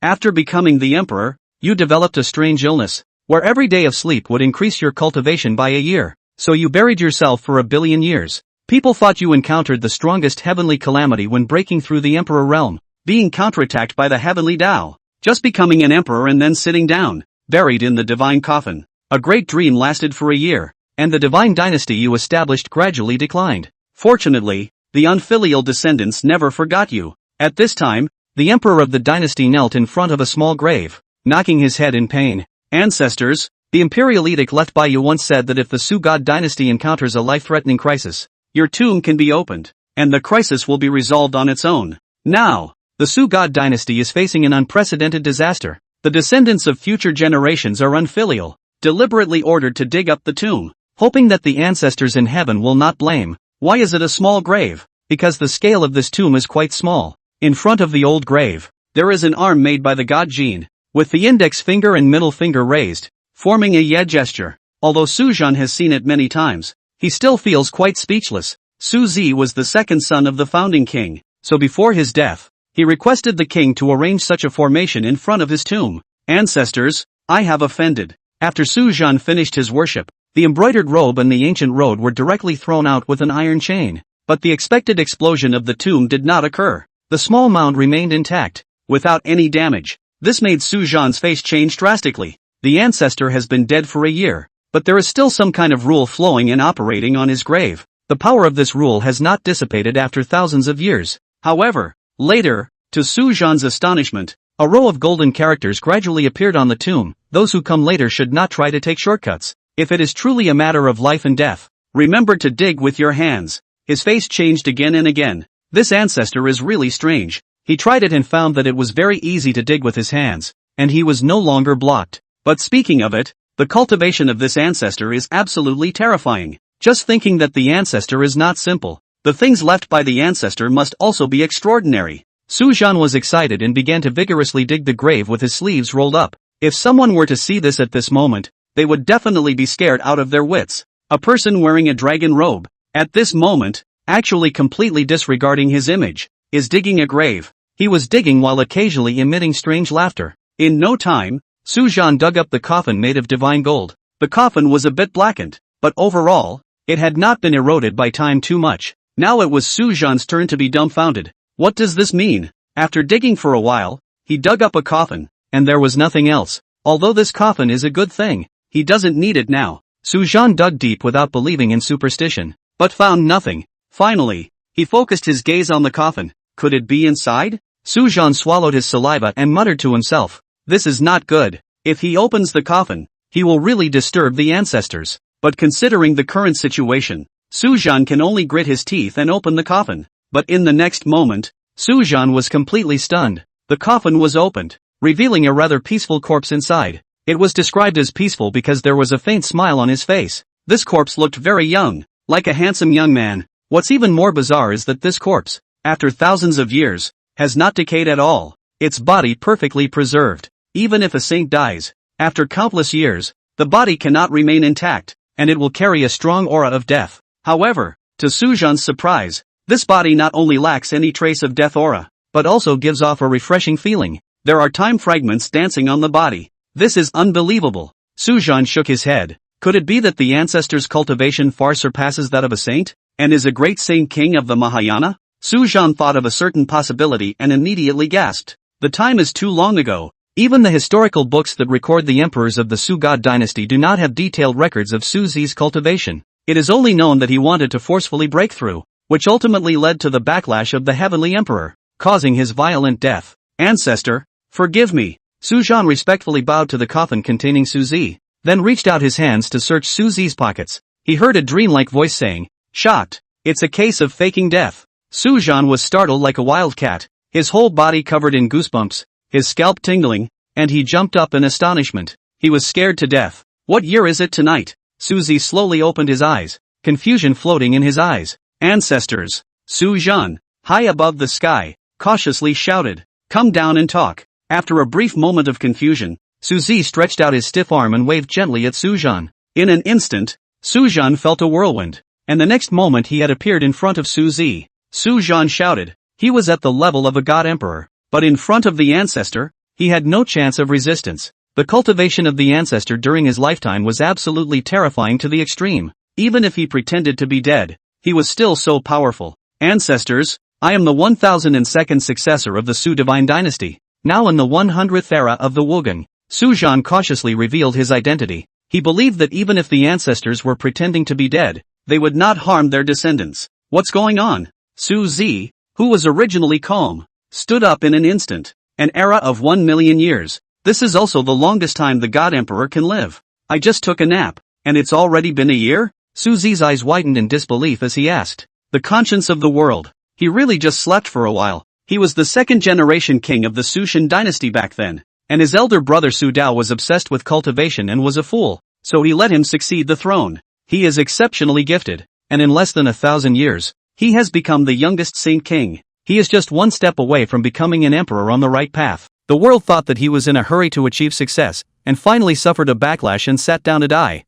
After becoming the emperor, you developed a strange illness, where every day of sleep would increase your cultivation by a year, so you buried yourself for 1,000,000,000 years. People thought you encountered the strongest heavenly calamity when breaking through the emperor realm, being counterattacked by the heavenly Tao, just becoming an emperor and then sitting down, buried in the divine coffin. A great dream lasted for a year, and the divine dynasty you established gradually declined. Fortunately, the unfilial descendants never forgot you. At this time, the emperor of the dynasty knelt in front of a small grave, knocking his head in pain. Ancestors, the imperial edict left by you once said that if the Sugod dynasty encounters a life-threatening crisis, your tomb can be opened, and the crisis will be resolved on its own. Now, the Sugod dynasty is facing an unprecedented disaster. The descendants of future generations are unfilial, deliberately ordered to dig up the tomb, hoping that the ancestors in heaven will not blame. Why is it a small grave? Because the scale of this tomb is quite small. In front of the old grave, there is an arm made by the god Jin, with the index finger and middle finger raised, forming a Ye gesture. Although Suzhan has seen it many times, he still feels quite speechless. Su Zi was the second son of the founding king, so before his death, he requested the king to arrange such a formation in front of his tomb. Ancestors, I have offended. After Suzhan finished his worship, the embroidered robe and the ancient robe were directly thrown out with an iron chain. But the expected explosion of the tomb did not occur. The small mound remained intact, without any damage. This made Suzhan's face change drastically. The ancestor has been dead for a year, but there is still some kind of rule flowing and operating on his grave. The power of this rule has not dissipated after thousands of years. However, later, to Suzhan's astonishment, a row of golden characters gradually appeared on the tomb. Those who come later should not try to take shortcuts. If it is truly a matter of life and death, remember to dig with your hands. His face changed again and again. This ancestor is really strange. He tried it and found that it was very easy to dig with his hands, and he was no longer blocked. But speaking of it, the cultivation of this ancestor is absolutely terrifying. Just thinking that the ancestor is not simple. The things left by the ancestor must also be extraordinary. Suzhan was excited and began to vigorously dig the grave with his sleeves rolled up. If someone were to see this at this moment, they would definitely be scared out of their wits. A person wearing a dragon robe, at this moment, actually completely disregarding his image, is digging a grave. He was digging while occasionally emitting strange laughter. In no time, Suzhan dug up the coffin made of divine gold. The coffin was a bit blackened, but overall, it had not been eroded by time too much. Now it was Suzhan's turn to be dumbfounded. What does this mean? After digging for a while, he dug up a coffin, and there was nothing else. Although this coffin is a good thing, he doesn't need it now. Suzhan dug deep without believing in superstition, but found nothing. Finally, he focused his gaze on the coffin. Could it be inside? Suzhan swallowed his saliva and muttered to himself, this is not good. If he opens the coffin, he will really disturb the ancestors. But considering the current situation, Suzhan can only grit his teeth and open the coffin. But in the next moment, Suzhan was completely stunned. The coffin was opened, revealing a rather peaceful corpse inside. It was described as peaceful because there was a faint smile on his face. This corpse looked very young, like a handsome young man. What's even more bizarre is that this corpse, after thousands of years, has not decayed at all. Its body perfectly preserved. Even if a saint dies, after countless years, the body cannot remain intact, and it will carry a strong aura of death. However, to Suzhan's surprise, this body not only lacks any trace of death aura, but also gives off a refreshing feeling. There are time fragments dancing on the body. This is unbelievable. Suzhan shook his head. Could it be that the ancestor's cultivation far surpasses that of a saint, and is a great saint king of the Mahayana? Suzhan thought of a certain possibility and immediately gasped. The time is too long ago. Even the historical books that record the emperors of the Sugod dynasty do not have detailed records of Su Zi's cultivation. It is only known that he wanted to forcefully break through, which ultimately led to the backlash of the heavenly emperor, causing his violent death. Ancestor, forgive me. Suzhan respectfully bowed to the coffin containing Su Zi, then reached out his hands to search Su Zi's pockets. He heard a dreamlike voice saying, shocked, it's a case of faking death. Suzhan was startled like a wildcat, his whole body covered in goosebumps, his scalp tingling, and he jumped up in astonishment. He was scared to death. What year is it tonight? Su Zi slowly opened his eyes, confusion floating in his eyes. Ancestors. Suzhan, high above the sky, cautiously shouted, come down and talk. After a brief moment of confusion, Su Zi stretched out his stiff arm and waved gently at Suzhan. In an instant, Suzhan felt a whirlwind, and the next moment he had appeared in front of Su Zi. Suzhan shouted. He was at the level of a god emperor, but in front of the ancestor, He had no chance of resistance. The cultivation of the ancestor during his lifetime was absolutely terrifying to the extreme. Even if he pretended to be dead, he was still so powerful. Ancestors, I am the 1002nd successor of the Su divine dynasty, now in the 100th era of the Wogan. Su Zhan cautiously revealed his identity. He believed that even if the ancestors were pretending to be dead, they would not harm their descendants. What's going on? Su Zi, who was originally calm, stood up in an instant. An era of 1 million years. This is also the longest time the God Emperor can live. I just took a nap, and it's already been a year? Su Zi's eyes widened in disbelief as he asked. The conscience of the world. He really just slept for a while. He was the second-generation king of the Sushan dynasty back then, and his elder brother Su Dao was obsessed with cultivation and was a fool, so he let him succeed the throne. He is exceptionally gifted, and in less than 1,000 years, he has become the youngest Saint King. He is just one step away from becoming an emperor on the right path. The world thought that he was in a hurry to achieve success, and finally suffered a backlash and sat down to die.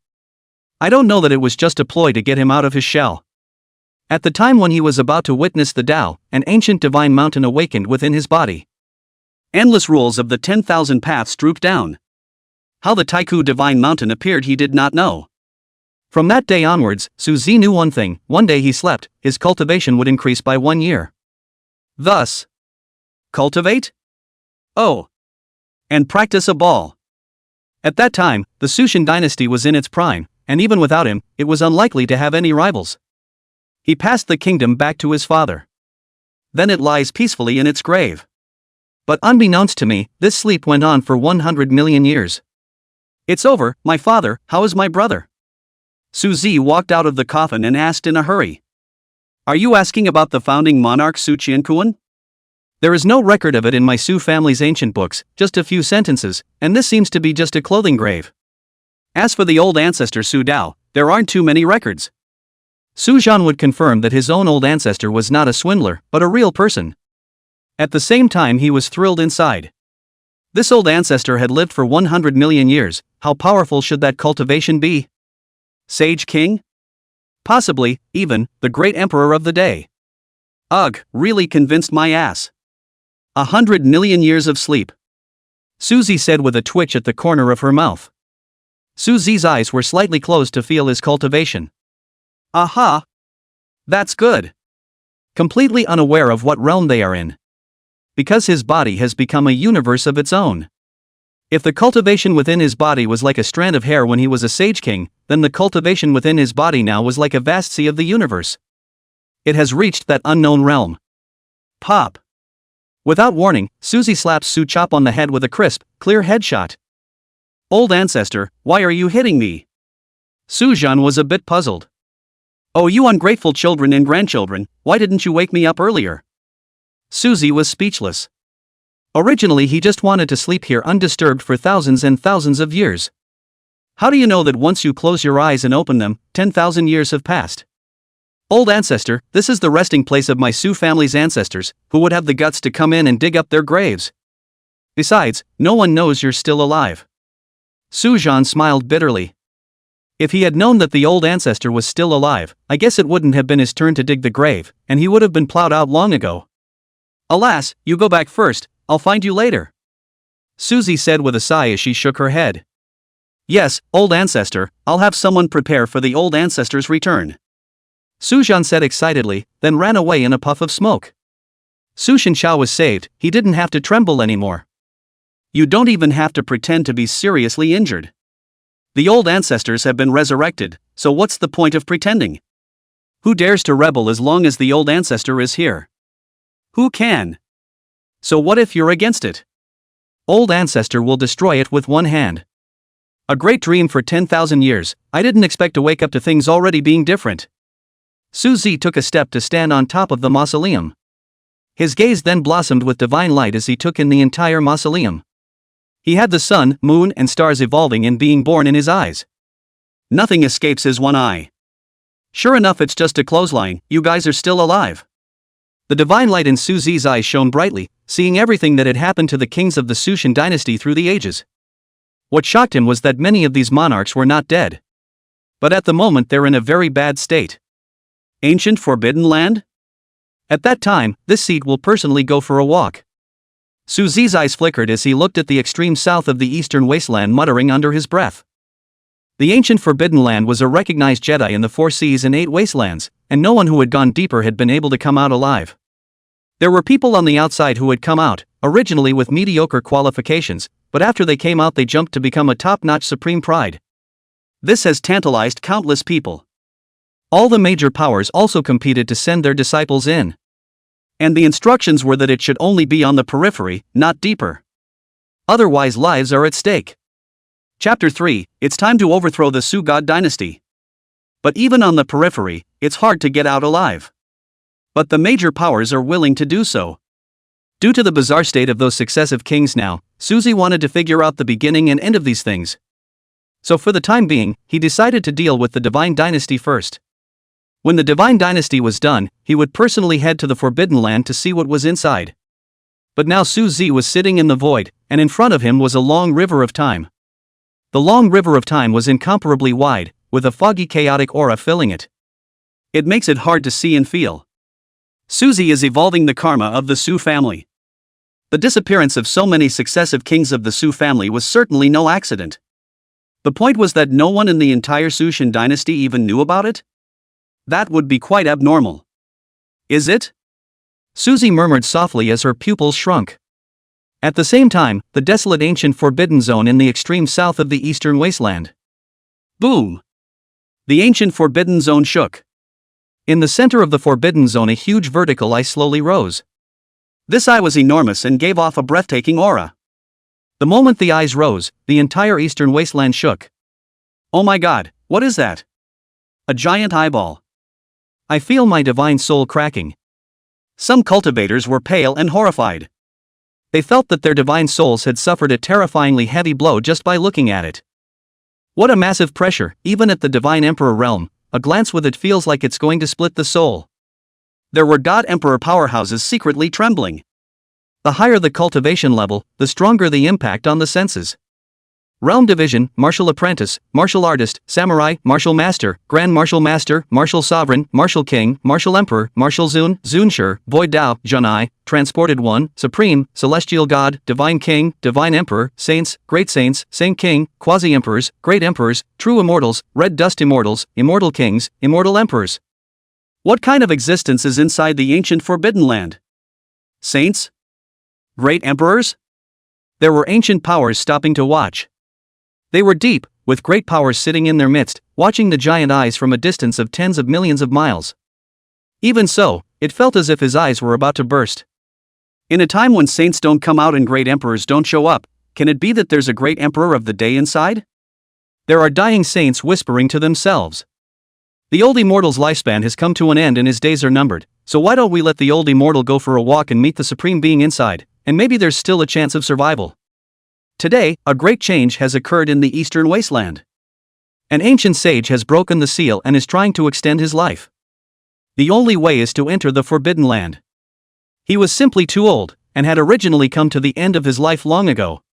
I don't know that it was just a ploy to get him out of his shell. At the time when he was about to witness the Tao, an ancient divine mountain awakened within his body. Endless rules of the 10,000 paths drooped down. How the Taiku divine mountain appeared he did not know. From that day onwards, Su Zi knew one thing: one day he slept, his cultivation would increase by 1 year. Thus, cultivate? Oh. And practice a ball. At that time, the Sushan dynasty was in its prime, and even without him, it was unlikely to have any rivals. He passed the kingdom back to his father. Then it lies peacefully in its grave. But unbeknownst to me, this sleep went on for 100 million years. It's over, my father. How is my brother? Su Zi walked out of the coffin and asked in a hurry. Are you asking about the founding monarch Su Qiankuan? There is no record of it in my Su family's ancient books, just a few sentences, and this seems to be just a clothing grave. As for the old ancestor Su Dao, there aren't too many records. Su Zhan would confirm that his own old ancestor was not a swindler, but a real person. At the same time he was thrilled inside. This old ancestor had lived for 100 million years. How powerful should that cultivation be? Sage King? Possibly, even, the great emperor of the day. Ugh, really convinced my ass. 100 million years of sleep. Suzy said with a twitch at the corner of her mouth. Suzy's eyes were slightly closed to feel his cultivation. Aha! That's good. Completely unaware of what realm they are in. Because his body has become a universe of its own. If the cultivation within his body was like a strand of hair when he was a Sage King, then the cultivation within his body now was like a vast sea of the universe. It has reached that unknown realm. Pop! Without warning, Suzy slaps Su Chop on the head with a crisp, clear headshot. Old ancestor, why are you hitting me? Su Zhan was a bit puzzled. Oh, you ungrateful children and grandchildren, why didn't you wake me up earlier? Suzy was speechless. Originally he just wanted to sleep here undisturbed for thousands and thousands of years. How do you know that once you close your eyes and open them, 10,000 years have passed? Old ancestor, this is the resting place of my Su family's ancestors, who would have the guts to come in and dig up their graves. Besides, no one knows you're still alive. Su Zhan smiled bitterly. If he had known that the old ancestor was still alive, I guess it wouldn't have been his turn to dig the grave, and he would have been plowed out long ago. Alas, you go back first, I'll find you later. Suzy said with a sigh as she shook her head. Yes, old ancestor, I'll have someone prepare for the old ancestor's return. Su Zhan said excitedly, then ran away in a puff of smoke. Su Xianxiao was saved, he didn't have to tremble anymore. You don't even have to pretend to be seriously injured. The old ancestors have been resurrected, so what's the point of pretending? Who dares to rebel as long as the old ancestor is here? Who can? So what if you're against it? Old ancestor will destroy it with one hand. A great dream for 10,000 years, I didn't expect to wake up to things already being different. Su Zi took a step to stand on top of the mausoleum. His gaze then blossomed with divine light as he took in the entire mausoleum. He had the sun, moon and stars evolving and being born in his eyes. Nothing escapes his one eye. Sure enough, it's just a clothesline, you guys are still alive. The divine light in Su Zi's eyes shone brightly, seeing everything that had happened to the kings of the Sushan dynasty through the ages. What shocked him was that many of these monarchs were not dead. But at the moment they're in a very bad state. Ancient Forbidden Land? At that time, this seat will personally go for a walk. Suzy's eyes flickered as he looked at the extreme south of the eastern wasteland, muttering under his breath. The ancient Forbidden Land was a recognized Jedi in the 4 seas and 8 wastelands, and no one who had gone deeper had been able to come out alive. There were people on the outside who had come out, originally with mediocre qualifications, but after they came out they jumped to become a top-notch supreme pride. This has tantalized countless people. All the major powers also competed to send their disciples in. And the instructions were that it should only be on the periphery, not deeper. Otherwise lives are at stake. Chapter 3, it's time to overthrow the Su-God dynasty. But even on the periphery, it's hard to get out alive. But the major powers are willing to do so. Due to the bizarre state of those successive kings now, Suzy wanted to figure out the beginning and end of these things. So for the time being, he decided to deal with the Divine Dynasty first. When the Divine Dynasty was done, he would personally head to the Forbidden Land to see what was inside. But now Suzy was sitting in the void, and in front of him was a long river of time. The long river of time was incomparably wide, with a foggy chaotic aura filling it. It makes it hard to see and feel. Suzy is evolving the karma of the Su family. The disappearance of so many successive kings of the Su family was certainly no accident. The point was that no one in the entire Sushan dynasty even knew about it? That would be quite abnormal. Is it? Suzy murmured softly as her pupils shrunk. At the same time, the desolate ancient forbidden zone in the extreme south of the eastern wasteland. Boom! The ancient forbidden zone shook. In the center of the forbidden zone, a huge vertical eye slowly rose. This eye was enormous and gave off a breathtaking aura. The moment the eyes rose, the entire eastern wasteland shook. Oh my god, what is that? A giant eyeball. I feel my divine soul cracking. Some cultivators were pale and horrified. They felt that their divine souls had suffered a terrifyingly heavy blow just by looking at it. What a massive pressure, even at the Divine Emperor realm, a glance with it feels like it's going to split the soul. There were God Emperor powerhouses secretly trembling. The higher the cultivation level, the stronger the impact on the senses. Realm Division, Martial Apprentice, Martial Artist, Samurai, Martial Master, Grand Martial Master, Martial Sovereign, Martial King, Martial Emperor, Martial Zun, Zunshur, Void Dao, Junai, Transported One, Supreme, Celestial God, Divine King, Divine Emperor, Saints, Saint King, Quasi-Emperors, Great Emperors, True Immortals, Red Dust Immortals, Immortal Kings, Immortal Emperors. What kind of existence is inside the ancient Forbidden Land? Saints? Great Emperors? There were ancient powers stopping to watch. They were deep, with great powers sitting in their midst, watching the giant eyes from a distance of tens of millions of miles. Even so, it felt as if his eyes were about to burst. In a time when saints don't come out and great emperors don't show up, can it be that there's a great emperor of the day inside? There are dying saints whispering to themselves. The old immortal's lifespan has come to an end and his days are numbered, so why don't we let the old immortal go for a walk and meet the supreme being inside, and maybe there's still a chance of survival. Today, a great change has occurred in the eastern wasteland. An ancient sage has broken the seal and is trying to extend his life. The only way is to enter the Forbidden Land. He was simply too old, and had originally come to the end of his life long ago.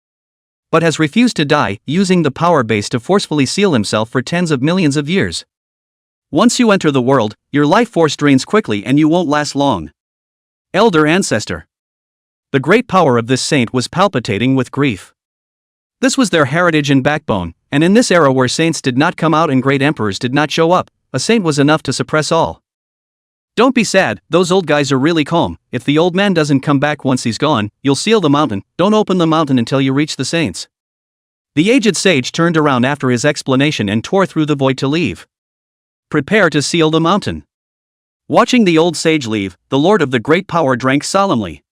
But has refused to die, using the power base to forcefully seal himself for tens of millions of years. Once you enter the world, your life force drains quickly and you won't last long. Elder Ancestor. The great power of this saint was palpitating with grief. This was their heritage and backbone, and in this era where saints did not come out and great emperors did not show up, a saint was enough to suppress all. Don't be sad, those old guys are really calm. If the old man doesn't come back once he's gone, you'll seal the mountain. Don't open the mountain until you reach the saints. The aged sage turned around after his explanation and tore through the void to leave. Prepare to seal the mountain. Watching the old sage leave, the Lord of the Great Power drank solemnly.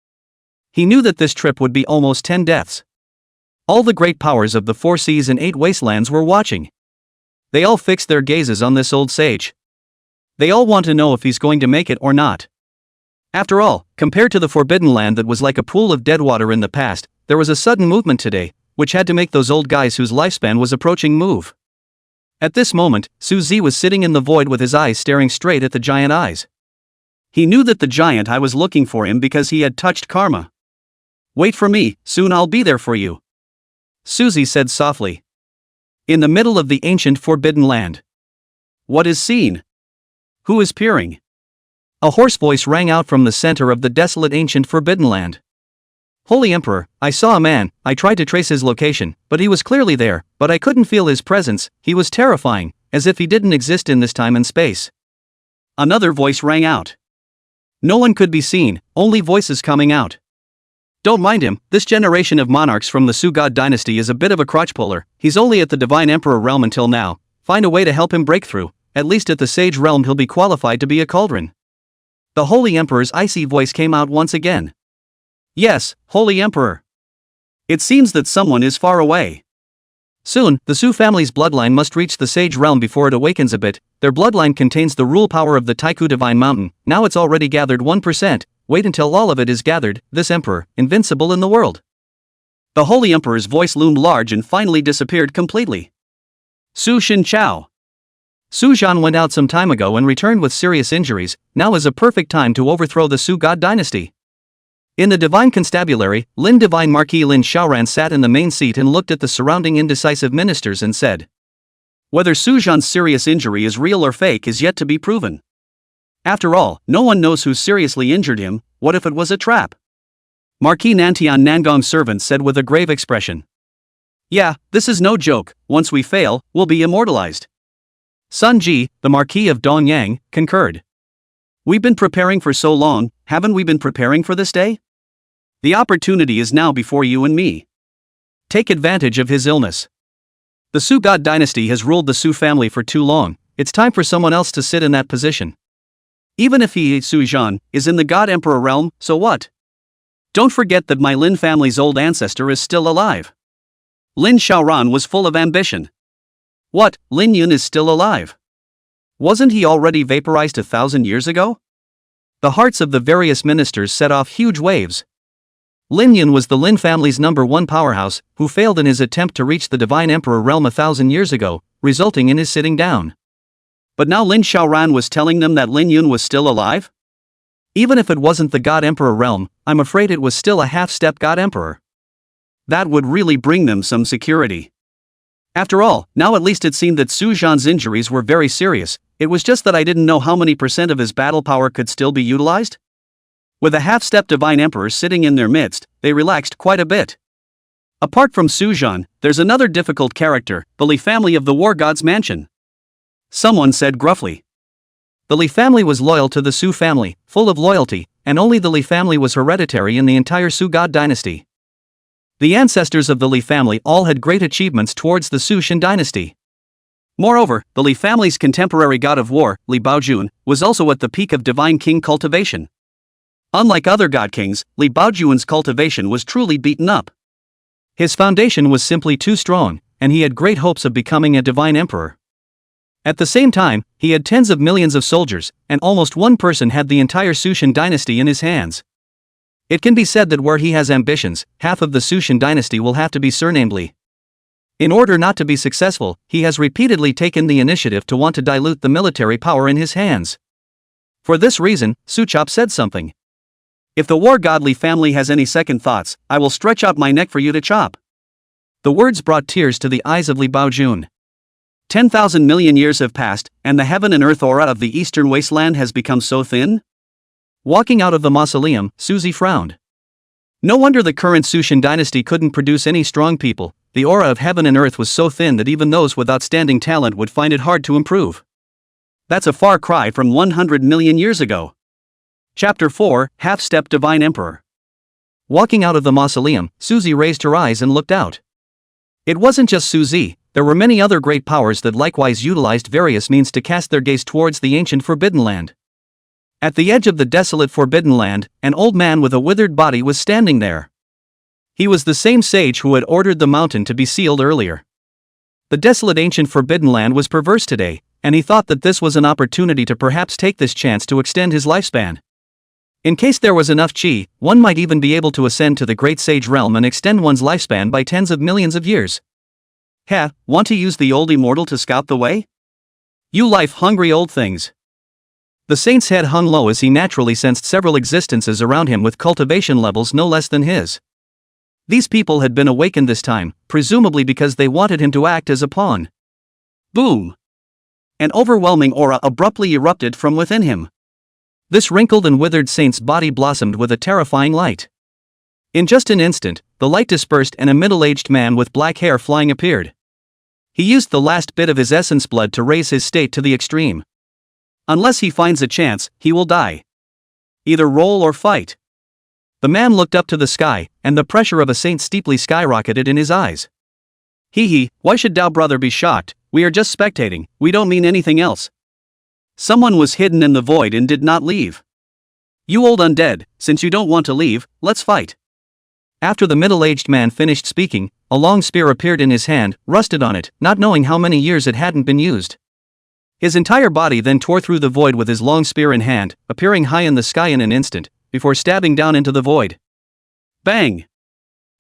He knew that this trip would be almost 10 deaths. All the great powers of the 4 seas and 8 wastelands were watching. They all fixed their gazes on this old sage. They all want to know if he's going to make it or not. After all, compared to the Forbidden Land that was like a pool of dead water in the past, there was a sudden movement today, which had to make those old guys whose lifespan was approaching move. At this moment, Suzy was sitting in the void with his eyes staring straight at the giant eyes. He knew that the giant eye was looking for him because he had touched karma. Wait for me, soon I'll be there for you. Suzy said softly. In the middle of the ancient Forbidden Land. What is seen? Who is peering? A hoarse voice rang out from the center of the desolate ancient Forbidden Land. Holy Emperor, I saw a man, I tried to trace his location, but he was clearly there, but I couldn't feel his presence, he was terrifying, as if he didn't exist in this time and space. Another voice rang out. No one could be seen, only voices coming out. Don't mind him, this generation of monarchs from the Sugod dynasty is a bit of a crotch-puller, he's only at the Divine Emperor realm until now, find a way to help him break through, at least at the Sage realm he'll be qualified to be a cauldron. The Holy Emperor's icy voice came out once again. Yes, Holy Emperor. It seems that someone is far away. Soon, the Su family's bloodline must reach the Sage realm before it awakens a bit. Their bloodline contains the rule power of the Taiku Divine Mountain, now it's already gathered 1%, wait until all of it is gathered, this emperor, invincible in the world. The Holy Emperor's voice loomed large and finally disappeared completely. Su Shin Chao. Su Zhan went out some time ago and returned with serious injuries, now is a perfect time to overthrow the Sugod dynasty. In the Divine Constabulary, Lin Divine Marquis Lin Xiaoran sat in the main seat and looked at the surrounding indecisive ministers and said, whether Su Zhan's serious injury is real or fake is yet to be proven. After all, no one knows who seriously injured him, what if it was a trap? Marquis Nantian Nangong's servant said with a grave expression. Yeah, this is no joke, once we fail, we'll be immortalized. Sun Ji, the Marquis of Dongyang, concurred. We've been preparing for so long, haven't we been preparing for this day? The opportunity is now before you and me. Take advantage of his illness. The Sugod dynasty has ruled the Su family for too long, it's time for someone else to sit in that position. Even if he, Su Zhan, is in the God Emperor realm, so what? Don't forget that my Lin family's old ancestor is still alive. Lin Xiaoran was full of ambition. What, Lin Yun is still alive? Wasn't he already vaporized 1,000 years ago? The hearts of the various ministers set off huge waves. Lin Yun was the Lin family's #1 powerhouse, who failed in his attempt to reach the Divine Emperor realm 1,000 years ago, resulting in his sitting down. But now Lin Xiaoran was telling them that Lin Yun was still alive? Even if it wasn't the God Emperor realm, I'm afraid it was still a half-step God Emperor. That would really bring them some security. After all, now at least it seemed that Su Zhan's injuries were very serious, it was just that I didn't know how many % of his battle power could still be utilized? With a half-step Divine Emperor sitting in their midst, they relaxed quite a bit. Apart from Su Zhan, there's another difficult character, the Li family of the War God's mansion. Someone said gruffly. The Li family was loyal to the Su family, full of loyalty, and only the Li family was hereditary in the entire Sugod dynasty. The ancestors of the Li family all had great achievements towards the Su Shin dynasty. Moreover, the Li family's contemporary god of war, Li Baojun, was also at the peak of divine king cultivation. Unlike other god kings, Li Baojun's cultivation was truly beaten up. His foundation was simply too strong, and he had great hopes of becoming a divine emperor. At the same time, he had tens of millions of soldiers, and almost one person had the entire Su Shin dynasty in his hands. It can be said that where he has ambitions, half of the Su Shin dynasty will have to be surnamed Li. In order not to be successful, he has repeatedly taken the initiative to want to dilute the military power in his hands. For this reason, Su Chop said something. If the war godly family has any second thoughts, I will stretch out my neck for you to chop. The words brought tears to the eyes of Li Baojun. 10,000 million years have passed, and the heaven and earth aura of the eastern wasteland has become so thin? Walking out of the mausoleum, Suzy frowned. No wonder the current Su Shin dynasty couldn't produce any strong people, the aura of heaven and earth was so thin that even those with outstanding talent would find it hard to improve. That's a far cry from 100 million years ago. Chapter 4, Half-Step Divine Emperor. Walking out of the mausoleum, Suzy raised her eyes and looked out. It wasn't just Suzy, there were many other great powers that likewise utilized various means to cast their gaze towards the ancient Forbidden Land. At the edge of the desolate Forbidden Land, an old man with a withered body was standing there. He was the same sage who had ordered the mountain to be sealed earlier. The desolate ancient Forbidden Land was perverse today, and he thought that this was an opportunity to perhaps take this chance to extend his lifespan. In case there was enough chi, one might even be able to ascend to the Great Sage Realm and extend one's lifespan by tens of millions of years. Want to use the old immortal to scout the way? You life-hungry old things. The saint's head hung low as he naturally sensed several existences around him with cultivation levels no less than his. These people had been awakened this time, presumably because they wanted him to act as a pawn. Boom! An overwhelming aura abruptly erupted from within him. This wrinkled and withered saint's body blossomed with a terrifying light. In just an instant, the light dispersed and a middle-aged man with black hair flying appeared. He used the last bit of his essence blood to raise his state to the extreme. Unless he finds a chance, he will die. Either roll or fight. The man looked up to the sky, and the pressure of a saint steeply skyrocketed in his eyes. Hee, why should Dao brother be shocked? We are just spectating, we don't mean anything else. Someone was hidden in the void and did not leave. You old undead, since you don't want to leave, let's fight. After the middle-aged man finished speaking, a long spear appeared in his hand, rusted on it, not knowing how many years it hadn't been used. His entire body then tore through the void with his long spear in hand, appearing high in the sky in an instant, before stabbing down into the void. Bang!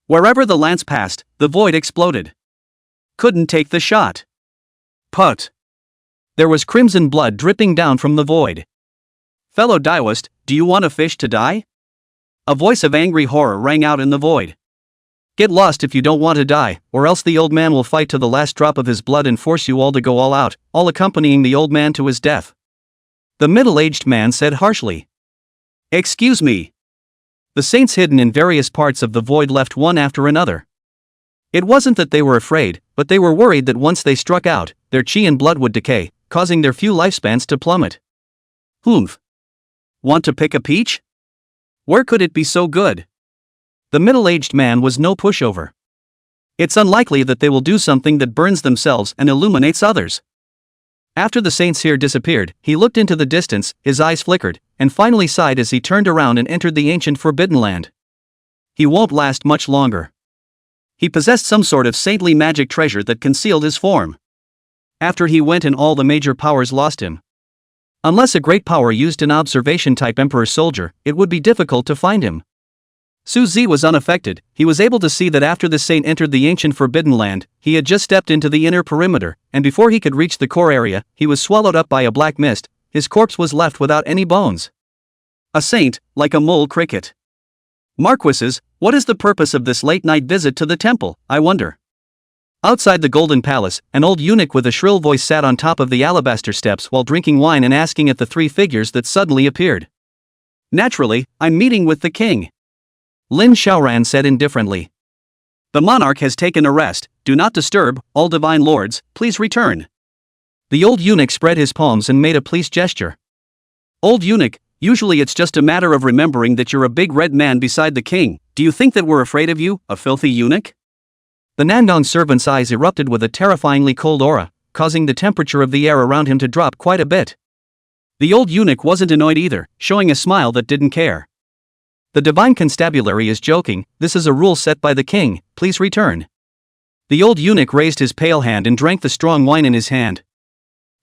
Wherever the lance passed, the void exploded. Couldn't take the shot. Put. There was crimson blood dripping down from the void. Fellow Daoist, do you want a fish to die? A voice of angry horror rang out in the void. Get lost if you don't want to die, or else the old man will fight to the last drop of his blood and force you all to go all out, all accompanying the old man to his death. The middle-aged man said harshly. Excuse me. The saints hidden in various parts of the void left one after another. It wasn't that they were afraid, but they were worried that once they struck out, their chi and blood would decay, causing their few lifespans to plummet. Humph. Want to pick a peach? Where could it be so good? The middle-aged man was no pushover. It's unlikely that they will do something that burns themselves and illuminates others. After the saints here disappeared, he looked into the distance, his eyes flickered, and finally sighed as he turned around and entered the ancient Forbidden Land. He won't last much longer. He possessed some sort of saintly magic treasure that concealed his form. After he went and all the major powers lost him. Unless a great power used an observation-type emperor soldier, it would be difficult to find him. Su Zi was unaffected. He was able to see that after the saint entered the ancient Forbidden Land, he had just stepped into the inner perimeter, and before he could reach the core area, he was swallowed up by a black mist. His corpse was left without any bones. A saint, like a mole cricket. Marquises, what is the purpose of this late-night visit to the temple, I wonder? Outside the Golden Palace, an old eunuch with a shrill voice sat on top of the alabaster steps while drinking wine and asking at the three figures that suddenly appeared. Naturally, I'm meeting with the king. Lin Xiaoran said indifferently. The monarch has taken a rest, do not disturb, all divine lords, please return. The old eunuch spread his palms and made a pleased gesture. Old eunuch, usually it's just a matter of remembering that you're a big red man beside the king. Do you think that we're afraid of you, a filthy eunuch? The Nandong servant's eyes erupted with a terrifyingly cold aura, causing the temperature of the air around him to drop quite a bit. The old eunuch wasn't annoyed either, showing a smile that didn't care. The divine constabulary is joking, this is a rule set by the king, please return. The old eunuch raised his pale hand and drank the strong wine in his hand.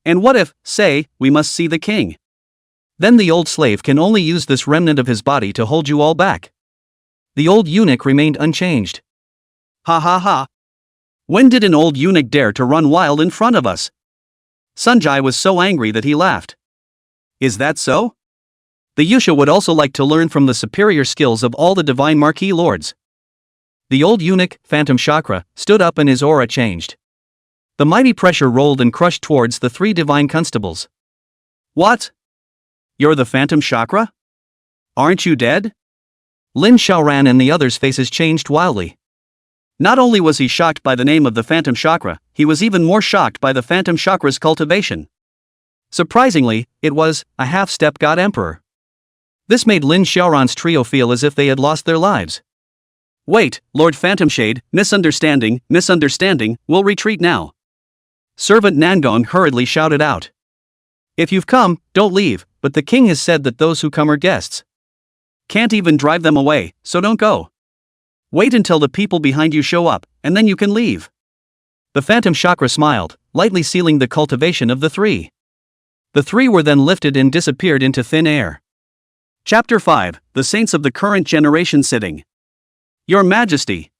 And what if, say, we must see the king? Then the old slave can only use this remnant of his body to hold you all back. The old eunuch remained unchanged. Ha ha ha. When did an old eunuch dare to run wild in front of us? Sunjai was so angry that he laughed. Is that so? The Yusha would also like to learn from the superior skills of all the divine marquis lords. The old eunuch, Phantom Chakra, stood up and his aura changed. The mighty pressure rolled and crushed towards the three divine constables. What? You're the Phantom Chakra? Aren't you dead? Lin Xiaoran and the others' faces changed wildly. Not only was he shocked by the name of the Phantom Chakra, he was even more shocked by the Phantom Chakra's cultivation. Surprisingly, it was a half-step god emperor. This made Lin Xiaoran's trio feel as if they had lost their lives. Wait, Lord Phantomshade, misunderstanding, we'll retreat now. Servant Nangong hurriedly shouted out. If you've come, don't leave, but the king has said that those who come are guests. Can't even drive them away, so don't go. Wait until the people behind you show up, and then you can leave. The Phantom Chakra smiled, lightly sealing the cultivation of the three. The three were then lifted and disappeared into thin air. Chapter 5, The Saints of the Current Generation Sitting. Your Majesty.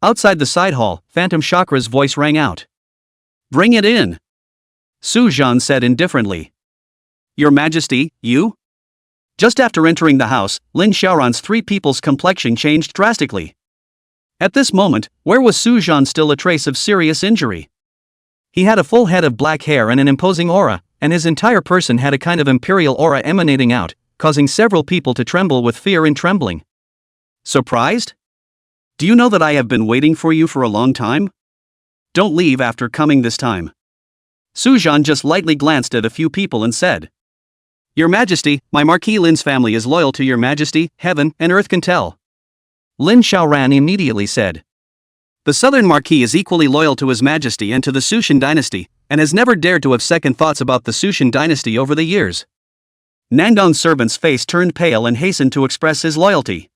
Outside the side hall, Phantom Chakra's voice rang out. Bring it in. Su Zhan said indifferently. Your Majesty, you? Just after entering the house, Lin Xiaoran's three people's complexion changed drastically. At this moment, where was Su Zhan still a trace of serious injury? He had a full head of black hair and an imposing aura, and his entire person had a kind of imperial aura emanating out, causing several people to tremble with fear and trembling. Surprised? Do you know that I have been waiting for you for a long time? Don't leave after coming this time. Suzhan just lightly glanced at a few people and said, Your Majesty, my Marquis Lin's family is loyal to your Majesty, heaven and earth can tell. Lin Xiaoran immediately said. The Southern Marquis is equally loyal to His Majesty and to the Sushan dynasty, and has never dared to have second thoughts about the Sushan dynasty over the years. Nandong's servant's face turned pale and hastened to express his loyalty.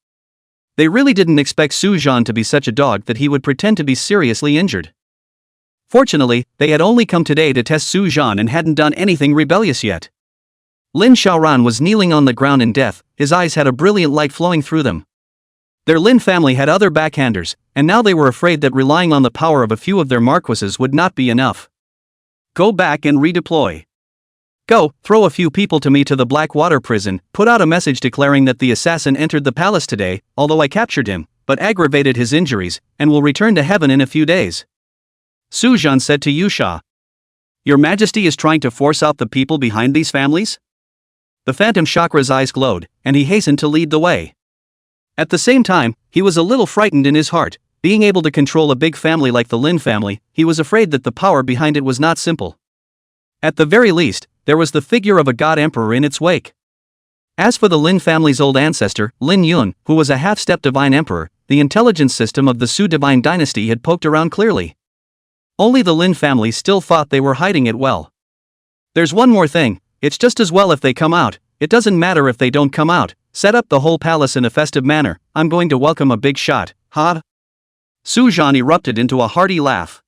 They really didn't expect Suzhan to be such a dog that he would pretend to be seriously injured. Fortunately, they had only come today to test Suzhan and hadn't done anything rebellious yet. Lin Xiaoran was kneeling on the ground in death, his eyes had a brilliant light flowing through them. Their Lin family had other backhanders, and now they were afraid that relying on the power of a few of their marquises would not be enough. Go back and redeploy. Go, throw a few people to me to the Blackwater prison, put out a message declaring that the assassin entered the palace today, although I captured him, but aggravated his injuries, and will return to heaven in a few days. Suzhan said to Yusha. Your Majesty is trying to force out the people behind these families? The Phantom Chakra's eyes glowed, and he hastened to lead the way. At the same time, he was a little frightened in his heart. Being able to control a big family like the Lin family, he was afraid that the power behind it was not simple. At the very least, there was the figure of a god emperor in its wake. As for the Lin family's old ancestor, Lin Yun, who was a half-step divine emperor, the intelligence system of the Su divine dynasty had poked around clearly. Only the Lin family still thought they were hiding it well. There's one more thing, it's just as well if they come out, it doesn't matter if they don't come out. Set up the whole palace in a festive manner, I'm going to welcome a big shot, ha? Suzhan erupted into a hearty laugh.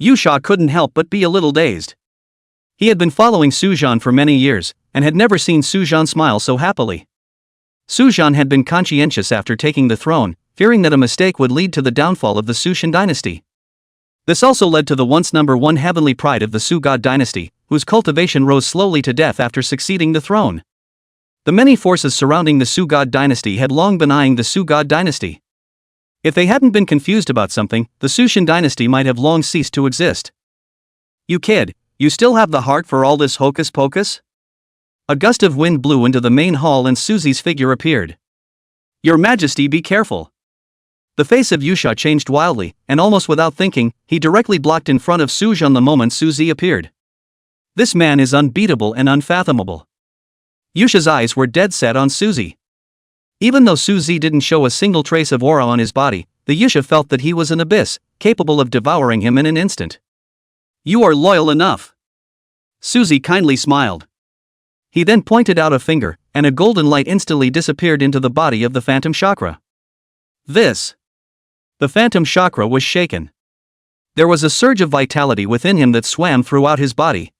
Yusha couldn't help but be a little dazed. He had been following Suzhan for many years, and had never seen Suzhan smile so happily. Suzhan had been conscientious after taking the throne, fearing that a mistake would lead to the downfall of the Sushan dynasty. This also led to the once #1 heavenly pride of the Su god dynasty, whose cultivation rose slowly to death after succeeding the throne. The many forces surrounding the Su god dynasty had long been eyeing the Su god dynasty. If they hadn't been confused about something, the Sushan dynasty might have long ceased to exist. You kid, you still have the heart for all this hocus pocus? A gust of wind blew into the main hall and Susie's figure appeared. Your Majesty, be careful. The face of Yusha changed wildly, and almost without thinking, he directly blocked in front of Suzhan the moment Suzy appeared. This man is unbeatable and unfathomable. Yusha's eyes were dead set on Suzy. Even though Suzy didn't show a single trace of aura on his body, the Yusha felt that he was an abyss, capable of devouring him in an instant. You are loyal enough. Suzy kindly smiled. He then pointed out a finger, and a golden light instantly disappeared into the body of the Phantom Chakra. This. The Phantom Chakra was shaken. There was a surge of vitality within him that swam throughout his body.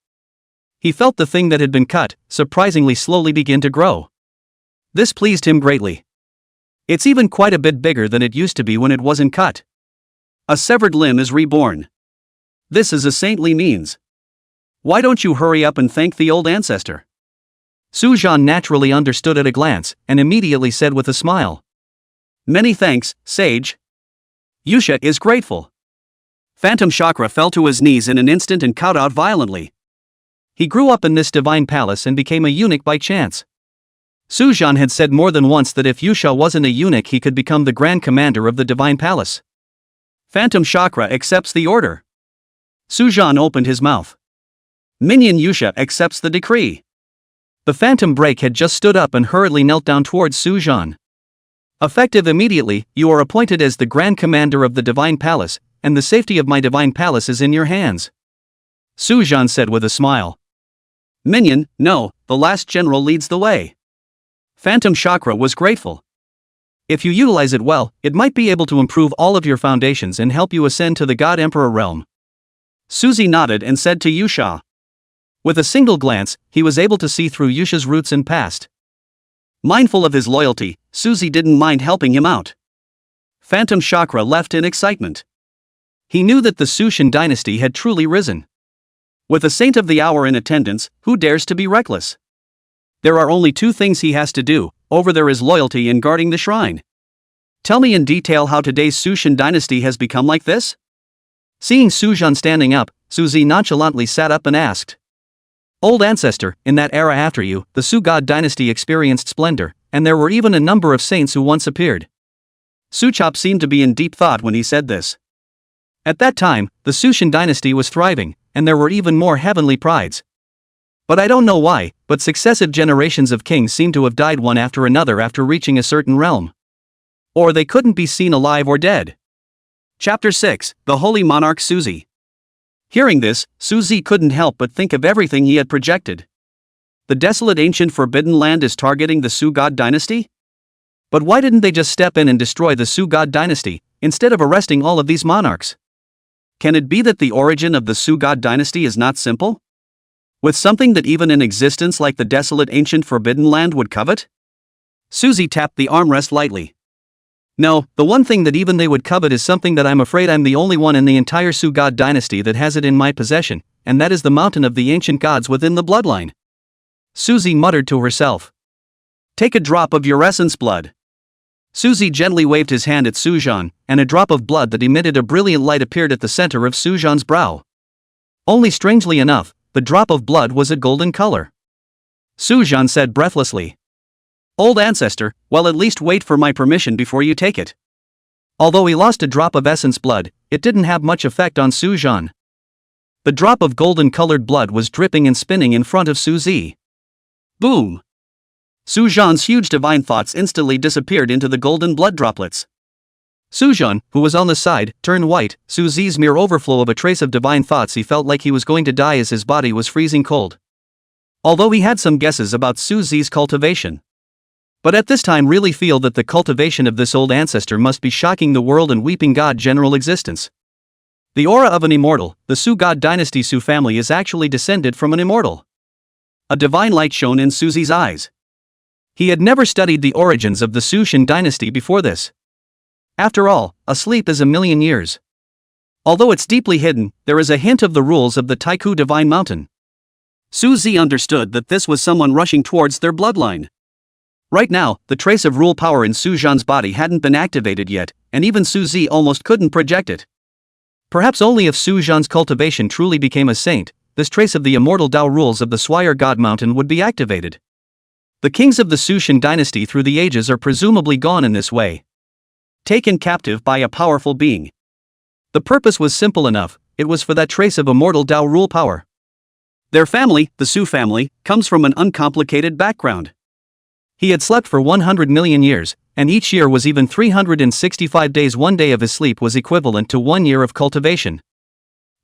He felt the thing that had been cut, surprisingly slowly begin to grow. This pleased him greatly. It's even quite a bit bigger than it used to be when it wasn't cut. A severed limb is reborn. This is a saintly means. Why don't you hurry up and thank the old ancestor? Suzhan naturally understood at a glance, and immediately said with a smile. Many thanks, sage. Yusha is grateful. Phantom Chakra fell to his knees in an instant and cowed out violently. He grew up in this divine palace and became a eunuch by chance. Suzhan had said more than once that if Yusha wasn't a eunuch he could become the grand commander of the divine palace. Phantom Chakra accepts the order. Suzhan opened his mouth. Minion Yusha accepts the decree. The Phantom Break had just stood up and hurriedly knelt down towards Suzhan. Effective immediately, you are appointed as the grand commander of the divine palace, and the safety of my divine palace is in your hands. Suzhan said with a smile. Minion, no, the last general leads the way. Phantom Chakra was grateful. If you utilize it well, it might be able to improve all of your foundations and help you ascend to the God Emperor realm. Suzy nodded and said to Yusha. With a single glance, he was able to see through Yusha's roots and past. Mindful of his loyalty, Suzy didn't mind helping him out. Phantom Chakra left in excitement. He knew that the Sushan dynasty had truly risen. With a saint of the hour in attendance, who dares to be reckless? There are only two things he has to do, over there is loyalty and guarding the shrine. Tell me in detail how today's Sushan dynasty has become like this? Seeing Suzhan standing up, Suzy nonchalantly sat up and asked. Old ancestor, in that era after you, the Su god dynasty experienced splendor, and there were even a number of saints who once appeared. Suchop seemed to be in deep thought when he said this. At that time, the Sushin dynasty was thriving, and there were even more heavenly prides. But I don't know why, but successive generations of kings seem to have died one after another after reaching a certain realm. Or they couldn't be seen alive or dead. Chapter 6, The Holy Monarch Suzy. Hearing this, Suzy couldn't help but think of everything he had projected. The desolate ancient forbidden land is targeting the Sugod dynasty? But why didn't they just step in and destroy the Sugod dynasty, instead of arresting all of these monarchs? Can it be that the origin of the Sugod dynasty is not simple? With something that even in existence like the desolate ancient forbidden land would covet? Suzy tapped the armrest lightly. No, the one thing that even they would covet is something that I'm afraid I'm the only one in the entire Sugod dynasty that has it in my possession, and that is the mountain of the ancient gods within the bloodline. Suzy muttered to herself. Take a drop of your essence blood. Suzy gently waved his hand at Sujan, and a drop of blood that emitted a brilliant light appeared at the center of Sujan's brow. Only strangely enough, the drop of blood was a golden color. Sujan said breathlessly. Old ancestor, well, at least wait for my permission before you take it. Although he lost a drop of essence blood, it didn't have much effect on Sujan. The drop of golden-colored blood was dripping and spinning in front of Suzy. Boom! Sujan's huge divine thoughts instantly disappeared into the golden blood droplets. Sujan, who was on the side, turned white. Suzy's mere overflow of a trace of divine thoughts, he felt like he was going to die as his body was freezing cold. Although he had some guesses about Suzy's cultivation. But at this time really feel that the cultivation of this old ancestor must be shocking the world and weeping God general existence. The aura of an immortal, the Sugod dynasty Su family is actually descended from an immortal. A divine light shone in Suzy's eyes. He had never studied the origins of the Sushin dynasty before this. After all, a sleep is 1,000,000 years. Although it's deeply hidden, there is a hint of the rules of the Taiku Divine Mountain. Suzy understood that this was someone rushing towards their bloodline. Right now, the trace of rule power in Sujan's body hadn't been activated yet, and even Suzy almost couldn't project it. Perhaps only if Sujan's cultivation truly became a saint, this trace of the immortal Tao rules of the Swire God Mountain would be activated. The kings of the Sushin dynasty through the ages are presumably gone in this way. Taken captive by a powerful being. The purpose was simple enough, it was for that trace of immortal Tao rule power. Their family, the Su family, comes from an uncomplicated background. He had slept for 100 million years, and each year was even 365 days. 1 day of his sleep was equivalent to 1 year of cultivation.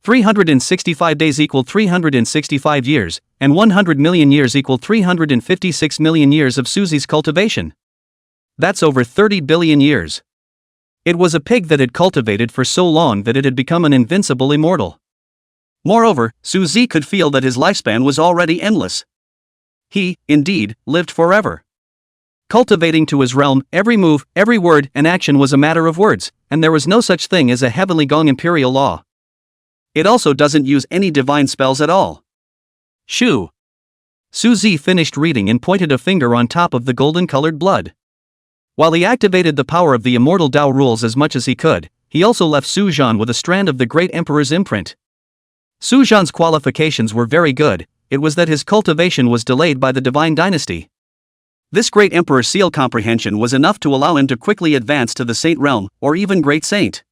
365 days equaled 365 years, and 100 million years equaled 356 million years of Suzy's cultivation. That's over 30 billion years. It was a pig that had cultivated for so long that it had become an invincible immortal. Moreover, Suzy could feel that his lifespan was already endless. He, indeed, lived forever. Cultivating to his realm, every move, every word and action was a matter of words, and there was no such thing as a heavenly gong imperial law. It also doesn't use any divine spells at all. Shoo! Suzy finished reading and pointed a finger on top of the golden-colored blood. While he activated the power of the immortal Tao rules as much as he could, he also left Sujan with a strand of the great emperor's imprint. Sujan's qualifications were very good, it was that his cultivation was delayed by the divine dynasty. This great emperor's seal comprehension was enough to allow him to quickly advance to the saint realm, or even great saint.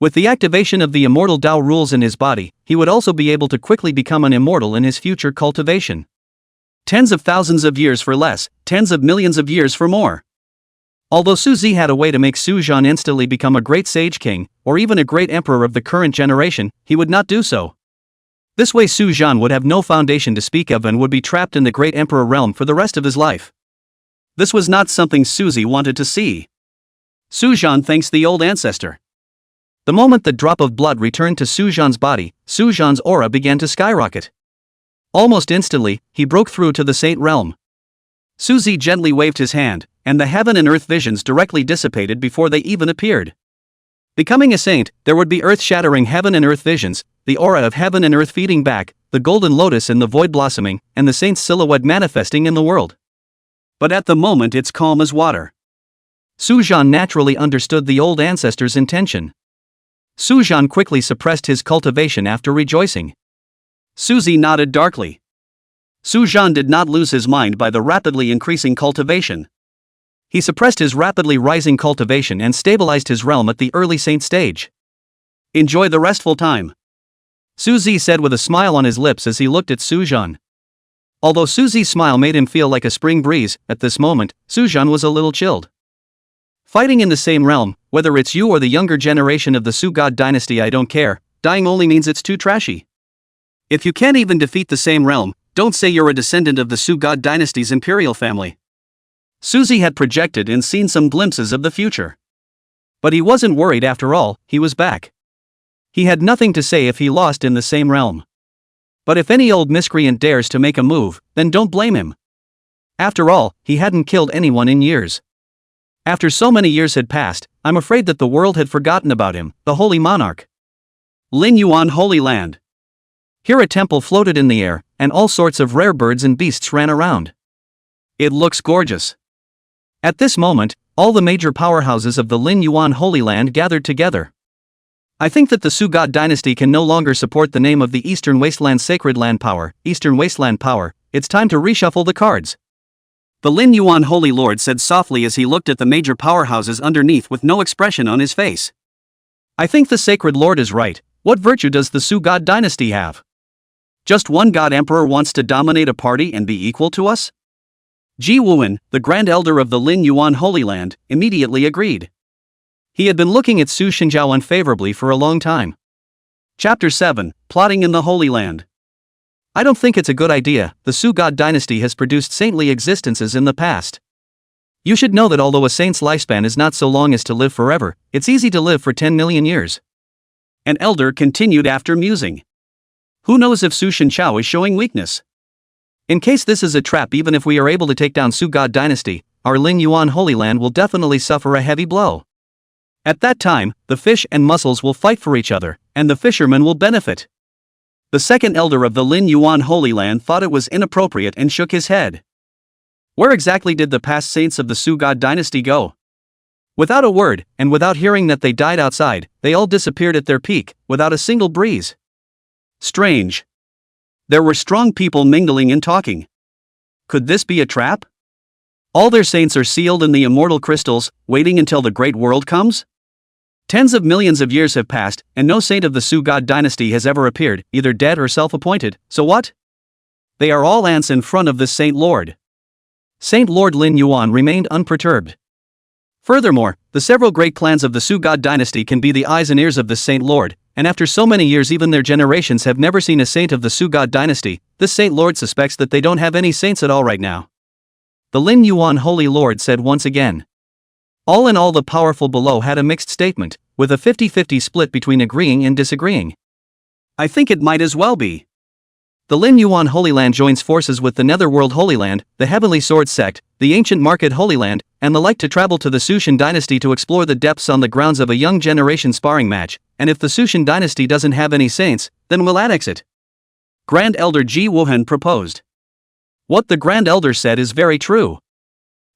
With the activation of the immortal Tao rules in his body, he would also be able to quickly become an immortal in his future cultivation. Tens of thousands of years for less, tens of millions of years for more. Although Suzy had a way to make Sujan instantly become a great sage king, or even a great emperor of the current generation, he would not do so. This way Sujan would have no foundation to speak of and would be trapped in the great emperor realm for the rest of his life. This was not something Suzy wanted to see. Sujan thanks the old ancestor. The moment the drop of blood returned to Sujan's body, Sujan's aura began to skyrocket. Almost instantly, he broke through to the saint realm. Suzy gently waved his hand, and the heaven and earth visions directly dissipated before they even appeared. Becoming a saint, there would be earth-shattering heaven and earth visions, the aura of heaven and earth feeding back, the golden lotus in the void blossoming, and the saint's silhouette manifesting in the world. But at the moment it's calm as water. Sujan naturally understood the old ancestor's intention. Sujan quickly suppressed his cultivation after rejoicing. Suzy nodded darkly. Sujan did not lose his mind by the rapidly increasing cultivation. He suppressed his rapidly rising cultivation and stabilized his realm at the early saint stage. Enjoy the restful time, Su Zi said with a smile on his lips as he looked at Su Zhan. Although Su Zi's smile made him feel like a spring breeze, at this moment, Su Zhan was a little chilled. Fighting in the same realm, whether it's you or the younger generation of the Su God dynasty, I don't care, dying only means it's too trashy. If you can't even defeat the same realm, don't say you're a descendant of the Su God dynasty's imperial family. Su Zi had projected and seen some glimpses of the future. But he wasn't worried after all, he was back. He had nothing to say if he lost in the same realm. But if any old miscreant dares to make a move, then don't blame him. After all, he hadn't killed anyone in years. After so many years had passed, I'm afraid that the world had forgotten about him, the holy monarch. Lin Yuan Holy Land. Here a temple floated in the air, and all sorts of rare birds and beasts ran around. It looks gorgeous. At this moment, all the major powerhouses of the Lin Yuan Holy Land gathered together. I think that the Su God dynasty can no longer support the name of the Eastern Wasteland Sacred Land Power, Eastern Wasteland Power. It's time to reshuffle the cards. The Lin Yuan Holy Lord said softly as he looked at the major powerhouses underneath with no expression on his face. I think the Sacred Lord is right. What virtue does the Su God dynasty have? Just one God Emperor wants to dominate a party and be equal to us? Ji Wuan, the Grand Elder of the Lin Yuan Holy Land, immediately agreed. He had been looking at Su Xinjiao unfavorably for a long time. Chapter 7, Plotting in the Holy Land. I don't think it's a good idea. The Su God dynasty has produced saintly existences in the past. You should know that although a saint's lifespan is not so long as to live forever, it's easy to live for 10 million years. An elder continued after musing. Who knows if Su Xinjiao is showing weakness? In case this is a trap, even if we are able to take down Su God dynasty, our Lin Yuan Holy Land will definitely suffer a heavy blow. At that time, the fish and mussels will fight for each other, and the fishermen will benefit. The second elder of the Lin Yuan Holy Land thought it was inappropriate and shook his head. Where exactly did the past saints of the Su God dynasty go? Without a word, and without hearing that they died outside, they all disappeared at their peak, without a single breeze. Strange. There were strong people mingling and talking. Could this be a trap? All their saints are sealed in the immortal crystals, waiting until the great world comes? Tens of millions of years have passed, and no saint of the Su God dynasty has ever appeared, either dead or self-appointed, so what? They are all ants in front of this Saint Lord. Saint Lord Lin Yuan remained unperturbed. Furthermore, the several great clans of the Su God dynasty can be the eyes and ears of this Saint Lord, and after so many years even their generations have never seen a saint of the Su God dynasty. This Saint Lord suspects that they don't have any saints at all right now. The Lin Yuan Holy Lord said once again. All in all, the powerful below had a mixed statement, with a 50-50 split between agreeing and disagreeing. I think it might as well be. The Lin Yuan Holy Land joins forces with the Netherworld Holy Land, the Heavenly Sword Sect, the Ancient Market Holy Land, and the like to travel to the Sushan dynasty to explore the depths on the grounds of a young generation sparring match, and if the Sushan dynasty doesn't have any saints, then we'll annex it. Grand Elder Ji Wuhan proposed. What the Grand Elder said is very true.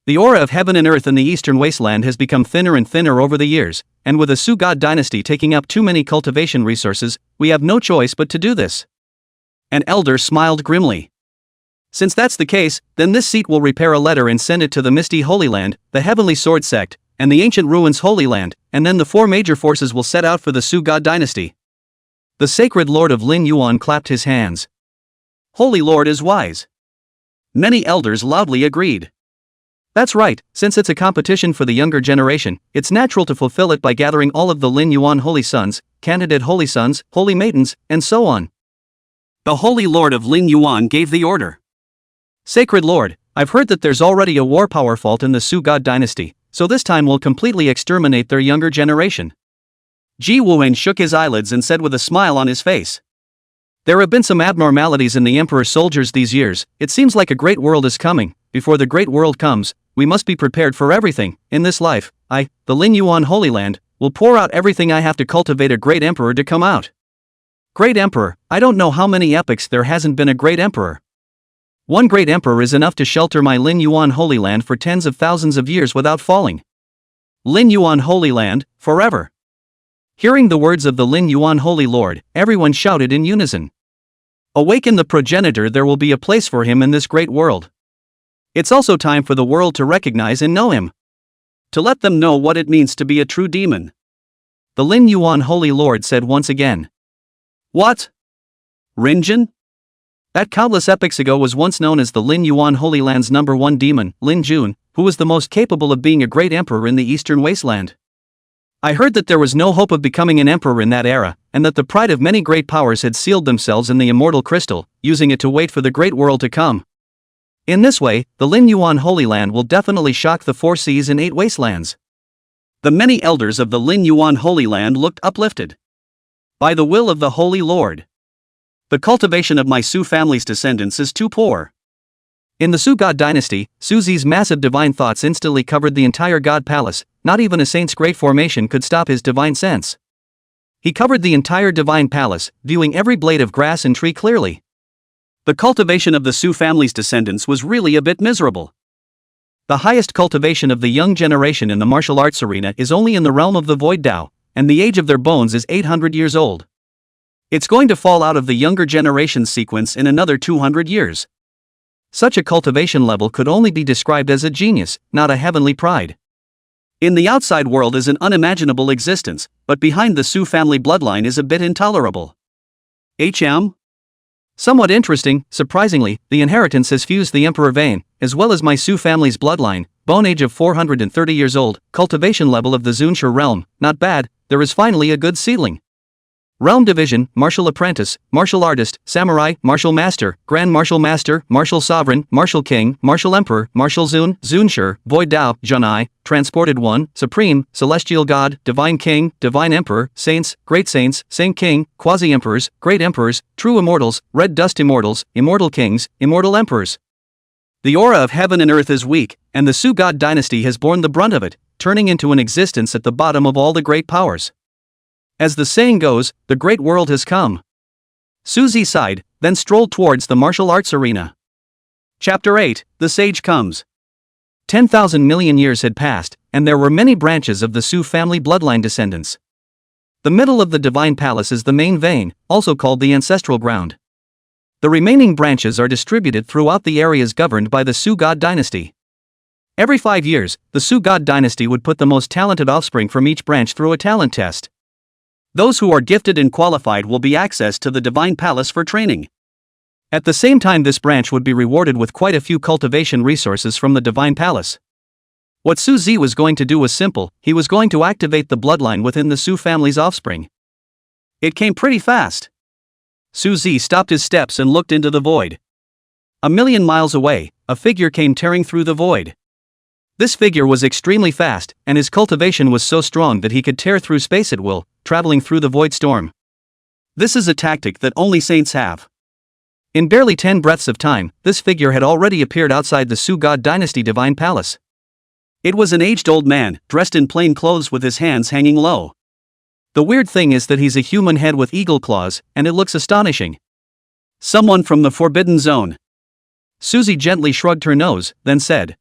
The aura of heaven and earth in the eastern wasteland has become thinner and thinner over the years, and with the Su God dynasty taking up too many cultivation resources, we have no choice but to do this. An elder smiled grimly. Since that's the case, then this seat will repair a letter and send it to the Misty Holy Land, the Heavenly Sword Sect, and the Ancient Ruins Holy Land, and then the four major forces will set out for the Su God dynasty. The Sacred Lord of Lin Yuan clapped his hands. Holy Lord is wise. Many elders loudly agreed. That's right, since it's a competition for the younger generation, it's natural to fulfill it by gathering all of the Lin Yuan Holy Sons, candidate Holy Sons, Holy Maidens, and so on. The Holy Lord of Lin Yuan gave the order. Sacred Lord, I've heard that there's already a war power fault in the Su God dynasty, so this time we'll completely exterminate their younger generation. Ji Wuan shook his eyelids and said with a smile on his face. There have been some abnormalities in the Emperor's soldiers these years. It seems like a great world is coming. Before the great world comes, we must be prepared for everything. In this life, I, the Lin Yuan Holy Land, will pour out everything I have to cultivate a great emperor to come out. Great emperor, I don't know how many epochs there hasn't been a great emperor. One great emperor is enough to shelter my Lin Yuan Holy Land for tens of thousands of years without falling. Lin Yuan Holy Land, forever. Hearing the words of the Lin Yuan Holy Lord, everyone shouted in unison. Awaken the progenitor, there will be a place for him in this great world. It's also time for the world to recognize and know him. to let them know what it means to be a true demon. The Lin Yuan Holy Lord said once again. What? Rinjin? That countless epochs ago was once known as the Lin Yuan Holy Land's #1 demon, Lin Jun, who was the most capable of being a great emperor in the Eastern Wasteland. I heard that there was no hope of becoming an emperor in that era, and that the pride of many great powers had sealed themselves in the immortal crystal, using it to wait for the great world to come. In this way, the Lin Yuan Holy Land will definitely shock the 4 seas and 8 wastelands. The many elders of the Lin Yuan Holy Land looked uplifted. By the will of the Holy Lord. The cultivation of my Su family's descendants is too poor. In the Su God Dynasty, Su Zi's massive divine thoughts instantly covered the entire God Palace. Not even a saint's great formation could stop his divine sense. He covered the entire divine palace, viewing every blade of grass and tree clearly. The cultivation of the Su family's descendants was really a bit miserable. The highest cultivation of the young generation in the martial arts arena is only in the realm of the Void Dao, and the age of their bones is 800 years old. It's going to fall out of the younger generation's sequence in another 200 years. Such a cultivation level could only be described as a genius, not a heavenly pride. In the outside world is an unimaginable existence, but behind the Su family bloodline is a bit intolerable. Somewhat interesting, surprisingly, the inheritance has fused the Emperor vein, as well as my Su family's bloodline, bone age of 430 years old, cultivation level of the Zunshur realm, not bad, there is finally a good ceiling. Realm division, martial apprentice, martial artist, samurai, martial master, grand martial master, martial sovereign, martial king, martial emperor, martial Zun, Zunshur, void Dao, Junai, transported one, supreme, celestial god, divine king, divine emperor, saints, saint king, quasi-emperors, great emperors, true immortals, red dust immortals, immortal kings, immortal emperors. The aura of heaven and earth is weak, and the Su God dynasty has borne the brunt of it, turning into an existence at the bottom of all the great powers. As the saying goes, the great world has come. Su Zi sighed, then strolled towards the martial arts arena. Chapter 8, The Sage Comes. 10,000 million years had passed, and there were many branches of the Su family bloodline descendants. The middle of the divine palace is the main vein, also called the ancestral ground. The remaining branches are distributed throughout the areas governed by the Su God dynasty. Every 5 years, the Su God dynasty would put the most talented offspring from each branch through a talent test. Those who are gifted and qualified will be accessed to the divine palace for training. At the same time, this branch would be rewarded with quite a few cultivation resources from the divine palace. What Su Zi was going to do was simple, he was going to activate the bloodline within the Su family's offspring. It came pretty fast. Su Zi stopped his steps and looked into the void. 1,000,000 miles away, a figure came tearing through the void. This figure was extremely fast, and his cultivation was so strong that he could tear through space at will, traveling through the void storm. This is a tactic that only saints have. In barely 10 breaths of time, this figure had already appeared outside the Su God dynasty divine palace. It was an aged old man, dressed in plain clothes with his hands hanging low. The weird thing is that he's a human head with eagle claws, and it looks astonishing. Someone from the Forbidden Zone. Su Zi gently shrugged her nose, then said,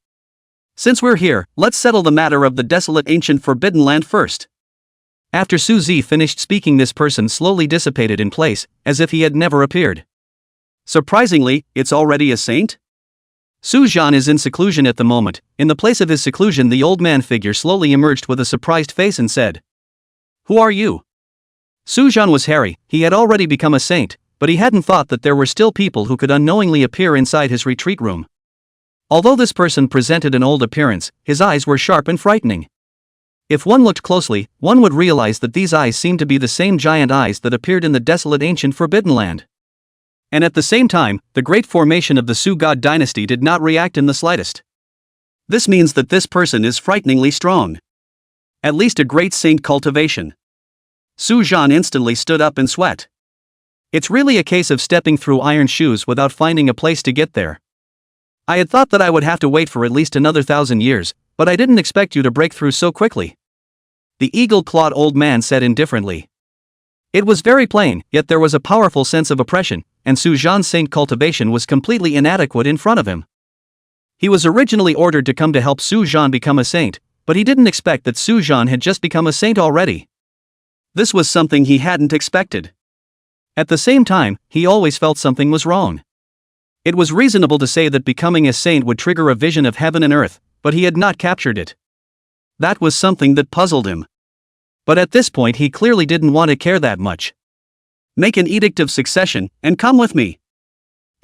"Since we're here, let's settle the matter of the desolate ancient forbidden land first." After Su Zi finished speaking, this person slowly dissipated in place, as if he had never appeared. Surprisingly, it's already a saint? Su Zhan is in seclusion at the moment. In the place of his seclusion, the old man figure slowly emerged with a surprised face and said, "Who are you?" Su Zhan was hairy, he had already become a saint, but he hadn't thought that there were still people who could unknowingly appear inside his retreat room. Although this person presented an old appearance, his eyes were sharp and frightening. If one looked closely, one would realize that these eyes seemed to be the same giant eyes that appeared in the desolate ancient forbidden land. And at the same time, the great formation of the Su God dynasty did not react in the slightest. This means that this person is frighteningly strong. At least a great saint cultivation. Su Zhan instantly stood up in sweat. It's really a case of stepping through iron shoes without finding a place to get there. I had thought that I would have to wait for at least another 1,000 years, but I didn't expect you to break through so quickly. The eagle-clawed old man said indifferently. It was very plain, yet there was a powerful sense of oppression, and Su Zhan's saint cultivation was completely inadequate in front of him. He was originally ordered to come to help Su Zhan become a saint, but he didn't expect that Su Zhan had just become a saint already. This was something he hadn't expected. At the same time, he always felt something was wrong. It was reasonable to say that becoming a saint would trigger a vision of heaven and earth, but he had not captured it. That was something that puzzled him. But at this point he clearly didn't want to care that much. Make an edict of succession, and come with me.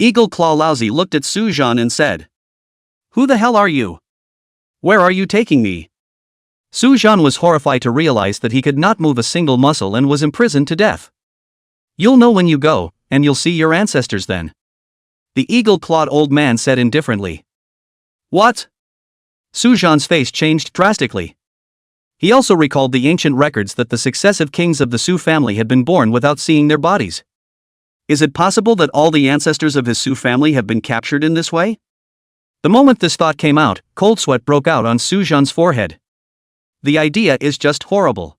Eagle Claw Lousy looked at Su Zhan and said. Who the hell are you? Where are you taking me? Su Zhan was horrified to realize that he could not move a single muscle and was imprisoned to death. You'll know when you go, and you'll see your ancestors then. The eagle-clawed old man said indifferently. What? Su Zhan's face changed drastically. He also recalled the ancient records that the successive kings of the Su family had been born without seeing their bodies. Is it possible that all the ancestors of his Su family have been captured in this way? The moment this thought came out, cold sweat broke out on Su Zhan's forehead. The idea is just horrible.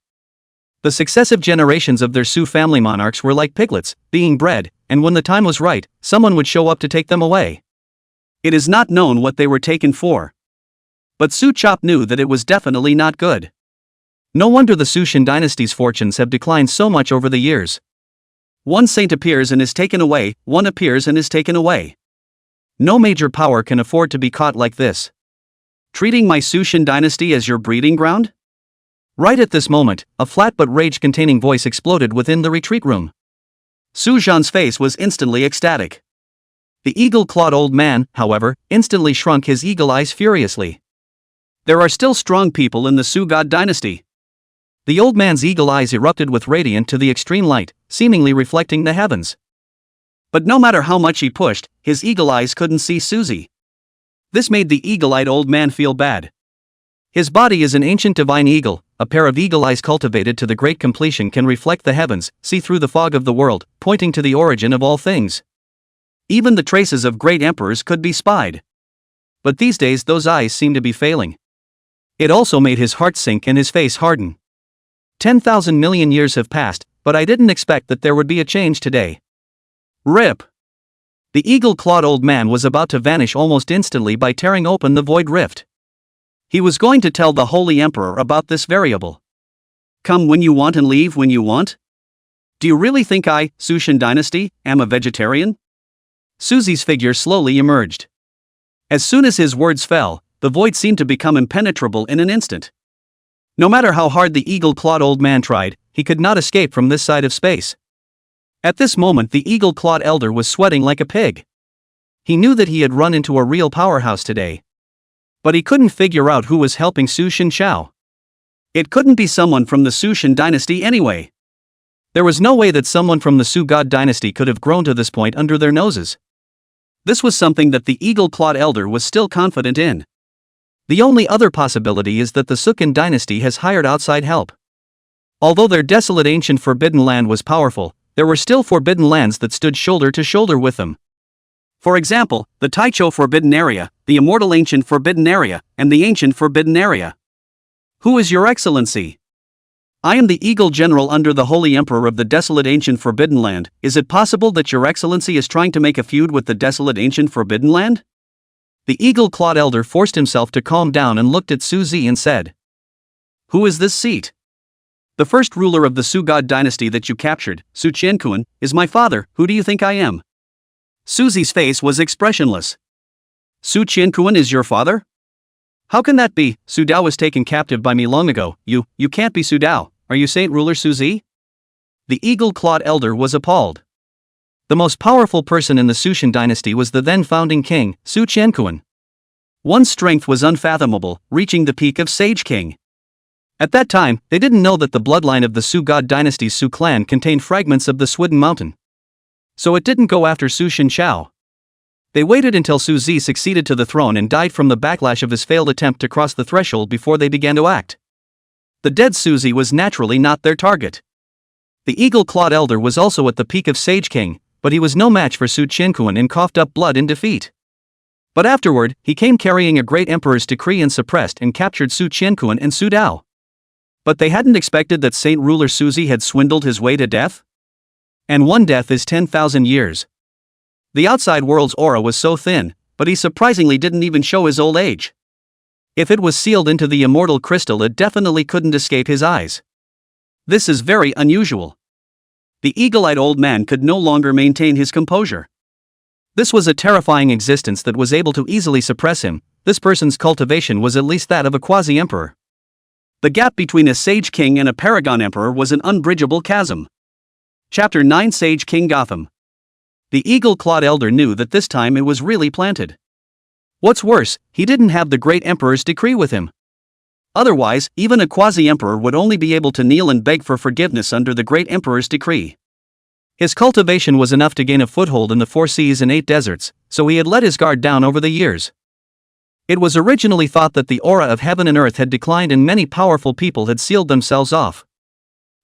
The successive generations of their Su family monarchs were like piglets, being bred, and when the time was right, someone would show up to take them away. It is not known what they were taken for. But Su Chop knew that it was definitely not good. No wonder the Sushin dynasty's fortunes have declined so much over the years. One saint appears and is taken away, one appears and is taken away. No major power can afford to be caught like this. Treating my Sushin dynasty as your breeding ground? Right at this moment, a flat but rage-containing voice exploded within the retreat room. Su Zhan's face was instantly ecstatic. The eagle-clawed old man, however, instantly shrunk his eagle eyes furiously. There are still strong people in the Su God dynasty. The old man's eagle eyes erupted with radiant to the extreme light, seemingly reflecting the heavens. But no matter how much he pushed, his eagle eyes couldn't see Suzy. This made the eagle-eyed old man feel bad. His body is an ancient divine eagle, a pair of eagle eyes cultivated to the great completion can reflect the heavens, see through the fog of the world, pointing to the origin of all things. Even the traces of great emperors could be spied. But these days those eyes seem to be failing. It also made his heart sink and his face harden. 10,000 million years have passed, but I didn't expect that there would be a change today. RIP. The eagle-clawed old man was about to vanish almost instantly by tearing open the void rift. He was going to tell the Holy Emperor about this variable. Come when you want and leave when you want? Do you really think I, Sushin dynasty, am a vegetarian? Suzy's figure slowly emerged. As soon as his words fell, the void seemed to become impenetrable in an instant. No matter how hard the eagle-clawed old man tried, he could not escape from this side of space. At this moment the eagle-clawed elder was sweating like a pig. He knew that he had run into a real powerhouse today. But he couldn't figure out who was helping Su Xiao. It couldn't be someone from the Sushin dynasty anyway. There was no way that someone from the Su God dynasty could have grown to this point under their noses. This was something that the eagle-clawed elder was still confident in. The only other possibility is that the Sukin dynasty has hired outside help. Although their desolate ancient forbidden land was powerful, there were still forbidden lands that stood shoulder to shoulder with them. For example, the Taicho Forbidden Area, the Immortal Ancient Forbidden Area, and the Ancient Forbidden Area. Who is your excellency? I am the Eagle General under the Holy Emperor of the Desolate Ancient Forbidden Land. Is it possible that your excellency is trying to make a feud with the Desolate Ancient Forbidden Land? The eagle-clawed elder forced himself to calm down and looked at Su Zi and said. Who is this seat? The first ruler of the Su God dynasty that you captured, Su Qiankuan, is my father. Who do you think I am? Suzy's face was expressionless. Su Qiankuan is your father? How can that be? Su Dao was taken captive by me long ago. You can't be Su Dao. Are you Saint Ruler Su Zi? The eagle-clawed elder was appalled. The most powerful person in the Sushin dynasty was the then founding king, Su Qiankuan. One's strength was unfathomable, reaching the peak of Sage King. At that time, they didn't know that the bloodline of the Su God dynasty's Su clan contained fragments of the Swidden Mountain. So it didn't go after Su Xiao. They waited until Su Zi succeeded to the throne and died from the backlash of his failed attempt to cross the threshold before they began to act. The dead Su Zi was naturally not their target. The eagle-clawed elder was also at the peak of Sage King, but he was no match for Su Qiankuan and coughed up blood in defeat. But afterward, he came carrying a great emperor's decree and suppressed and captured Su Qiankuan and Su Dao. But they hadn't expected that Saint Ruler Su Zi had swindled his way to death? And one death is 10,000 years. The outside world's aura was so thin, but he surprisingly didn't even show his old age. If it was sealed into the immortal crystal, it definitely couldn't escape his eyes. This is very unusual. The eagle-eyed old man could no longer maintain his composure. This was a terrifying existence that was able to easily suppress him. This person's cultivation was at least that of a quasi-emperor. The gap between a Sage King and a Paragon Emperor was an unbridgeable chasm. Chapter 9 Sage King Gotham. The eagle-clawed elder knew that this time it was really planted. What's worse, he didn't have the great emperor's decree with him. Otherwise, even a quasi-emperor would only be able to kneel and beg for forgiveness under the great emperor's decree. His cultivation was enough to gain a foothold in the 4 seas and 8 deserts, so he had let his guard down over the years. It was originally thought that the aura of heaven and earth had declined and many powerful people had sealed themselves off.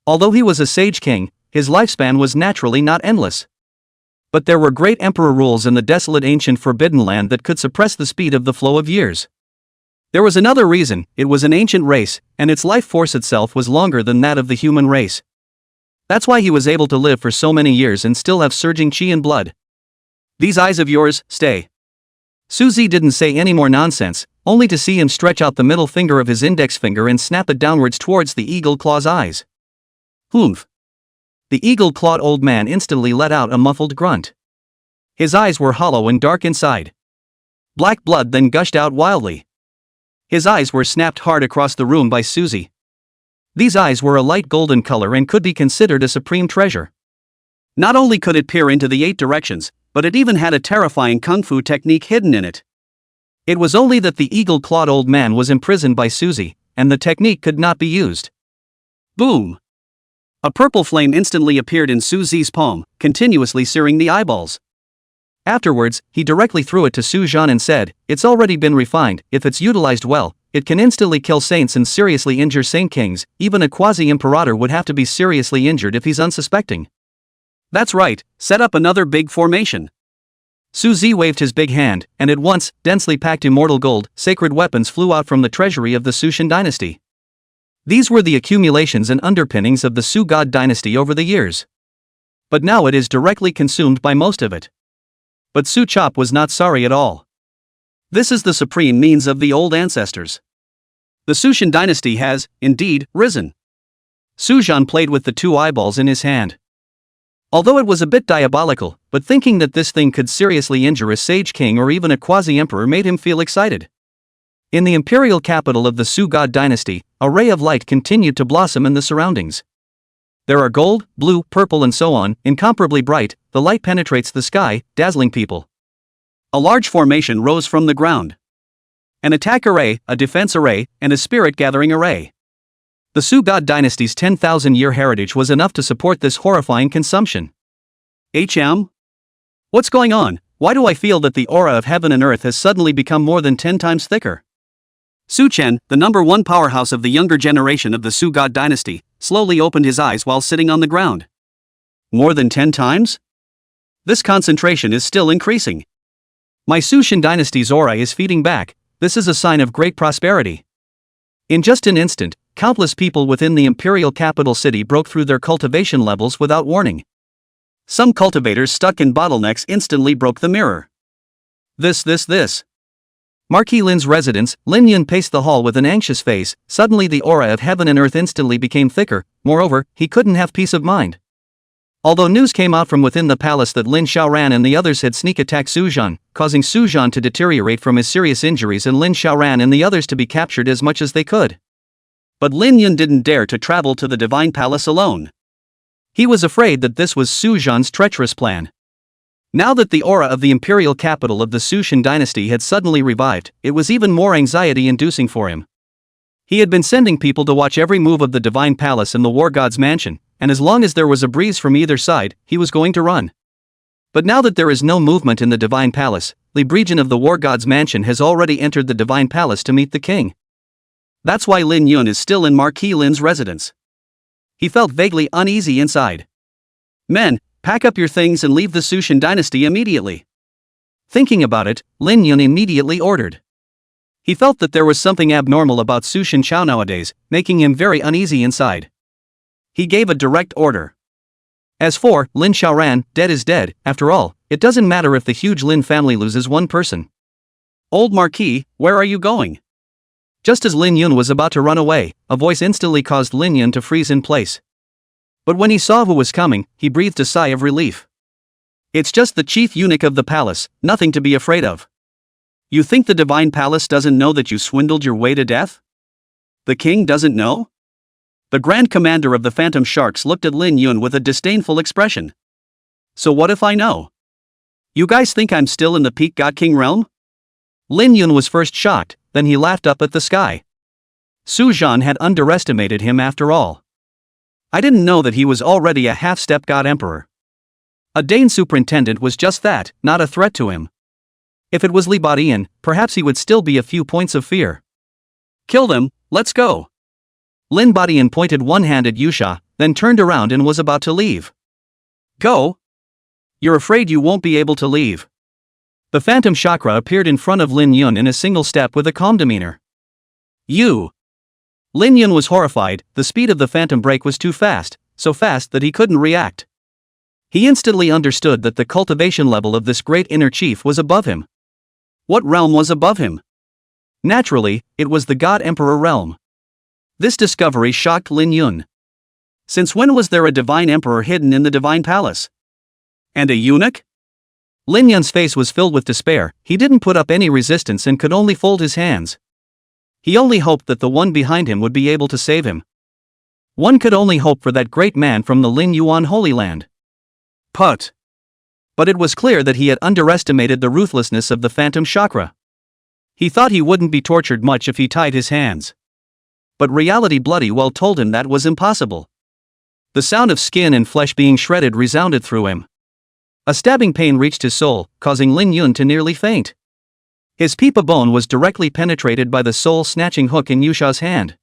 Although he was a Sage King, his lifespan was naturally not endless. But there were great emperor rules in the desolate ancient forbidden land that could suppress the speed of the flow of years. There was another reason: it was an ancient race, and its life force itself was longer than that of the human race. That's why he was able to live for so many years and still have surging chi and blood. "These eyes of yours, stay." Suzy didn't say any more nonsense, only to see him stretch out the middle finger of his index finger and snap it downwards towards the eagle-claw's eyes. "Humph." The eagle-clawed old man instantly let out a muffled grunt. His eyes were hollow and dark inside. Black blood then gushed out wildly. His eyes were snapped hard across the room by Suzy. These eyes were a light golden color and could be considered a supreme treasure. Not only could it peer into the 8 directions, but it even had a terrifying kung fu technique hidden in it. It was only that the eagle-clawed old man was imprisoned by Suzy, and the technique could not be used. Boom! A purple flame instantly appeared in Suzy's palm, continuously searing the eyeballs. Afterwards, he directly threw it to Su Zhan and said, "It's already been refined. If it's utilized well, it can instantly kill saints and seriously injure saint kings. Even a quasi-imperator would have to be seriously injured if he's unsuspecting." "That's right, set up another big formation." Suzy waved his big hand, and at once, densely packed immortal gold, sacred weapons flew out from the treasury of the Sushan dynasty. These were the accumulations and underpinnings of the Su God dynasty over the years. But now it is directly consumed by most of it. But Su Chop was not sorry at all. This is the supreme means of the old ancestors. The Sushan dynasty has, indeed, risen. Su Zhan played with the 2 eyeballs in his hand. Although it was a bit diabolical, but thinking that this thing could seriously injure a Sage King or even a quasi-emperor made him feel excited. In the imperial capital of the Su God dynasty, a ray of light continued to blossom in the surroundings. There are gold, blue, purple and so on, incomparably bright. The light penetrates the sky, dazzling people. A large formation rose from the ground. An attack array, a defense array, and a spirit-gathering array. The Su God dynasty's 10,000-year heritage was enough to support this horrifying consumption. What's going on? Why do I feel that the aura of heaven and earth has suddenly become more than 10 times thicker? Su Chen, the number 1 powerhouse of the younger generation of the Su God dynasty, slowly opened his eyes while sitting on the ground. More than 10 times? This concentration is still increasing. My Sushan dynasty's aura is feeding back. This is a sign of great prosperity. In just an instant, countless people within the imperial capital city broke through their cultivation levels without warning. Some cultivators stuck in bottlenecks instantly broke the mirror. This. Marquis Lin's residence, Lin Yun paced the hall with an anxious face. Suddenly the aura of heaven and earth instantly became thicker. Moreover, he couldn't have peace of mind. Although news came out from within the palace that Lin Xiaoran and the others had sneak attacked Su Zhan, causing Su Zhan to deteriorate from his serious injuries and Lin Xiaoran and the others to be captured as much as they could. But Lin Yun didn't dare to travel to the Divine Palace alone. He was afraid that this was Su Zhan's treacherous plan. Now that the aura of the imperial capital of the Sushan dynasty had suddenly revived, it was even more anxiety-inducing for him. He had been sending people to watch every move of the Divine Palace and the War God's mansion, and as long as there was a breeze from either side, he was going to run. But now that there is no movement in the Divine Palace, Li Brejan of the War God's mansion has already entered the Divine Palace to meet the king. That's why Lin Yun is still in Marquis Lin's residence. He felt vaguely uneasy inside. "Men, pack up your things and leave the Sushan dynasty immediately." Thinking about it, Lin Yun immediately ordered. He felt that there was something abnormal about Sushan Chao nowadays, making him very uneasy inside. He gave a direct order. As for Lin Xiaoran, dead is dead. After all, it doesn't matter if the huge Lin family loses one person. "Old Marquis, where are you going?" Just as Lin Yun was about to run away, a voice instantly caused Lin Yun to freeze in place. But when he saw who was coming, he breathed a sigh of relief. "It's just the chief eunuch of the palace, nothing to be afraid of. You think the Divine Palace doesn't know that you swindled your way to death?" The king doesn't know? The Grand Commander of the Phantom Sharks looked at Lin Yun with a disdainful expression. So what if I know? You guys think I'm still in the peak God King realm? Lin Yun was first shocked, then he laughed up at the sky. Su Zhan had underestimated him after all. I didn't know that he was already a half-step God Emperor. A Dane superintendent was just that, not a threat to him. If it was Li Badian, perhaps he would still be a few points of fear. Kill them, let's go. Lin Badian pointed one hand at Yusha, then turned around and was about to leave. Go? You're afraid you won't be able to leave. The Phantom Chakra appeared in front of Lin Yun in a single step with a calm demeanor. You. Lin Yun was horrified. The speed of the Phantom break was too fast, so fast that he couldn't react. He instantly understood that the cultivation level of this great inner chief was above him. What realm was above him? Naturally, it was the God Emperor realm. This discovery shocked Lin Yun. Since when was there a divine emperor hidden in the divine palace? And a eunuch? Lin Yun's face was filled with despair. He didn't put up any resistance and could only fold his hands. He only hoped that the one behind him would be able to save him. One could only hope for that great man from the Lin Yuan Holy Land. But it was clear that he had underestimated the ruthlessness of the Phantom Chakra. He thought he wouldn't be tortured much if he tied his hands. But reality bloody well told him that was impossible. The sound of skin and flesh being shredded resounded through him. A stabbing pain reached his soul, causing Lin Yun to nearly faint. His peepa bone was directly penetrated by the soul-snatching hook in Yusha's hand.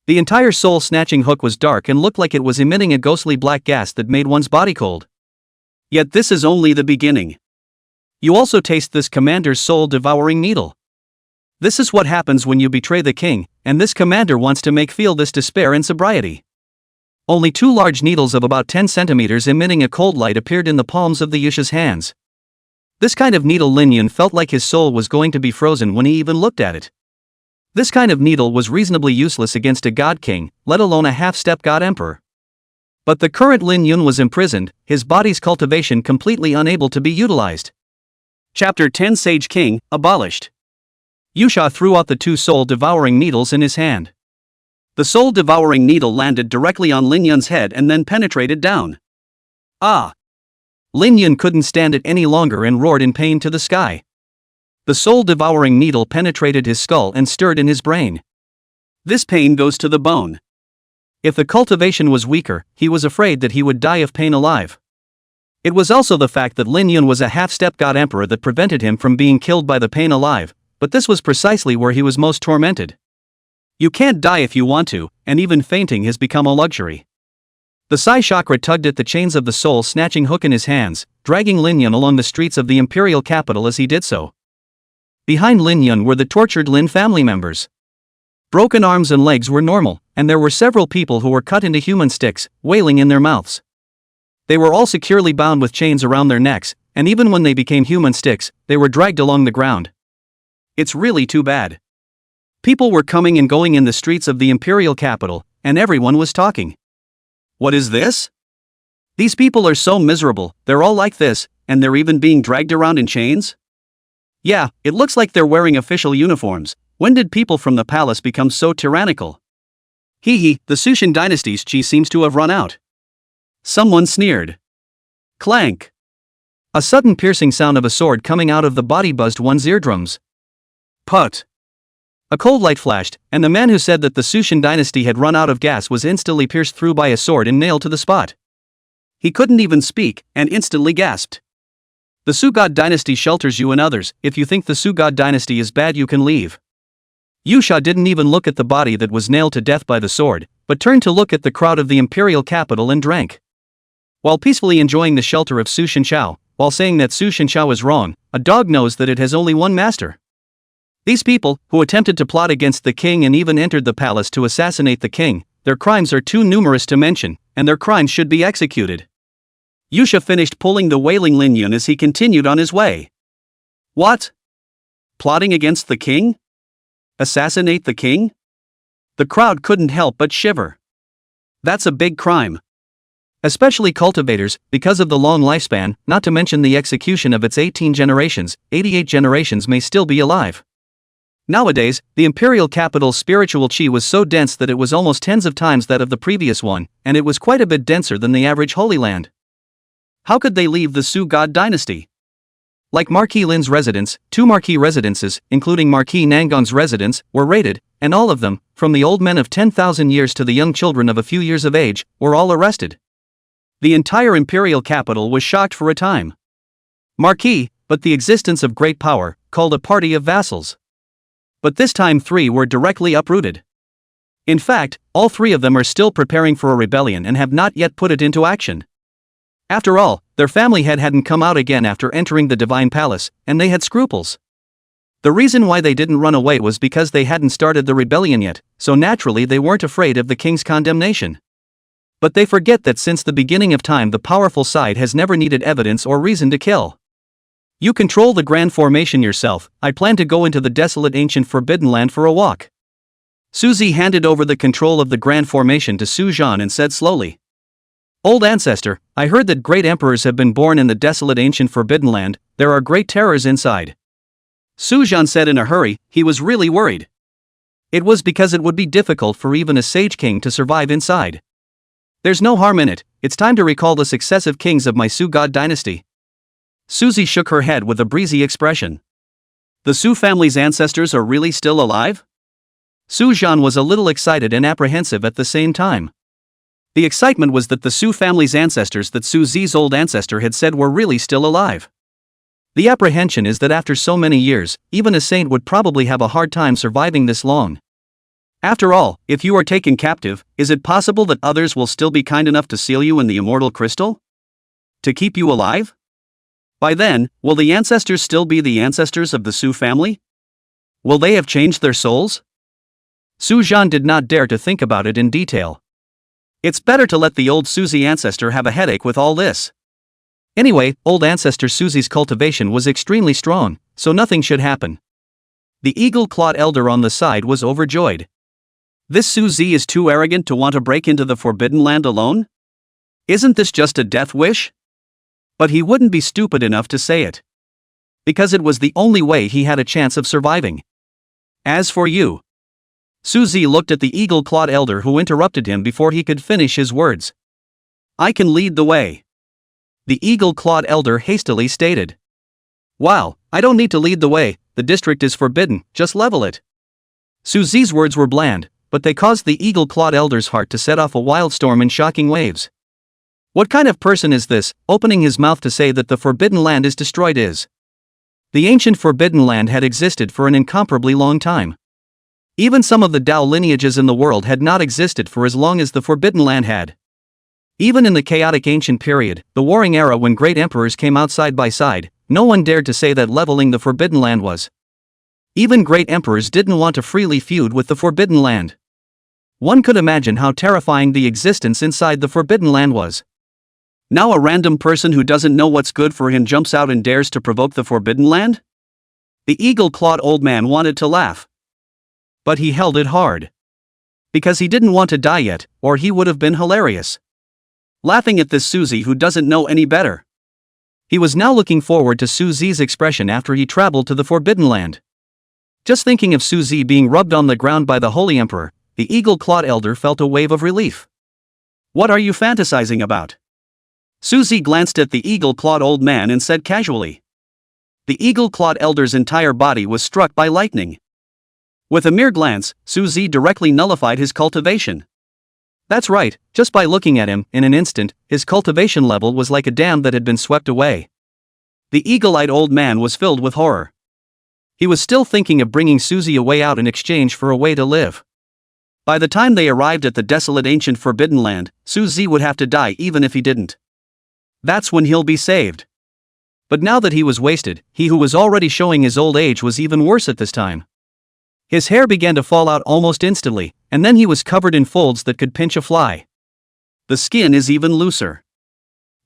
The entire soul-snatching hook was dark and looked like it was emitting a ghostly black gas that made one's body cold. Yet this is only the beginning. You also taste this commander's soul-devouring needle. This is what happens when you betray the king, and this commander wants to make feel this despair and sobriety. Only two large needles of about 10 centimeters emitting a cold light appeared in the palms of the Yusha's hands. This kind of needle Lin Yun felt like his soul was going to be frozen when he even looked at it. This kind of needle was reasonably useless against a god king, let alone a half-step god emperor. But the current Lin Yun was imprisoned, his body's cultivation completely unable to be utilized. Chapter 10 Sage King, abolished. Yusha threw out the two soul-devouring needles in his hand. The soul-devouring needle landed directly on Lin Yun's head and then penetrated down. Ah! Lin Yun couldn't stand it any longer and roared in pain to the sky. The soul-devouring needle penetrated his skull and stirred in his brain. This pain goes to the bone. If the cultivation was weaker, he was afraid that he would die of pain alive. It was also the fact that Lin Yun was a half-step god emperor that prevented him from being killed by the pain alive, but this was precisely where he was most tormented. You can't die if you want to, and even fainting has become a luxury. The Sai chakra tugged at the chains of the soul-snatching hook in his hands, dragging Lin Yun along the streets of the imperial capital as he did so. Behind Lin Yun were the tortured Lin family members. Broken arms and legs were normal, and there were several people who were cut into human sticks, wailing in their mouths. They were all securely bound with chains around their necks, and even when they became human sticks, they were dragged along the ground. It's really too bad. People were coming and going in the streets of the imperial capital, and everyone was talking. What is this? These people are so miserable, they're all like this, and they're even being dragged around in chains? Yeah, it looks like they're wearing official uniforms. When did people from the palace become so tyrannical? Hee, the Sushin dynasty's chi seems to have run out. Someone sneered. Clank. A sudden piercing sound of a sword coming out of the body buzzed one's eardrums. Put. A cold light flashed, and the man who said that the Sushin dynasty had run out of gas was instantly pierced through by a sword and nailed to the spot. He couldn't even speak, and instantly gasped. The Sugod dynasty shelters you and others. If you think the Sugod dynasty is bad, you can leave. Yusha didn't even look at the body that was nailed to death by the sword, but turned to look at the crowd of the imperial capital and drank. While peacefully enjoying the shelter of Su Shinchao, while saying that Su Shinchao is wrong, a dog knows that it has only one master. These people, who attempted to plot against the king and even entered the palace to assassinate the king, their crimes are too numerous to mention, and their crimes should be executed. Yusha finished pulling the wailing Lin Yun as he continued on his way. What? Plotting against the king? Assassinate the king? The crowd couldn't help but shiver. That's a big crime. Especially cultivators, because of the long lifespan, not to mention the execution of its 18 generations, 88 generations may still be alive. Nowadays, the imperial capital's spiritual chi was so dense that it was almost tens of times that of the previous one, and it was quite a bit denser than the average Holy Land. How could they leave the Su God dynasty? Like Marquis Lin's residence, 2 Marquis residences, including Marquis Nangong's residence, were raided, and all of them, from the old men of 10,000 years to the young children of a few years of age, were all arrested. The entire imperial capital was shocked for a time. Marquis, but the existence of great power, called a party of vassals. But this time 3 were directly uprooted. In fact, all 3 of them are still preparing for a rebellion and have not yet put it into action. After all, their family head hadn't come out again after entering the divine palace, and they had scruples. The reason why they didn't run away was because they hadn't started the rebellion yet, so naturally they weren't afraid of the king's condemnation. But they forget that since the beginning of time the powerful side has never needed evidence or reason to kill. You control the grand formation yourself. I plan to go into the desolate ancient forbidden land for a walk. Suzy handed over the control of the grand formation to Su Zhan and said slowly. Old ancestor, I heard that great emperors have been born in the desolate ancient forbidden land. There are great terrors inside. Su Zhan said in a hurry. He was really worried. It was because it would be difficult for even a sage king to survive inside. There's no harm in it. It's time to recall the successive kings of my Su God dynasty. Suzy shook her head with a breezy expression. The Su family's ancestors are really still alive? Su Zhan was a little excited and apprehensive at the same time. The excitement was that the Su family's ancestors that Su Zi's old ancestor had said were really still alive. The apprehension is that after so many years, even a saint would probably have a hard time surviving this long. After all, if you are taken captive, is it possible that others will still be kind enough to seal you in the immortal crystal? To keep you alive? By then, will the ancestors still be the ancestors of the Su family? Will they have changed their souls? Su Zhan did not dare to think about it in detail. It's better to let the old Suzy ancestor have a headache with all this. Anyway, old ancestor Suzy's cultivation was extremely strong, so nothing should happen. The eagle-clawed elder on the side was overjoyed. This Su Zi is too arrogant to want to break into the forbidden land alone? Isn't this just a death wish? But he wouldn't be stupid enough to say it. Because it was the only way he had a chance of surviving. As for you. Su Zi looked at the eagle-clawed elder who interrupted him before he could finish his words. I can lead the way. The eagle-clawed elder hastily stated. Wow, I don't need to lead the way, the district is forbidden, just level it. Su Zi's words were bland, but they caused the eagle-clawed elder's heart to set off a wild storm in shocking waves. What kind of person is this, opening his mouth to say that the forbidden land is destroyed is? The ancient forbidden land had existed for an incomparably long time. Even some of the Dao lineages in the world had not existed for as long as the forbidden land had. Even in the chaotic ancient period, the warring era when great emperors came out side by side, no one dared to say that leveling the forbidden land was. Even great emperors didn't want to freely feud with the forbidden land. One could imagine how terrifying the existence inside the forbidden land was. Now a random person who doesn't know what's good for him jumps out and dares to provoke the forbidden land? The eagle-clawed old man wanted to laugh. But he held it hard. Because he didn't want to die yet, or he would have been hilarious. Laughing at this Suzy who doesn't know any better. He was now looking forward to Su Zi's expression after he traveled to the forbidden land. Just thinking of Su Zi being rubbed on the ground by the Holy Emperor, the eagle-clawed elder felt a wave of relief. What are you fantasizing about? Su Zi glanced at the eagle-clawed old man and said casually. The eagle-clawed elder's entire body was struck by lightning. With a mere glance, Su Zi directly nullified his cultivation. That's right, just by looking at him, in an instant, his cultivation level was like a dam that had been swept away. The eagle-eyed old man was filled with horror. He was still thinking of bringing Suzy a way out in exchange for a way to live. By the time they arrived at the desolate ancient forbidden land, Su Zi would have to die even if he didn't. That's when he'll be saved. But now that he was wasted, he who was already showing his old age was even worse at this time. His hair began to fall out almost instantly, and then he was covered in folds that could pinch a fly. The skin is even looser.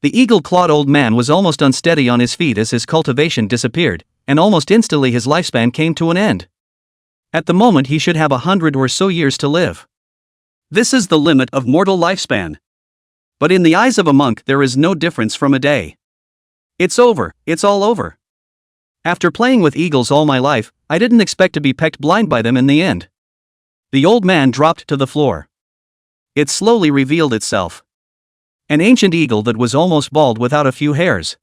The eagle-clawed old man was almost unsteady on his feet as his cultivation disappeared, and almost instantly his lifespan came to an end. At the moment he should have 100 or so years to live. This is the limit of mortal lifespan. But in the eyes of a monk there is no difference from a day. It's over, it's all over. After playing with eagles all my life, I didn't expect to be pecked blind by them in the end. The old man dropped to the floor. It slowly revealed itself. An ancient eagle that was almost bald without a few hairs.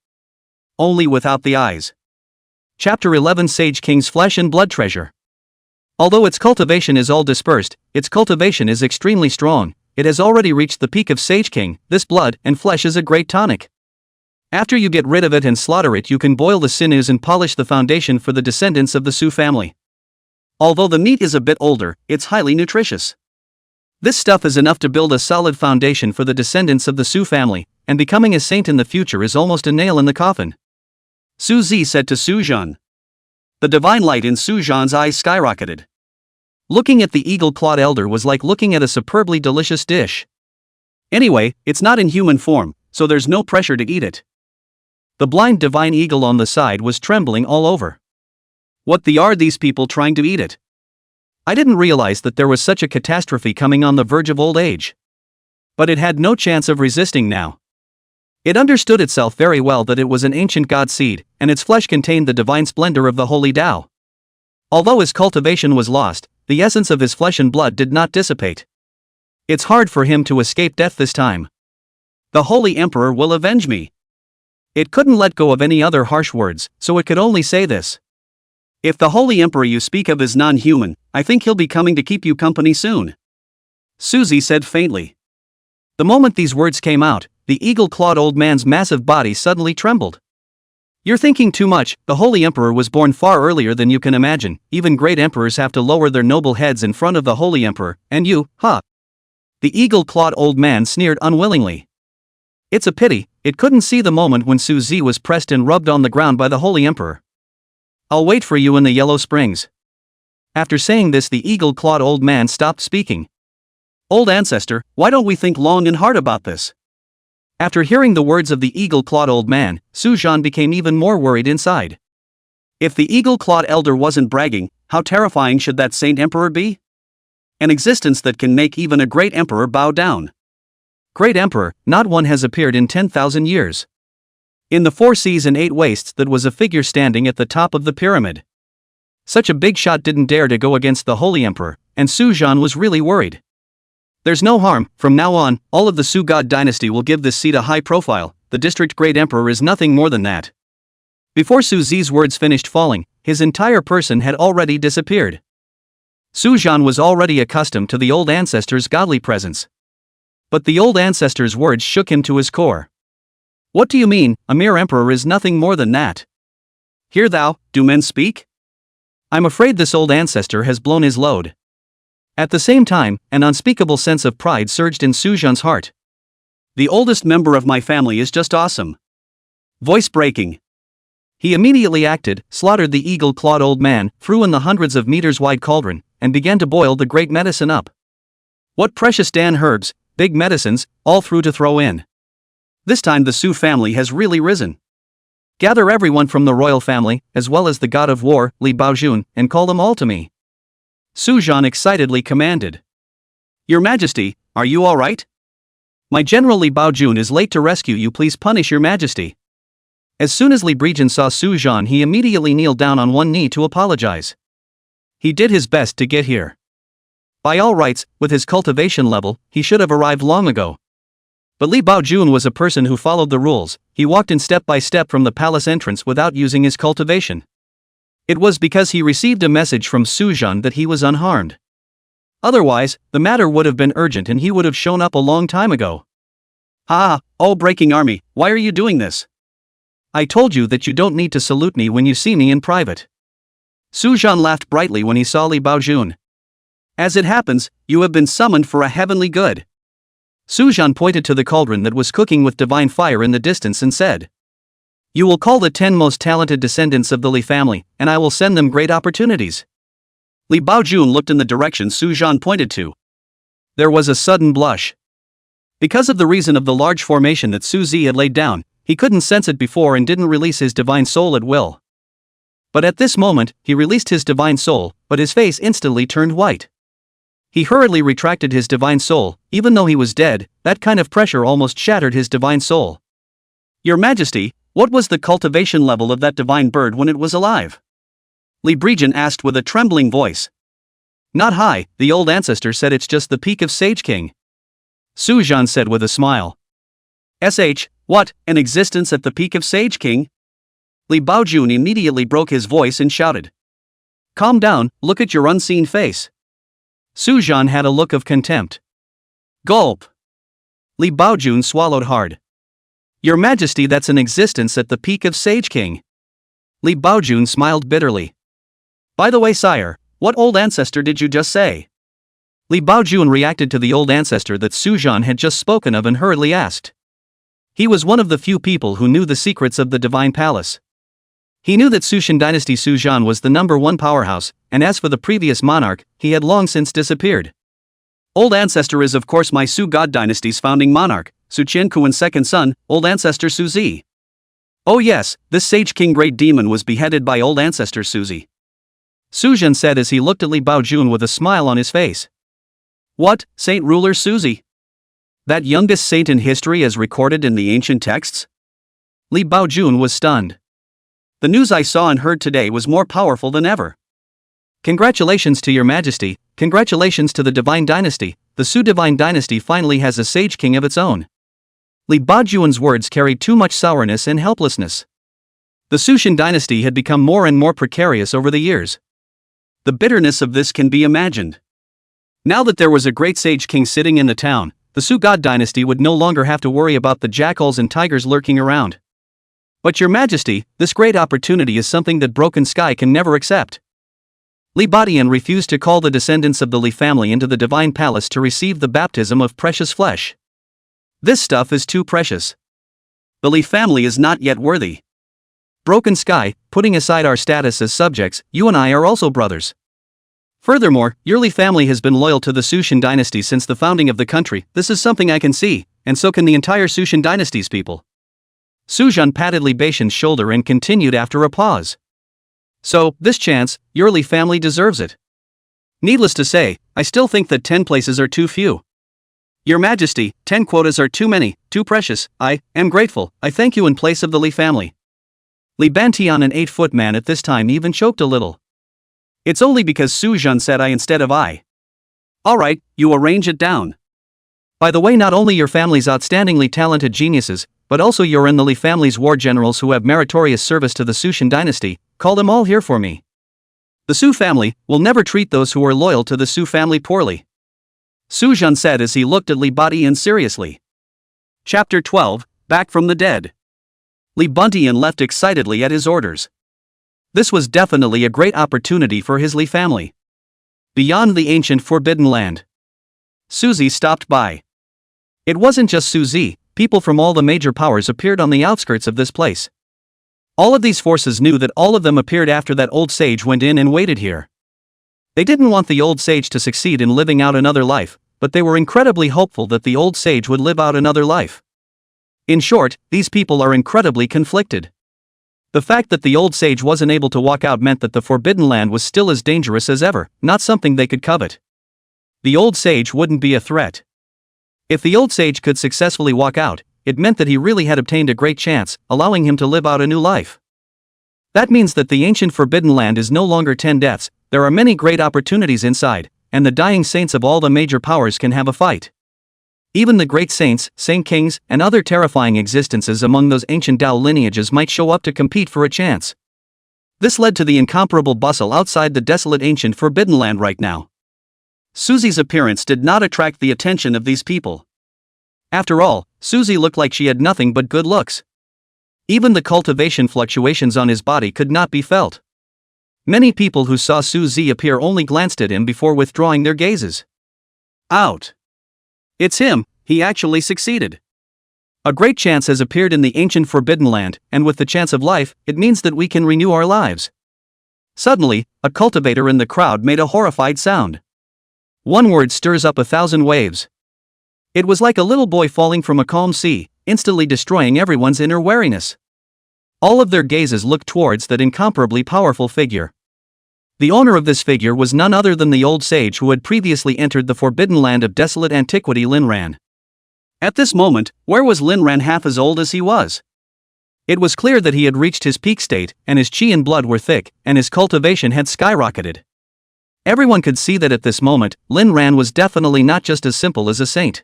Only without the eyes. Chapter 11 Sage King's Flesh and Blood Treasure. Although its cultivation is all dispersed, its cultivation is extremely strong. It has already reached the peak of Sage King. This blood and flesh is a great tonic. After you get rid of it and slaughter it, you can boil the sinews and polish the foundation for the descendants of the Su family. Although the meat is a bit older, it's highly nutritious. This stuff is enough to build a solid foundation for the descendants of the Su family, and becoming a saint in the future is almost a nail in the coffin. Su Zi said to Su Zhan. The divine light in Su Zhan's eyes skyrocketed. Looking at the eagle-clawed elder was like looking at a superbly delicious dish. Anyway, it's not in human form, so there's no pressure to eat it. The blind divine eagle on the side was trembling all over. What are these people trying to eat it? I didn't realize that there was such a catastrophe coming on the verge of old age. But it had no chance of resisting now. It understood itself very well that it was an ancient god seed, and its flesh contained the divine splendor of the holy Tao. Although his cultivation was lost, the essence of his flesh and blood did not dissipate. It's hard for him to escape death this time. The Holy Emperor will avenge me. It couldn't let go of any other harsh words, so it could only say this. If the Holy Emperor you speak of is non-human, I think he'll be coming to keep you company soon. Suzy said faintly. The moment these words came out, the eagle-clawed old man's massive body suddenly trembled. You're thinking too much. The Holy Emperor was born far earlier than you can imagine. Even great emperors have to lower their noble heads in front of the Holy Emperor, and you, huh? The eagle-clawed old man sneered unwillingly. It's a pity, it couldn't see the moment when Su Zi was pressed and rubbed on the ground by the Holy Emperor. I'll wait for you in the Yellow Springs. After saying this, the eagle-clawed old man stopped speaking. Old ancestor, why don't we think long and hard about this? After hearing the words of the eagle-clawed old man, Su Zhan became even more worried inside. If the eagle-clawed elder wasn't bragging, how terrifying should that saint emperor be? An existence that can make even a great emperor bow down. Great emperor, not one has appeared in 10,000 years. In the 4 seas and 8 wastes, that was a figure standing at the top of the pyramid. Such a big shot didn't dare to go against the Holy Emperor, and Su Zhan was really worried. There's no harm, from now on, all of the Su God dynasty will give this seat a high profile. The district great emperor is nothing more than that. Before Su Zi's words finished falling, his entire person had already disappeared. Su Zhan was already accustomed to the old ancestor's godly presence. But the old ancestor's words shook him to his core. What do you mean? A mere emperor is nothing more than that. Hear thou, do men speak? I'm afraid this old ancestor has blown his load. At the same time, an unspeakable sense of pride surged in Su Zhan's heart. The oldest member of my family is just awesome. Voice breaking. He immediately acted, slaughtered the eagle-clawed old man, threw in the hundreds of meters wide cauldron, and began to boil the great medicine up. What precious Dan herbs, big medicines, all through to throw in. This time the Su family has really risen. Gather everyone from the royal family, as well as the god of war, Li Baojun, and call them all to me. Su Zhan excitedly commanded. Your Majesty, are you all right? My general Li Baojun is late to rescue you, please punish your Majesty. As soon as Li Baojun saw Su Zhan, he immediately kneeled down on one knee to apologize. He did his best to get here. By all rights, with his cultivation level, he should have arrived long ago. But Li Baojun was a person who followed the rules. He walked in step by step from the palace entrance without using his cultivation. It was because he received a message from Su Zhan that he was unharmed. Otherwise, the matter would have been urgent and he would have shown up a long time ago. Oh breaking army, why are you doing this? I told you that you don't need to salute me when you see me in private. Su Zhan laughed brightly when he saw Li Baojun. As it happens, you have been summoned for a heavenly good. Su Zhan pointed to the cauldron that was cooking with divine fire in the distance and said, You will call the 10 most talented descendants of the Li family, and I will send them great opportunities. Li Baojun looked in the direction Su Zhan pointed to. There was a sudden blush. Because of the reason of the large formation that Su Zi had laid down, he couldn't sense it before and didn't release his divine soul at will. But at this moment, he released his divine soul, but his face instantly turned white. He hurriedly retracted his divine soul. Even though he was dead, that kind of pressure almost shattered his divine soul. Your Majesty, What was the cultivation level of that divine bird when it was alive? Li Brejan asked with a trembling voice. Not high, the old ancestor said, it's just the peak of Sage King. Su Zhan said with a smile. What, an existence at the peak of Sage King? Li Baojun immediately broke his voice and shouted. Calm down, look at your unseen face. Su Zhan had a look of contempt. Gulp. Li Baojun swallowed hard. Your Majesty, that's an existence at the peak of Sage King. Li Baojun smiled bitterly. By the way, sire, what old ancestor did you just say? Li Baojun reacted to the old ancestor that Su Zhan had just spoken of and hurriedly asked. He was one of the few people who knew the secrets of the Divine Palace. He knew that Sushan Dynasty Su Zhan was the #1 powerhouse, and as for the previous monarch, he had long since disappeared. Old ancestor is of course my Su God Dynasty's founding monarch, Su Qiankuan's second son, old ancestor Su Zi. Oh yes, this Sage King Great Demon was beheaded by old ancestor Su Zi. Su Zhan said as he looked at Li Baojun with a smile on his face. What, Saint Ruler Su Zi? That youngest saint in history as recorded in the ancient texts? Li Baojun was stunned. The news I saw and heard today was more powerful than ever. Congratulations to your Majesty, congratulations to the Divine Dynasty, the Su Divine Dynasty finally has a Sage King of its own. Li Baojun's words carried too much sourness and helplessness. The Sushan Dynasty had become more and more precarious over the years. The bitterness of this can be imagined. Now that there was a great Sage King sitting in the town, the Su God Dynasty would no longer have to worry about the jackals and tigers lurking around. But your Majesty, this great opportunity is something that Broken Sky can never accept. Li Badian refused to call the descendants of the Li family into the Divine Palace to receive the baptism of precious flesh. This stuff is too precious. The Li family is not yet worthy. Broken Sky, putting aside our status as subjects, you and I are also brothers. Furthermore, your Li family has been loyal to the Sushan Dynasty since the founding of the country. This is something I can see, and so can the entire Sushan Dynasty's people. Su Zhan patted Li Baishan's shoulder and continued after a pause. So, this chance, your Li family deserves it. Needless to say, I still think that 10 places are too few. Your Majesty, 10 quotas are too many, too precious. I am grateful, I thank you in place of the Li family. Li Bantian, an 8-foot man at this time, even choked a little. It's only because Su Zhan said I instead of I. Alright, you arrange it down. By the way, not only your family's outstandingly talented geniuses, but also your and the Li family's war generals who have meritorious service to the Sushan Dynasty, call them all here for me. The Su family will never treat those who are loyal to the Su family poorly. Su Zhan said as he looked at Li Badian seriously. Chapter 12, Back from the Dead. Li Badian left excitedly at his orders. This was definitely a great opportunity for his Li family. Beyond the ancient Forbidden Land, Su Zi stopped by. It wasn't just Su Zi, people from all the major powers appeared on the outskirts of this place. All of these forces knew that all of them appeared after that old sage went in and waited here. They didn't want the old sage to succeed in living out another life, but they were incredibly hopeful that the old sage would live out another life. In short, these people are incredibly conflicted. The fact that the old sage wasn't able to walk out meant that the Forbidden Land was still as dangerous as ever, not something they could covet. The old sage wouldn't be a threat. If the old sage could successfully walk out, it meant that he really had obtained a great chance, allowing him to live out a new life. That means that the ancient Forbidden Land is no longer 10 deaths, there are many great opportunities inside, and the dying saints of all the major powers can have a fight. Even the great saints, saint kings, and other terrifying existences among those ancient Dao lineages might show up to compete for a chance. This led to the incomparable bustle outside the desolate ancient Forbidden Land right now. Su Zi's appearance did not attract the attention of these people. After all, Su Zi looked like she had nothing but good looks. Even the cultivation fluctuations on his body could not be felt. Many people who saw Su Zi appear only glanced at him before withdrawing their gazes. Out. It's him, he actually succeeded. A great chance has appeared in the ancient Forbidden Land, and with the chance of life, it means that we can renew our lives. Suddenly, a cultivator in the crowd made a horrified sound. One word stirs up 1,000 waves. It was like a little boy falling from a calm sea, instantly destroying everyone's inner wariness. All of their gazes looked towards that incomparably powerful figure. The owner of this figure was none other than the old sage who had previously entered the Forbidden Land of desolate antiquity, Lin Ran. At this moment, where was Lin Ran half as old as he was? It was clear that he had reached his peak state, and his chi and blood were thick, and his cultivation had skyrocketed. Everyone could see that at this moment, Lin Ran was definitely not just as simple as a saint.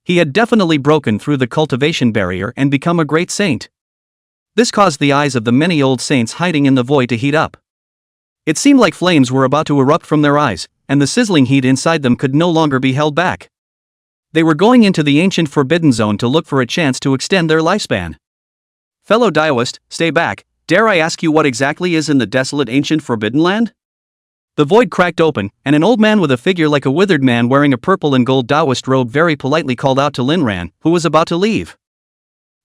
He had definitely broken through the cultivation barrier and become a great saint. This caused the eyes of the many old saints hiding in the void to heat up. It seemed like flames were about to erupt from their eyes, and the sizzling heat inside them could no longer be held back. They were going into the ancient forbidden zone to look for a chance to extend their lifespan. Fellow Daoist, stay back. Dare I ask you what exactly is in the desolate ancient forbidden land? The void cracked open, and an old man with a figure like a withered man wearing a purple and gold Daoist robe very politely called out to Lin Ran, who was about to leave.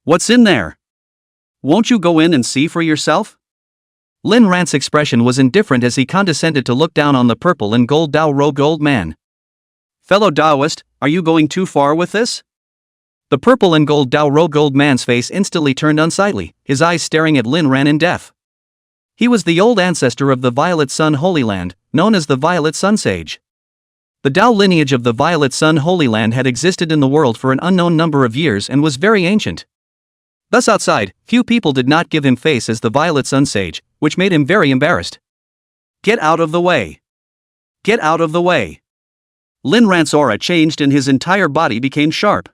What's in there? Won't you go in and see for yourself? Lin Ran's expression was indifferent as he condescended to look down on the purple and gold Dao robed old man. Fellow Daoist, are you going too far with this? The purple and gold Dao robed old man's face instantly turned unsightly, his eyes staring at Lin Ran in death. He was the old ancestor of the Violet Sun Holy Land, known as the Violet Sun Sage. The Dao lineage of the Violet Sun Holy Land had existed in the world for an unknown number of years and was very ancient. Thus outside, few people did not give him face as the Violet Sun Sage, which made him very embarrassed. Get out of the way. Get out of the way. Lin Ran's aura changed and his entire body became sharp.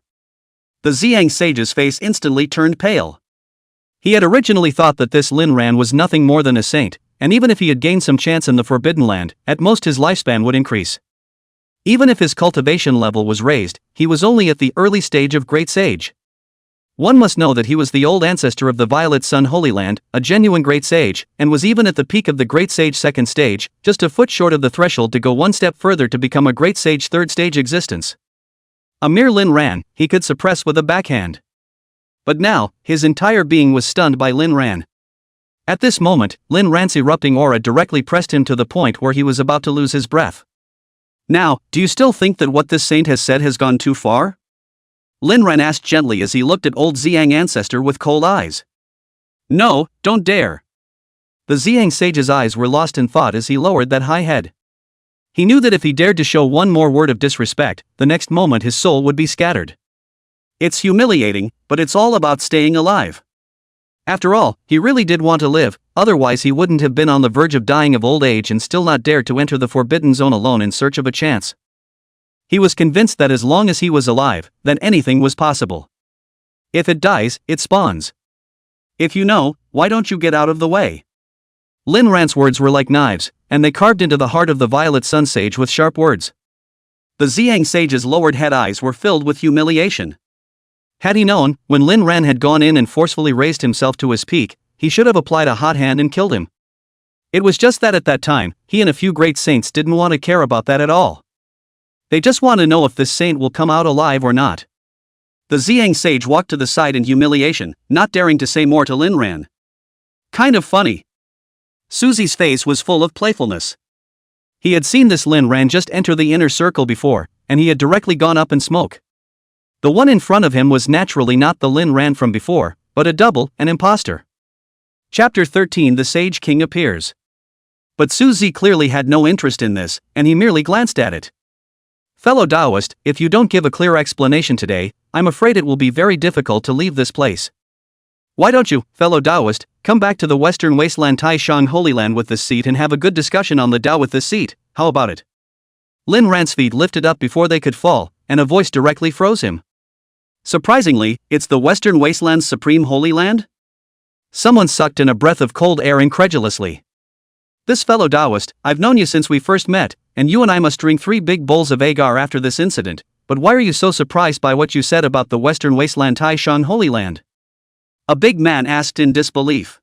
The Xiang sage's face instantly turned pale. He had originally thought that this Lin Ran was nothing more than a saint, and even if he had gained some chance in the Forbidden Land, at most his lifespan would increase. Even if his cultivation level was raised, he was only at the early stage of Great Sage. One must know that he was the old ancestor of the Violet Sun Holy Land, a genuine Great Sage, and was even at the peak of the Great Sage second stage, just a foot short of the threshold to go one step further to become a Great Sage third stage existence. A mere Lin Ran, he could suppress with a backhand. But now, his entire being was stunned by Lin Ran. At this moment, Lin Ran's erupting aura directly pressed him to the point where he was about to lose his breath. Now, do you still think that what this saint has said has gone too far? Lin Ran asked gently as he looked at old Xiang ancestor with cold eyes. No, don't dare. The Xiang sage's eyes were lost in thought as he lowered that high head. He knew that if he dared to show one more word of disrespect, the next moment his soul would be scattered. It's humiliating, but it's all about staying alive. After all, he really did want to live, otherwise he wouldn't have been on the verge of dying of old age and still not dared to enter the Forbidden Zone alone in search of a chance. He was convinced that as long as he was alive, then anything was possible. If it dies, it spawns. If you know, why don't you get out of the way? Lin Ran's words were like knives, and they carved into the heart of the Violet Sun Sage with sharp words. The Xiang sage's lowered head eyes were filled with humiliation. Had he known, when Lin Ran had gone in and forcefully raised himself to his peak, he should have applied a hot hand and killed him. It was just that at that time, he and a few great saints didn't want to care about that at all. They just want to know if this saint will come out alive or not. The Xiang sage walked to the side in humiliation, not daring to say more to Lin Ran. Kind of funny. Susie's face was full of playfulness. He had seen this Lin Ran just enter the inner circle before, and he had directly gone up in smoke. The one in front of him was naturally not the Lin Ran from before, but a double, an imposter. Chapter 13 The Sage King appears. But Suzy clearly had no interest in this, and he merely glanced at it. Fellow Daoist, if you don't give a clear explanation today, I'm afraid it will be very difficult to leave this place. Why don't you, fellow Daoist, come back to the Western Wasteland Taishang Holy Land with this seat and have a good discussion on the Dao with this seat, how about it? Lin Ran's feet lifted up before they could fall, and a voice directly froze him. Surprisingly, it's the Western Wasteland's Supreme Holy Land? Someone sucked in a breath of cold air incredulously. This fellow Daoist, I've known you since we first met, and you and I must drink 3 big bowls of agar after this incident, but why are you so surprised by what you said about the Western Wasteland Taishang Holy Land? A big man asked in disbelief.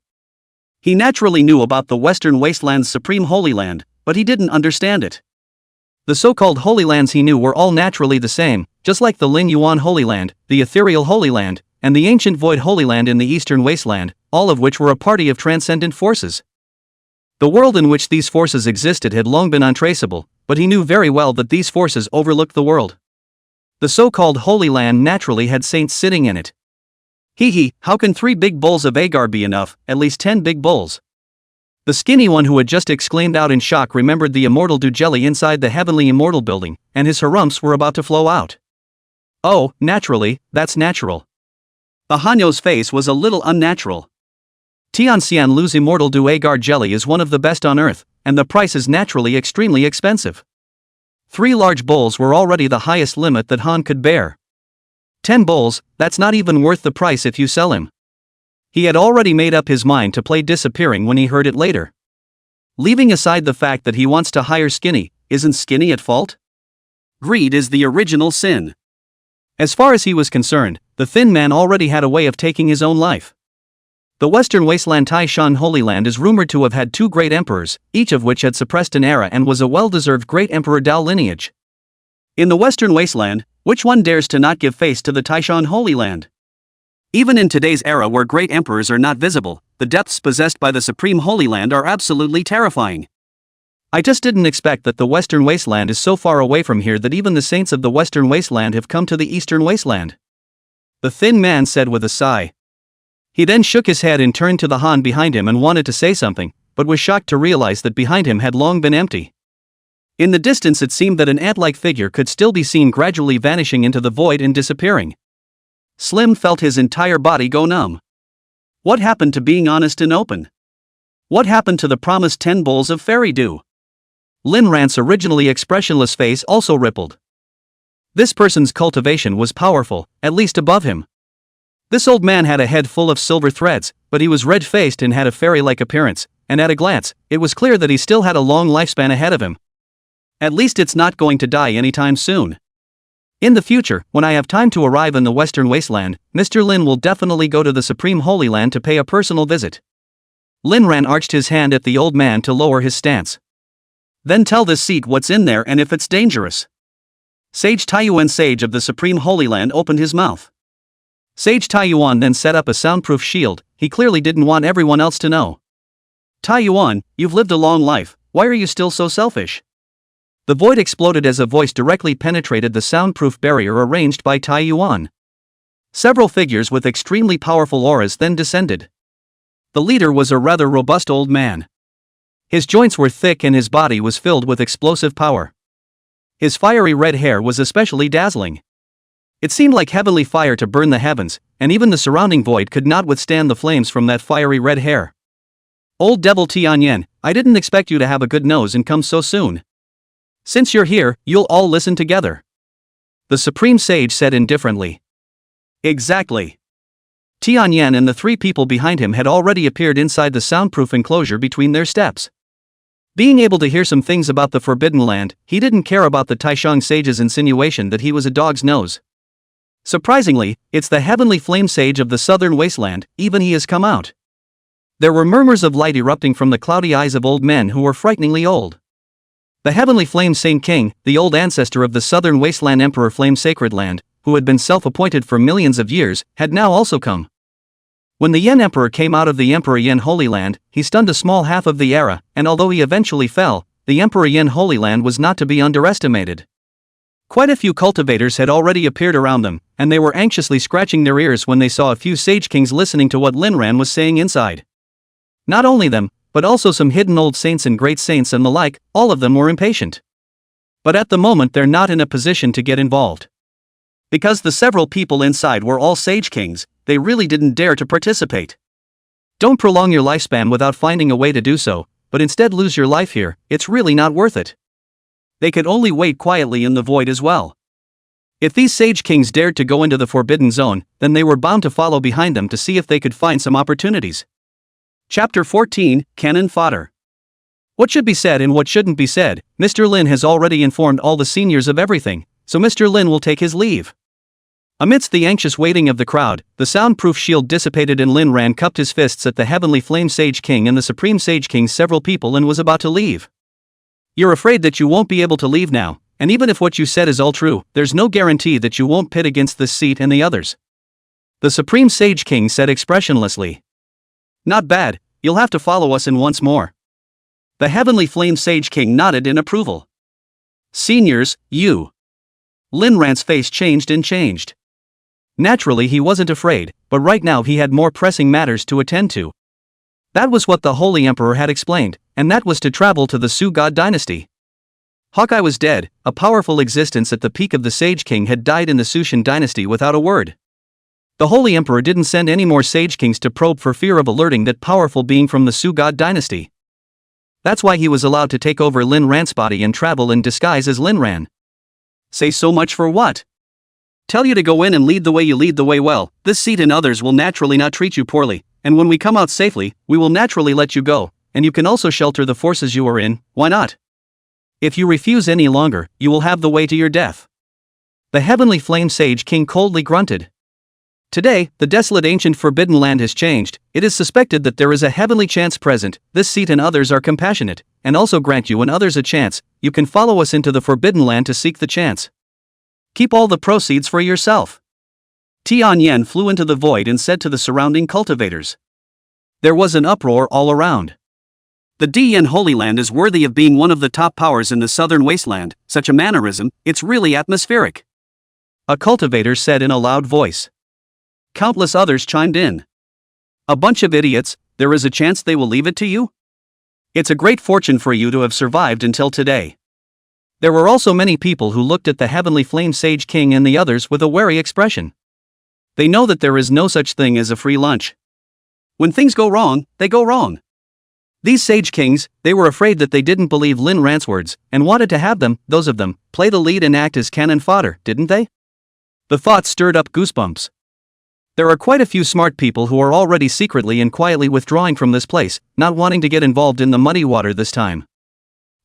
He naturally knew about the Western Wasteland's Supreme Holy Land, but he didn't understand it. The so-called Holy Lands he knew were all naturally the same, just like the Ling Yuan Holy Land, the Ethereal Holy Land, and the Ancient Void Holy Land in the Eastern Wasteland, all of which were a party of transcendent forces. The world in which these forces existed had long been untraceable, but he knew very well that these forces overlooked the world. The so-called Holy Land naturally had saints sitting in it. How can 3 big bowls of agar be enough, at least 10 big bowls? The skinny one who had just exclaimed out in shock remembered the immortal dew jelly inside the heavenly immortal building, and his harumphs were about to flow out. Oh, naturally, that's natural. The Hanyo's face was a little unnatural. Tianxian Lu's immortal Duergar jelly is one of the best on earth, and the price is naturally extremely expensive. 3 large bowls were already the highest limit that Han could bear. 10 bowls, that's not even worth the price if you sell him. He had already made up his mind to play disappearing when he heard it later. Leaving aside the fact that he wants to hire Skinny, isn't Skinny at fault? Greed is the original sin. As far as he was concerned, the thin man already had a way of taking his own life. The Western Wasteland Taishan Holy Land is rumored to have had 2 great emperors, each of which had suppressed an era and was a well-deserved great emperor Dao lineage. In the Western Wasteland, which one dares to not give face to the Taishan Holy Land? Even in today's era where great emperors are not visible, the depths possessed by the Supreme Holy Land are absolutely terrifying. I just didn't expect that the Western Wasteland is so far away from here that even the saints of the Western Wasteland have come to the Eastern Wasteland. The thin man said with a sigh. He then shook his head and turned to the Han behind him and wanted to say something, but was shocked to realize that behind him had long been empty. In the distance it seemed that an ant-like figure could still be seen gradually vanishing into the void and disappearing. Slim felt his entire body go numb. What happened to being honest and open? What happened to the promised 10 bowls of fairy dew? Lin Rant's originally expressionless face also rippled. This person's cultivation was powerful, at least above him. This old man had a head full of silver threads, but he was red-faced and had a fairy-like appearance, and at a glance, it was clear that he still had a long lifespan ahead of him. At least it's not going to die anytime soon. In the future, when I have time to arrive in the Western Wasteland, Mr. Lin will definitely go to the Supreme Holy Land to pay a personal visit. Lin Ran arched his hand at the old man to lower his stance. Then tell this seat what's in there and if it's dangerous. Sage Taiyuan, sage of the Supreme Holy Land, opened his mouth. Sage Taiyuan then set up a soundproof shield. He clearly didn't want everyone else to know. Taiyuan, you've lived a long life, why are you still so selfish? The void exploded as a voice directly penetrated the soundproof barrier arranged by Taiyuan. Several figures with extremely powerful auras then descended. The leader was a rather robust old man. His joints were thick and his body was filled with explosive power. His fiery red hair was especially dazzling. It seemed like heavenly fire to burn the heavens, and even the surrounding void could not withstand the flames from that fiery red hair. Old Devil Tianyan, I didn't expect you to have a good nose and come so soon. Since you're here, you'll all listen together. The Supreme Sage said indifferently. Exactly. Tianyan and the 3 people behind him had already appeared inside the soundproof enclosure between their steps. Being able to hear some things about the Forbidden Land, he didn't care about the Taishang Sage's insinuation that he was a dog's nose. Surprisingly, it's the Heavenly Flame Sage of the Southern Wasteland, even he has come out. There were murmurs of light erupting from the cloudy eyes of old men who were frighteningly old. The Heavenly Flame Saint King, the old ancestor of the Southern Wasteland Emperor Flame Sacred Land, who had been self-appointed for millions of years, had now also come. When the Yen Emperor came out of the Emperor Yen Holy Land, he stunned a small half of the era, and although he eventually fell, the Emperor Yen Holy Land was not to be underestimated. Quite a few cultivators had already appeared around them, and they were anxiously scratching their ears when they saw a few Sage Kings listening to what Linran was saying inside. Not only them, but also some hidden old saints and great saints and the like, all of them were impatient. But at the moment they're not in a position to get involved. Because the several people inside were all Sage Kings, they really didn't dare to participate. Don't prolong your lifespan without finding a way to do so, but instead lose your life here, it's really not worth it. They could only wait quietly in the void as well. If these Sage Kings dared to go into the Forbidden Zone, then they were bound to follow behind them to see if they could find some opportunities. Chapter 14, Cannon Fodder. What should be said and what shouldn't be said, Mr. Lin has already informed all the seniors of everything, so Mr. Lin will take his leave. Amidst the anxious waiting of the crowd, the soundproof shield dissipated and Lin Ran cupped his fists at the Heavenly Flame Sage King and the Supreme Sage King's several people and was about to leave. You're afraid that you won't be able to leave now, and even if what you said is all true, there's no guarantee that you won't pit against this seat and the others. The Supreme Sage King said expressionlessly. Not bad, you'll have to follow us in once more. The Heavenly Flame Sage King nodded in approval. Seniors, you. Lin Ran's face changed and changed. Naturally he wasn't afraid, but right now he had more pressing matters to attend to. That was what the Holy Emperor had explained, and that was to travel to the Su God Dynasty. Hawkeye was dead, a powerful existence at the peak of the Sage King had died in the Sushin Dynasty without a word. The Holy Emperor didn't send any more Sage Kings to probe for fear of alerting that powerful being from the Su God dynasty. That's why he was allowed to take over Lin Ran's body and travel in disguise as Lin Ran. Say so much for what? Tell you to go in and lead the way you lead the way well, this seat and others will naturally not treat you poorly, and when we come out safely, we will naturally let you go, and you can also shelter the forces you are in, why not? If you refuse any longer, you will have the way to your death. The Heavenly Flame Sage King coldly grunted. Today, the desolate ancient forbidden land has changed. It is suspected that there is a heavenly chance present. This seat and others are compassionate, and also grant you and others a chance. You can follow us into the forbidden land to seek the chance. Keep all the proceeds for yourself. Tian Yen flew into the void and said to the surrounding cultivators. There was an uproar all around. The Dian Holy Land is worthy of being one of the top powers in the southern wasteland. Such a mannerism, it's really atmospheric. A cultivator said in a loud voice. Countless others chimed in. A bunch of idiots, there is a chance they will leave it to you? It's a great fortune for you to have survived until today. There were also many people who looked at the Heavenly Flame Sage King and the others with a wary expression. They know that there is no such thing as a free lunch. When things go wrong, they go wrong. These Sage Kings, they were afraid that they didn't believe Lin Ran's words, and wanted to have them, those of them, play the lead and act as cannon fodder, didn't they? The thought stirred up goosebumps. There are quite a few smart people who are already secretly and quietly withdrawing from this place, not wanting to get involved in the muddy water this time.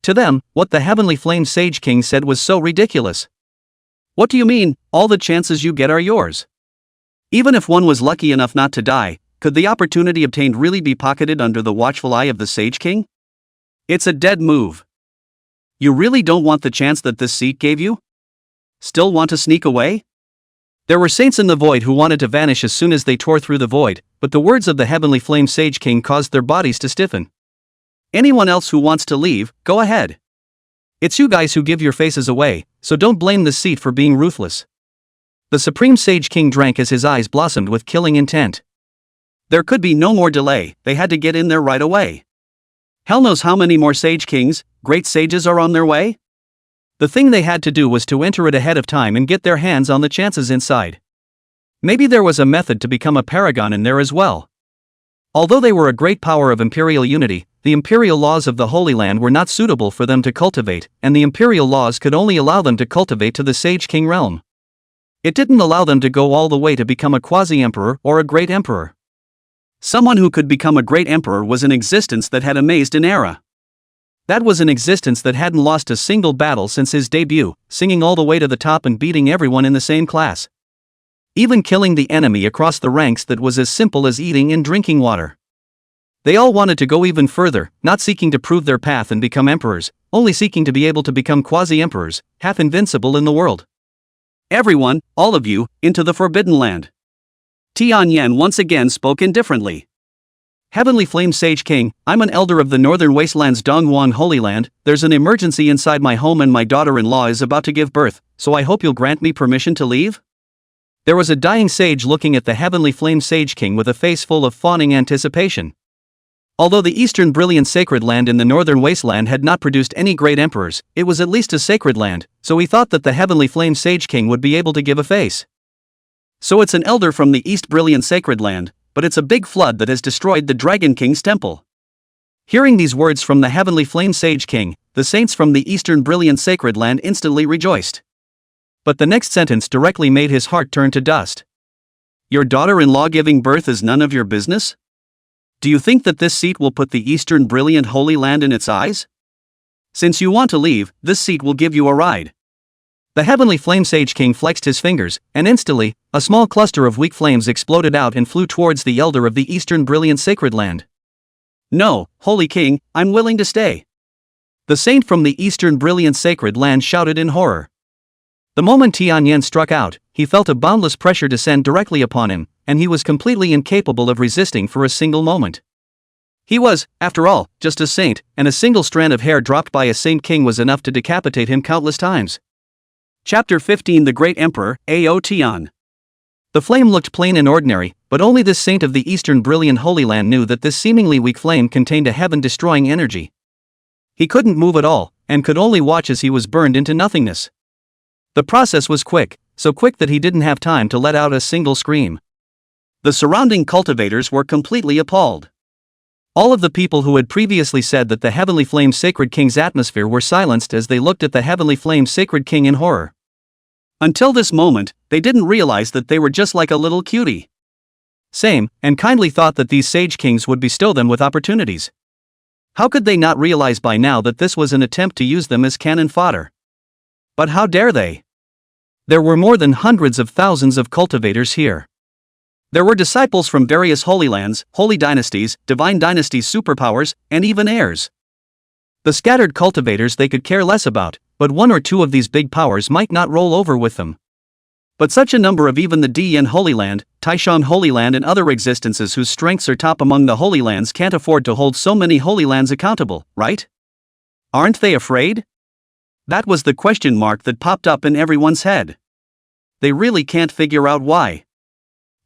To them, what the Heavenly Flame Sage King said was so ridiculous. What do you mean, all the chances you get are yours? Even if one was lucky enough not to die, could the opportunity obtained really be pocketed under the watchful eye of the Sage King? It's a dead move. You really don't want the chance that this seat gave you? Still want to sneak away? There were saints in the void who wanted to vanish as soon as they tore through the void, but the words of the Heavenly Flame Sage King caused their bodies to stiffen. Anyone else who wants to leave, go ahead. It's you guys who give your faces away, so don't blame this seat for being ruthless. The Supreme Sage King drank as his eyes blossomed with killing intent. There could be no more delay, they had to get in there right away. Hell knows how many more Sage Kings, great sages are on their way? The thing they had to do was to enter it ahead of time and get their hands on the chances inside. Maybe there was a method to become a paragon in there as well. Although they were a great power of imperial unity, the imperial laws of the Holy Land were not suitable for them to cultivate, and the imperial laws could only allow them to cultivate to the Sage King realm. It didn't allow them to go all the way to become a quasi-emperor or a great emperor. Someone who could become a great emperor was an existence that had amazed an era. That was an existence that hadn't lost a single battle since his debut, singing all the way to the top and beating everyone in the same class. Even killing the enemy across the ranks that was as simple as eating and drinking water. They all wanted to go even further, not seeking to prove their path and become emperors, only seeking to be able to become quasi-emperors, half invincible in the world. Everyone, all of you, into the Forbidden Land. Tian Yen once again spoke indifferently. Heavenly Flame Sage King, I'm an elder of the Northern Wasteland's Dongwang Holy Land. There's an emergency inside my home and my daughter-in-law is about to give birth, so I hope you'll grant me permission to leave? There was a dying sage looking at the Heavenly Flame Sage King with a face full of fawning anticipation. Although the Eastern Brilliant Sacred Land in the Northern Wasteland had not produced any great emperors, it was at least a sacred land, so he thought that the Heavenly Flame Sage King would be able to give a face. So it's an elder from the East Brilliant Sacred Land, but it's a big flood that has destroyed the Dragon King's temple. Hearing these words from the Heavenly Flame Sage King, the saints from the Eastern Brilliant Sacred Land instantly rejoiced. But the next sentence directly made his heart turn to dust. Your daughter-in-law giving birth is none of your business? Do you think that this seat will put the Eastern Brilliant Holy Land in its eyes? Since you want to leave, this seat will give you a ride. The Heavenly Flame Sage King flexed his fingers, and instantly, a small cluster of weak flames exploded out and flew towards the elder of the Eastern Brilliant Sacred Land. No, Holy King, I'm willing to stay. The saint from the Eastern Brilliant Sacred Land shouted in horror. The moment Tian Yen struck out, he felt a boundless pressure descend directly upon him, and he was completely incapable of resisting for a single moment. He was, after all, just a saint, and a single strand of hair dropped by a saint king was enough to decapitate him countless times. Chapter 15 The Great Emperor, A.O. Tian. The flame looked plain and ordinary, but only this saint of the Eastern Brilliant Holy Land knew that this seemingly weak flame contained a heaven-destroying energy. He couldn't move at all, and could only watch as he was burned into nothingness. The process was quick, so quick that he didn't have time to let out a single scream. The surrounding cultivators were completely appalled. All of the people who had previously said that the Heavenly Flame Sacred King's atmosphere were silenced as they looked at the Heavenly Flame Sacred King in horror. Until this moment, they didn't realize that they were just like a little cutie. Same, and kindly thought that these Sage Kings would bestow them with opportunities. How could they not realize by now that this was an attempt to use them as cannon fodder? But how dare they? There were more than hundreds of thousands of cultivators here. There were disciples from various holy lands, holy dynasties, divine dynasties, superpowers, and even heirs. The scattered cultivators they could care less about, but one or two of these big powers might not roll over with them. But such a number of even the Dian Holy Land, Taishan Holy Land, and other existences whose strengths are top among the Holy Lands can't afford to hold so many Holy Lands accountable, right? Aren't they afraid? That was the question mark that popped up in everyone's head. They really can't figure out why.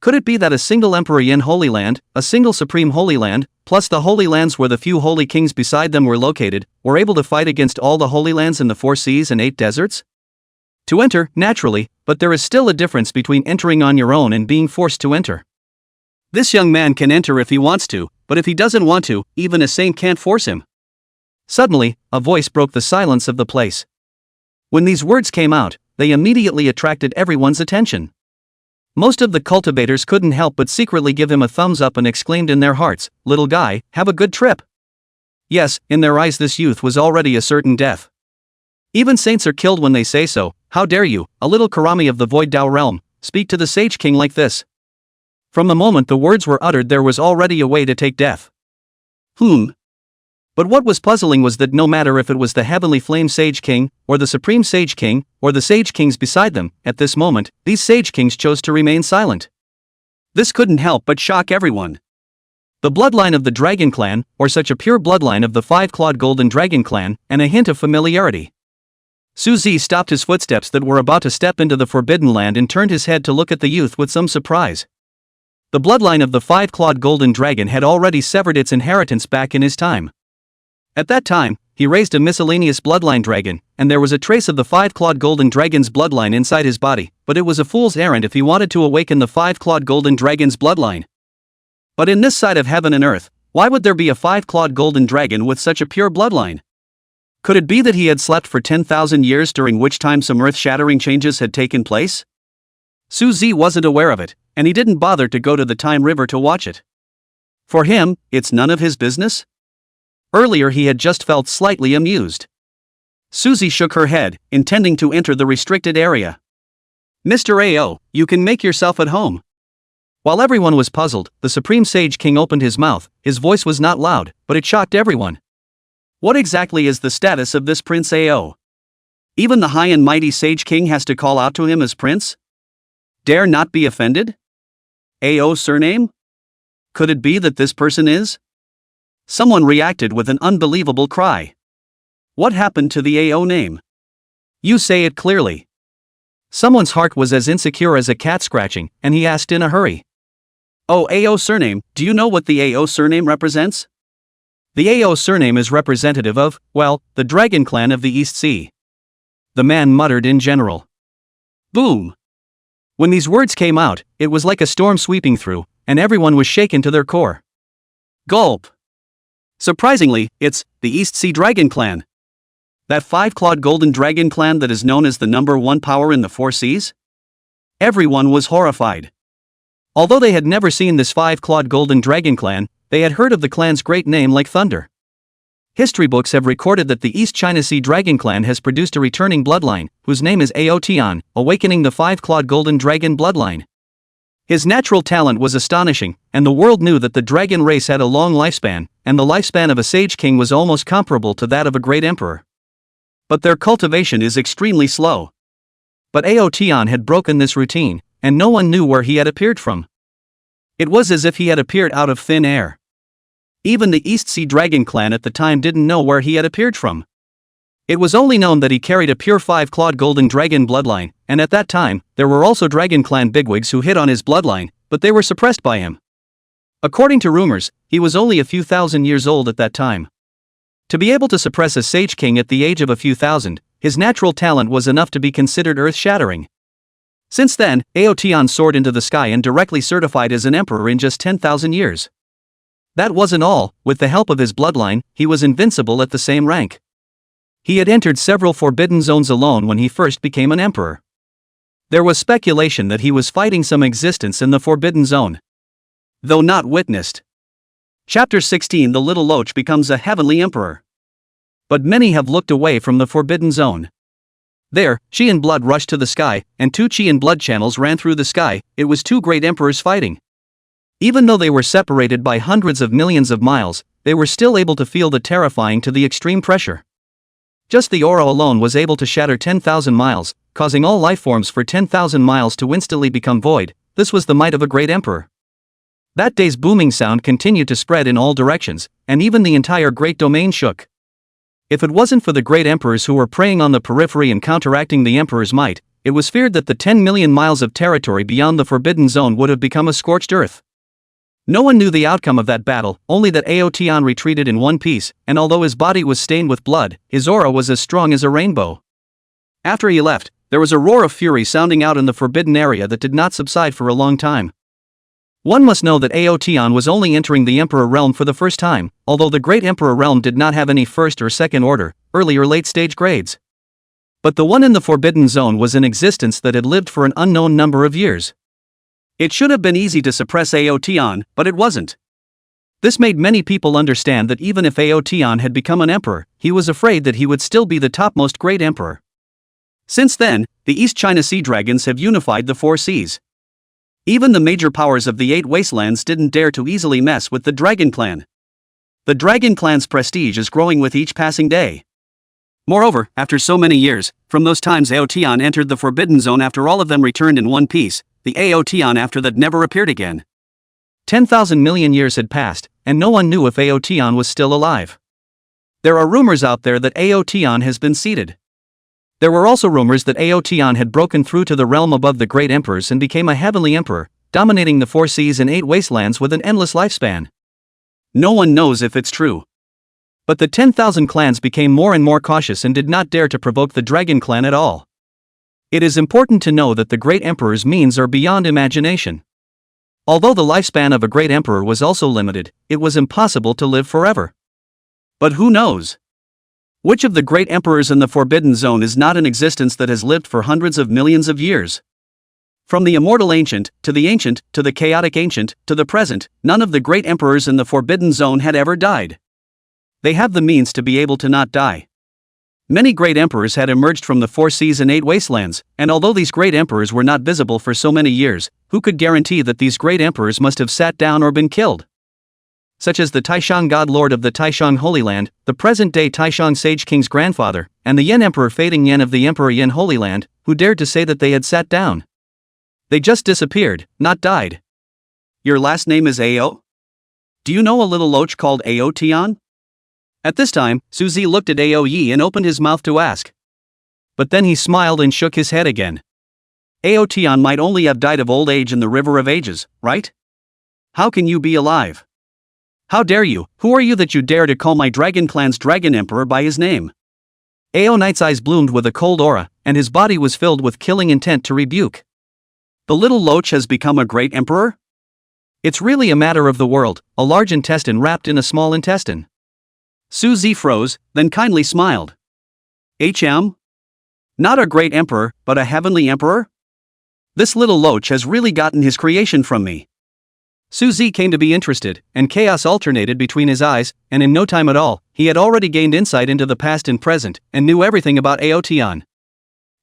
Could it be that a single Emperor Yin Holy Land, a single Supreme Holy Land, plus the Holy Lands where the few Holy Kings beside them were located, were able to fight against all the Holy Lands in the 4 seas and 8 deserts? To enter, naturally, but there is still a difference between entering on your own and being forced to enter. This young man can enter if he wants to, but if he doesn't want to, even a saint can't force him. Suddenly, a voice broke the silence of the place. When these words came out, they immediately attracted everyone's attention. Most of the cultivators couldn't help but secretly give him a thumbs up and exclaimed in their hearts, "Little guy, have a good trip." Yes, in their eyes this youth was already a certain death. Even saints are killed when they say so. How dare you, a little Karami of the Void Dao realm, speak to the Sage King like this? From the moment the words were uttered there was already a way to take death. But what was puzzling was that no matter if it was the Heavenly Flame Sage King, or the Supreme Sage King, or the Sage Kings beside them, at this moment, these Sage Kings chose to remain silent. This couldn't help but shock everyone. The bloodline of the Dragon Clan, or such a pure bloodline of the 5-clawed Golden Dragon Clan, and a hint of familiarity. Su Zi stopped his footsteps that were about to step into the Forbidden Land and turned his head to look at the youth with some surprise. The bloodline of the 5-clawed Golden Dragon had already severed its inheritance back in his time. At that time, he raised a miscellaneous bloodline dragon, and there was a trace of the 5-clawed Golden Dragon's bloodline inside his body, but it was a fool's errand if he wanted to awaken the 5-clawed Golden Dragon's bloodline. But in this side of heaven and earth, why would there be a 5-clawed Golden Dragon with such a pure bloodline? Could it be that he had slept for 10,000 years during which time some earth-shattering changes had taken place? Su Zi wasn't aware of it, and he didn't bother to go to the Time River to watch it. For him, it's none of his business? Earlier he had just felt slightly amused. Susie shook her head, intending to enter the restricted area. "Mr. A.O., you can make yourself at home." While everyone was puzzled, the Supreme Sage King opened his mouth. His voice was not loud, but it shocked everyone. What exactly is the status of this Prince A.O.? Even the high and mighty Sage King has to call out to him as Prince? Dare not be offended? A.O. surname? Could it be that this person is? Someone reacted with an unbelievable cry. What happened to the A.O. name? You say it clearly. Someone's heart was as insecure as a cat scratching, and he asked in a hurry. Oh, A.O. surname, do you know what the A.O. surname represents? The A.O. surname is representative of, well, the Dragon Clan of the East Sea. The man muttered in general. Boom! When these words came out, it was like a storm sweeping through, and everyone was shaken to their core. Gulp! Surprisingly, it's the East Sea Dragon Clan. That 5-clawed Golden Dragon Clan that is known as the #1 power in the 4 seas? Everyone was horrified. Although they had never seen this 5-clawed Golden Dragon Clan, they had heard of the clan's great name like thunder. History books have recorded that the East China Sea Dragon Clan has produced a returning bloodline, whose name is Ao Tian, awakening the 5-clawed Golden Dragon bloodline. His natural talent was astonishing, and the world knew that the dragon race had a long lifespan, and the lifespan of a Sage King was almost comparable to that of a great emperor. But their cultivation is extremely slow. But Ao Tian had broken this routine, and no one knew where he had appeared from. It was as if he had appeared out of thin air. Even the East Sea Dragon Clan at the time didn't know where he had appeared from. It was only known that he carried a pure 5-clawed Golden Dragon bloodline, and at that time, there were also Dragon Clan bigwigs who hit on his bloodline, but they were suppressed by him. According to rumors, he was only a few thousand years old at that time. To be able to suppress a Sage King at the age of a few thousand, his natural talent was enough to be considered earth-shattering. Since then, Aotian soared into the sky and directly certified as an emperor in just 10,000 years. That wasn't all, with the help of his bloodline, he was invincible at the same rank. He had entered several forbidden zones alone when he first became an emperor. There was speculation that he was fighting some existence in the forbidden zone, though not witnessed. Chapter 16 The Little Loach becomes a heavenly emperor. But many have looked away from the forbidden zone. There, chi and blood rushed to the sky, and two chi and blood channels ran through the sky. It was two great emperors fighting. Even though they were separated by hundreds of millions of miles, they were still able to feel the terrifying to the extreme pressure. Just the aura alone was able to shatter 10,000 miles, causing all lifeforms for 10,000 miles to instantly become void. This was the might of a great emperor. That day's booming sound continued to spread in all directions, and even the entire great domain shook. If it wasn't for the great emperors who were preying on the periphery and counteracting the emperor's might, it was feared that the 10 million miles of territory beyond the forbidden zone would have become a scorched earth. No one knew the outcome of that battle, only that Aotian retreated in one piece, and although his body was stained with blood, his aura was as strong as a rainbow. After he left, there was a roar of fury sounding out in the forbidden area that did not subside for a long time. One must know that Aotian was only entering the Emperor realm for the first time, although the Great Emperor realm did not have any first or second order, early or late stage grades. But the one in the Forbidden Zone was in existence that had lived for an unknown number of years. It should have been easy to suppress Aotian, but it wasn't. This made many people understand that even if Aotian had become an emperor, he was afraid that he would still be the topmost Great Emperor. Since then, the East China Sea Dragons have unified the four seas. Even the major powers of the 8 wastelands didn't dare to easily mess with the Dragon Clan. The Dragon Clan's prestige is growing with each passing day. Moreover, after so many years, from those times Aotian entered the Forbidden Zone after all of them returned in one piece, the Aotian after that never appeared again. 10,000 million years had passed, and no one knew if Aotian was still alive. There are rumors out there that Aotian has been seated. There were also rumors that Aotian had broken through to the realm above the great emperors and became a heavenly emperor, dominating the 4 seas and 8 wastelands with an endless lifespan. No one knows if it's true. But the 10,000 clans became more and more cautious and did not dare to provoke the Dragon Clan at all. It is important to know that the great emperor's means are beyond imagination. Although the lifespan of a great emperor was also limited, it was impossible to live forever. But who knows? Which of the great emperors in the Forbidden Zone is not in existence that has lived for hundreds of millions of years? From the immortal ancient, to the chaotic ancient, to the present, none of the great emperors in the Forbidden Zone had ever died. They have the means to be able to not die. Many great emperors had emerged from the 4 seas and 8 wastelands, and although these great emperors were not visible for so many years, who could guarantee that these great emperors must have sat down or been killed? Such as the Taishang God Lord of the Taishang Holy Land, the present-day Taishang Sage King's grandfather, and the Yen Emperor Fading Yen of the Emperor Yen Holy Land, who dared to say that they had sat down. They just disappeared, not died. Your last name is Ao? Do you know a little loach called Aotian? At this time, Suzy looked at Ao Yi and opened his mouth to ask. But then he smiled and shook his head again. Aotian might only have died of old age in the River of Ages, right? How can you be alive? How dare you? Who are you that you dare to call my Dragon Clan's Dragon Emperor by his name? Ao Knight's eyes bloomed with a cold aura, and his body was filled with killing intent to rebuke. The little loach has become a great emperor? It's really a matter of the world, a large intestine wrapped in a small intestine. Suzy froze, then kindly smiled. HM? Not a great emperor, but a heavenly emperor? This little loach has really gotten his creation from me. Suzy came to be interested, and chaos alternated between his eyes, and in no time at all, he had already gained insight into the past and present, and knew everything about Aotian.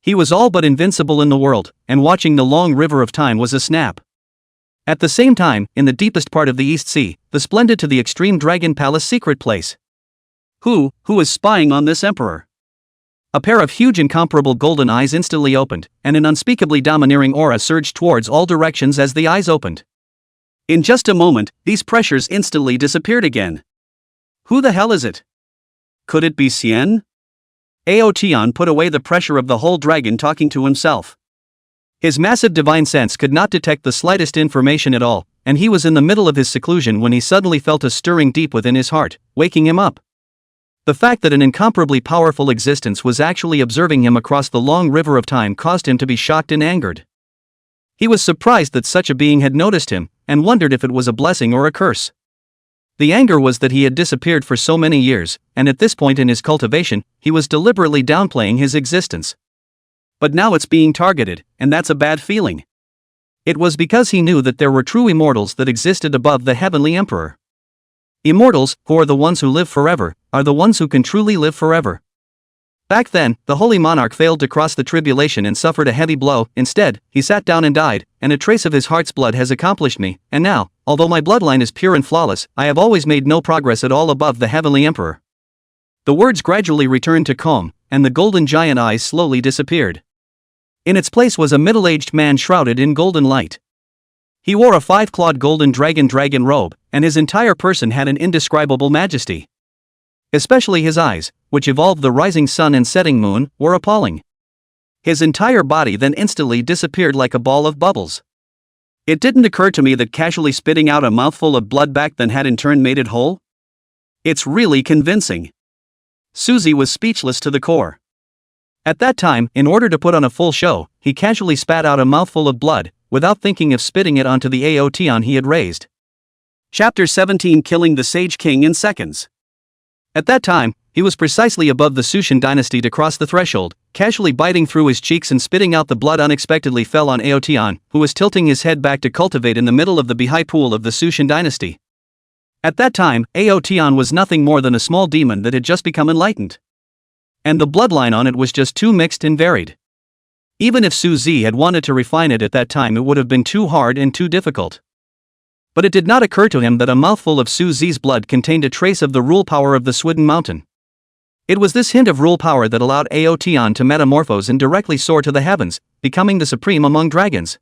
He was all but invincible in the world, and watching the long river of time was a snap. At the same time, in the deepest part of the East Sea, the splendid to the extreme Dragon Palace secret place. Who is spying on this emperor? A pair of huge incomparable golden eyes instantly opened, and an unspeakably domineering aura surged towards all directions as the eyes opened. In just a moment, these pressures instantly disappeared again. Who the hell is it? Could it be Xian? Aotian put away the pressure of the whole dragon talking to himself. His massive divine sense could not detect the slightest information at all, and he was in the middle of his seclusion when he suddenly felt a stirring deep within his heart, waking him up. The fact that an incomparably powerful existence was actually observing him across the long river of time caused him to be shocked and angered. He was surprised that such a being had noticed him, and wondered if it was a blessing or a curse. The anger was that he had disappeared for so many years, and at this point in his cultivation, he was deliberately downplaying his existence. But now it's being targeted, and that's a bad feeling. It was because he knew that there were true immortals that existed above the heavenly emperor. Immortals, who are the ones who live forever, are the ones who can truly live forever. Back then, the holy monarch failed to cross the tribulation and suffered a heavy blow. Instead, he sat down and died, and a trace of his heart's blood has accomplished me, and now, although my bloodline is pure and flawless, I have always made no progress at all above the heavenly emperor. The words gradually returned to calm, and the golden giant eyes slowly disappeared. In its place was a middle-aged man shrouded in golden light. He wore a 5-clawed golden dragon robe, and his entire person had an indescribable majesty. Especially his eyes, which evolved the rising sun and setting moon, were appalling. His entire body then instantly disappeared like a ball of bubbles. It didn't occur to me that casually spitting out a mouthful of blood back then had in turn made it whole. It's really convincing. Suzy was speechless to the core. At that time, in order to put on a full show, he casually spat out a mouthful of blood, without thinking of spitting it onto the Aoteon he had raised. Chapter 17: Killing the Sage King in Seconds. At that time, he was precisely above the Sushin dynasty to cross the threshold, casually biting through his cheeks and spitting out the blood unexpectedly fell on Aoteon, who was tilting his head back to cultivate in the middle of the Bihai pool of the Sushin dynasty. At that time, Aoteon was nothing more than a small demon that had just become enlightened. And the bloodline on it was just too mixed and varied. Even if Suzy had wanted to refine it at that time, it would have been too hard and too difficult. But it did not occur to him that a mouthful of Suzy's blood contained a trace of the rule power of the Swidden Mountain. It was this hint of rule power that allowed Aoteon to metamorphose and directly soar to the heavens, becoming the supreme among dragons.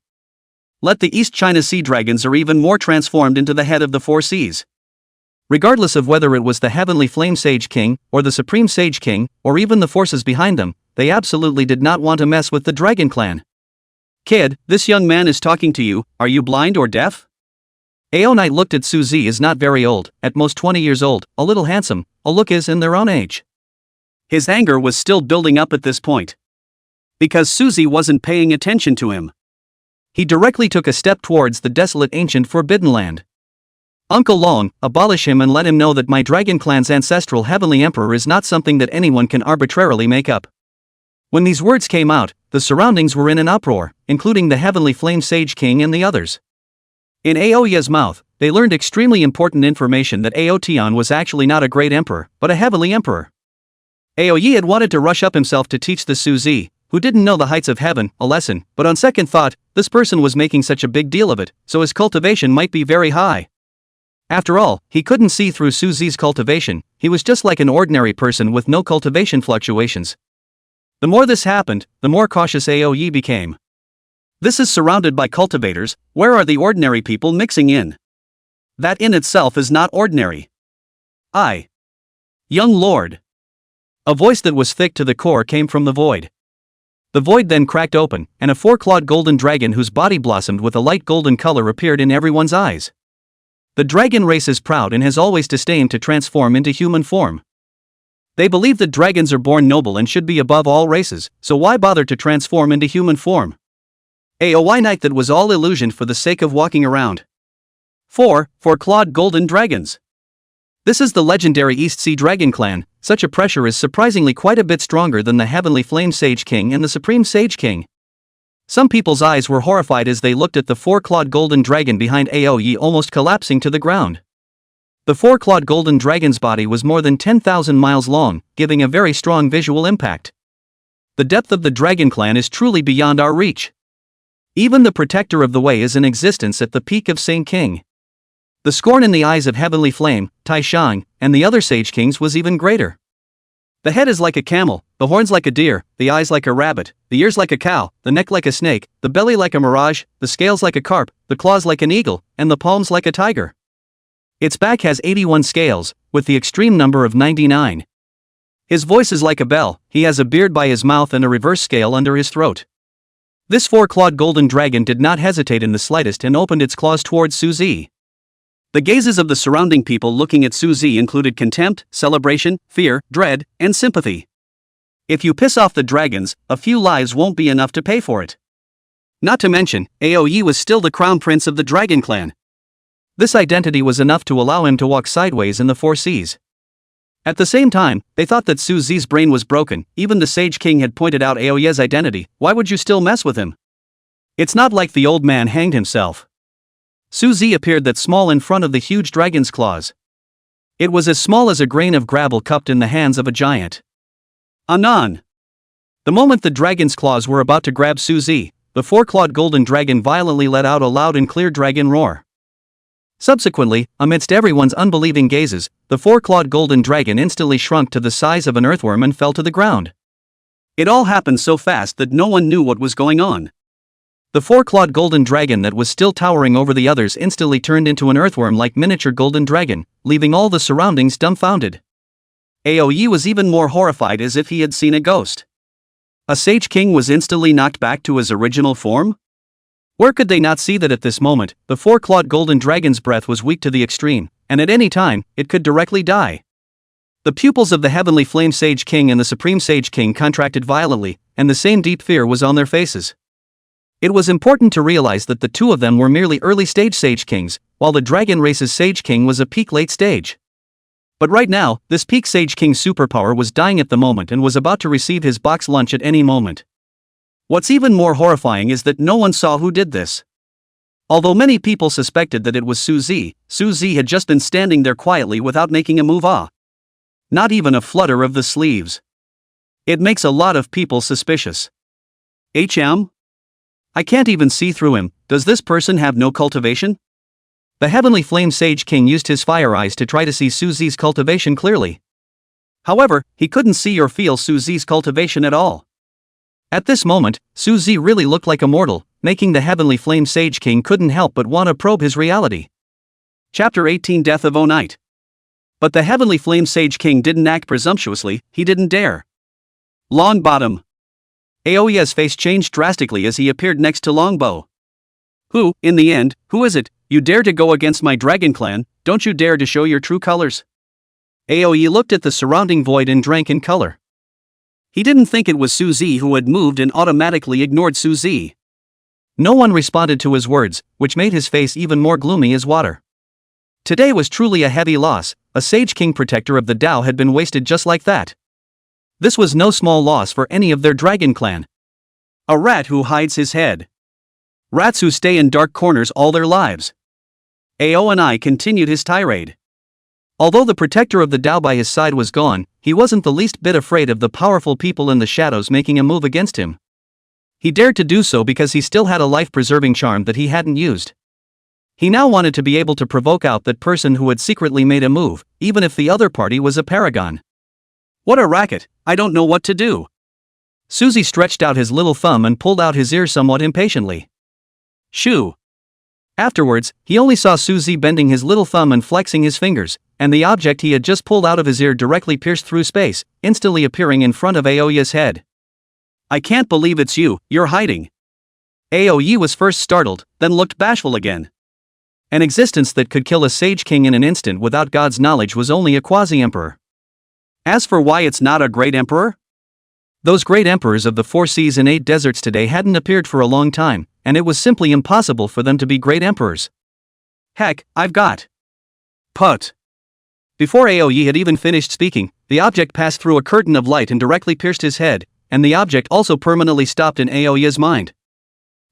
Let the East China Sea dragons are even more transformed into the head of the four seas. Regardless of whether it was the heavenly flame sage king, or the supreme sage king, or even the forces behind them, they absolutely did not want to mess with the dragon clan. "Kid, this young man is talking to you, are you blind or deaf?" Aonite looked at Suzy as not very old, at most 20 years old, a little handsome, a look is in their own age. His anger was still building up at this point. Because Suzy wasn't paying attention to him. He directly took a step towards the desolate ancient forbidden land. "Uncle Long, abolish him and let him know that my dragon clan's ancestral heavenly emperor is not something that anyone can arbitrarily make up." When these words came out, the surroundings were in an uproar, including the heavenly flame sage king and the others. In Aoya's mouth, they learned extremely important information that Aoteon was actually not a great emperor, but a heavenly emperor. Aoye had wanted to rush up himself to teach the Suzy, who didn't know the heights of heaven, a lesson, but on second thought, this person was making such a big deal of it, so his cultivation might be very high. After all, he couldn't see through Suzy's cultivation, he was just like an ordinary person with no cultivation fluctuations. The more this happened, the more cautious Aoye became. This is surrounded by cultivators, where are the ordinary people mixing in? That in itself is not ordinary. Young lord. A voice that was thick to the core came from the void. The void then cracked open, and a 4-clawed golden dragon whose body blossomed with a light golden color appeared in everyone's eyes. The dragon race is proud and has always disdained to transform into human form. They believe that dragons are born noble and should be above all races, so why bother to transform into human form? A why night that was all illusion for the sake of walking around. 4-clawed golden dragons. This is the legendary East Sea Dragon Clan. Such a pressure is surprisingly quite a bit stronger than the Heavenly Flame Sage King and the Supreme Sage King. Some people's eyes were horrified as they looked at the 4-clawed golden dragon behind Aoye almost collapsing to the ground. The 4-clawed golden dragon's body was more than 10,000 miles long, giving a very strong visual impact. The depth of the Dragon Clan is truly beyond our reach. Even the Protector of the Way is in existence at the peak of Saint King. The scorn in the eyes of Heavenly Flame, Tai Shang, and the other Sage Kings was even greater. The head is like a camel, the horns like a deer, the eyes like a rabbit, the ears like a cow, the neck like a snake, the belly like a mirage, the scales like a carp, the claws like an eagle, and the palms like a tiger. Its back has 81 scales, with the extreme number of 99. His voice is like a bell, he has a beard by his mouth and a reverse scale under his throat. This 4-clawed golden dragon did not hesitate in the slightest and opened its claws towards Suzy. The gazes of the surrounding people looking at Suzy included contempt, celebration, fear, dread, and sympathy. If you piss off the dragons, a few lives won't be enough to pay for it. Not to mention, Aoye was still the crown prince of the dragon clan. This identity was enough to allow him to walk sideways in the four seas. At the same time, they thought that Su Zi's brain was broken. Even the Sage King had pointed out Aoye's identity. Why would you still mess with him? It's not like the old man hanged himself. Su Zi appeared that small in front of the huge dragon's claws. It was as small as a grain of gravel cupped in the hands of a giant. Anon. The moment the dragon's claws were about to grab Su Zi, the four-clawed golden dragon violently let out a loud and clear dragon roar. Subsequently, amidst everyone's unbelieving gazes, the four-clawed golden dragon instantly shrunk to the size of an earthworm and fell to the ground. It all happened so fast that no one knew what was going on. The four-clawed golden dragon that was still towering over the others instantly turned into an earthworm-like miniature golden dragon, leaving all the surroundings dumbfounded. Aoye was even more horrified, as if he had seen a ghost. A Sage King was instantly knocked back to his original form? Where could they not see that at this moment, the four-clawed golden dragon's breath was weak to the extreme, and at any time, it could directly die? The pupils of the Heavenly Flame Sage King and the Supreme Sage King contracted violently, and the same deep fear was on their faces. It was important to realize that the two of them were merely early-stage Sage Kings, while the Dragon Race's Sage King was a peak late stage. But right now, this peak Sage King's superpower was dying at the moment and was about to receive his box lunch at any moment. What's even more horrifying is that no one saw who did this. Although many people suspected that it was Su Zi had just been standing there quietly without making a move. Not even a flutter of the sleeves. It makes a lot of people suspicious. I can't even see through him. Does this person have no cultivation? The Heavenly Flame Sage King used his fire eyes to try to see Su Zi's cultivation clearly. However, he couldn't see or feel Su Zi's cultivation at all. At this moment, Su Zi really looked like a mortal, making the Heavenly Flame Sage King couldn't help but want to probe his reality. Chapter 18 Death of Night. But the Heavenly Flame Sage King didn't act presumptuously, he didn't dare. Longbottom. Aoye's face changed drastically as he appeared next to Longbow. Who, in the end, who is it? You dare to go against my dragon clan? Don't you dare to show your true colors? Aoye looked at the surrounding void and drank in color. He didn't think it was Su Zi who had moved and automatically ignored Su Zi. No one responded to his words, which made his face even more gloomy as water. Today was truly a heavy loss. A Sage King protector of the Tao had been wasted just like that. This was no small loss for any of their dragon clan. A rat who hides his head. Rats who stay in dark corners all their lives. Aoye continued his tirade. Although the protector of the Tao by his side was gone, he wasn't the least bit afraid of the powerful people in the shadows making a move against him. He dared to do so because he still had a life-preserving charm that he hadn't used. He now wanted to be able to provoke out that person who had secretly made a move, even if the other party was a paragon. What a racket, I don't know what to do. Su Zi stretched out his little thumb and pulled out his ear somewhat impatiently. Shoo. Afterwards, he only saw Su Zi bending his little thumb and flexing his fingers, and the object he had just pulled out of his ear directly pierced through space, instantly appearing in front of Aoye's head. I can't believe it's you, you're hiding. Aoye was first startled, then looked bashful again. An existence that could kill a Sage King in an instant without God's knowledge was only a quasi-emperor. As for why it's not a great emperor? Those great emperors of the 4 seas and 8 deserts today hadn't appeared for a long time, and it was simply impossible for them to be great emperors. Heck, I've got. Put. Before Aoye had even finished speaking, the object passed through a curtain of light and directly pierced his head, and the object also permanently stopped in Aoye's mind.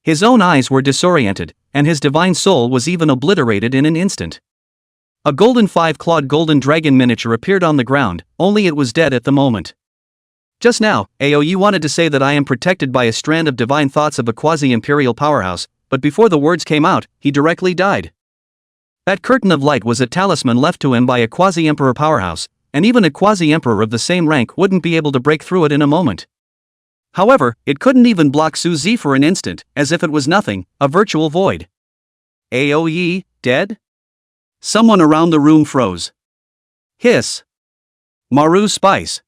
His own eyes were disoriented, and his divine soul was even obliterated in an instant. A golden 5-clawed golden dragon miniature appeared on the ground, only it was dead at the moment. Just now, Aoye wanted to say that I am protected by a strand of divine thoughts of a quasi-imperial powerhouse, but before the words came out, he directly died. That curtain of light was a talisman left to him by a quasi-emperor powerhouse, and even a quasi-emperor of the same rank wouldn't be able to break through it in a moment. However, it couldn't even block Su Zi for an instant, as if it was nothing, a virtual void. Aoye, dead? Someone around the room froze. Hiss. Maru Spice.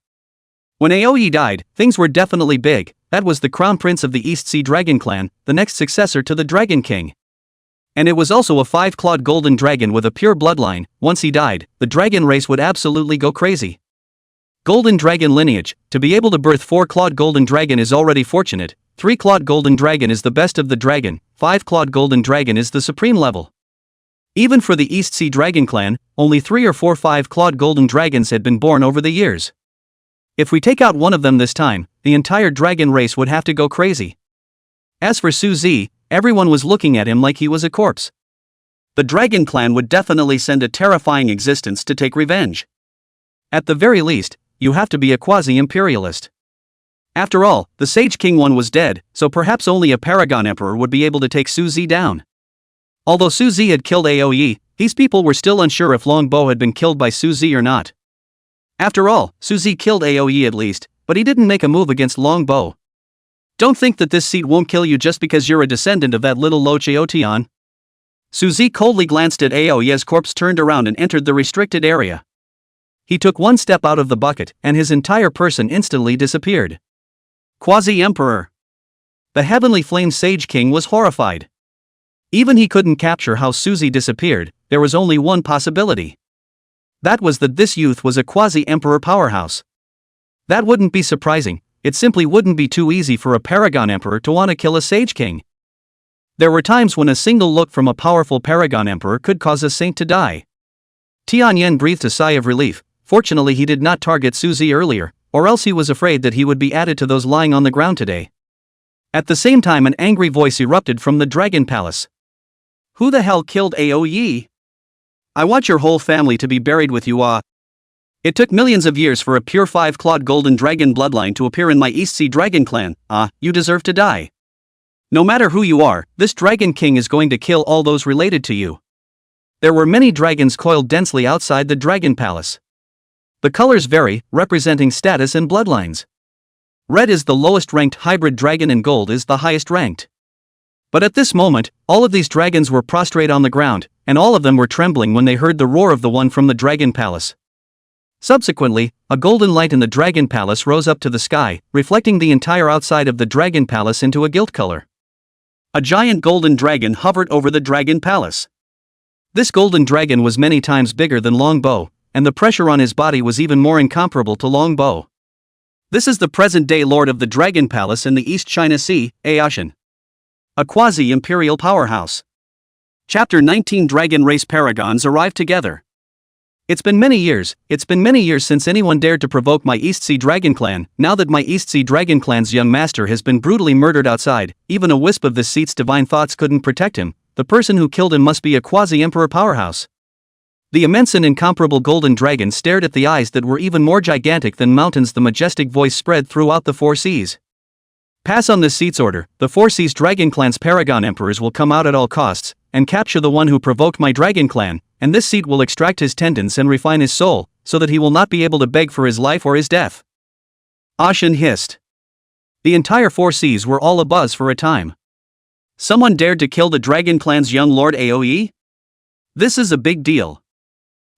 When Aoye died, things were definitely big. That was the crown prince of the East Sea Dragon Clan, the next successor to the Dragon King. And it was also a 5-clawed golden dragon with a pure bloodline. Once he died, the dragon race would absolutely go crazy. Golden dragon lineage, to be able to birth 4-clawed golden dragon is already fortunate, 3-clawed golden dragon is the best of the dragon, 5-clawed golden dragon is the supreme level. Even for the East Sea Dragon clan, only 3 or 4 5-clawed golden dragons had been born over the years. If we take out one of them this time, the entire dragon race would have to go crazy. As for Su Zi, everyone was looking at him like he was a corpse. The dragon clan would definitely send a terrifying existence to take revenge. At the very least, you have to be a quasi-imperialist. After all, the Sage King one was dead, so perhaps only a Paragon Emperor would be able to take Su Zi down. Although Su Zi had killed Aoyi, these people were still unsure if Long Bo had been killed by Su Zi or not. After all, Su Zi killed Aoyi at least, but he didn't make a move against Long Bo. Don't think that this seat won't kill you just because you're a descendant of that little Lo Cheotian. Su Zi coldly glanced at Aoyi's corpse, turned around and entered the restricted area. He took one step out of the bucket and his entire person instantly disappeared. Quasi-Emperor. The Heavenly Flame Sage King was horrified. Even he couldn't capture how Su Zi disappeared. There was only one possibility. That was that this youth was a quasi-emperor powerhouse. That wouldn't be surprising, it simply wouldn't be too easy for a Paragon Emperor to want to kill a Sage King. There were times when a single look from a powerful Paragon Emperor could cause a saint to die. Tianyan breathed a sigh of relief. Fortunately he did not target Su Zi earlier, or else he was afraid that he would be added to those lying on the ground today. At the same time an angry voice erupted from the Dragon Palace. Who the hell killed Aoyi? I want your whole family to be buried with you. It took millions of years for a pure 5-clawed golden dragon bloodline to appear in my East Sea Dragon clan. You deserve to die. No matter who you are, this Dragon King is going to kill all those related to you. There were many dragons coiled densely outside the Dragon Palace. The colors vary, representing status and bloodlines. Red is the lowest ranked hybrid dragon and gold is the highest ranked. But at this moment, all of these dragons were prostrate on the ground, and all of them were trembling when they heard the roar of the one from the Dragon Palace. Subsequently, a golden light in the Dragon Palace rose up to the sky, reflecting the entire outside of the Dragon Palace into a gilt color. A giant golden dragon hovered over the Dragon Palace. This golden dragon was many times bigger than Long Bo, and the pressure on his body was even more incomparable to Long Bo. This is the present-day Lord of the Dragon Palace in the East China Sea, Aoshin. A quasi-imperial powerhouse. Chapter 19 Dragon Race Paragons arrived together. It's been many years since anyone dared to provoke my East Sea Dragon clan. Now that my East Sea Dragon clan's young master has been brutally murdered outside, even a wisp of this seat's divine thoughts couldn't protect him. The person who killed him must be a quasi-emperor powerhouse. The immense and incomparable golden dragon stared at the eyes that were even more gigantic than mountains. The majestic voice spread throughout the 4 seas. Pass on this seat's order. The 4 seas Dragon clan's Paragon Emperors will come out at all costs, and capture the one who provoked my Dragon clan, and this seat will extract his tendons and refine his soul, so that he will not be able to beg for his life or his death. Ashin hissed. The entire 4 seas were all abuzz for a time. Someone dared to kill the Dragon clan's young lord Aoyi? This is a big deal.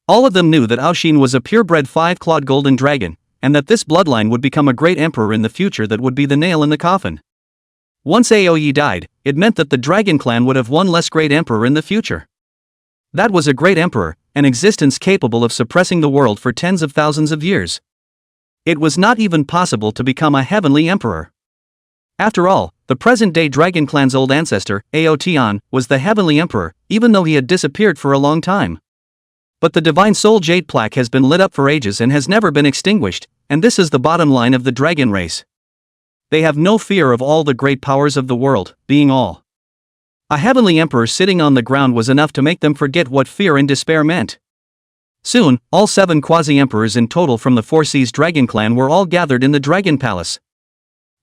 All of them knew that Aoshin was a purebred 5-clawed golden dragon, and that this bloodline would become a great emperor in the future that would be the nail in the coffin. Once Aoyi died, it meant that the Dragon clan would have one less great emperor in the future. That was a great emperor, an existence capable of suppressing the world for tens of thousands of years. It was not even possible to become a heavenly emperor. After all, the present-day Dragon clan's old ancestor, Aotian, was the heavenly emperor, even though he had disappeared for a long time. But the Divine Soul Jade plaque has been lit up for ages and has never been extinguished, and this is the bottom line of the dragon race. They have no fear of all the great powers of the world, being all. A heavenly emperor sitting on the ground was enough to make them forget what fear and despair meant. Soon, all 7 quasi-emperors in total from the 4 seas Dragon clan were all gathered in the Dragon Palace.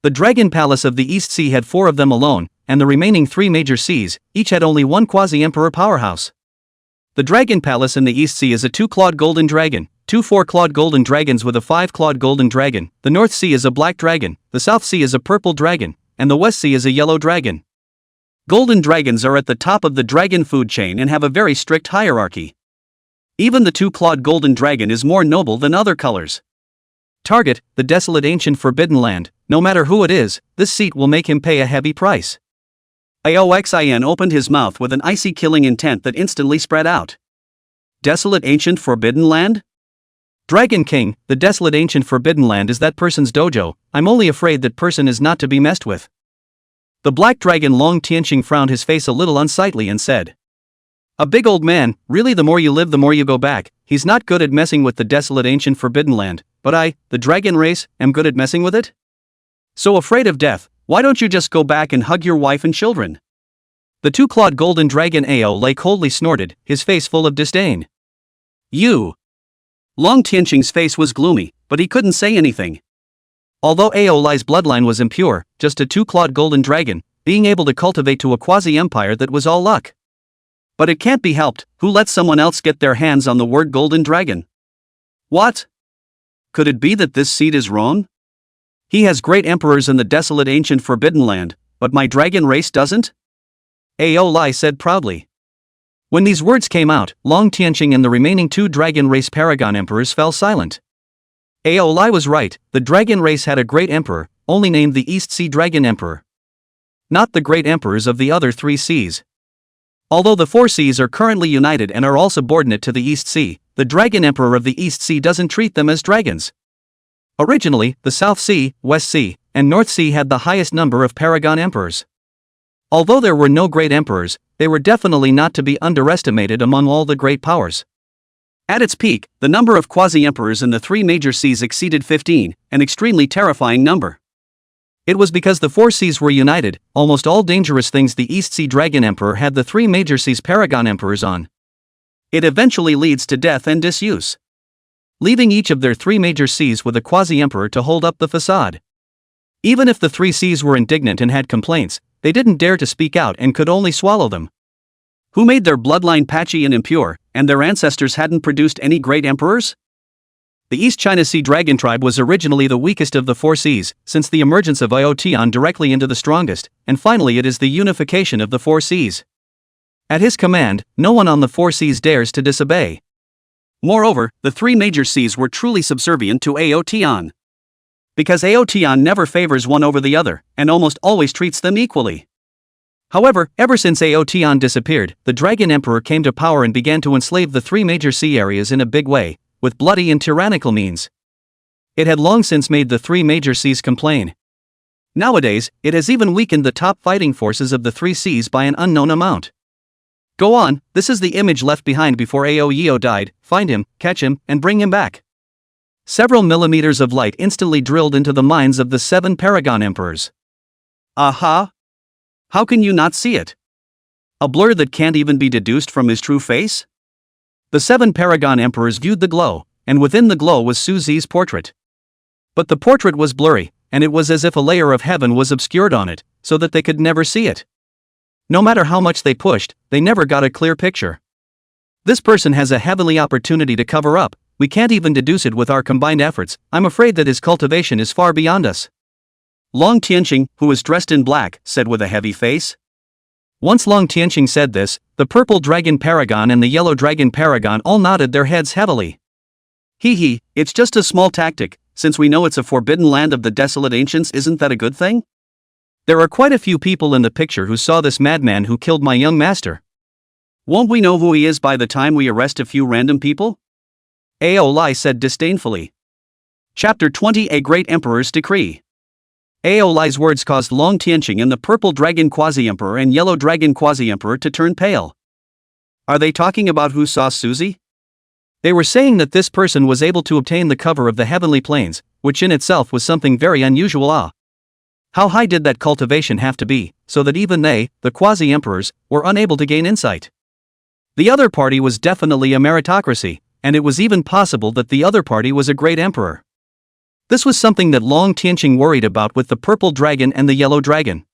The Dragon Palace of the East Sea had 4 of them alone, and the remaining 3 major seas, each had only one quasi-emperor powerhouse. The Dragon Palace in the East Sea is a 2-clawed golden dragon, 2 4-clawed golden dragons with a 5-clawed golden dragon, the North Sea is a black dragon, the South Sea is a purple dragon, and the West Sea is a yellow dragon. Golden dragons are at the top of the dragon food chain and have a very strict hierarchy. Even the 2-clawed golden dragon is more noble than other colors. Target, the desolate ancient forbidden land. No matter who it is, this seat will make him pay a heavy price. Aoxin opened his mouth with an icy killing intent that instantly spread out. Desolate ancient forbidden land? Dragon King, the desolate ancient forbidden land is that person's dojo. I'm only afraid that person is not to be messed with. The black dragon Long Tianqing frowned his face a little unsightly and said, "A big old man, really the more you live the more you go back. He's not good at messing with the desolate ancient forbidden land, but I, the dragon race, am good at messing with it? So afraid of death, why don't you just go back and hug your wife and children?" The two-clawed golden dragon Ao Lai coldly snorted, his face full of disdain. "You." Long Tianqing's face was gloomy, but he couldn't say anything. Although Ao Lai's bloodline was impure, just a two-clawed golden dragon, being able to cultivate to a quasi-empire that was all luck. But it can't be helped, who lets someone else get their hands on the word golden dragon? What? Could it be that this seed is wrong? He has great emperors in the desolate ancient forbidden land, but my dragon race doesn't? Ao Lai said proudly. When these words came out, Long Tianqing and the remaining two dragon race paragon emperors fell silent. Ao Lai was right, the dragon race had a great emperor, only named the East Sea Dragon Emperor. Not the great emperors of the other three seas. Although the four seas are currently united and are all subordinate to the East Sea, the dragon emperor of the East Sea doesn't treat them as dragons. Originally, the South Sea, West Sea, and North Sea had the highest number of paragon emperors. Although there were no great emperors, they were definitely not to be underestimated among all the great powers. At its peak, the number of quasi-emperors in the three major seas exceeded 15, an extremely terrifying number. It was because the four seas were united, almost all dangerous things the East Sea Dragon Emperor had the three major seas paragon emperors on. It eventually leads to death and disuse, leaving each of their three major seas with a quasi-emperor to hold up the facade. Even if the three seas were indignant and had complaints, they didn't dare to speak out and could only swallow them. Who made their bloodline patchy and impure, and their ancestors hadn't produced any great emperors? The East China Sea Dragon tribe was originally the weakest of the four seas, since the emergence of Iotian directly into the strongest, and finally it is the unification of the four seas. At his command, no one on the four seas dares to disobey. Moreover, the three major seas were truly subservient to Iotian. Because Iotian never favors one over the other, and almost always treats them equally. However, ever since Iotian disappeared, the Dragon Emperor came to power and began to enslave the three major sea areas in a big way, with bloody and tyrannical means. It had long since made the three major seas complain. Nowadays, it has even weakened the top fighting forces of the three seas by an unknown amount. Go on, this is the image left behind before Ao Yeo died. Find him, catch him, and bring him back. Several millimeters of light instantly drilled into the minds of the 7 paragon emperors. Aha! How can you not see it? A blur that can't even be deduced from his true face? The 7 paragon emperors viewed the glow, and within the glow was Su Zi's portrait. But the portrait was blurry, and it was as if a layer of heaven was obscured on it, so that they could never see it. No matter how much they pushed, they never got a clear picture. This person has a heavenly opportunity to cover up. We can't even deduce it with our combined efforts. I'm afraid that his cultivation is far beyond us. Long Tianqing, who was dressed in black, said with a heavy face. Once Long Tianqing said this, the purple dragon paragon and the yellow dragon paragon all nodded their heads heavily. Hee, it's just a small tactic, since we know it's a forbidden land of the desolate ancients. Isn't that a good thing? There are quite a few people in the picture who saw this madman who killed my young master. Won't we know who he is by the time we arrest a few random people? Ao Lai said disdainfully. Chapter 20: A Great Emperor's Decree. Ao Lai's words caused Long Tianqing and the purple dragon quasi-emperor and yellow dragon quasi-emperor to turn pale. Are they talking about who saw Suzy? They were saying that this person was able to obtain the cover of the heavenly plains, which in itself was something very unusual. How high did that cultivation have to be, so that even they, the quasi-emperors, were unable to gain insight? The other party was definitely a meritocracy, and it was even possible that the other party was a great emperor. This was something that Long Tianqing worried about with the purple dragon and the yellow dragon.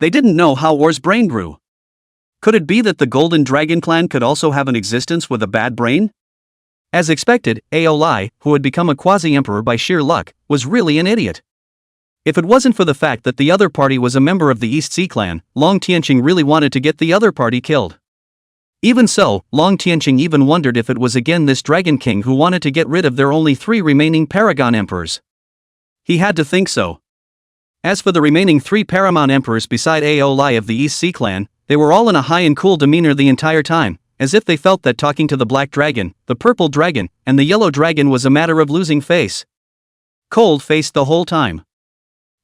They didn't know how Or's brain grew. Could it be that the Golden Dragon clan could also have an existence with a bad brain? As expected, Ao Lai, who had become a quasi-emperor by sheer luck, was really an idiot. If it wasn't for the fact that the other party was a member of the East Sea clan, Long Tianqing really wanted to get the other party killed. Even so, Long Tianqing even wondered if it was again this Dragon King who wanted to get rid of their only 3 remaining paragon emperors. He had to think so. As for the remaining 3 paramount emperors beside Ao Lai of the East Sea clan, they were all in a high and cool demeanor the entire time, as if they felt that talking to the black dragon, the purple dragon, and the yellow dragon was a matter of losing face. Cold-faced the whole time.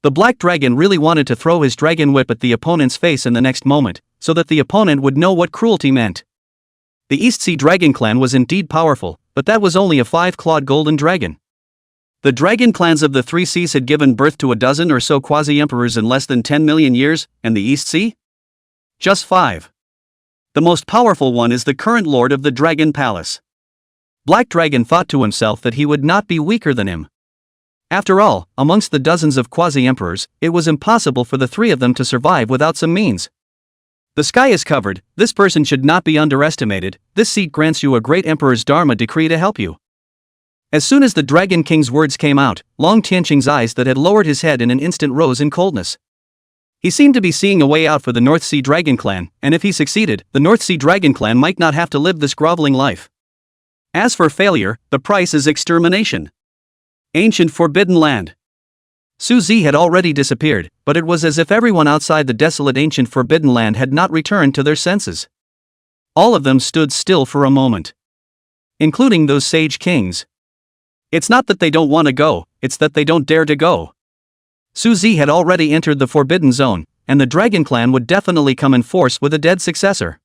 The Black Dragon really wanted to throw his dragon whip at the opponent's face in the next moment, so that the opponent would know what cruelty meant. The East Sea Dragon clan was indeed powerful, but that was only a 5-clawed golden dragon. The dragon clans of the Three Seas had given birth to a dozen or so quasi-emperors in less than 10 million years, and the East Sea? Just 5. The most powerful one is the current lord of the Dragon Palace. Black Dragon thought to himself that he would not be weaker than him. After all, amongst the dozens of quasi-emperors, it was impossible for the 3 of them to survive without some means. The sky is covered, this person should not be underestimated, this seat grants you a great emperor's dharma decree to help you. As soon as the Dragon King's words came out, Long Tianqing's eyes that had lowered his head in an instant rose in coldness. He seemed to be seeing a way out for the North Sea Dragon clan, and if he succeeded, the North Sea Dragon clan might not have to live this groveling life. As for failure, the price is extermination. Ancient Forbidden Land. Su Zi had already disappeared, but it was as if everyone outside the desolate ancient Forbidden Land had not returned to their senses. All of them stood still for a moment. Including those sage kings. It's not that they don't want to go, it's that they don't dare to go. Su Zi had already entered the Forbidden Zone, and the Dragon Clan would definitely come in force with a dead successor.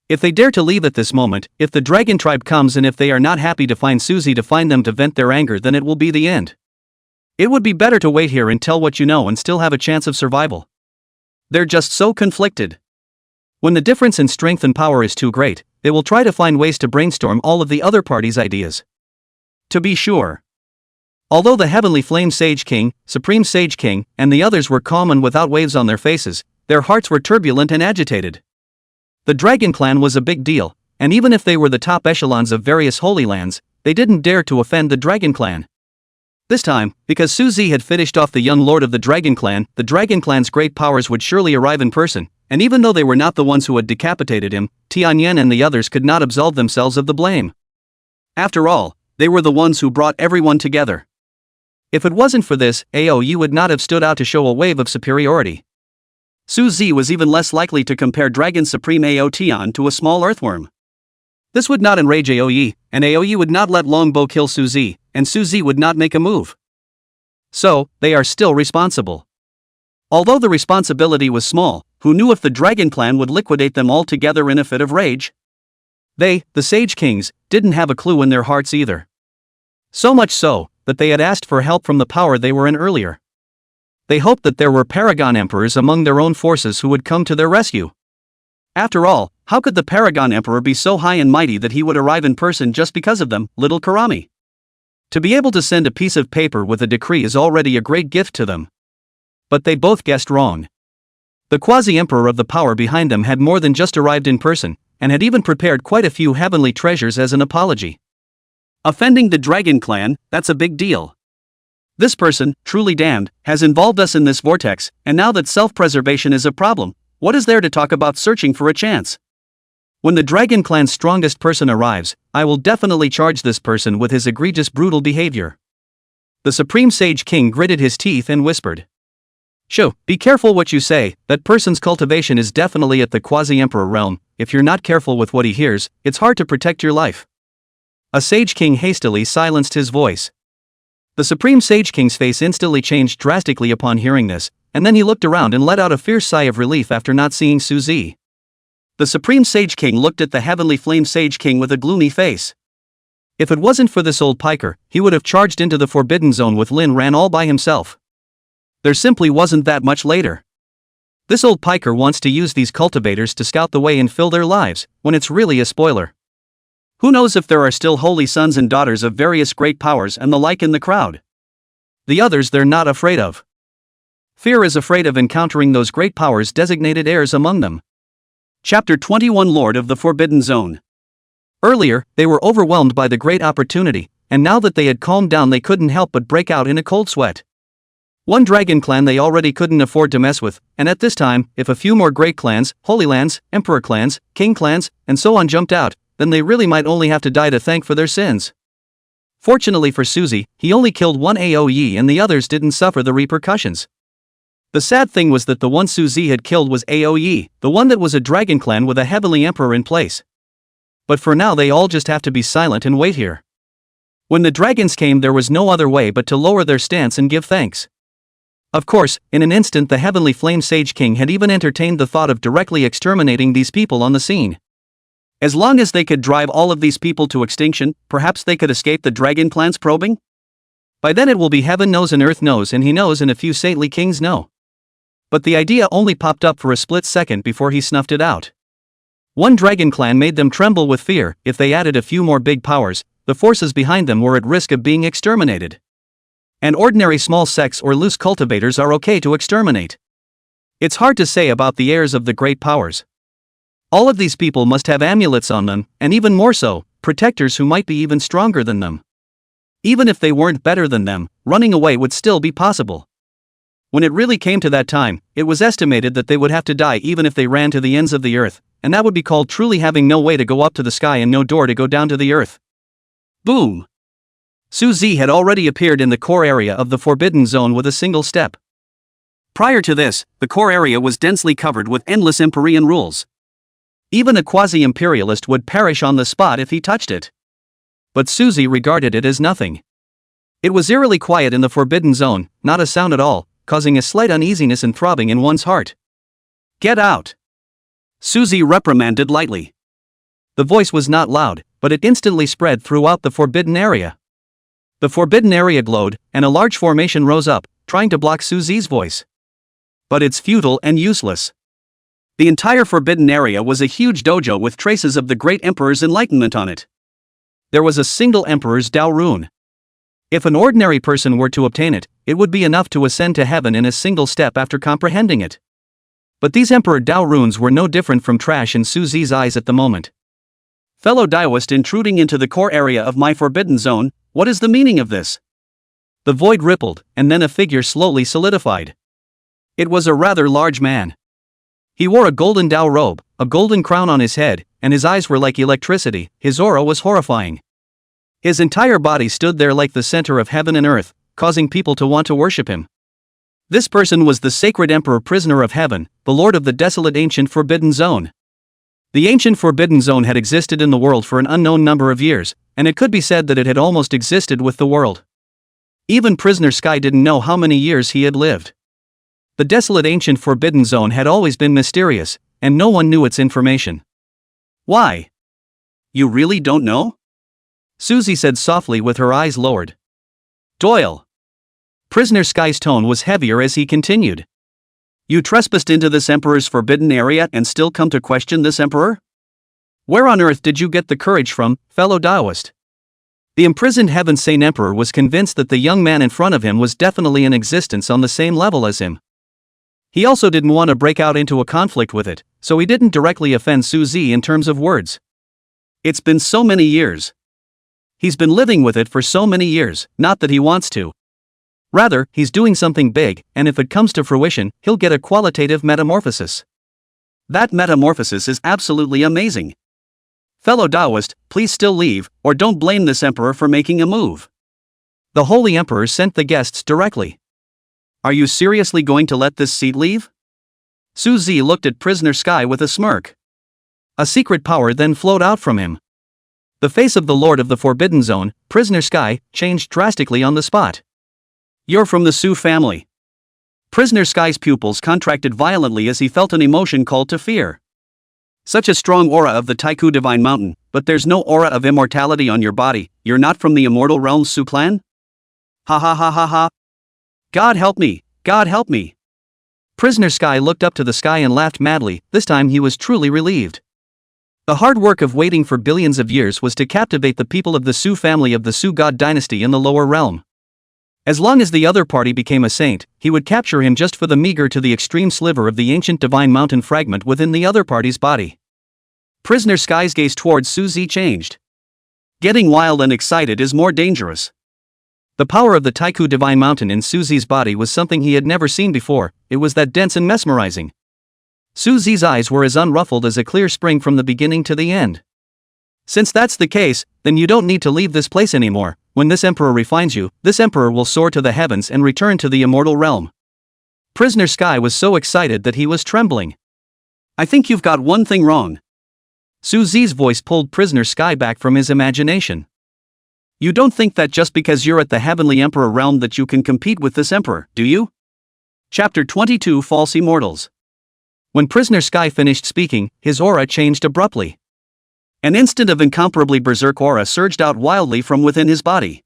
If they dare to leave at this moment, if the Dragon Tribe comes and if they are not happy to find Su Zi to find them to vent their anger, then it will be the end. It would be better to wait here and tell what you know and still have a chance of survival. They're just so conflicted. When the difference in strength and power is too great, they will try to find ways to brainstorm all of the other party's ideas. To be sure. Although the Heavenly Flame Sage King, Supreme Sage King, and the others were calm and without waves on their faces, their hearts were turbulent and agitated. The Dragon Clan was a big deal, and even if they were the top echelons of various Holy Lands, they didn't dare to offend the Dragon Clan. This time, because Su Zi had finished off the young lord of the Dragon Clan, the Dragon Clan's great powers would surely arrive in person, and even though they were not the ones who had decapitated him, Tianyan and the others could not absolve themselves of the blame. After all, they were the ones who brought everyone together. If it wasn't for this, AOE would not have stood out to show a wave of superiority. Su Zi was even less likely to compare Dragon Supreme Ao Tian to a small earthworm. This would not enrage AOE, and AOE would not let Longbow kill Su Zi, and Su Zi would not make a move. So, they are still responsible. Although the responsibility was small, who knew if the Dragon Clan would liquidate them all together in a fit of rage? They, the Sage Kings, didn't have a clue in their hearts either. So much so, that they had asked for help from the power they were in earlier. They hoped that there were Paragon Emperors among their own forces who would come to their rescue. After all, how could the Paragon Emperor be so high and mighty that he would arrive in person just because of them, little Karami? To be able to send a piece of paper with a decree is already a great gift to them. But they both guessed wrong. The quasi-emperor of the power behind them had more than just arrived in person, and had even prepared quite a few heavenly treasures as an apology. Offending the Dragon Clan, that's a big deal. This person, truly damned, has involved us in this vortex, and now that self-preservation is a problem, what is there to talk about searching for a chance? When the Dragon Clan's strongest person arrives, I will definitely charge this person with his egregious brutal behavior. The Supreme Sage King gritted his teeth and whispered. Shoo, be careful what you say, that person's cultivation is definitely at the quasi-emperor realm, if you're not careful with what he hears, it's hard to protect your life. A Sage King hastily silenced his voice. The Supreme Sage King's face instantly changed drastically upon hearing this, and then he looked around and let out a fierce sigh of relief after not seeing Su Zi. The Supreme Sage King looked at the Heavenly Flame Sage King with a gloomy face. If it wasn't for this old piker, he would have charged into the Forbidden Zone with Lin Ran all by himself. There simply wasn't that much later. This old piker wants to use these cultivators to scout the way and fill their lives, when it's really a spoiler. Who knows if there are still holy sons and daughters of various great powers and the like in the crowd? The others they're not afraid of. Fear is afraid of encountering those great powers' designated heirs among them. Chapter 21 Lord of the Forbidden Zone. Earlier, they were overwhelmed by the great opportunity, and now that they had calmed down they couldn't help but break out in a cold sweat. One dragon clan they already couldn't afford to mess with, and at this time, if a few more great clans, holy lands, emperor clans, king clans, and so on jumped out, then they really might only have to die to thank for their sins. Fortunately for Su Zi, he only killed one AOE and the others didn't suffer the repercussions. The sad thing was that the one Su Zi had killed was AOE, the one that was a dragon clan with a heavenly emperor in place. But for now they all just have to be silent and wait here. When the dragons came there was no other way but to lower their stance and give thanks. Of course, in an instant the heavenly flame sage king had even entertained the thought of directly exterminating these people on the scene. As long as they could drive all of these people to extinction, perhaps they could escape the dragon clan's probing? By then it will be heaven knows and earth knows, and he knows and a few saintly kings know. But the idea only popped up for a split second before he snuffed it out. One dragon clan made them tremble with fear. If they added a few more big powers, the forces behind them were at risk of being exterminated. And ordinary small sects or loose cultivators are okay to exterminate. It's hard to say about the heirs of the great powers. All of these people must have amulets on them, and even more so, protectors who might be even stronger than them. Even if they weren't better than them, running away would still be possible. When it really came to that time, it was estimated that they would have to die even if they ran to the ends of the earth, and that would be called truly having no way to go up to the sky and no door to go down to the earth. Boom! Su Zi had already appeared in the core area of the Forbidden Zone with a single step. Prior to this, the core area was densely covered with endless Empyrean rules. Even a quasi-imperialist would perish on the spot if he touched it. But Su Zi regarded it as nothing. It was eerily quiet in the Forbidden Zone, not a sound at all, causing a slight uneasiness and throbbing in one's heart. "Get out!" Su Zi reprimanded lightly. The voice was not loud, but it instantly spread throughout the forbidden area. The forbidden area glowed, and a large formation rose up, trying to block Su Zi's voice. But it's futile and useless. The entire forbidden area was a huge dojo with traces of the great emperor's enlightenment on it. There was a single emperor's Dao rune. If an ordinary person were to obtain it, it would be enough to ascend to heaven in a single step after comprehending it. But these emperor Dao runes were no different from trash in Su Zi's eyes at the moment. "Fellow Daoist intruding into the core area of my forbidden zone, what is the meaning of this?" The void rippled, and then a figure slowly solidified. It was a rather large man. He wore a golden Dao robe, a golden crown on his head, and his eyes were like electricity. His aura was horrifying. His entire body stood there like the center of heaven and earth, causing people to want to worship him. This person was the sacred emperor prisoner of heaven, the lord of the desolate ancient forbidden zone. The ancient forbidden zone had existed in the world for an unknown number of years, and it could be said that it had almost existed with the world. Even prisoner Sky didn't know how many years he had lived. The desolate ancient forbidden zone had always been mysterious, and no one knew its information. "Why? You really don't know?" Su Zi said softly with her eyes lowered. "Doyle." Prisoner Sky's tone was heavier as he continued. "You trespassed into this emperor's forbidden area and still come to question this emperor? Where on earth did you get the courage from, fellow Daoist?" The imprisoned Heaven Sane Emperor was convinced that the young man in front of him was definitely in existence on the same level as him. He also didn't want to break out into a conflict with it, so he didn't directly offend Su Zi in terms of words. It's been so many years. He's been living with it for so many years, not that he wants to. Rather, he's doing something big, and if it comes to fruition, he'll get a qualitative metamorphosis. That metamorphosis is absolutely amazing. Fellow Daoist, please still leave, or don't blame this emperor for making a move. The Holy Emperor sent the guests directly. Are you seriously going to let this seat leave? Su Zi looked at prisoner Sky with a smirk. A secret power then flowed out from him. The face of the Lord of the Forbidden Zone, prisoner Sky, changed drastically on the spot. You're from the Su family. Prisoner Sky's pupils contracted violently as he felt an emotion called to fear. Such a strong aura of the Taiku Divine Mountain, but there's no aura of immortality on your body. You're not from the immortal realms Su clan? Ha ha ha ha ha. God help me, God help me. Prisoner Sky looked up to the sky and laughed madly. This time he was truly relieved. The hard work of waiting for billions of years was to captivate the people of the Su family of the Su God dynasty in the lower realm. As long as the other party became a saint, he would capture him just for the meager to the extreme sliver of the ancient divine mountain fragment within the other party's body. Prisoner Sky's gaze towards Su Zi changed. Getting wild and excited is more dangerous. The power of the Taiku Divine Mountain in Su Zi's body was something he had never seen before. It was that dense and mesmerizing. Su Zi's eyes were as unruffled as a clear spring from the beginning to the end. Since that's the case, then you don't need to leave this place anymore. When this emperor refines you, this emperor will soar to the heavens and return to the immortal realm. Prisoner Sky was so excited that he was trembling. I think you've got one thing wrong. Su Zi's voice pulled prisoner Sky back from his imagination. You don't think that just because you're at the heavenly emperor realm that you can compete with this emperor, do you? Chapter 22 False Immortals. When Prisoner Sky finished speaking, his aura changed abruptly. An instant of incomparably berserk aura surged out wildly from within his body.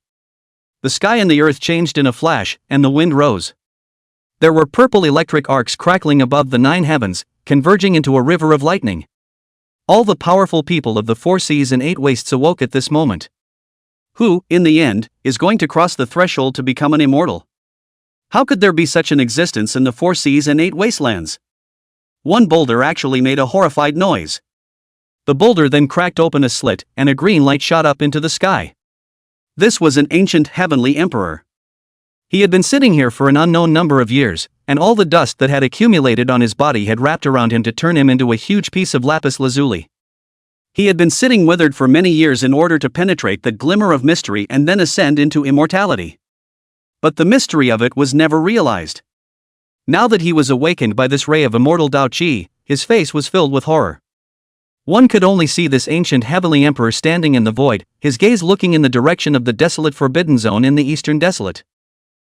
The sky and the earth changed in a flash, and the wind rose. There were purple electric arcs crackling above the 9 heavens, converging into a river of lightning. All the powerful people of the 4 seas and 8 wastes awoke at this moment. Who, in the end, is going to cross the threshold to become an immortal? How could there be such an existence in the 4 seas and 8 wastelands? One boulder actually made a horrified noise. The boulder then cracked open a slit, and a green light shot up into the sky. This was an ancient heavenly emperor. He had been sitting here for an unknown number of years, and all the dust that had accumulated on his body had wrapped around him to turn him into a huge piece of lapis lazuli. He had been sitting withered for many years in order to penetrate the glimmer of mystery and then ascend into immortality. But the mystery of it was never realized. Now that he was awakened by this ray of immortal Dao Qi, his face was filled with horror. One could only see this ancient heavenly emperor standing in the void, his gaze looking in the direction of the desolate forbidden zone in the eastern desolate.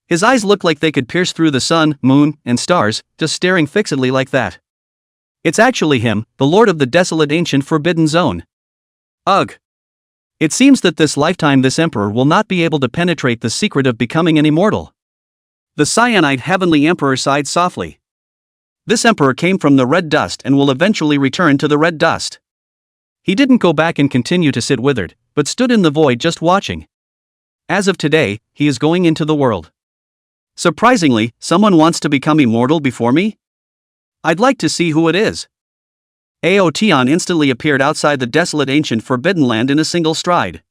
His eyes looked like they could pierce through the sun, moon, and stars, just staring fixedly like that. It's actually him, the lord of the desolate ancient forbidden zone. Ugh! It seems that this lifetime this emperor will not be able to penetrate the secret of becoming an immortal. The cyanide heavenly emperor sighed softly. This emperor came from the red dust and will eventually return to the red dust. He didn't go back and continue to sit withered, but stood in the void just watching. As of today, he is going into the world. Surprisingly, someone wants to become immortal before me? I'd like to see who it is. Aotian instantly appeared outside the desolate ancient forbidden land in a single stride.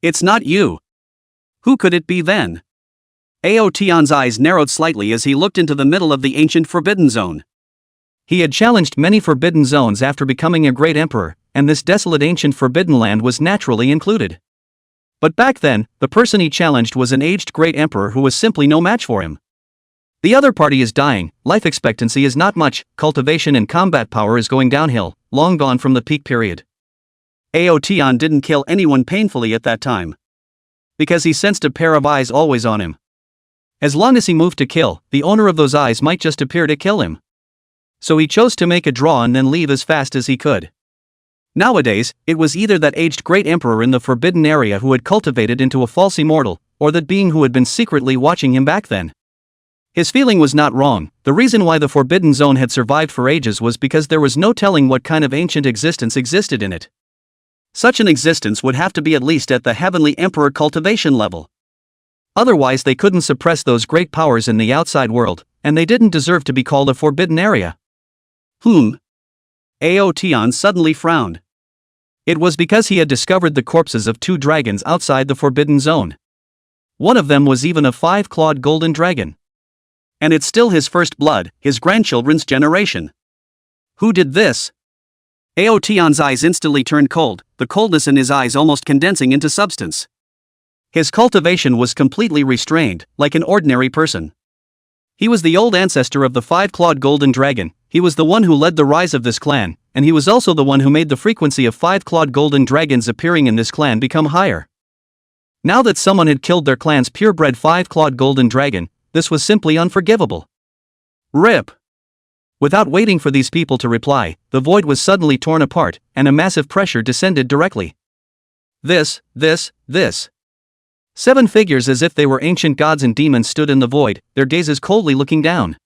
It's not you. Who could it be then? Aotian's eyes narrowed slightly as he looked into the middle of the ancient forbidden zone. He had challenged many forbidden zones after becoming a great emperor, and this desolate ancient forbidden land was naturally included. But back then, the person he challenged was an aged great emperor who was simply no match for him. The other party is dying, life expectancy is not much, cultivation and combat power is going downhill, long gone from the peak period. Aotian didn't kill anyone painfully at that time. Because he sensed a pair of eyes always on him. As long as he moved to kill, the owner of those eyes might just appear to kill him. So he chose to make a draw and then leave as fast as he could. Nowadays, it was either that aged great emperor in the forbidden area who had cultivated into a false immortal, or that being who had been secretly watching him back then. His feeling was not wrong. The reason why the forbidden zone had survived for ages was because there was no telling what kind of ancient existence existed in it. Such an existence would have to be at least at the heavenly emperor cultivation level. Otherwise they couldn't suppress those great powers in the outside world, and they didn't deserve to be called a forbidden area. Aotian suddenly frowned. It was because he had discovered the corpses of 2 dragons outside the forbidden zone. One of them was even a 5-clawed golden dragon. And it's still his first blood, his grandchildren's generation. Who did this? Aotian's eyes instantly turned cold, the coldness in his eyes almost condensing into substance. His cultivation was completely restrained, like an ordinary person. He was the old ancestor of the 5-clawed golden dragon, he was the one who led the rise of this clan, and he was also the one who made the frequency of 5-clawed golden dragons appearing in this clan become higher. Now that someone had killed their clan's purebred 5-clawed golden dragon, this was simply unforgivable. RIP. Without waiting for these people to reply, the void was suddenly torn apart, and a massive pressure descended directly. This. 7 figures as if they were ancient gods and demons stood in the void, their gazes coldly looking down.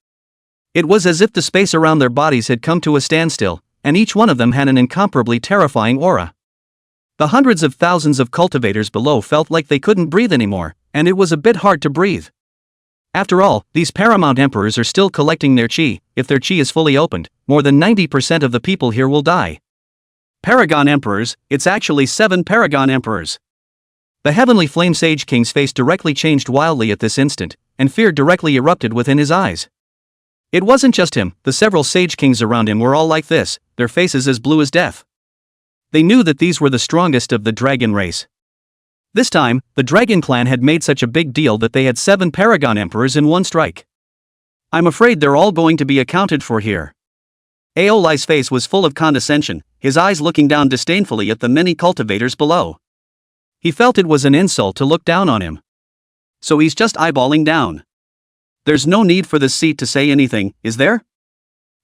It was as if the space around their bodies had come to a standstill, and each one of them had an incomparably terrifying aura. The hundreds of thousands of cultivators below felt like they couldn't breathe anymore, and it was a bit hard to breathe. After all, these paramount emperors are still collecting their chi. If their chi is fully opened, more than 90% of the people here will die. Paragon emperors, it's actually 7 paragon emperors. The heavenly flame sage king's face directly changed wildly at this instant, and fear directly erupted within his eyes. It wasn't just him, the several sage kings around him were all like this, their faces as blue as death. They knew that these were the strongest of the dragon race. This time, the Dragon Clan had made such a big deal that they had 7 Paragon Emperors in one strike. I'm afraid they're all going to be accounted for here. Aoli's face was full of condescension, his eyes looking down disdainfully at the many cultivators below. He felt it was an insult to look down on him. So he's just eyeballing down. There's no need for this seat to say anything, is there?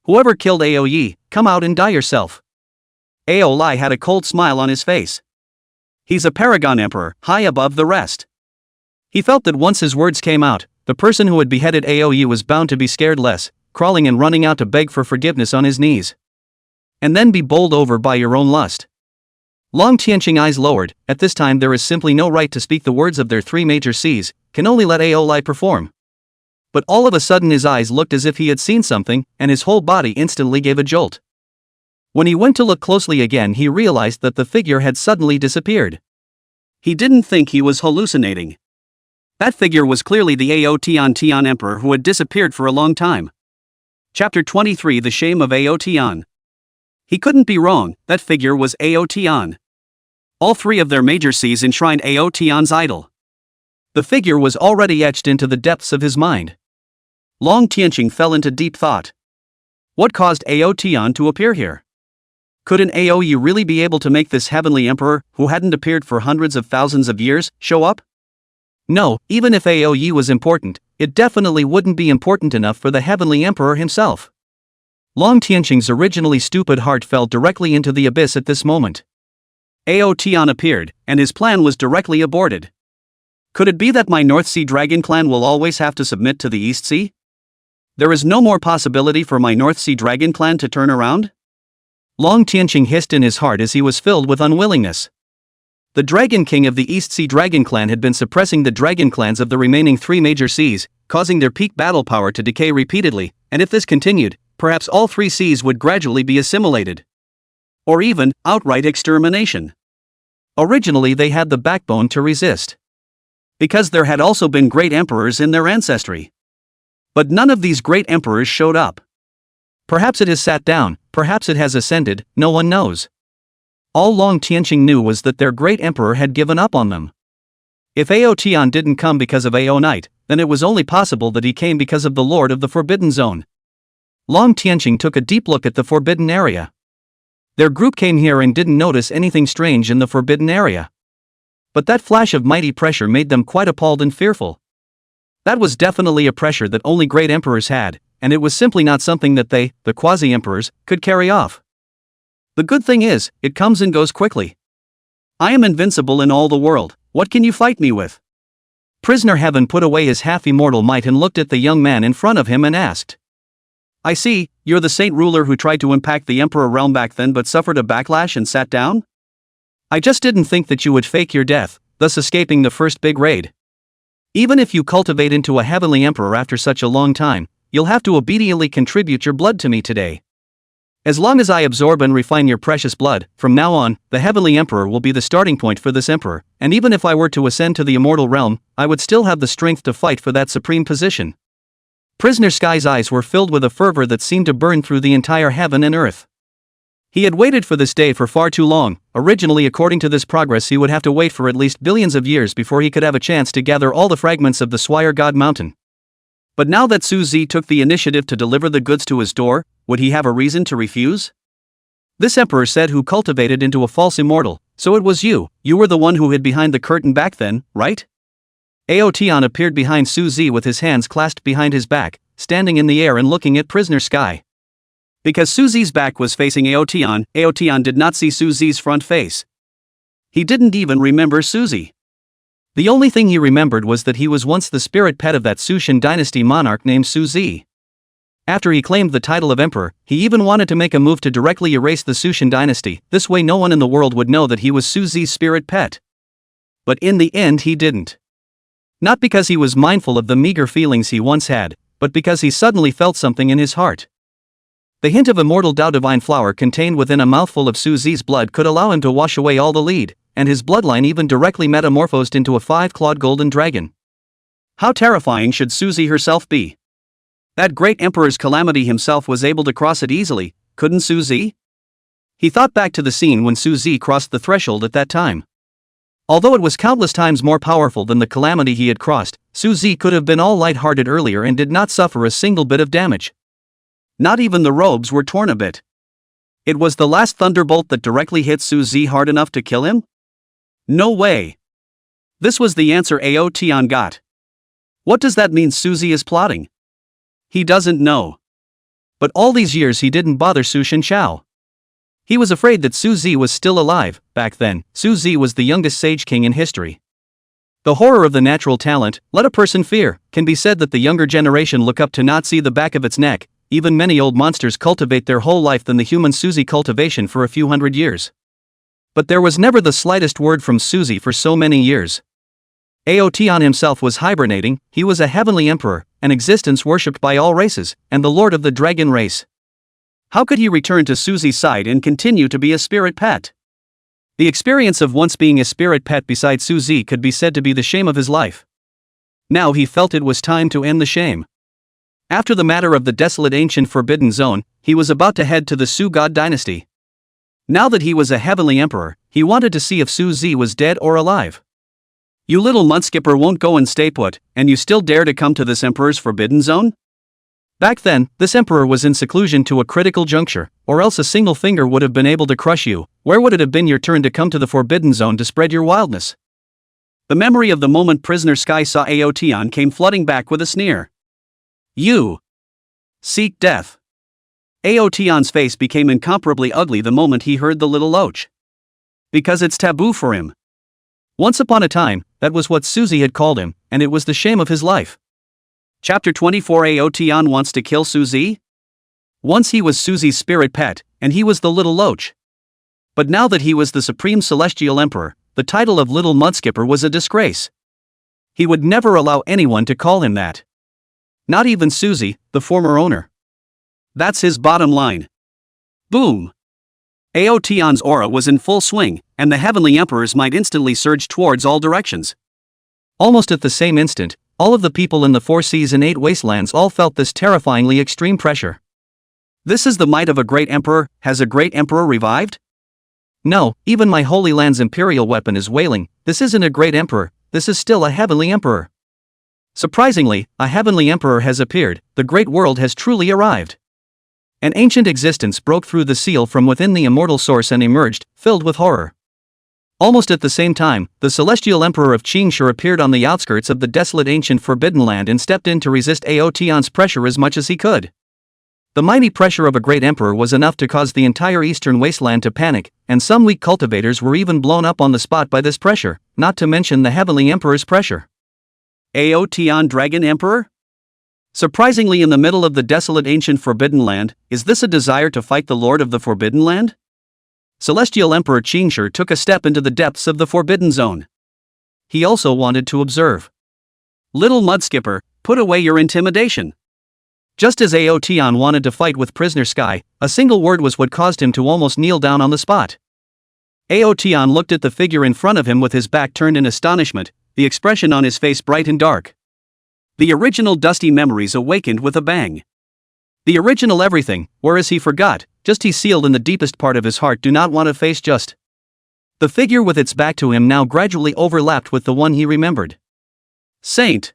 Whoever killed Aoyi, come out and die yourself. Aolai had a cold smile on his face. He's a paragon emperor, high above the rest. He felt that once his words came out, the person who had beheaded Aoyi was bound to be scared less, crawling and running out to beg for forgiveness on his knees. And then be bowled over by your own lust. Long Tianqing eyes lowered. At this time there is simply no right to speak the words of their three major Cs, can only let Aolai perform. But all of a sudden his eyes looked as if he had seen something, and his whole body instantly gave a jolt. When he went to look closely again he realized that the figure had suddenly disappeared. He didn't think he was hallucinating. That figure was clearly the Ao Tian Emperor who had disappeared for a long time. Chapter 23 The Shame of Ao Tian. He couldn't be wrong, that figure was Ao Tian. All three of their major Cs enshrined Ao Tian's idol. The figure was already etched into the depths of his mind. Long Tianqing fell into deep thought. What caused Ao Tian to appear here? Could an Aoyi really be able to make this heavenly emperor, who hadn't appeared for hundreds of thousands of years, show up? No, even if Aoyi was important, it definitely wouldn't be important enough for the heavenly emperor himself. Long Tianqing's originally stupid heart fell directly into the abyss at this moment. Ao Tian appeared, and his plan was directly aborted. Could it be that my North Sea Dragon clan will always have to submit to the East Sea? There is no more possibility for my North Sea Dragon clan to turn around? Long Tianqing hissed in his heart as he was filled with unwillingness. The Dragon King of the East Sea Dragon clan had been suppressing the dragon clans of the remaining three major seas, causing their peak battle power to decay repeatedly, and if this continued, perhaps all three seas would gradually be assimilated. Or even, outright extermination. Originally they had the backbone to resist. Because there had also been great emperors in their ancestry. But none of these great emperors showed up. Perhaps it has sat down, perhaps it has ascended, no one knows. All Long Tianqing knew was that their great emperor had given up on them. If Ao Tian didn't come because of Ao Night, then it was only possible that he came because of the Lord of the Forbidden Zone. Long Tianqing took a deep look at the forbidden area. Their group came here and didn't notice anything strange in the forbidden area. But that flash of mighty pressure made them quite appalled and fearful. That was definitely a pressure that only great emperors had, and it was simply not something that they, the quasi-emperors, could carry off. The good thing is, it comes and goes quickly. I am invincible in all the world, what can you fight me with? Prisoner Heaven put away his half-immortal might and looked at the young man in front of him and asked. I see, you're the saint ruler who tried to impact the emperor realm back then but suffered a backlash and sat down? I just didn't think that you would fake your death, thus escaping the first big raid. Even if you cultivate into a heavenly emperor after such a long time, you'll have to obediently contribute your blood to me today. As long as I absorb and refine your precious blood, from now on, the heavenly emperor will be the starting point for this emperor, and even if I were to ascend to the immortal realm, I would still have the strength to fight for that supreme position. Prisoner Sky's eyes were filled with a fervor that seemed to burn through the entire heaven and earth. He had waited for this day for far too long. Originally, according to this progress, he would have to wait for at least billions of years before he could have a chance to gather all the fragments of the Swire God Mountain. But now that Su Zi took the initiative to deliver the goods to his door, would he have a reason to refuse? This emperor said who cultivated into a false immortal, so it was you were the one who hid behind the curtain back then, right? Ao Tian appeared behind Su Zi with his hands clasped behind his back, standing in the air and looking at Prisoner Sky. Because Su Zi's back was facing Ao Tian did not see Su Zi's front face. He didn't even remember Su Zi. The only thing he remembered was that he was once the spirit pet of that Sushan dynasty monarch named Su Zi. After he claimed the title of emperor, he even wanted to make a move to directly erase the Sushan dynasty, this way no one in the world would know that he was Su Zi's spirit pet. But in the end he didn't. Not because he was mindful of the meager feelings he once had, but because he suddenly felt something in his heart. The hint of immortal Tao divine flower contained within a mouthful of Su Zi's blood could allow him to wash away all the lead, and his bloodline even directly metamorphosed into a 5-clawed golden dragon. How terrifying should Su Zi herself be? That great emperor's calamity himself was able to cross it easily, couldn't Su Zi? He thought back to the scene when Su Zi crossed the threshold at that time. Although it was countless times more powerful than the calamity he had crossed, Su Zi could have been all light-hearted earlier and did not suffer a single bit of damage. Not even the robes were torn a bit. It was the last thunderbolt that directly hit Su Zi hard enough to kill him? No way. This was the answer Ao Tian got. What does that mean Su Zi is plotting? He doesn't know. But all these years he didn't bother Su Shenchao. He was afraid that Su Zi was still alive. Back then, Su Zi was the youngest sage king in history. The horror of the natural talent, let a person fear, can be said that the younger generation look up to, not see the back of its neck. Even many old monsters cultivate their whole life than the human Suzy cultivation for a few hundred years. But there was never the slightest word from Suzy for so many years. Aotian himself was hibernating. He was a heavenly emperor, an existence worshipped by all races, and the lord of the dragon race. How could he return to Suzy's side and continue to be a spirit pet? The experience of once being a spirit pet beside Suzy could be said to be the shame of his life. Now he felt it was time to end the shame. After the matter of the desolate ancient forbidden zone, he was about to head to the Su God dynasty. Now that he was a heavenly emperor, he wanted to see if Su Zi was dead or alive. You little mudskipper won't go and stay put, and you still dare to come to this emperor's forbidden zone? Back then, this emperor was in seclusion to a critical juncture, or else a single finger would have been able to crush you. Where would it have been your turn to come to the forbidden zone to spread your wildness? The memory of the moment prisoner Sky saw Aotian came flooding back with a sneer. You seek death. Aotian's face became incomparably ugly the moment he heard the little loach. Because it's taboo for him. Once upon a time, that was what Suzy had called him, and it was the shame of his life. Chapter 24. Aotian wants to kill Suzy? Once he was Suzy's spirit pet, and he was the little loach. But now that he was the supreme celestial emperor, the title of little mudskipper was a disgrace. He would never allow anyone to call him that. Not even Suzy, the former owner. That's his bottom line. Boom! Aotian's aura was in full swing, and the heavenly emperors might instantly surge towards all directions. Almost at the same instant, all of the people in the 4 seas and 8 wastelands all felt this terrifyingly extreme pressure. This is the might of a great emperor. Has a great emperor revived? No, even my Holy Land's imperial weapon is wailing. This isn't a great emperor, this is still a heavenly emperor. Surprisingly, a heavenly emperor has appeared. The great world has truly arrived. An ancient existence broke through the seal from within the immortal source and emerged, filled with horror. Almost at the same time, the celestial emperor of Qingshi appeared on the outskirts of the desolate ancient forbidden land and stepped in to resist Aotian's pressure as much as he could. The mighty pressure of a great emperor was enough to cause the entire eastern wasteland to panic, and some weak cultivators were even blown up on the spot by this pressure, not to mention the heavenly emperor's pressure. Aotian Dragon Emperor? Surprisingly, in the middle of the desolate ancient forbidden land, is this a desire to fight the lord of the forbidden land? Celestial Emperor Qingshi took a step into the depths of the forbidden zone. He also wanted to observe. Little mudskipper, put away your intimidation. Just as Aotian wanted to fight with prisoner Sky, a single word was what caused him to almost kneel down on the spot. Aotian looked at the figure in front of him with his back turned in astonishment, the expression on his face bright and dark. The original dusty memories awakened with a bang. The original everything, whereas he forgot, just he sealed in the deepest part of his heart do not want to face just. The figure with its back to him now gradually overlapped with the one he remembered. Saint.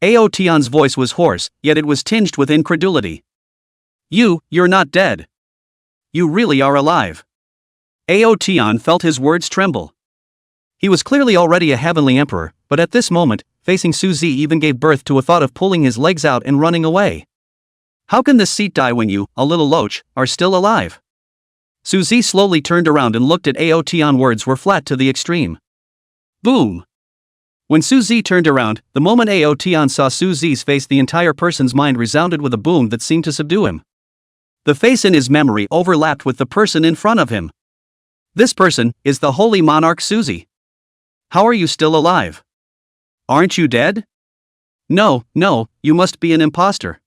Aotian's voice was hoarse, yet it was tinged with incredulity. You're not dead. You really are alive. Aotian felt his words tremble. He was clearly already a heavenly emperor, but at this moment, facing Suzy even gave birth to a thought of pulling his legs out and running away. How can this seat die when you, a little loach, are still alive? Suzy slowly turned around and looked at Aotian. Words were flat to the extreme. Boom! When Suzy turned around, the moment Aotian saw Suzy's face, the entire person's mind resounded with a boom that seemed to subdue him. The face in his memory overlapped with the person in front of him. This person is the holy monarch Suzy. How are you still alive? Aren't you dead? No, you must be an imposter.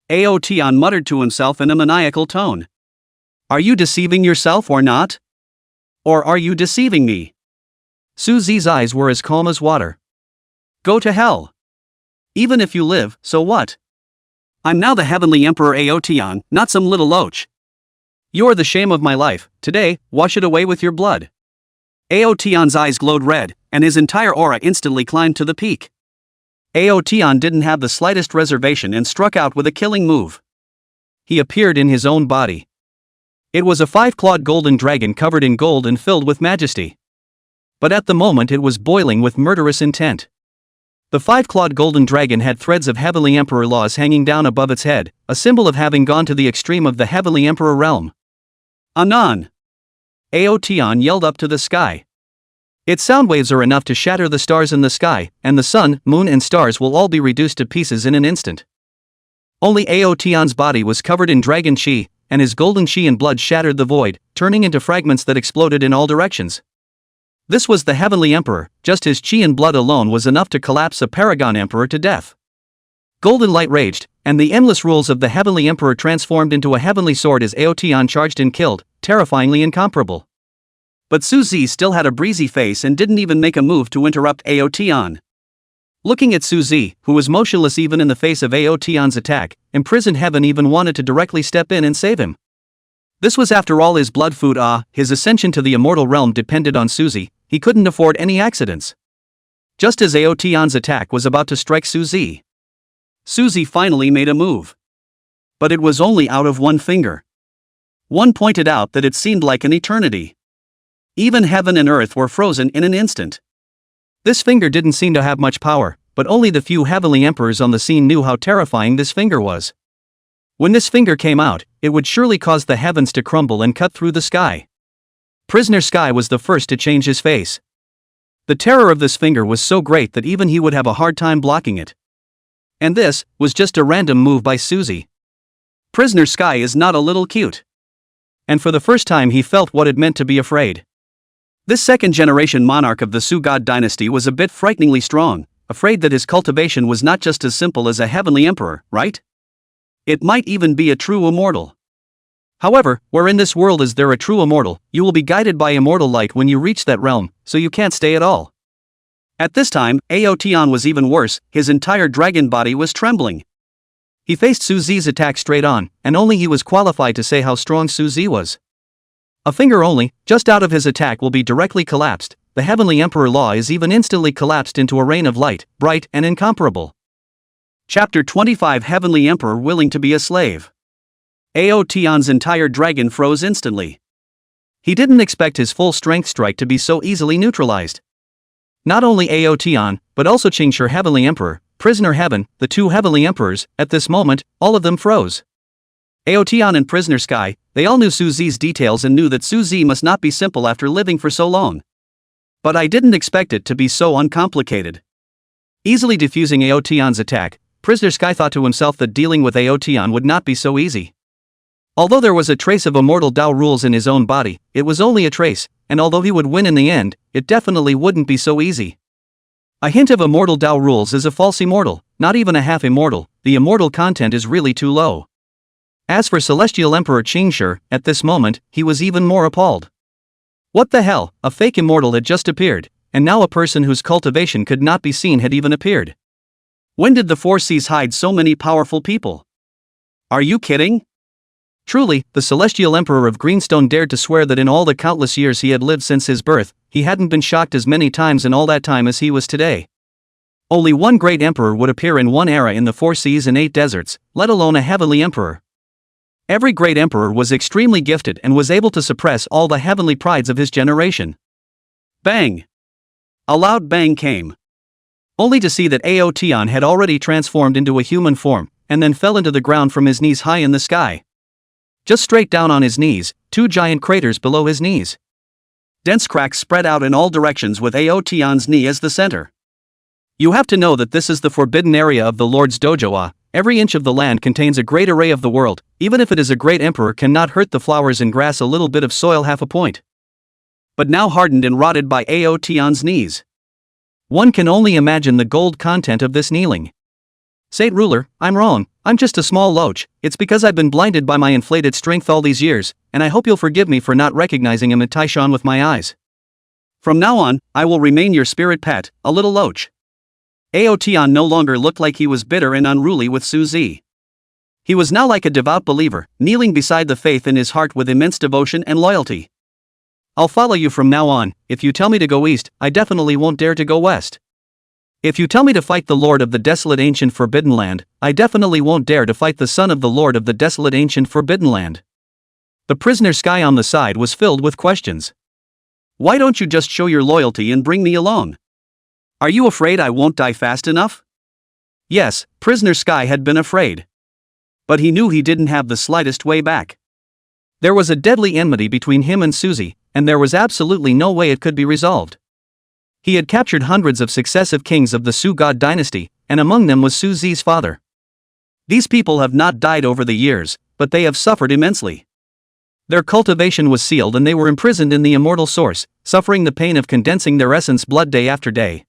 Aotian muttered to himself in a maniacal tone. Are you deceiving yourself or not? Or are you deceiving me? Suzy's eyes were as calm as water. Go to hell. Even if you live, so what? I'm now the heavenly emperor Aotian, not some little loach. You're the shame of my life. Today, wash it away with your blood. Aotian's eyes glowed red, and his entire aura instantly climbed to the peak. Aotian didn't have the slightest reservation and struck out with a killing move. He appeared in his own body. It was a 5-clawed golden dragon covered in gold and filled with majesty. But at the moment it was boiling with murderous intent. The five-clawed golden dragon had threads of Heavenly Emperor laws hanging down above its head, a symbol of having gone to the extreme of the Heavenly Emperor realm. Anon! Aotion yelled up to the sky. Its sound waves are enough to shatter the stars in the sky, and the sun, moon and stars will all be reduced to pieces in an instant. Only Aotion's body was covered in dragon chi, and his golden chi and blood shattered the void, turning into fragments that exploded in all directions. This was the Heavenly Emperor, just his chi and blood alone was enough to collapse a Paragon Emperor to death. Golden light raged, and the endless rules of the Heavenly Emperor transformed into a heavenly sword as Aotion charged and killed, terrifyingly incomparable. But Suzy still had a breezy face and didn't even make a move to interrupt Aotion. Looking at Suzy, who was motionless even in the face of Aotion's attack, imprisoned heaven even wanted to directly step in and save him. This was after all his blood food. His ascension to the immortal realm depended on Suzy. He couldn't afford any accidents. Just as Aotion's attack was about to strike Suzy, Suzy finally made a move. But it was only out of one finger. One pointed out that it seemed like an eternity. Even heaven and earth were frozen in an instant. This finger didn't seem to have much power, but only the few heavenly emperors on the scene knew how terrifying this finger was. When this finger came out, it would surely cause the heavens to crumble and cut through the sky. Prisoner Sky was the first to change his face. The terror of this finger was so great that even he would have a hard time blocking it. And this was just a random move by Suzy. Prisoner Sky is not a little cute. And for the first time he felt what it meant to be afraid. This second-generation monarch of the Su-God dynasty was a bit frighteningly strong, afraid that his cultivation was not just as simple as a heavenly emperor, right? It might even be a true immortal. However, where in this world is there a true immortal, you will be guided by immortal light when you reach that realm, so you can't stay at all. At this time, Aotion was even worse, his entire dragon body was trembling. He faced Suzy's attack straight on, and only he was qualified to say how strong Suzy was. A finger only, just out of his attack will be directly collapsed. The Heavenly Emperor Law is even instantly collapsed into a rain of light, bright and incomparable. Chapter 25 Heavenly Emperor willing to be a slave. Aotion's entire dragon froze instantly. He didn't expect his full strength strike to be so easily neutralized. Not only Aotion, but also Qingshi Heavenly Emperor, Prisoner Heaven, the two Heavenly Emperors, at this moment, all of them froze. Aotion and Prisoner Sky, they all knew Suzy's details and knew that Suzy must not be simple after living for so long. But I didn't expect it to be so uncomplicated. Easily defusing Aotion's attack, Prisoner Sky thought to himself that dealing with Aotion would not be so easy. Although there was a trace of immortal Tao rules in his own body, it was only a trace, and although he would win in the end, it definitely wouldn't be so easy. A hint of immortal Tao rules is a false immortal, not even a half immortal. The immortal content is really too low. As for Celestial Emperor Qingshi, at this moment, he was even more appalled. What the hell, a fake immortal had just appeared, and now a person whose cultivation could not be seen had even appeared. When did the Four Seas hide so many powerful people? Are you kidding? Truly, the Celestial Emperor of Greenstone dared to swear that in all the countless years he had lived since his birth, he hadn't been shocked as many times in all that time as he was today. Only one great emperor would appear in one era in the 4 seas and 8 deserts, let alone a heavenly emperor. Every great emperor was extremely gifted and was able to suppress all the heavenly prides of his generation. Bang! A loud bang came. Only to see that Aotion had already transformed into a human form, and then fell into the ground from his knees high in the sky. Just straight down on his knees, 2 giant craters below his knees. Dense cracks spread out in all directions with Aotion's knee as the center. You have to know that this is the forbidden area of the Lord's dojo. Every inch of the land contains a great array of the world, even if it is a great emperor cannot hurt the flowers and grass a little bit of soil half a point. But now hardened and rotted by Aotion's knees. One can only imagine the gold content of this kneeling. Saint Ruler, I'm wrong, I'm just a small loach, it's because I've been blinded by my inflated strength all these years, and I hope you'll forgive me for not recognizing him at Taishan with my eyes. From now on, I will remain your spirit pet, a little loach. Aotion no longer looked like he was bitter and unruly with Suzy. He was now like a devout believer, kneeling beside the faith in his heart with immense devotion and loyalty. I'll follow you from now on. If you tell me to go east, I definitely won't dare to go west. If you tell me to fight the Lord of the desolate ancient forbidden land, I definitely won't dare to fight the son of the Lord of the desolate ancient forbidden land. The Prisoner Sky on the side was filled with questions. Why don't you just show your loyalty and bring me along? Are you afraid I won't die fast enough? Yes, Prisoner Sky had been afraid. But he knew he didn't have the slightest way back. There was a deadly enmity between him and Suzy, and there was absolutely no way it could be resolved. He had captured hundreds of successive kings of the Su God dynasty, and among them was Suzy's father. These people have not died over the years, but they have suffered immensely. Their cultivation was sealed and they were imprisoned in the immortal source, suffering the pain of condensing their essence blood day after day.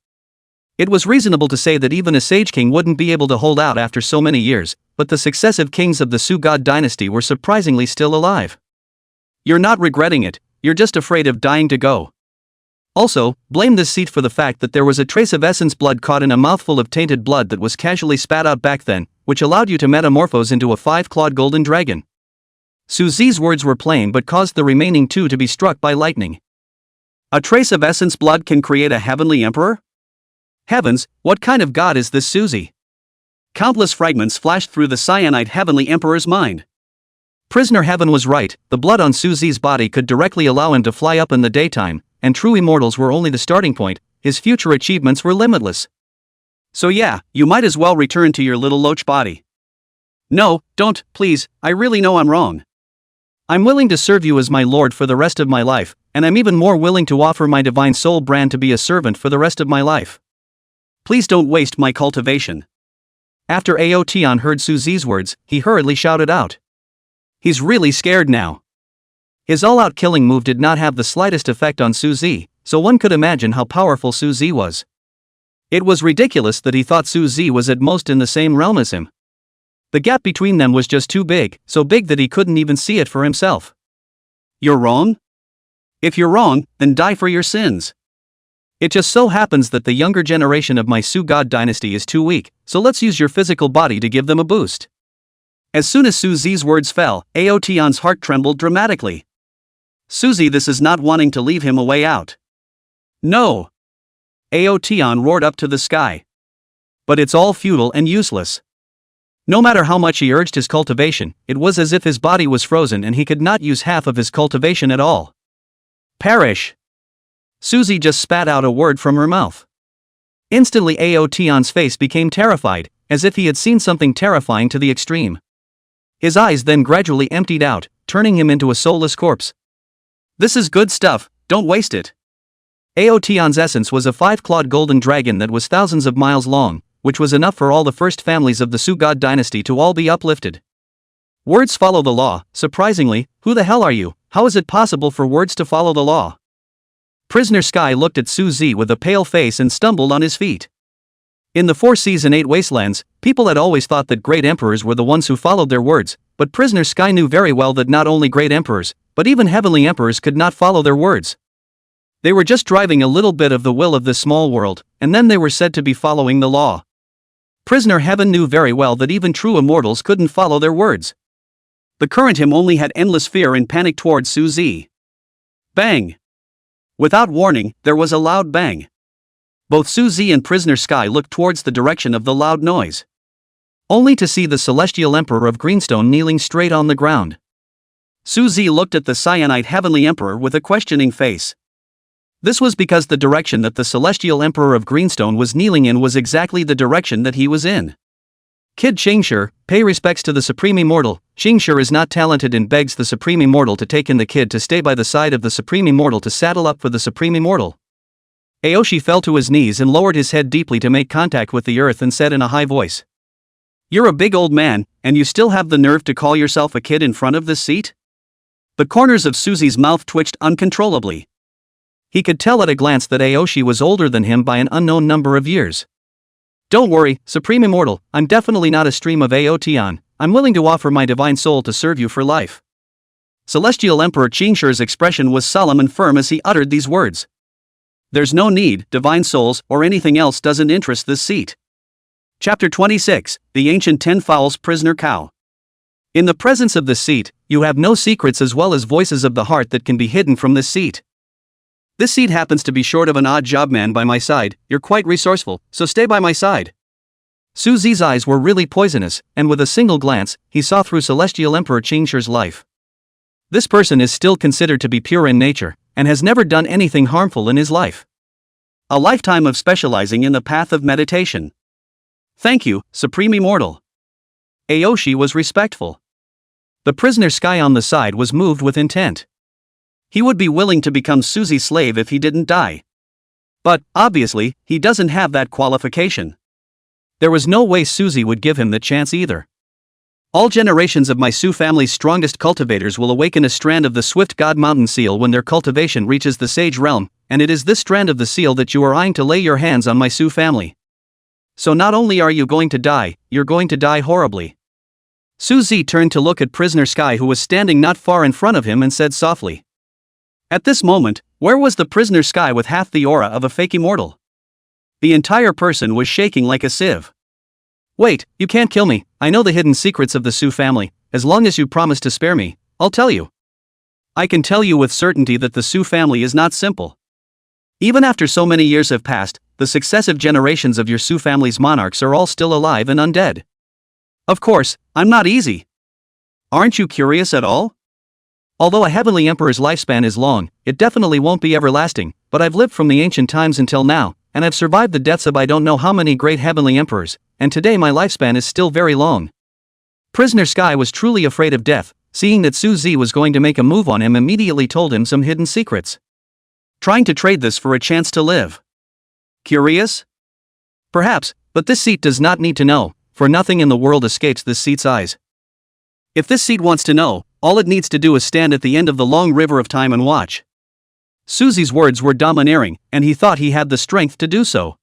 It was reasonable to say that even a sage king wouldn't be able to hold out after so many years, but the successive kings of the Su God dynasty were surprisingly still alive. You're not regretting it, you're just afraid of dying to go. Also, blame this seat for the fact that there was a trace of essence blood caught in a mouthful of tainted blood that was casually spat out back then, which allowed you to metamorphose into a 5-clawed golden dragon. Suzy's words were plain but caused the remaining two to be struck by lightning. A trace of essence blood can create a heavenly emperor? Heavens, what kind of god is this Suzy? Countless fragments flashed through the cyanide heavenly emperor's mind. Prisoner Heaven was right, the blood on Suzy's body could directly allow him to fly up in the daytime, and true immortals were only the starting point, his future achievements were limitless. So yeah, you might as well return to your little loach body. No, don't, please, I really know I'm wrong. I'm willing to serve you as my lord for the rest of my life, and I'm even more willing to offer my divine soul brand to be a servant for the rest of my life. Please don't waste my cultivation. After Aotion heard Suzy's words, he hurriedly shouted out. He's really scared now. His all-out killing move did not have the slightest effect on Suzy, so one could imagine how powerful Suzy was. It was ridiculous that he thought Suzy was at most in the same realm as him. The gap between them was just too big, so big that he couldn't even see it for himself. You're wrong? If you're wrong, then die for your sins. It just so happens that the younger generation of my Su God dynasty is too weak, so let's use your physical body to give them a boost. As soon as Suzy's words fell, Aotion's heart trembled dramatically. Suzy, this is not wanting to leave him a way out. No! Aotion roared up to the sky. But it's all futile and useless. No matter how much he urged his cultivation, it was as if his body was frozen and he could not use half of his cultivation at all. Perish! Suzy just spat out a word from her mouth. Instantly Aotion's face became terrified, as if he had seen something terrifying to the extreme. His eyes then gradually emptied out, turning him into a soulless corpse. This is good stuff, don't waste it. Aotion's essence was a 5-clawed golden dragon that was thousands of miles long, which was enough for all the first families of the Su God dynasty to all be uplifted. Words follow the law. Surprisingly, who the hell are you? How is it possible for words to follow the law? Prisoner Sky looked at Suzy with a pale face and stumbled on his feet. In the 4 Seas and 8 Wastelands, people had always thought that great emperors were the ones who followed their words, but Prisoner Sky knew very well that not only great emperors, but even heavenly emperors could not follow their words. They were just driving a little bit of the will of this small world, and then they were said to be following the law. Prisoner Heaven knew very well that even true immortals couldn't follow their words. The current him only had endless fear and panic towards Suzy. Bang! Without warning, there was a loud bang. Both Suzy and Prisoner Sky looked towards the direction of the loud noise, only to see the Celestial Emperor of Greenstone kneeling straight on the ground. Suzy looked at the Cyanide Heavenly Emperor with a questioning face. This was because the direction that the Celestial Emperor of Greenstone was kneeling in was exactly the direction that he was in. Kid Qingshi, pay respects to the Supreme Immortal. Qingshi is not talented and begs the Supreme Immortal to take in the kid to stay by the side of the Supreme Immortal to saddle up for the Supreme Immortal. Aoshi fell to his knees and lowered his head deeply to make contact with the earth and said in a high voice. You're a big old man, and you still have the nerve to call yourself a kid in front of this seat? The corners of Suzy's mouth twitched uncontrollably. He could tell at a glance that Aoshi was older than him by an unknown number of years. Don't worry, Supreme Immortal, I'm definitely not a stream of Aotion. I'm willing to offer my divine soul to serve you for life. Celestial Emperor Qingshi's expression was solemn and firm as he uttered these words. There's no need, divine souls, or anything else doesn't interest this seat. Chapter 26, The Ancient Ten Fowls Prisoner Cow. In the presence of this seat, you have no secrets as well as voices of the heart that can be hidden from this seat. This seat happens to be short of an odd job man by my side. You're quite resourceful, so stay by my side. Suzy's eyes were really poisonous, and with a single glance, he saw through Celestial Emperor Qingshi's life. This person is still considered to be pure in nature, and has never done anything harmful in his life. a lifetime of specializing in the path of meditation. Thank you, Supreme Immortal. Aoshi was respectful. The prisoner Sky on the side was moved with intent. He would be willing to become Susie's slave if he didn't die. But, obviously, he doesn't have that qualification. There was no way Susie would give him the chance either. All generations of my Su family's strongest cultivators will awaken a strand of the Swift God Mountain Seal when their cultivation reaches the Sage Realm, and it is this strand of the seal that you are eyeing to lay your hands on my Su family. So not only are you going to die, you're going to die horribly. Suzy turned to look at prisoner Sky, who was standing not far in front of him, and said softly. At this moment, where was the prisoner Sky with half the aura of a fake immortal? The entire person was shaking like a sieve. Wait, you can't kill me, I know the hidden secrets of the Su family, as long as you promise to spare me, I'll tell you. I can tell you with certainty that the Su family is not simple. Even after so many years have passed, the successive generations of your Su family's monarchs are all still alive and undead. Of course, I'm not easy. Aren't you curious at all? Although a heavenly emperor's lifespan is long, it definitely won't be everlasting, but I've lived from the ancient times until now, and I've survived the deaths of I don't know how many great heavenly emperors, and today my lifespan is still very long. Prisoner Sky was truly afraid of death, seeing that Suzy was going to make a move on him immediately told him some hidden secrets. Trying to trade this for a chance to live. Curious? Perhaps, but this seat does not need to know, for nothing in the world escapes this seat's eyes. If this seat wants to know, all it needs to do is stand at the end of the long river of time and watch. Suzy's words were domineering, and he thought he had the strength to do so.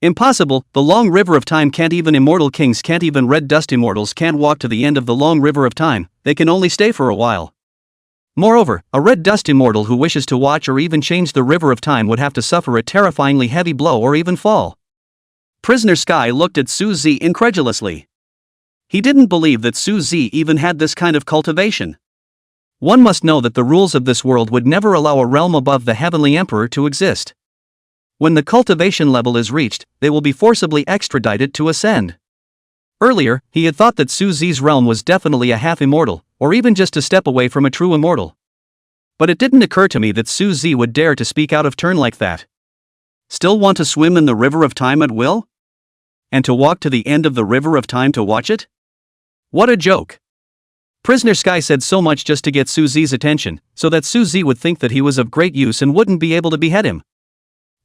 Impossible, the long river of time can't, even immortal kings can't, even red dust immortals can't walk to the end of the long river of time, they can only stay for a while. Moreover, a red dust immortal who wishes to watch or even change the river of time would have to suffer a terrifyingly heavy blow or even fall. Prisoner Sky looked at Suzy incredulously. He didn't believe that Suzy even had this kind of cultivation. One must know that the rules of this world would never allow a realm above the heavenly emperor to exist. When the cultivation level is reached, they will be forcibly extradited to ascend. Earlier, he had thought that Suzy's realm was definitely a half-immortal, or even just a step away from a true immortal. But it didn't occur to me that Suzy would dare to speak out of turn like that. Still want to swim in the river of time at will? And to walk to the end of the river of time to watch it? What a joke. Prisoner Sky said so much just to get Suzy's attention, so that Suzy would think that he was of great use and wouldn't be able to behead him.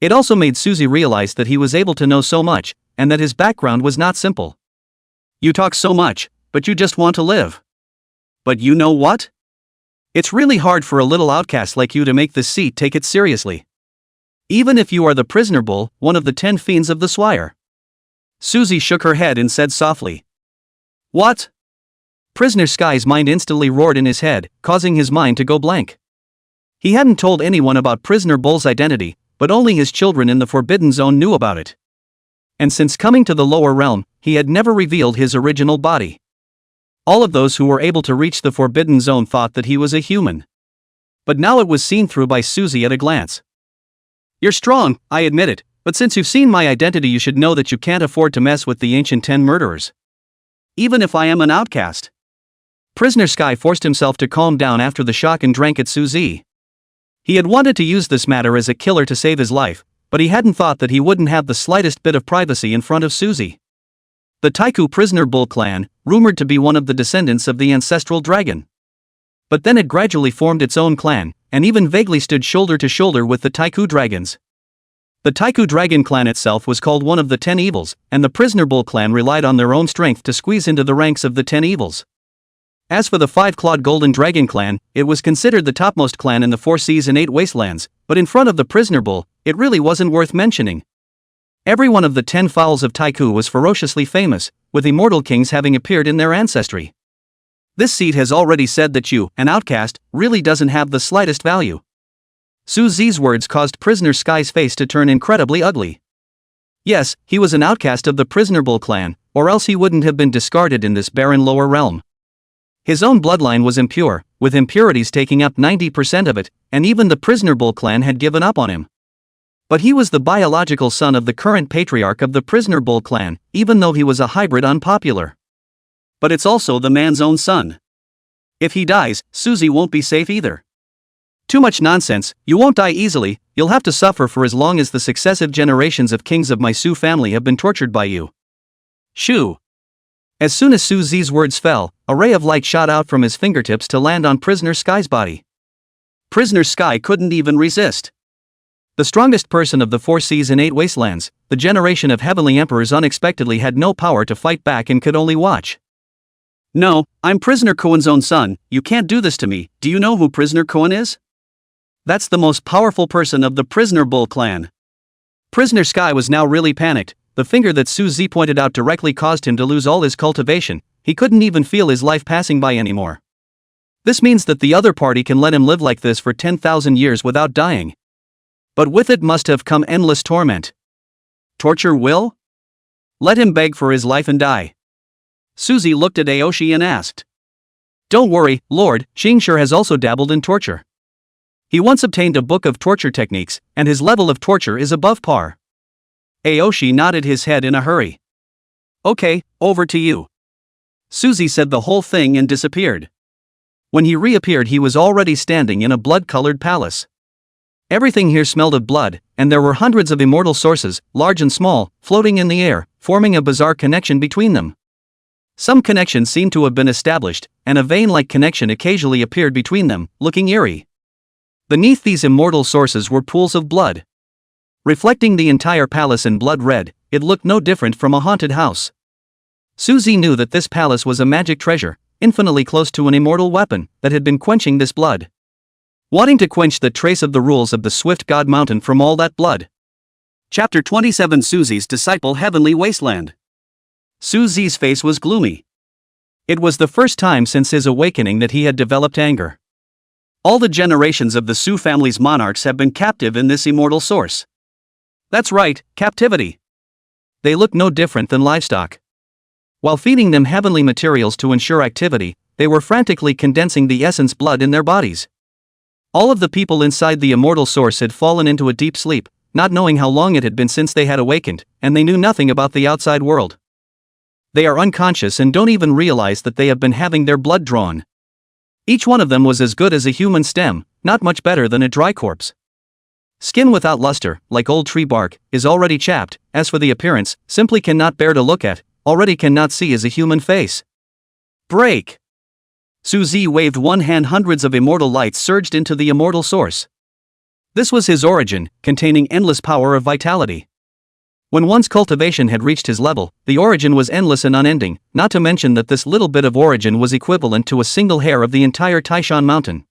It also made Suzy realize that he was able to know so much, and that his background was not simple. You talk so much, but you just want to live. But you know what? It's really hard for a little outcast like you to make this seat take it seriously. Even if you are the prisoner bull, one of the 10 fiends of the Swire. Suzy shook her head and said softly. What? Prisoner Sky's mind instantly roared in his head, causing his mind to go blank. He hadn't told anyone about Prisoner Bull's identity, but only his children in the Forbidden Zone knew about it. And since coming to the lower realm, he had never revealed his original body. All of those who were able to reach the Forbidden Zone thought that he was a human. But now it was seen through by Suzy at a glance. You're strong, I admit it, but since you've seen my identity, you should know that you can't afford to mess with the ancient 10 murderers. Even if I am an outcast. Prisoner Sky forced himself to calm down after the shock and drank at Suzy. He had wanted to use this matter as a killer to save his life, but he hadn't thought that he wouldn't have the slightest bit of privacy in front of Suzy. The Taiku Prisoner Bull clan, rumored to be one of the descendants of the ancestral dragon. But then it gradually formed its own clan, and even vaguely stood shoulder to shoulder with the Taiku dragons. The Taiku dragon clan itself was called one of the 10 evils, and the Prisoner Bull clan relied on their own strength to squeeze into the ranks of the 10 evils. As for the 5-clawed golden dragon clan, it was considered the topmost clan in the 4 seas and 8 wastelands, but in front of the prisoner bull, it really wasn't worth mentioning. Every one of the 10 fowls of Taiku was ferociously famous, with immortal kings having appeared in their ancestry. This seat has already said that you, an outcast, really doesn't have the slightest value. Suzy's words caused Prisoner Sky's face to turn incredibly ugly. Yes, he was an outcast of the prisoner bull clan, or else he wouldn't have been discarded in this barren lower realm. His own bloodline was impure, with impurities taking up 90% of it, and even the Prisoner Bull clan had given up on him. But he was the biological son of the current patriarch of the Prisoner Bull clan, even though he was a hybrid unpopular. But it's also the man's own son. If he dies, Suzy won't be safe either. Too much nonsense, you won't die easily, you'll have to suffer for as long as the successive generations of kings of my Su family have been tortured by you. Shoo. As soon as Su Zi's words fell, a ray of light shot out from his fingertips to land on Prisoner Sky's body. Prisoner Sky couldn't even resist. The strongest person of the 4 seas and 8 wastelands, the generation of heavenly emperors unexpectedly had no power to fight back and could only watch. No, I'm Prisoner Koan's own son, you can't do this to me. Do you know who Prisoner Koan is? That's the most powerful person of the Prisoner Bull clan. Prisoner Sky was now really panicked. The finger that Su Zi pointed out directly caused him to lose all his cultivation. He couldn't even feel his life passing by anymore. This means that the other party can let him live like this for 10,000 years without dying. But with it must have come endless torment. Torture will? Let him beg for his life and die. Suzy looked at Aoshi and asked. Don't worry, Lord, Xingshi has also dabbled in torture. He once obtained a book of torture techniques, and his level of torture is above par. Aoshi nodded his head in a hurry. Okay, over to you. Suzy said the whole thing and disappeared. When he reappeared, he was already standing in a blood-colored palace. Everything here smelled of blood, and there were hundreds of immortal sources, large and small, floating in the air, forming a bizarre connection between them. Some connections seemed to have been established, and a vein-like connection occasionally appeared between them, looking eerie. Beneath these immortal sources were pools of blood. Reflecting the entire palace in blood red, it looked no different from a haunted house. Suzy knew that this palace was a magic treasure, infinitely close to an immortal weapon, that had been quenching this blood. Wanting to quench the trace of the rules of the Swift God Mountain from all that blood. Chapter 27 Suzy's Disciple Heavenly Wasteland. Suzy's face was gloomy. It was the first time since his awakening that he had developed anger. All the generations of the Su family's monarchs have been captive in this immortal source. That's right, captivity. They look no different than livestock. While feeding them heavenly materials to ensure activity, they were frantically condensing the essence blood in their bodies. All of the people inside the immortal source had fallen into a deep sleep, not knowing how long it had been since they had awakened, and they knew nothing about the outside world. They are unconscious and don't even realize that they have been having their blood drawn. Each one of them was as good as a human stem, not much better than a dry corpse. Skin without luster, like old tree bark, is already chapped. As for the appearance, simply cannot bear to look at, already cannot see as a human face. Break! Suzy waved one hand. Hundreds of immortal lights surged into the immortal source. This was his origin, containing endless power of vitality. When one's cultivation had reached his level, the origin was endless and unending, not to mention that this little bit of origin was equivalent to a single hair of the entire Taishan mountain.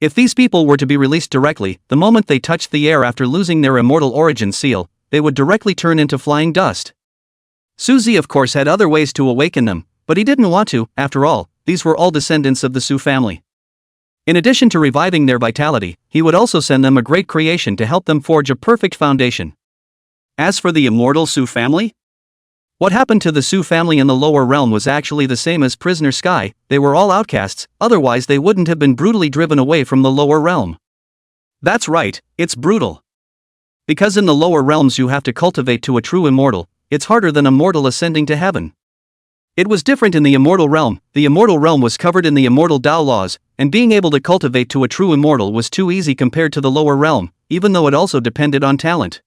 If these people were to be released directly, the moment they touched the air after losing their immortal origin seal, they would directly turn into flying dust. Suzy of course had other ways to awaken them, but he didn't want to. After all, these were all descendants of the Su family. In addition to reviving their vitality, he would also send them a great creation to help them forge a perfect foundation. As for the immortal Su family? What happened to the Su family in the lower realm was actually the same as Prisoner Sky. They were all outcasts, otherwise they wouldn't have been brutally driven away from the lower realm. That's right, it's brutal. Because in the lower realms you have to cultivate to a true immortal, it's harder than a mortal ascending to heaven. It was different in the immortal realm. The immortal realm was covered in the immortal Tao laws, and being able to cultivate to a true immortal was too easy compared to the lower realm, even though it also depended on talent.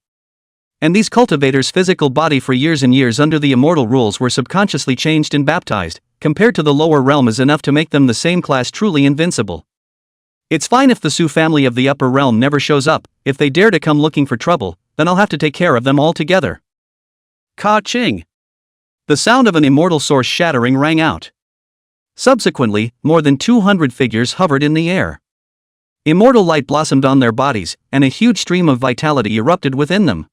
And these cultivators' physical body for years and years under the immortal rules were subconsciously changed and baptized, compared to the lower realm is enough to make them the same class truly invincible. It's fine if the Su family of the upper realm never shows up. If they dare to come looking for trouble, then I'll have to take care of them all together. Ka-ching! The sound of an immortal source shattering rang out. Subsequently, more than 200 figures hovered in the air. Immortal light blossomed on their bodies, and a huge stream of vitality erupted within them.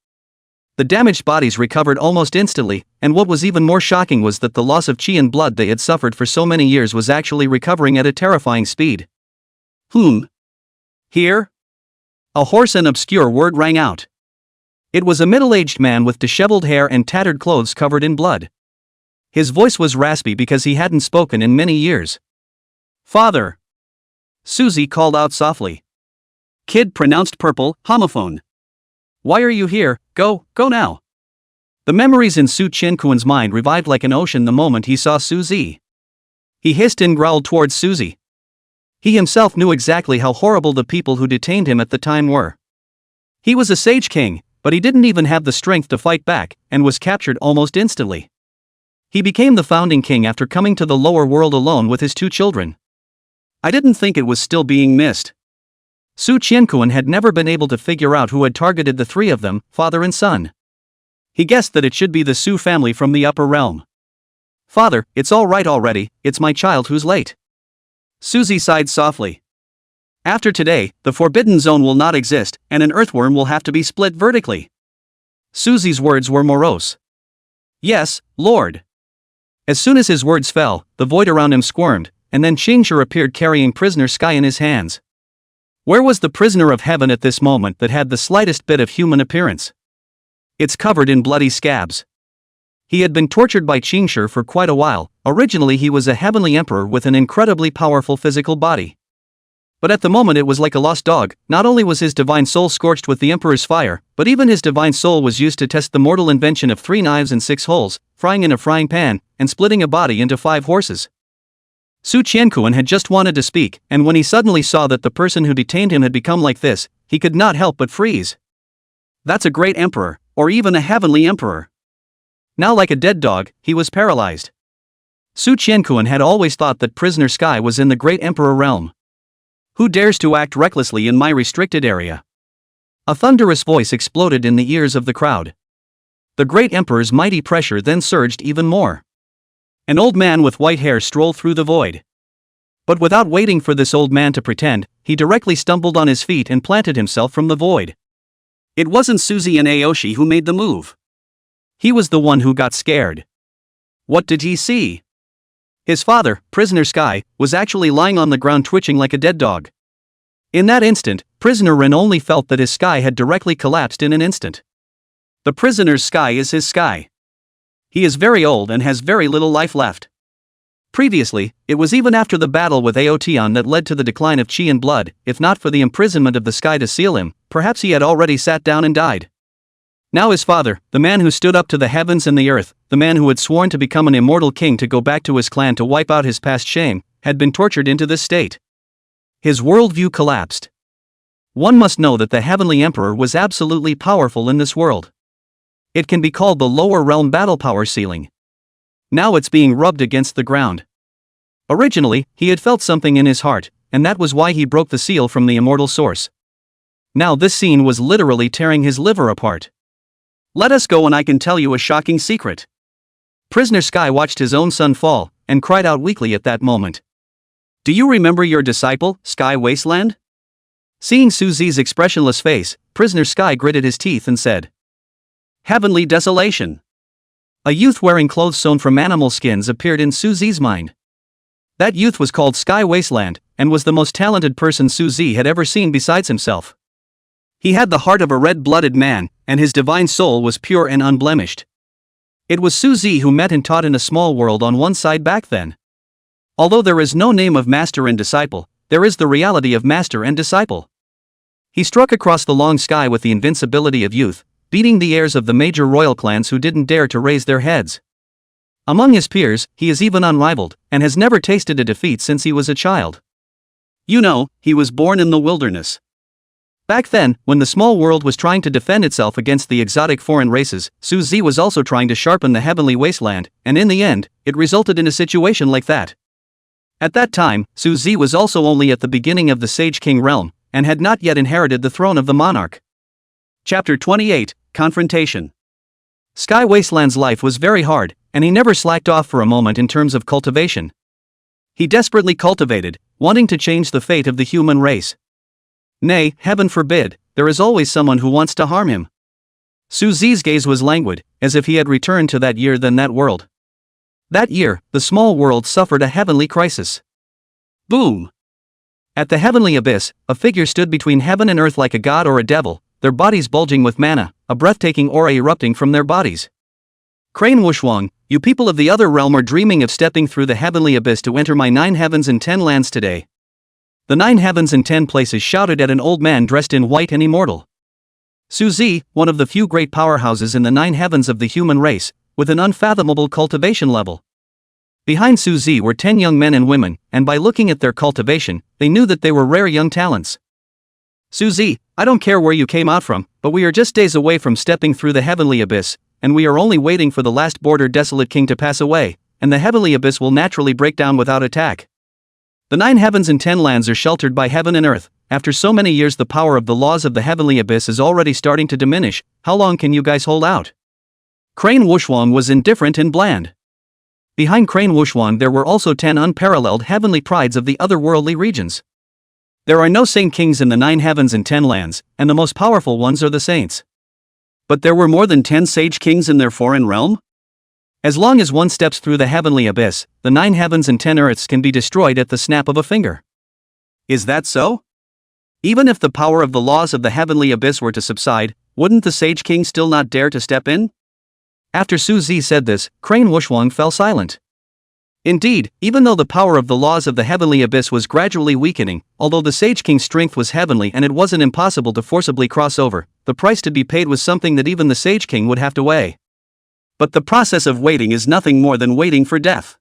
The damaged bodies recovered almost instantly, and what was even more shocking was that the loss of chi and blood they had suffered for so many years was actually recovering at a terrifying speed. Here? A hoarse and obscure word rang out. It was a middle-aged man with disheveled hair and tattered clothes covered in blood. His voice was raspy because he hadn't spoken in many years. Father! Suzy called out softly. Kid pronounced purple, homophone. Why are you here? Go now. The memories in Su Qianquan's mind revived like an ocean the moment he saw Suzy. He hissed and growled towards Suzy. He himself knew exactly how horrible the people who detained him at the time were. He was a sage king, but he didn't even have the strength to fight back, and was captured almost instantly. He became the founding king after coming to the lower world alone with his 2 children. I didn't think it was still being missed. Su Qianquan had never been able to figure out who had targeted the 3 of them, father and son. He guessed that it should be the Su family from the upper realm. "Father, it's all right already, it's my child who's late." Suzy sighed softly. "After today, the forbidden zone will not exist, and an earthworm will have to be split vertically." Suzy's words were morose. "Yes, Lord." As soon as his words fell, the void around him squirmed, and then Qingshi appeared carrying prisoner Sky in his hands. Where was the prisoner of heaven at this moment that had the slightest bit of human appearance? It's covered in bloody scabs. He had been tortured by Qingshi for quite a while. Originally he was a heavenly emperor with an incredibly powerful physical body. But at the moment it was like a lost dog. Not only was his divine soul scorched with the emperor's fire, but even his divine soul was used to test the mortal invention of 3 knives and 6 holes, frying in a frying pan, and splitting a body into 5 horses. Su Qianquan had just wanted to speak, and when he suddenly saw that the person who detained him had become like this, he could not help but freeze. That's a great emperor, or even a heavenly emperor. Now like a dead dog, he was paralyzed. Su Qianquan had always thought that prisoner Sky was in the great emperor realm. Who dares to act recklessly in my restricted area? A thunderous voice exploded in the ears of the crowd. The great emperor's mighty pressure then surged even more. An old man with white hair strolled through the void. But without waiting for this old man to pretend, he directly stumbled on his feet and planted himself from the void. It wasn't Suzy and Aoshi who made the move. He was the one who got scared. What did he see? His father, prisoner Sky, was actually lying on the ground twitching like a dead dog. In that instant, prisoner Ren only felt that his Sky had directly collapsed in an instant. The prisoner's Sky is his Sky. He is very old and has very little life left. Previously, it was even after the battle with Aotian that led to the decline of Qi and blood. If not for the imprisonment of the Sky to seal him, perhaps he had already sat down and died. Now his father, the man who stood up to the heavens and the earth, the man who had sworn to become an immortal king to go back to his clan to wipe out his past shame, had been tortured into this state. His worldview collapsed. One must know that the heavenly emperor was absolutely powerful in this world. It can be called the lower realm battle power ceiling. Now it's being rubbed against the ground. Originally, he had felt something in his heart, and that was why he broke the seal from the immortal source. Now this scene was literally tearing his liver apart. Let us go and I can tell you a shocking secret. Prisoner Sky watched his own son fall, and cried out weakly at that moment. Do you remember your disciple, Sky Wasteland? Seeing Suzy's expressionless face, prisoner Sky gritted his teeth and said, Heavenly desolation. A youth wearing clothes sewn from animal skins appeared in Suzy's mind. That youth was called Sky Wasteland, and was the most talented person Suzy had ever seen besides himself. He had the heart of a red-blooded man, and his divine soul was pure and unblemished. It was Suzy who met and taught in a small world on one side back then. Although there is no name of master and disciple, there is the reality of master and disciple. He struck across the long sky with the invincibility of youth, beating the heirs of the major royal clans who didn't dare to raise their heads. Among his peers, he is even unrivaled, and has never tasted a defeat since he was a child. You know, he was born in the wilderness. Back then, when the small world was trying to defend itself against the exotic foreign races, Suzy was also trying to sharpen the heavenly wasteland, and in the end, it resulted in a situation like that. At that time, Suzy was also only at the beginning of the Sage King realm, and had not yet inherited the throne of the monarch. Chapter 28, Confrontation. Sky Wasteland's life was very hard, and he never slacked off for a moment in terms of cultivation. He desperately cultivated, wanting to change the fate of the human race. Nay, heaven forbid, there is always someone who wants to harm him. Suzy's gaze was languid, as if he had returned to that year than that world. That year, the small world suffered a heavenly crisis. Boom! At the heavenly abyss, a figure stood between heaven and earth like a god or a devil, their bodies bulging with mana, a breathtaking aura erupting from their bodies. Crane Wushwang, you people of the other realm are dreaming of stepping through the heavenly abyss to enter my 9 heavens and 10 lands today. The 9 heavens and 10 places shouted at an old man dressed in white and immortal. Suzy, one of the few great powerhouses in the 9 heavens of the human race, with an unfathomable cultivation level. Behind Suzy were 10 young men and women, and by looking at their cultivation, they knew that they were rare young talents. Suzy, I don't care where you came out from, but we are just days away from stepping through the heavenly abyss, and we are only waiting for the last border desolate king to pass away, and the heavenly abyss will naturally break down without attack. The 9 heavens and 10 lands are sheltered by heaven and earth. After so many years the power of the laws of the heavenly abyss is already starting to diminish. How long can you guys hold out? Crane Wushwang was indifferent and bland. Behind Crane Wushwang there were also 10 unparalleled heavenly prides of the otherworldly regions. There are no saint kings in the 9 heavens and 10 lands, and the most powerful ones are the saints. But there were more than 10 sage kings in their foreign realm? As long as one steps through the heavenly abyss, the 9 heavens and 10 earths can be destroyed at the snap of a finger. Is that so? Even if the power of the laws of the heavenly abyss were to subside, wouldn't the sage king still not dare to step in? After Suzy said this, Crane Wushwang fell silent. Indeed, even though the power of the laws of the heavenly abyss was gradually weakening, although the sage king's strength was heavenly and it wasn't impossible to forcibly cross over, the price to be paid was something that even the sage king would have to weigh. But the process of waiting is nothing more than waiting for death.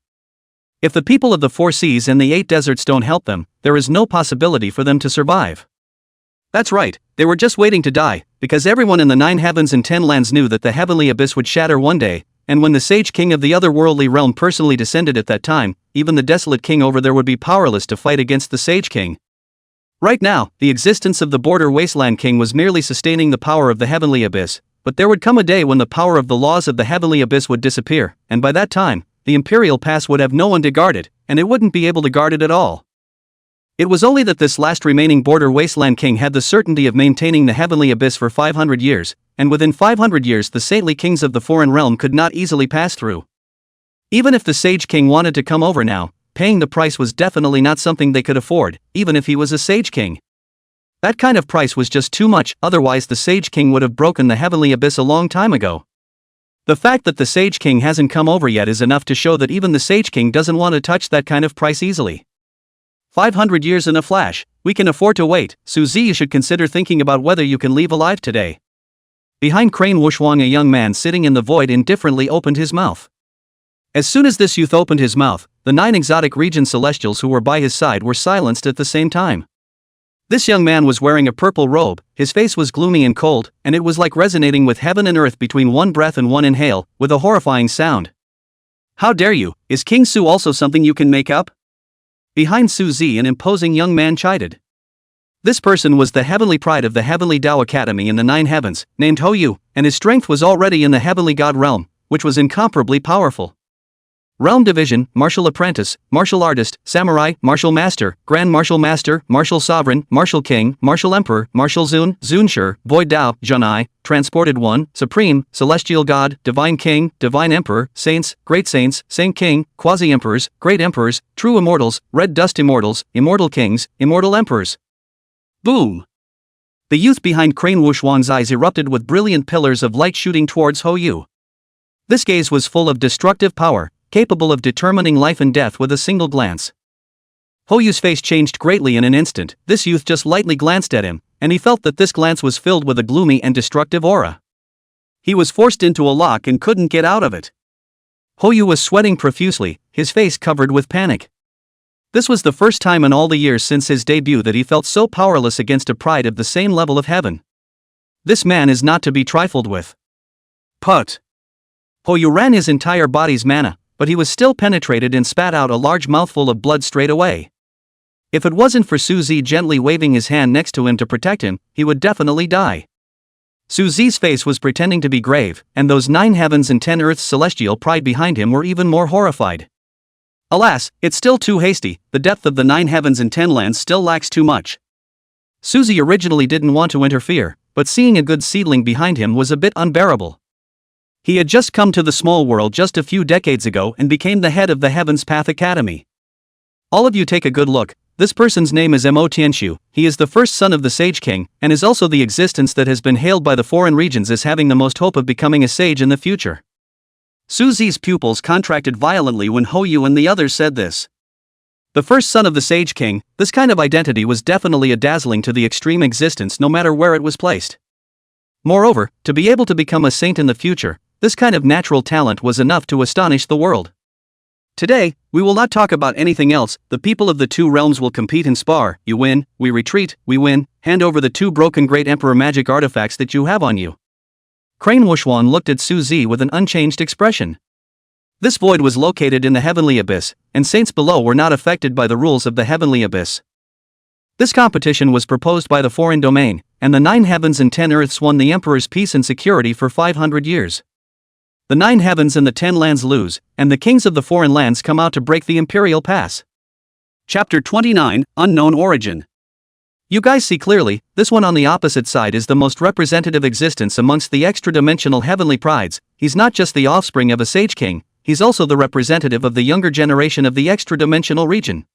If the people of the 4 seas and the 8 deserts don't help them, there is no possibility for them to survive. That's right, they were just waiting to die, because everyone in the 9 heavens and 10 lands knew that the heavenly abyss would shatter one day, and when the sage king of the otherworldly realm personally descended at that time, even the desolate king over there would be powerless to fight against the sage king. Right now, the existence of the border wasteland king was merely sustaining the power of the heavenly abyss, but there would come a day when the power of the laws of the heavenly abyss would disappear, and by that time, the imperial pass would have no one to guard it, and it wouldn't be able to guard it at all. It was only that this last remaining border wasteland king had the certainty of maintaining the heavenly abyss for 500 years, and within 500 years the saintly kings of the foreign realm could not easily pass through. Even if the sage king wanted to come over now, paying the price was definitely not something they could afford, even if he was a sage king. That kind of price was just too much, otherwise the sage king would have broken the heavenly abyss a long time ago. The fact that the sage king hasn't come over yet is enough to show that even the sage king doesn't want to touch that kind of price easily. 500 years in a flash, we can afford to wait. Suzy, you should consider thinking about whether you can leave alive today. Behind Crane Wushwang a young man sitting in the void indifferently opened his mouth. As soon as this youth opened his mouth, the 9 exotic region celestials who were by his side were silenced at the same time. This young man was wearing a purple robe, his face was gloomy and cold, and it was like resonating with heaven and earth between one breath and one inhale, with a horrifying sound. How dare you, is King Su also something you can make up? Behind Suzy an imposing young man chided. This person was the heavenly pride of the Heavenly Tao Academy in the 9 heavens, named Ho Yu, and his strength was already in the heavenly god realm, which was incomparably powerful. Realm division, martial apprentice, martial artist, samurai, martial master, grand martial master, martial sovereign, martial king, martial emperor, martial zun, zunshur, void Dao, Junai, transported one, supreme, celestial god, divine king, divine emperor, saints, great saints, saint king, quasi-emperors, great emperors, true immortals, red dust immortals, immortal kings, immortal emperors. Boom! The youth behind Crane Wushwang's eyes erupted with brilliant pillars of light shooting towards Ho Yu. This gaze was full of destructive power, capable of determining life and death with a single glance. Ho Yu's face changed greatly in an instant. This youth just lightly glanced at him, and he felt that this glance was filled with a gloomy and destructive aura. He was forced into a lock and couldn't get out of it. Ho Yu was sweating profusely, his face covered with panic. This was the first time in all the years since his debut that he felt so powerless against a pride of the same level of heaven. This man is not to be trifled with. Put! Ho Yu ran his entire body's mana, but he was still penetrated and spat out a large mouthful of blood straight away. If it wasn't for Suzy gently waving his hand next to him to protect him, he would definitely die. Suzy's face was pretending to be grave, and those 9 heavens and 10 earths celestial pride behind him were even more horrified. Alas, it's still too hasty, the depth of the 9 heavens and 10 lands still lacks too much. Suzy originally didn't want to interfere, but seeing a good seedling behind him was a bit unbearable. He had just come to the small world just a few decades ago and became the head of the Heaven's Path Academy. All of you take a good look, this person's name is Mo Tianshu, he is the first son of the Sage King, and is also the existence that has been hailed by the foreign regions as having the most hope of becoming a sage in the future. Suzy's pupils contracted violently when Ho Yu and the others said this. The first son of the Sage King, this kind of identity was definitely a dazzling to the extreme existence no matter where it was placed. Moreover, to be able to become a saint in the future, this kind of natural talent was enough to astonish the world. Today, we will not talk about anything else. The people of the two realms will compete and spar. You win, we retreat, we win, hand over the two broken Great Emperor magic artifacts that you have on you. Crane Wuxuan looked at Su Zi with an unchanged expression. This void was located in the heavenly abyss, and saints below were not affected by the rules of the heavenly abyss. This competition was proposed by the foreign domain, and the 9 heavens and 10 earths won the emperor's peace and security for 500 years. The 9 heavens and the 10 lands lose, and the kings of the foreign lands come out to break the imperial pass. Chapter 29, Unknown Origin. You guys see clearly, this one on the opposite side is the most representative existence amongst the extra-dimensional heavenly prides. He's not just the offspring of a sage king, he's also the representative of the younger generation of the extra-dimensional region.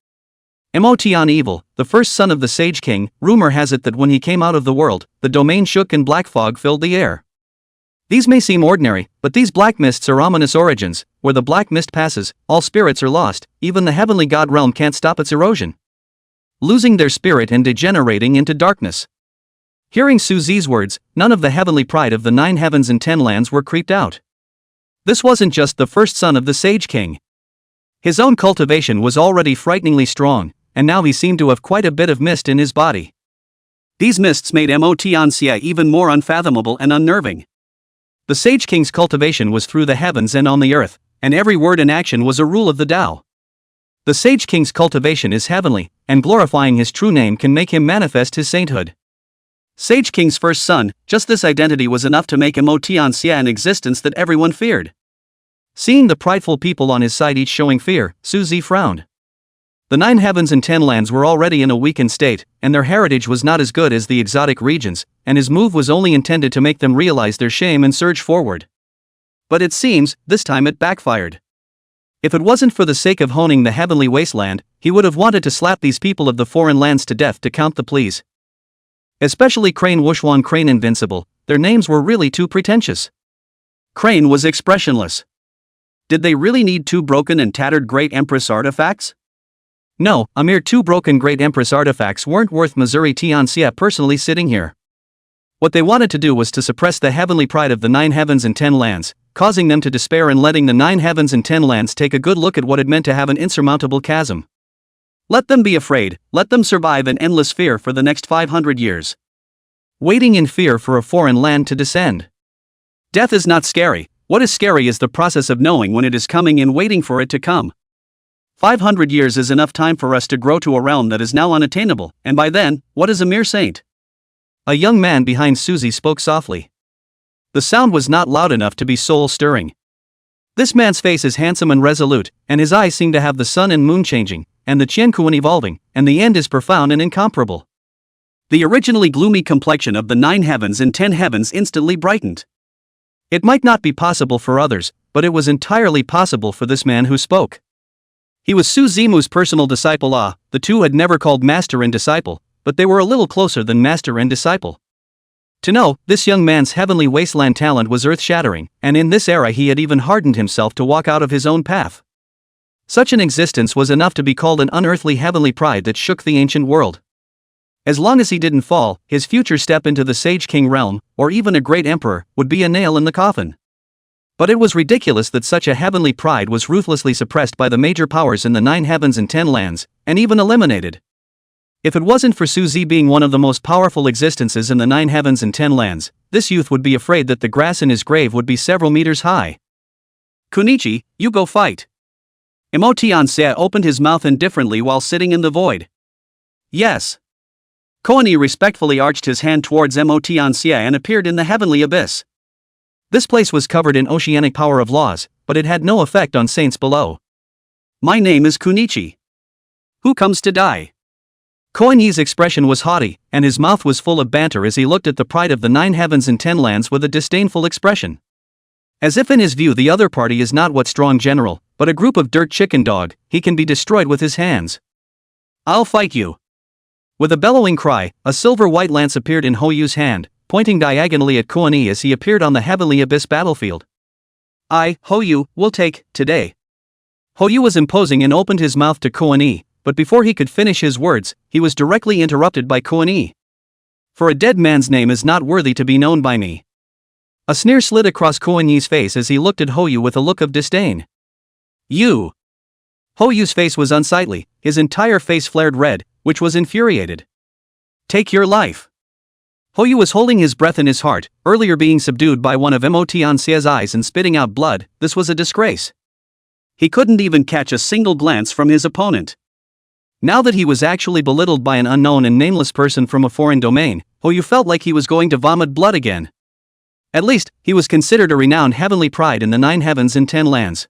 Motion Evil, the first son of the Sage King, rumor has it that when he came out of the world, the domain shook and black fog filled the air. These may seem ordinary, but these black mists are ominous origins. Where the black mist passes, all spirits are lost, even the heavenly god realm can't stop its erosion, losing their spirit and degenerating into darkness. Hearing Su Zi's words, none of the heavenly pride of the 9 heavens and 10 lands were creeped out. This wasn't just the first son of the Sage King. His own cultivation was already frighteningly strong, and now he seemed to have quite a bit of mist in his body. These mists made Motion even more unfathomable and unnerving. The Sage King's cultivation was through the heavens and on the earth, and every word and action was a rule of the Tao. The Sage King's cultivation is heavenly, and glorifying his true name can make him manifest his sainthood. Sage King's first son, just this identity was enough to make Motion an existence that everyone feared. Seeing the prideful people on his side each showing fear, Su Zi frowned. The 9 heavens and 10 lands were already in a weakened state, and their heritage was not as good as the exotic regions, and his move was only intended to make them realize their shame and surge forward. But it seems, this time it backfired. If it wasn't for the sake of honing the heavenly wasteland, he would have wanted to slap these people of the foreign lands to death to count the pleas. Especially Crane Wuxuan Crane Invincible, their names were really too pretentious. Crane was expressionless. Did they really need 2 broken and tattered Great Empress artifacts? No, a mere 2 broken Great Empress artifacts weren't worth Missouri Tianxia personally sitting here. What they wanted to do was to suppress the heavenly pride of the 9 heavens and 10 lands, causing them to despair and letting the 9 heavens and 10 lands take a good look at what it meant to have an insurmountable chasm. Let them be afraid, let them survive in endless fear for the next 500 years. Waiting in fear for a foreign land to descend. Death is not scary, what is scary is the process of knowing when it is coming and waiting for it to come. 500 years is enough time for us to grow to a realm that is now unattainable, and by then, what is a mere saint? A young man behind Su Zi spoke softly. The sound was not loud enough to be soul-stirring. This man's face is handsome and resolute, and his eyes seem to have the sun and moon changing, and the Qiankuan evolving, and the end is profound and incomparable. The originally gloomy complexion of the 9 heavens and 10 heavens instantly brightened. It might not be possible for others, but it was entirely possible for this man who spoke. He was Su Zimu's personal disciple. The two had never called master and disciple, but they were a little closer than master and disciple. To know, this young man's heavenly wasteland talent was earth-shattering, and in this era he had even hardened himself to walk out of his own path. Such an existence was enough to be called an unearthly heavenly pride that shook the ancient world. As long as he didn't fall, his future step into the Sage King realm, or even a great emperor, would be a nail in the coffin. But it was ridiculous that such a heavenly pride was ruthlessly suppressed by the major powers in the 9 heavens and 10 lands, and even eliminated. If it wasn't for Su Zi being one of the most powerful existences in the 9 heavens and 10 lands, this youth would be afraid that the grass in his grave would be several meters high. Kunichi, you go fight. Motion opened his mouth indifferently while sitting in the void. Yes. Koani respectfully arched his hand towards Motion and appeared in the heavenly abyss. This place was covered in oceanic power of laws, but it had no effect on saints below. My name is Kunichi. Who comes to die? Koani's expression was haughty, and his mouth was full of banter as he looked at the pride of the 9 heavens and 10 lands with a disdainful expression. As if in his view the other party is not what strong general, but a group of dirt chicken dog, he can be destroyed with his hands. I'll fight you. With a bellowing cry, a silver-white lance appeared in Hoyu's hand, pointing diagonally at Koani as he appeared on the heavenly abyss battlefield. I, Hoyu, will take, today. Hoyu was imposing and opened his mouth to Koani, but before he could finish his words, he was directly interrupted by Koani. For a dead man's name is not worthy to be known by me. A sneer slid across Koani's face as he looked at Hoyu with a look of disdain. You. Hoyu's face was unsightly, his entire face flared red, which was infuriated. Take your life. Hoyu was holding his breath in his heart, earlier being subdued by one of Motiancia's eyes and spitting out blood. This was a disgrace. He couldn't even catch a single glance from his opponent. Now that he was actually belittled by an unknown and nameless person from a foreign domain, Hoyu felt like he was going to vomit blood again. At least, he was considered a renowned heavenly pride in the 9 heavens and 10 lands.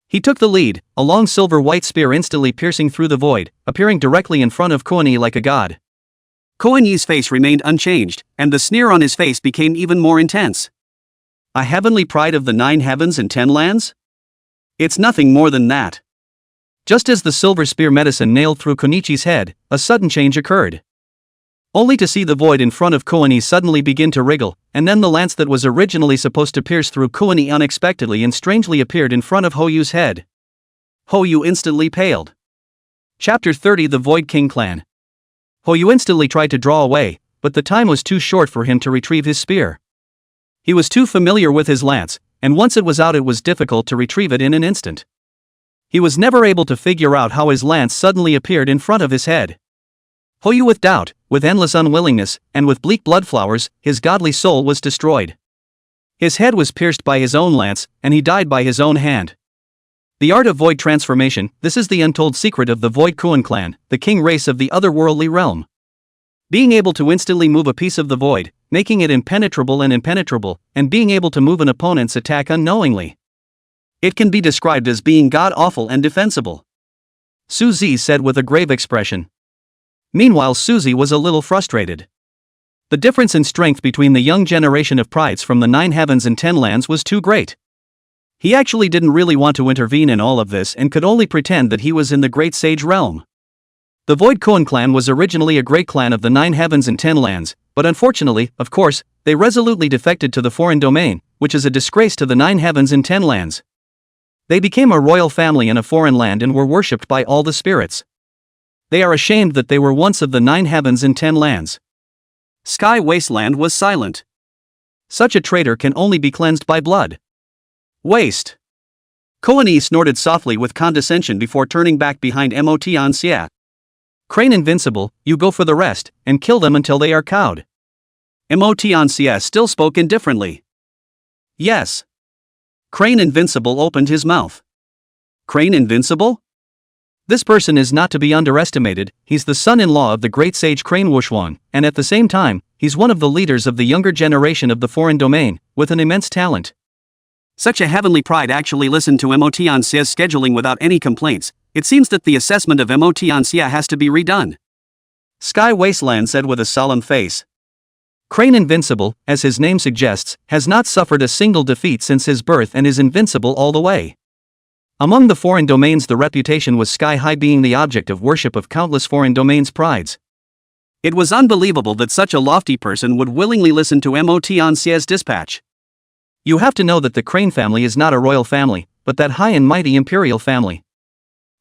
He took the lead, a long silver-white spear instantly piercing through the void, appearing directly in front of Koani like a god. Koani's face remained unchanged, and the sneer on his face became even more intense. A heavenly pride of the 9 heavens and 10 lands? It's nothing more than that. Just as the silver spear medicine nailed through Konichi's head, a sudden change occurred. Only to see the void in front of Koani suddenly begin to wriggle, and then the lance that was originally supposed to pierce through Koani unexpectedly and strangely appeared in front of Hoyu's head. Hoyu instantly paled. Chapter 30 The Void King Clan. Hoyu instantly tried to draw away, but the time was too short for him to retrieve his spear. He was too familiar with his lance, and once it was out it was difficult to retrieve it in an instant. He was never able to figure out how his lance suddenly appeared in front of his head. Hoyu with doubt, with endless unwillingness, and with bleak blood flowers, his godly soul was destroyed. His head was pierced by his own lance, and he died by his own hand. The art of void transformation, this is the untold secret of the Void Kuan clan, the king race of the otherworldly realm. Being able to instantly move a piece of the void, making it impenetrable, and being able to move an opponent's attack unknowingly. It can be described as being god-awful and defensible. Suzy said with a grave expression. Meanwhile, Suzy was a little frustrated. The difference in strength between the young generation of prides from the 9 heavens and 10 lands was too great. He actually didn't really want to intervene in all of this and could only pretend that he was in the Great Sage realm. The Void Kuan clan was originally a great clan of the 9 heavens and 10 lands, but unfortunately, of course, they resolutely defected to the foreign domain, which is a disgrace to the 9 heavens and 10 lands. They became a royal family in a foreign land and were worshipped by all the spirits. They are ashamed that they were once of the 9 heavens and 10 lands. Sky Wasteland was silent. Such a traitor can only be cleansed by blood. Waste. Koani snorted softly with condescension before turning back behind Motiancia. Crane Invincible, you go for the rest, and kill them until they are cowed. Motiancia still spoke indifferently. Yes. Crane Invincible opened his mouth. Crane Invincible? This person is not to be underestimated. He's the son-in-law of the great sage Crane Wuxuan, and at the same time, he's one of the leaders of the younger generation of the foreign domain, with an immense talent. Such a heavenly pride actually listened to Motiancia's scheduling without any complaints. It seems that the assessment of Motiancia has to be redone. Sky Wasteland said with a solemn face. Crane Invincible, as his name suggests, has not suffered a single defeat since his birth and is invincible all the way. Among the foreign domains, the reputation was sky-high, being the object of worship of countless foreign domains' prides. It was unbelievable that such a lofty person would willingly listen to Motiancia's dispatch. You have to know that the Crane family is not a royal family, but that high and mighty imperial family.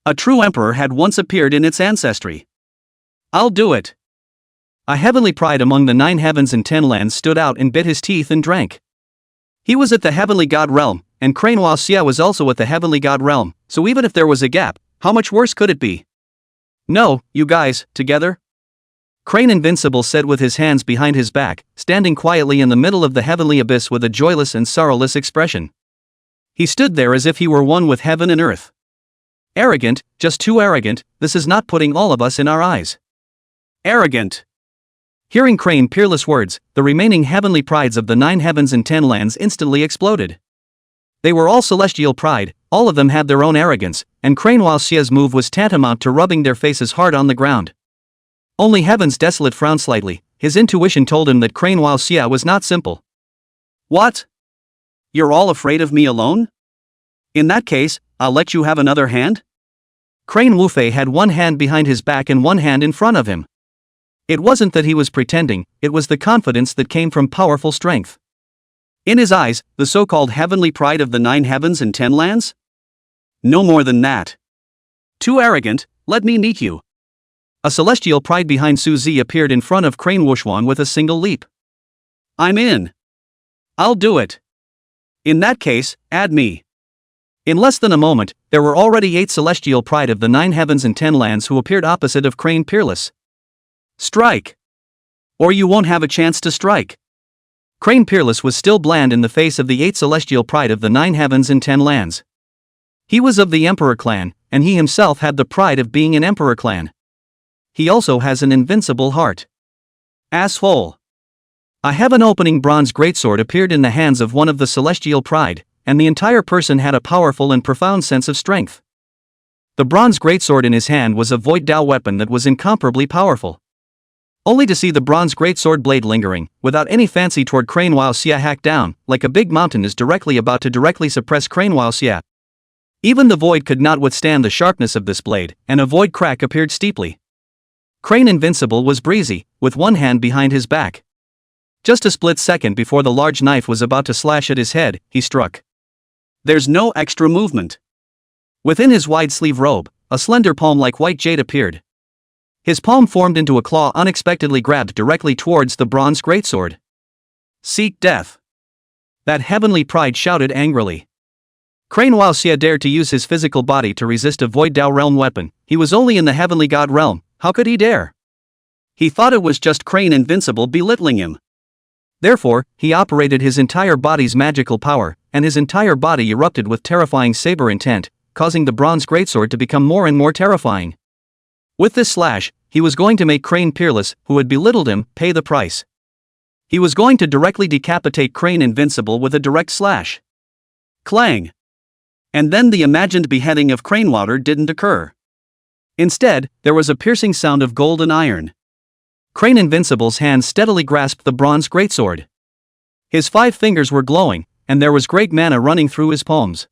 A true emperor had once appeared in its ancestry. I'll do it. A heavenly pride among the 9 heavens and 10 lands stood out and bit his teeth and drank. He was at the heavenly god realm, and Crane Waxia was also at the heavenly god realm, so even if there was a gap, how much worse could it be? No, you guys, together? Crane Invincible said with his hands behind his back, standing quietly in the middle of the heavenly abyss with a joyless and sorrowless expression. He stood there as if he were one with heaven and earth. Arrogant, just too arrogant, this is not putting all of us in our eyes. Arrogant. Hearing Crane's peerless words, the remaining heavenly prides of the 9 heavens and 10 lands instantly exploded. They were all celestial pride, all of them had their own arrogance, and Crane Waxia's move was tantamount to rubbing their faces hard on the ground. Only Heaven's Desolate frowned slightly. His intuition told him that Crane Waxia was not simple. What? You're all afraid of me alone? In that case, I'll let you have another hand? Crane Wufei had one hand behind his back and one hand in front of him. It wasn't that he was pretending, it was the confidence that came from powerful strength. In his eyes, the so-called heavenly pride of the 9 heavens and 10 lands? No more than that. Too arrogant, let me meet you. A celestial pride behind Suzy appeared in front of Crane Wuxuan with a single leap. I'm in. I'll do it. In that case, add me. In less than a moment, there were already 8 celestial pride of the 9 heavens and 10 lands who appeared opposite of Crane Peerless. Strike! Or you won't have a chance to strike. Crane Peerless was still bland in the face of the 8 celestial pride of the 9 heavens and 10 lands. He was of the Emperor clan, and he himself had the pride of being an Emperor clan. He also has an invincible heart. Asshole. A heaven-opening bronze greatsword appeared in the hands of one of the celestial pride, and the entire person had a powerful and profound sense of strength. The bronze greatsword in his hand was a void Dao weapon that was incomparably powerful. Only to see the bronze greatsword blade lingering, without any fancy toward Crane while Xia hacked down, like a big mountain is directly about to directly suppress Crane while Xia. Even the void could not withstand the sharpness of this blade, and a void crack appeared steeply. Crane Invincible was breezy, with one hand behind his back. Just a split second before the large knife was about to slash at his head, he struck. There's no extra movement. Within his wide sleeve robe, a slender palm like white jade appeared. His palm formed into a claw unexpectedly grabbed directly towards the bronze greatsword. Seek death. That heavenly pride shouted angrily. Crane while Xia dared to use his physical body to resist a void Dao realm weapon. He was only in the heavenly god realm, how could he dare? He thought it was just Crane Invincible belittling him. Therefore, he operated his entire body's magical power, and his entire body erupted with terrifying saber intent, causing the bronze greatsword to become more and more terrifying. With this slash, he was going to make Crane Peerless, who had belittled him, pay the price. He was going to directly decapitate Crane Invincible with a direct slash. Clang! And then the imagined beheading of Cranewater didn't occur. Instead, there was a piercing sound of gold and iron. Crane Invincible's hand steadily grasped the bronze greatsword. His 5 fingers were glowing, and there was great mana running through his palms.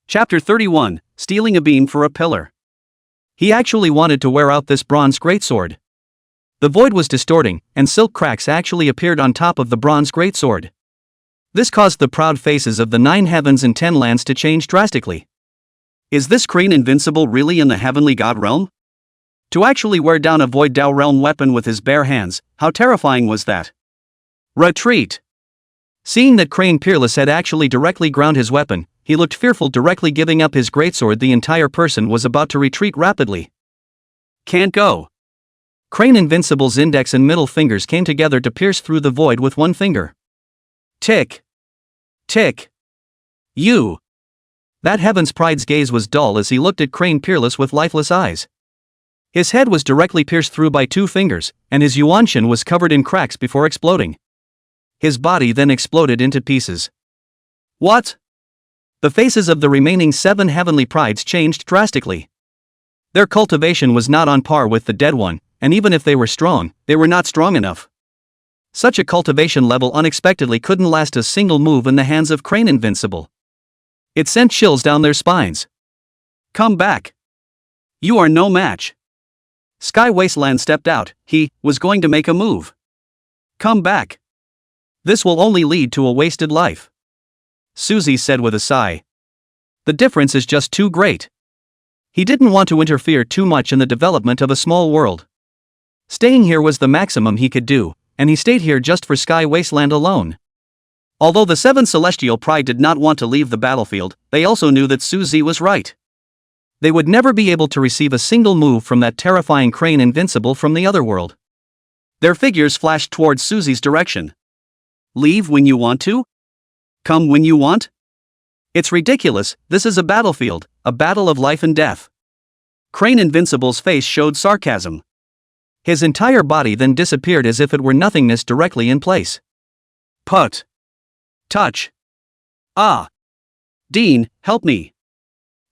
Chapter 31, Stealing a Beam for a Pillar. He actually wanted to wear out this bronze greatsword. The void was distorting, and silk cracks actually appeared on top of the bronze greatsword. This caused the proud faces of the 9 heavens and 10 lands to change drastically. Is this Crane Invincible really in the heavenly god realm? To actually wear down a void Dao realm weapon with his bare hands, how terrifying was that? Retreat! Seeing that Crane Peerless had actually directly ground his weapon, he looked fearful, directly giving up his greatsword. The entire person was about to retreat rapidly. Can't go. Crane Invincible's index and middle fingers came together to pierce through the void with one finger. Tick! Tick! You! That heaven's pride's gaze was dull as he looked at Crane Peerless with lifeless eyes. His head was directly pierced through by 2 fingers, and his yuanshan was covered in cracks before exploding. His body then exploded into pieces. What? The faces of the remaining 7 heavenly prides changed drastically. Their cultivation was not on par with the dead one, and even if they were strong, they were not strong enough. Such a cultivation level unexpectedly couldn't last a single move in the hands of Crane Invincible. It sent chills down their spines. Come back. You are no match. Sky Wasteland stepped out. He was going to make a move. Come back. This will only lead to a wasted life. Suzy said with a sigh. The difference is just too great. He didn't want to interfere too much in the development of a small world. Staying here was the maximum he could do, and he stayed here just for Sky Wasteland alone. Although the 7 Celestial Pride did not want to leave the battlefield, they also knew that Suzy was right. They would never be able to receive a single move from that terrifying Crane Invincible from the other world. Their figures flashed towards Suzy's direction. Leave when you want to? Come when you want? It's ridiculous, this is a battlefield, a battle of life and death. Crane Invincible's face showed sarcasm. His entire body then disappeared as if it were nothingness directly in place. Put. Touch. Ah. Dean, help me.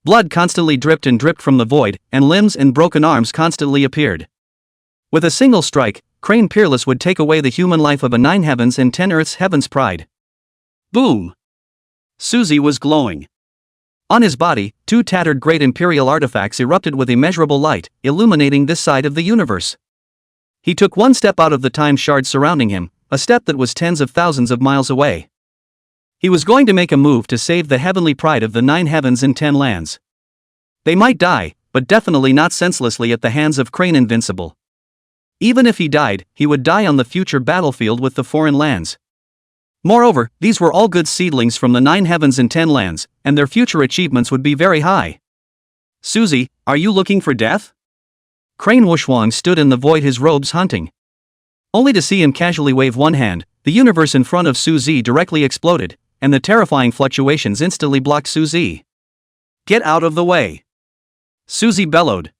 Blood constantly dripped and dripped from the void, and limbs and broken arms constantly appeared. With a single strike, Crane Peerless would take away the human life of a 9 heavens and 10 earths heavens pride. Boom! Suzy was glowing. On his body, 2 tattered great imperial artifacts erupted with immeasurable light, illuminating this side of the universe. He took one step out of the time shard surrounding him, a step that was tens of thousands of miles away. He was going to make a move to save the heavenly pride of the 9 heavens and 10 lands. They might die, but definitely not senselessly at the hands of Crane Invincible. Even if he died, he would die on the future battlefield with the foreign lands. Moreover, these were all good seedlings from the 9 heavens and 10 lands, and their future achievements would be very high. Suzy, are you looking for death? Crane Wushwang stood in the void, his robes hunting. Only to see him casually wave one hand, the universe in front of Suzy directly exploded, and the terrifying fluctuations instantly blocked Suzy. Get out of the way! Suzy bellowed.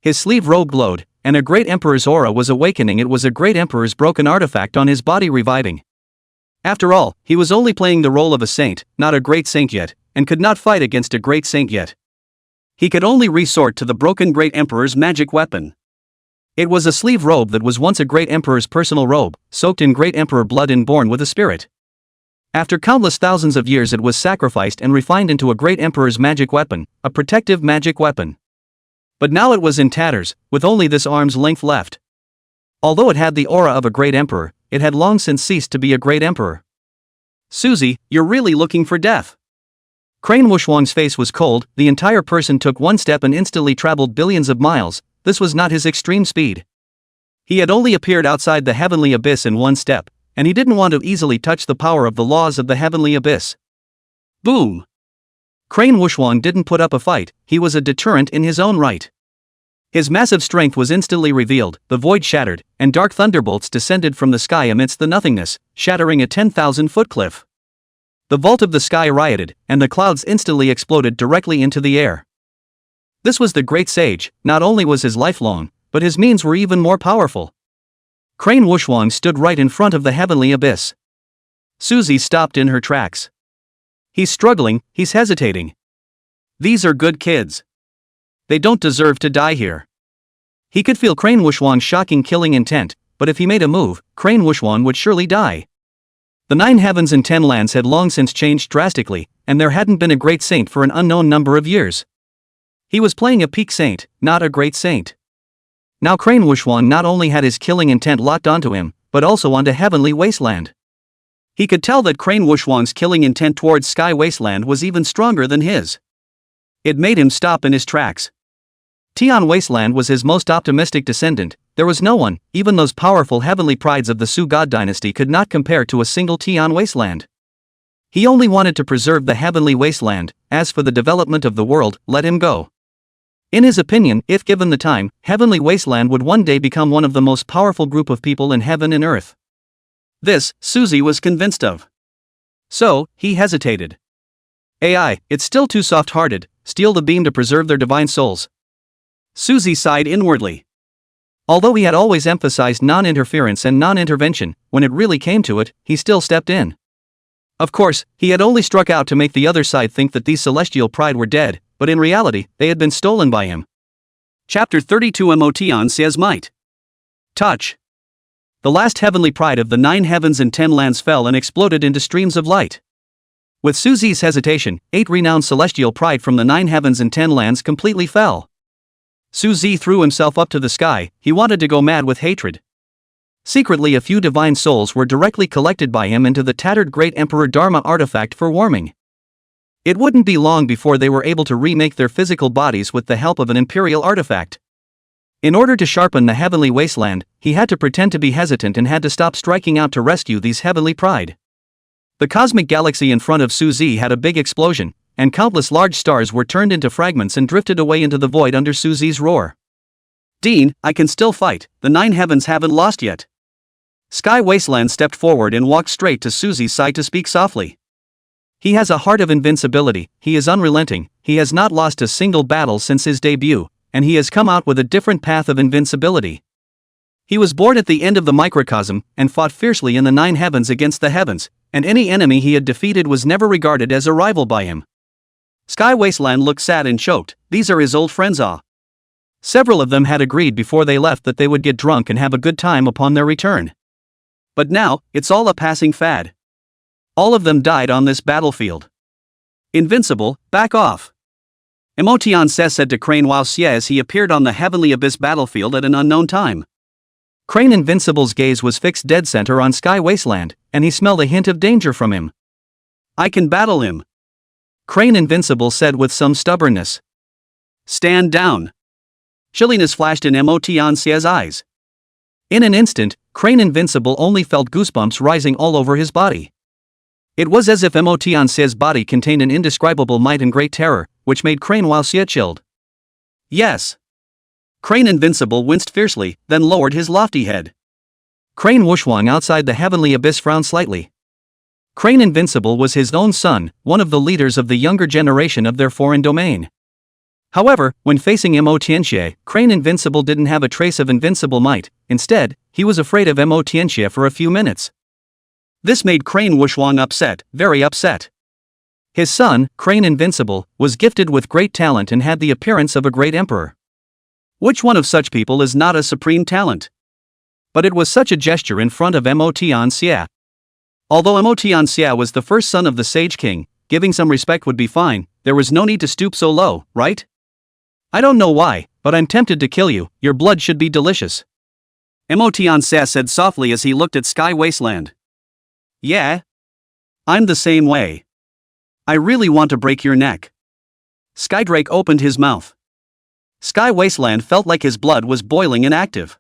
His sleeve robe glowed, and a great emperor's aura was awakening. It was a great emperor's broken artifact on his body reviving. After all, he was only playing the role of a saint, not a great saint yet, and could not fight against a great saint yet. He could only resort to the broken great emperor's magic weapon. It was a sleeve robe that was once a great emperor's personal robe, soaked in great emperor blood and born with a spirit. After countless thousands of years it was sacrificed and refined into a great emperor's magic weapon, a protective magic weapon. But now it was in tatters, with only this arm's length left. Although it had the aura of a great emperor, it had long since ceased to be a great emperor. Suzy, you're really looking for death. Crane Wushwang's face was cold. The entire person took one step and instantly traveled billions of miles. This was not his extreme speed. He had only appeared outside the heavenly abyss in one step, and he didn't want to easily touch the power of the laws of the heavenly abyss. Boom! Crane Wushwang didn't put up a fight, he was a deterrent in his own right. His massive strength was instantly revealed, the void shattered, and dark thunderbolts descended from the sky amidst the nothingness, shattering a 10,000-foot cliff. The vault of the sky rioted, and the clouds instantly exploded directly into the air. This was the great sage. Not only was his life long, but his means were even more powerful. Crane Wushwang stood right in front of the heavenly abyss. Suzy stopped in her tracks. He's struggling, he's hesitating. These are good kids. They don't deserve to die here. He could feel Crane Wushwang's shocking killing intent, but if he made a move, Crane Wushwang would surely die. The 9 heavens and 10 lands had long since changed drastically, and there hadn't been a great saint for an unknown number of years. He was playing a peak saint, not a great saint. Now Crane Wushwang not only had his killing intent locked onto him, but also onto Heavenly Wasteland. He could tell that Crane Wushwang's killing intent towards Sky Wasteland was even stronger than his. It made him stop in his tracks. Tian Wasteland was his most optimistic descendant. There was no one, even those powerful heavenly prides of the Su God dynasty could not compare to a single Tian Wasteland. He only wanted to preserve the heavenly wasteland. As for the development of the world, let him go. In his opinion, if given the time, heavenly wasteland would one day become one of the most powerful group of people in heaven and earth. This, Suzy was convinced of. So, he hesitated. AI, it's still too soft-hearted. Steal the beam to preserve their divine souls. Suzy sighed inwardly. Although he had always emphasized non-interference and non-intervention, when it really came to it, he still stepped in. Of course, he had only struck out to make the other side think that these celestial pride were dead, but in reality, they had been stolen by him. Chapter 32 Emotion says might. Touch. The last heavenly pride of the 9 heavens and 10 lands fell and exploded into streams of light. With Suzy's hesitation, 8 renowned celestial pride from the 9 heavens and 10 lands completely fell. Suzy threw himself up to the sky. He wanted to go mad with hatred. Secretly, a few divine souls were directly collected by him into the tattered Great Emperor Dharma artifact for warming. It wouldn't be long before they were able to remake their physical bodies with the help of an imperial artifact. In order to sharpen the heavenly wasteland, he had to pretend to be hesitant and had to stop striking out to rescue these heavenly pride. The cosmic galaxy in front of Suzy had a big explosion, and countless large stars were turned into fragments and drifted away into the void under Suzy's roar. Dean, I can still fight, the 9 heavens haven't lost yet. Sky Wasteland stepped forward and walked straight to Suzy's side to speak softly. He has a heart of invincibility, he is unrelenting, he has not lost a single battle since his debut, and he has come out with a different path of invincibility. He was born at the end of the microcosm, and fought fiercely in the 9 heavens against the heavens, and any enemy he had defeated was never regarded as a rival by him. Sky Wasteland looked sad and choked. These are his old friends. Several of them had agreed before they left that they would get drunk and have a good time upon their return. But now, it's all a passing fad. All of them died on this battlefield. Invincible, back off. Emotion said to Crane while as he appeared on the heavenly abyss battlefield at an unknown time. Crane Invincible's gaze was fixed dead center on Sky Wasteland, and he smelled a hint of danger from him. I can battle him. Crane Invincible said with some stubbornness. Stand down. Chilliness flashed in Emotion's eyes. In an instant, Crane Invincible only felt goosebumps rising all over his body. It was as if Motianse's body contained an indescribable might and great terror, which made Crane Wuxia chilled. Yes. Crane Invincible winced fiercely, then lowered his lofty head. Crane Wuxuang outside the heavenly abyss frowned slightly. Crane Invincible was his own son, one of the leaders of the younger generation of their foreign domain. However, when facing Mo Tianxie, Crane Invincible didn't have a trace of invincible might. Instead, he was afraid of Mo Tianxie for a few minutes. This made Crane Wuxuang upset, very upset. His son, Crane Invincible, was gifted with great talent and had the appearance of a great emperor. Which one of such people is not a supreme talent? But it was such a gesture in front of Mo Tianxie. Although Mo Tianxie was the first son of the Sage King, giving some respect would be fine. There was no need to stoop so low, right? I don't know why, but I'm tempted to kill you. Your blood should be delicious. Mo Tianxie said softly as he looked at Sky Wasteland. Yeah? I'm the same way. I really want to break your neck. Skydrake opened his mouth. Sky Wasteland felt like his blood was boiling and active.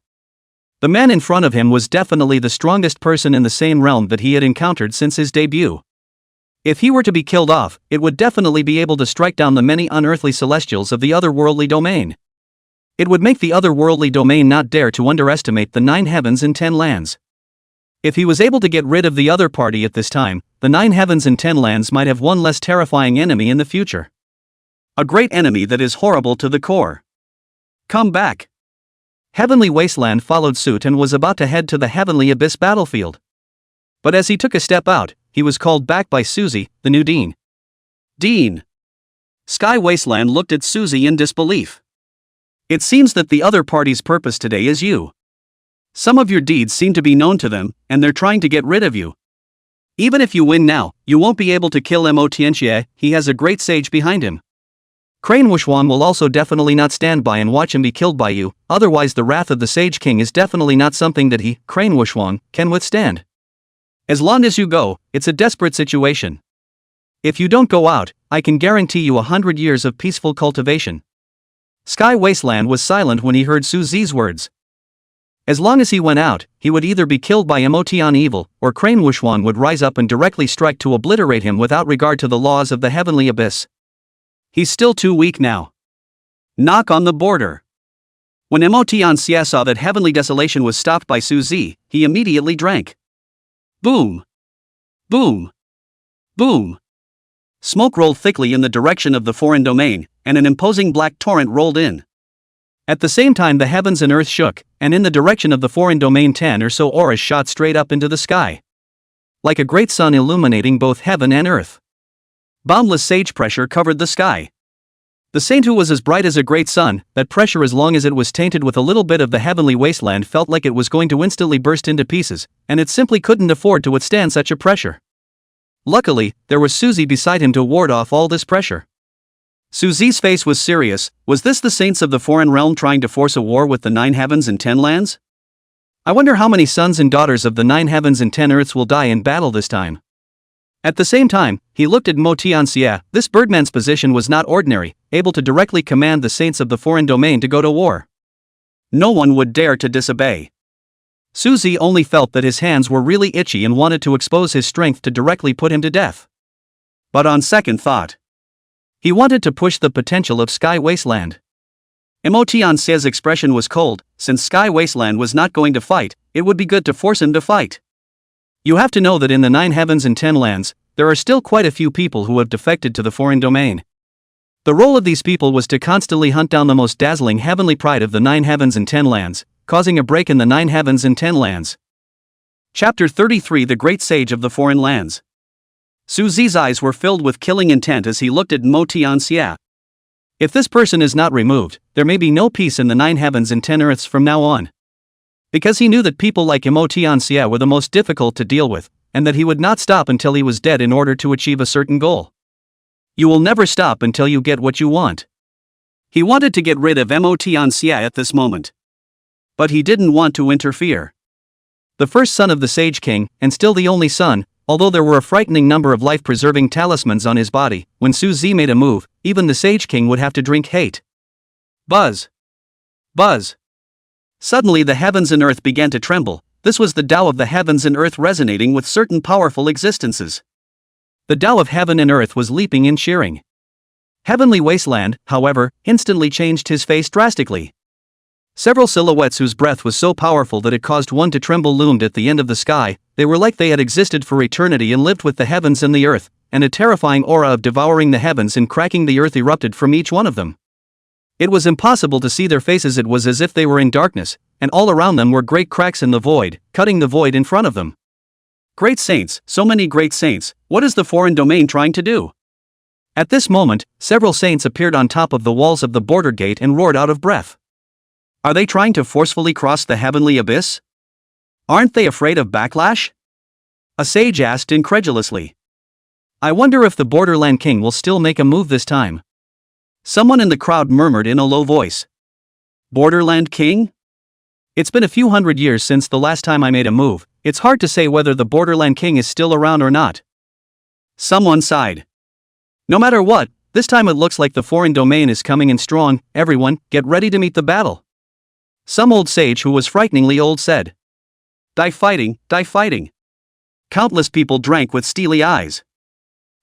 The man in front of him was definitely the strongest person in the same realm that he had encountered since his debut. If he were to be killed off, it would definitely be able to strike down the many unearthly celestials of the otherworldly domain. It would make the otherworldly domain not dare to underestimate the 9 heavens and 10 lands. If he was able to get rid of the other party at this time, the 9 heavens and 10 lands might have one less terrifying enemy in the future. A great enemy that is horrible to the core. Come back. Heavenly Wasteland followed suit and was about to head to the Heavenly Abyss battlefield. But as he took a step out, he was called back by Suzy, the new dean. Dean. Sky Wasteland looked at Suzy in disbelief. It seems that the other party's purpose today is you. Some of your deeds seem to be known to them, and they're trying to get rid of you. Even if you win now, you won't be able to kill Mo Tianxie. He has a great sage behind him. Crane Wuxuang will also definitely not stand by and watch him be killed by you, otherwise the wrath of the Sage King is definitely not something that he, Crane Wuxuang, can withstand. As long as you go, it's a desperate situation. If you don't go out, I can guarantee you 100 years of peaceful cultivation. Sky Wasteland was silent when he heard Suzy's words. As long as he went out, he would either be killed by Emotian evil, or Crane Wuxuang would rise up and directly strike to obliterate him without regard to the laws of the Heavenly Abyss. He's still too weak now. Knock on the border. When Emotian saw that Heavenly Desolation was stopped by Suzy, he immediately drank. Boom! Boom! Boom! Smoke rolled thickly in the direction of the foreign domain, and an imposing black torrent rolled in. At the same time the heavens and earth shook, and in the direction of the foreign domain 10 or so auras shot straight up into the sky. Like a great sun illuminating both heaven and earth. Boundless sage pressure covered the sky. The saint who was as bright as a great sun, that pressure as long as it was tainted with a little bit of the heavenly wasteland felt like it was going to instantly burst into pieces, and it simply couldn't afford to withstand such a pressure. Luckily, there was Suzy beside him to ward off all this pressure. Suzy's face was serious. Was this the saints of the foreign realm trying to force a war with the 9 heavens and 10 lands? I wonder how many sons and daughters of the 9 heavens and 10 earths will die in battle this time. At the same time, he looked at Mo Tianxie. This birdman's position was not ordinary, able to directly command the saints of the foreign domain to go to war. No one would dare to disobey. Suzy only felt that his hands were really itchy and wanted to expose his strength to directly put him to death. But on second thought, he wanted to push the potential of Sky Wasteland. Mo Tianxie's expression was cold. Since Sky Wasteland was not going to fight, it would be good to force him to fight. You have to know that in the 9 heavens and 10 lands, there are still quite a few people who have defected to the foreign domain. The role of these people was to constantly hunt down the most dazzling heavenly pride of the 9 heavens and 10 lands, causing a break in the 9 heavens and 10 lands. Chapter 33 The Great Sage of the Foreign Lands. Suzy's eyes were filled with killing intent as he looked at Mo Tianxie. If this person is not removed, there may be no peace in the 9 heavens and 10 earths from now on. Because he knew that people like Mo Tianxie were the most difficult to deal with, and that he would not stop until he was dead in order to achieve a certain goal. You will never stop until you get what you want. He wanted to get rid of Mo Tianxie at this moment. But he didn't want to interfere. The first son of the Sage King, and still the only son, although there were a frightening number of life-preserving talismans on his body, when Suzy made a move, even the Sage King would have to drink hate. Buzz! Buzz! Suddenly the heavens and earth began to tremble. This was the Tao of the heavens and earth resonating with certain powerful existences. The Tao of heaven and earth was leaping and cheering. Heavenly Wasteland, however, instantly changed his face drastically. Several silhouettes whose breath was so powerful that it caused one to tremble loomed at the end of the sky. They were like they had existed for eternity and lived with the heavens and the earth, and a terrifying aura of devouring the heavens and cracking the earth erupted from each one of them. It was impossible to see their faces. It was as if they were in darkness, and all around them were great cracks in the void, cutting the void in front of them. Great saints, so many great saints, what is the foreign domain trying to do? At this moment, several saints appeared on top of the walls of the border gate and roared out of breath. Are they trying to forcefully cross the heavenly abyss? Aren't they afraid of backlash? A sage asked incredulously. I wonder if the Borderland King will still make a move this time. Someone in the crowd murmured in a low voice. Borderland King? It's been a few hundred years since the last time I made a move. It's hard to say whether the Borderland King is still around or not. Someone sighed. No matter what, this time it looks like the foreign domain is coming in strong. Everyone, get ready to meet the battle. Some old sage who was frighteningly old said. Die fighting, die fighting. Countless people drank with steely eyes.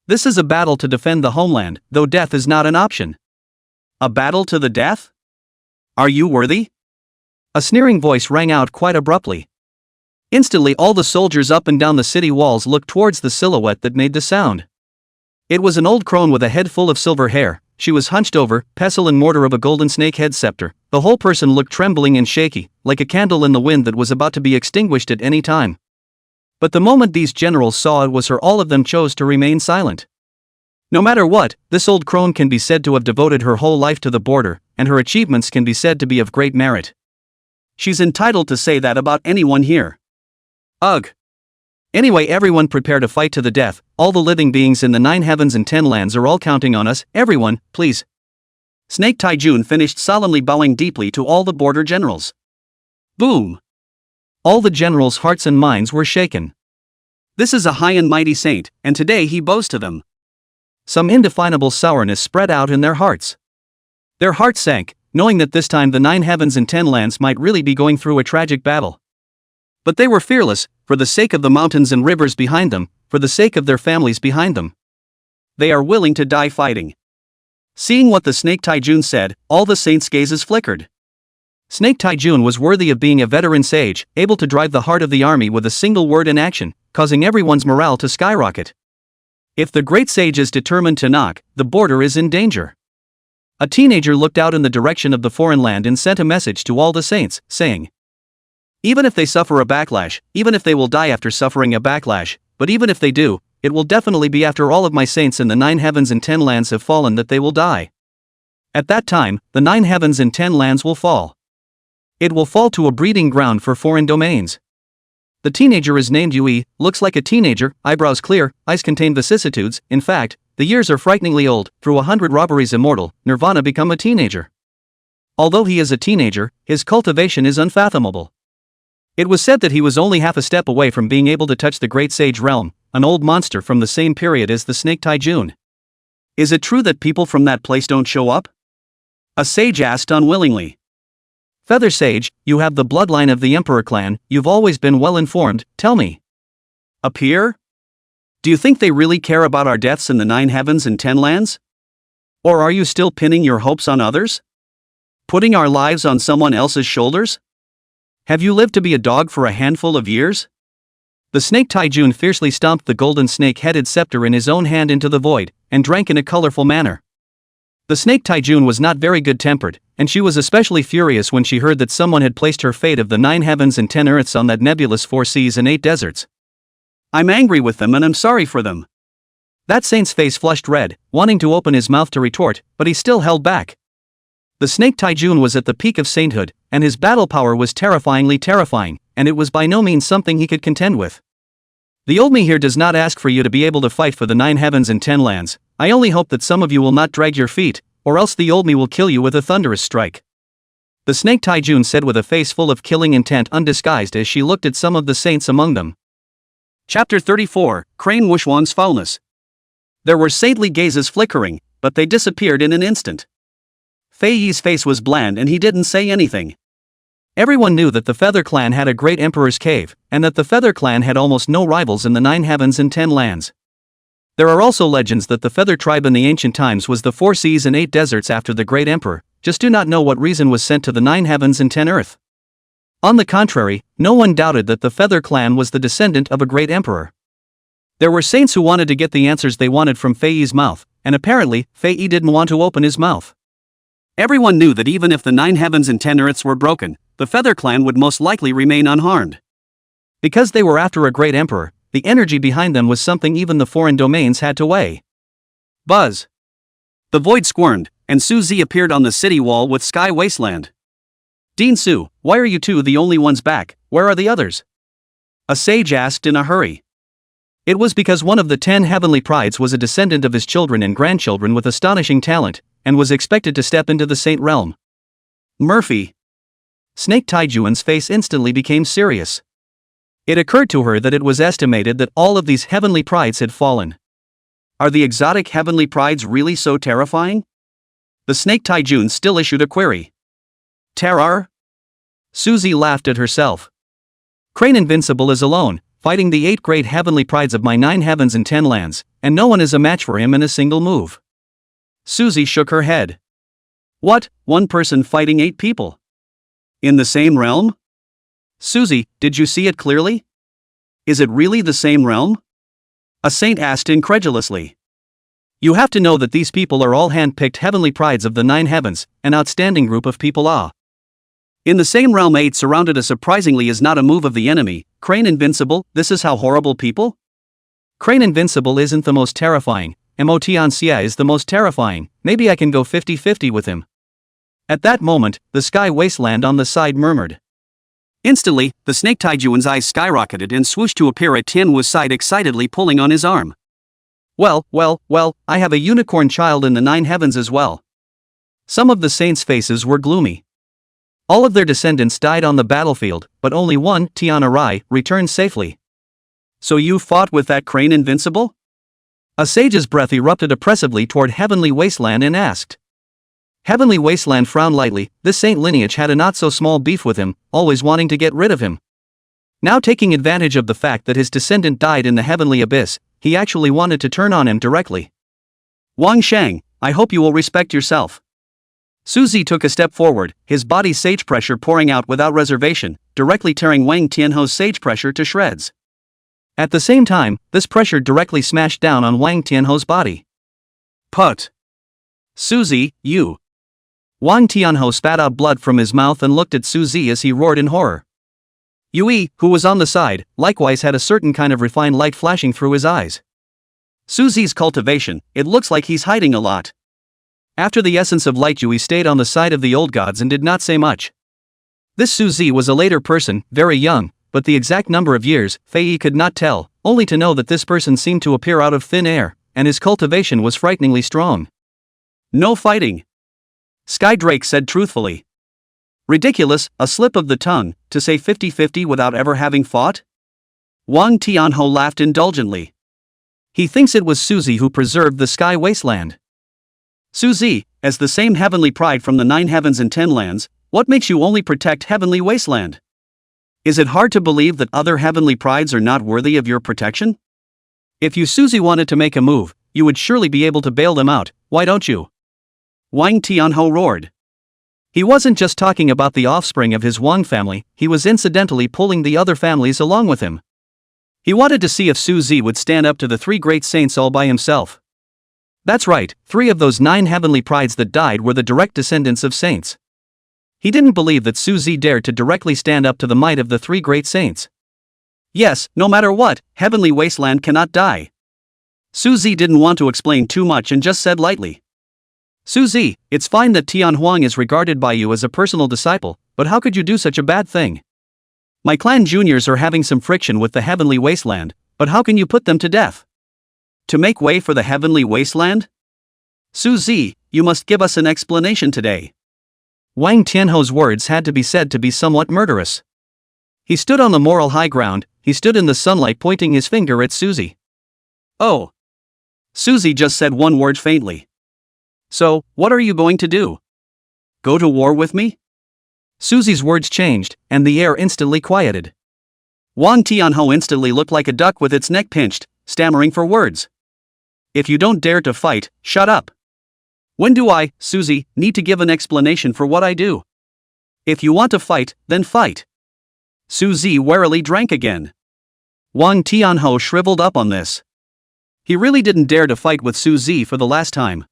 This is a battle to defend the homeland, though death is not an option. A battle to the death? Are you worthy? A sneering voice rang out quite abruptly. Instantly all the soldiers up and down the city walls looked towards the silhouette that made the sound. It was an old crone with a head full of silver hair. She was hunched over, pestle and mortar of a golden snake head scepter. The whole person looked trembling and shaky, like a candle in the wind that was about to be extinguished at any time. But the moment these generals saw it was her, all of them chose to remain silent. No matter what, this old crone can be said to have devoted her whole life to the border, and her achievements can be said to be of great merit. She's entitled to say that about anyone here. Ugh. Anyway, everyone prepare to fight to the death. All the living beings in the 9 heavens and 10 lands are all counting on us. Everyone, please. Snake Taijun finished solemnly bowing deeply to all the border generals. Boom. All the generals' hearts and minds were shaken. This is a high and mighty saint, and today he bows to them. Some indefinable sourness spread out in their hearts. Their hearts sank, knowing that this time the 9 heavens and 10 lands might really be going through a tragic battle. But they were fearless, for the sake of the mountains and rivers behind them, for the sake of their families behind them. They are willing to die fighting. Seeing what the Snake Taijun said, all the saints' gazes flickered. Snake Taijun was worthy of being a veteran sage, able to drive the heart of the army with a single word in action, causing everyone's morale to skyrocket. If the great sage is determined to knock, the border is in danger. A teenager looked out in the direction of the foreign land and sent a message to all the saints, saying, even if they suffer a backlash, even if they will die after suffering a backlash, but even if they do, it will definitely be after all of my saints in the 9 heavens and 10 lands have fallen that they will die. At that time, the 9 heavens and 10 lands will fall. It will fall to a breeding ground for foreign domains. The teenager is named Yui, looks like a teenager, eyebrows clear, eyes contain vicissitudes. In fact, the years are frighteningly old. Through 100 robberies immortal, Nirvana become a teenager. Although he is a teenager, his cultivation is unfathomable. It was said that he was only half a step away from being able to touch the Great Sage Realm, an old monster from the same period as the Snake Taijun. Is it true that people from that place don't show up? A sage asked unwillingly. Feather Sage, you have the bloodline of the Emperor clan, you've always been well informed, tell me. Appear? Do you think they really care about our deaths in the 9 heavens and 10 lands? Or are you still pinning your hopes on others? Putting our lives on someone else's shoulders? Have you lived to be a dog for a handful of years? The Snake Taijun fiercely stomped the golden snake-headed scepter in his own hand into the void, and drank in a colorful manner. The Snake Taijun was not very good-tempered, and she was especially furious when she heard that someone had placed her fate of the 9 heavens and 10 earths on that nebulous 4 seas and 8 deserts. I'm angry with them and I'm sorry for them. That saint's face flushed red, wanting to open his mouth to retort, but he still held back. The Snake Taijun was at the peak of sainthood, and his battle power was terrifyingly terrifying, and it was by no means something he could contend with. The old me here does not ask for you to be able to fight for the 9 heavens and 10 lands. I only hope that some of you will not drag your feet, or else the old me will kill you with a thunderous strike. The Snake Taijun said with a face full of killing intent undisguised as she looked at some of the saints among them. Chapter 34, Crane Wushwan's Foulness. There were saintly gazes flickering, but they disappeared in an instant. Fei Yi's face was bland and he didn't say anything. Everyone knew that the Feather Clan had a great Emperor's Cave, and that the Feather Clan had almost no rivals in the 9 heavens and 10 lands. There are also legends that the Feather tribe in the ancient times was the 4 seas and 8 deserts after the great emperor, just do not know what reason was sent to the 9 heavens and 10 earth. On the contrary, no one doubted that the Feather clan was the descendant of a great emperor. There were saints who wanted to get the answers they wanted from Fei's mouth, and apparently, Fei didn't want to open his mouth. Everyone knew that even if the 9 heavens and 10 earths were broken, the Feather clan would most likely remain unharmed. Because they were after a great emperor, the energy behind them was something even the foreign domains had to weigh. Buzz. The void squirmed, and Suzy appeared on the city wall with Sky Wasteland. Dean Su, why are you two the only ones back, where are the others? A sage asked in a hurry. It was because one of the 10 heavenly prides was a descendant of his children and grandchildren with astonishing talent, and was expected to step into the saint realm. Murphy. Snake Taijuan's face instantly became serious. It occurred to her that it was estimated that all of these heavenly prides had fallen. Are the exotic heavenly prides really so terrifying? The Snake Taijun still issued a query. Terror? Suzy laughed at herself. Crane Invincible is alone, fighting the 8 great heavenly prides of my 9 heavens and 10 lands, and no one is a match for him in a single move. Suzy shook her head. What, one person fighting 8 people? In the same realm? Suzy, did you see it clearly? Is it really the same realm? A saint asked incredulously. You have to know that these people are all hand-picked heavenly prides of the 9 heavens, an outstanding group of people. In the same realm 8 surrounded us surprisingly is not a move of the enemy. Crane Invincible, this is how horrible people? Crane Invincible isn't the most terrifying, Motiancia is the most terrifying, maybe I can go 50-50 with him. At that moment, the Sky Wasteland on the side murmured. Instantly, the Snake Taijuan's eyes skyrocketed and swooshed to appear at Tianwu's side excitedly pulling on his arm. Well, I have a unicorn child in the 9 heavens as well. Some of the saints' faces were gloomy. All of their descendants died on the battlefield, but only one, Tiana Rai, returned safely. So you fought with that Crane Invincible? A sage's breath erupted oppressively toward Heavenly Wasteland and asked. Heavenly Wasteland frowned lightly. This saint lineage had a not-so-small beef with him, always wanting to get rid of him. Now taking advantage of the fact that his descendant died in the heavenly abyss, he actually wanted to turn on him directly. Wang Shang, I hope you will respect yourself. Suzy took a step forward, his body's sage pressure pouring out without reservation, directly tearing Wang Tianho's sage pressure to shreds. At the same time, this pressure directly smashed down on Wang Tianho's body. Put. Suzy, you. Wang Tianho spat out blood from his mouth and looked at Suzy as he roared in horror. Yui, who was on the side, likewise had a certain kind of refined light flashing through his eyes. Suzy's cultivation, it looks like he's hiding a lot. After the essence of light, Yui stayed on the side of the old gods and did not say much. This Suzy was a later person, very young, but the exact number of years, Fei could not tell, only to know that this person seemed to appear out of thin air, and his cultivation was frighteningly strong. No fighting. Sky Drake said truthfully. Ridiculous, a slip of the tongue, to say 50-50 without ever having fought? Wang Tianho laughed indulgently. He thinks it was Suzy who preserved the Sky Wasteland. Suzy, as the same heavenly pride from the 9 heavens and 10 lands, what makes you only protect Heavenly Wasteland? Is it hard to believe that other heavenly prides are not worthy of your protection? If you Suzy wanted to make a move, you would surely be able to bail them out, why don't you? Wang Tianho roared. He wasn't just talking about the offspring of his Wang family, he was incidentally pulling the other families along with him. He wanted to see if Suzy would stand up to the 3 great saints all by himself. That's right, 3 of those 9 heavenly prides that died were the direct descendants of saints. He didn't believe that Suzy dared to directly stand up to the might of the 3 great saints. Yes, no matter what, Heavenly Wasteland cannot die. Suzy didn't want to explain too much and just said lightly. Suzy, it's fine that Tian Huang is regarded by you as a personal disciple, but how could you do such a bad thing? My clan juniors are having some friction with the Heavenly Wasteland, but how can you put them to death? To make way for the Heavenly Wasteland? Suzy, you must give us an explanation today. Wang Tianho's words had to be said to be somewhat murderous. He stood on the moral high ground, he stood in the sunlight pointing his finger at Suzy. Oh. Suzy just said one word faintly. So, what are you going to do? Go to war with me? Suzy's words changed, and the air instantly quieted. Wang Tianho instantly looked like a duck with its neck pinched, stammering for words. If you don't dare to fight, shut up. When do I, Suzy, need to give an explanation for what I do? If you want to fight, then fight. Suzy warily drank again. Wang Tianho shriveled up on this. He really didn't dare to fight with Suzy for the last time.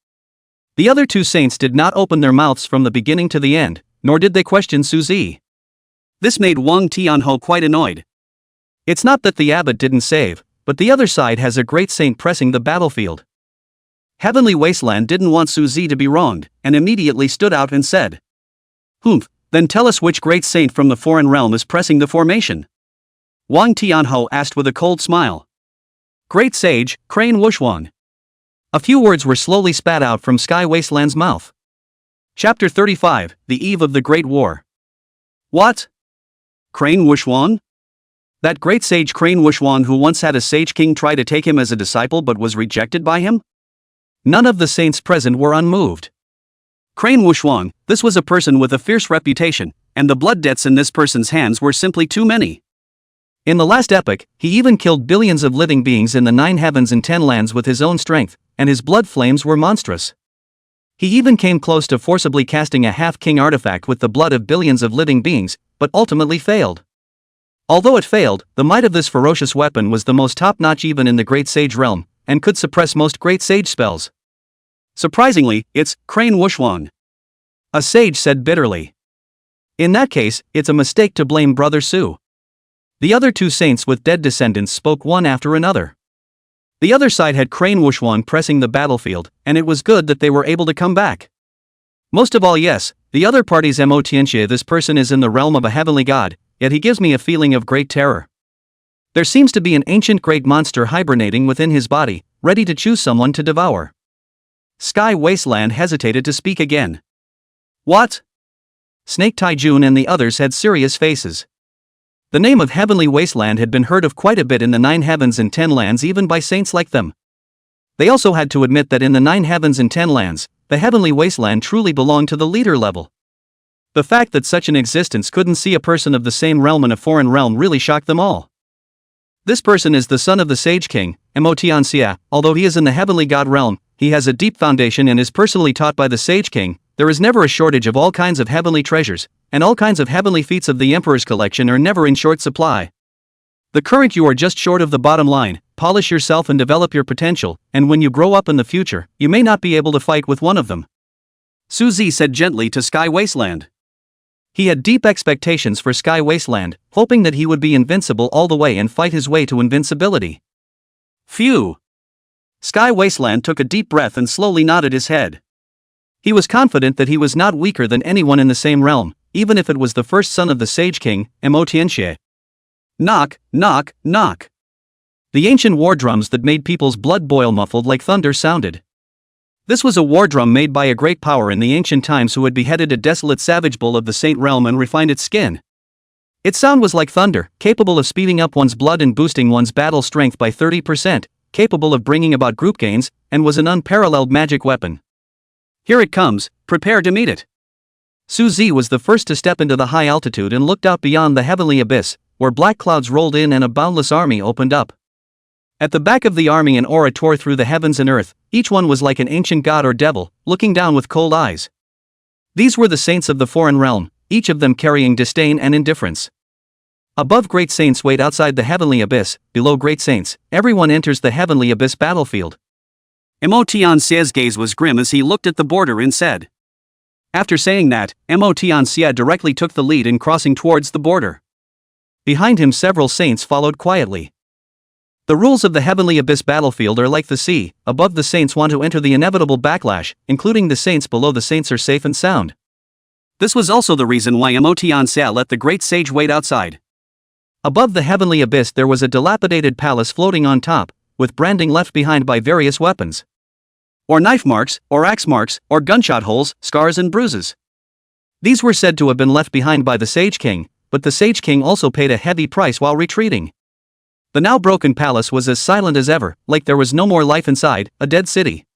The other two saints did not open their mouths from the beginning to the end, nor did they question Suzy. This made Wang Tianho quite annoyed. It's not that the abbot didn't save, but the other side has a great saint pressing the battlefield. Heavenly Wasteland didn't want Suzy to be wronged, and immediately stood out and said, "Humph, then tell us which great saint from the foreign realm is pressing the formation." Wang Tianho asked with a cold smile. "Great sage, Crane Wuxuan." A few words were slowly spat out from Sky Wasteland's mouth. Chapter 35, The Eve of the Great War. What? Crane Wuxuan? That great sage Crane Wuxuan who once had a sage king try to take him as a disciple but was rejected by him? None of the saints present were unmoved. Crane Wuxuan, this was a person with a fierce reputation, and the blood debts in this person's hands were simply too many. In the last epoch, he even killed billions of living beings in the 9 heavens and 10 lands with his own strength, and his blood flames were monstrous. He even came close to forcibly casting a half-king artifact with the blood of billions of living beings, but ultimately failed. Although it failed, the might of this ferocious weapon was the most top-notch even in the Great Sage realm, and could suppress most Great Sage spells. Surprisingly, it's Crane Wuxuan. A sage said bitterly. In that case, it's a mistake to blame Brother Su. The other two saints with dead descendants spoke one after another. The other side had Crane Wuxuan pressing the battlefield, and it was good that they were able to come back. Most of all, yes, the other party's Motianxie, this person is in the realm of a heavenly god, yet he gives me a feeling of great terror. There seems to be an ancient great monster hibernating within his body, ready to choose someone to devour. Sky Wasteland hesitated to speak again. What? Snake Taijun and the others had serious faces. The name of Heavenly Wasteland had been heard of quite a bit in the 9 heavens and 10 lands even by saints like them. They also had to admit that in the 9 heavens and 10 lands, the Heavenly Wasteland truly belonged to the leader level. The fact that such an existence couldn't see a person of the same realm in a foreign realm really shocked them all. This person is the son of the Sage King, Motianxie. Although he is in the Heavenly God realm, he has a deep foundation and is personally taught by the Sage King. There is never a shortage of all kinds of heavenly treasures, and all kinds of heavenly feats of the Emperor's collection are never in short supply. The current you are just short of the bottom line. Polish yourself and develop your potential, and when you grow up in the future, you may not be able to fight with one of them. Suzy said gently to Sky Wasteland. He had deep expectations for Sky Wasteland, hoping that he would be invincible all the way and fight his way to invincibility. Phew! Sky Wasteland took a deep breath and slowly nodded his head. He was confident that he was not weaker than anyone in the same realm, even if it was the first son of the Sage King, Motianxie. Knock, knock, knock. The ancient war drums that made people's blood boil muffled like thunder sounded. This was a war drum made by a great power in the ancient times who had beheaded a desolate savage bull of the Saint realm and refined its skin. Its sound was like thunder, capable of speeding up one's blood and boosting one's battle strength by 30%, capable of bringing about group gains, and was an unparalleled magic weapon. Here it comes, prepare to meet it. Suzy was the first to step into the high altitude and looked out beyond the heavenly abyss, where black clouds rolled in and a boundless army opened up. At the back of the army an aura tore through the heavens and earth, each one was like an ancient god or devil, looking down with cold eyes. These were the saints of the foreign realm, each of them carrying disdain and indifference. Above great saints wait outside the heavenly abyss, below great saints, everyone enters the heavenly abyss battlefield. Motianxie's gaze was grim as he looked at the border and said. After saying that, Motianxie directly took the lead in crossing towards the border. Behind him several saints followed quietly. The rules of the heavenly abyss battlefield are like the sea. Above the saints want to enter the inevitable backlash, including the saints below the saints are safe and sound. This was also the reason why Motianxie let the great sage wait outside. Above the heavenly abyss there was a dilapidated palace floating on top, with branding left behind by various weapons. Or knife marks, or axe marks, or gunshot holes, scars and bruises. These were said to have been left behind by the Sage King, but the Sage King also paid a heavy price while retreating. The now broken palace was as silent as ever, like there was no more life inside, a dead city.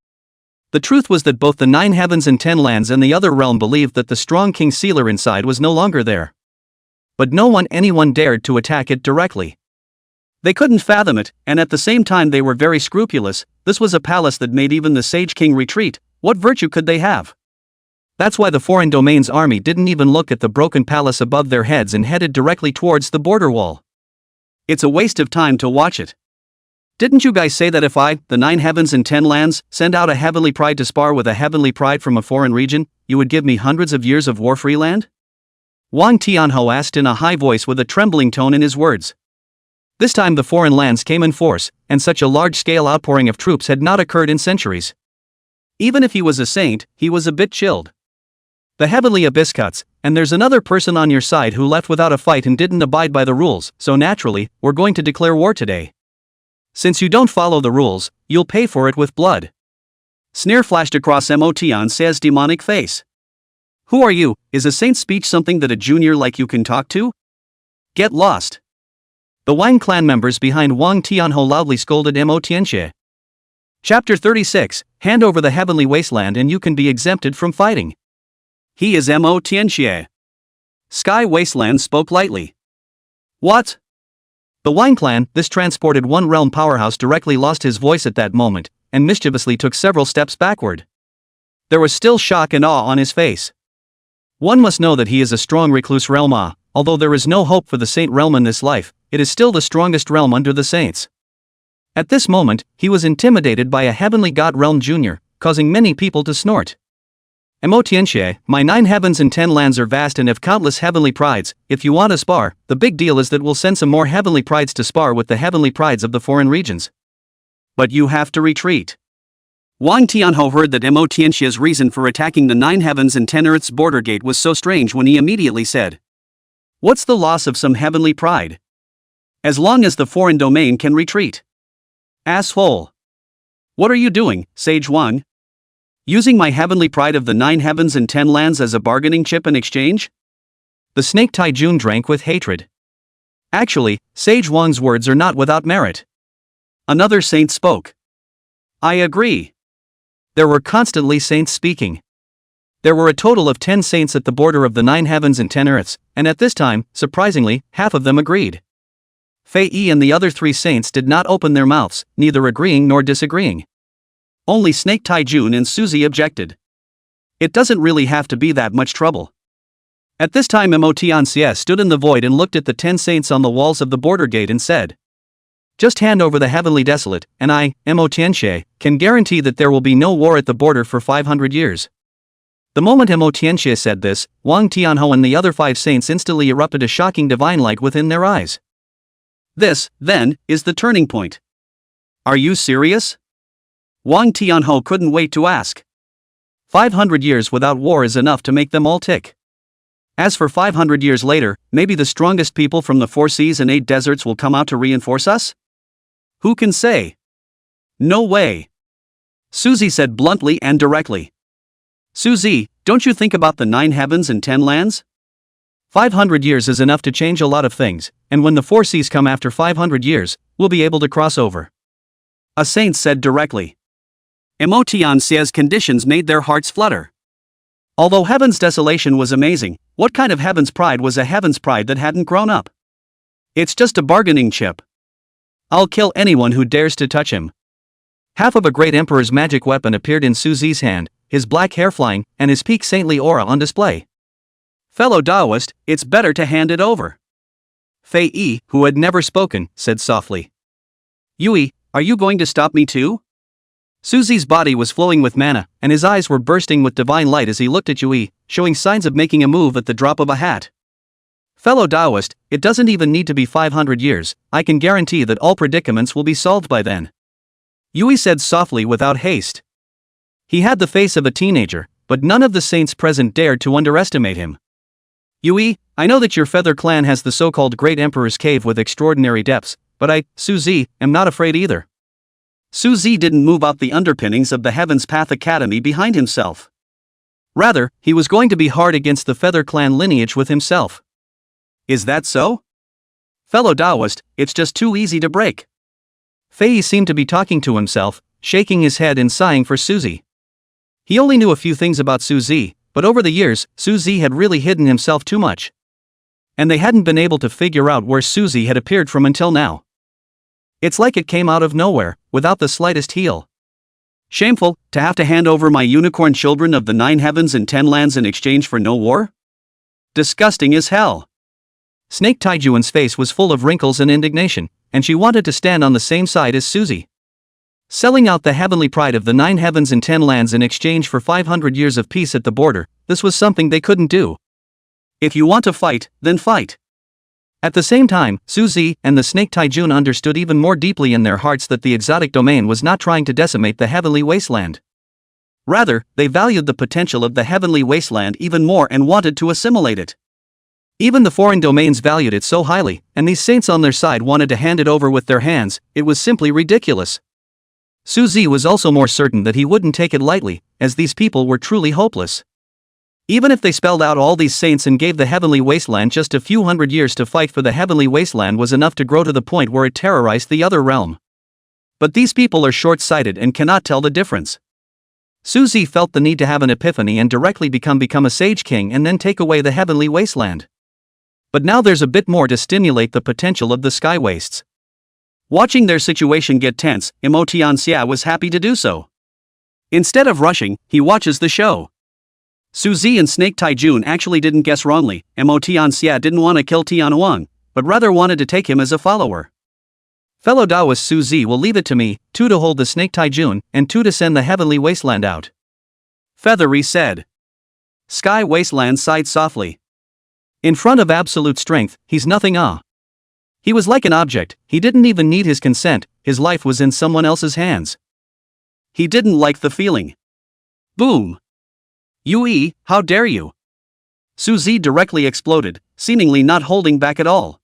The truth was that both the 9 heavens and 10 lands and the other realm believed that the strong King Sealer inside was no longer there. But anyone dared to attack it directly. They couldn't fathom it, and at the same time they were very scrupulous. this was a palace that made even the Sage King retreat. What virtue could they have? That's why the foreign domain's army didn't even look at the broken palace above their heads and headed directly towards the border wall. It's a waste of time to watch it. Didn't you guys say that if I, the 9 heavens and 10 lands, send out a heavenly pride to spar with a heavenly pride from a foreign region, you would give me hundreds of years of war-free land? Wang Tianhou asked in a high voice with a trembling tone in his words. This time the foreign lands came in force, and such a large-scale outpouring of troops had not occurred in centuries. Even if he was a saint, he was a bit chilled. The heavenly abyss cuts, and there's another person on your side who left without a fight and didn't abide by the rules, so naturally, we're going to declare war today. Since you don't follow the rules, you'll pay for it with blood. Sneer flashed across Mo Tian's demonic face. Who are you? Is a saint's speech something that a junior like you can talk to? Get lost. The Wang clan members behind Wang Tianhou loudly scolded Mo Tianxie. Chapter 36, hand over the heavenly wasteland and you can be exempted from fighting. He is Mo Tianxie. Sky Wasteland spoke lightly. What? The Wang clan, this transported one-realm powerhouse, directly lost his voice at that moment, and mischievously took several steps backward. There was still shock and awe on his face. One must know that he is a strong recluse realm. Although there is no hope for the saint realm in this life, it is still the strongest realm under the saints. At this moment, he was intimidated by a heavenly god realm junior, causing many people to snort. Mo Tianxie, my 9 heavens and 10 lands are vast and have countless heavenly prides. If you want to spar, the big deal is that we'll send some more heavenly prides to spar with the heavenly prides of the foreign regions. But you have to retreat. Wang Tianhou heard that Mo Tianxie's reason for attacking the 9 heavens and 10 earths border gate was so strange when he immediately said, "What's the loss of some heavenly pride? As long as the foreign domain can retreat." Asshole. What are you doing, Sage Wang? Using my heavenly pride of the 9 heavens and 10 lands as a bargaining chip in exchange? The snake Taijun drank with hatred. Actually, Sage Wang's words are not without merit. Another saint spoke. I agree. There were constantly saints speaking. There were a total of 10 saints at the border of the 9 heavens and 10 earths, and at this time, surprisingly, half of them agreed. Fei Yi and the other 3 saints did not open their mouths, neither agreeing nor disagreeing. Only Snake Taijun and Suzy objected. It doesn't really have to be that much trouble. At this time Mo Tianxie stood in the void and looked at the 10 saints on the walls of the border gate and said, "Just hand over the heavenly desolate, and I, Mo Tianxie, can guarantee that there will be no war at the border for 500 years. The moment Mo Tianxie said this, Wang Tianhou and the other 5 saints instantly erupted a shocking divine light within their eyes. This, then, is the turning point. Are you serious? Wang Tianhou couldn't wait to ask. 500 years without war is enough to make them all tick. As for 500 years later, maybe the strongest people from the 4 seas and 8 deserts will come out to reinforce us? Who can say? No way. Suzy said bluntly and directly. Suzy, don't you think about the 9 heavens and 10 lands? 500 years is enough to change a lot of things, and when the 4 seas come after 500 years, we'll be able to cross over. A saint said directly. Mo Tianxie's conditions made their hearts flutter. Although heaven's desolation was amazing, what kind of heaven's pride was a heaven's pride that hadn't grown up? It's just a bargaining chip. I'll kill anyone who dares to touch him. Half of a great emperor's magic weapon appeared in Suzy's hand, his black hair flying, and his peak saintly aura on display. Fellow Taoist, it's better to hand it over. Fei Yi, who had never spoken, said softly. Yui, are you going to stop me too? Suzy's body was flowing with mana, and his eyes were bursting with divine light as he looked at Yui, showing signs of making a move at the drop of a hat. Fellow Taoist, it doesn't even need to be 500 years, I can guarantee that all predicaments will be solved by then. Yui said softly without haste. He had the face of a teenager, but none of the saints present dared to underestimate him. Yui, I know that your feather clan has the so-called Great Emperor's Cave with extraordinary depths, but I, Suzy, am not afraid either. Suzy didn't move out the underpinnings of the Heaven's Path Academy behind himself. Rather, he was going to be hard against the feather clan lineage with himself. Is that so? Fellow Taoist, it's just too easy to break. Fei seemed to be talking to himself, shaking his head and sighing for Suzy. He only knew a few things about Suzy, but over the years, Suzy had really hidden himself too much. And they hadn't been able to figure out where Suzy had appeared from until now. It's like it came out of nowhere, without the slightest heel. Shameful, to have to hand over my unicorn children of the 9 heavens and 10 lands in exchange for no war? Disgusting as hell. Snake Taijuan's face was full of wrinkles and indignation, and she wanted to stand on the same side as Suzy. Selling out the heavenly pride of the 9 heavens and 10 lands in exchange for 500 years of peace at the border, this was something they couldn't do. If you want to fight, then fight. At the same time, Suzy and the Snake Taijun understood even more deeply in their hearts that the exotic domain was not trying to decimate the heavenly wasteland. Rather, they valued the potential of the heavenly wasteland even more and wanted to assimilate it. Even the foreign domains valued it so highly, and these saints on their side wanted to hand it over with their hands. It was simply ridiculous. Suzy was also more certain that he wouldn't take it lightly, as these people were truly hopeless. Even if they spelled out all these saints and gave the heavenly wasteland just a few hundred years to fight for, the heavenly wasteland was enough to grow to the point where it terrorized the other realm. But these people are short-sighted and cannot tell the difference. Suzy felt the need to have an epiphany and directly become a sage king and then take away the heavenly wasteland. But now there's a bit more to stimulate the potential of the sky wastes. Watching their situation get tense, Tianxia was happy to do so. Instead of rushing, he watches the show. Suzy and Snake Taijun actually didn't guess wrongly. Tianxia didn't want to kill Tianhuang, but rather wanted to take him as a follower. Fellow Taoist Suzy will leave it to me, 2 to hold the Snake Taijun, and 2 to send the heavenly wasteland out. Feathery said. Sky Wasteland sighed softly. In front of absolute strength, he's nothing. He was like an object, he didn't even need his consent, his life was in someone else's hands. He didn't like the feeling. Boom! Yue, how dare you? Suzy directly exploded, seemingly not holding back at all.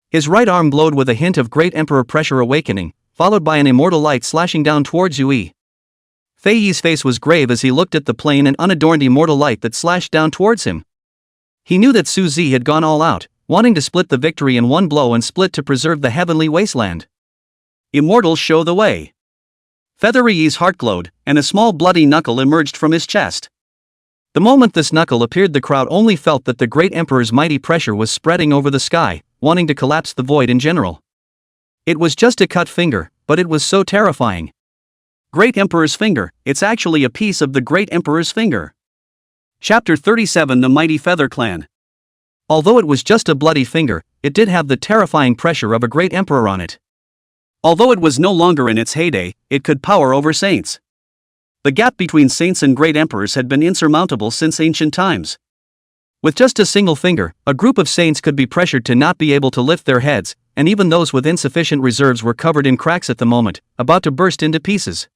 His right arm glowed with a hint of great emperor pressure awakening, followed by an immortal light slashing down towards Yue. Fei Yi's face was grave as he looked at the plain and unadorned immortal light that slashed down towards him. He knew that Suzy had gone all out, wanting to split the victory in one blow and split to preserve the heavenly wasteland. Immortals show the way. Feathery Yi's heart glowed, and a small bloody knuckle emerged from his chest. The moment this knuckle appeared, the crowd only felt that the great emperor's mighty pressure was spreading over the sky, wanting to collapse the void in general. It was just a cut finger, but it was so terrifying. Great Emperor's finger, it's actually a piece of the Great Emperor's finger. Chapter 37, The Mighty Feather Clan. Although it was just a bloody finger, it did have the terrifying pressure of a great emperor on it. Although it was no longer in its heyday, it could power over saints. The gap between saints and great emperors had been insurmountable since ancient times. With just a single finger, a group of saints could be pressured to not be able to lift their heads, and even those with insufficient reserves were covered in cracks at the moment, about to burst into pieces.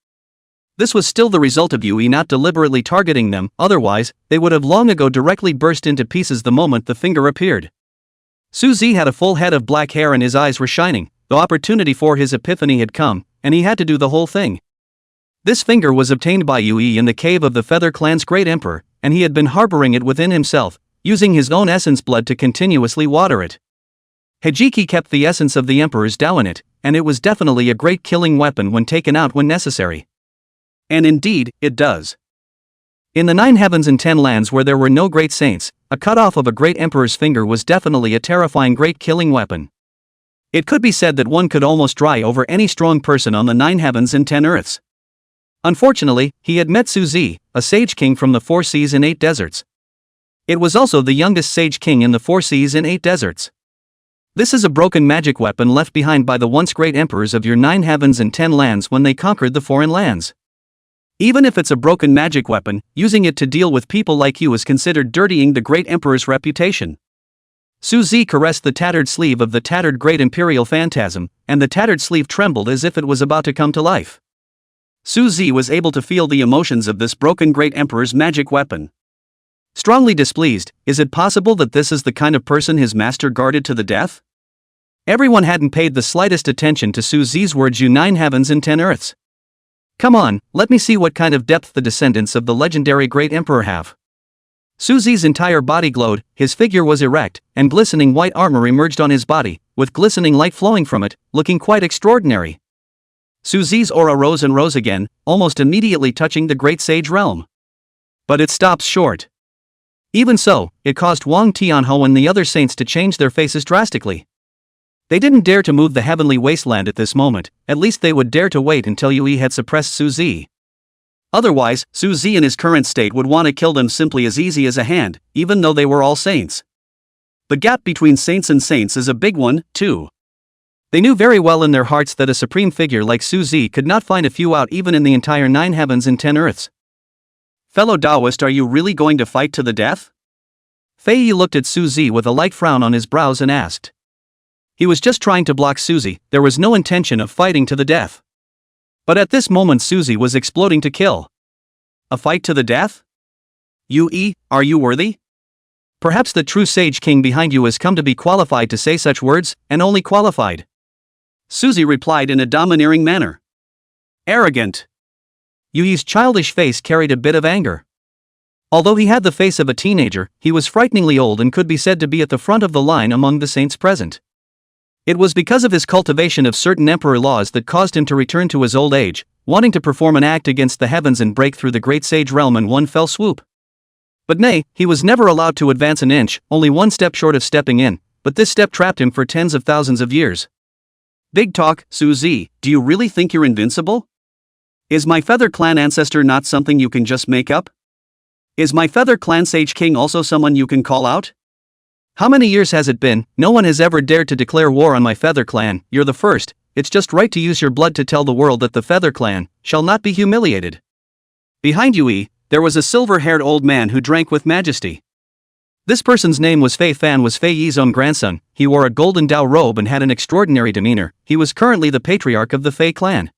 This was still the result of Yue not deliberately targeting them, otherwise, they would have long ago directly burst into pieces the moment the finger appeared. Suzy had a full head of black hair and his eyes were shining. The opportunity for his epiphany had come, and he had to do the whole thing. This finger was obtained by Yue in the cave of the Feather Clan's great emperor, and he had been harboring it within himself, using his own essence blood to continuously water it. Hijiki kept the essence of the emperor's Tao in it, and it was definitely a great killing weapon when taken out when necessary. And indeed, it does. In the 9 heavens and 10 lands where there were no great saints, a cut-off of a great emperor's finger was definitely a terrifying great killing weapon. It could be said that one could almost dry over any strong person on the 9 heavens and 10 earths. Unfortunately, he had met Suzy, a sage king from the 4 seas and 8 deserts. It was also the youngest sage king in the 4 seas and 8 deserts. This is a broken magic weapon left behind by the once great emperors of your 9 heavens and 10 lands when they conquered the foreign lands. Even if it's a broken magic weapon, using it to deal with people like you is considered dirtying the great emperor's reputation. Suzy caressed the tattered sleeve of the tattered great imperial phantasm, and the tattered sleeve trembled as if it was about to come to life. Suzy was able to feel the emotions of this broken great emperor's magic weapon. Strongly displeased, is it possible that this is the kind of person his master guarded to the death? Everyone hadn't paid the slightest attention to Suzy's words, you 9 heavens and 10 earths. Come on, let me see what kind of depth the descendants of the legendary great emperor have. Suzy's entire body glowed, his figure was erect, and glistening white armor emerged on his body, with glistening light flowing from it, looking quite extraordinary. Suzy's aura rose and rose again, almost immediately touching the great sage realm. But it stops short. Even so, it caused Wang Tianhou and the other saints to change their faces drastically. They didn't dare to move the heavenly wasteland at this moment, at least they would dare to wait until Yue had suppressed Suzy. Otherwise, Su Zi in his current state would want to kill them simply as easy as a hand, even though they were all saints. The gap between saints and saints is a big one, too. They knew very well in their hearts that a supreme figure like Su Zi could not find a few out even in the entire 9 heavens and 10 earths. Fellow Taoist, are you really going to fight to the death? Fei Yi looked at Su Zi with a light frown on his brows and asked. He was just trying to block Su Zi, there was no intention of fighting to the death. But at this moment Su Zi was exploding to kill. A fight to the death? Yue, are you worthy? Perhaps the true sage king behind you has come to be qualified to say such words, and only qualified. Su Zi replied in a domineering manner. Arrogant. Yue's childish face carried a bit of anger. Although he had the face of a teenager, he was frighteningly old and could be said to be at the front of the line among the saints present. It was because of his cultivation of certain emperor laws that caused him to return to his old age, wanting to perform an act against the heavens and break through the great sage realm in one fell swoop. But nay, he was never allowed to advance an inch, only one step short of stepping in, but this step trapped him for tens of thousands of years. Big talk, Su Zi, do you really think you're invincible? Is my Feather Clan ancestor not something you can just make up? Is my Feather Clan Sage King also someone you can call out? How many years has it been? No one has ever dared to declare war on my Feather Clan, you're the first. It's just right to use your blood to tell the world that the Feather Clan shall not be humiliated. Behind Yue, there was a silver-haired old man who drank with majesty. This person's name was Fei Fan, was Fei Yi's own grandson. He wore a golden Dao robe and had an extraordinary demeanor. He was currently the patriarch of the Fei clan.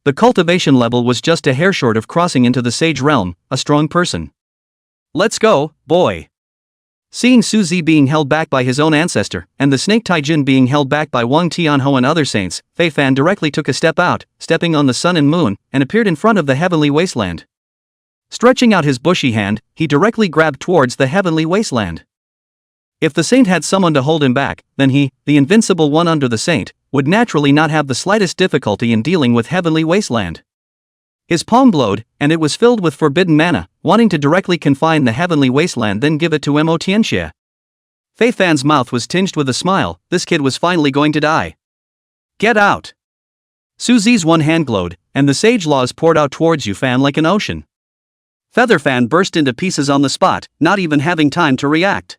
The cultivation level was just a hair short of crossing into the sage realm, a strong person. Let's go, boy. Seeing Su Zi being held back by his own ancestor, and the snake Taijin being held back by Wang Tianhou and other saints, Fei Fan directly took a step out, stepping on the sun and moon, and appeared in front of the heavenly wasteland. Stretching out his bushy hand, he directly grabbed towards the heavenly wasteland. If the saint had someone to hold him back, then he, the invincible one under the saint, would naturally not have the slightest difficulty in dealing with heavenly wasteland. His palm glowed, and it was filled with forbidden mana, wanting to directly confine the heavenly wasteland then give it to Mo Tianxie. Fei Fan's mouth was tinged with a smile, this kid was finally going to die. Get out! Su Zi's one hand glowed, and the sage laws poured out towards Yu Fan like an ocean. Feather Fan burst into pieces on the spot, not even having time to react.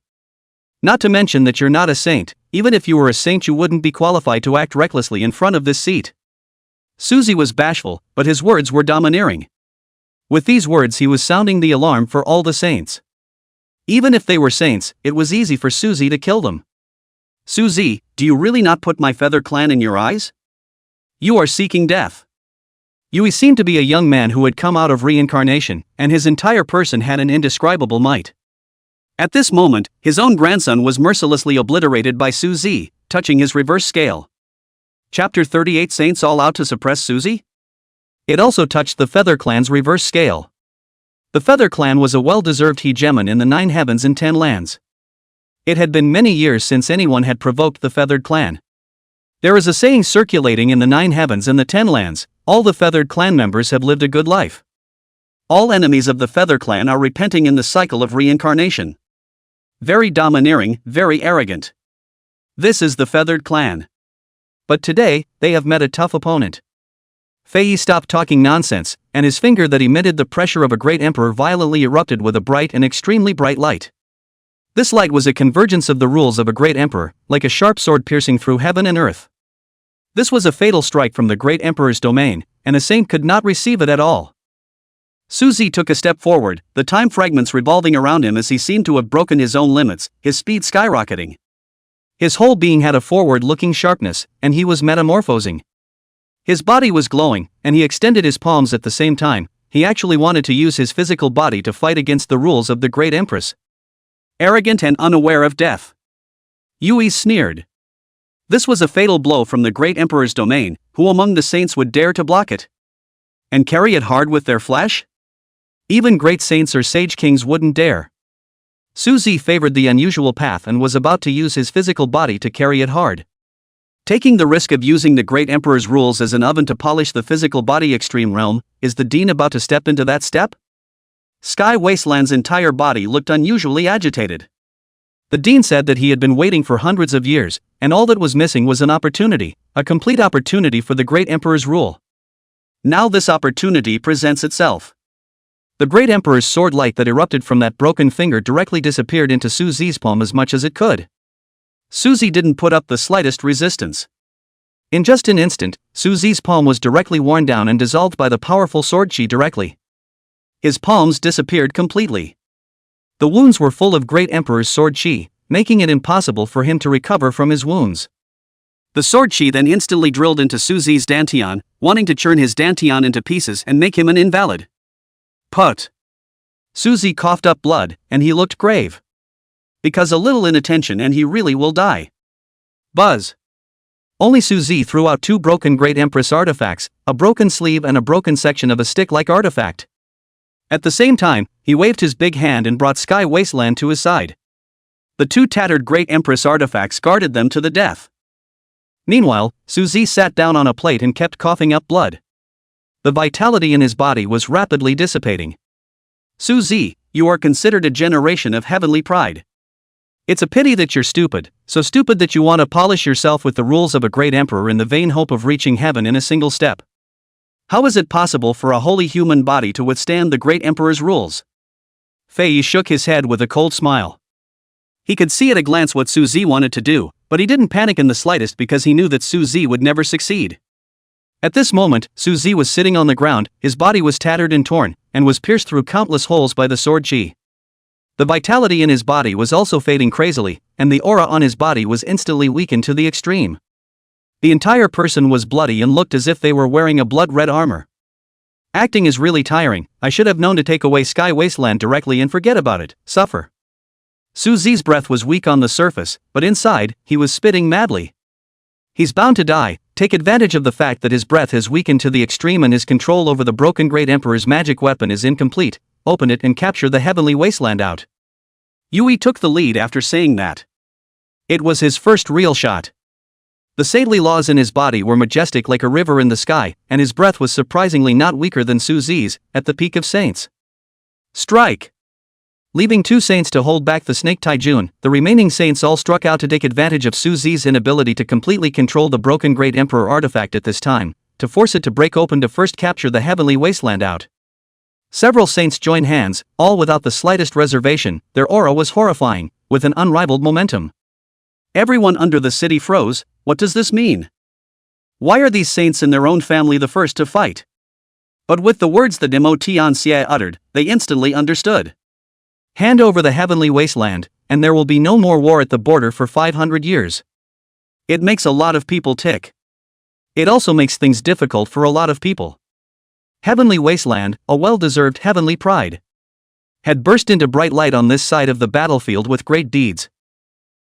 Not to mention that you're not a saint, even if you were a saint you wouldn't be qualified to act recklessly in front of this seat. Su Zi was bashful, but his words were domineering. With these words he was sounding the alarm for all the saints. Even if they were saints, it was easy for Su Zi to kill them. Su Zi, do you really not put my Feather Clan in your eyes? You are seeking death. Yue seemed to be a young man who had come out of reincarnation, and his entire person had an indescribable might. At this moment, his own grandson was mercilessly obliterated by Su Zi, touching his reverse scale. Chapter 38, Saints all out to suppress Su Zi? It also touched the Feather Clan's reverse scale. The Feather Clan was a well-deserved hegemon in the 9 heavens and 10 lands. It had been many years since anyone had provoked the Feathered Clan. There is a saying circulating in the 9 heavens and the 10 lands, all the Feathered Clan members have lived a good life. All enemies of the Feather Clan are repenting in the cycle of reincarnation. Very domineering, very arrogant. This is the Feathered Clan. But today, they have met a tough opponent. Fei Yi stopped talking nonsense, and his finger that emitted the pressure of a great emperor violently erupted with a bright and extremely bright light. This light was a convergence of the rules of a great emperor, like a sharp sword piercing through heaven and earth. This was a fatal strike from the great emperor's domain, and a saint could not receive it at all. Su Zi took a step forward, the time fragments revolving around him as he seemed to have broken his own limits, his speed skyrocketing. His whole being had a forward-looking sharpness, and he was metamorphosing. His body was glowing, and he extended his palms at the same time. He actually wanted to use his physical body to fight against the rules of the great empress. Arrogant and unaware of death. Yue sneered. This was a fatal blow from the great emperor's domain. Who among the saints would dare to block it? And carry it hard with their flesh? Even great saints or sage kings wouldn't dare. Su Zi favored the unusual path and was about to use his physical body to carry it hard. Taking the risk of using the great emperor's rules as an oven to polish the physical body extreme realm, is the dean about to step into that step? Sky Wasteland's entire body looked unusually agitated. The dean said that he had been waiting for hundreds of years, and all that was missing was an opportunity, a complete opportunity for the great emperor's rule. Now this opportunity presents itself. The great emperor's sword light that erupted from that broken finger directly disappeared into Su Zi's palm as much as it could. Su Zi didn't put up the slightest resistance. In just an instant, Su Zi's palm was directly worn down and dissolved by the powerful sword chi directly. His palms disappeared completely. The wounds were full of great emperor's sword chi, making it impossible for him to recover from his wounds. The sword chi then instantly drilled into Su Zi's dantian, wanting to churn his dantian into pieces and make him an invalid. Put. Su Zi coughed up blood, and he looked grave. Because a little inattention and he really will die. Buzz. Only Su Zi threw out 2 broken Great Empress artifacts, a broken sleeve and a broken section of a stick-like artifact. At the same time, he waved his big hand and brought Sky Wasteland to his side. The 2 tattered Great Empress artifacts guarded them to the death. Meanwhile, Su Zi sat down on a plate and kept coughing up blood. The vitality in his body was rapidly dissipating. Su Zi, you are considered a generation of heavenly pride. It's a pity that you're stupid, so stupid that you want to polish yourself with the rules of a great emperor in the vain hope of reaching heaven in a single step. How is it possible for a holy human body to withstand the great emperor's rules? Fei Yi shook his head with a cold smile. He could see at a glance what Su Zi wanted to do, but he didn't panic in the slightest because he knew that Su Zi would never succeed. At this moment, Su Zi was sitting on the ground, his body was tattered and torn, and was pierced through countless holes by the sword chi. The vitality in his body was also fading crazily, and the aura on his body was instantly weakened to the extreme. The entire person was bloody and looked as if they were wearing a blood-red armor. Acting is really tiring. I should have known to take away Sky Wasteland directly and forget about it. Suffer. Su Zi's breath was weak on the surface, but inside, he was spitting madly. He's bound to die. Take advantage of the fact that his breath has weakened to the extreme and his control over the broken Great Emperor's magic weapon is incomplete. Open it and capture the heavenly wasteland out. Yui took the lead after saying that. It was his first real shot. The saintly laws in his body were majestic like a river in the sky, and his breath was surprisingly not weaker than Su Zi's, at the peak of saints. Strike! Leaving 2 saints to hold back the Snake Taijun, the remaining saints all struck out to take advantage of Su Zi's inability to completely control the broken Great Emperor artifact at this time, to force it to break open to first capture the heavenly wasteland out. Several saints joined hands, all without the slightest reservation. Their aura was horrifying, with an unrivaled momentum. Everyone under the city froze. What does this mean? Why are these saints in their own family the first to fight? But with the words that Mo Tianxia uttered, they instantly understood. Hand over the heavenly wasteland, and there will be no more war at the border for 500 years. It makes a lot of people tick. It also makes things difficult for a lot of people. Heavenly wasteland, a well-deserved heavenly pride, had burst into bright light on this side of the battlefield with great deeds.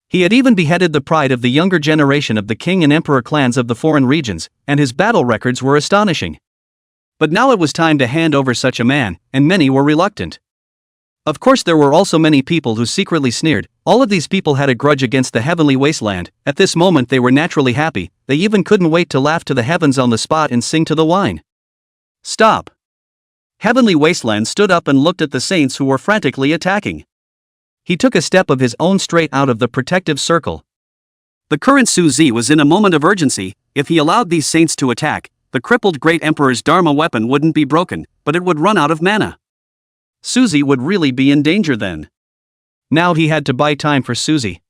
He had even beheaded the pride of the younger generation of the king and emperor clans of the foreign regions, and his battle records were astonishing. But now it was time to hand over such a man, and many were reluctant. Of course there were also many people who secretly sneered. All of these people had a grudge against the heavenly wasteland. At this moment they were naturally happy. They even couldn't wait to laugh to the heavens on the spot and sing to the wine. Stop! Heavenly Wasteland stood up and looked at the saints who were frantically attacking. He took a step of his own straight out of the protective circle. The current Su Zi was in a moment of urgency. If he allowed these saints to attack, the crippled Great Emperor's Dharma weapon wouldn't be broken, but it would run out of mana. Su Zi would really be in danger then. Now he had to buy time for Su Zi.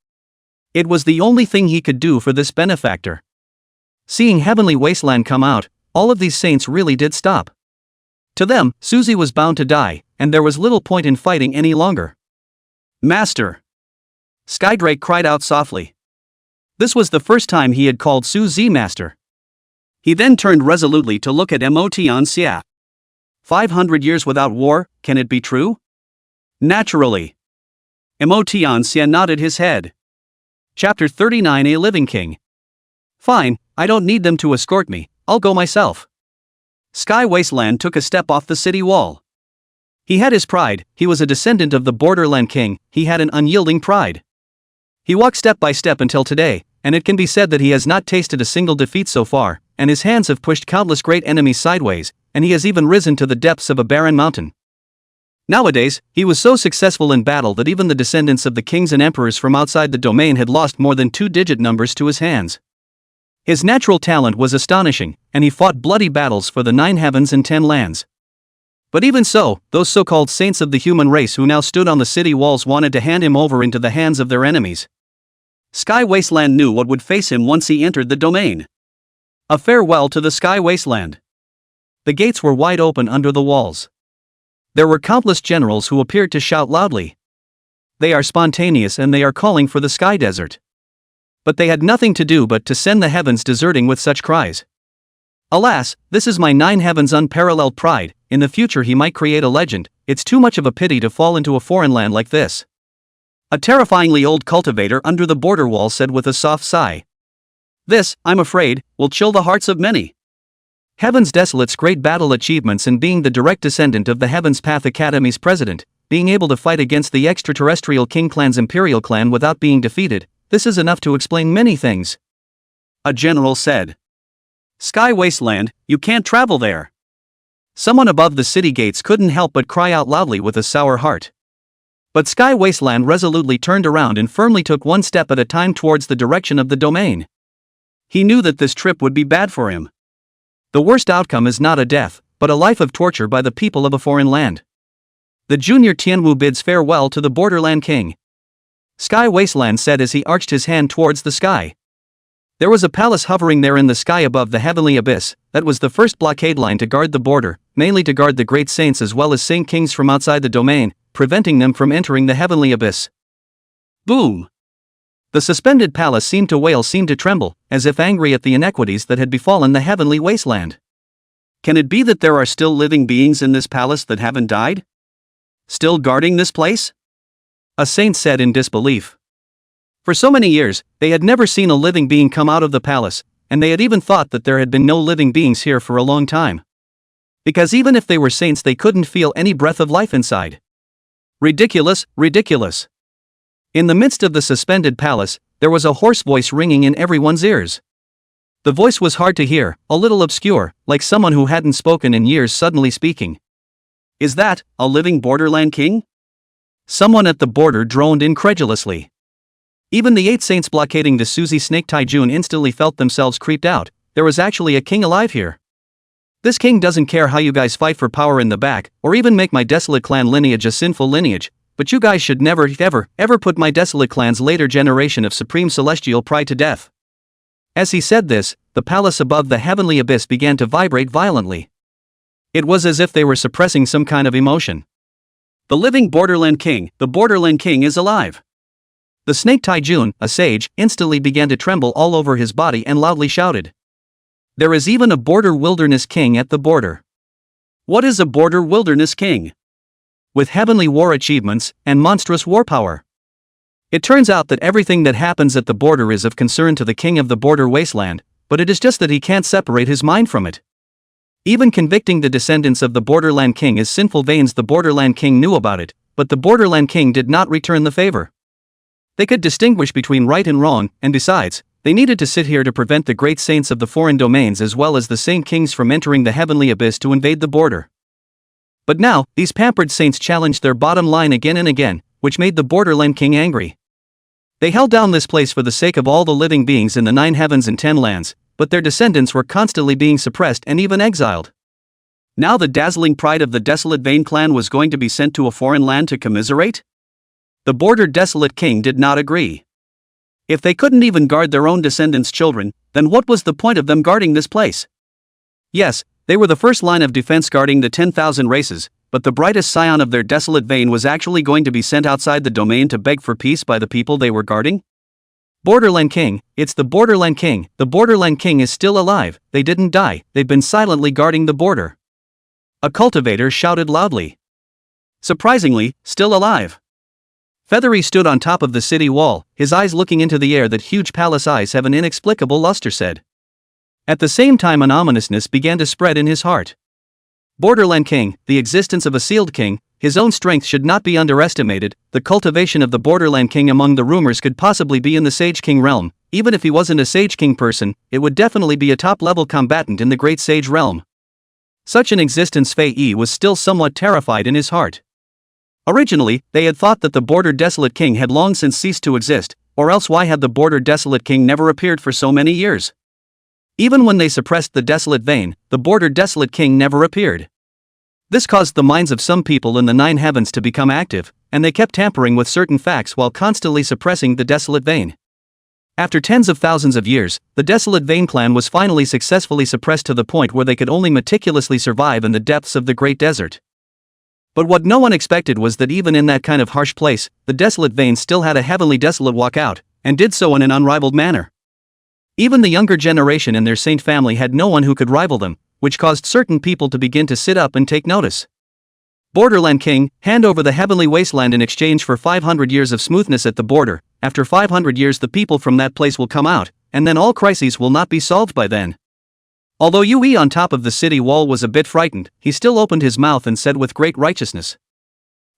It was the only thing he could do for this benefactor. Seeing Heavenly Wasteland come out, all of these saints really did stop. To them, Su Zi was bound to die, and there was little point in fighting any longer. Master! Skydrake cried out softly. This was the first time he had called Su Zi master. He then turned resolutely to look at Mo Tianxia. 500 years without war, can it be true? Naturally. Mo Tianxia nodded his head. Chapter 39 A Living King. Fine, I don't need them to escort me, I'll go myself. Sky Wasteland took a step off the city wall. He had his pride, he was a descendant of the Borderland King, he had an unyielding pride. He walked step by step until today, and it can be said that he has not tasted a single defeat so far, and his hands have pushed countless great enemies sideways, and he has even risen to the depths of a barren mountain. Nowadays, he was so successful in battle that even the descendants of the kings and emperors from outside the domain had lost more than 2-digit numbers to his hands. His natural talent was astonishing, and he fought bloody battles for the 9 heavens and 10 lands. But even so, those so-called saints of the human race who now stood on the city walls wanted to hand him over into the hands of their enemies. Sky Wasteland knew what would face him once he entered the domain. A farewell to the Sky Wasteland. The gates were wide open under the walls. There were countless generals who appeared to shout loudly. They are spontaneous and they are calling for the Sky Desert. But they had nothing to do but to send the heavens deserting with such cries. Alas, this is my 9 heavens' unparalleled pride. In the future he might create a legend. It's too much of a pity to fall into a foreign land like this. A terrifyingly old cultivator under the border wall said with a soft sigh. This, I'm afraid, will chill the hearts of many. Heaven's Desolate's great battle achievements and being the direct descendant of the Heaven's Path Academy's president, being able to fight against the extraterrestrial King Clan's Imperial clan without being defeated, this is enough to explain many things. A general said. Sky Wasteland, you can't travel there. Someone above the city gates couldn't help but cry out loudly with a sour heart. But Sky Wasteland resolutely turned around and firmly took one step at a time towards the direction of the domain. He knew that this trip would be bad for him. The worst outcome is not a death, but a life of torture by the people of a foreign land. The junior Tianwu bids farewell to the Borderland King. Sky Wasteland said as he arched his hand towards the sky. There was a palace hovering there in the sky above the heavenly abyss. That was the first blockade line to guard the border, mainly to guard the great saints as well as saint kings from outside the domain, preventing them from entering the heavenly abyss. Boom! The suspended palace seemed to tremble, as if angry at the inequities that had befallen the heavenly wasteland. Can it be that there are still living beings in this palace that haven't died? Still guarding this place? A saint said in disbelief. For so many years, they had never seen a living being come out of the palace, and they had even thought that there had been no living beings here for a long time. Because even if they were saints, they couldn't feel any breath of life inside. Ridiculous, ridiculous. In the midst of the suspended palace, there was a hoarse voice ringing in everyone's ears. The voice was hard to hear, a little obscure, like someone who hadn't spoken in years suddenly speaking. Is that a living Borderland King? Someone at the border droned incredulously. Even the 8 saints blockading the Suzy Snake Taijun instantly felt themselves creeped out. There was actually a king alive here. This king doesn't care how you guys fight for power in the back, or even make my desolate clan lineage a sinful lineage, but you guys should never ever put my desolate clan's later generation of supreme celestial pride to death. As he said this, the palace above the heavenly abyss began to vibrate violently. It was as if they were suppressing some kind of emotion. The living Borderland King, the Borderland King is alive. The Snake Taijun, a sage, instantly began to tremble all over his body and loudly shouted. There is even a border wilderness king at the border. What is a border wilderness king? With heavenly war achievements and monstrous war power. It turns out that everything that happens at the border is of concern to the king of the border wasteland, but it is just that he can't separate his mind from it. Even convicting the descendants of the Borderland King as sinful veins, the Borderland King knew about it, but the Borderland King did not return the favor. They could distinguish between right and wrong, and besides, they needed to sit here to prevent the great saints of the foreign domains as well as the saint kings from entering the heavenly abyss to invade the border. But now, these pampered saints challenged their bottom line again and again, which made the Borderland King angry. They held down this place for the sake of all the living beings in the 9 heavens and 10 lands, but their descendants were constantly being suppressed and even exiled. Now the dazzling pride of the Desolate Vein clan was going to be sent to a foreign land to commiserate? The Border Desolate King did not agree. If they couldn't even guard their own descendants' children, then what was the point of them guarding this place? Yes, they were the first line of defense guarding the 10,000 races, but the brightest scion of their Desolate Vein was actually going to be sent outside the domain to beg for peace by the people they were guarding? Borderland King, it's the Borderland King. The Borderland King is still alive. They didn't die, they've been silently guarding the border. A cultivator shouted loudly. Surprisingly, still alive. Feathery stood on top of the city wall, his eyes looking into the air that huge palace eyes have an inexplicable luster said. At the same time an ominousness began to spread in his heart. Borderland King, the existence of a sealed king, his own strength should not be underestimated. The cultivation of the Borderland King among the rumors could possibly be in the Sage King realm. Even if he wasn't a Sage King person, it would definitely be a top-level combatant in the Great Sage realm. Such an existence Fei Yi was still somewhat terrified in his heart. Originally, they had thought that the Border Desolate King had long since ceased to exist, or else why had the Border Desolate King never appeared for so many years? Even when they suppressed the desolate vein, the border desolate king never appeared. This caused the minds of some people in the nine heavens to become active, and they kept tampering with certain facts while constantly suppressing the desolate vein. After tens of thousands of years, the desolate vein clan was finally successfully suppressed to the point where they could only meticulously survive in the depths of the great desert. But what no one expected was that even in that kind of harsh place, the desolate vein still had a heavenly desolate walkout, and did so in an unrivaled manner. Even the younger generation in their saint family had no one who could rival them, which caused certain people to begin to sit up and take notice. Borderland King, hand over the heavenly wasteland in exchange for 500 years of smoothness at the border. After 500 years the people from that place will come out, and then all crises will not be solved by then. Although Yui on top of the city wall was a bit frightened, he still opened his mouth and said with great righteousness.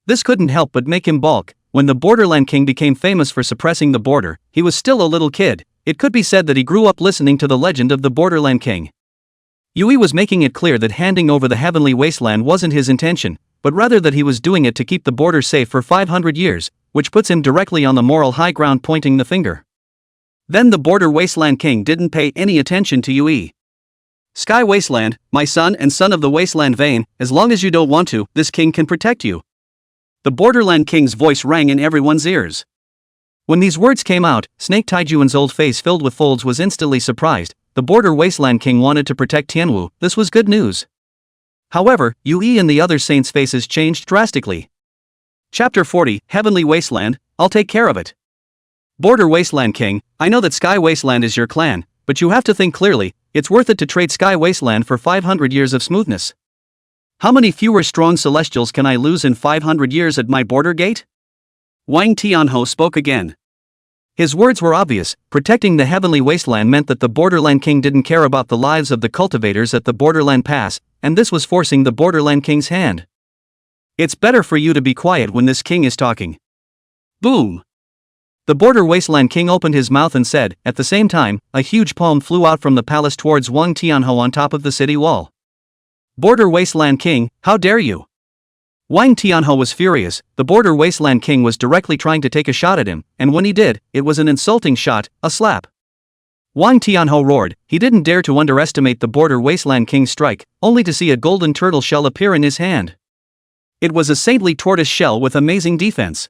This couldn't help but make him balk. When the Borderland King became famous for suppressing the border, he was still a little kid. It could be said that he grew up listening to the legend of the Borderland King. Yui was making it clear that handing over the heavenly wasteland wasn't his intention, but rather that he was doing it to keep the border safe for 500 years, which puts him directly on the moral high ground, pointing the finger. Then the border wasteland king didn't pay any attention to Yui. Sky Wasteland, my son and son of the wasteland vein, as long as you don't want to, this king can protect you. The Borderland King's voice rang in everyone's ears. When these words came out, Snake Taijuan's old face filled with folds was instantly surprised. The border wasteland king wanted to protect Tianwu. This was good news. However, Yui and the other saints' faces changed drastically. Chapter 40, Heavenly Wasteland, I'll take care of it. Border Wasteland King, I know that Sky Wasteland is your clan, but you have to think clearly. It's worth it to trade Sky Wasteland for 500 years of smoothness. How many fewer strong celestials can I lose in 500 years at my border gate? Wang Tianho spoke again. His words were obvious. Protecting the heavenly wasteland meant that the Borderland King didn't care about the lives of the cultivators at the Borderland Pass, and this was forcing the Borderland King's hand. It's better for you to be quiet when this king is talking. Boom! The border wasteland king opened his mouth and said, at the same time, a huge palm flew out from the palace towards Wang Tianho on top of the city wall. Border wasteland king, how dare you? Wang Tianho was furious. The border wasteland king was directly trying to take a shot at him, and when he did, it was an insulting shot, a slap. Wang Tianho roared. He didn't dare to underestimate the border wasteland king's strike, only to see a golden turtle shell appear in his hand. It was a saintly tortoise shell with amazing defense.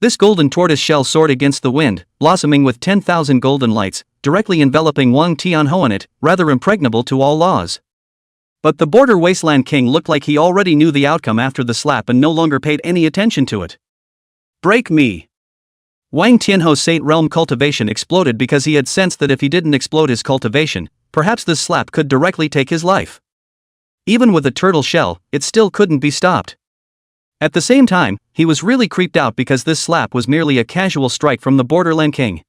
This golden tortoise shell soared against the wind, blossoming with 10,000 golden lights, directly enveloping Wang Tianho in it, rather impregnable to all laws. But the border wasteland king looked like he already knew the outcome after the slap and no longer paid any attention to it. Break me! Wang Tianho's Saint Realm cultivation exploded because he had sensed that if he didn't explode his cultivation, perhaps this slap could directly take his life. Even with a turtle shell, it still couldn't be stopped. At the same time, he was really creeped out because this slap was merely a casual strike from the Borderland King.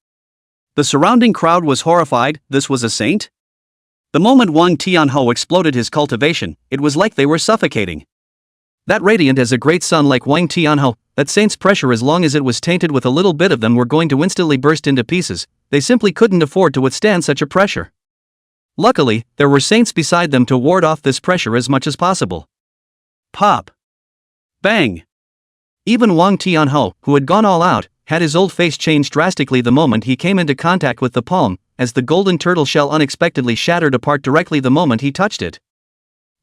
The surrounding crowd was horrified. This was a saint? The moment Wang Tianho exploded his cultivation, it was like they were suffocating. That radiant as a great sun like Wang Tianho, that saint's pressure, as long as it was tainted with a little bit of them, were going to instantly burst into pieces. They simply couldn't afford to withstand such a pressure. Luckily, there were saints beside them to ward off this pressure as much as possible. Pop! Bang! Even Wang Tianho, who had gone all out, had his old face change drastically the moment he came into contact with the palm, as the golden turtle shell unexpectedly shattered apart directly the moment he touched it.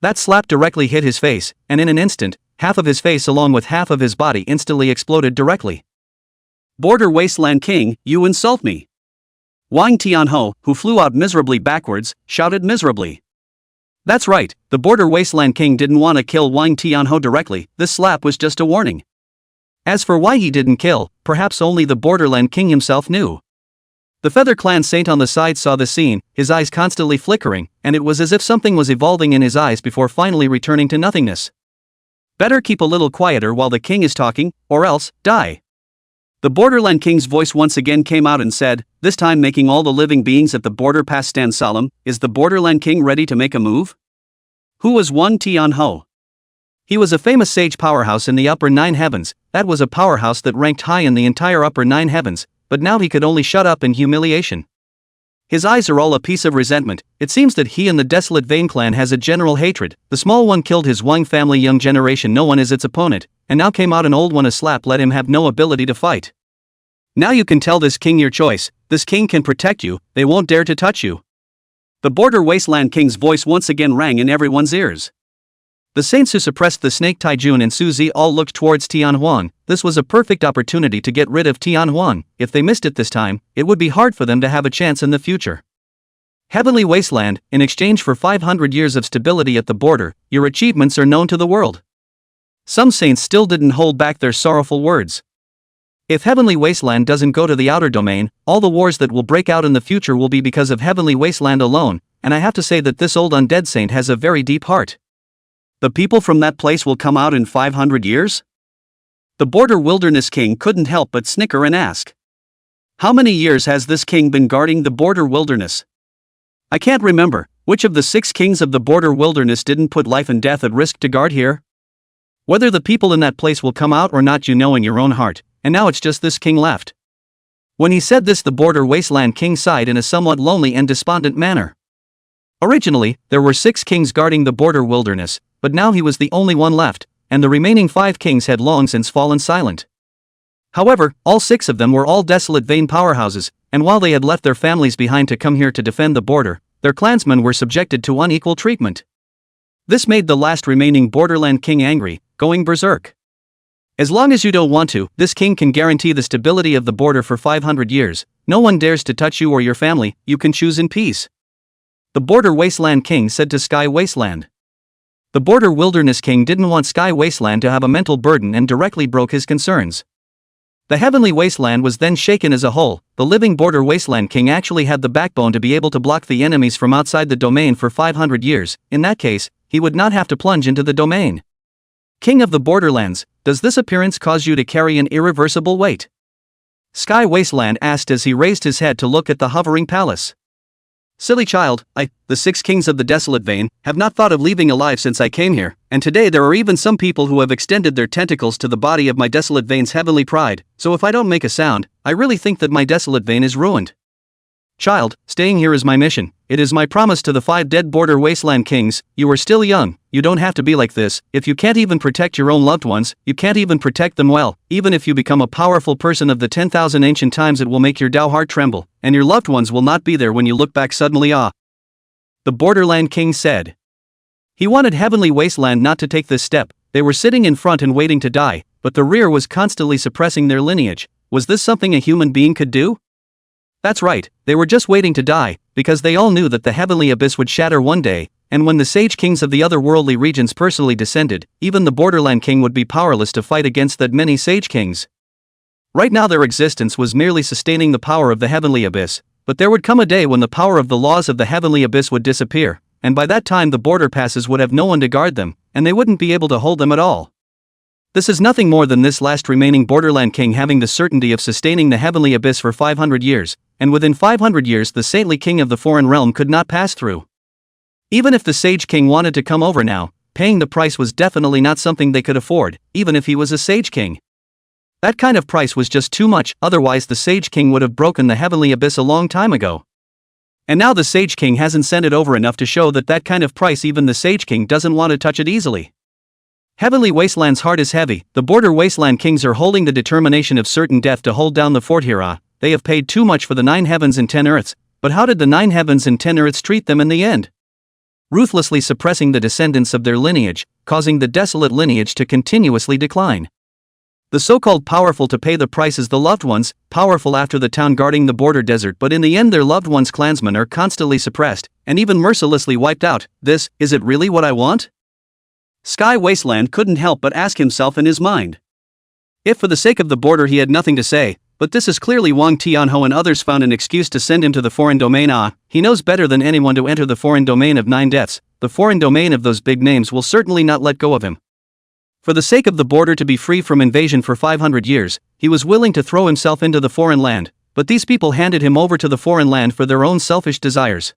That slap directly hit his face, and in an instant, half of his face along with half of his body instantly exploded directly. Border Wasteland King, you insult me! Wang Tianho, who flew out miserably backwards, shouted miserably. That's right, the Border Wasteland King didn't want to kill Wang Tianho directly. This slap was just a warning. As for why he didn't kill, perhaps only the Borderland King himself knew. The Feather Clan Saint on the side saw the scene, his eyes constantly flickering, and it was as if something was evolving in his eyes before finally returning to nothingness. Better keep a little quieter while the king is talking, or else, die. The Borderland King's voice once again came out and said, this time making all the living beings at the border pass stand solemn. Is the Borderland King ready to make a move? Who was Wang Tianho? He was a famous sage powerhouse in the upper nine heavens. That was a powerhouse that ranked high in the entire upper nine heavens, but now he could only shut up in humiliation. His eyes are all a piece of resentment. It seems that he and the Desolate Vein clan has a general hatred. The small one killed his Wang family young generation, no one is its opponent, and now came out an old one, a slap let him have no ability to fight. Now you can tell this king your choice. This king can protect you, they won't dare to touch you. The border wasteland king's voice once again rang in everyone's ears. The saints who suppressed the snake Taijun and Suzy all looked towards Tianhuan. This was a perfect opportunity to get rid of Tianhuan. If they missed it this time, it would be hard for them to have a chance in the future. Heavenly Wasteland, in exchange for 500 years of stability at the border, your achievements are known to the world. Some saints still didn't hold back their sorrowful words. If Heavenly Wasteland doesn't go to the outer domain, all the wars that will break out in the future will be because of Heavenly Wasteland alone, and I have to say that this old undead saint has a very deep heart. The people from that place will come out in 500 years? The border wilderness king couldn't help but snicker and ask. How many years has this king been guarding the border wilderness? I can't remember. Which of the 6 kings of the border wilderness didn't put life and death at risk to guard here? Whether the people in that place will come out or not you know in your own heart, and now it's just this king left. When he said this the border wasteland king sighed in a somewhat lonely and despondent manner. Originally, there were 6 kings guarding the border wilderness, but now he was the only one left, and the remaining 5 kings had long since fallen silent. However, all 6 of them were all desolate vain powerhouses, and while they had left their families behind to come here to defend the border, their clansmen were subjected to unequal treatment. This made the last remaining borderland king angry, going berserk. As long as you don't want to, this king can guarantee the stability of the border for 500 years, no one dares to touch you or your family, you can choose in peace. The border wasteland king said to Sky Wasteland. The border wilderness king didn't want Sky Wasteland to have a mental burden and directly broke his concerns. The heavenly wasteland was then shaken as a whole. The living border wasteland king actually had the backbone to be able to block the enemies from outside the domain for 500 years, in that case, he would not have to plunge into the domain. King of the borderlands, does this appearance cause you to carry an irreversible weight? Sky Wasteland asked as he raised his head to look at the hovering palace. Silly child, the 6 kings of the desolate vein, have not thought of leaving alive since I came here, and today there are even some people who have extended their tentacles to the body of my desolate vein's heavenly pride, so if I don't make a sound, I really think that my desolate vein is ruined. Child, staying here is my mission, it is my promise to the 5 dead border wasteland kings, you are still young, you don't have to be like this, if you can't even protect your own loved ones, you can't even protect them well, even if you become a powerful person of the 10,000 ancient times it will make your Tao heart tremble, and your loved ones will not be there when you look back suddenly the borderland king said. He wanted heavenly wasteland not to take this step, they were sitting in front and waiting to die, but the rear was constantly suppressing their lineage, was this something a human being could do? That's right, they were just waiting to die, because they all knew that the heavenly abyss would shatter one day, and when the sage kings of the other worldly regions personally descended, even the borderland king would be powerless to fight against that many sage kings. Right now their existence was merely sustaining the power of the heavenly abyss, but there would come a day when the power of the laws of the heavenly abyss would disappear, and by that time the border passes would have no one to guard them, and they wouldn't be able to hold them at all. This is nothing more than this last remaining borderland king having the certainty of sustaining the heavenly abyss for 500 years, and within 500 years the saintly king of the foreign realm could not pass through. Even if the sage king wanted to come over now, paying the price was definitely not something they could afford, even if he was a sage king. That kind of price was just too much, otherwise the sage king would have broken the heavenly abyss a long time ago. And now the sage king hasn't sent it over enough to show that that kind of price even the sage king doesn't want to touch it easily. Heavenly Wasteland's heart is heavy, the border wasteland kings are holding the determination of certain death to hold down the fort here. They have paid too much for the 9 heavens and 10 earths, but how did the 9 heavens and 10 earths treat them in the end? Ruthlessly suppressing the descendants of their lineage, causing the desolate lineage to continuously decline. The so-called powerful to pay the price is the loved ones, powerful after the town guarding the border desert, but in the end their loved ones' clansmen are constantly suppressed, and even mercilessly wiped out. Is it really what I want? Sky Wasteland couldn't help but ask himself in his mind. If for the sake of the border he had nothing to say, but this is clearly Wang Tianho and others found an excuse to send him to the foreign domain. He knows better than anyone to enter the foreign domain of 9 deaths, the foreign domain of those big names will certainly not let go of him. For the sake of the border to be free from invasion for 500 years, he was willing to throw himself into the foreign land, but these people handed him over to the foreign land for their own selfish desires.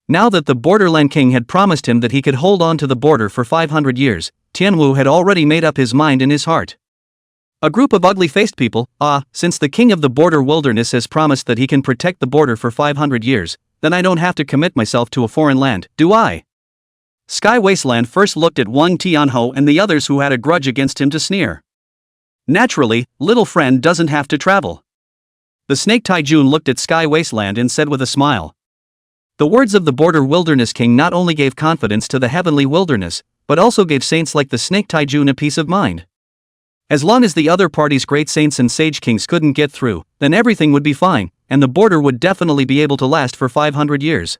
Now that the borderland king had promised him that he could hold on to the border for 500 years, Tianwu had already made up his mind in his heart. A group of ugly-faced people, since the king of the border wilderness has promised that he can protect the border for 500 years, then I don't have to commit myself to a foreign land, do I? Sky Wasteland first looked at Wang Tianho and the others who had a grudge against him to sneer. Naturally, little friend doesn't have to travel. The snake Taijun looked at Sky Wasteland and said with a smile. The words of the border wilderness king not only gave confidence to the heavenly wilderness, but also gave saints like the snake Taijun a peace of mind. As long as the other party's great saints and sage kings couldn't get through, then everything would be fine, and the border would definitely be able to last for 500 years.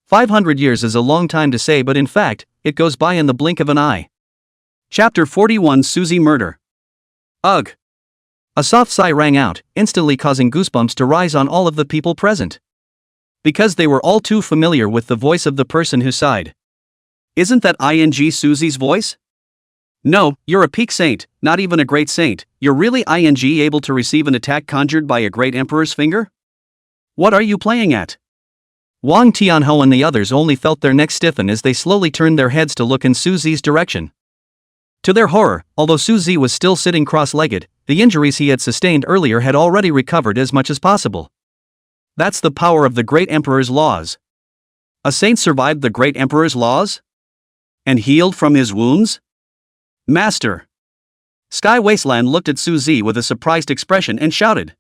500 years is a long time to say, but in fact, it goes by in the blink of an eye. Chapter 41 Suzy Murder. Ugh! A soft sigh rang out, instantly causing goosebumps to rise on all of the people present. Because they were all too familiar with the voice of the person who sighed. Isn't that Suzy's voice? No, you're a peak saint, not even a great saint. You're really able to receive an attack conjured by a great emperor's finger? What are you playing at? Wang Tianhou and the others only felt their necks stiffen as they slowly turned their heads to look in Suzy's direction. To their horror, although Suzy was still sitting cross-legged, the injuries he had sustained earlier had already recovered as much as possible. That's the power of the great emperor's laws. A saint survived the great emperor's laws? And healed from his wounds? Master! Sky Wasteland looked at Suzy with a surprised expression and shouted.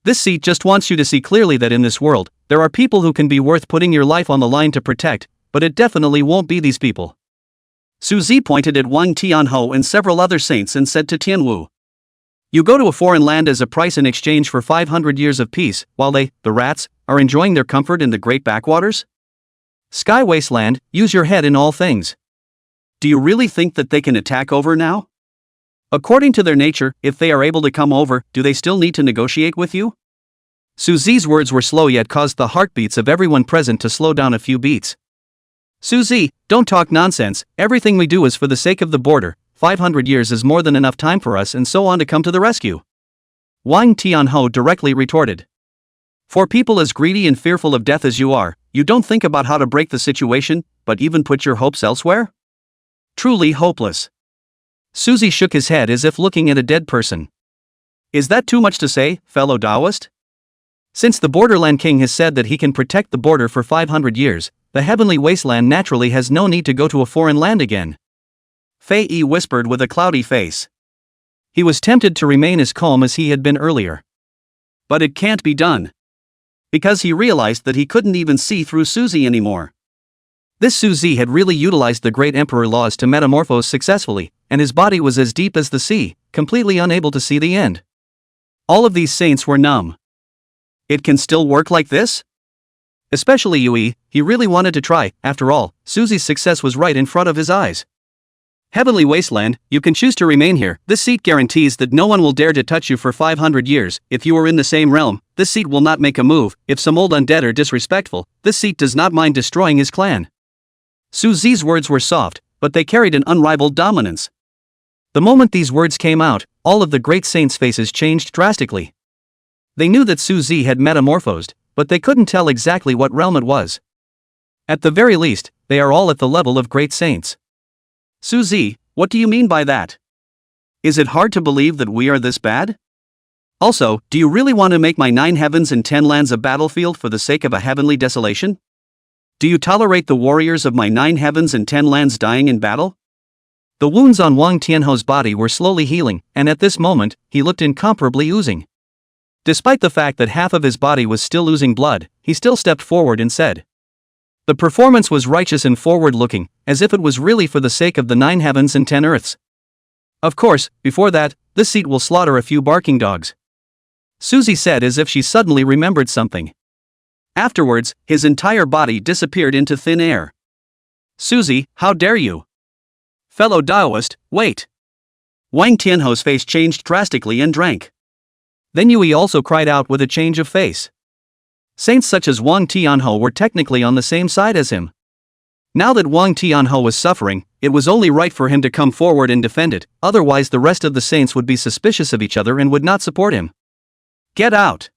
This seat just wants you to see clearly that in this world, there are people who can be worth putting your life on the line to protect, but it definitely won't be these people. Suzy pointed at Wang Tianhou and several other saints and said to Tianwu. You go to a foreign land as a price in exchange for 500 years of peace, while they, the rats, are enjoying their comfort in the great backwaters? Sky Wasteland, use your head in all things. Do you really think that they can attack over now? According to their nature, if they are able to come over, do they still need to negotiate with you? Suzy's words were slow yet caused the heartbeats of everyone present to slow down a few beats. Suzy, don't talk nonsense, everything we do is for the sake of the border. 500 years is more than enough time for us and so on to come to the rescue. Wang Tianhou directly retorted. For people as greedy and fearful of death as you are, you don't think about how to break the situation, but even put your hopes elsewhere? Truly hopeless. Suzy shook his head as if looking at a dead person. Is that too much to say, fellow Taoist? Since the Borderland King has said that he can protect the border for 500 years, the heavenly wasteland naturally has no need to go to a foreign land again. Fei Yi whispered with a cloudy face. He was tempted to remain as calm as he had been earlier. But it can't be done. Because he realized that he couldn't even see through Suzy anymore. This Suzy had really utilized the great emperor laws to metamorphose successfully, and his body was as deep as the sea, completely unable to see the end. All of these saints were numb. It can still work like this? Especially Yui, he really wanted to try. After all, Suzy's success was right in front of his eyes. Heavenly Wasteland, you can choose to remain here. This seat guarantees that no one will dare to touch you for 500 years. If you are in the same realm, this seat will not make a move. If some old undead are disrespectful, this seat does not mind destroying his clan. Suzy's words were soft, but they carried an unrivaled dominance. The moment these words came out, all of the great saints' faces changed drastically. They knew that Suzy had metamorphosed, but they couldn't tell exactly what realm it was. At the very least, they are all at the level of great saints. Suzy, what do you mean by that? Is it hard to believe that we are this bad? Also, do you really want to make my 9 heavens and 10 lands a battlefield for the sake of a heavenly desolation? Do you tolerate the warriors of my 9 heavens and 10 lands dying in battle? The wounds on Wang Tianhou's body were slowly healing, and at this moment, he looked incomparably oozing. Despite the fact that half of his body was still oozing blood, he still stepped forward and said. The performance was righteous and forward-looking, as if it was really for the sake of the 9 heavens and 10 earths. Of course, before that, this seat will slaughter a few barking dogs. Suzy said as if she suddenly remembered something. Afterwards, his entire body disappeared into thin air. Suzy, how dare you? Fellow Taoist, wait. Wang Tianhou's face changed drastically and drank. Then Yui also cried out with a change of face. Saints such as Wang Tianhou were technically on the same side as him. Now that Wang Tianhou was suffering, it was only right for him to come forward and defend it, otherwise the rest of the saints would be suspicious of each other and would not support him. Get out!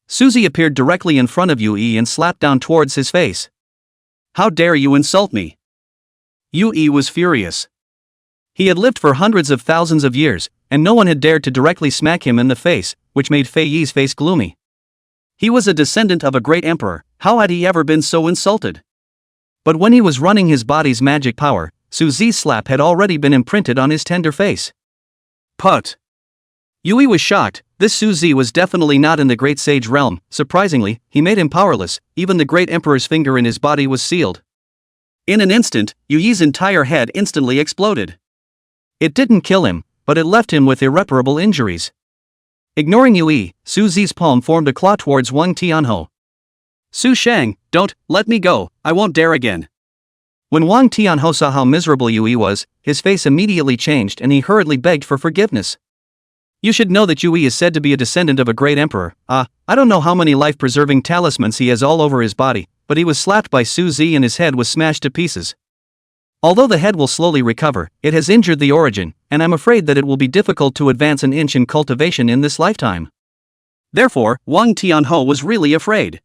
Suzy appeared directly in front of Yui and slapped down towards his face. How dare you insult me? Yui was furious. He had lived for hundreds of thousands of years, and no one had dared to directly smack him in the face, which made Fei Yi's face gloomy. He was a descendant of a great emperor, how had he ever been so insulted? But when he was running his body's magic power, Suzy's slap had already been imprinted on his tender face. Put! Yui was shocked. This Suzy was definitely not in the great sage realm. Surprisingly, he made him powerless. Even the great emperor's finger in his body was sealed. In an instant, Yui's entire head instantly exploded. It didn't kill him, but it left him with irreparable injuries. Ignoring Yui, Su Zi's palm formed a claw towards Wang Tianhou. Su Shang, don't, let me go, I won't dare again. When Wang Tianhou saw how miserable Yui was, his face immediately changed and he hurriedly begged for forgiveness. You should know that Yui is said to be a descendant of a great emperor. I don't know how many life-preserving talismans he has all over his body, but he was slapped by Su Zi and his head was smashed to pieces. Although the head will slowly recover, it has injured the origin, and I'm afraid that it will be difficult to advance an inch in cultivation in this lifetime. Therefore, Wang Tianhou was really afraid.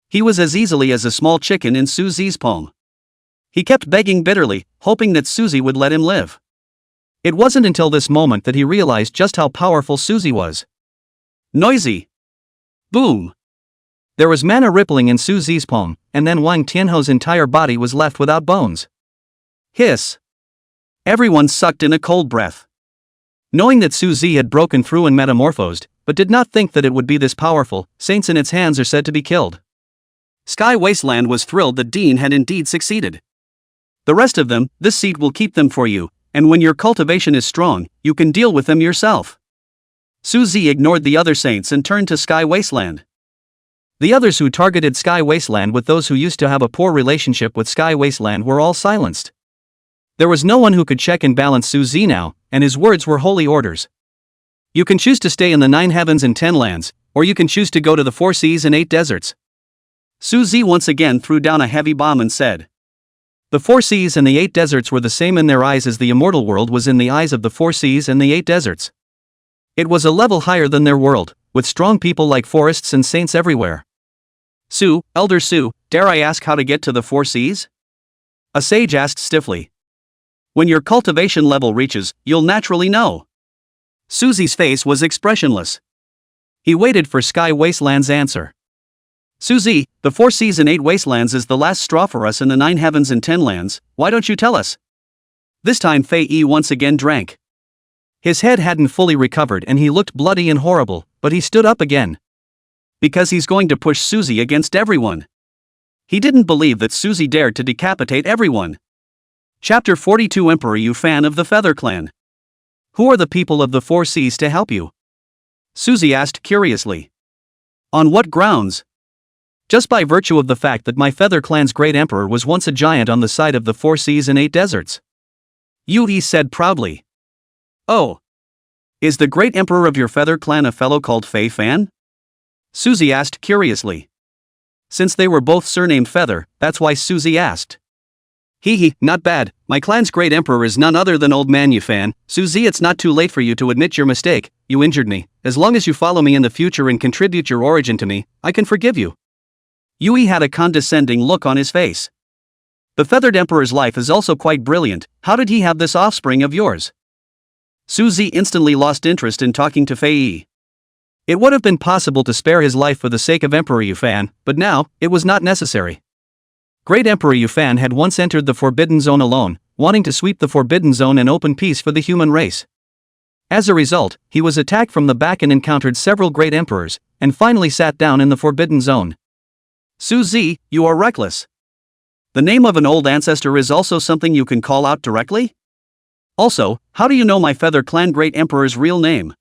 He was as easily as a small chicken in Su Zi's palm. He kept begging bitterly, hoping that Suzy would let him live. It wasn't until this moment that he realized just how powerful Suzy was. Noisy. Boom. There was mana rippling in Su Zi's palm, and then Wang Tianhou's entire body was left without bones. Hiss. Everyone sucked in a cold breath. Knowing that Su Zi had broken through and metamorphosed, but did not think that it would be this powerful, saints in its hands are said to be killed. Sky Wasteland was thrilled that Dean had indeed succeeded. The rest of them, this seat will keep them for you, and when your cultivation is strong, you can deal with them yourself. Su Zi ignored the other saints and turned to Sky Wasteland. The others who targeted Sky Wasteland with those who used to have a poor relationship with Sky Wasteland were all silenced. There was no one who could check and balance Su Zi now, and his words were holy orders. You can choose to stay in the 9 heavens and 10 lands, or you can choose to go to the 4 seas and 8 deserts. Su Zi once again threw down a heavy bomb and said, the 4 seas and the 8 deserts were the same in their eyes as the immortal world was in the eyes of the 4 seas and the 8 deserts. It was a level higher than their world, with strong people like forests and saints everywhere. Su, Elder Su, dare I ask how to get to the 4 seas? A sage asked stiffly. When your cultivation level reaches, you'll naturally know. Suzy's face was expressionless. He waited for Sky Wasteland's answer. Suzy, the 4 seas and 8 wastelands is the last straw for us in the 9 heavens and 10 lands, why don't you tell us? This time Fei Yi once again drank. His head hadn't fully recovered and he looked bloody and horrible, but he stood up again. Because he's going to push Suzy against everyone. He didn't believe that Suzy dared to decapitate everyone. Chapter 42 Emperor Yu Fan of the Feather Clan. Who are the people of the 4 seas to help you? Suzy asked curiously. On what grounds? Just by virtue of the fact that my Feather Clan's great emperor was once a giant on the side of the 4 seas and 8 deserts. Yui said proudly. Oh. Is the great emperor of your Feather Clan a fellow called Fei Fan? Suzy asked curiously. Since they were both surnamed Feather, that's why Suzy asked. Hee, not bad, my clan's great emperor is none other than old man Yu Fan. Suzy, it's not too late for you to admit your mistake, you injured me, as long as you follow me in the future and contribute your origin to me, I can forgive you. Yui had a condescending look on his face. The feathered emperor's life is also quite brilliant, how did he have this offspring of yours? Suzy instantly lost interest in talking to Fei Yi. It would have been possible to spare his life for the sake of Emperor Yu Fan, but now, it was not necessary. Great Emperor Yu Fan had once entered the Forbidden Zone alone, wanting to sweep the Forbidden Zone and open peace for the human race. As a result, he was attacked from the back and encountered several great emperors, and finally sat down in the Forbidden Zone. Suzy, you are reckless. The name of an old ancestor is also something you can call out directly? Also, how do you know my Feather Clan Great Emperor's real name?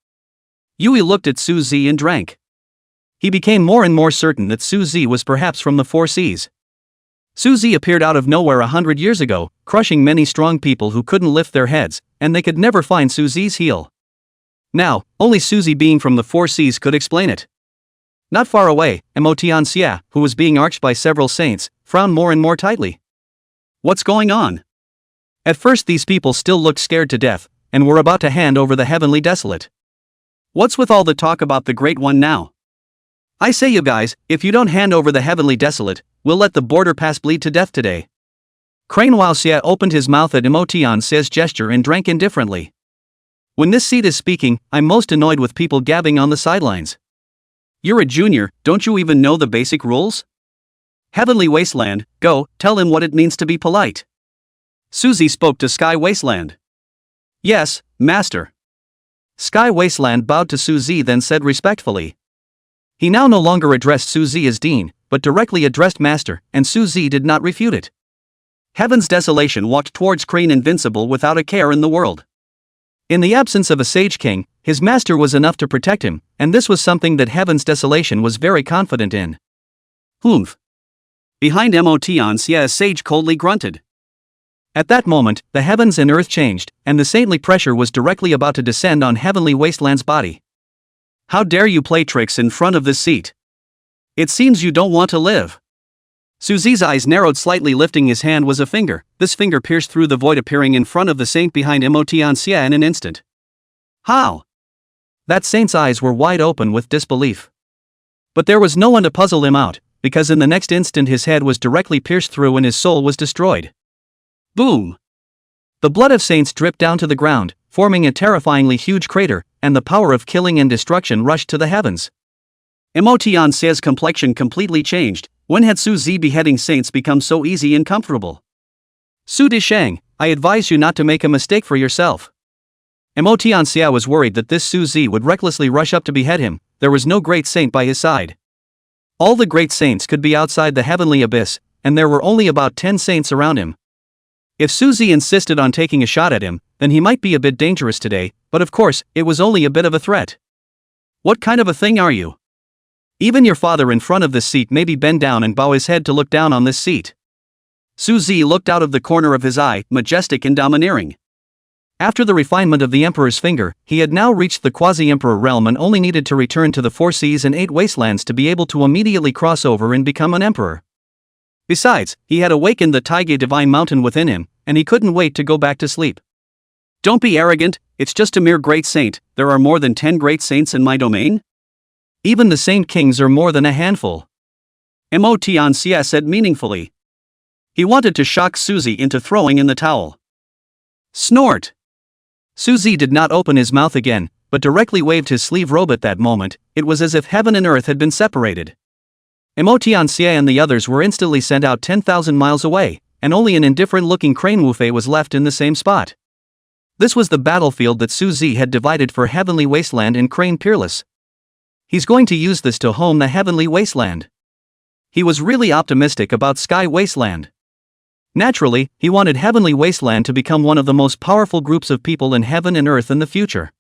Yui looked at Suzy and drank. He became more and more certain that Suzy was perhaps from the 4 seas. Suzy appeared out of nowhere 100 years ago, crushing many strong people who couldn't lift their heads, and they could never find Suzy's heel. Now, only Suzy being from the 4 seas could explain it. Not far away, Emotian Xia, who was being arched by several saints, frowned more and more tightly. What's going on? At first these people still looked scared to death, and were about to hand over the heavenly desolate. What's with all the talk about the Great One now? I say you guys, if you don't hand over the heavenly desolate, we'll let the border pass bleed to death today. Crane Wao Xia opened his mouth at Emotian Xia's gesture and drank indifferently. When this seat is speaking, I'm most annoyed with people gabbing on the sidelines. You're a junior, don't you even know the basic rules? Heavenly Wasteland, go, tell him what it means to be polite. Suzy spoke to Sky Wasteland. Yes, master. Sky Wasteland bowed to Suzy then said respectfully. He now no longer addressed Suzy as Dean, but directly addressed Master, and Suzy did not refute it. Heaven's Desolation walked towards Crane Invincible without a care in the world. In the absence of a Sage King, his master was enough to protect him, and this was something that Heaven's Desolation was very confident in. Humph. Behind Motiancia, a sage coldly grunted. At that moment, the heavens and earth changed, and the saintly pressure was directly about to descend on Heavenly Wasteland's body. How dare you play tricks in front of this seat? It seems you don't want to live. Suzy's eyes narrowed slightly. Lifting his hand was a finger. This finger pierced through the void, appearing in front of the saint behind Motiancia in an instant. How? That saint's eyes were wide open with disbelief. But there was no one to puzzle him out, because in the next instant his head was directly pierced through and his soul was destroyed. Boom! The blood of saints dripped down to the ground, forming a terrifyingly huge crater, and the power of killing and destruction rushed to the heavens. Motiancia's complexion completely changed. When had Suzy beheading saints become so easy and comfortable? Su Dishang, I advise you not to make a mistake for yourself. Motiancia was worried that this Suzy would recklessly rush up to behead him. There was no great saint by his side. All the great saints could be outside the heavenly abyss, and there were only about 10 saints around him. If Suzy insisted on taking a shot at him, then he might be a bit dangerous today, but of course, it was only a bit of a threat. What kind of a thing are you? Even your father in front of this seat maybe bend down and bow his head to look down on this seat. Suzy looked out of the corner of his eye, majestic and domineering. After the refinement of the Emperor's finger, he had now reached the quasi-Emperor realm and only needed to return to the 4 seas and 8 wastelands to be able to immediately cross over and become an emperor. Besides, he had awakened the Taige divine mountain within him, and he couldn't wait to go back to sleep. Don't be arrogant, it's just a mere great saint. There are more than 10 great saints in my domain? Even the Saint Kings are more than a handful. Motiancia said meaningfully. He wanted to shock Suzy into throwing in the towel. Snort! Suzy did not open his mouth again, but directly waved his sleeve robe at that moment. It was as if heaven and earth had been separated. Motiancia and the others were instantly sent out 10,000 miles away, and only an indifferent-looking Crane Wufei was left in the same spot. This was the battlefield that Suzy had divided for Heavenly Wasteland and Crane Peerless. He's going to use this to home the Heavenly Wasteland. He was really optimistic about Sky Wasteland. Naturally, he wanted Heavenly Wasteland to become one of the most powerful groups of people in heaven and earth in the future.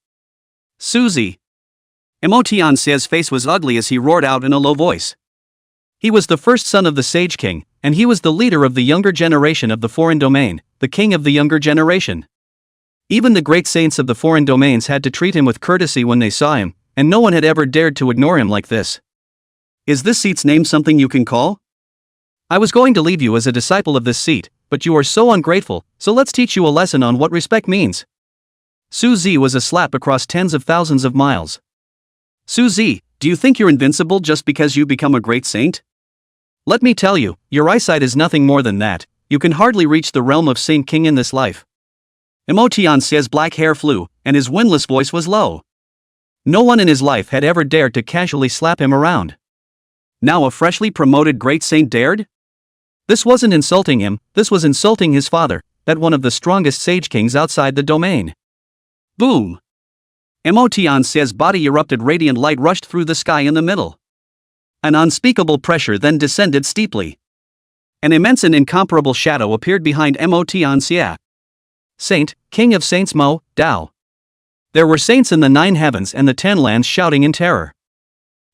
Suzy! Motiancia's face was ugly as he roared out in a low voice. He was the first son of the Sage King, and he was the leader of the younger generation of the foreign domain, the king of the younger generation. Even the great saints of the foreign domains had to treat him with courtesy when they saw him, and no one had ever dared to ignore him like this. Is this seat's name something you can call? I was going to leave you as a disciple of this seat, but you are so ungrateful, so let's teach you a lesson on what respect means. Suzy was a slap across tens of thousands of miles. Suzy, do you think you're invincible just because you become a great saint? Let me tell you, your eyesight is nothing more than that. You can hardly reach the realm of Saint King in this life. Motiancia's black hair flew, and his windless voice was low. No one in his life had ever dared to casually slap him around. Now a freshly promoted great saint dared? This wasn't insulting him, this was insulting his father, that one of the strongest Sage Kings outside the domain. Boom! Motiancia's body erupted. Radiant light rushed through the sky in the middle. An unspeakable pressure then descended steeply. An immense and incomparable shadow appeared behind Motiancia. Saint, King of Saints Mo, Dao. There were saints in the 9 heavens and the 10 lands shouting in terror.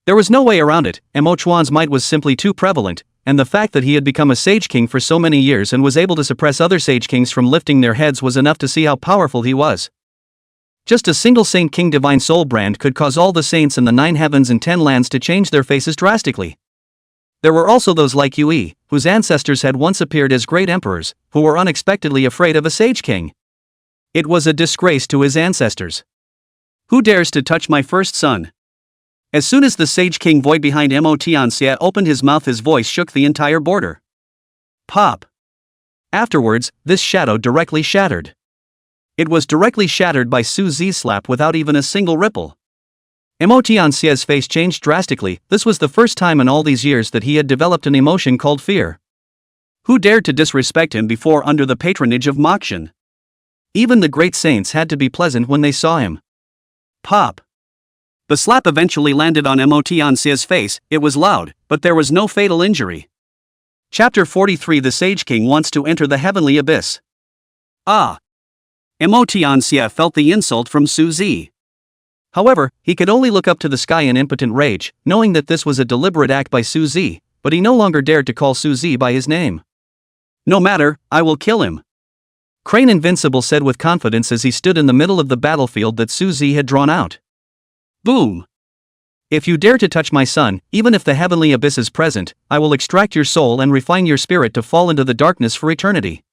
There was no way around it. Mo Chuan's might was simply too prevalent, and the fact that he had become a Sage King for so many years and was able to suppress other Sage Kings from lifting their heads was enough to see how powerful he was. Just a single Saint King Divine Soul brand could cause all the saints in the 9 heavens and 10 lands to change their faces drastically. There were also those like Yui, whose ancestors had once appeared as great emperors, who were unexpectedly afraid of a Sage King. It was a disgrace to his ancestors. Who dares to touch my first son? As soon as the Sage King void behind Motiancia opened his mouth, his voice shook the entire border. Pop! Afterwards, this shadow directly shattered. It was directly shattered by Suzy's slap without even a single ripple. Motiancia's face changed drastically. This was the first time in all these years that he had developed an emotion called fear. Who dared to disrespect him before under the patronage of Mokshin? Even the great saints had to be pleasant when they saw him. Pop. The slap eventually landed on Motianxia's face. It was loud, but there was no fatal injury. Chapter 43. The Sage King wants to enter the heavenly abyss. Ah! Motianxia felt the insult from Su Zi. However, he could only look up to the sky in impotent rage, knowing that this was a deliberate act by Su Zi, but he no longer dared to call Su Zi by his name. No matter, I will kill him. Crane Invincible said with confidence as he stood in the middle of the battlefield that Su Zi had drawn out. Boom! If you dare to touch my son, even if the heavenly abyss is present, I will extract your soul and refine your spirit to fall into the darkness for eternity.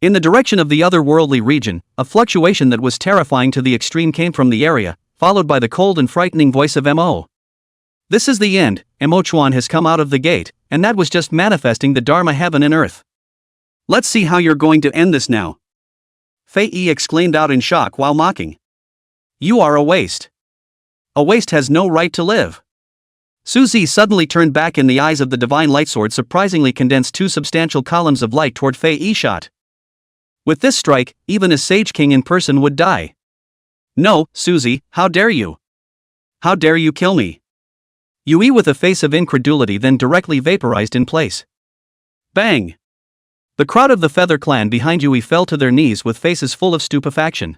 In the direction of the otherworldly region, a fluctuation that was terrifying to the extreme came from the area, followed by the cold and frightening voice of Mo. This is the end. Mo Chuan has come out of the gate, and that was just manifesting the Dharma heaven and earth. Let's see how you're going to end this now. Fei Yi exclaimed out in shock while mocking. You are a waste. A waste has no right to live. Su Zi suddenly turned back and the eyes of the divine lightsword surprisingly condensed two substantial columns of light toward Fei Yi shot. With this strike, even a Sage King in person would die. No, Su Zi, how dare you? How dare you kill me? Yui with a face of incredulity then directly vaporized in place. Bang! The crowd of the Feather Clan behind Yui fell to their knees with faces full of stupefaction.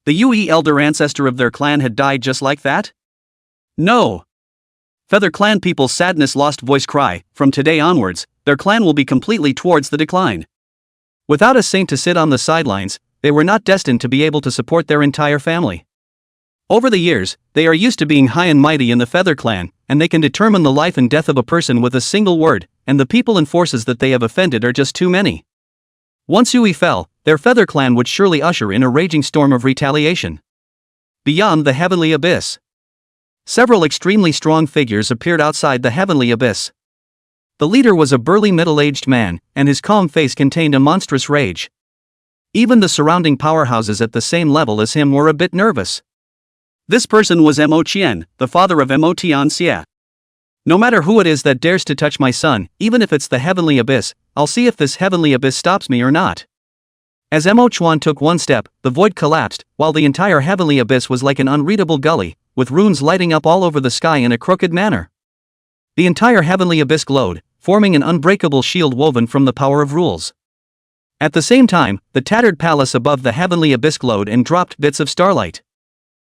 The Yui elder ancestor of their clan had died just like that? No! Feather Clan people's sadness lost voice cry, from today onwards, their clan will be completely towards the decline. Without a saint to sit on the sidelines, they were not destined to be able to support their entire family. Over the years, they are used to being high and mighty in the Feather Clan, and they can determine the life and death of a person with a single word, and the people and forces that they have offended are just too many. Once Yui fell, their Feather Clan would surely usher in a raging storm of retaliation. Beyond the heavenly abyss. Several extremely strong figures appeared outside the heavenly abyss. The leader was a burly middle-aged man, and his calm face contained a monstrous rage. Even the surrounding powerhouses at the same level as him were a bit nervous. This person was Mo Qian, the father of Mo Tianxia. No matter who it is that dares to touch my son, even if it's the heavenly abyss, I'll see if this heavenly abyss stops me or not. As Mo Chuan took one step, the void collapsed, while the entire heavenly abyss was like an unreadable gully, with runes lighting up all over the sky in a crooked manner. The entire heavenly abyss glowed, forming an unbreakable shield woven from the power of rules. At the same time, the tattered palace above the heavenly abyss glowed and dropped bits of starlight.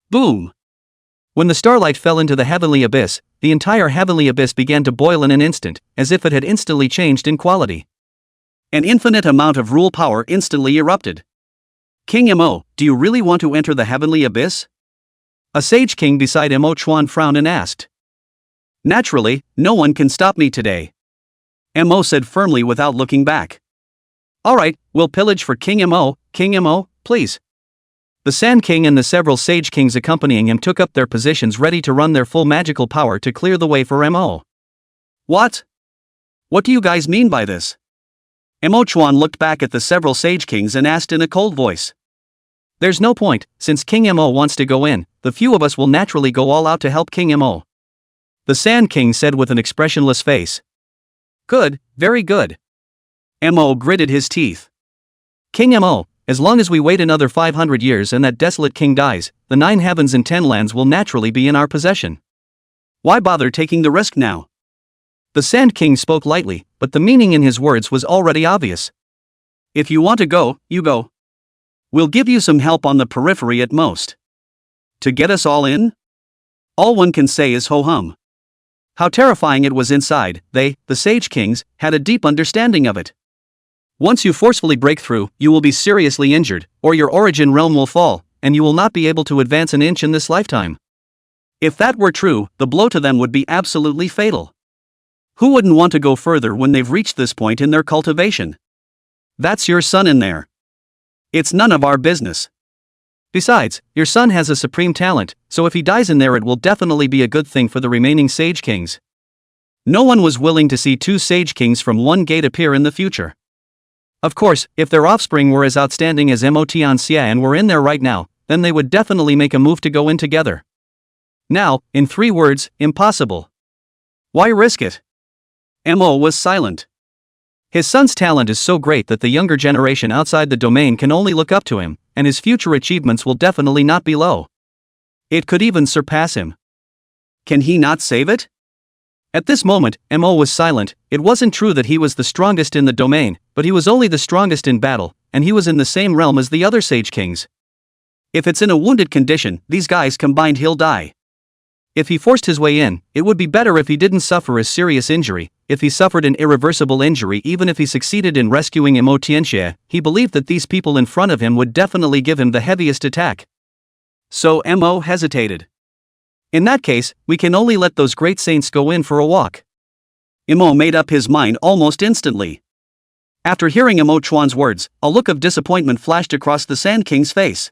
Boom! When the starlight fell into the heavenly abyss, the entire heavenly abyss began to boil in an instant, as if it had instantly changed in quality. An infinite amount of rule power instantly erupted. King Mo, do you really want to enter the heavenly abyss? A sage king beside Mo Chuan frowned and asked. Naturally, no one can stop me today. Mo said firmly without looking back. Alright, we'll pillage for King Mo, please. The Sand King and the several Sage Kings accompanying him took up their positions ready to run their full magical power to clear the way for Mo. What? What do you guys mean by this? Mo Chuan looked back at the several Sage Kings and asked in a cold voice. There's no point, since King Mo wants to go in, the few of us will naturally go all out to help King Mo. The Sand King said with an expressionless face. Good, very good. Mo gritted his teeth. King Mo, as long as we wait another 500 years and that desolate king dies, the 9 heavens and 10 lands will naturally be in our possession. Why bother taking the risk now? The Sand King spoke lightly, but the meaning in his words was already obvious. If you want to go, you go. We'll give you some help on the periphery at most. To get us all in? All one can say is ho-hum. How terrifying it was inside, they, the Sage Kings, had a deep understanding of it. Once you forcefully break through, you will be seriously injured, or your origin realm will fall, and you will not be able to advance an inch in this lifetime. If that were true, the blow to them would be absolutely fatal. Who wouldn't want to go further when they've reached this point in their cultivation? That's your son in there. It's none of our business. Besides, your son has a supreme talent, so if he dies in there it will definitely be a good thing for the remaining Sage Kings. No one was willing to see 2 Sage Kings from one gate appear in the future. Of course, if their offspring were as outstanding as Mo Tianxia and were in there right now, then they would definitely make a move to go in together. Now, in 3 words, impossible. Why risk it? Mo was silent. His son's talent is so great that the younger generation outside the domain can only look up to him, and his future achievements will definitely not be low. It could even surpass him. Can he not save it? At this moment, Mo was silent. It wasn't true that he was the strongest in the domain, but he was only the strongest in battle, and he was in the same realm as the other Sage Kings. If it's in a wounded condition, these guys combined he'll die. If he forced his way in, it would be better if he didn't suffer a serious injury. If he suffered an irreversible injury, even if he succeeded in rescuing Mo Tianxie, he believed that these people in front of him would definitely give him the heaviest attack. So Mo hesitated. In that case, we can only let those great saints go in for a walk. Mo made up his mind almost instantly. After hearing Mo Chuan's words, a look of disappointment flashed across the Sand King's face.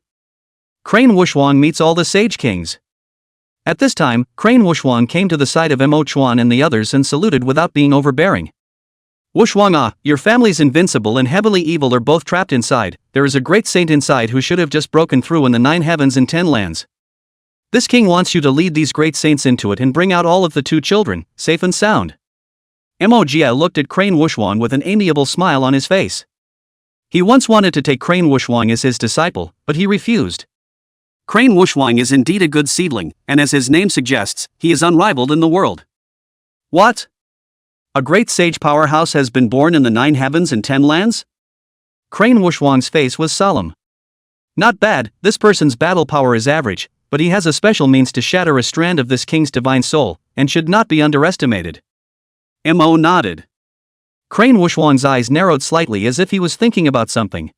Crane Wushuang meets all the Sage Kings. At this time, Crane Wushuang came to the side of Mo Chuan and the others and saluted without being overbearing. Wushuang, your family's invincible and heavily evil are both trapped inside. There is a great saint inside who should have just broken through in the 9 heavens and 10 lands. This king wants you to lead these great saints into it and bring out all of the 2 children, safe and sound. Mo Jia looked at Crane Wushuang with an amiable smile on his face. He once wanted to take Crane Wushuang as his disciple, but he refused. Crane Wushuang is indeed a good seedling, and as his name suggests, he is unrivaled in the world. What? A great sage powerhouse has been born in the 9 heavens and 10 lands? Crane Wushuang's face was solemn. Not bad, this person's battle power is average, but he has a special means to shatter a strand of this king's divine soul, and should not be underestimated. Mo nodded. Crane Wushuang's eyes narrowed slightly as if he was thinking about something.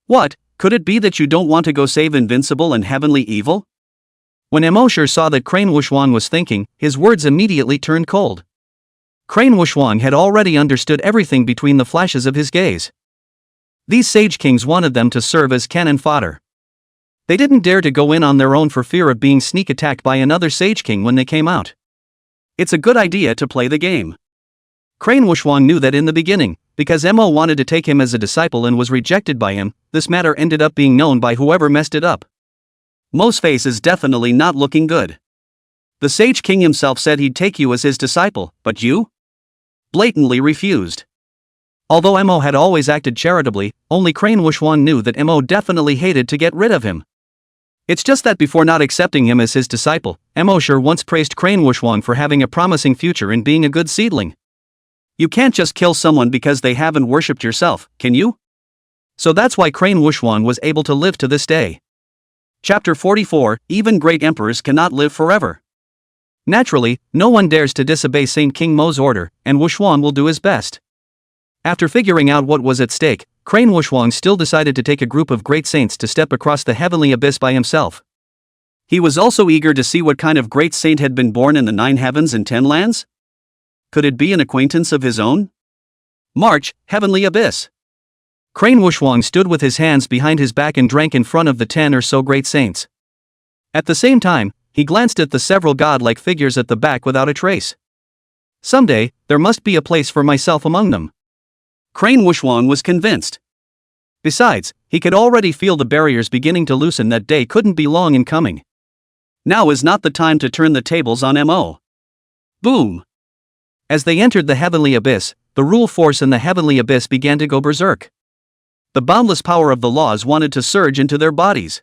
What, could it be that you don't want to go save invincible and heavenly evil? When Mo sure saw that Crane Wushuang was thinking, his words immediately turned cold. Crane Wushuang had already understood everything between the flashes of his gaze. These Sage Kings wanted them to serve as cannon fodder. They didn't dare to go in on their own for fear of being sneak attacked by another Sage King when they came out. It's a good idea to play the game. Crane Wushuang knew that in the beginning, because Mo wanted to take him as a disciple and was rejected by him, this matter ended up being known by whoever messed it up. Mo's face is definitely not looking good. The Sage King himself said he'd take you as his disciple, but you? Blatantly refused. Although Mo had always acted charitably, only Crane Wushuang knew that Mo definitely hated to get rid of him. It's just that before not accepting him as his disciple, Mo sure once praised Crane Wushuang for having a promising future in being a good seedling. You can't just kill someone because they haven't worshipped yourself, can you? So that's why Crane Wushuang was able to live to this day. Chapter 44, Even Great Emperors Cannot Live Forever. Naturally, no one dares to disobey Saint King Mo's order, and Wushuang will do his best. After figuring out what was at stake, Crane Wushuang still decided to take a group of great saints to step across the heavenly abyss by himself. He was also eager to see what kind of great saint had been born in the 9 heavens and 10 lands. Could it be an acquaintance of his own? March, Heavenly Abyss. Crane Wushuang stood with his hands behind his back and drank in front of the 10 or so great saints. At the same time, he glanced at the several godlike figures at the back without a trace. Someday, there must be a place for myself among them. Crane Wushuang was convinced. Besides, he could already feel the barriers beginning to loosen. That day couldn't be long in coming. Now is not the time to turn the tables on Mo. Boom! As they entered the heavenly abyss, the rule force in the heavenly abyss began to go berserk. The boundless power of the laws wanted to surge into their bodies.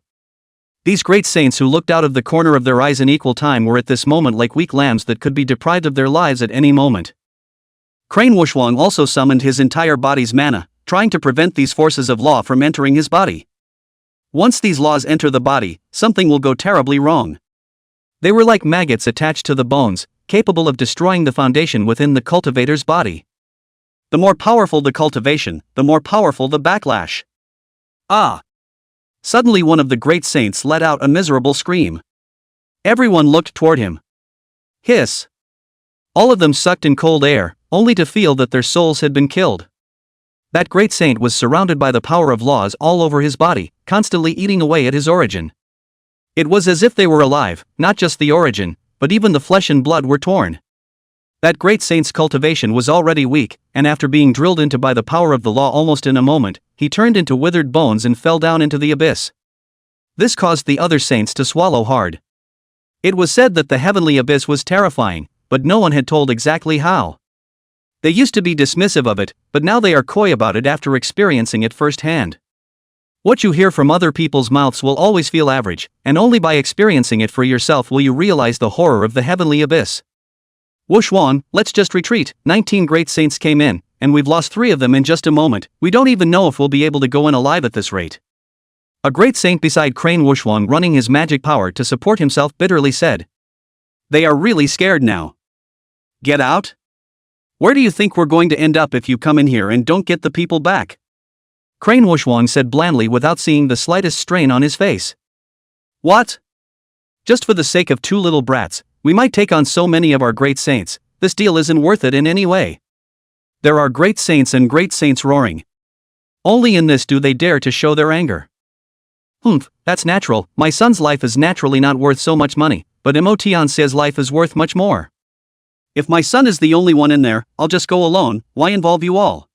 These great saints who looked out of the corner of their eyes in equal time were at this moment like weak lambs that could be deprived of their lives at any moment. Crane Wushuang also summoned his entire body's mana, trying to prevent these forces of law from entering his body. Once these laws enter the body, something will go terribly wrong. They were like maggots attached to the bones, capable of destroying the foundation within the cultivator's body. The more powerful the cultivation, the more powerful the backlash. Ah! Suddenly one of the great saints let out a miserable scream. Everyone looked toward him. Hiss! All of them sucked in cold air, only to feel that their souls had been killed. That great saint was surrounded by the power of laws all over his body, constantly eating away at his origin. It was as if they were alive, not just the origin, but even the flesh and blood were torn. That great saint's cultivation was already weak, and after being drilled into by the power of the law almost in a moment, he turned into withered bones and fell down into the abyss. This caused the other saints to swallow hard. It was said that the heavenly abyss was terrifying, but no one had told exactly how. They used to be dismissive of it, but now they are coy about it after experiencing it firsthand. What you hear from other people's mouths will always feel average, and only by experiencing it for yourself will you realize the horror of the heavenly abyss. Wuxuan, let's just retreat. 19 great saints came in, and we've lost 3 of them in just a moment. We don't even know if we'll be able to go in alive at this rate. A great saint beside Crane Wuxuan, running his magic power to support himself, bitterly said. They are really scared now. Get out? Where do you think we're going to end up if you come in here and don't get the people back? Crane Wuxuan said blandly without seeing the slightest strain on his face. What? Just for the sake of 2 little brats, we might take on so many of our great saints. This deal isn't worth it in any way. There are great saints and great saints roaring. Only in this do they dare to show their anger. Humph, that's natural. My son's life is naturally not worth so much money, but Emotian's life is worth much more. If my son is the only one in there, I'll just go alone. Why involve you all?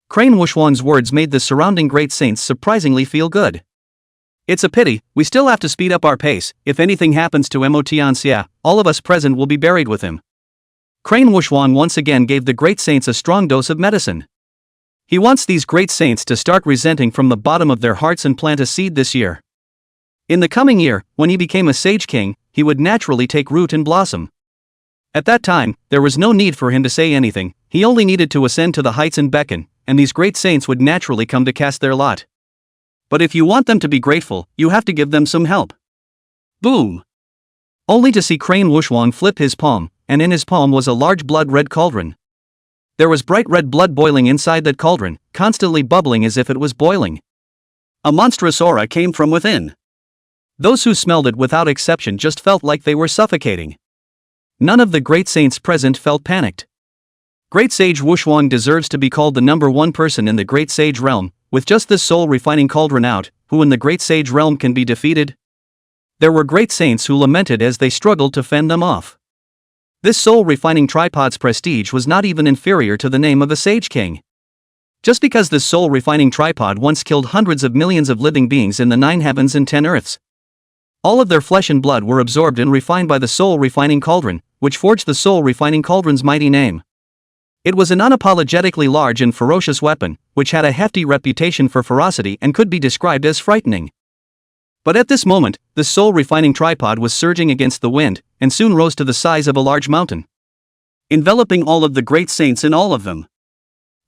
Crane Wuxuan's words made the surrounding great saints surprisingly feel good. It's a pity, we still have to speed up our pace. If anything happens to Emotian, all of us present will be buried with him. Crane Wuxuan once again gave the great saints a strong dose of medicine. He wants these great saints to start resenting from the bottom of their hearts and plant a seed this year. In the coming year, when he became a sage king, he would naturally take root and blossom. At that time, there was no need for him to say anything, he only needed to ascend to the heights and beckon, and these great saints would naturally come to cast their lot. But if you want them to be grateful, you have to give them some help. Boom! Only to see Crane Wuxuan flip his palm, and in his palm was a large blood-red cauldron. There was bright red blood boiling inside that cauldron, constantly bubbling as if it was boiling. A monstrous aura came from within. Those who smelled it without exception just felt like they were suffocating. None of the great saints present felt panicked. Great Sage Wuxuan deserves to be called the #1 person in the Great Sage realm, with just this soul-refining cauldron out, who in the Great Sage realm can be defeated? There were great saints who lamented as they struggled to fend them off. This soul-refining tripod's prestige was not even inferior to the name of a Sage King. Just because this soul-refining tripod once killed hundreds of millions of living beings in the 9 heavens and 10 earths. All of their flesh and blood were absorbed and refined by the soul-refining cauldron, which forged the soul-refining cauldron's mighty name. It was an unapologetically large and ferocious weapon, which had a hefty reputation for ferocity and could be described as frightening. But at this moment, the soul-refining tripod was surging against the wind, and soon rose to the size of a large mountain, enveloping all of the great saints in all of them.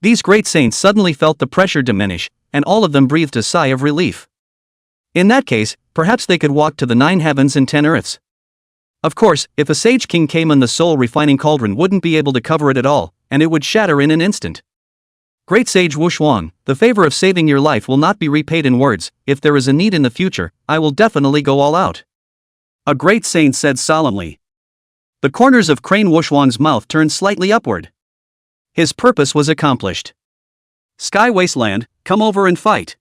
These great saints suddenly felt the pressure diminish, and all of them breathed a sigh of relief. In that case, perhaps they could walk to the 9 heavens and 10 earths. Of course, if a Sage King came in, the soul-refining cauldron wouldn't be able to cover it at all, and it would shatter in an instant. Great Sage Wuxuan, the favor of saving your life will not be repaid in words. If there is a need in the future, I will definitely go all out. A great saint said solemnly. The corners of Crane Wuxuan's mouth turned slightly upward. His purpose was accomplished. Sky Wasteland, come over and fight.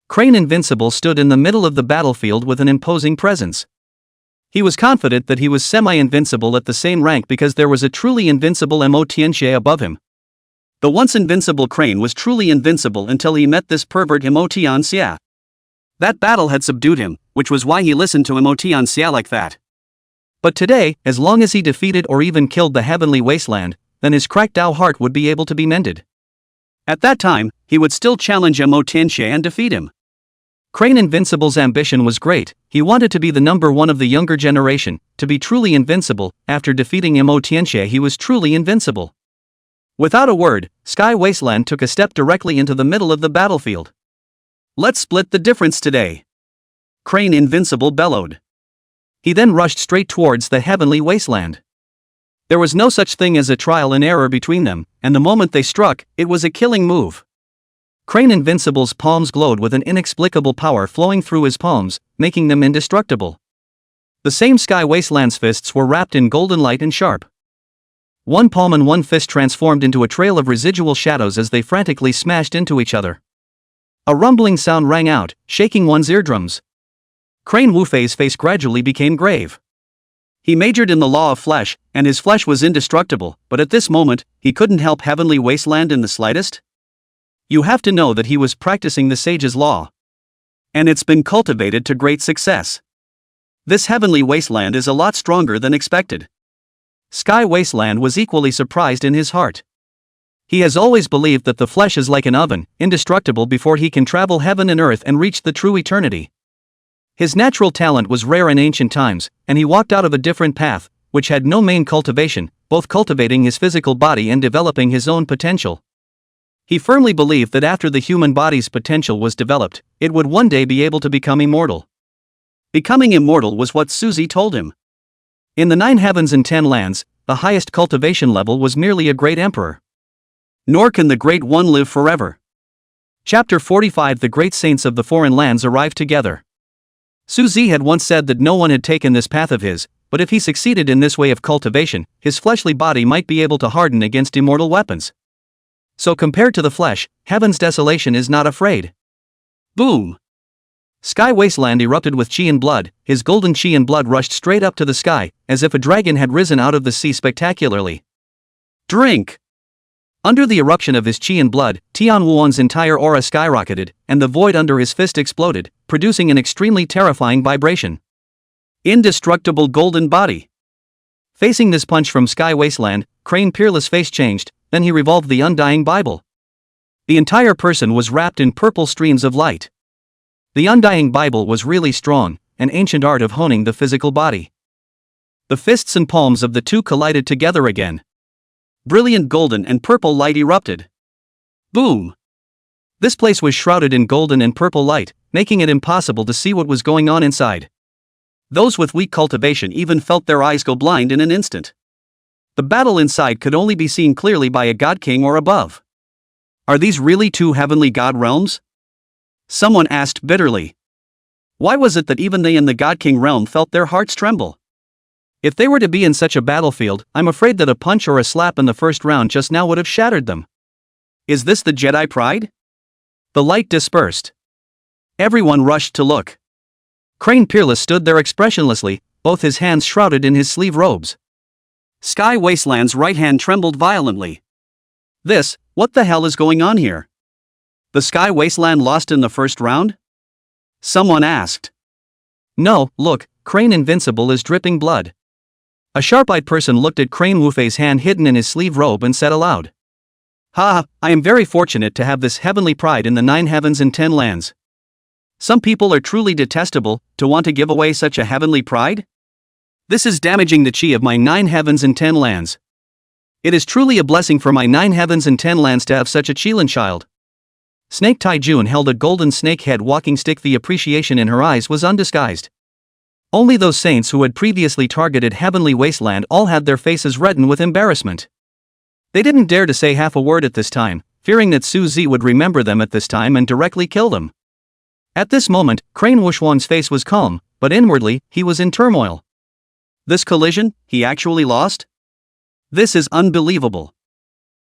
Crane Invincible stood in the middle of the battlefield with an imposing presence. He was confident that he was semi-invincible at the same rank because there was a truly invincible Emotianxie above him. The once invincible Crane was truly invincible until he met this pervert Emotianxie. That battle had subdued him, which was why he listened to Emotianxie like that. But today, as long as he defeated or even killed the heavenly wasteland, then his cracked Dao heart would be able to be mended. At that time, he would still challenge Emotianxie and defeat him. Crane Invincible's ambition was great. He wanted to be the #1 of the younger generation, to be truly invincible. After defeating Emotianxie, he was truly invincible. Without a word, Sky Wasteland took a step directly into the middle of the battlefield. Let's split the difference today. Crane Invincible bellowed. He then rushed straight towards the heavenly wasteland. There was no such thing as a trial and error between them, and the moment they struck, it was a killing move. Crane Invincible's palms glowed with an inexplicable power flowing through his palms, making them indestructible. The same Sky Wasteland's fists were wrapped in golden light and sharp. One palm and one fist transformed into a trail of residual shadows as they frantically smashed into each other. A rumbling sound rang out, shaking one's eardrums. Crane Wufei's face gradually became grave. He majored in the law of flesh, and his flesh was indestructible, but at this moment, he couldn't help Heavenly Wasteland in the slightest. You have to know that he was practicing the sage's law. And it's been cultivated to great success. This Heavenly Wasteland is a lot stronger than expected. Sky Wasteland was equally surprised in his heart. He has always believed that the flesh is like an oven, indestructible before he can travel heaven and earth and reach the true eternity. His natural talent was rare in ancient times, and he walked out of a different path, which had no main cultivation, both cultivating his physical body and developing his own potential. He firmly believed that after the human body's potential was developed, it would one day be able to become immortal. Becoming immortal was what Suzy told him. In the 9 heavens and 10 lands, the highest cultivation level was merely a great emperor. Nor can the Great One live forever. Chapter 45. The great saints of the foreign lands arrived together. Suzy had once said that no one had taken this path of his, but if he succeeded in this way of cultivation, his fleshly body might be able to harden against immortal weapons. So compared to the flesh, heaven's desolation is not afraid. Boom! Sky Wasteland erupted with chi and blood. His golden chi and blood rushed straight up to the sky, as if a dragon had risen out of the sea spectacularly. Drink! Under the eruption of his chi and blood, Tian Wuan's entire aura skyrocketed, and the void under his fist exploded, producing an extremely terrifying vibration. Indestructible golden body. Facing this punch from Sky Wasteland, Crane Peerless' face changed, then he revolved the undying Bible. The entire person was wrapped in purple streams of light. The undying Bible was really strong, an ancient art of honing the physical body. The fists and palms of the two collided together again. Brilliant golden and purple light erupted. Boom! This place was shrouded in golden and purple light, making it impossible to see what was going on inside. Those with weak cultivation even felt their eyes go blind in an instant. The battle inside could only be seen clearly by a god king or above. Are these really 2 heavenly god realms? Someone asked bitterly. Why was it that even they in the god king realm felt their hearts tremble? If they were to be in such a battlefield, I'm afraid that a punch or a slap in the first round just now would have shattered them. Is this the Jedi pride? The light dispersed. Everyone rushed to look. Crane Peerless stood there expressionlessly, both his hands shrouded in his sleeve robes. Sky Wasteland's right hand trembled violently. What the hell is going on here? The Sky Wasteland lost in the first round? Someone asked. No, look, Crane Invincible is dripping blood. A sharp-eyed person looked at Crane Wufei's hand hidden in his sleeve robe and said aloud. Ha, I am very fortunate to have this heavenly pride in the 9 heavens and 10 lands. Some people are truly detestable, to want to give away such a heavenly pride? This is damaging the chi of my 9 heavens and 10 lands. It is truly a blessing for my 9 heavens and 10 lands to have such a Qilin child. Snake Tai Jun held a golden snake head walking stick. The appreciation in her eyes was undisguised. Only those saints who had previously targeted Heavenly Wasteland all had their faces redden with embarrassment. They didn't dare to say half a word at this time, fearing that Suzy would remember them at this time and directly kill them. At this moment, Crane Wuxuan's face was calm, but inwardly, he was in turmoil. This collision, he actually lost? This is unbelievable.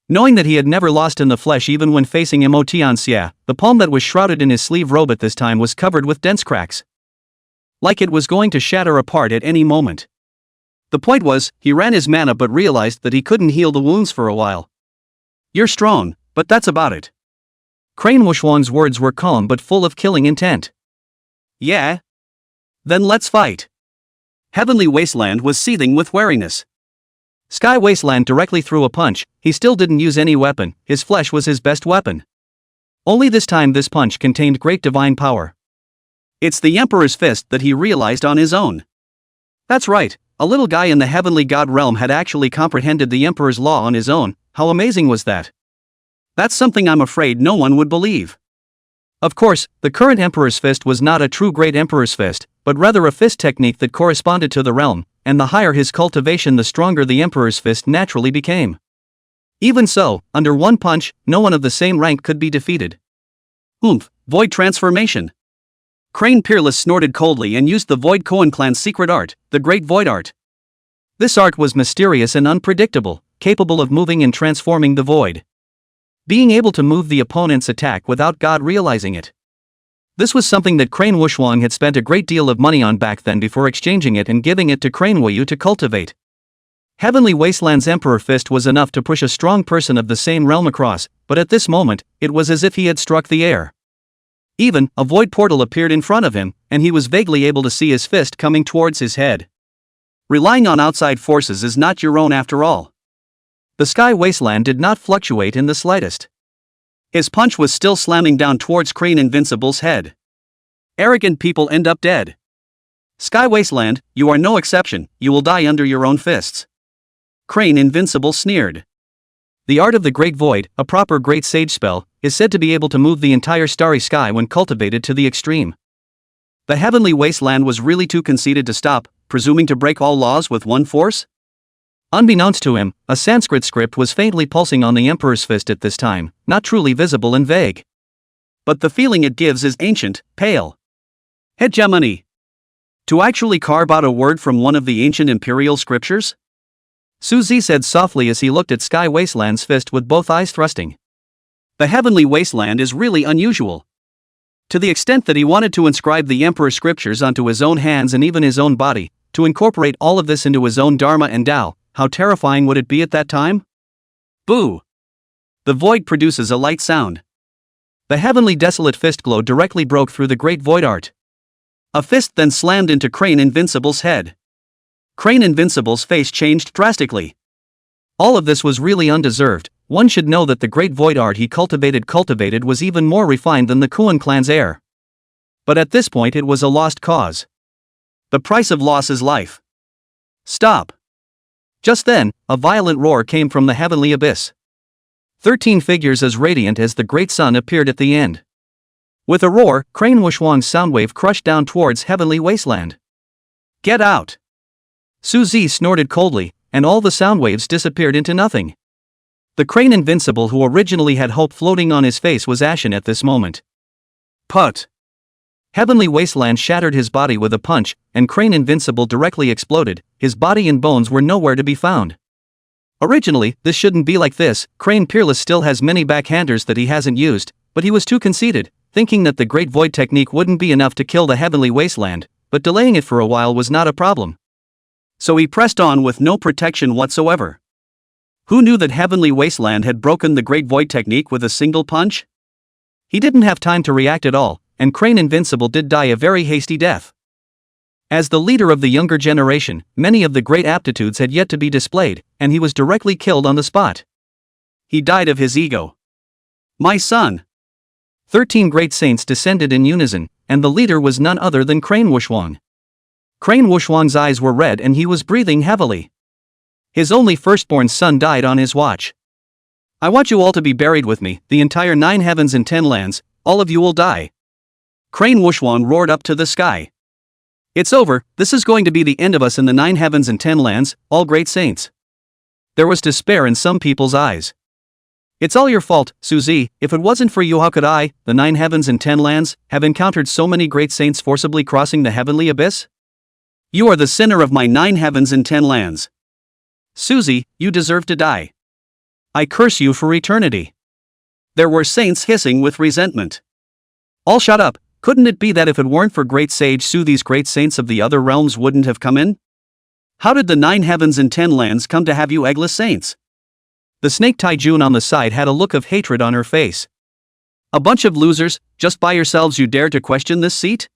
Knowing that he had never lost in the flesh even when facing Mo Tianxia, the palm that was shrouded in his sleeve robe at this time was covered with dense cracks. Like it was going to shatter apart at any moment. The point was, he ran his mana but realized that he couldn't heal the wounds for a while. You're strong, but that's about it. Crane Wuxuan's words were calm but full of killing intent. Yeah? Then let's fight. Heavenly Wasteland was seething with wariness. Sky Wasteland directly threw a punch. He still didn't use any weapon, his flesh was his best weapon. Only this time this punch contained great divine power. It's the Emperor's fist that he realized on his own. That's right, a little guy in the heavenly god realm had actually comprehended the Emperor's law on his own. How amazing was that? That's something I'm afraid no one would believe. Of course, the current Emperor's fist was not a true great Emperor's fist, but rather a fist technique that corresponded to the realm, and the higher his cultivation the stronger the Emperor's fist naturally became. Even so, under one punch, no one of the same rank could be defeated. Void transformation. Crane Peerless snorted coldly and used the Void Koan clan's secret art, the Great Void Art. This art was mysterious and unpredictable, capable of moving and transforming the void. Being able to move the opponent's attack without God realizing it. This was something that Crane Wuxuang had spent a great deal of money on back then before exchanging it and giving it to Crane Wuyu to cultivate. Heavenly Wasteland's Emperor Fist was enough to push a strong person of the same realm across, but at this moment, it was as if he had struck the air. Even, a void portal appeared in front of him, and he was vaguely able to see his fist coming towards his head. Relying on outside forces is not your own after all. The sky wasteland did not fluctuate in the slightest. His punch was still slamming down towards Crane Invincible's head. Arrogant people end up dead. Sky Wasteland, you are no exception, you will die under your own fists. Crane Invincible sneered. The art of the Great Void, a proper Great Sage spell, is said to be able to move the entire starry sky when cultivated to the extreme. The heavenly wasteland was really too conceited to stop, presuming to break all laws with one force? Unbeknownst to him, a Sanskrit script was faintly pulsing on the Emperor's fist at this time, not truly visible and vague. But the feeling it gives is ancient, pale. Hegemony. To actually carve out a word from one of the ancient imperial scriptures? Suzy said softly as he looked at Sky Wasteland's fist with both eyes thrusting. The heavenly wasteland is really unusual. To the extent that he wanted to inscribe the Emperor's scriptures onto his own hands and even his own body, to incorporate all of this into his own Dharma and Tao, how terrifying would it be at that time? Boo! The void produces a light sound. The heavenly desolate fist glow directly broke through the great void art. A fist then slammed into Crane Invincible's head. Crane Invincible's face changed drastically. All of this was really undeserved. One should know that the great void art he cultivated was even more refined than the Kuan clan's heir. But at this point it was a lost cause. The price of loss is life. Stop. Just then, a violent roar came from the heavenly abyss. 13 figures as radiant as the great sun appeared at the end. With a roar, Crane Wushwang's soundwave crushed down towards heavenly wasteland. Get out! Suzy snorted coldly, and all the soundwaves disappeared into nothing. The Crane Invincible who originally had hope floating on his face was ashen at this moment. Put! Heavenly wasteland shattered his body with a punch, and Crane Invincible directly exploded. His body and bones were nowhere to be found. Originally, this shouldn't be like this. Crane Peerless still has many backhanders that he hasn't used, but he was too conceited, thinking that the Great Void technique wouldn't be enough to kill the heavenly wasteland, but delaying it for a while was not a problem. So he pressed on with no protection whatsoever. Who knew that heavenly wasteland had broken the Great Void technique with a single punch? He didn't have time to react at all, and Crane Invincible did die a very hasty death. As the leader of the younger generation, many of the great aptitudes had yet to be displayed, and he was directly killed on the spot. He died of his ego. My son! 13 great saints descended in unison, and the leader was none other than Crane Wushwang. Crane Wushwang's eyes were red and he was breathing heavily. His only firstborn son died on his watch. I want you all to be buried with me, the entire 9 heavens and 10 lands, all of you will die. Crane Wushwang roared up to the sky. It's over, this is going to be the end of us in the 9 heavens and 10 lands, all great saints. There was despair in some people's eyes. It's all your fault, Suzy. If it wasn't for you, how could I, the 9 heavens and 10 lands, have encountered so many great saints forcibly crossing the heavenly abyss? You are the sinner of my 9 heavens and 10 lands. Suzy, you deserve to die. I curse you for eternity. There were saints hissing with resentment. All shut up. Couldn't it be that if it weren't for great sage Su, these great saints of the other realms wouldn't have come in? How did the 9 heavens and 10 lands come to have you eggless saints? The snake Taijun on the side had a look of hatred on her face. A bunch of losers, just by yourselves you dare to question this seat?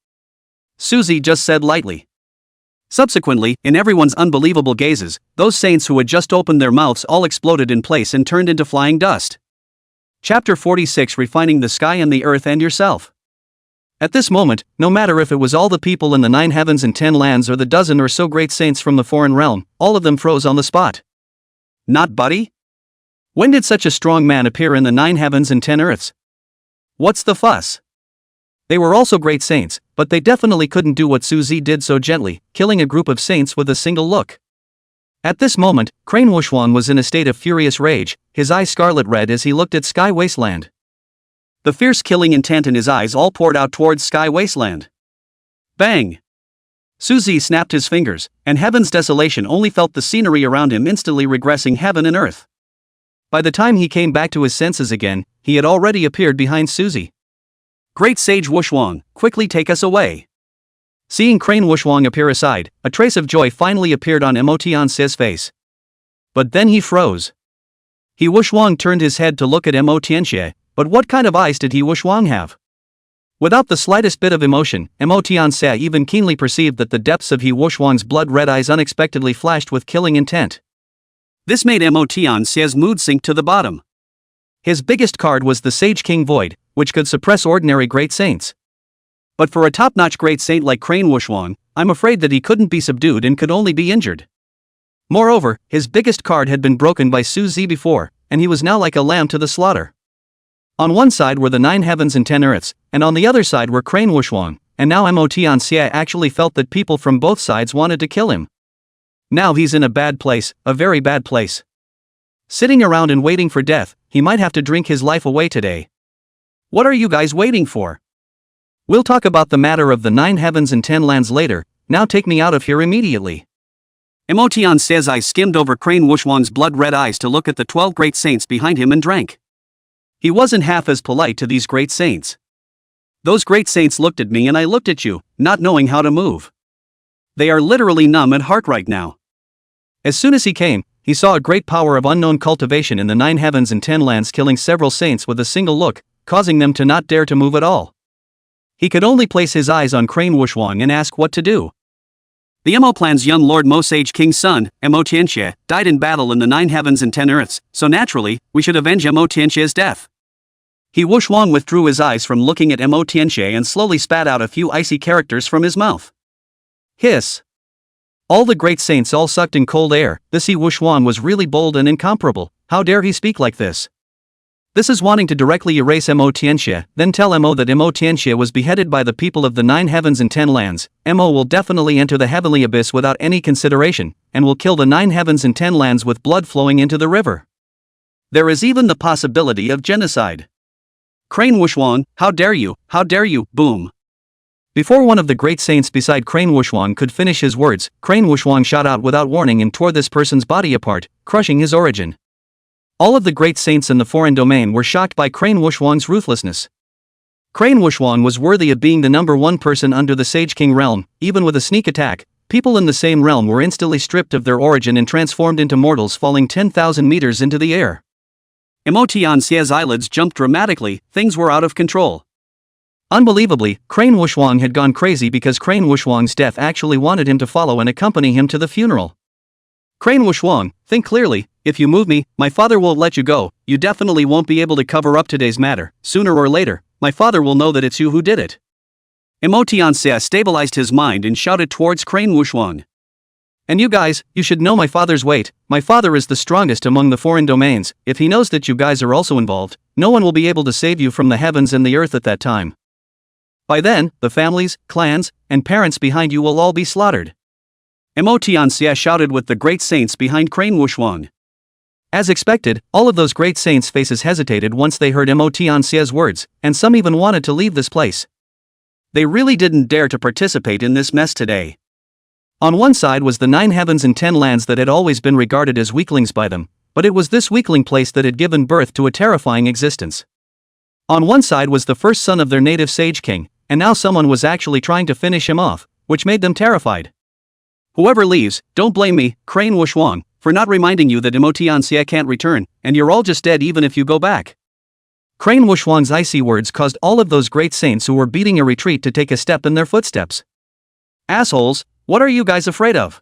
Suzy just said lightly. Subsequently, in everyone's unbelievable gazes, those saints who had just opened their mouths all exploded in place and turned into flying dust. Chapter 46, Refining the Sky and the Earth and Yourself. At this moment, no matter if it was all the people in the 9 heavens and 10 lands or the dozen or so great saints from the foreign realm, all of them froze on the spot. Not Buddy? When did such a strong man appear in the 9 heavens and 10 earths? What's the fuss? They were also great saints, but they definitely couldn't do what Suzy did so gently, killing a group of saints with a single look. At this moment, Crane Wushwang was in a state of furious rage, his eyes scarlet red as he looked at Sky Wasteland. The fierce killing intent in his eyes all poured out towards Sky Wasteland. Bang! Suzy snapped his fingers, and heaven's desolation only felt the scenery around him instantly regressing heaven and earth. By the time he came back to his senses again, he had already appeared behind Suzy. Great Sage Wushwang, quickly take us away. Seeing Crane Wushwang appear aside, a trace of joy finally appeared on Motian's face. But then he froze. Wushwang turned his head to look at Motianxie, but what kind of eyes did Wushwang have? Without the slightest bit of emotion, Motianxie even keenly perceived that the depths of Wushwang's blood-red eyes unexpectedly flashed with killing intent. This made Motian's mood sink to the bottom. His biggest card was the Sage King Void, which could suppress ordinary Great Saints. But for a top-notch Great Saint like Crane Wushwang, I'm afraid that he couldn't be subdued and could only be injured. Moreover, his biggest card had been broken by Su Zi before, and he was now like a lamb to the slaughter. On one side were the 9 heavens and 10 earths, and on the other side were Crane Wushwang, and now Motian actually felt that people from both sides wanted to kill him. Now he's in a bad place, a very bad place. Sitting around and waiting for death, he might have to drink his life away today. What are you guys waiting for? We'll talk about the matter of the 9 heavens and 10 lands later. Now take me out of here immediately. Motian's eyes skimmed over Crane Wushwang's blood-red eyes to look at the 12 great saints behind him and drank. He wasn't half as polite to these great saints. Those great saints looked at me and I looked at you, not knowing how to move. They are literally numb at heart right now. As soon as he came, he saw a great power of unknown cultivation in the 9 heavens and 10 lands, killing several saints with a single look, causing them to not dare to move at all. He could only place his eyes on Crane Wushwang and ask what to do. The Mo clan's young Lord Mo Sage King's son, Mo Tianxie, died in battle in the 9 heavens and 10 earths, so naturally, we should avenge Mo Tianxie's death. He Wushwang withdrew his eyes from looking at Mo Tianxie and slowly spat out a few icy characters from his mouth. Hiss. All the great saints all sucked in cold air. This Wushwang was really bold and incomparable. How dare he speak like this? This is wanting to directly erase Mo Tianxie, then tell Mo that Mo Tianxie was beheaded by the people of the 9 heavens and 10 lands. Mo will definitely enter the heavenly abyss without any consideration, and will kill the 9 heavens and 10 lands with blood flowing into the river. There is even the possibility of genocide. Crane Wushwang, how dare you, boom. Before one of the great saints beside Crane Wushwang could finish his words, Crane Wushwang shot out without warning and tore this person's body apart, crushing his origin. All of the great saints in the foreign domain were shocked by Crane Wushwang's ruthlessness. Crane Wushwang was worthy of being the #1 person under the Sage King realm. Even with a sneak attack, people in the same realm were instantly stripped of their origin and transformed into mortals, falling 10,000 meters into the air. Motian's eyelids jumped dramatically. Things were out of control. Unbelievably, Crane Wushwang had gone crazy because Crane Wushwang's death actually wanted him to follow and accompany him to the funeral. Crane Wushwang, think clearly. If you move me, my father won't let you go. You definitely won't be able to cover up today's matter. Sooner or later, my father will know that it's you who did it. Motian stabilized his mind and shouted towards Crane Wushwang. And you guys, you should know my father's weight. My father is the strongest among the foreign domains. If he knows that you guys are also involved, no one will be able to save you from the heavens and the earth at that time. By then, the families, clans, and parents behind you will all be slaughtered. Motian shouted with the great saints behind Crane Wushwang. As expected, all of those great saints' faces hesitated once they heard Motian's words, and some even wanted to leave this place. They really didn't dare to participate in this mess today. On one side was the 9 heavens and 10 lands that had always been regarded as weaklings by them, but it was this weakling place that had given birth to a terrifying existence. On one side was the first son of their native Sage King, and now someone was actually trying to finish him off, which made them terrified. Whoever leaves, don't blame me, Crane Wushwang, for not reminding you that Motian can't return, and you're all just dead even if you go back. Crane Wushwang's icy words caused all of those great saints who were beating a retreat to take a step in their footsteps. Assholes, what are you guys afraid of?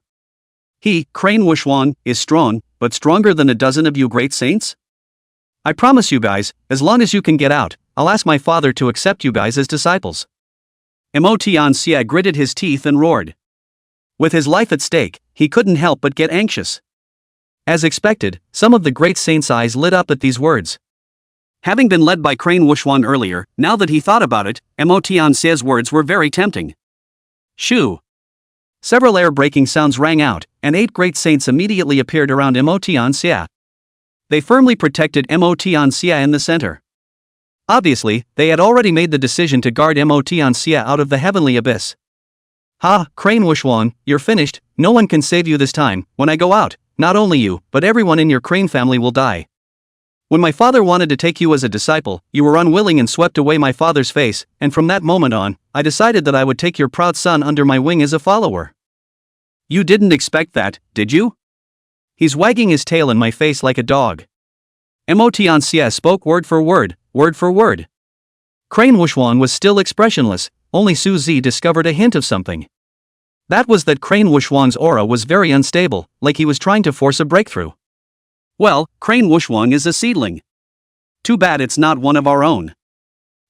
He, Crane Wushwang, is strong, but stronger than a dozen of you great saints? I promise you guys, as long as you can get out, I'll ask my father to accept you guys as disciples. Motian gritted his teeth and roared. With his life at stake, he couldn't help but get anxious. As expected, some of the great saints' eyes lit up at these words. Having been led by Crane Wushwang earlier, now that he thought about it, Motian's words were very tempting. Shoo! Several air-breaking sounds rang out, and 8 great saints immediately appeared around Motian. They firmly protected Motian in the center. Obviously, they had already made the decision to guard Motian out of the heavenly abyss. Ha, Crane Wushwang, you're finished. No one can save you this time. When I go out, not only you, but everyone in your Crane family will die. When my father wanted to take you as a disciple, you were unwilling and swept away my father's face, and from that moment on, I decided that I would take your proud son under my wing as a follower. You didn't expect that, did you? He's wagging his tail in my face like a dog. Motian spoke word for word. Crane Wushwang was still expressionless. Only Su Zi discovered a hint of something. That was that Crane Wushwang's aura was very unstable, like he was trying to force a breakthrough. Well, Crane Wushwang is a seedling. Too bad it's not one of our own.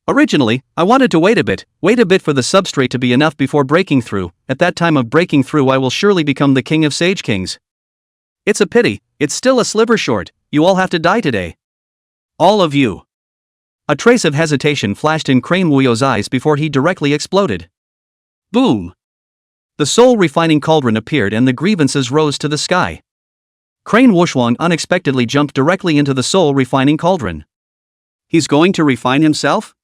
Originally, I wanted to wait a bit for the substrate to be enough before breaking through. At that time of breaking through I will surely become the king of Sage Kings. It's a pity, it's still a sliver short, you all have to die today. All of you. A trace of hesitation flashed in Crane Wuyo's eyes before he directly exploded. Boom! The soul refining cauldron appeared and the grievances rose to the sky. Crane Wushwang unexpectedly jumped directly into the soul refining cauldron. He's going to refine himself?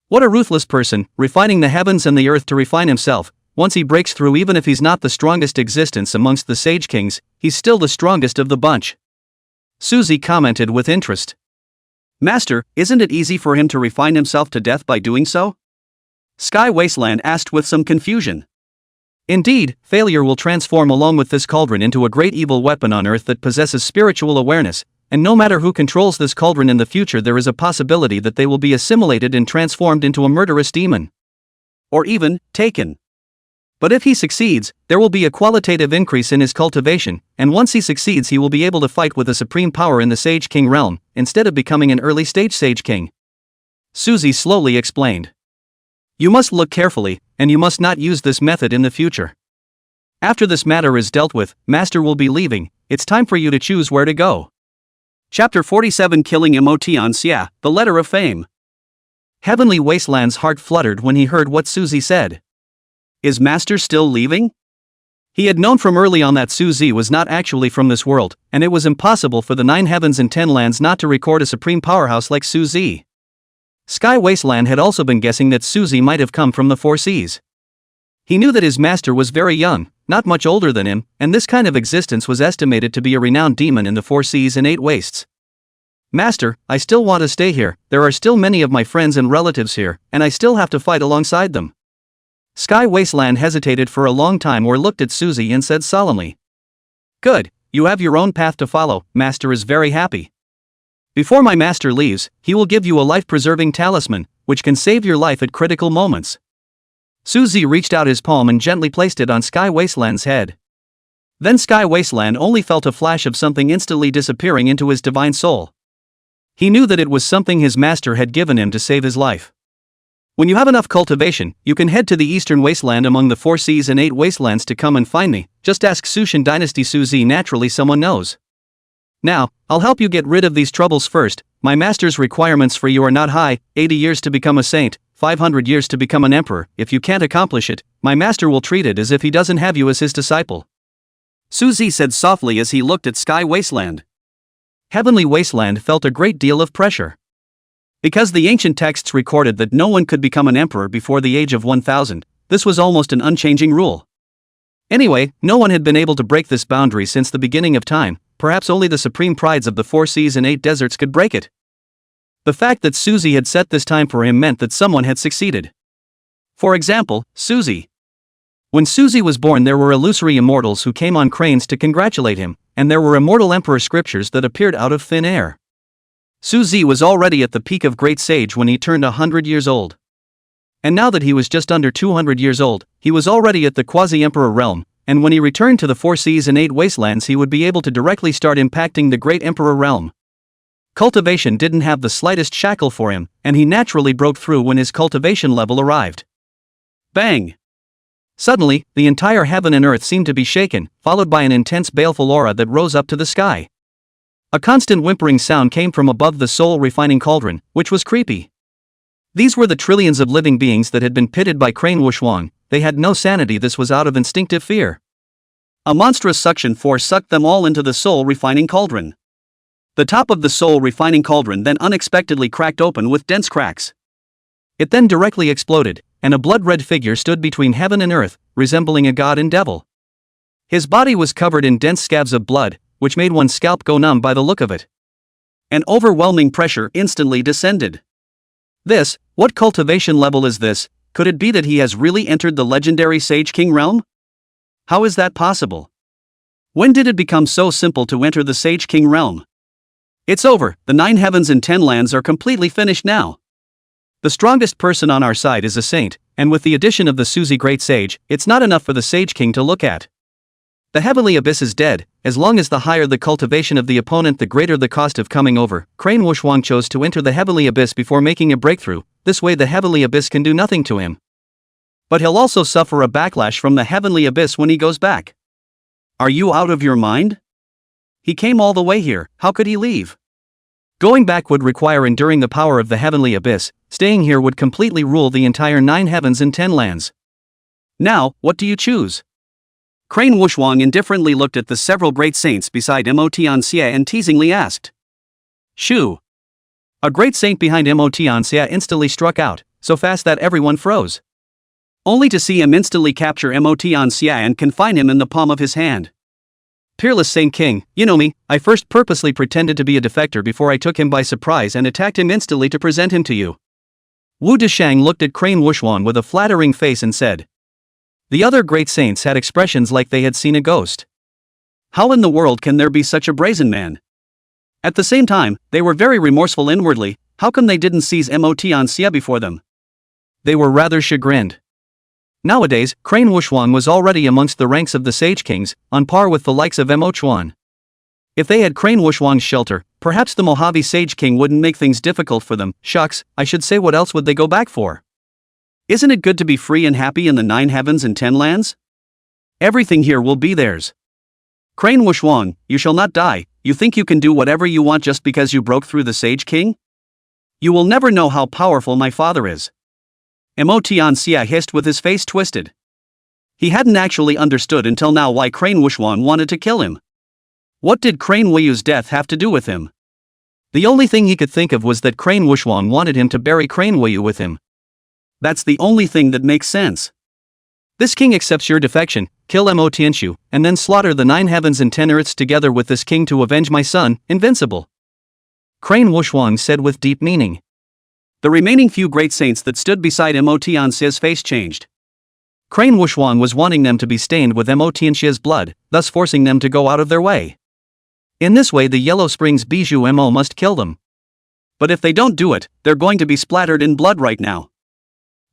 What a ruthless person, refining the heavens and the earth to refine himself. Once he breaks through, even if he's not the strongest existence amongst the Sage Kings, he's still the strongest of the bunch. Suzy commented with interest. Master, isn't it easy for him to refine himself to death by doing so? Sky Wasteland asked with some confusion. Indeed, failure will transform along with this cauldron into a great evil weapon on Earth that possesses spiritual awareness, and no matter who controls this cauldron in the future there is a possibility that they will be assimilated and transformed into a murderous demon. Or even, taken. But if he succeeds, there will be a qualitative increase in his cultivation, and once he succeeds he will be able to fight with a supreme power in the Sage King realm, instead of becoming an early stage Sage King. Suzy slowly explained. You must look carefully, and you must not use this method in the future. After this matter is dealt with, Master will be leaving, it's time for you to choose where to go. Chapter 47 Killing Emotion Xia, the Letter of Fame. Heavenly Wasteland's heart fluttered when he heard what Suzy said. Is Master still leaving? He had known from early on that Suzy was not actually from this world, and it was impossible for the 9 heavens and 10 lands not to record a supreme powerhouse like Suzy. Sky Wasteland had also been guessing that Suzy might have come from the 4 seas. He knew that his master was very young, not much older than him, and this kind of existence was estimated to be a renowned demon in the 4 seas and 8 wastes. Master, I still want to stay here, there are still many of my friends and relatives here, and I still have to fight alongside them. Sky Wasteland hesitated for a long time or looked at Suzy and said solemnly. Good, you have your own path to follow, Master is very happy. Before my master leaves, he will give you a life-preserving talisman, which can save your life at critical moments. Suzy reached out his palm and gently placed it on Sky Wasteland's head. Then Sky Wasteland only felt a flash of something instantly disappearing into his divine soul. He knew that it was something his master had given him to save his life. When you have enough cultivation, you can head to the eastern wasteland among the 4 seas and 8 wastelands to come and find me, just ask Sushin Dynasty Suzy, naturally someone knows. Now, I'll help you get rid of these troubles first. My master's requirements for you are not high, 80 years to become a saint, 500 years to become an emperor. If you can't accomplish it, my master will treat it as if he doesn't have you as his disciple. Suzy said softly as he looked at Sky Wasteland. Heavenly Wasteland felt a great deal of pressure. Because the ancient texts recorded that no one could become an emperor before the age of 1000, this was almost an unchanging rule. Anyway, no one had been able to break this boundary since the beginning of time. Perhaps only the supreme prides of the 4 seas and 8 deserts could break it. The fact that Suzy had set this time for him meant that someone had succeeded. For example, Suzy. When Suzy was born there were illusory immortals who came on cranes to congratulate him, and there were immortal emperor scriptures that appeared out of thin air. Suzy was already at the peak of great sage when he turned 100 years old. And now that he was just under 200 years old, he was already at the quasi-emperor realm, and when he returned to the 4 seas and 8 wastelands he would be able to directly start impacting the great emperor realm. Cultivation didn't have the slightest shackle for him, and he naturally broke through when his cultivation level arrived. Bang! Suddenly, the entire heaven and earth seemed to be shaken, followed by an intense baleful aura that rose up to the sky. A constant whimpering sound came from above the soul-refining cauldron, which was creepy. These were the trillions of living beings that had been pitted by Crane Wushwang. They had no sanity, this was out of instinctive fear. A monstrous suction force sucked them all into the soul-refining cauldron. The top of the soul-refining cauldron then unexpectedly cracked open with dense cracks. It then directly exploded, and a blood-red figure stood between heaven and earth, resembling a god and devil. His body was covered in dense scabs of blood, which made one's scalp go numb by the look of it. An overwhelming pressure instantly descended. What cultivation level is this? Could it be that he has really entered the legendary Sage King realm? How is that possible? When did it become so simple to enter the Sage King realm? It's over, the 9 heavens and 10 lands are completely finished now. The strongest person on our side is a saint, and with the addition of the Suzy Great Sage, it's not enough for the Sage King to look at. The heavenly abyss is dead. As long as the higher the cultivation of the opponent, the greater the cost of coming over. Crane Wushwang chose to enter the heavenly abyss before making a breakthrough. This way the heavenly abyss can do nothing to him. But he'll also suffer a backlash from the heavenly abyss when he goes back. Are you out of your mind? He came all the way here, how could he leave? Going back would require enduring the power of the heavenly abyss. Staying here would completely rule the entire 9 heavens and 10 lands. Now, what do you choose? Crane Wushwang indifferently looked at the several great saints beside Motianxia and teasingly asked. Shoo! A great saint behind Motianxia instantly struck out, so fast that everyone froze. Only to see him instantly capture Motianxia and confine him in the palm of his hand. Peerless Saint King, you know me, I first purposely pretended to be a defector before I took him by surprise and attacked him instantly to present him to you. Wu Deshang looked at Crane Wushwang with a flattering face and said. The other great saints had expressions like they had seen a ghost. How in the world can there be such a brazen man? At the same time, they were very remorseful inwardly. How come they didn't seize Motianxia before them? They were rather chagrined. Nowadays, Crane Wushwang was already amongst the ranks of the Sage Kings, on par with the likes of Mo Chuan. If they had Crane Wushwang's shelter, perhaps the Mojave Sage King wouldn't make things difficult for them. Shucks, I should say, what else would they go back for? Isn't it good to be free and happy in the 9 heavens and 10 lands? Everything here will be theirs. Crane Wushwang, you shall not die. You think you can do whatever you want just because you broke through the Sage King? You will never know how powerful my father is. Motianxia hissed with his face twisted. He hadn't actually understood until now why Crane Wushwang wanted to kill him. What did Crane Weiyu's death have to do with him? The only thing he could think of was that Crane Wushwang wanted him to bury Crane Weiyu with him. That's the only thing that makes sense. This king accepts your defection, kill Motianshu, and then slaughter the 9 heavens and 10 earths together with this king to avenge my son, Invincible. Crane Wushwang said with deep meaning. The remaining few great saints that stood beside Motianxia's face changed. Crane Wushwang was wanting them to be stained with Motianxia's blood, thus forcing them to go out of their way. In this way the Yellow Springs Bijou Mo must kill them. But if they don't do it, they're going to be splattered in blood right now.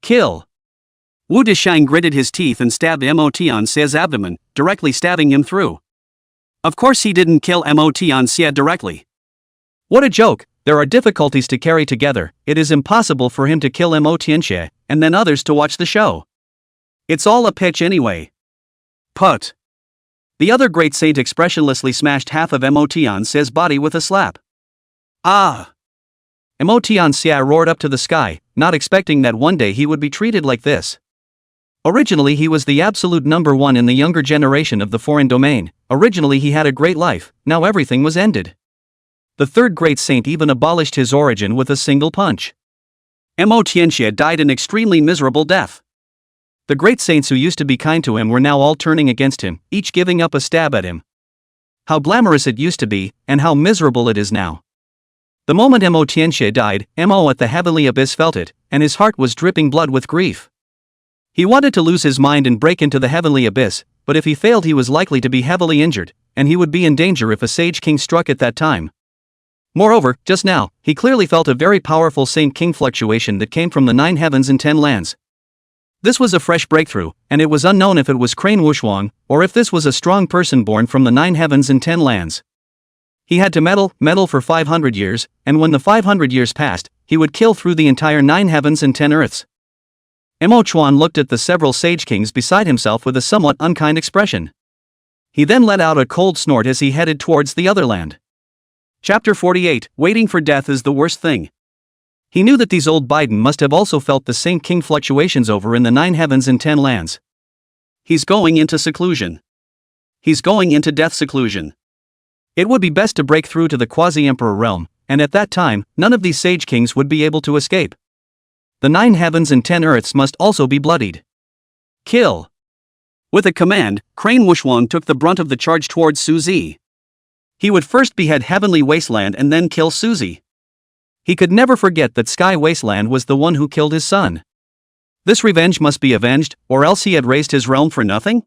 Kill! Wu Deshang gritted his teeth and stabbed Motianxia's abdomen, directly stabbing him through. Of course he didn't kill Motianxia directly. What a joke! There are difficulties to carry together. It is impossible for him to kill Motianxia, and then others to watch the show. It's all a pitch anyway. Put. The other great saint expressionlessly smashed half of Motianxia's body with a slap. Ah! Motianxia roared up to the sky, not expecting that one day he would be treated like this. Originally he was the absolute number 1 in the younger generation of the foreign domain. Originally he had a great life, now everything was ended. The third great saint even abolished his origin with a single punch. Motianxia died an extremely miserable death. The great saints who used to be kind to him were now all turning against him, each giving up a stab at him. How glamorous it used to be, and how miserable it is now. The moment Motianxia died, Mo at the heavenly abyss felt it, and his heart was dripping blood with grief. He wanted to lose his mind and break into the heavenly abyss, but if he failed he was likely to be heavily injured, and he would be in danger if a Sage King struck at that time. Moreover, just now, he clearly felt a very powerful Saint King fluctuation that came from the 9 heavens and 10 lands. This was a fresh breakthrough, and it was unknown if it was Crane Wushwang, or if this was a strong person born from the 9 heavens and 10 lands. He had to meddle for 500 years, and when the 500 years passed, he would kill through the entire 9 heavens and 10 earths. Mo Chuan looked at the several Sage Kings beside himself with a somewhat unkind expression. He then let out a cold snort as he headed towards the other land. Chapter 48, Waiting for Death is the Worst Thing. He knew that these old Biden must have also felt the Saint King fluctuations over in the 9 heavens and 10 lands. He's going into seclusion. He's going into death seclusion. It would be best to break through to the quasi-emperor realm, and at that time, none of these Sage Kings would be able to escape. The 9 heavens and 10 earths must also be bloodied. Kill! With a command, Crane Wushwang took the brunt of the charge towards Suzy. He would first behead Heavenly Wasteland and then kill Suzy. He could never forget that Sky Wasteland was the one who killed his son. This revenge must be avenged, or else he had raised his realm for nothing?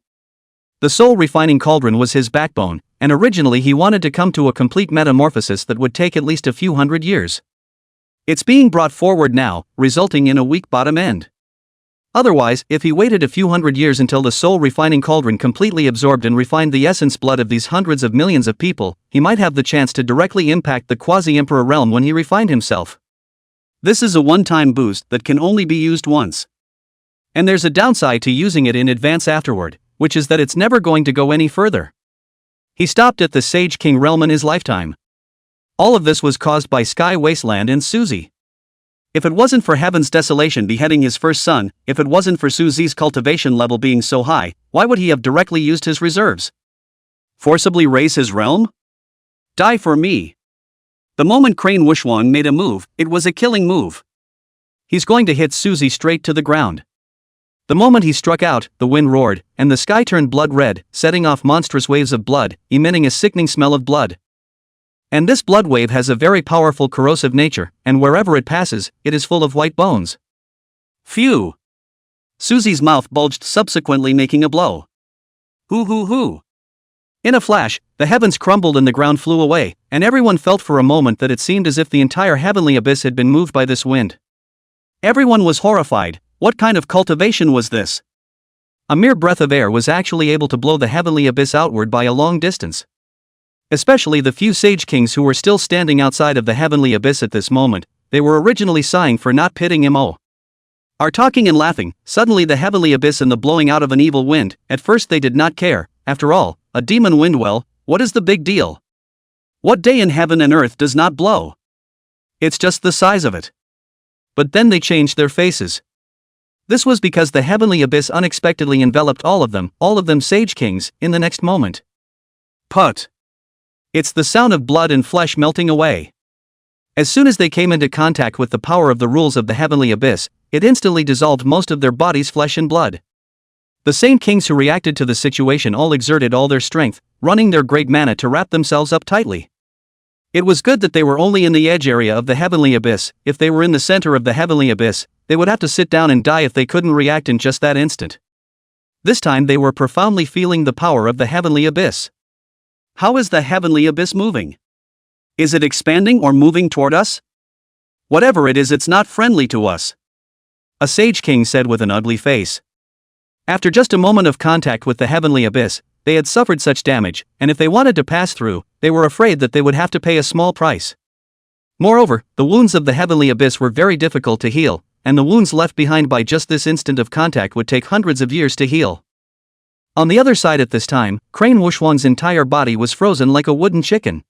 The soul-refining cauldron was his backbone, and originally he wanted to come to a complete metamorphosis that would take at least a few hundred years. It's being brought forward now, resulting in a weak bottom end. Otherwise, if he waited a few hundred years until the soul-refining cauldron completely absorbed and refined the essence blood of these hundreds of millions of people, he might have the chance to directly impact the quasi-emperor realm when he refined himself. This is a one-time boost that can only be used once. And there's a downside to using it in advance afterward, which is that it's never going to go any further. He stopped at the Sage King realm in his lifetime. All of this was caused by Sky Wasteland and Suzy. If it wasn't for Heaven's desolation beheading his first son, if it wasn't for Suzy's cultivation level being so high, why would he have directly used his reserves? Forcibly raise his realm? Die for me. The moment Crane Wushwang made a move, it was a killing move. He's going to hit Suzy straight to the ground. The moment he struck out, the wind roared, and the sky turned blood red, setting off monstrous waves of blood, emitting a sickening smell of blood. And this blood wave has a very powerful corrosive nature, and wherever it passes, it is full of white bones. Phew! Suzy's mouth bulged, subsequently making a blow. Hoo. In a flash, the heavens crumbled and the ground flew away, and everyone felt for a moment that it seemed as if the entire heavenly abyss had been moved by this wind. Everyone was horrified. What kind of cultivation was this? A mere breath of air was actually able to blow the heavenly abyss outward by a long distance. Especially the few Sage Kings who were still standing outside of the heavenly abyss at this moment, they were originally sighing for not pitting Mo. Are talking and laughing, suddenly the heavenly abyss and the blowing out of an evil wind. At first they did not care, after all, a demon wind, well, what is the big deal? What day in heaven and earth does not blow? It's just the size of it. But then they changed their faces. This was because the heavenly abyss unexpectedly enveloped all of them Sage Kings, in the next moment. Put. It's the sound of blood and flesh melting away. As soon as they came into contact with the power of the rules of the heavenly abyss, it instantly dissolved most of their body's flesh and blood. The same kings who reacted to the situation all exerted all their strength, running their great mana to wrap themselves up tightly. It was good that they were only in the edge area of the heavenly abyss. If they were in the center of the heavenly abyss, they would have to sit down and die if they couldn't react in just that instant. This time they were profoundly feeling the power of the heavenly abyss. How is the heavenly abyss moving? Is it expanding or moving toward us? Whatever it is, it's not friendly to us. A Sage King said with an ugly face. After just a moment of contact with the heavenly abyss, they had suffered such damage, and if they wanted to pass through, they were afraid that they would have to pay a small price. Moreover, the wounds of the heavenly abyss were very difficult to heal, and the wounds left behind by just this instant of contact would take hundreds of years to heal. On the other side at this time, Crane Wushwang's entire body was frozen like a wooden chicken.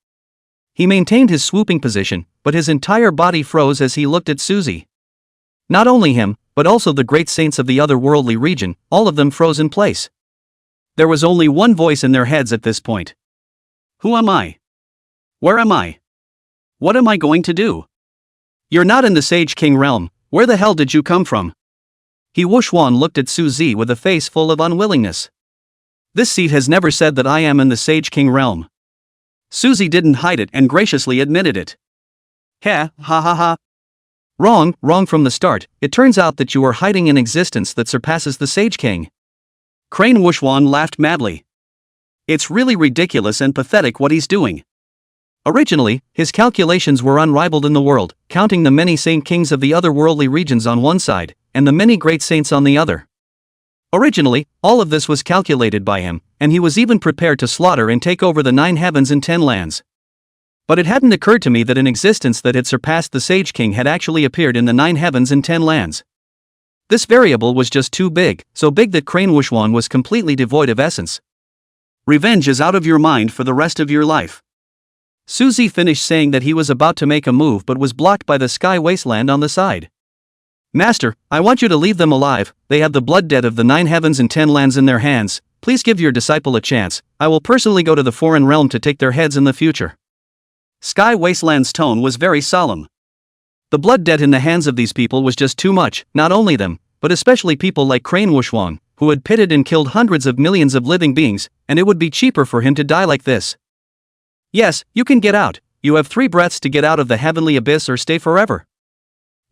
He maintained his swooping position, but his entire body froze as he looked at Suzy. Not only him, but also the great saints of the otherworldly region, all of them froze in place. There was only one voice in their heads at this point. Who am I? Where am I? What am I going to do? You're not in the Sage King realm. Where the hell did you come from? He Wushwang looked at Suzy with a face full of unwillingness. This seat has never said that I am in the Sage King realm. Suzy didn't hide it and graciously admitted it. Ha. Wrong from the start. It turns out that you are hiding an existence that surpasses the Sage King. Crane Wushwang laughed madly. It's really ridiculous and pathetic what he's doing. Originally, his calculations were unrivaled in the world, counting the many saint kings of the otherworldly regions on one side, and the many great saints on the other. Originally, all of this was calculated by him, and he was even prepared to slaughter and take over the 9 heavens and 10 lands. But it hadn't occurred to me that an existence that had surpassed the Sage King had actually appeared in the 9 heavens and 10 lands. This variable was just too big, so big that Crane Wushwang was completely devoid of essence. Revenge is out of your mind for the rest of your life. Suzy finished saying that he was about to make a move but was blocked by the Sky Wasteland on the side. Master, I want you to leave them alive. They have the blood debt of the 9 heavens and 10 lands in their hands. Please give your disciple a chance. I will personally go to the foreign realm to take their heads in the future. Sky Wasteland's tone was very solemn. The blood debt in the hands of these people was just too much, not only them, but especially people like Crane Wushwang, who had pitted and killed hundreds of millions of living beings, and it would be cheaper for him to die like this. Yes, you can get out. You have 3 breaths to get out of the heavenly abyss or stay forever.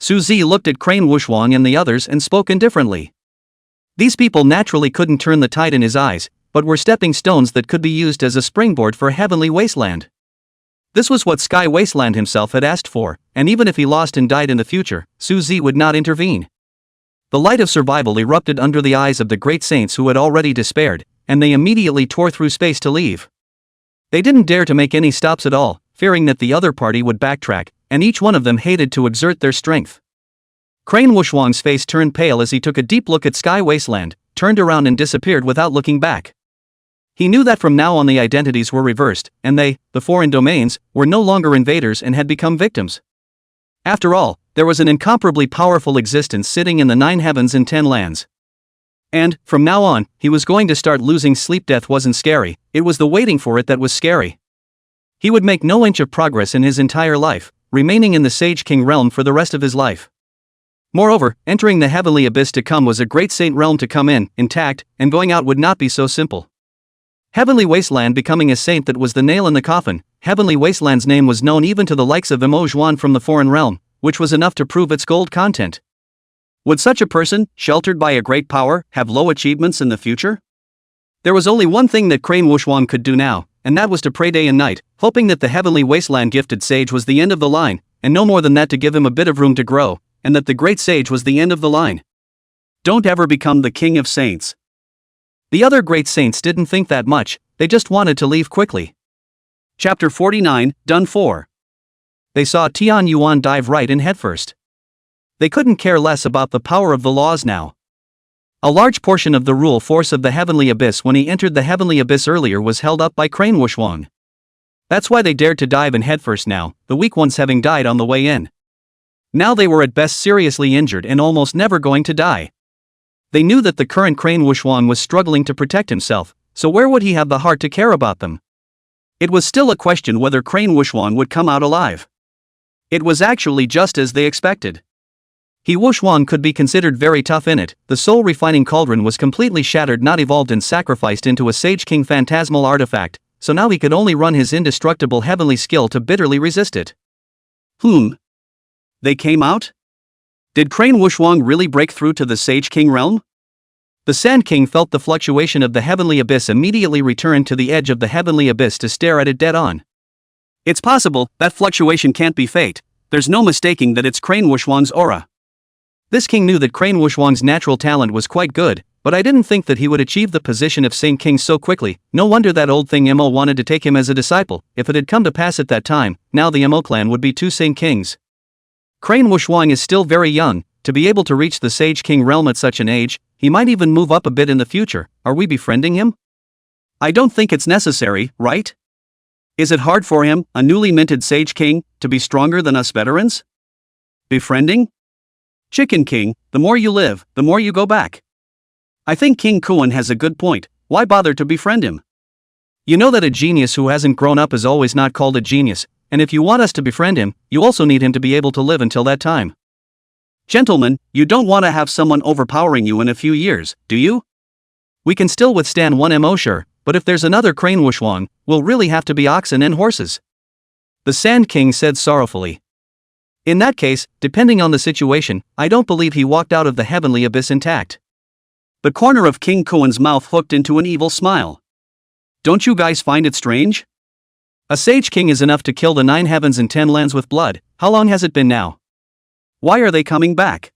Suzy looked at Crane Wushwang and the others and spoke indifferently. These people naturally couldn't turn the tide in his eyes, but were stepping stones that could be used as a springboard for Heavenly Wasteland. This was what Sky Wasteland himself had asked for, and even if he lost and died in the future, Suzy would not intervene. The light of survival erupted under the eyes of the great saints who had already despaired, and they immediately tore through space to leave. They didn't dare to make any stops at all, fearing that the other party would backtrack, and each one of them hated to exert their strength. Crane Wushwang's face turned pale as he took a deep look at Sky Wasteland, turned around and disappeared without looking back. He knew that from now on the identities were reversed, and they, the foreign domains, were no longer invaders and had become victims. After all, there was an incomparably powerful existence sitting in the 9 heavens and 10 lands. And, from now on, he was going to start losing sleep. Death wasn't scary, it was the waiting for it that was scary. He would make no inch of progress in his entire life, remaining in the Sage King realm for the rest of his life. Moreover, entering the heavenly abyss to come was a great saint realm to come in, intact, and going out would not be so simple. Heavenly Wasteland becoming a saint, that was the nail in the coffin. Heavenly Wasteland's name was known even to the likes of Emo Zhuan from the foreign realm, which was enough to prove its gold content. Would such a person, sheltered by a great power, have low achievements in the future? There was only one thing that Crane Wushwang could do now, and that was to pray day and night, hoping that the Heavenly Wasteland gifted sage was the end of the line, and no more than that to give him a bit of room to grow, and that the great sage was the end of the line. Don't ever become the king of saints. The other great saints didn't think that much, they just wanted to leave quickly. Chapter 49, Done For. They saw Tian Yuan dive right in headfirst. They couldn't care less about the power of the laws now. A large portion of the rule force of the Heavenly Abyss when he entered the Heavenly Abyss earlier was held up by Crane Wushwang. That's why they dared to dive in headfirst now, the weak ones having died on the way in. Now they were at best seriously injured and almost never going to die. They knew that the current Crane Wushwang was struggling to protect himself, so where would he have the heart to care about them? It was still a question whether Crane Wushwang would come out alive. It was actually just as they expected. He Wushwang could be considered very tough in it. The soul refining cauldron was completely shattered, not evolved and sacrificed into a Sage King phantasmal artifact, so now he could only run his indestructible heavenly skill to bitterly resist it. They came out? Did Crane Wushwang really break through to the Sage King realm? The Sand King felt the fluctuation of the Heavenly Abyss, immediately returned to the edge of the Heavenly Abyss to stare at it dead on. It's possible, that fluctuation can't be fate. There's no mistaking that it's Crane Wushwang's aura. This king knew that Crane Wushwang's natural talent was quite good, but I didn't think that he would achieve the position of Saint King so quickly. No wonder that old thing Mo wanted to take him as a disciple. If it had come to pass at that time, now the Mo clan would be 2 Saint Kings. Crane Wushwang is still very young, to be able to reach the Sage King realm at such an age. He might even move up a bit in the future. Are we befriending him? I don't think it's necessary, right? Is it hard for him, a newly minted Sage King, to be stronger than us veterans? Befriending? Chicken King, the more you live, the more you go back. I think King Kuan has a good point. Why bother to befriend him? You know that a genius who hasn't grown up is always not called a genius, and if you want us to befriend him, you also need him to be able to live until that time. Gentlemen, you don't want to have someone overpowering you in a few years, do you? We can still withstand one Mo, sure, but if there's another Crane Wushwang, we'll really have to be oxen and horses. The Sand King said sorrowfully. In that case, depending on the situation, I don't believe he walked out of the Heavenly Abyss intact. The corner of King Kuan's mouth hooked into an evil smile. Don't you guys find it strange? A Sage King is enough to kill the 9 heavens and 10 lands with blood. How long has it been now? Why are they coming back?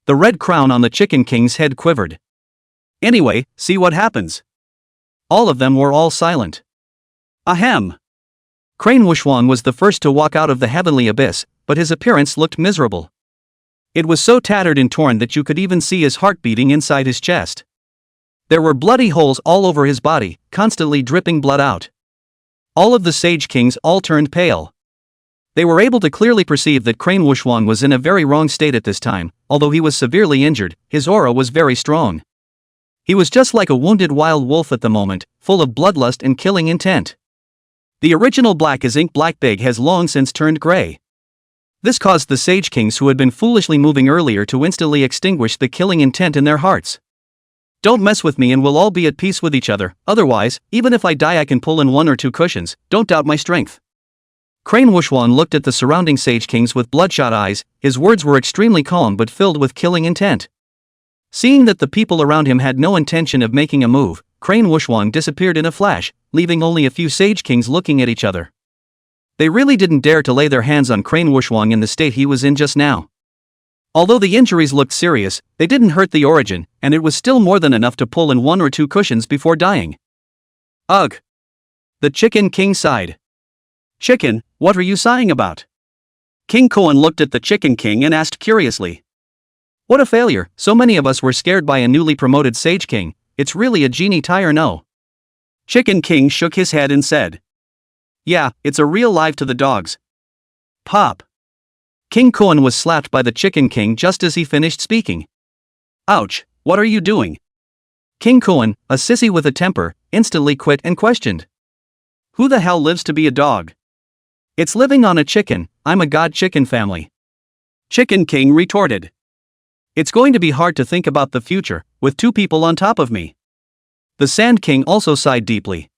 The red crown on the Chicken King's head quivered. Anyway, see what happens. All of them were all silent. Ahem. Crane Wushwang was the first to walk out of the Heavenly Abyss, but his appearance looked miserable. It was so tattered and torn that you could even see his heart beating inside his chest. There were bloody holes all over his body, constantly dripping blood out. All of the Sage Kings all turned pale. They were able to clearly perceive that Crane Wushwang was in a very wrong state at this time. Although he was severely injured, his aura was very strong. He was just like a wounded wild wolf at the moment, full of bloodlust and killing intent. The original black as ink Black Big has long since turned gray. This caused the Sage Kings who had been foolishly moving earlier to instantly extinguish the killing intent in their hearts. Don't mess with me and we'll all be at peace with each other, otherwise, even if I die I can pull in 1 or 2 cushions, don't doubt my strength. Crane Wushwang looked at the surrounding Sage Kings with bloodshot eyes. His words were extremely calm but filled with killing intent. Seeing that the people around him had no intention of making a move, Crane Wushwang disappeared in a flash, leaving only a few Sage Kings looking at each other. They really didn't dare to lay their hands on Crane Wushwang in the state he was in just now. Although the injuries looked serious, they didn't hurt the origin, and it was still more than enough to pull in 1 or 2 cushions before dying. Ugh! The Chicken King sighed. Chicken, what are you sighing about? King Koan looked at the Chicken King and asked curiously. What a failure, so many of us were scared by a newly promoted Sage King, it's really a genie tire no? Chicken King shook his head and said. Yeah, it's a real life to the dogs. Pop! King Koan was slapped by the Chicken King just as he finished speaking. Ouch, what are you doing? King Koan, a sissy with a temper, instantly quit and questioned. Who the hell lives to be a dog? It's living on a chicken, I'm a god chicken family. Chicken King retorted. It's going to be hard to think about the future, with 2 people on top of me. The Sand King also sighed deeply.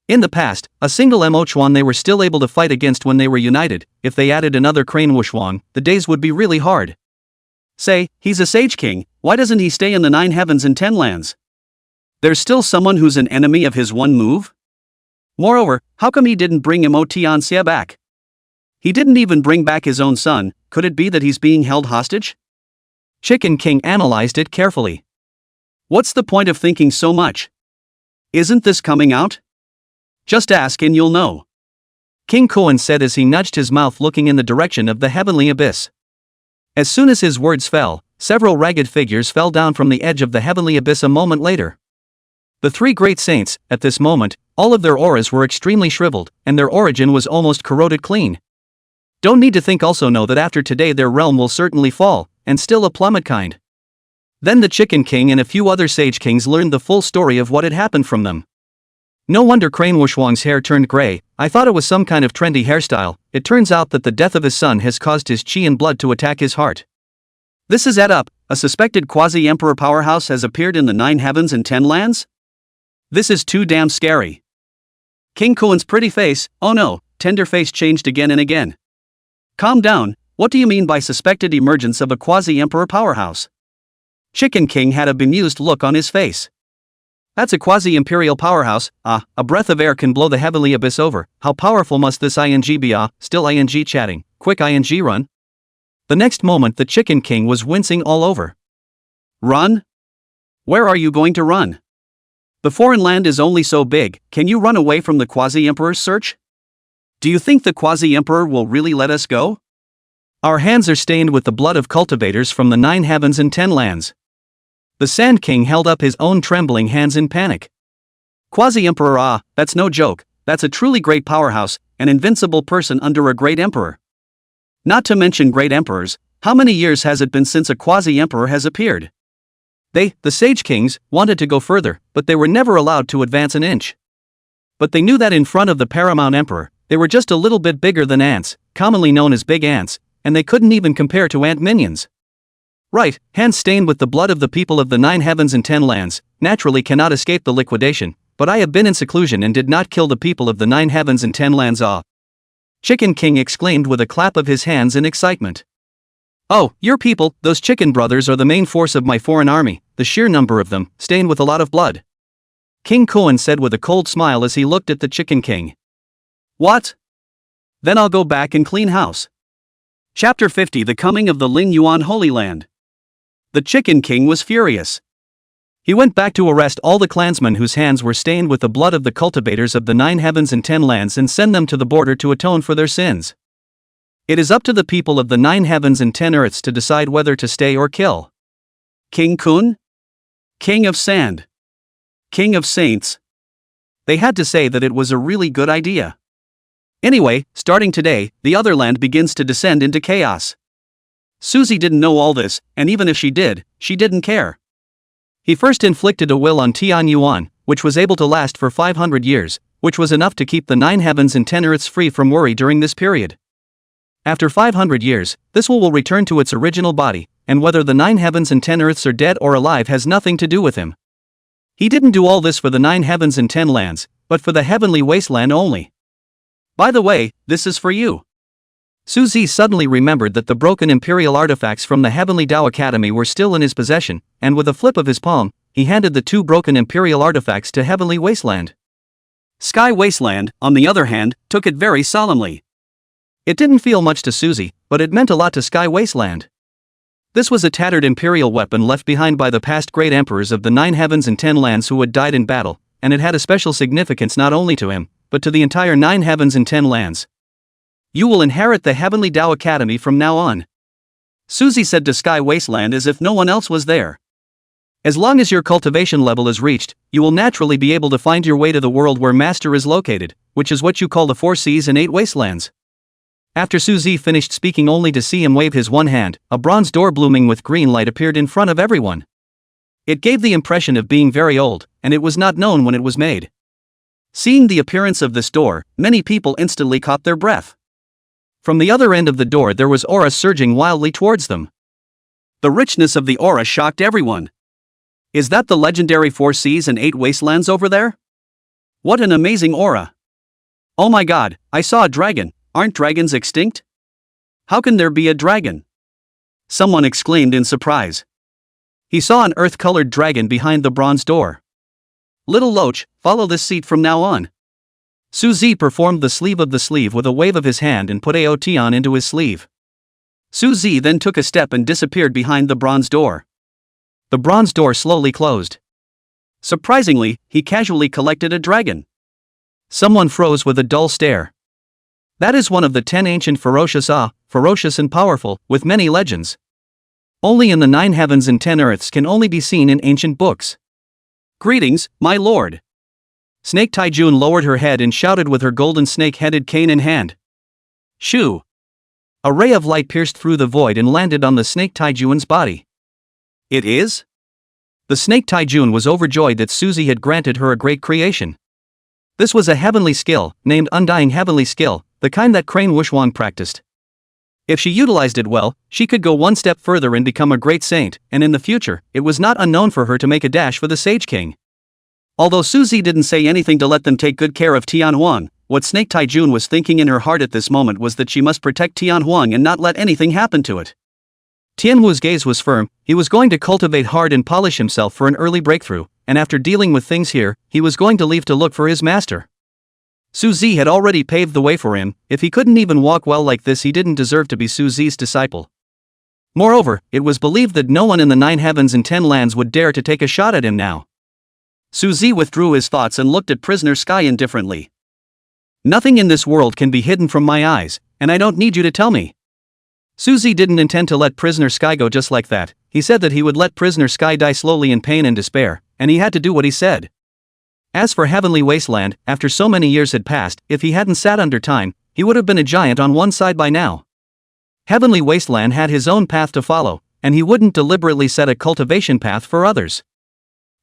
In the past, a single Mochuan they were still able to fight against when they were united. If they added another Crane Wushwang, the days would be really hard. Say, he's a Sage King, why doesn't he stay in the 9 heavens and 10 lands? There's still someone who's an enemy of his one move? Moreover, how come he didn't bring Emotian Xie back? He didn't even bring back his own son, could it be that he's being held hostage? Chicken King analyzed it carefully. What's the point of thinking so much? Isn't this coming out? Just ask and you'll know. King Koan said as he nudged his mouth looking in the direction of the heavenly abyss. As soon as his words fell, several ragged figures fell down from the edge of the heavenly abyss a moment later. The 3 great saints, at this moment, all of their auras were extremely shriveled, and their origin was almost corroded clean. Don't need to think also know that after today their realm will certainly fall, and still a plummet kind. Then the Chicken King and a few other Sage Kings learned the full story of what had happened from them. No wonder Crane Wushwang's hair turned gray, I thought it was some kind of trendy hairstyle, it turns out that the death of his son has caused his chi and blood to attack his heart. This is up, a suspected quasi-emperor powerhouse has appeared in the 9 heavens and 10 lands? This is too damn scary. King Koan's pretty face, oh no, tender face changed again and again. Calm down, what do you mean by suspected emergence of a quasi-emperor powerhouse? Chicken King had a bemused look on his face. That's a quasi-imperial powerhouse, a breath of air can blow the heavenly abyss over, how powerful must this ing be still ing chatting, quick ing run? The next moment the Chicken King was wincing all over. Run? Where are you going to run? The foreign land is only so big, can you run away from the quasi-emperor's search? Do you think the quasi-emperor will really let us go? Our hands are stained with the blood of cultivators from the 9 heavens and 10 lands. The Sand King held up his own trembling hands in panic. Quasi-emperor, that's no joke, that's a truly great powerhouse, an invincible person under a great emperor. Not to mention great emperors, how many years has it been since a quasi-emperor has appeared? They, the Sage Kings, wanted to go further, but they were never allowed to advance an inch. But they knew that in front of the paramount emperor, they were just a little bit bigger than ants, commonly known as big ants, and they couldn't even compare to ant minions. Right, hands stained with the blood of the people of the 9 heavens and 10 lands, naturally cannot escape the liquidation, but I have been in seclusion and did not kill the people of the 9 heavens and 10 lands Chicken King exclaimed with a clap of his hands in excitement. Oh, your people, those chicken brothers are the main force of my foreign army, the sheer number of them, stained with a lot of blood. King Koan said with a cold smile as he looked at the Chicken King. What? Then I'll go back and clean house. Chapter 50 The Coming of the Ling Yuan Holy Land. The Chicken King was furious. He went back to arrest all the clansmen whose hands were stained with the blood of the cultivators of the 9 heavens and 10 lands and send them to the border to atone for their sins. It is up to the people of the 9 heavens and 10 earths to decide whether to stay or kill. King Kun? King of Sand. King of Saints. They had to say that it was a really good idea. Anyway, starting today, the other land begins to descend into chaos. Susie didn't know all this, and even if she didn't care. He first inflicted a will on Tian Yuan, which was able to last for 500 years, which was enough to keep the 9 heavens and 10 earths free from worry during this period. After 500 years, this will return to its original body, and whether the 9 heavens and 10 earths are dead or alive has nothing to do with him. He didn't do all this for the 9 heavens and 10 lands, but for the heavenly wasteland only. By the way, this is for you. Suzy suddenly remembered that the broken imperial artifacts from the Heavenly Tao Academy were still in his possession, and with a flip of his palm, he handed the 2 broken imperial artifacts to Heavenly Wasteland. Sky Wasteland, on the other hand, took it very solemnly. It didn't feel much to Suzy, but it meant a lot to Sky Wasteland. This was a tattered imperial weapon left behind by the past great emperors of the 9 heavens and 10 lands who had died in battle, and it had a special significance not only to him, but to the entire 9 heavens and 10 lands. You will inherit the Heavenly Tao Academy from now on, Suzy said to Sky Wasteland as if no one else was there. As long as your cultivation level is reached, you will naturally be able to find your way to the world where Master is located, which is what you call the 4 seas and 8 wastelands. After Suzy finished speaking only to see him wave his one hand, a bronze door blooming with green light appeared in front of everyone. It gave the impression of being very old, and it was not known when it was made. Seeing the appearance of this door, many people instantly caught their breath. From the other end of the door there was aura surging wildly towards them. The richness of the aura shocked everyone. Is that the legendary 4 seas and 8 wastelands over there? What an amazing aura! Oh my god, I saw a dragon. Aren't dragons extinct? How can there be a dragon? Someone exclaimed in surprise. He saw an earth-colored dragon behind the bronze door. Little Loach, follow this seat from now on. Suzy performed the sleeve of the sleeve with a wave of his hand and put Aotion into his sleeve. Suzy then took a step and disappeared behind the bronze door. The bronze door slowly closed. Surprisingly, he casually collected a dragon. Someone froze with a dull stare. That is one of the 10 ancient ferocious and powerful, with many legends. Only in the 9 heavens and 10 earths can only be seen in ancient books. Greetings, my lord. Snake Taijun lowered her head and shouted with her golden snake-headed cane in hand. Shoo! A ray of light pierced through the void and landed on the Snake Taijun's body. It is? The Snake Taijun was overjoyed that Suzy had granted her a great creation. This was a heavenly skill, named Undying Heavenly Skill, the kind that Crane Wushwang practiced. If she utilized it well, she could go one step further and become a great saint, and in the future, it was not unknown for her to make a dash for the Sage King. Although Suzy didn't say anything to let them take good care of Tianhuang, what Snake Taijun was thinking in her heart at this moment was that she must protect Tianhuang and not let anything happen to it. Tianhu's gaze was firm. He was going to cultivate hard and polish himself for an early breakthrough, and after dealing with things here, he was going to leave to look for his master. Suzy had already paved the way for him. If he couldn't even walk well like this, he didn't deserve to be Suzy's disciple. Moreover, it was believed that no one in the 9 heavens and 10 lands would dare to take a shot at him now. Suzy withdrew his thoughts and looked at Prisoner Sky indifferently. Nothing in this world can be hidden from my eyes, and I don't need you to tell me. Suzy didn't intend to let Prisoner Sky go just like that. He said that he would let Prisoner Sky die slowly in pain and despair, and he had to do what he said. As for Heavenly Wasteland, after so many years had passed, if he hadn't sat under time, he would have been a giant on one side by now. Heavenly Wasteland had his own path to follow, and he wouldn't deliberately set a cultivation path for others.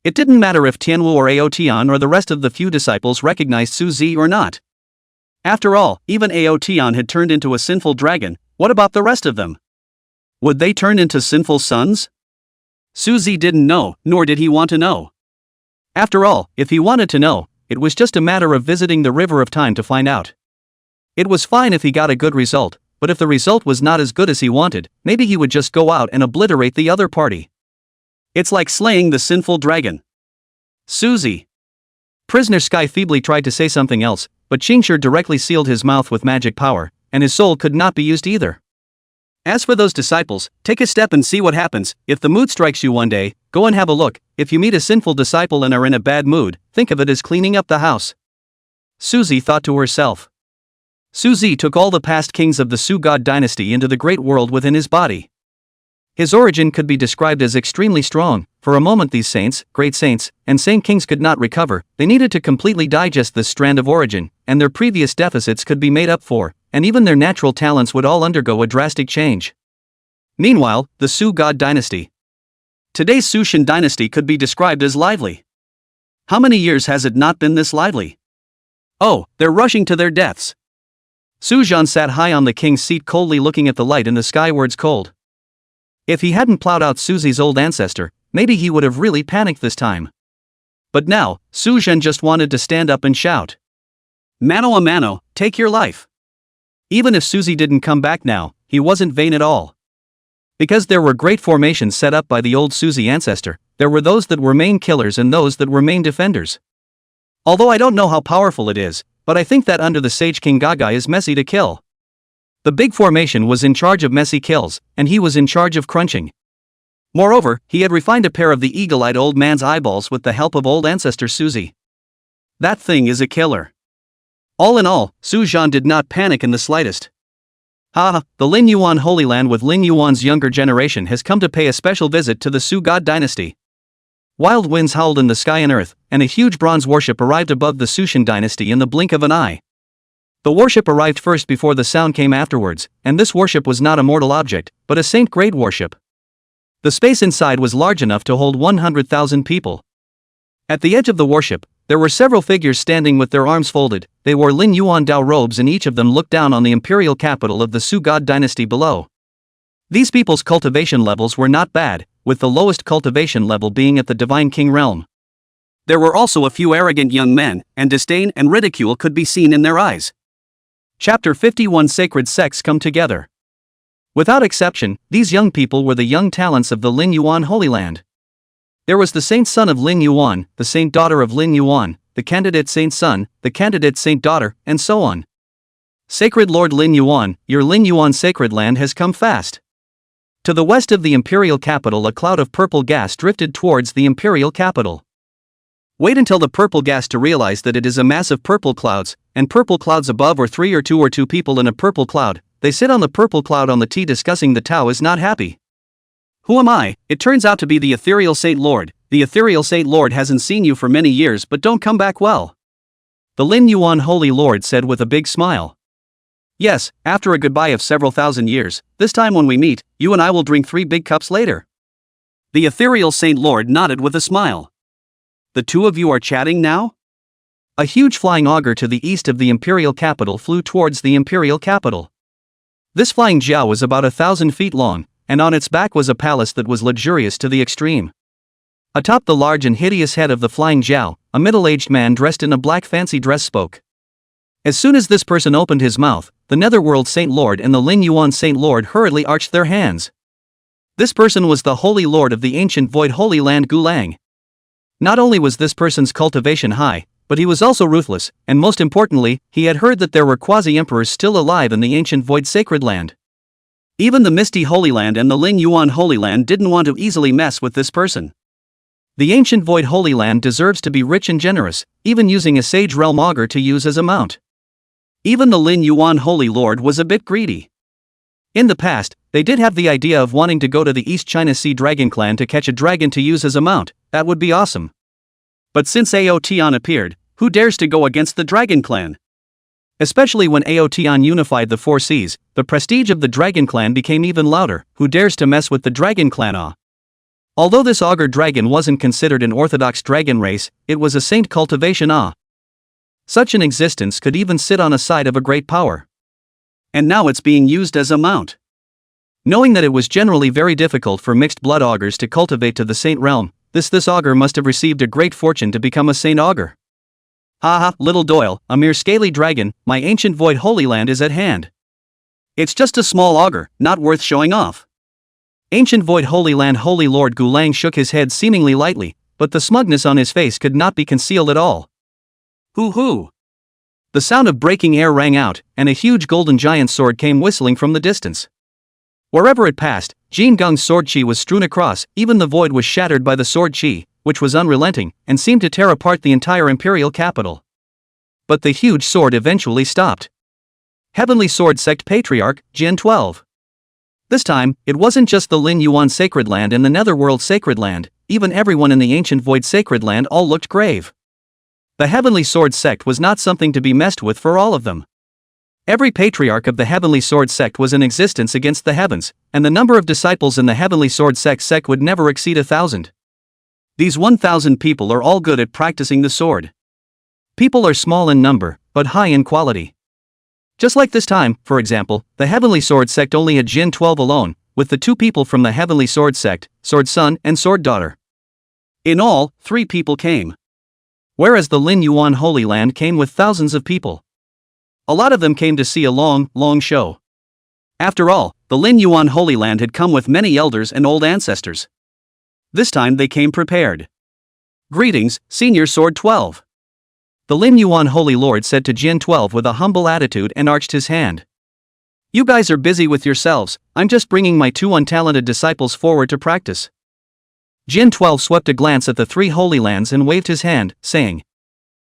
It didn't matter if Tianwu or Aotion or the rest of the few disciples recognized Suzy or not. After all, even Aotion had turned into a sinful dragon. What about the rest of them? Would they turn into sinful sons? Suzy didn't know, nor did he want to know. After all, if he wanted to know, it was just a matter of visiting the River of Time to find out. It was fine if he got a good result, but if the result was not as good as he wanted, maybe he would just go out and obliterate the other party. It's like slaying the sinful dragon. Suzy. Prisoner Sky feebly tried to say something else, but Qingshi directly sealed his mouth with magic power, and his soul could not be used either. As for those disciples, take a step and see what happens. If the mood strikes you one day, go and have a look. If you meet a sinful disciple and are in a bad mood, think of it as cleaning up the house. Suzy thought to herself. Suzy took all the past kings of the Su God dynasty into the great world within his body. His origin could be described as extremely strong. For a moment these saints, great saints, and saint kings could not recover. They needed to completely digest this strand of origin, and their previous deficits could be made up for, and even their natural talents would all undergo a drastic change. Meanwhile, the Su God dynasty. Today's Sushan dynasty could be described as lively. How many years has it not been this lively? Oh, they're rushing to their deaths. Su Zhan sat high on the king's seat coldly looking at the light in the skywards cold. If he hadn't plowed out Suzy's old ancestor, maybe he would have really panicked this time. But now, Su Zhan just wanted to stand up and shout. Mano a mano, take your life. Even if Suzy didn't come back now, he wasn't vain at all. Because there were great formations set up by the old Suzy ancestor, there were those that were main killers and those that were main defenders. Although I don't know how powerful it is, but I think that under the Sage King Gaga is messy to kill. The big formation was in charge of messy kills, and he was in charge of crunching. Moreover, he had refined a pair of the eagle-eyed old man's eyeballs with the help of old ancestor Suzy. That thing is a killer. All in all, Su Zhan did not panic in the slightest. Haha, the Lin Yuan Holy Land with Lin Yuan's younger generation has come to pay a special visit to the Su God dynasty. Wild winds howled in the sky and earth, and a huge bronze warship arrived above the Sushan dynasty in the blink of an eye. The warship arrived first before the sound came afterwards, and this warship was not a mortal object, but a saint-grade warship. The space inside was large enough to hold 100,000 people. At the edge of the warship, there were several figures standing with their arms folded. They wore Lin Yuan Dao robes and each of them looked down on the imperial capital of the Su God dynasty below. These people's cultivation levels were not bad, with the lowest cultivation level being at the Divine King realm. There were also a few arrogant young men, and disdain and ridicule could be seen in their eyes. Chapter 51 Sacred Sects Come Together. Without exception, these young people were the young talents of the Lin Yuan Holy Land. There was the saint son of Lin Yuan, the saint daughter of Lin Yuan, the candidate saint son, the candidate saint daughter, and so on. Sacred Lord Lin Yuan, your Lin Yuan sacred land has come fast. To the west of the imperial capital a cloud of purple gas drifted towards the imperial capital. Wait until the purple gas to realize that it is a mass of purple clouds, and purple clouds above or three or two people in a purple cloud. They sit on the purple cloud on the T discussing the Tao is not happy. Who am I? It turns out to be the ethereal Saint Lord. The ethereal Saint Lord hasn't seen you for many years but don't come back well. The Lin Yuan Holy Lord said with a big smile. Yes, after a goodbye of several thousand years, this time when we meet, you and I will drink 3 big cups later. The ethereal Saint Lord nodded with a smile. The two of you are chatting now? A huge flying auger to the east of the imperial capital flew towards the imperial capital. This flying jiao was about 1,000 feet long, and on its back was a palace that was luxurious to the extreme. Atop the large and hideous head of the flying jiao, a middle-aged man dressed in a black fancy dress spoke. As soon as this person opened his mouth, the Netherworld Saint Lord and the Lin Yuan Saint Lord hurriedly arched their hands. This person was the Holy Lord of the ancient void Holy Land Gulang. Not only was this person's cultivation high, but he was also ruthless, and most importantly, he had heard that there were quasi-emperors still alive in the ancient void sacred land. Even the Misty Holy Land and the Lin Yuan Holy Land didn't want to easily mess with this person. The ancient void Holy Land deserves to be rich and generous, even using a Sage Realm Augur to use as a mount. Even the Lin Yuan Holy Lord was a bit greedy. In the past, they did have the idea of wanting to go to the East China Sea Dragon Clan to catch a dragon to use as a mount. That would be awesome. But since Aotian appeared, who dares to go against the Dragon Clan? Especially when Aotian unified the 4 seas, the prestige of the Dragon Clan became even louder. Who dares to mess with the Dragon Clan? Although this augur dragon wasn't considered an orthodox dragon race, it was a saint cultivation. Such an existence could even sit on a side of a great power. And now it's being used as a mount. Knowing that it was generally very difficult for mixed blood augurs to cultivate to the saint realm, this augur must have received a great fortune to become a saint augur. Haha, little Doyle, a mere scaly dragon, my ancient void Holy Land is at hand. It's just a small augur, not worth showing off. Ancient void Holy Land Holy Lord Gulang shook his head seemingly lightly, but the smugness on his face could not be concealed at all. Hoo-hoo! The sound of breaking air rang out, and a huge golden giant sword came whistling from the distance. Wherever it passed, Jin Gung's sword chi was strewn across. Even the void was shattered by the sword chi, which was unrelenting, and seemed to tear apart the entire imperial capital. But the huge sword eventually stopped. Heavenly Sword Sect Patriarch, Jin 12. This time, it wasn't just the Lin Yuan Sacred Land and the Netherworld Sacred Land, even everyone in the ancient void Sacred Land all looked grave. The Heavenly Sword Sect was not something to be messed with for all of them. Every patriarch of the Heavenly Sword Sect was in existence against the heavens, and the number of disciples in the Heavenly Sword Sect would never exceed 1,000. These 1,000 people are all good at practicing the sword. People are small in number, but high in quality. Just like this time, for example, the Heavenly Sword Sect only had Jin 12 alone, with the 2 people from the Heavenly Sword Sect, Sword Son and Sword Daughter. In all, 3 people came. Whereas the Lin Yuan Holy Land came with thousands of people. A lot of them came to see a long show. After all, the Lin Yuan Holy Land had come with many elders and old ancestors. This time they came prepared. Greetings, Senior Sword 12. The Lin Yuan Holy Lord said to Jin 12 with a humble attitude and arched his hand. You guys are busy with yourselves, I'm just bringing my 2 untalented disciples forward to practice. Jin 12 swept a glance at the three holy lands and waved his hand, saying.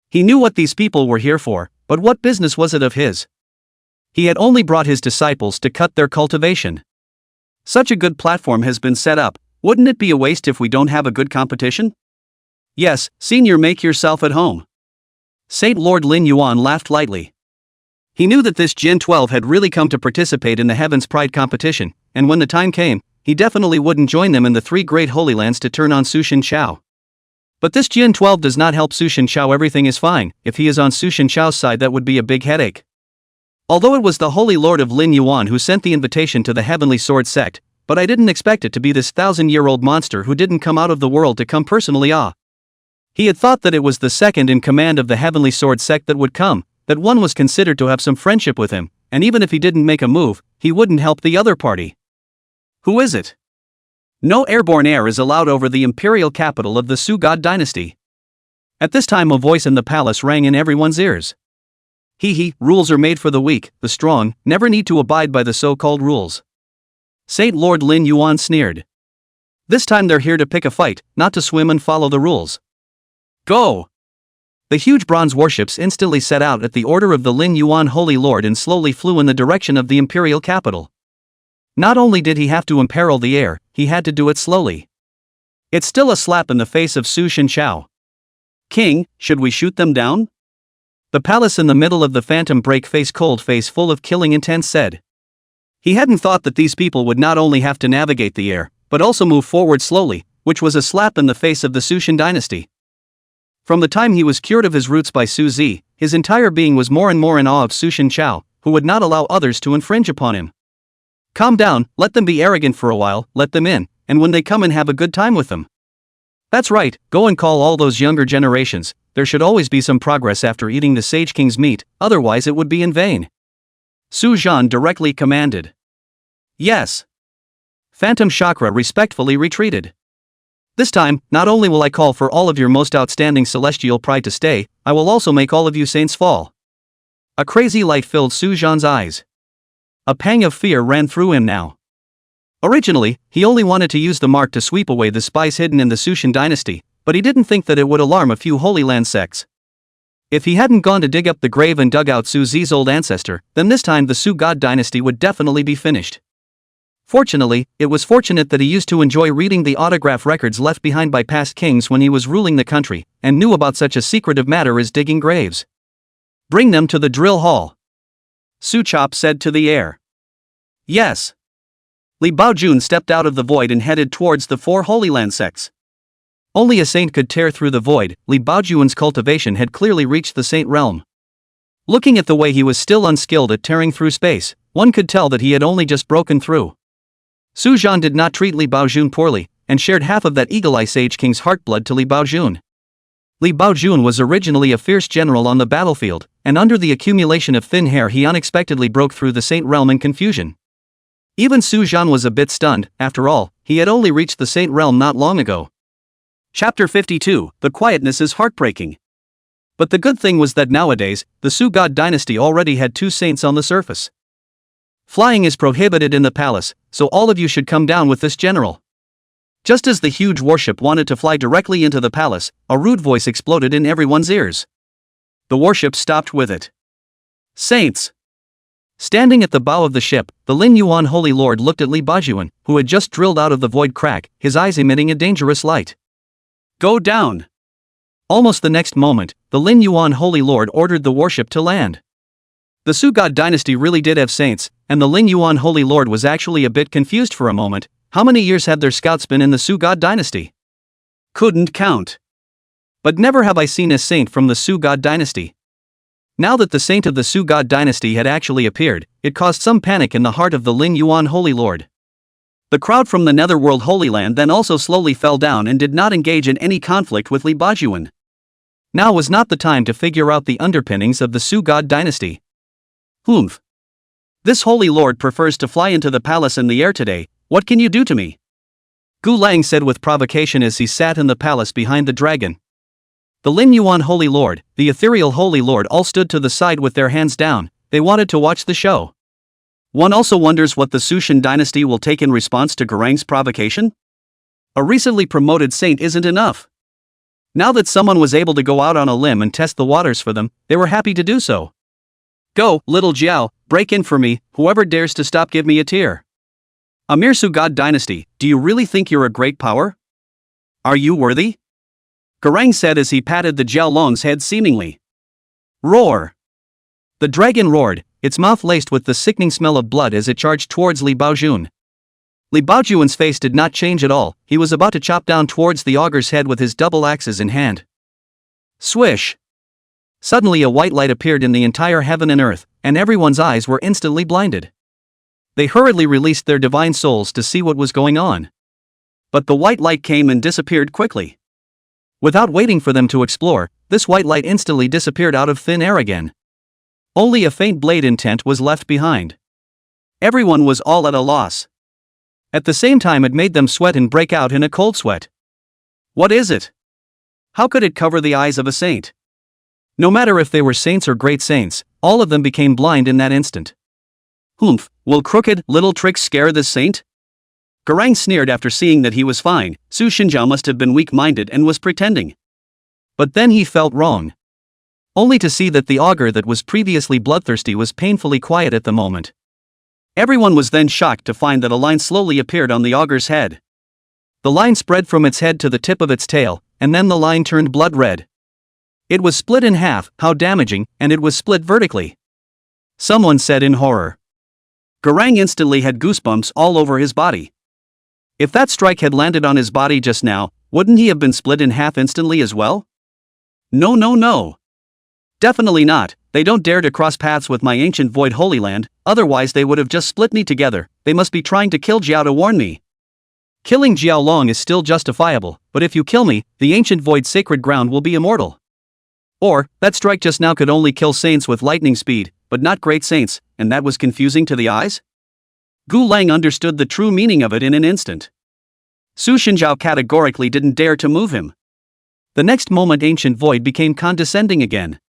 He knew what these people were here for, but what business was it of his? He had only brought his disciples to cut their cultivation. Such a good platform has been set up, wouldn't it be a waste if we don't have a good competition? Yes, senior, make yourself at home. Saint Lord Lin Yuan laughed lightly. He knew that this Jin 12 had really come to participate in the Heaven's Pride competition, and when the time came, he definitely wouldn't join them in the three great holy lands to turn on Su Shin Chao. But this Jin 12 does not help Su Shin Chao. Everything is fine. If he is on Su Shin Chao's side, that would be a big headache. Although it was the Holy Lord of Lin Yuan who sent the invitation to the Heavenly Sword sect, but I didn't expect it to be this 1,000-year-old monster who didn't come out of the world to come personally. He had thought that it was the second in command of the Heavenly Sword sect that would come, that one was considered to have some friendship with him, and even if he didn't make a move, he wouldn't help the other party. Who is it? No airborne air is allowed over the imperial capital of the Su God dynasty. At this time a voice in the palace rang in everyone's ears. Rules are made for the weak, the strong never need to abide by the so-called rules. Saint Lord Lin Yuan sneered. This time they're here to pick a fight, not to swim and follow the rules. Go! The huge bronze warships instantly set out at the order of the Lin Yuan Holy Lord and slowly flew in the direction of the imperial capital. Not only did he have to imperil the air, he had to do it slowly. It's still a slap in the face of Su Shin Chao. King, should we shoot them down? The palace in the middle of the phantom break face cold face full of killing intent said. He hadn't thought that these people would not only have to navigate the air, but also move forward slowly, which was a slap in the face of the Su Shin dynasty. From the time he was cured of his roots by Su Zi, his entire being was more and more in awe of Su Shin Chao, who would not allow others to infringe upon him. Calm down, let them be arrogant for a while, let them in, and when they come in have a good time with them. That's right, go and call all those younger generations. There should always be some progress after eating the Sage King's meat, otherwise it would be in vain. Su Zhan directly commanded. Yes. Phantom Chakra respectfully retreated. This time, not only will I call for all of your most outstanding celestial pride to stay, I will also make all of you saints fall. A crazy light filled Su Zhan's eyes. A pang of fear ran through him now. Originally, he only wanted to use the mark to sweep away the spies hidden in the Su Shin dynasty, but he didn't think that it would alarm a few Holy Land sects. If he hadn't gone to dig up the grave and dug out Su Zi's old ancestor, then this time the Su God dynasty would definitely be finished. Fortunately, it was fortunate that he used to enjoy reading the autograph records left behind by past kings when he was ruling the country, and knew about such a secretive matter as digging graves. Bring them to the drill hall. Su Chop said to the air. Yes. Li Baojun stepped out of the void and headed towards the four Holy Land sects. Only a saint could tear through the void. Li Baojun's cultivation had clearly reached the saint realm. Looking at the way he was still unskilled at tearing through space, one could tell that he had only just broken through. Su Zhan did not treat Li Baojun poorly, and shared half of that Eagle Eye Sage King's heartblood to Li Baojun. Li Baojun was originally a fierce general on the battlefield, and under the accumulation of thin hair he unexpectedly broke through the Saint Realm in confusion. Even Su Zhan was a bit stunned. After all, he had only reached the Saint Realm not long ago. Chapter 52, The Quietness is Heartbreaking. But the good thing was that nowadays, the Su God dynasty already had two saints on the surface. Flying is prohibited in the palace, so all of you should come down with this general. Just as the huge warship wanted to fly directly into the palace, a rude voice exploded in everyone's ears. The warship stopped with it. Saints! Standing at the bow of the ship, the Lin Yuan Holy Lord looked at Li Baojun, who had just drilled out of the void crack, his eyes emitting a dangerous light. Go down! Almost the next moment, the Lin Yuan Holy Lord ordered the warship to land. The Su God dynasty really did have saints, and the Lin Yuan Holy Lord was actually a bit confused for a moment. How many years had their scouts been in the Su God dynasty? Couldn't count. But never have I seen a saint from the Su God dynasty. Now that the saint of the Su God dynasty had actually appeared, it caused some panic in the heart of the Lin Yuan Holy Lord. The crowd from the Netherworld Holy Land then also slowly fell down and did not engage in any conflict with Li Baojun. Now was not the time to figure out the underpinnings of the Su God dynasty. Humph. This Holy Lord prefers to fly into the palace in the air today. What can you do to me? Gu Lang said with provocation as he sat in the palace behind the dragon. The Lin Yuan Holy Lord, the ethereal Holy Lord all stood to the side with their hands down. They wanted to watch the show. One also wonders what the Su Shin dynasty will take in response to Garang's provocation. A recently promoted saint isn't enough. Now that someone was able to go out on a limb and test the waters for them, they were happy to do so. Go, little Jiao, break in for me, whoever dares to stop give me a tear. Amir Sugod Dynasty, do you really think you're a great power? Are you worthy? Garang said as he patted the Jiao Long's head seemingly. Roar! The dragon roared, its mouth laced with the sickening smell of blood as it charged towards Li Baojun. Li Baojun's face did not change at all, he was about to chop down towards the ogre's head with his double axes in hand. Swish! Suddenly a white light appeared in the entire heaven and earth, and everyone's eyes were instantly blinded. They hurriedly released their divine souls to see what was going on. But the white light came and disappeared quickly. Without waiting for them to explore, this white light instantly disappeared out of thin air again. Only a faint blade intent was left behind. Everyone was all at a loss. At the same time it made them sweat and break out in a cold sweat. What is it? How could it cover the eyes of a saint? No matter if they were saints or great saints, all of them became blind in that instant. Humph, will crooked little tricks scare this saint? Garang sneered after seeing that he was fine. Su Xinjiao must have been weak-minded and was pretending. But then he felt wrong. Only to see that the augur that was previously bloodthirsty was painfully quiet at the moment. Everyone was then shocked to find that a line slowly appeared on the augur's head. The line spread from its head to the tip of its tail, and then the line turned blood red. It was split in half, how damaging, and it was split vertically. Someone said in horror. Garang instantly had goosebumps all over his body. If that strike had landed on his body just now, wouldn't he have been split in half instantly as well? No, no, no. Definitely not. They don't dare to cross paths with my ancient void holy land, otherwise they would have just split me together. They must be trying to kill Jiao to warn me. Killing Jiao Long is still justifiable, but if you kill me, the ancient void sacred ground will be immortal. Or, that strike just now could only kill saints with lightning speed, but not great saints, and that was confusing to the eyes? Gu Lang understood the true meaning of it in an instant. Su Xinjiao categorically didn't dare to move him. The next moment ancient void became condescending again.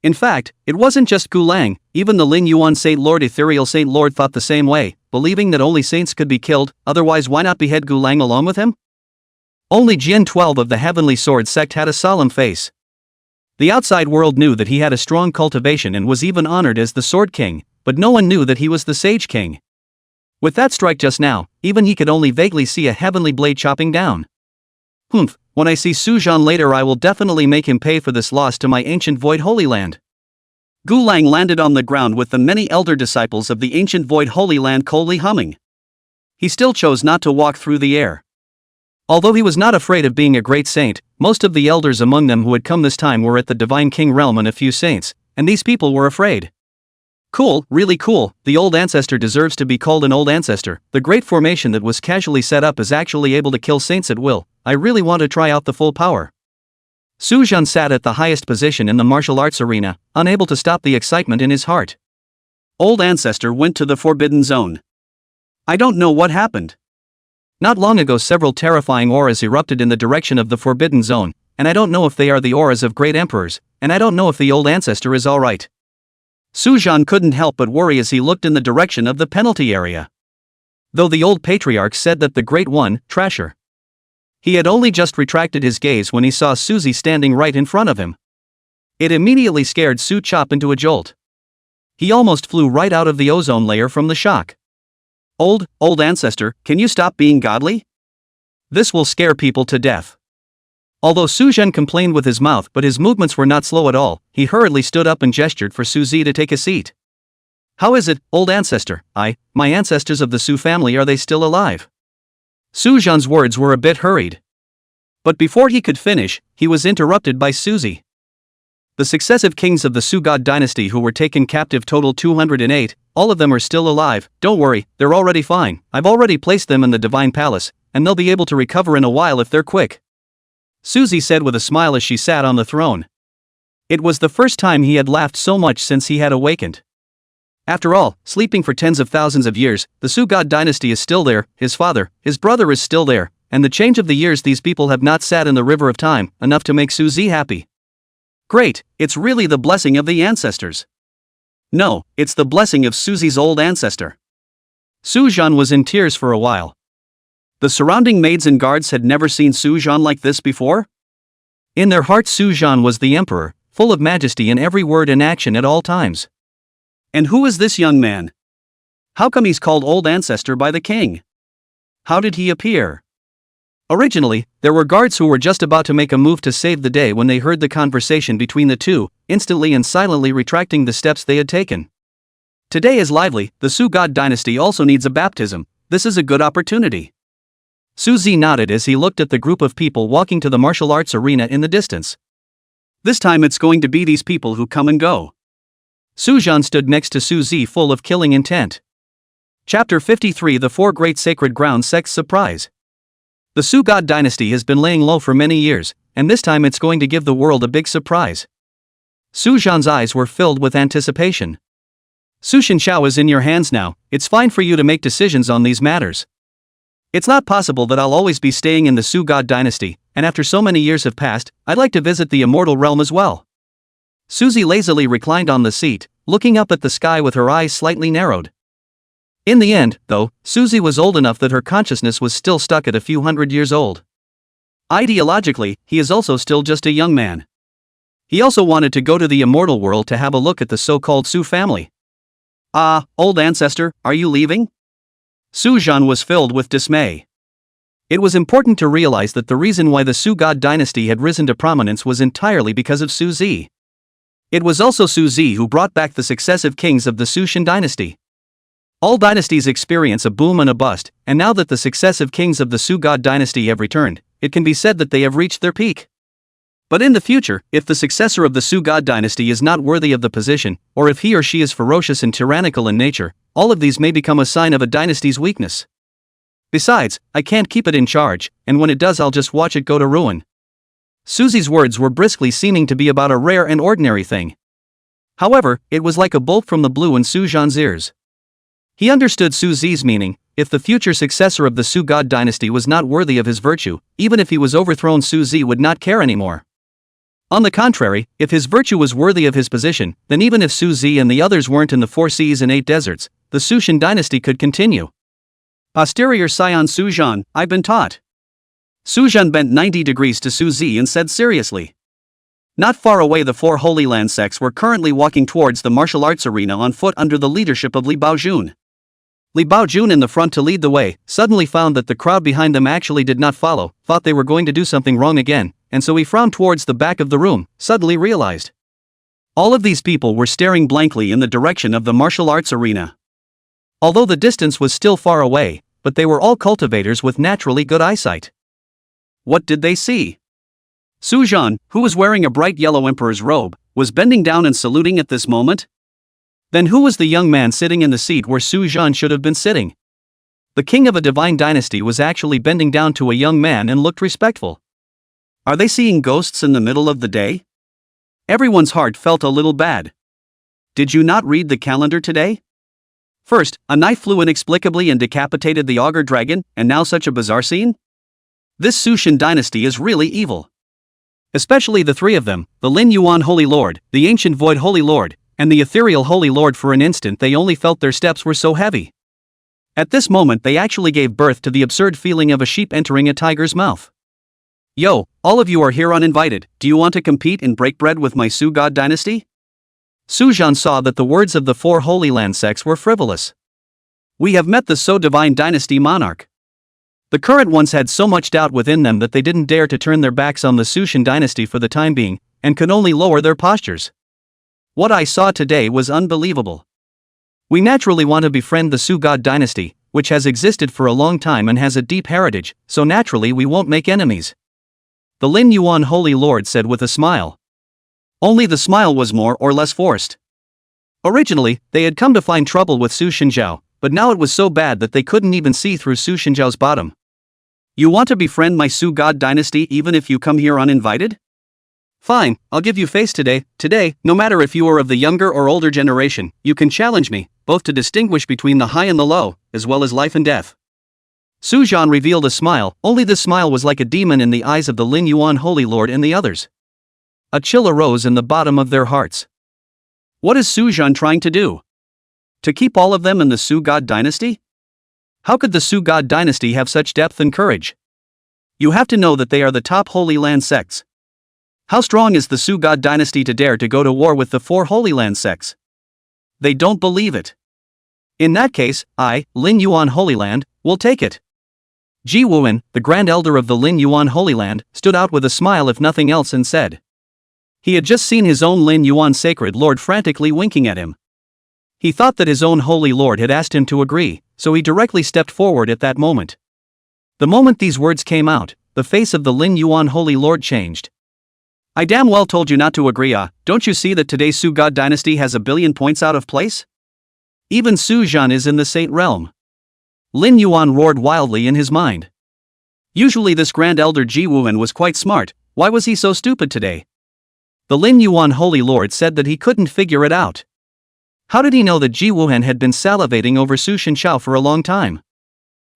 In fact, it wasn't just Gu Lang, even the Ling Yuan Saint Lord Ethereal Saint Lord thought the same way, believing that only saints could be killed, otherwise why not behead Gu Lang along with him? Only Jian 12 of the Heavenly Sword sect had a solemn face. The outside world knew that he had a strong cultivation and was even honored as the Sword King, but no one knew that he was the Sage King. With that strike just now, even he could only vaguely see a heavenly blade chopping down. Humph, when I see Su Zhan later I will definitely make him pay for this loss to my ancient void holy land. Gu Lang landed on the ground with the many elder disciples of the ancient void holy land coldly humming. He still chose not to walk through the air. Although he was not afraid of being a great saint, most of the elders among them who had come this time were at the Divine King realm and a few saints, and these people were afraid. Cool, really cool, the old ancestor deserves to be called an old ancestor. The great formation that was casually set up is actually able to kill saints at will. I really want to try out the full power. Su Zhan sat at the highest position in the martial arts arena, unable to stop the excitement in his heart. Old ancestor went to the forbidden zone. I don't know what happened. Not long ago several terrifying auras erupted in the direction of the forbidden zone, and I don't know if they are the auras of great emperors, and I don't know if the old ancestor is alright. Su Zhan couldn't help but worry as he looked in the direction of the penalty area. Though the old patriarch said that the great one, Trasher. He had only just retracted his gaze when he saw Suzy standing right in front of him. It immediately scared Su Chop into a jolt. He almost flew right out of the ozone layer from the shock. Old ancestor, can you stop being godly? This will scare people to death. Although Su Zhen complained with his mouth but his movements were not slow at all, he hurriedly stood up and gestured for Su Zi to take a seat. How is it, old ancestor? My ancestors of the Su family, are they still alive? Su Zhen's words were a bit hurried. But before he could finish, he was interrupted by Suzy. The successive kings of the Su God dynasty who were taken captive totaled 208, all of them are still alive. Don't worry, they're already fine. I've already placed them in the divine palace, and they'll be able to recover in a while if they're quick. Suzy said with a smile as she sat on the throne. It was the first time he had laughed so much since he had awakened. After all, sleeping for tens of thousands of years, the Su God dynasty is still there, his father, his brother is still there, and the change of the years these people have not sat in the river of time, enough to make Su Zi happy. Great, it's really the blessing of the ancestors. No, it's the blessing of Suzy's old ancestor. Su Zhan was in tears for a while. The surrounding maids and guards had never seen Su Zhan like this before. In their hearts, Su Zhan was the emperor, full of majesty in every word and action at all times. And who is this young man? How come he's called Old Ancestor by the king? How did he appear? Originally, there were guards who were just about to make a move to save the day when they heard the conversation between the two, instantly and silently retracting the steps they had taken. Today is lively. The Su God dynasty also needs a baptism. This is a good opportunity. Su Zi nodded as he looked at the group of people walking to the martial arts arena in the distance. This time it's going to be these people who come and go. Su Zhan stood next to Su Zi, full of killing intent. Chapter 53: The Four Great Sacred Grounds Sects Surprise. The Su God dynasty has been laying low for many years, and this time it's going to give the world a big surprise. Su Zhan's eyes were filled with anticipation. Su Shenxiao is in your hands now. It's fine for you to make decisions on these matters. It's not possible that I'll always be staying in the Su God dynasty, and after so many years have passed, I'd like to visit the immortal realm as well. Suzy lazily reclined on the seat, looking up at the sky with her eyes slightly narrowed. In the end, though, Suzy was old enough that her consciousness was still stuck at a few hundred years old. Ideologically, he is also still just a young man. He also wanted to go to the immortal world to have a look at the so-called Su family. Ah, old ancestor, are you leaving? Su Zhan was filled with dismay. It was important to realize that the reason why the Su God dynasty had risen to prominence was entirely because of Su Zi. It was also Su Zi who brought back the successive kings of the Su Shan dynasty. All dynasties experience a boom and a bust, and now that the successive kings of the Su God dynasty have returned, it can be said that they have reached their peak. But in the future, if the successor of the Su God dynasty is not worthy of the position, or if he or she is ferocious and tyrannical in nature, all of these may become a sign of a dynasty's weakness. Besides, I can't keep it in charge, and when it does I'll just watch it go to ruin. Suzy's words were briskly seeming to be about a rare and ordinary thing. However, it was like a bolt from the blue in Su Zhan's ears. He understood Su Zi's meaning. If the future successor of the Su God dynasty was not worthy of his virtue, even if he was overthrown, Su Zi would not care anymore. On the contrary, if his virtue was worthy of his position, then even if Su Zi and the others weren't in the 4 seas and 8 deserts, the Su Shan dynasty could continue. Posterior Scion Su Zhan, I've been taught. Su Zhan bent 90 degrees to Su Zi and said seriously. Not far away, the 4 Holy Land sects were currently walking towards the martial arts arena on foot under the leadership of Li Baojun. Li Baojun, in the front to lead the way, suddenly found that the crowd behind them actually did not follow, thought they were going to do something wrong again, and so he frowned towards the back of the room, suddenly realized. All of these people were staring blankly in the direction of the martial arts arena. Although the distance was still far away, but they were all cultivators with naturally good eyesight. What did they see? Su Zhan, who was wearing a bright yellow emperor's robe, was bending down and saluting at this moment. Then who was the young man sitting in the seat where Su Zhan should have been sitting? The king of a divine dynasty was actually bending down to a young man and looked respectful. Are they seeing ghosts in the middle of the day? Everyone's heart felt a little bad. Did you not read the calendar today? First, a knife flew inexplicably and decapitated the augur dragon, and now such a bizarre scene? This Su Shan dynasty is really evil. Especially the 3 of them, the Lin Yuan Holy Lord, the Ancient Void Holy Lord, and the Ethereal Holy Lord. For an instant they only felt their steps were so heavy. At this moment they actually gave birth to the absurd feeling of a sheep entering a tiger's mouth. Yo, all of you are here uninvited. Do you want to compete and break bread with my Su God dynasty? Su Zhan saw that the words of the 4 Holy Land sects were frivolous. We have met the So Divine Dynasty monarch. The current ones had so much doubt within them that they didn't dare to turn their backs on the Su Shan dynasty for the time being, and could only lower their postures. What I saw today was unbelievable. We naturally want to befriend the Su God dynasty, which has existed for a long time and has a deep heritage, so naturally we won't make enemies. The Lin Yuan Holy Lord said with a smile. Only the smile was more or less forced. Originally, they had come to find trouble with Su Shenxiao, but now it was so bad that they couldn't even see through Su Shenxiao's bottom. You want to befriend my Su God dynasty even if you come here uninvited? Fine, I'll give you face today. Today, no matter if you are of the younger or older generation, you can challenge me, both to distinguish between the high and the low, as well as life and death. Su Zhan revealed a smile, only this smile was like a demon in the eyes of the Lin Yuan Holy Lord and the others. A chill arose in the bottom of their hearts. What is Su Zhan trying to do? To keep all of them in the Su God dynasty? How could the Su God dynasty have such depth and courage? You have to know that they are the top Holy Land sects. How strong is the Su God dynasty to dare to go to war with the 4 Holy Land sects? They don't believe it. In that case, I, Lin Yuan Holy Land, will take it. Ji Wuan, the Grand Elder of the Lin Yuan Holy Land, stood out with a smile if nothing else and said. He had just seen his own Lin Yuan Sacred Lord frantically winking at him. He thought that his own Holy Lord had asked him to agree, so he directly stepped forward at that moment. The moment these words came out, the face of the Lin Yuan Holy Lord changed. I damn well told you not to agree, don't you see that today's Su God dynasty has a billion points out of place? Even Su Zhan is in the Saint realm. Lin Yuan roared wildly in his mind. Usually this Grand Elder Ji Wuan was quite smart, why was he so stupid today? The Lin Yuan Holy Lord said that he couldn't figure it out. How did he know that Ji Wuan had been salivating over Su Shenqiao for a long time?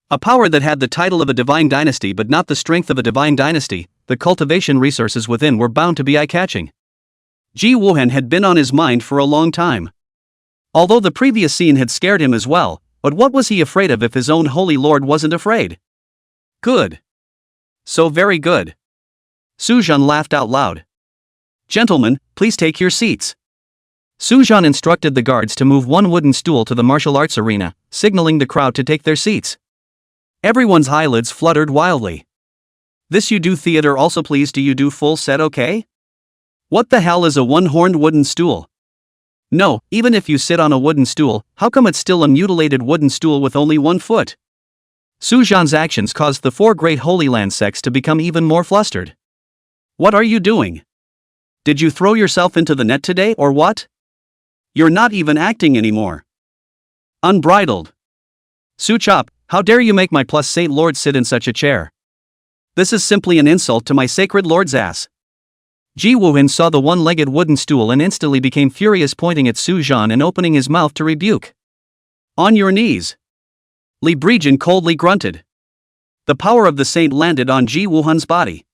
A power that had the title of a divine dynasty but not the strength of a divine dynasty, the cultivation resources within were bound to be eye-catching. Ji Wuan had been on his mind for a long time. Although the previous scene had scared him as well, but what was he afraid of if his own Holy Lord wasn't afraid? Good. So very good. Su Zhan laughed out loud. Gentlemen, please take your seats. Su Zhan instructed the guards to move one wooden stool to the martial arts arena, signaling the crowd to take their seats. Everyone's eyelids fluttered wildly. This you do theater also please do you do full set okay? What the hell is a one-horned wooden stool? No, even if you sit on a wooden stool, how come it's still a mutilated wooden stool with only 1 foot? Su Zhan's actions caused the 4 great Holy Land sects to become even more flustered. What are you doing? Did you throw yourself into the net today or what? You're not even acting anymore. Unbridled. Su Chop, how dare you make my plus Saint Lord sit in such a chair? This is simply an insult to my sacred lord's ass. Ji Wuan saw the one-legged wooden stool and instantly became furious, pointing at Su Zhan and opening his mouth to rebuke. On your knees. Li Brejan coldly grunted. The power of the saint landed on Ji Wuan's body.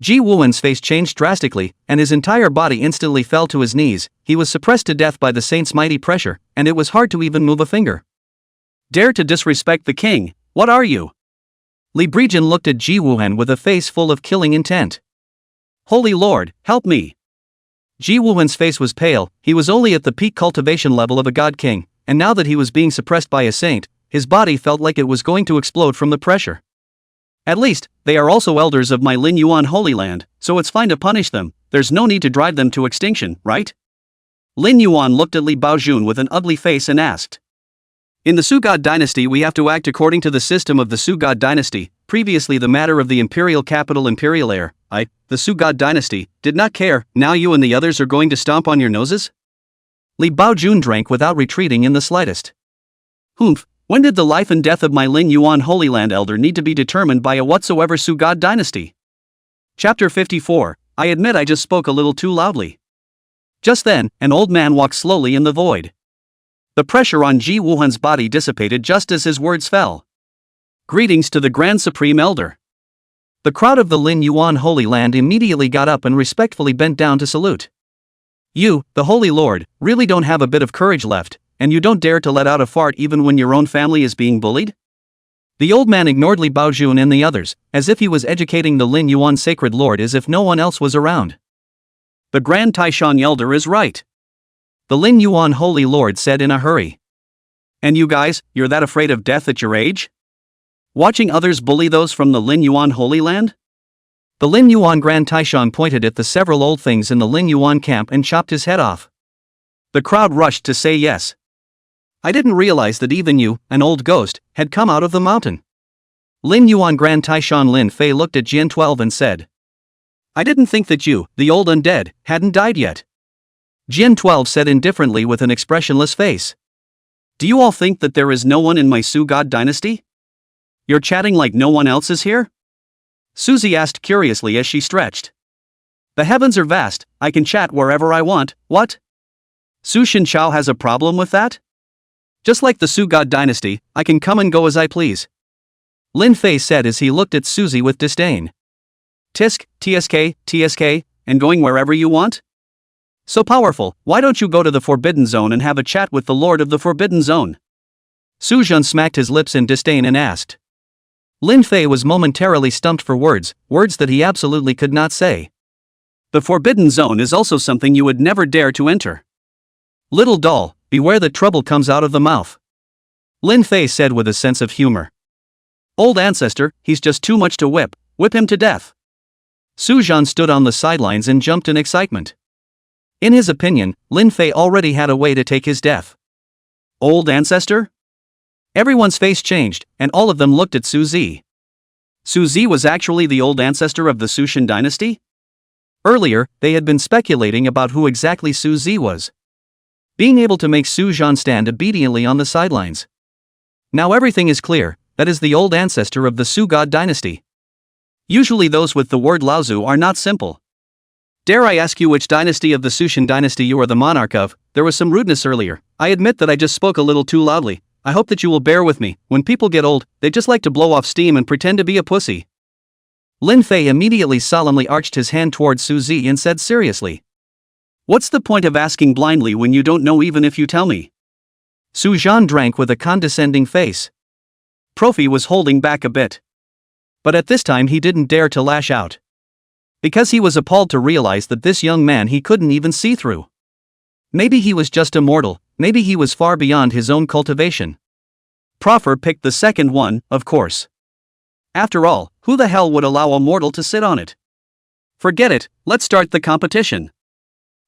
Ji Wuan's face changed drastically, and his entire body instantly fell to his knees. He was suppressed to death by the saint's mighty pressure, and it was hard to even move a finger. Dare to disrespect the king, what are you? Li Brejan looked at Ji Wuan with a face full of killing intent. Holy Lord, help me. Ji Wuan's face was pale, he was only at the peak cultivation level of a god king, and now that he was being suppressed by a saint, his body felt like it was going to explode from the pressure. At least, they are also elders of my Lin Yuan Holy Land, so it's fine to punish them, there's no need to drive them to extinction, right? Lin Yuan looked at Li Baojun with an ugly face and asked. In the Su God dynasty we have to act according to the system of the Su God dynasty. Previously the matter of the imperial capital imperial heir, the Su God dynasty, did not care, now you and the others are going to stomp on your noses? Li Baojun drank without retreating in the slightest. Humph, when did the life and death of my Lin Yuan Holy Land elder need to be determined by a whatsoever Su God dynasty? Chapter 54, I admit I just spoke a little too loudly. Just then, an old man walked slowly in the void. The pressure on Ji Wuhan's body dissipated just as his words fell. Greetings to the Grand Supreme Elder. The crowd of the Lin Yuan Holy Land immediately got up and respectfully bent down to salute. You, the Holy Lord, really don't have a bit of courage left, and you don't dare to let out a fart even when your own family is being bullied? The old man ignored Li Baojun and the others, as if he was educating the Lin Yuan Sacred Lord as if no one else was around. The Grand Taishan Elder is right. The Lin Yuan Holy Lord said in a hurry. And you guys, you're that afraid of death at your age? Watching others bully those from the Lin Yuan Holy Land? The Lin Yuan Grand Taishan pointed at the several old things in the Lin Yuan camp and chopped his head off. The crowd rushed to say yes. I didn't realize that even you, an old ghost, had come out of the mountain. Lin Yuan Grand Taishan Lin Fei looked at Jian 12 and said. I didn't think that you, the old undead, hadn't died yet. Jian 12 said indifferently with an expressionless face. Do you all think that there is no one in my Su God dynasty? You're chatting like no one else is here? Suzy asked curiously as she stretched. The heavens are vast, I can chat wherever I want, what? Su Shenqiao has a problem with that? Just like the Su God dynasty, I can come and go as I please. Lin Fei said as he looked at Suzy with disdain. Tisk, TSK, and going wherever you want? So powerful, why don't you go to the Forbidden Zone and have a chat with the Lord of the Forbidden Zone? Su Zhan smacked his lips in disdain and asked. Lin Fei was momentarily stumped for words that he absolutely could not say. The forbidden zone is also something you would never dare to enter. Little doll, beware that trouble comes out of the mouth. Lin Fei said with a sense of humor. Old ancestor, he's just too much to whip him to death. Su Zhan stood on the sidelines and jumped in excitement. In his opinion, Lin Fei already had a way to take his death. Old ancestor? Everyone's face changed, and all of them looked at Su Zi. Su Zi was actually the old ancestor of the Sushan dynasty? Earlier, they had been speculating about who exactly Su Zi was. Being able to make Su Zhan stand obediently on the sidelines. Now everything is clear, that is the old ancestor of the Su God dynasty. Usually those with the word Laozu are not simple. Dare I ask you which dynasty of the Sushan dynasty you are the monarch of? There was some rudeness earlier. I admit that I just spoke a little too loudly. I hope that you will bear with me. When people get old, they just like to blow off steam and pretend to be a pussy. Lin Fei immediately solemnly arched his hand towards Su Zi and said seriously. What's the point of asking blindly when you don't know even if you tell me? Su Zhan drank with a condescending face. Profi was holding back a bit. But at this time he didn't dare to lash out. Because he was appalled to realize that this young man he couldn't even see through. Maybe he was just a mortal, maybe he was far beyond his own cultivation. Profer picked the second one, of course. After all, who the hell would allow a mortal to sit on it? Forget it, let's start the competition.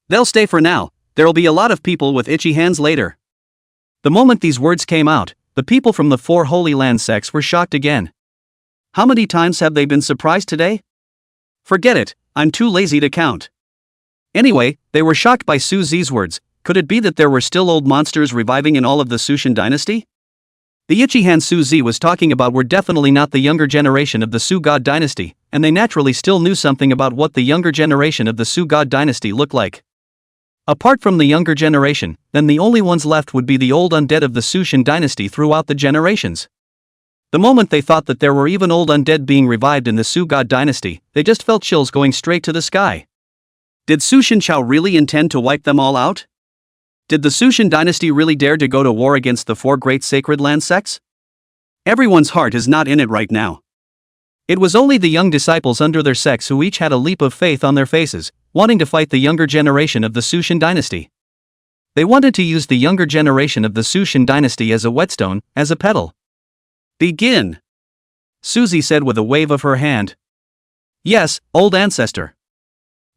They'll stay for now, there'll be a lot of people with itchy hands later. The moment these words came out, the people from the 4 Holy Land sects were shocked again. How many times have they been surprised today? Forget it, I'm too lazy to count. Anyway, they were shocked by Su Zi's words. Could it be that there were still old monsters reviving in all of the Sushan dynasty? The itchy hands Su Zi was talking about were definitely not the younger generation of the Su God dynasty, and they naturally still knew something about what the younger generation of the Su God dynasty looked like. Apart from the younger generation, then the only ones left would be the old undead of the Sushan dynasty throughout the generations. The moment they thought that there were even old undead being revived in the Su God dynasty, they just felt chills going straight to the sky. Did Sushan Chao really intend to wipe them all out? Did the Sushan dynasty really dare to go to war against the 4 great sacred land sects? Everyone's heart is not in it right now. It was only the young disciples under their sects who each had a leap of faith on their faces, wanting to fight the younger generation of the Sushan dynasty. They wanted to use the younger generation of the Sushan dynasty as a whetstone, as a pedal. Begin! Suzy said with a wave of her hand. Yes, old ancestor.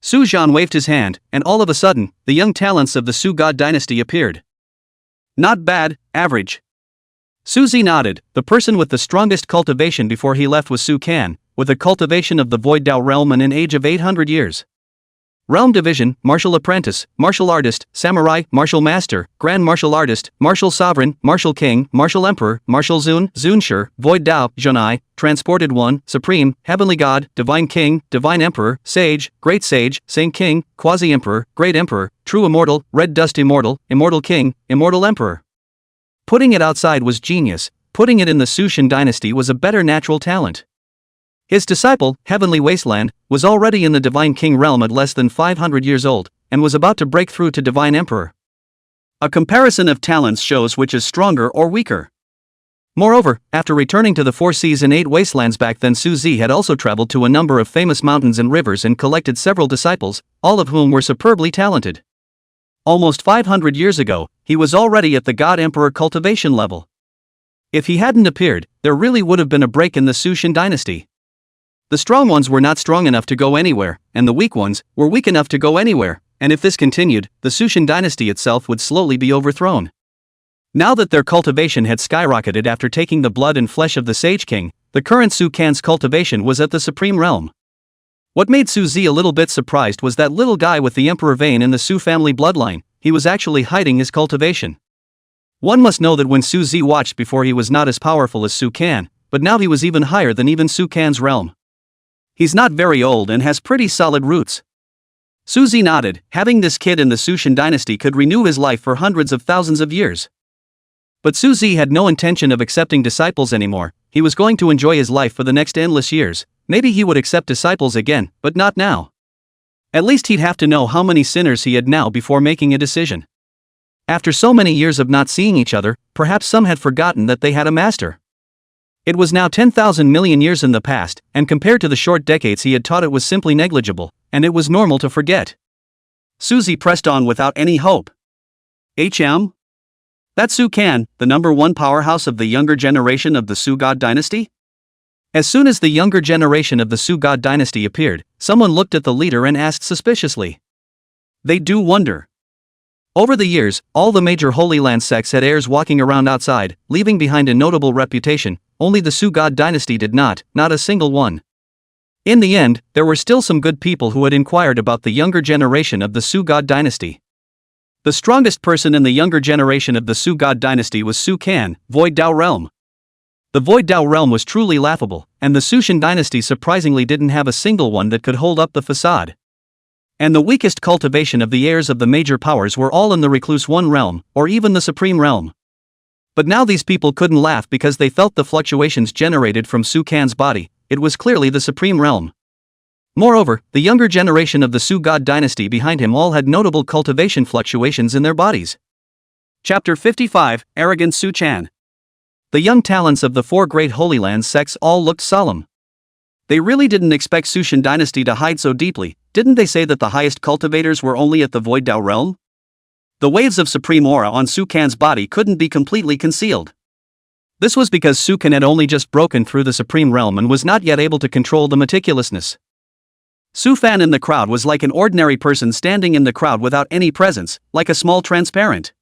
Su Zhan waved his hand, and all of a sudden, the young talents of the Su God dynasty appeared. Not bad, average. Su Zi nodded. The person with the strongest cultivation before he left was Su Kan, with a cultivation of the Void Dao realm and an age of 800 years. Realm division, martial apprentice, martial artist, samurai, martial master, grand martial artist, martial sovereign, martial king, martial emperor, martial zun, zunshur, void dao, zhonai, transported one, supreme, heavenly god, divine king, divine emperor, sage, great sage, saint king, quasi-emperor, great emperor, true immortal, red dust immortal, immortal king, immortal emperor. Putting it outside was genius, putting it in the Sushan dynasty was a better natural talent. His disciple, Heavenly Wasteland, was already in the Divine King realm at less than 500 years old, and was about to break through to Divine Emperor. A comparison of talents shows which is stronger or weaker. Moreover, after returning to the 4 Seas and 8 Wastelands back then, Su Zi had also traveled to a number of famous mountains and rivers and collected several disciples, all of whom were superbly talented. Almost 500 years ago, he was already at the God Emperor cultivation level. If he hadn't appeared, there really would have been a break in the Sushan dynasty. The strong ones were not strong enough to go anywhere, and the weak ones were weak enough to go anywhere, and if this continued, the Sushan dynasty itself would slowly be overthrown. Now that their cultivation had skyrocketed after taking the blood and flesh of the Sage King, the current Su Kan's cultivation was at the supreme realm. What made Su Zi a little bit surprised was that little guy with the emperor vein in the Su family bloodline. He was actually hiding his cultivation. One must know that when Su Zi watched before, he was not as powerful as Su Kan, but now he was even higher than even Su Kan's realm. He's not very old and has pretty solid roots. Su Zi nodded. Having this kid in the Sushan dynasty could renew his life for hundreds of thousands of years. But Su Zi had no intention of accepting disciples anymore. He was going to enjoy his life for the next endless years. Maybe he would accept disciples again, but not now. At least he'd have to know how many sinners he had now before making a decision. After so many years of not seeing each other, perhaps some had forgotten that they had a master. It was now 10,000 million years in the past, and compared to the short decades he had taught, it was simply negligible, and it was normal to forget. Suzy pressed on without any hope. That's Su Kan, the #1 powerhouse of the younger generation of the Su God Dynasty? As soon as the younger generation of the Su God Dynasty appeared, someone looked at the leader and asked suspiciously. They do wonder. Over the years, all the major Holy Land sects had heirs walking around outside, leaving behind a notable reputation. Only the Su God Dynasty did not a single one. In the end, there were still some good people who had inquired about the younger generation of the Su God Dynasty. The strongest person in the younger generation of the Su God Dynasty was Su Kan, Void Dao Realm. The Void Dao Realm was truly laughable, and the Sushan Dynasty surprisingly didn't have a single one that could hold up the facade. And the weakest cultivation of the heirs of the major powers were all in the Recluse One realm, or even the Supreme Realm. But now these people couldn't laugh because they felt the fluctuations generated from Su Kan's body. It was clearly the Supreme Realm. Moreover, the younger generation of the Su God Dynasty behind him all had notable cultivation fluctuations in their bodies. Chapter 55, Arrogant Su Chan. The young talents of the 4 great Holy Land sects all looked solemn. They really didn't expect Sushan Dynasty to hide so deeply. Didn't they say that the highest cultivators were only at the Void Dao realm? The waves of supreme aura on Su Kan's body couldn't be completely concealed. This was because Su Kan had only just broken through the Supreme Realm and was not yet able to control the meticulousness. Su Fan in the crowd was like an ordinary person standing in the crowd without any presence, like a small transparent.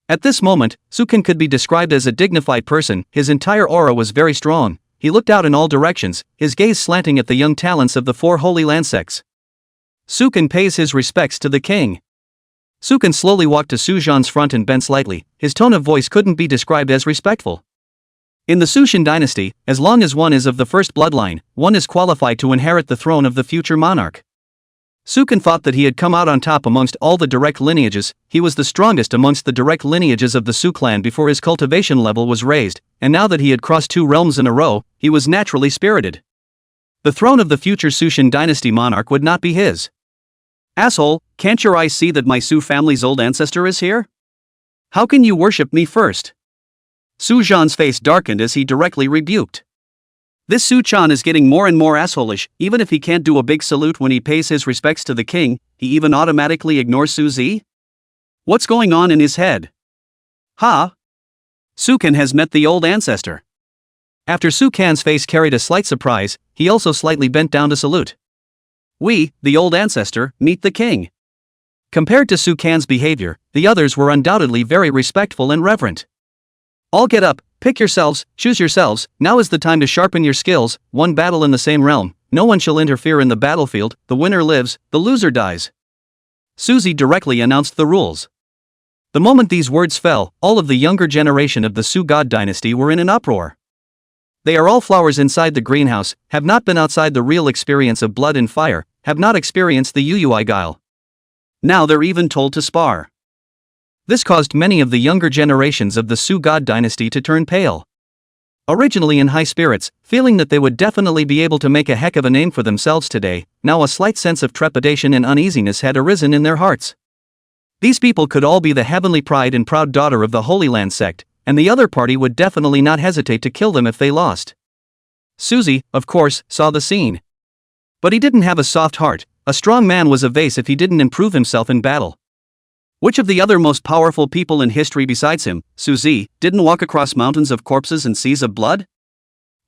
At this moment, Su Kan could be described as a dignified person. His entire aura was very strong. He looked out in all directions, his gaze slanting at the young talents of the 4 Holy Land sects. Su Kan pays his respects to the king. Su Kan slowly walked to Su Zhan's front and bent slightly. His tone of voice couldn't be described as respectful. In the Sushan Dynasty, as long as one is of the first bloodline, one is qualified to inherit the throne of the future monarch. Su Kan thought that he had come out on top amongst all the direct lineages. He was the strongest amongst the direct lineages of the Su clan before his cultivation level was raised, and now that he had crossed 2 realms in a row, he was naturally spirited. The throne of the future Sushan Dynasty monarch would not be his. Asshole, can't your eyes see that my Su family's old ancestor is here? How can you worship me first? Su Zhan's face darkened as he directly rebuked. This Su Chan is getting more and more assholish. Even if he can't do a big salute when he pays his respects to the king, he even automatically ignores Su Zi? What's going on in his head? Su Kan has met the old ancestor. After Su Kan's face carried a slight surprise, he also slightly bent down to salute. We, the old ancestor, meet the king. Compared to Su Kan's behavior, the others were undoubtedly very respectful and reverent. All get up, pick yourselves, choose yourselves, now is the time to sharpen your skills. One battle in the same realm, no one shall interfere in the battlefield, the winner lives, the loser dies. Su Zi directly announced the rules. The moment these words fell, all of the younger generation of the Su God Dynasty were in an uproar. They are all flowers inside the greenhouse, have not been outside the real experience of blood and fire, have not experienced the Yuyui guile. Now they're even told to spar. This caused many of the younger generations of the Su God Dynasty to turn pale. Originally in high spirits, feeling that they would definitely be able to make a heck of a name for themselves today, now a slight sense of trepidation and uneasiness had arisen in their hearts. These people could all be the heavenly pride and proud daughter of the Holy Land sect, and the other party would definitely not hesitate to kill them if they lost. Su Zi, of course, saw the scene. But he didn't have a soft heart. A strong man was a vase if he didn't improve himself in battle. Which of the other most powerful people in history besides him, Su Zi, didn't walk across mountains of corpses and seas of blood?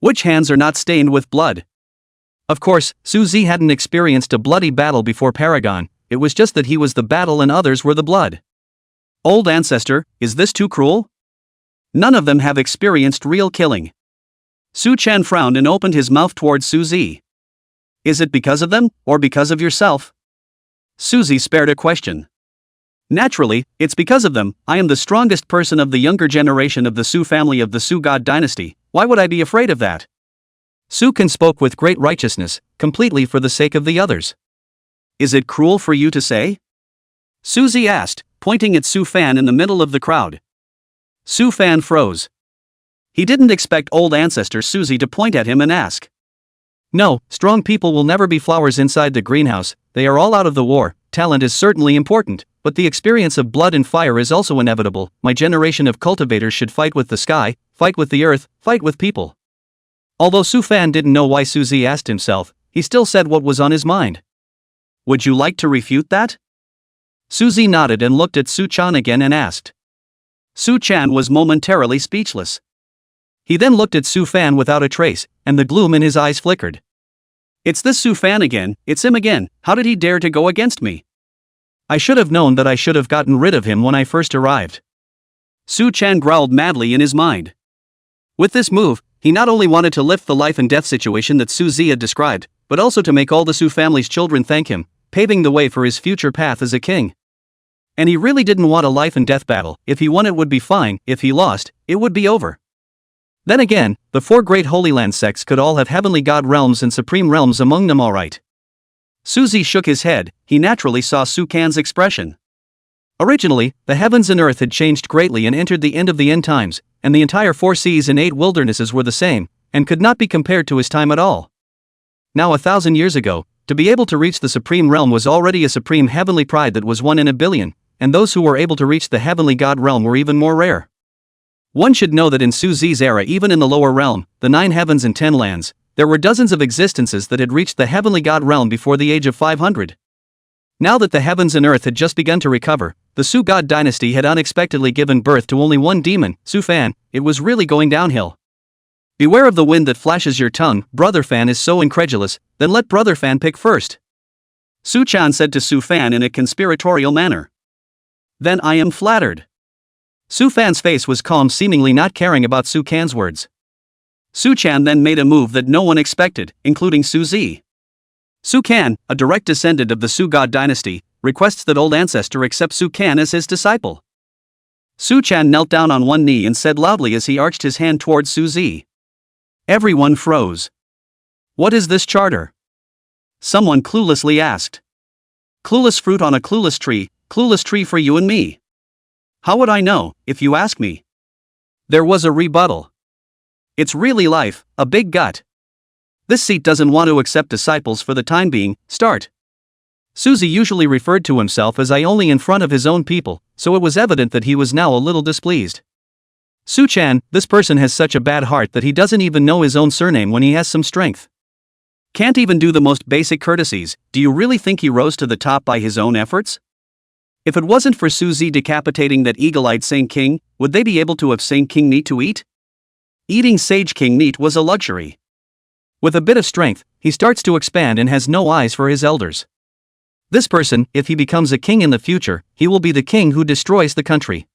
Which hands are not stained with blood? Of course, Su Zi hadn't experienced a bloody battle before Paragon, it was just that he was the battle and others were the blood. Old ancestor, is this too cruel? None of them have experienced real killing. Su Chan frowned and opened his mouth towards Su Zi. Is it because of them, or because of yourself? Su Zi spared a question. Naturally, it's because of them. I am the strongest person of the younger generation of the Su family of the Su God Dynasty. Why would I be afraid of that? Su Kan spoke with great righteousness, completely for the sake of the others. Is it cruel for you to say? Su Zi asked, pointing at Su Fan in the middle of the crowd. Su Fan froze. He didn't expect old ancestor Su Zi to point at him and ask. No, strong people will never be flowers inside the greenhouse, they are all out of the war. talent is certainly important, but the experience of blood and fire is also inevitable. My generation of cultivators should fight with the sky, fight with the earth, fight with people. Although Su Fan didn't know why Su Zi asked himself, he still said what was on his mind. Would you like to refute that? Su Zi nodded and looked at Su Chan again and asked. Su Chan was momentarily speechless. He then looked at Su Fan without a trace, and the gloom in his eyes flickered. It's this Su Fan again, it's him again, how did he dare to go against me? I should have known that I should have gotten rid of him when I first arrived. Su Chan growled madly in his mind. With this move, he not only wanted to lift the life and death situation that Su Zi had described, but also to make all the Su family's children thank him, paving the way for his future path as a king. And he really didn't want a life and death battle. If he won it would be fine, if he lost, it would be over. Then again, the 4 great Holy Land sects could all have heavenly god realms and supreme realms among them, alright. Su Zi shook his head, he naturally saw Su Can's expression. Originally, the heavens and earth had changed greatly and entered the end of the end times, and the entire 4 seas and 8 wildernesses were the same, and could not be compared to his time at all. Now 1,000 years ago, to be able to reach the supreme realm was already a supreme heavenly pride that was 1 in a billion, and those who were able to reach the heavenly god realm were even more rare. One should know that in Su Zi's era, even in the lower realm, the 9 heavens and 10 lands, there were dozens of existences that had reached the heavenly god realm before the age of 500. Now that the heavens and earth had just begun to recover, the Su god dynasty had unexpectedly given birth to only one demon, Su Fan. It was really going downhill. Beware of the wind that flashes your tongue. Brother Fan is so incredulous, then let Brother Fan pick first. Su Chan said to Su Fan in a conspiratorial manner. Then I am flattered. Su Fan's face was calm, seemingly not caring about Su Can's words. Su Chan then made a move that no one expected, including Su Zi. Su Can, a direct descendant of the Su god dynasty, requests that old ancestor accept Su Can as his disciple. Su Chan knelt down on one knee and said loudly as he arched his hand towards Su Zi. Everyone froze. What is this charter? Someone cluelessly asked. Clueless fruit on a clueless tree for you and me. How would I know, if you ask me? There was a rebuttal. It's really life, a big gut. This seat doesn't want to accept disciples for the time being, start. Su Zi usually referred to himself as I only in front of his own people, so it was evident that he was now a little displeased. Su Chan, this person has such a bad heart that he doesn't even know his own surname when he has some strength. Can't even do the most basic courtesies. Do you really think he rose to the top by his own efforts? If it wasn't for Su Zi decapitating that eagle-eyed Saint King, would they be able to have Saint King meat to eat? Eating Sage King meat was a luxury. With a bit of strength, he starts to expand and has no eyes for his elders. This person, if he becomes a king in the future, he will be the king who destroys the country.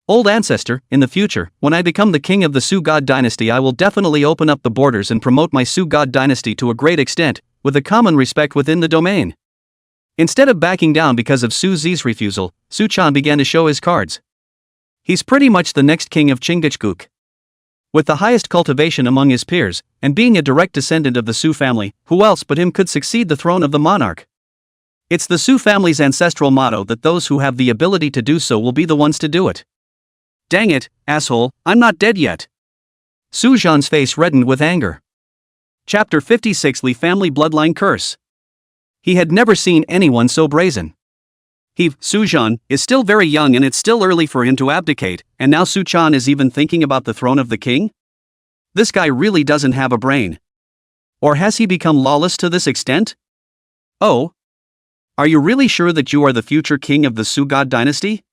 Old ancestor, in the future, when I become the king of the Su god dynasty, I will definitely open up the borders and promote my Su god dynasty to a great extent, with a common respect within the domain. Instead of backing down because of Su Zi's refusal, Su Chan began to show his cards. He's pretty much the next king of Chingachgook. With the highest cultivation among his peers, and being a direct descendant of the Su family, who else but him could succeed the throne of the monarch? It's the Su family's ancestral motto that those who have the ability to do so will be the ones to do it. Dang it, asshole, I'm not dead yet. Su Zhan's face reddened with anger. Chapter 56: Li Family Bloodline Curse. He had never seen anyone so brazen. Su Zhan, is still very young and it's still early for him to abdicate, and now Su Chan is even thinking about the throne of the king? This guy really doesn't have a brain. Or has he become lawless to this extent? Oh? Are you really sure that you are the future king of the Su god dynasty?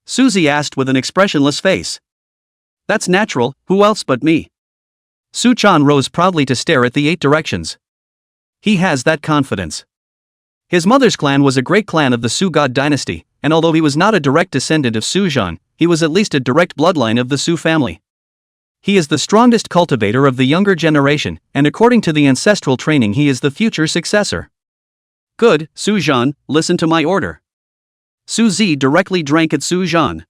Su Zi asked with an expressionless face. That's natural, who else but me? Su Chan rose proudly to stare at the 8 directions. He has that confidence. His mother's clan was a great clan of the Su god dynasty, and although he was not a direct descendant of Su Zhan, he was at least a direct bloodline of the Su family. He is the strongest cultivator of the younger generation, and according to the ancestral training he is the future successor. Good, Su Zhan, listen to my order. Su Zi directly drank at Su Zhan.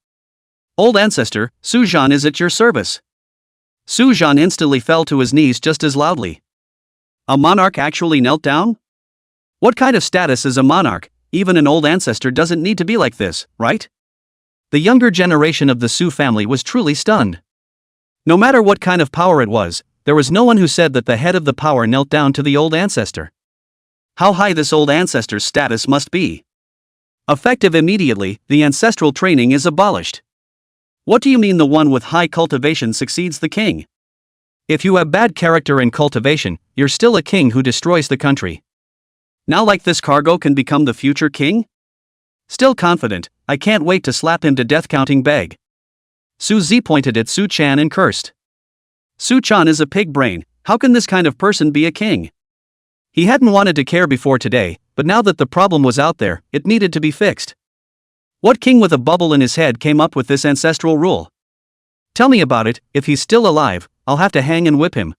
Old ancestor, Su Zhan is at your service. Su Zhan instantly fell to his knees just as loudly. A monarch actually knelt down? What kind of status is a monarch? Even an old ancestor doesn't need to be like this, right? The younger generation of the Su family was truly stunned. No matter what kind of power it was, there was no one who said that the head of the power knelt down to the old ancestor. How high this old ancestor's status must be. Effective immediately, the ancestral training is abolished. What do you mean the one with high cultivation succeeds the king? If you have bad character and cultivation, you're still a king who destroys the country. Now like this cargo can become the future king? Still confident, I can't wait to slap him to death counting beg. Su Zi pointed at Su Chan and cursed. Su Chan is a pig brain, how can this kind of person be a king? He hadn't wanted to care before today, but now that the problem was out there, it needed to be fixed. What king with a bubble in his head came up with this ancestral rule? Tell me about it, if he's still alive, I'll have to hang and whip him.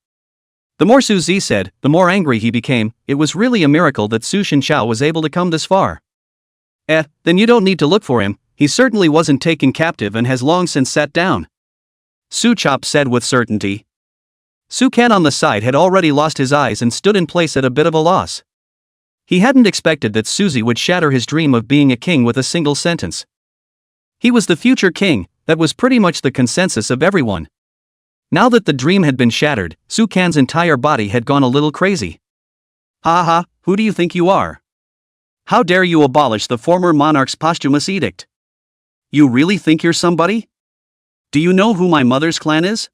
The more Su Zi said, the more angry he became. It was really a miracle that Su Shenchao was able to come this far. Then you don't need to look for him, he certainly wasn't taken captive and has long since sat down. Su Chop said with certainty. Su Kan on the side had already lost his eyes and stood in place at a bit of a loss. He hadn't expected that Suzy would shatter his dream of being a king with a single sentence. He was the future king, that was pretty much the consensus of everyone. Now that the dream had been shattered, Su Kan's entire body had gone a little crazy. Ha ha, who do you think you are? How dare you abolish the former monarch's posthumous edict? You really think you're somebody? Do you know who my mother's clan is?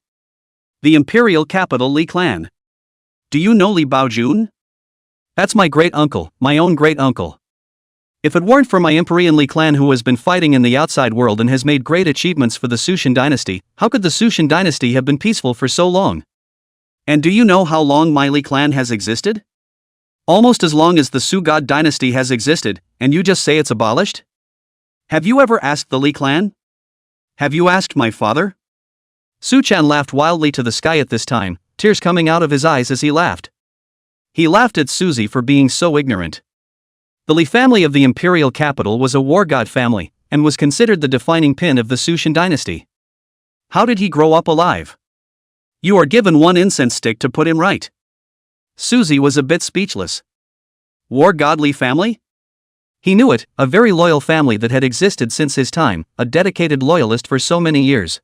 The imperial capital Li clan. Do you know Li Baojun? That's my great-uncle, my own great-uncle. If it weren't for my Imperial Li clan who has been fighting in the outside world and has made great achievements for the Sushan dynasty, how could the Sushan dynasty have been peaceful for so long? And do you know how long my Li clan has existed? Almost as long as the Su God dynasty has existed, and you just say it's abolished? Have you ever asked the Li clan? Have you asked my father? Su Chan laughed wildly to the sky at this time, tears coming out of his eyes as he laughed. He laughed at Suzy for being so ignorant. The Li family of the imperial capital was a war god family, and was considered the defining pin of the Sushan dynasty. How did he grow up alive? You are given one incense stick to put him right. Suzy was a bit speechless. War god Li family? He knew it, a very loyal family that had existed since his time, a dedicated loyalist for so many years.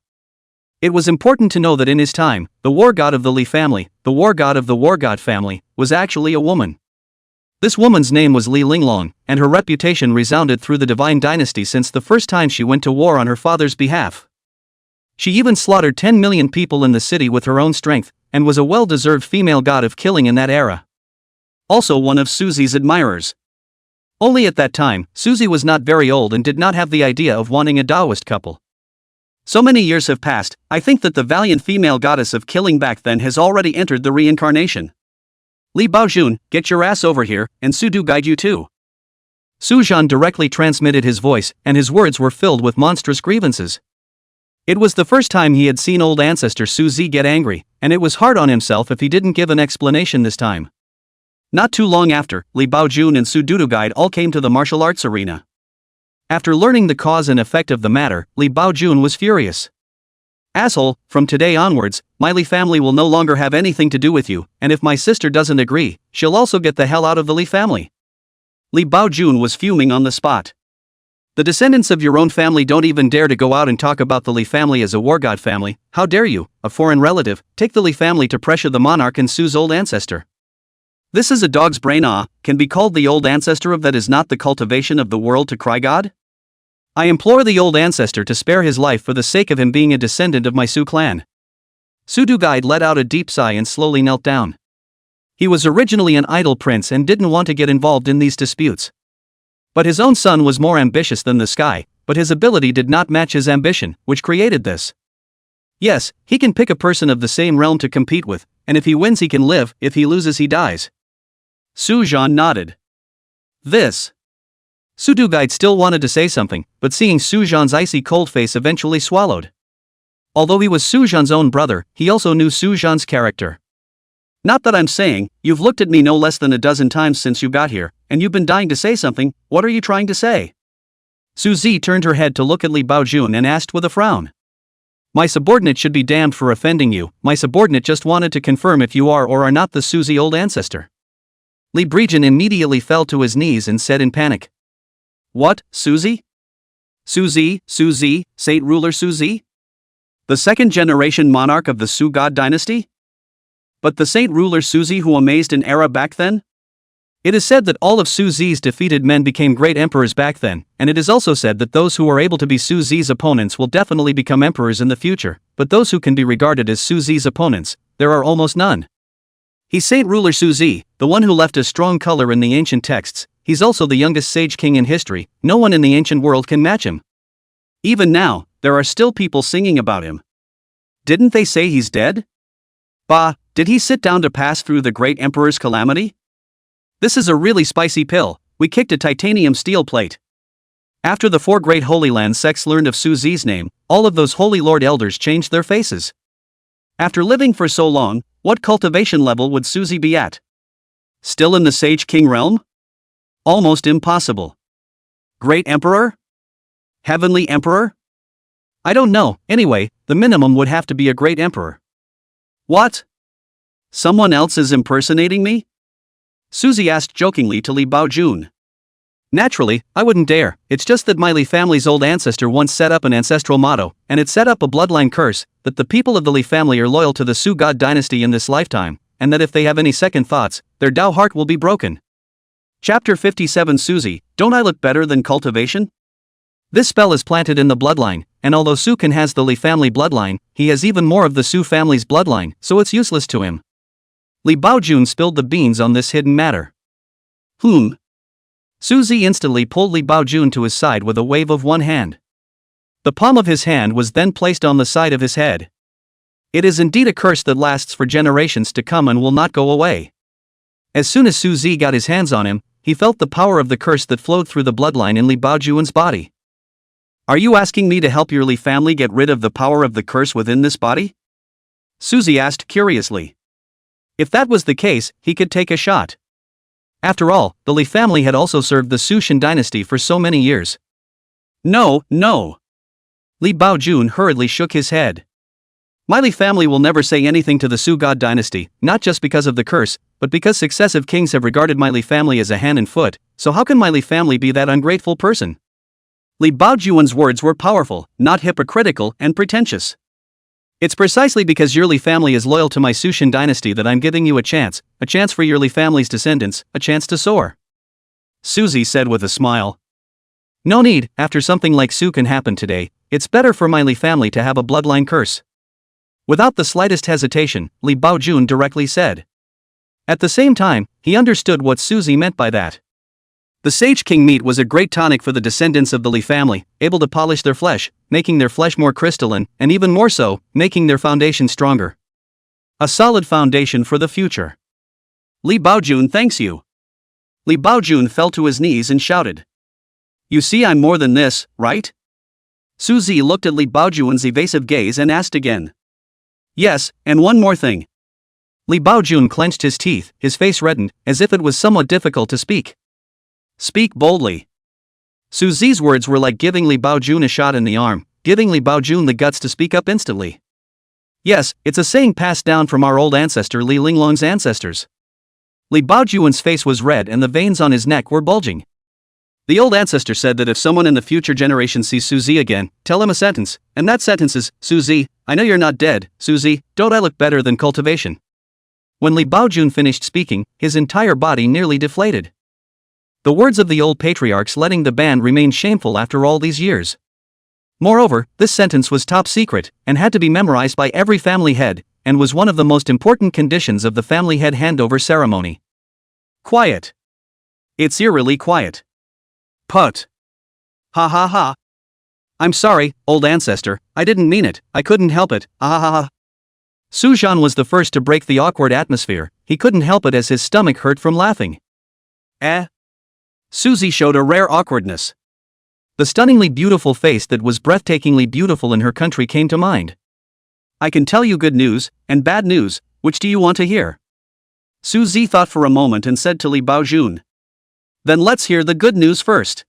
It was important to know that in his time, the war god of the Li family, the war god of the war god family, was actually a woman. This woman's name was Li Linglong, and her reputation resounded through the divine dynasty since the first time she went to war on her father's behalf. She even slaughtered 10 million people in the city with her own strength, and was a well-deserved female god of killing in that era. Also one of Suzy's admirers. Only at that time, Suzy was not very old and did not have the idea of wanting a Taoist couple. So many years have passed, I think that the valiant female goddess of killing back then has already entered the reincarnation. Li Baojun, get your ass over here, and Su Du guide you too. Su Zhan directly transmitted his voice, and his words were filled with monstrous grievances. It was the first time he had seen old ancestor Su Zi get angry, and it was hard on himself if he didn't give an explanation this time. Not too long after, Li Baojun and Su Du guide all came to the martial arts arena. After learning the cause and effect of the matter, Li Baojun was furious. Asshole, from today onwards, my Li family will no longer have anything to do with you, and if my sister doesn't agree, she'll also get the hell out of the Li family. Li Baojun was fuming on the spot. The descendants of your own family don't even dare to go out and talk about the Li family as a war god family. How dare you, a foreign relative, take the Li family to pressure the monarch and Su's old ancestor. This is a dog's brain can be called the old ancestor of that is not the cultivation of the world to cry God? I implore the old ancestor to spare his life for the sake of him being a descendant of my Su clan. Su Du Guide let out a deep sigh and slowly knelt down. He was originally an idle prince and didn't want to get involved in these disputes. But his own son was more ambitious than the sky, but his ability did not match his ambition, which created this. Yes, he can pick a person of the same realm to compete with, and if he wins he can live, if he loses he dies. Su Zhan nodded. This. Su Du Guide still wanted to say something, but seeing Su Zhan's icy cold face eventually swallowed. Although he was Su Zhan's own brother, he also knew Su Zhan's character. Not that I'm saying, you've looked at me no less than a dozen times since you got here, and you've been dying to say something. What are you trying to say? Su Zi turned her head to look at Li Baojun and asked with a frown. My subordinate should be damned for offending you. My subordinate just wanted to confirm if you are or are not the Suzy old ancestor. Li Brejan immediately fell to his knees and said in panic. What, Suzy? Suzy, Saint ruler Suzy? The second generation monarch of the Su God dynasty? But the saint ruler Suzy who amazed an era back then? It is said that all of Su Zi's defeated men became great emperors back then, and it is also said that those who are able to be Su Zi's opponents will definitely become emperors in the future, but those who can be regarded as Su Zi's opponents, there are almost none. He's Saint Ruler Su Zi, the one who left a strong color in the ancient texts. He's also the youngest sage king in history. No one in the ancient world can match him. Even now, there are still people singing about him. Didn't they say he's dead? Bah, did he sit down to pass through the great emperor's calamity? This is a really spicy pill. We kicked a titanium steel plate. After the 4 great Holy Land sects learned of Su Zi's name, all of those Holy Lord elders changed their faces. After living for so long, what cultivation level would Su Zi be at? Still in the Sage King realm? Almost impossible. Great Emperor? Heavenly Emperor? I don't know. Anyway, the minimum would have to be a Great Emperor. What? Someone else is impersonating me? Su Zi asked jokingly to Li Baojun. Naturally, I wouldn't dare. It's just that my Li family's old ancestor once set up an ancestral motto, and it set up a bloodline curse, that the people of the Li family are loyal to the Su God dynasty in this lifetime, and that if they have any second thoughts, their Dao heart will be broken. Chapter 57 Su Zi, don't I look better than cultivation? This spell is planted in the bloodline, and although Su Kan has the Li family bloodline, he has even more of the Su family's bloodline, so it's useless to him. Li Baojun spilled the beans on this hidden matter. Su Zi instantly pulled Li Baojun to his side with a wave of one hand. The palm of his hand was then placed on the side of his head. It is indeed a curse that lasts for generations to come and will not go away. As soon as Su Zi got his hands on him, he felt the power of the curse that flowed through the bloodline in Li Baojun's body. Are you asking me to help your Li family get rid of the power of the curse within this body? Su Zi asked curiously. If that was the case, he could take a shot. After all, the Li family had also served the Su Shan dynasty for so many years. No. Li Baojun hurriedly shook his head. My Li family will never say anything to the Su God dynasty, not just because of the curse, but because successive kings have regarded my Li family as a hand and foot, so how can my Li family be that ungrateful person? Li Baojun's words were powerful, not hypocritical and pretentious. It's precisely because your Li family is loyal to my Su Shan dynasty that I'm giving you a chance for your Li family's descendants, a chance to soar. Su Zi said with a smile. No need, after something like Su Kan happen today, it's better for my Li family to have a bloodline curse. Without the slightest hesitation, Li Baojun directly said. At the same time, he understood what Su Zi meant by that. The Sage King meat was a great tonic for the descendants of the Li family, able to polish their flesh, making their flesh more crystalline, and even more so, making their foundation stronger. A solid foundation for the future. Li Baojun thanks you. Li Baojun fell to his knees and shouted. You see, I'm more than this, right? Su Zi looked at Li Baojun's evasive gaze and asked again. Yes, and one more thing. Li Baojun clenched his teeth, his face reddened, as if it was somewhat difficult to speak. Speak boldly. Su Zi's words were like giving Li Baojun a shot in the arm, giving Li Baojun the guts to speak up instantly. Yes, it's a saying passed down from our old ancestor Li Linglong's ancestors. Li Baojun's face was red and the veins on his neck were bulging. The old ancestor said that if someone in the future generation sees Su Zi again, tell him a sentence, and that sentence is, Su Zi, I know you're not dead, Su Zi, don't I look better than cultivation? When Li Baojun finished speaking, his entire body nearly deflated. The words of the old patriarchs letting the band remain shameful after all these years. Moreover, this sentence was top secret, and had to be memorized by every family head, and was one of the most important conditions of the family head handover ceremony. Quiet. It's eerily quiet. Put. Ha ha ha. I'm sorry, old ancestor, I didn't mean it, I couldn't help it, ah ha ha ha. Su Zhan was the first to break the awkward atmosphere, he couldn't help it as his stomach hurt from laughing. Su Zi showed a rare awkwardness. The stunningly beautiful face that was breathtakingly beautiful in her country came to mind. I can tell you good news, and bad news, which do you want to hear? Su Zi thought for a moment and said to Li Baojun. Then let's hear the good news first.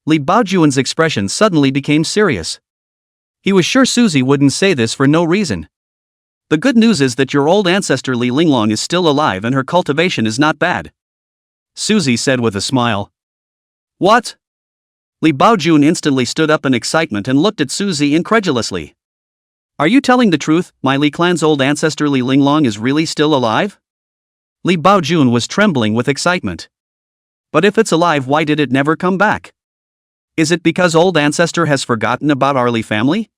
Li Baojun's expression suddenly became serious. He was sure Su Zi wouldn't say this for no reason. The good news is that your old ancestor Li Linglong is still alive and her cultivation is not bad. Su Zi said with a smile. What? Li Baojun instantly stood up in excitement and looked at Su Zi incredulously. Are you telling the truth, my Li clan's old ancestor Li Linglong is really still alive? Li Baojun was trembling with excitement. But if it's alive, why did it never come back? Is it because old ancestor has forgotten about our Li family?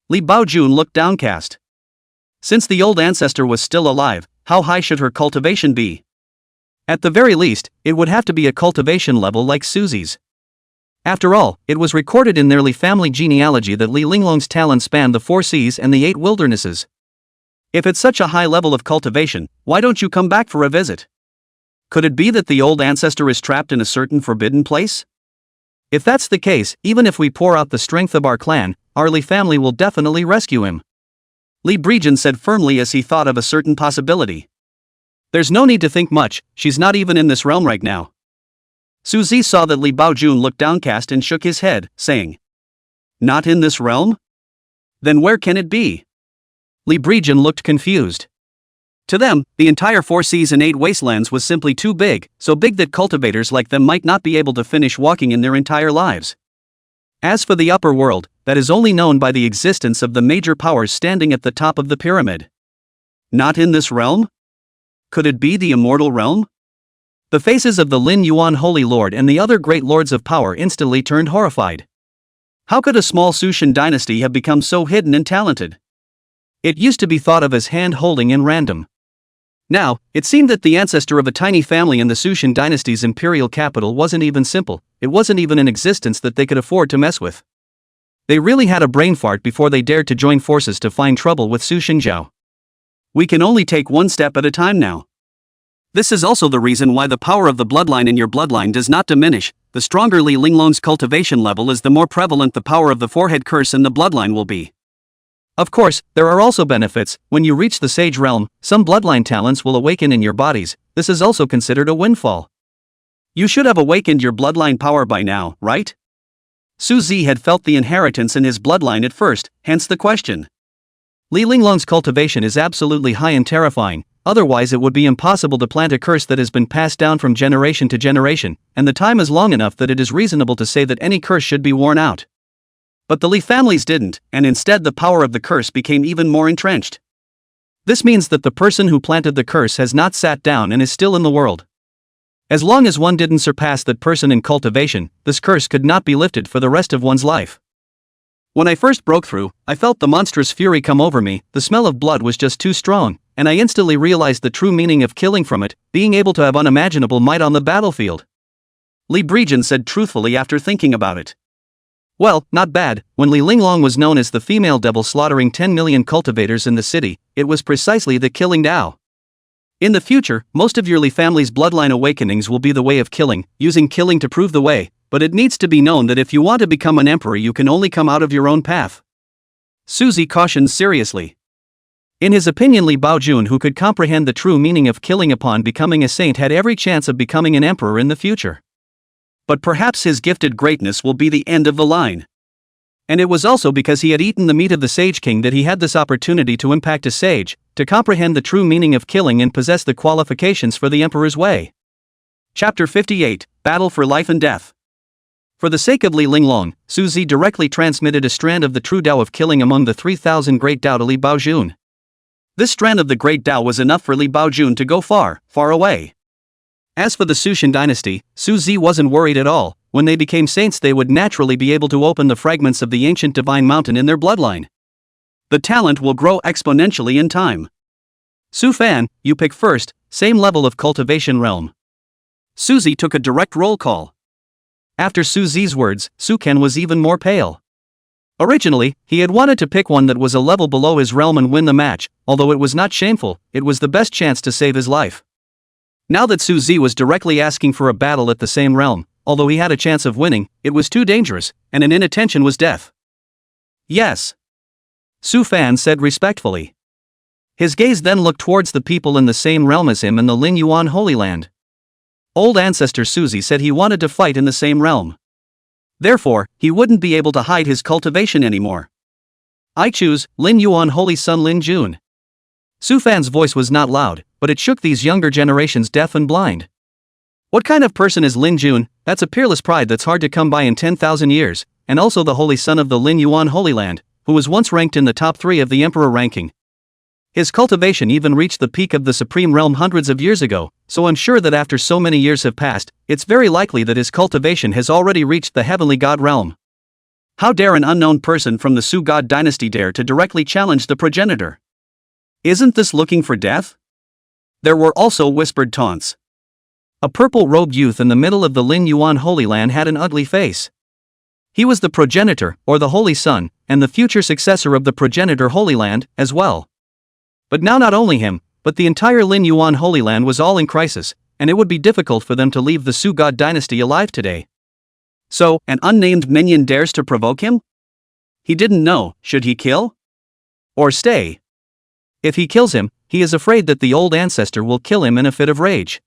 Li Baojun looked downcast. Since the old ancestor was still alive, how high should her cultivation be? At the very least, it would have to be a cultivation level like Susie's. After all, it was recorded in their Li family genealogy that Li Linglong's talent spanned the 4 seas and the 8 wildernesses. If it's such a high level of cultivation, why don't you come back for a visit? Could it be that the old ancestor is trapped in a certain forbidden place? If that's the case, even if we pour out the strength of our clan, our Li family will definitely rescue him. Li Brejan said firmly as he thought of a certain possibility. There's no need to think much, she's not even in this realm right now. Suzy saw that Li Baojun looked downcast and shook his head, saying, Not in this realm? Then where can it be? Li Brejan looked confused. To them, the entire 4 seas and 8 wastelands was simply too big, so big that cultivators like them might not be able to finish walking in their entire lives. As for the upper world, that is only known by the existence of the major powers standing at the top of the pyramid. Not in this realm? Could it be the immortal realm? The faces of the Lin Yuan Holy Lord and the other great lords of power instantly turned horrified. How could a small Sushan dynasty have become so hidden and talented? It used to be thought of as hand-holding and random. Now, it seemed that the ancestor of a tiny family in the Sushan dynasty's imperial capital wasn't even simple, it wasn't even an existence that they could afford to mess with. They really had a brain fart before they dared to join forces to find trouble with Su Xingjiao. We can only take one step at a time now. This is also the reason why the power of the bloodline in your bloodline does not diminish. The stronger Li Linglong's cultivation level is, the more prevalent the power of the forehead curse in the bloodline will be. Of course, there are also benefits. When you reach the sage realm, some bloodline talents will awaken in your bodies. This is also considered a windfall. You should have awakened your bloodline power by now, right? Su Zi had felt the inheritance in his bloodline at first, hence the question. Li Linglong's cultivation is absolutely high and terrifying, otherwise it would be impossible to plant a curse that has been passed down from generation to generation, and the time is long enough that it is reasonable to say that any curse should be worn out. But the Li families didn't, and instead the power of the curse became even more entrenched. This means that the person who planted the curse has not sat down and is still in the world. As long as one didn't surpass that person in cultivation, this curse could not be lifted for the rest of one's life. When I first broke through, I felt the monstrous fury come over me. The smell of blood was just too strong, and I instantly realized the true meaning of killing from it, being able to have unimaginable might on the battlefield. Li Brejan said truthfully after thinking about it. Well, not bad. When Li Linglong was known as the female devil slaughtering 10 million cultivators in the city, it was precisely the killing Dao. In the future, most of your Li family's bloodline awakenings will be the way of killing, using killing to prove the way, but it needs to be known that if you want to become an emperor you can only come out of your own path. Suzy cautioned seriously. In his opinion, Li Baojun, who could comprehend the true meaning of killing upon becoming a saint, had every chance of becoming an emperor in the future. But perhaps his gifted greatness will be the end of the line. And it was also because he had eaten the meat of the Sage King that he had this opportunity to impact a sage, to comprehend the true meaning of killing and possess the qualifications for the Emperor's way. Chapter 58, Battle for Life and Death. For the sake of Li Linglong, Su Zi directly transmitted a strand of the true Tao of killing among the 3,000 great Tao to Li Baojun. This strand of the great Tao was enough for Li Baojun to go far, far away. As for the Sushan dynasty, Su Zi wasn't worried at all. When they became saints they would naturally be able to open the fragments of the ancient divine mountain in their bloodline. The talent will grow exponentially in time. Su Fan, you pick first, same level of cultivation realm. Su Zi took a direct roll call. After Su Zi's words, Su Ken was even more pale. Originally, he had wanted to pick one that was a level below his realm and win the match, although it was not shameful, it was the best chance to save his life. Now that Su Zi was directly asking for a battle at the same realm, although he had a chance of winning, it was too dangerous, and an inattention was death. Yes. Su Fan said respectfully. His gaze then looked towards the people in the same realm as him in the Lin Yuan Holy Land. Old ancestor Suzy said he wanted to fight in the same realm. Therefore, he wouldn't be able to hide his cultivation anymore. I choose Lin Yuan Holy Son Lin Jun. Su Fan's voice was not loud, but it shook these younger generations deaf and blind. What kind of person is Lin Jun? That's a peerless pride that's hard to come by in 10,000 years, and also the holy son of the Lin Yuan Holy Land, who was once ranked in the top 3 of the emperor ranking. His cultivation even reached the peak of the Supreme Realm hundreds of years ago, so I'm sure that after so many years have passed, it's very likely that his cultivation has already reached the heavenly god realm. How dare an unknown person from the Su God dynasty dare to directly challenge the progenitor? Isn't this looking for death? There were also whispered taunts. A purple-robed youth in the middle of the Lin Yuan Holy Land had an ugly face. He was the progenitor, or the Holy Son, and the future successor of the progenitor Holy Land, as well. But now not only him, but the entire Lin Yuan Holy Land was all in crisis, and it would be difficult for them to leave the Su God dynasty alive today. So, an unnamed minion dares to provoke him? He didn't know, should he kill? Or stay? If he kills him, he is afraid that the old ancestor will kill him in a fit of rage.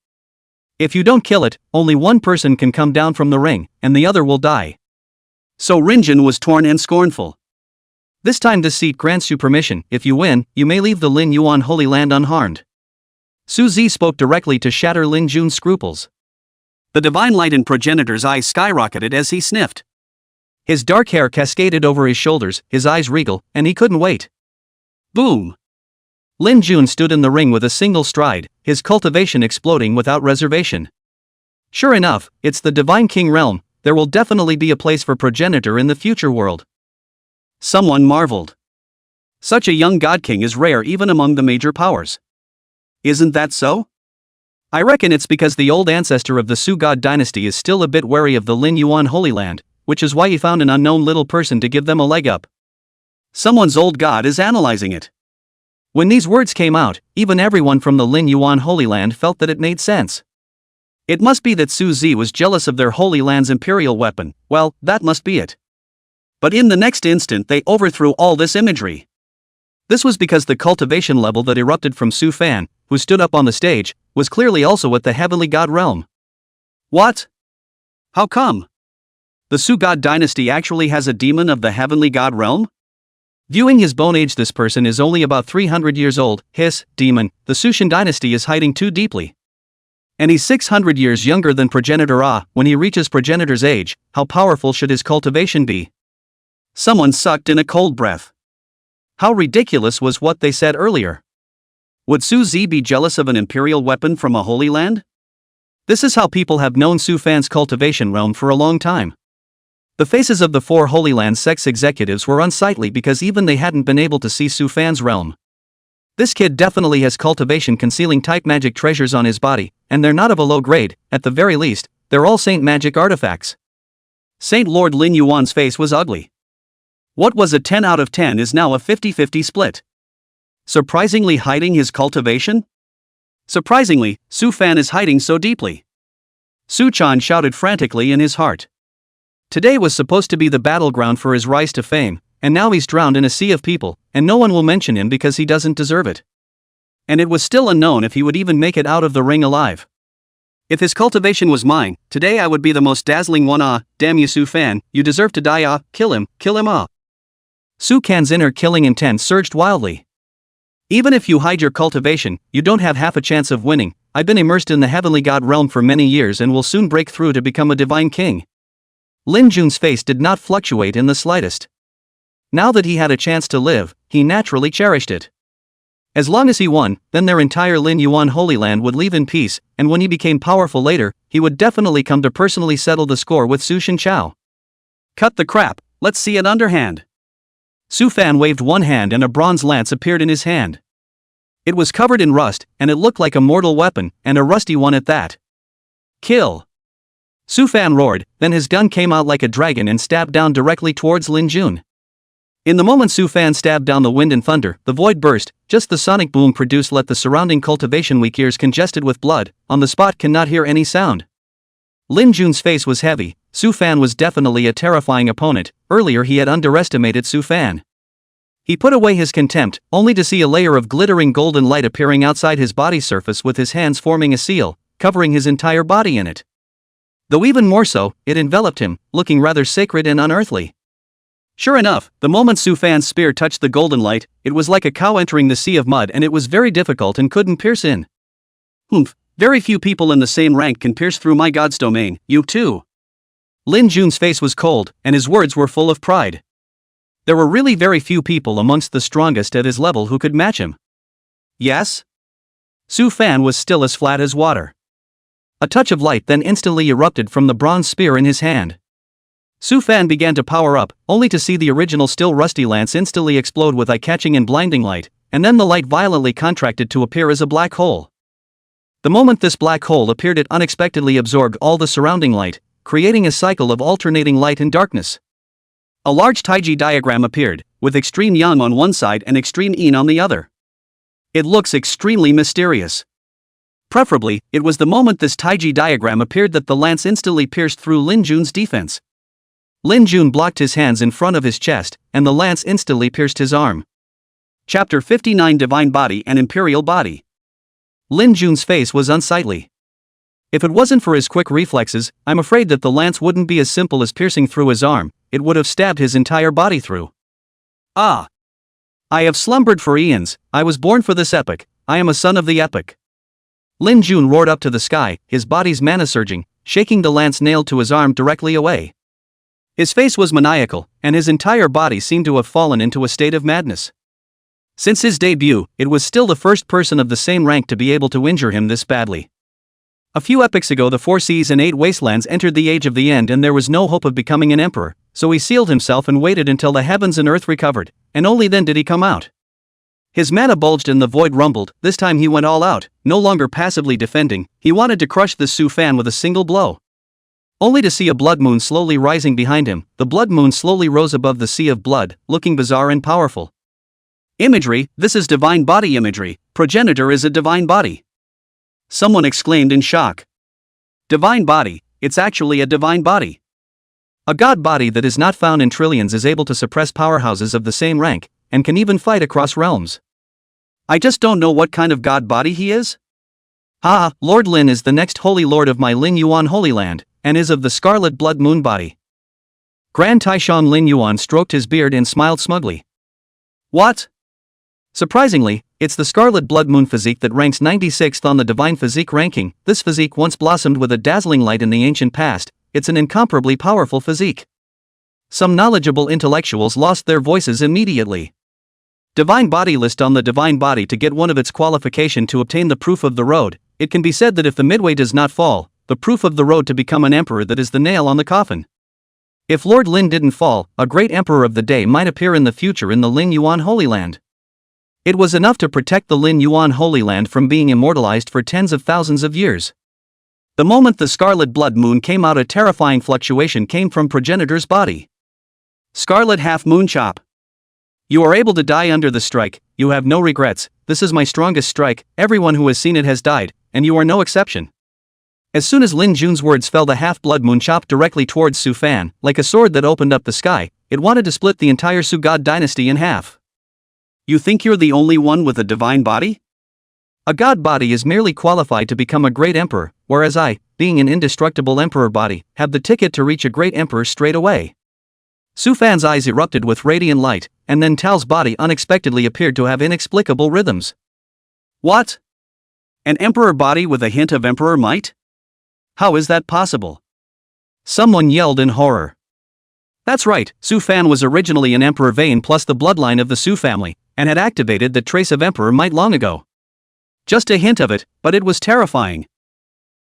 If you don't kill it, only one person can come down from the ring, and the other will die. So Rinjin was torn and scornful. This time this seat grants you permission. If you win, you may leave the Lin Yuan Holy Land unharmed. Su Zi spoke directly to shatter Lin Jun's scruples. The divine light in progenitor's eyes skyrocketed as he sniffed. His dark hair cascaded over his shoulders, his eyes regal, and he couldn't wait. Boom! Lin Jun stood in the ring with a single stride, his cultivation exploding without reservation. Sure enough, it's the Divine King realm, there will definitely be a place for progenitor in the future world. Someone marveled. Such a young god king is rare even among the major powers. Isn't that so? I reckon it's because the old ancestor of the Su God dynasty is still a bit wary of the Lin Yuan Holy Land, which is why he found an unknown little person to give them a leg up. Someone's old god is analyzing it. When these words came out, even everyone from the Lin Yuan Holy Land felt that it made sense. It must be that Su Zi was jealous of their Holy Land's imperial weapon. Well, that must be it. But in the next instant they overthrew all this imagery. This was because the cultivation level that erupted from Su Fan, who stood up on the stage, was clearly also at the heavenly god realm. What? How come? The Su God dynasty actually has a demon of the heavenly god realm? Viewing his bone age, this person is only about 300 years old. Hiss, demon, the Sushan dynasty is hiding too deeply. And he's 600 years younger than progenitor Ah. When he reaches progenitor's age, how powerful should his cultivation be? Someone sucked in a cold breath. How ridiculous was what they said earlier. Would Su Zi be jealous of an imperial weapon from a holy land? This is how people have known Su Fan's cultivation realm for a long time. The faces of the 4 Holy Land sex executives were unsightly because even they hadn't been able to see Su Fan's realm. This kid definitely has cultivation concealing type magic treasures on his body, and they're not of a low grade. At the very least, they're all Saint magic artifacts. Saint Lord Lin Yuan's face was ugly. What was a 10 out of 10 is now a 50-50 split. Surprisingly hiding his cultivation? Surprisingly, Su Fan is hiding so deeply. Su Chan shouted frantically in his heart. Today was supposed to be the battleground for his rise to fame, and now he's drowned in a sea of people, and no one will mention him because he doesn't deserve it. And it was still unknown if he would even make it out of the ring alive. If his cultivation was mine, today I would be the most dazzling one. Ah, damn you Su Fan, you deserve to die. Ah, kill him ah. Su Can's inner killing intent surged wildly. Even if you hide your cultivation, you don't have half a chance of winning. I've been immersed in the heavenly god realm for many years and will soon break through to become a divine king. Lin Jun's face did not fluctuate in the slightest. Now that he had a chance to live, he naturally cherished it. As long as he won, then their entire Lin Yuan Holy Land would leave in peace, and when he became powerful later, he would definitely come to personally settle the score with Su Shenchao. Cut the crap, let's see an underhand. Su Fan waved one hand and a bronze lance appeared in his hand. It was covered in rust, and it looked like a mortal weapon, and a rusty one at that. Kill! Su Fan roared, then his gun came out like a dragon and stabbed down directly towards Lin Jun. In the moment Su Fan stabbed down the wind and thunder, the void burst, just the sonic boom produced let the surrounding cultivation weak ears congested with blood, on the spot cannot hear any sound. Lin Jun's face was heavy. Su Fan was definitely a terrifying opponent. Earlier he had underestimated Su Fan. He put away his contempt, only to see a layer of glittering golden light appearing outside his body surface with his hands forming a seal, covering his entire body in it. Though even more so, it enveloped him, looking rather sacred and unearthly. Sure enough, the moment Su Fan's spear touched the golden light, it was like a cow entering the sea of mud and it was very difficult and couldn't pierce in. Humph, very few people in the same rank can pierce through my god's domain, you too. Lin Jun's face was cold, and his words were full of pride. There were really very few people amongst the strongest at his level who could match him. Yes? Su Fan was still as flat as water. A touch of light then instantly erupted from the bronze spear in his hand. Su Fan began to power up, only to see the original still rusty lance instantly explode with eye-catching and blinding light, and then the light violently contracted to appear as a black hole. The moment this black hole appeared, it unexpectedly absorbed all the surrounding light, creating a cycle of alternating light and darkness. A large Taiji diagram appeared, with extreme yang on one side and extreme yin on the other. It looks extremely mysterious. Preferably, it was the moment this Taiji diagram appeared that the lance instantly pierced through Lin Jun's defense. Lin Jun blocked his hands in front of his chest, and the lance instantly pierced his arm. Chapter 59 Divine Body and Imperial Body. Lin Jun's face was unsightly. If it wasn't for his quick reflexes, I'm afraid that the lance wouldn't be as simple as piercing through his arm, it would have stabbed his entire body through. Ah! I have slumbered for eons, I was born for this epoch, I am a son of the epoch. Lin Jun roared up to the sky, his body's mana surging, shaking the lance nailed to his arm directly away. His face was maniacal, and his entire body seemed to have fallen into a state of madness. Since his debut, it was still the first person of the same rank to be able to injure him this badly. A few epochs ago the 4 seas and 8 wastelands entered the Age of the End and there was no hope of becoming an emperor, so he sealed himself and waited until the heavens and earth recovered, and only then did he come out. His mana bulged and the void rumbled, this time he went all out, no longer passively defending, he wanted to crush this Su Fan with a single blow. Only to see a blood moon slowly rising behind him, the blood moon slowly rose above the sea of blood, looking bizarre and powerful. Imagery, this is divine body imagery, progenitor is a divine body. Someone exclaimed in shock. Divine body, it's actually a divine body. A god body that is not found in trillions is able to suppress powerhouses of the same rank, and can even fight across realms. I just don't know what kind of god body he is? Lord Lin is the next holy lord of my Lin Yuan Holy Land, and is of the Scarlet Blood Moon body. Grand Taishan Lin Yuan stroked his beard and smiled smugly. What? Surprisingly, it's the Scarlet Blood Moon physique that ranks 96th on the Divine Physique ranking. This physique once blossomed with a dazzling light in the ancient past, it's an incomparably powerful physique. Some knowledgeable intellectuals lost their voices immediately. Divine Body list on the Divine Body to get one of its qualification to obtain the proof of the road. It can be said that if the midway does not fall, the proof of the road to become an emperor, that is the nail on the coffin. If Lord Lin didn't fall, a great emperor of the day might appear in the future in the Lin Yuan Holy Land. It was enough to protect the Lin Yuan Holy Land from being immortalized for tens of thousands of years. The moment the Scarlet Blood Moon came out, a terrifying fluctuation came from progenitor's body. Scarlet Half Moon Chop. You are able to die under the strike, you have no regrets, this is my strongest strike, everyone who has seen it has died, and you are no exception. As soon as Lin Jun's words fell, the half-blood moon chopped directly towards Su Fan, like a sword that opened up the sky, it wanted to split the entire Su God dynasty in half. You think you're the only one with a divine body? A god body is merely qualified to become a great emperor, whereas I, being an indestructible emperor body, have the ticket to reach a great emperor straight away. Su Fan's eyes erupted with radiant light, and then Tao's body unexpectedly appeared to have inexplicable rhythms. What? An emperor body with a hint of emperor might? How is that possible? Someone yelled in horror. That's right, Su Fan was originally an emperor vein plus the bloodline of the Su family, and had activated the trace of emperor might long ago. Just a hint of it, but it was terrifying.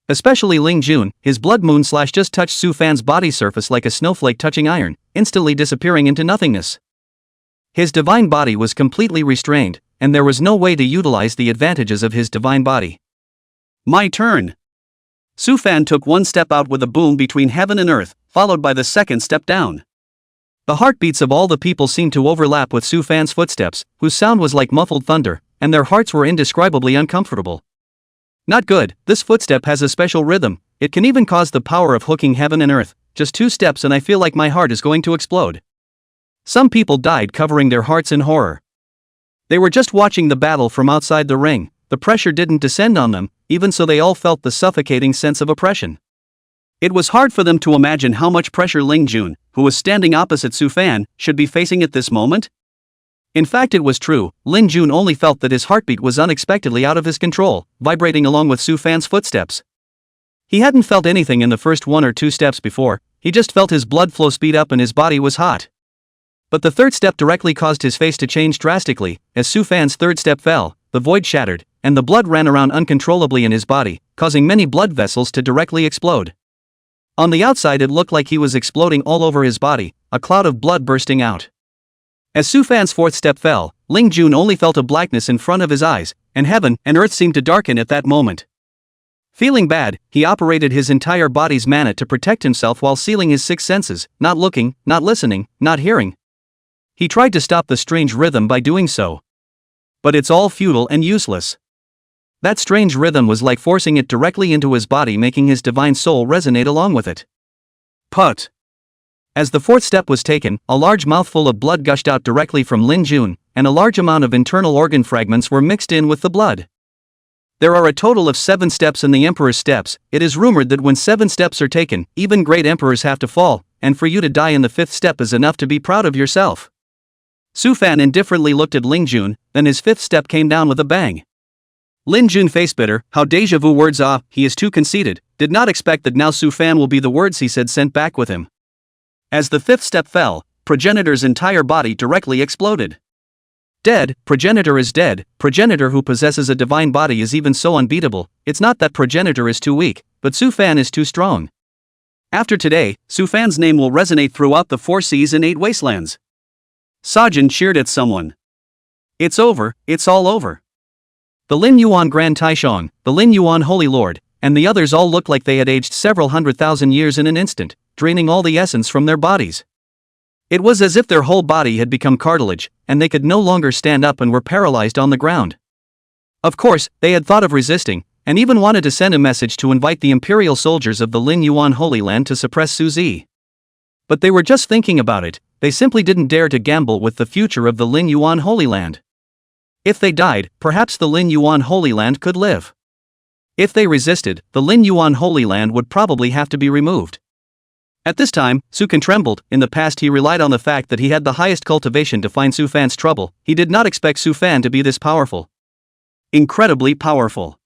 Especially Ling Jun, his blood moon slash just touched Su Fan's body surface like a snowflake touching iron, instantly disappearing into nothingness. His divine body was completely restrained, and there was no way to utilize the advantages of his divine body. My turn. Su Fan took one step out with a boom between heaven and earth, followed by the second step down. The heartbeats of all the people seemed to overlap with Su Fan's footsteps, whose sound was like muffled thunder, and their hearts were indescribably uncomfortable. Not good, this footstep has a special rhythm, it can even cause the power of hooking heaven and earth, just 2 steps and I feel like my heart is going to explode. Some people died covering their hearts in horror. They were just watching the battle from outside the ring, the pressure didn't descend on them, even so they all felt the suffocating sense of oppression. It was hard for them to imagine how much pressure Ling Jun, who was standing opposite Su Fan, should be facing at this moment. In fact, it was true, Lin Jun only felt that his heartbeat was unexpectedly out of his control, vibrating along with Su Fan's footsteps. He hadn't felt anything in the first 1 or 2 steps before, he just felt his blood flow speed up and his body was hot. But the third step directly caused his face to change drastically. As Su Fan's third step fell, the void shattered, and the blood ran around uncontrollably in his body, causing many blood vessels to directly explode. On the outside it looked like he was exploding all over his body, a cloud of blood bursting out. As Su Fan's fourth step fell, Ling Jun only felt a blackness in front of his eyes, and heaven and earth seemed to darken at that moment. Feeling bad, he operated his entire body's mana to protect himself while sealing his six senses, not looking, not listening, not hearing. He tried to stop the strange rhythm by doing so. But it's all futile and useless. That strange rhythm was like forcing it directly into his body, making his divine soul resonate along with it. Put. As the fourth step was taken, a large mouthful of blood gushed out directly from Lin Jun, and a large amount of internal organ fragments were mixed in with the blood. There are a total of 7 steps in the Emperor's steps. It is rumored that when 7 steps are taken, even great emperors have to fall, and for you to die in the 5th step is enough to be proud of yourself. Su Fan indifferently looked at Ling Jun, then his 5th step came down with a bang. Lin Jun face bitter, how deja vu words he is too conceited, did not expect that now Su Fan will be the words he said sent back with him. As the 5th step fell, Progenitor's entire body directly exploded. Dead, Progenitor is dead. Progenitor who possesses a divine body is even so unbeatable. It's not that Progenitor is too weak, but Su Fan is too strong. After today, Su Fan's name will resonate throughout the 4 seas and 8 wastelands. Sajin cheered at someone. It's over, it's all over. The Lin Yuan Grand Taishang, the Lin Yuan Holy Lord, and the others all looked like they had aged several 100,000 years in an instant, draining all the essence from their bodies. It was as if their whole body had become cartilage, and they could no longer stand up and were paralyzed on the ground. Of course, they had thought of resisting, and even wanted to send a message to invite the imperial soldiers of the Lin Yuan Holy Land to suppress Su Zi. But they were just thinking about it, they simply didn't dare to gamble with the future of the Lin Yuan Holy Land. If they died, perhaps the Lin Yuan Holy Land could live. If they resisted, the Lin Yuan Holy Land would probably have to be removed. At this time, Su Can trembled. In the past he relied on the fact that he had the highest cultivation to find Su Fan's trouble. He did not expect Su Fan to be this powerful. Incredibly powerful.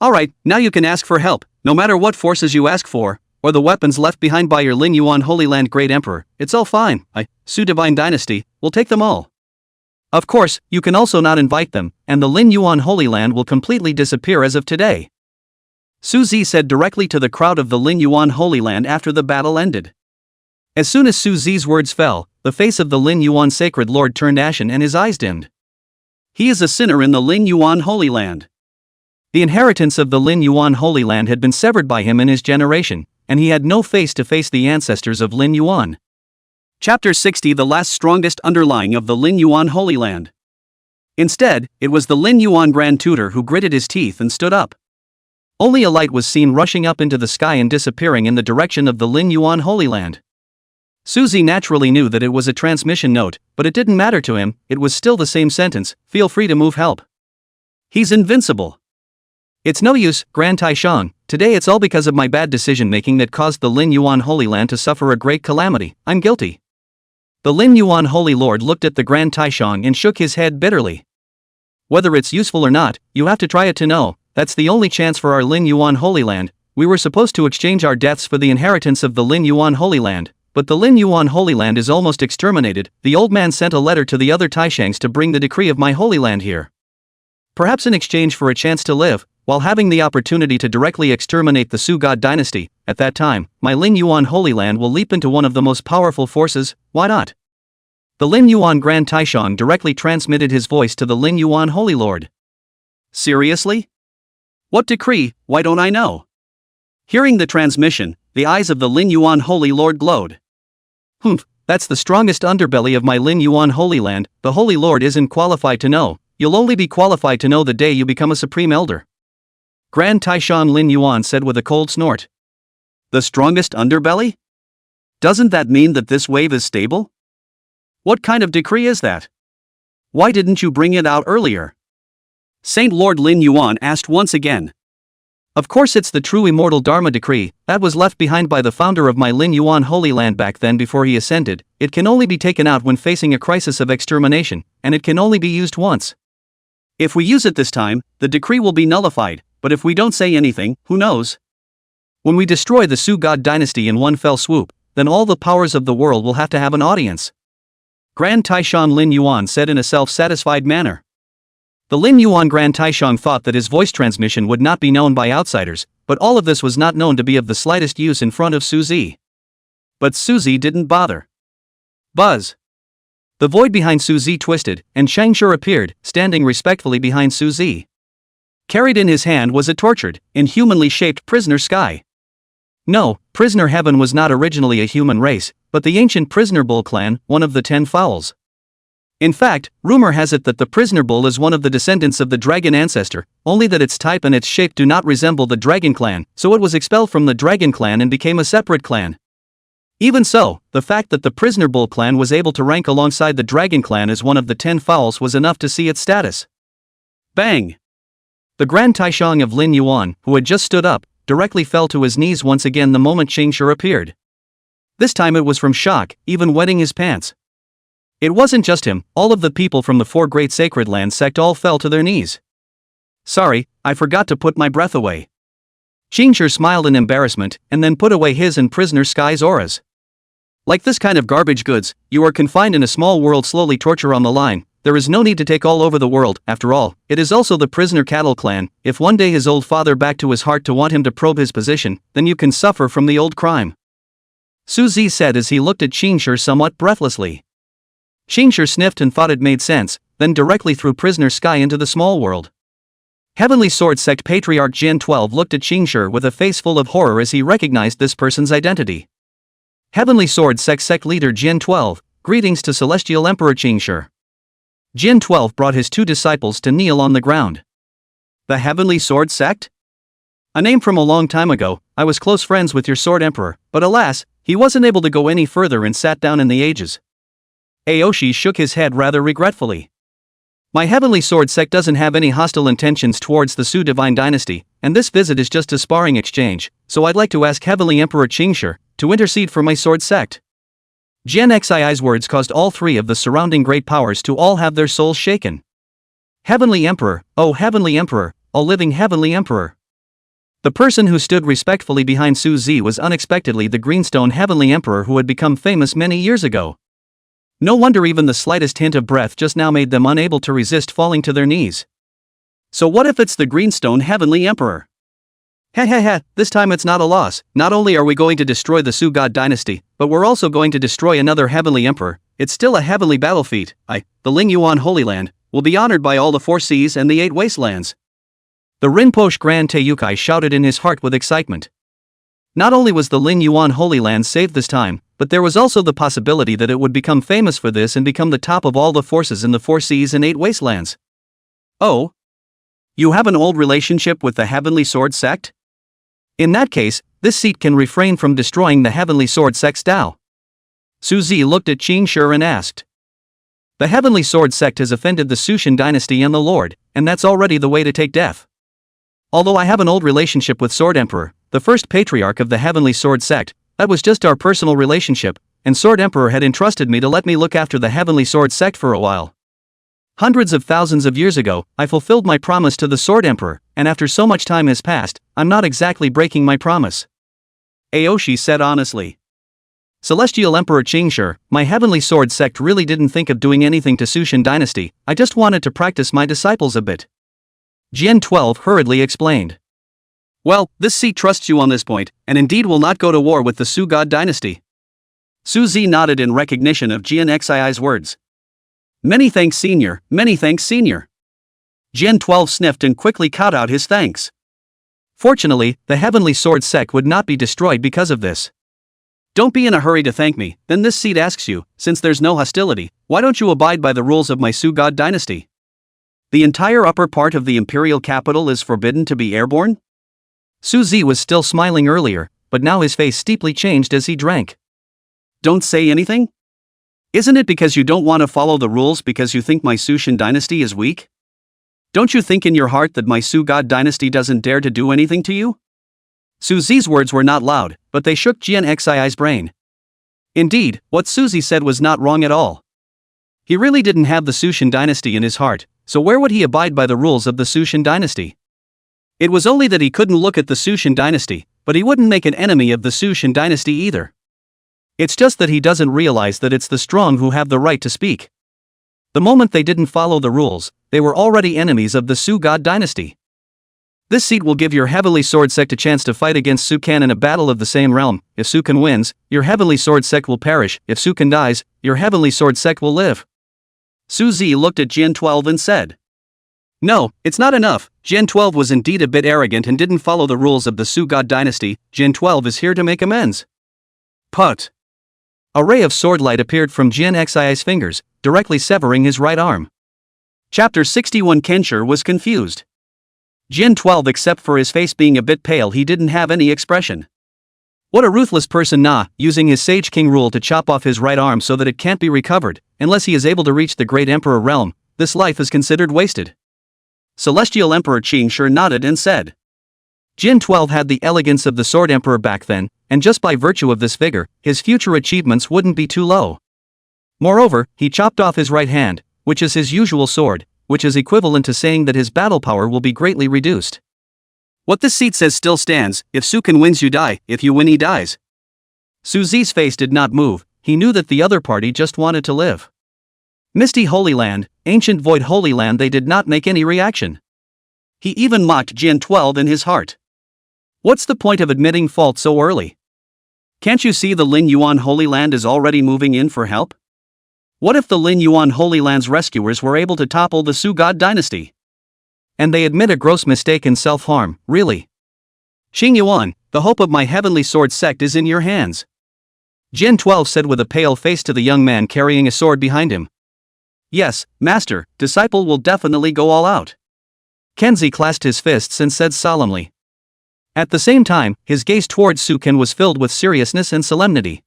Alright, now you can ask for help, no matter what forces you ask for, or the weapons left behind by your Lin Yuan Holy Land Great Emperor. It's all fine. Su Divine Dynasty, will take them all. Of course, you can also not invite them, and the Lin Yuan Holy Land will completely disappear as of today. Su Zi said directly to the crowd of the Lin Yuan Holy Land after the battle ended. As soon as Su Zi's words fell, the face of the Lin Yuan Sacred Lord turned ashen and his eyes dimmed. He is a sinner in the Lin Yuan Holy Land. The inheritance of the Lin Yuan Holy Land had been severed by him in his generation, and he had no face to face the ancestors of Lin Yuan. Chapter 60 The last strongest underlying of the Lin Yuan Holy Land. Instead, it was the Lin Yuan Grand Tutor who gritted his teeth and stood up. Only a light was seen rushing up into the sky and disappearing in the direction of the Lin Yuan Holy Land. Su Zi naturally knew that it was a transmission note, but it didn't matter to him, it was still the same sentence, feel free to move help. He's invincible. It's no use, Grand Taishang, today it's all because of my bad decision making that caused the Lin Yuan Holy Land to suffer a great calamity, I'm guilty. The Lin Yuan Holy Lord looked at the Grand Taishang and shook his head bitterly. Whether it's useful or not, you have to try it to know. That's the only chance for our Lin Yuan Holy Land. We were supposed to exchange our deaths for the inheritance of the Lin Yuan Holy Land, but the Lin Yuan Holy Land is almost exterminated. The old man sent a letter to the other Taishangs to bring the decree of my Holy Land here. Perhaps in exchange for a chance to live, while having the opportunity to directly exterminate the Su God Dynasty, at that time, my Lin Yuan Holy Land will leap into one of the most powerful forces, why not? The Lin Yuan Grand Taishang directly transmitted his voice to the Lin Yuan Holy Lord. Seriously? What decree, why don't I know? Hearing the transmission, the eyes of the Lin Yuan Holy Lord glowed. That's the strongest underbelly of my Lin Yuan Holy Land. The Holy Lord isn't qualified to know, you'll only be qualified to know the day you become a Supreme Elder. Grand Taishan Lin Yuan said with a cold snort. The strongest underbelly? Doesn't that mean that this wave is stable? What kind of decree is that? Why didn't you bring it out earlier? Saint Lord Lin Yuan asked once again. Of course it's the true immortal Dharma decree, that was left behind by the founder of my Lin Yuan Holy Land back then before he ascended. It can only be taken out when facing a crisis of extermination, and it can only be used once. If we use it this time, the decree will be nullified, but if we don't say anything, who knows? When we destroy the Su God Dynasty in one fell swoop, then all the powers of the world will have to have an audience. Grand Taishan Lin Yuan said in a self-satisfied manner. The Lin Yuan Grand Taishang thought that his voice transmission would not be known by outsiders, but all of this was not known to be of the slightest use in front of Suzy. But Suzy didn't bother. Buzz. The void behind Suzy twisted, and Shangshur appeared, standing respectfully behind Suzy. Carried in his hand was a tortured, inhumanly shaped prisoner sky. No, prisoner heaven was not originally a human race, but the ancient prisoner bull clan, one of the 10 fowls. In fact, rumor has it that the prisoner bull is one of the descendants of the dragon ancestor, only that its type and its shape do not resemble the dragon clan, so it was expelled from the dragon clan and became a separate clan. Even so, the fact that the prisoner bull clan was able to rank alongside the dragon clan as one of the 10 fowls was enough to see its status. Bang! The Grand Taishang of Lin Yuan, who had just stood up, directly fell to his knees once again the moment Shangshur appeared. This time it was from shock, even wetting his pants. It wasn't just him, all of the people from the 4 great sacred land sect all fell to their knees. Sorry, I forgot to put my breath away. Shangshur smiled in embarrassment, and then put away his and prisoner Sky's auras. Like this kind of garbage goods, you are confined in a small world, slowly torture on the line. There is no need to take all over the world. After all, it is also the prisoner cattle clan. If one day his old father back to his heart to want him to probe his position, then you can suffer from the old crime. Suzy said as he looked at Shangshur somewhat breathlessly. Shangshur sniffed and thought it made sense, then directly threw prisoner Sky into the small world. Heavenly Sword Sect Patriarch Jin 12 looked at Shangshur with a face full of horror as he recognized this person's identity. Heavenly Sword Sect leader Jin 12, greetings to Celestial Emperor Shangshur. Jin 12 brought his 2 disciples to kneel on the ground. The Heavenly Sword Sect? A name from a long time ago. I was close friends with your Sword Emperor, but alas, he wasn't able to go any further and sat down in the ages. Aoshi shook his head rather regretfully. My Heavenly Sword Sect doesn't have any hostile intentions towards the Su Divine Dynasty, and this visit is just a sparring exchange, so I'd like to ask Heavenly Emperor Shangshur to intercede for my Sword Sect. Jian Xii's words caused all 3 of the surrounding great powers to all have their souls shaken. Heavenly Emperor, oh Heavenly Emperor, oh living Heavenly Emperor. The person who stood respectfully behind Suzy was unexpectedly the Greenstone Heavenly Emperor who had become famous many years ago. No wonder even the slightest hint of breath just now made them unable to resist falling to their knees. So what if it's the Greenstone Heavenly Emperor? Heh, this time it's not a loss. Not only are we going to destroy the Su God Dynasty, but we're also going to destroy another Heavenly Emperor. It's still a heavenly battle feat. The Ling Yuan Holy Land, will be honored by all the 4 seas and the 8 wastelands. The Rinpoche Grand Teiyukai shouted in his heart with excitement. Not only was the Ling Yuan Holy Land saved this time, but there was also the possibility that it would become famous for this and become the top of all the forces in the 4 seas and 8 wastelands. Oh? You have an old relationship with the Heavenly Sword Sect? In that case, this seat can refrain from destroying the Heavenly Sword Sect's Tao. Suzy looked at Shangshur and asked. The Heavenly Sword Sect has offended the Sushin Dynasty and the Lord, and that's already the way to take death. Although I have an old relationship with Sword Emperor, the first patriarch of the Heavenly Sword Sect, that was just our personal relationship, and Sword Emperor had entrusted me to let me look after the Heavenly Sword Sect for a while. Hundreds of thousands of years ago, I fulfilled my promise to the Sword Emperor, and after so much time has passed, I'm not exactly breaking my promise. Aoshi said honestly. Celestial Emperor Shangshur, my Heavenly Sword Sect really didn't think of doing anything to Sushin Dynasty, I just wanted to practice my disciples a bit. Jian 12 hurriedly explained. Well, this seat trusts you on this point, and indeed will not go to war with the Su God Dynasty. Suzy nodded in recognition of Jian Xii's words. Many thanks, Senior, many thanks, Senior. Jian 12 sniffed and quickly caught out his thanks. Fortunately, the Heavenly Sword Sect would not be destroyed because of this. Don't be in a hurry to thank me, then this seat asks you, since there's no hostility, why don't you abide by the rules of my Su God Dynasty? The entire upper part of the imperial capital is forbidden to be airborne? Suzy was still smiling earlier, but now his face steeply changed as he drank. Don't say anything? Isn't it because you don't want to follow the rules because you think my Sushin Dynasty is weak? Don't you think in your heart that my Su God Dynasty doesn't dare to do anything to you? Suzy's words were not loud, but they shook Jian Xii's brain. Indeed, what Suzy said was not wrong at all. He really didn't have the Sushin Dynasty in his heart, so where would he abide by the rules of the Sushin Dynasty? It was only that he couldn't look at the Sushin Dynasty, but he wouldn't make an enemy of the Sushin Dynasty either. It's just that he doesn't realize that it's the strong who have the right to speak. The moment they didn't follow the rules, they were already enemies of the Su God Dynasty. This seat will give your Heavenly Sword sect a chance to fight against Sukan in a battle of the same realm. If Sukan wins, your Heavenly Sword sect will perish. If Sukan dies, your Heavenly Sword sect will live. Su Zi looked at Jian 12 and said, "No, it's not enough." Jian 12 was indeed a bit arrogant and didn't follow the rules of the Su God Dynasty. Jian 12 is here to make amends. Put. A ray of sword light appeared from Jian Xi's fingers, directly severing his right arm. Chapter 61. Kenshir was confused. Jian 12, except for his face being a bit pale, he didn't have any expression. What a ruthless person. Using his Sage King rule to chop off his right arm so that it can't be recovered, unless he is able to reach the Great Emperor realm, this life is considered wasted. Celestial Emperor Kenshir nodded and said, Jian 12 had the elegance of the Sword Emperor back then, and just by virtue of this vigor, his future achievements wouldn't be too low. Moreover, he chopped off his right hand, which is his usual sword, which is equivalent to saying that his battle power will be greatly reduced. What this seat says still stands: if Sukan wins, you die; if you win, he dies. Su Zi's face did not move. He knew that the other party just wanted to live. Misty Holy Land, Ancient Void Holy Land, they did not make any reaction. He even mocked Jian 12 in his heart. What's the point of admitting fault so early? Can't you see the Lin Yuan Holy Land is already moving in for help? What if the Lin Yuan Holy Land's rescuers were able to topple the Su God Dynasty? And they admit a gross mistake in self-harm, really? Xing Yuan, the hope of my Heavenly Sword sect is in your hands. Jian 12 said with a pale face to the young man carrying a sword behind him. Yes, Master, disciple will definitely go all out. Kenzi clasped his fists and said solemnly. At the same time, his gaze towards Su Ken was filled with seriousness and solemnity.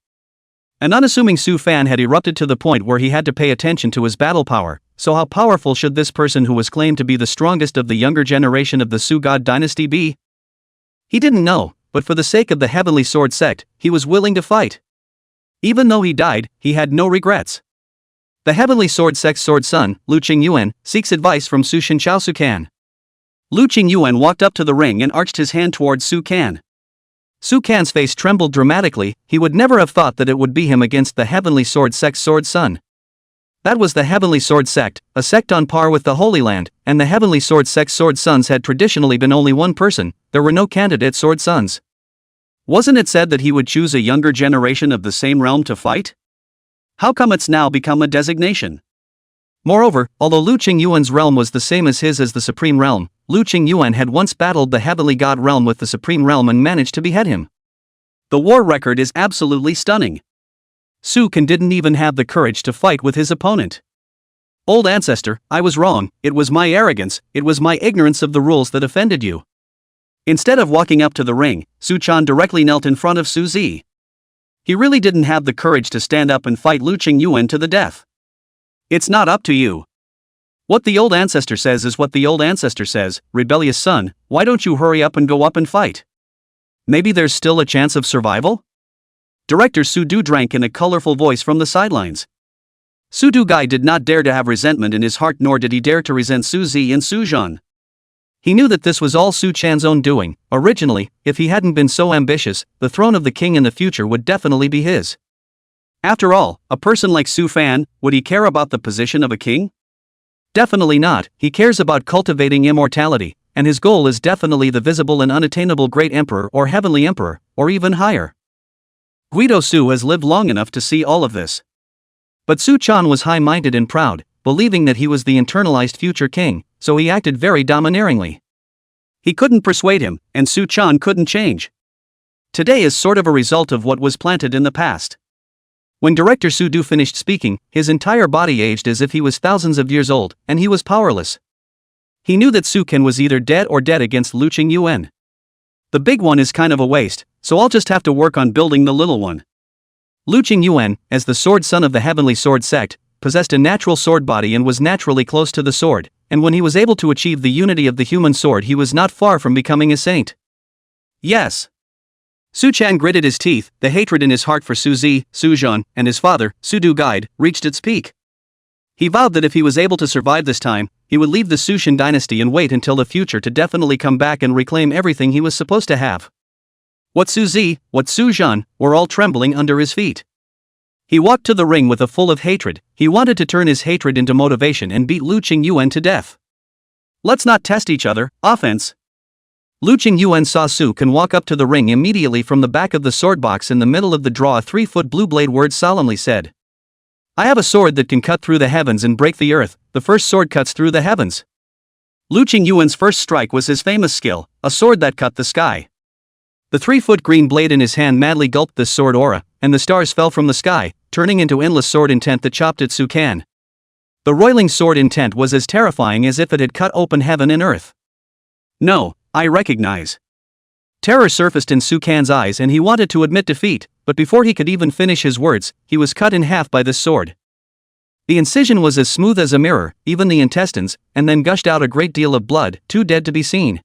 An unassuming Su fan had erupted to the point where he had to pay attention to his battle power, so how powerful should this person who was claimed to be the strongest of the younger generation of the Su God Dynasty be? He didn't know, but for the sake of the Heavenly Sword sect, he was willing to fight. Even though he died, he had no regrets. The Heavenly Sword sect's sword son, Lu Qingyuan, seeks advice from Su Shinchao Sukan. Lu Qingyuan walked up to the ring and arched his hand towards Su Kan. Su Kan's face trembled dramatically. He would never have thought that it would be him against the Heavenly Sword sect's sword son. That was the Heavenly Sword sect, a sect on par with the Holy Land, and the Heavenly Sword sect's sword sons had traditionally been only one person. There were no candidate sword sons. Wasn't it said that he would choose a younger generation of the same realm to fight? How come it's now become a designation? Moreover, although Lu Qingyuan's realm was the same as his as the Supreme Realm, Lu Qingyuan had once battled the Heavenly God realm with the Supreme Realm and managed to behead him. The war record is absolutely stunning. Su Kan didn't even have the courage to fight with his opponent. Old ancestor, I was wrong. It was my arrogance, it was my ignorance of the rules that offended you. Instead of walking up to the ring, Su Chan directly knelt in front of Su Zi. He really didn't have the courage to stand up and fight Lu Qingyuan to the death. It's not up to you. What the old ancestor says is what the old ancestor says. Rebellious son, why don't you hurry up and go up and fight? Maybe there's still a chance of survival? Director Su Du drank in a colorful voice from the sidelines. Su Du Gai did not dare to have resentment in his heart, nor did he dare to resent Su Zi and Su Zhan. He knew that this was all Su Chan's own doing. Originally, if he hadn't been so ambitious, the throne of the king in the future would definitely be his. After all, a person like Su Fan, would he care about the position of a king? Definitely not. He cares about cultivating immortality, and his goal is definitely the visible and unattainable Great Emperor or Heavenly Emperor, or even higher. Guido Su has lived long enough to see all of this. But Su Chan was high-minded and proud, believing that he was the internalized future king, so he acted very domineeringly. He couldn't persuade him, and Su Chan couldn't change. Today is sort of a result of what was planted in the past. When Director Su Du finished speaking, his entire body aged as if he was thousands of years old, and he was powerless. He knew that Su Ken was either dead or dead against Lu Qingyuan. The big one is kind of a waste, so I'll just have to work on building the little one. Lu Qingyuan, as the sword son of the Heavenly Sword sect, possessed a natural sword body and was naturally close to the sword, and when he was able to achieve the unity of the human sword, he was not far from becoming a saint. Yes. Su Chan gritted his teeth. The hatred in his heart for Su Zi, Su Zhan, and his father, Su Du Guide, reached its peak. He vowed that if he was able to survive this time, he would leave the Su Shan dynasty and wait until the future to definitely come back and reclaim everything he was supposed to have. What Su Zi, what Su Zhan, were all trembling under his feet. He walked to the ring with a full of hatred. He wanted to turn his hatred into motivation and beat Lu Qingyuan to death. Let's not test each other, offense. Lu Qingyuan saw Su Can walk up to the ring immediately from the back of the sword box in the middle of the draw. A 3-foot blue blade word solemnly said, I have a sword that can cut through the heavens and break the earth. The first sword cuts through the heavens. Lu Qingyuan's first strike was his famous skill, a sword that cut the sky. The 3-foot green blade in his hand madly gulped this sword aura, and the stars fell from the sky, turning into endless sword intent that chopped at Su Can. The roiling sword intent was as terrifying as if it had cut open heaven and earth. No, I recognize. Terror surfaced in Su Can's eyes and he wanted to admit defeat, but before he could even finish his words, he was cut in half by this sword. The incision was as smooth as a mirror, even the intestines, and then gushed out a great deal of blood, too dead to be seen.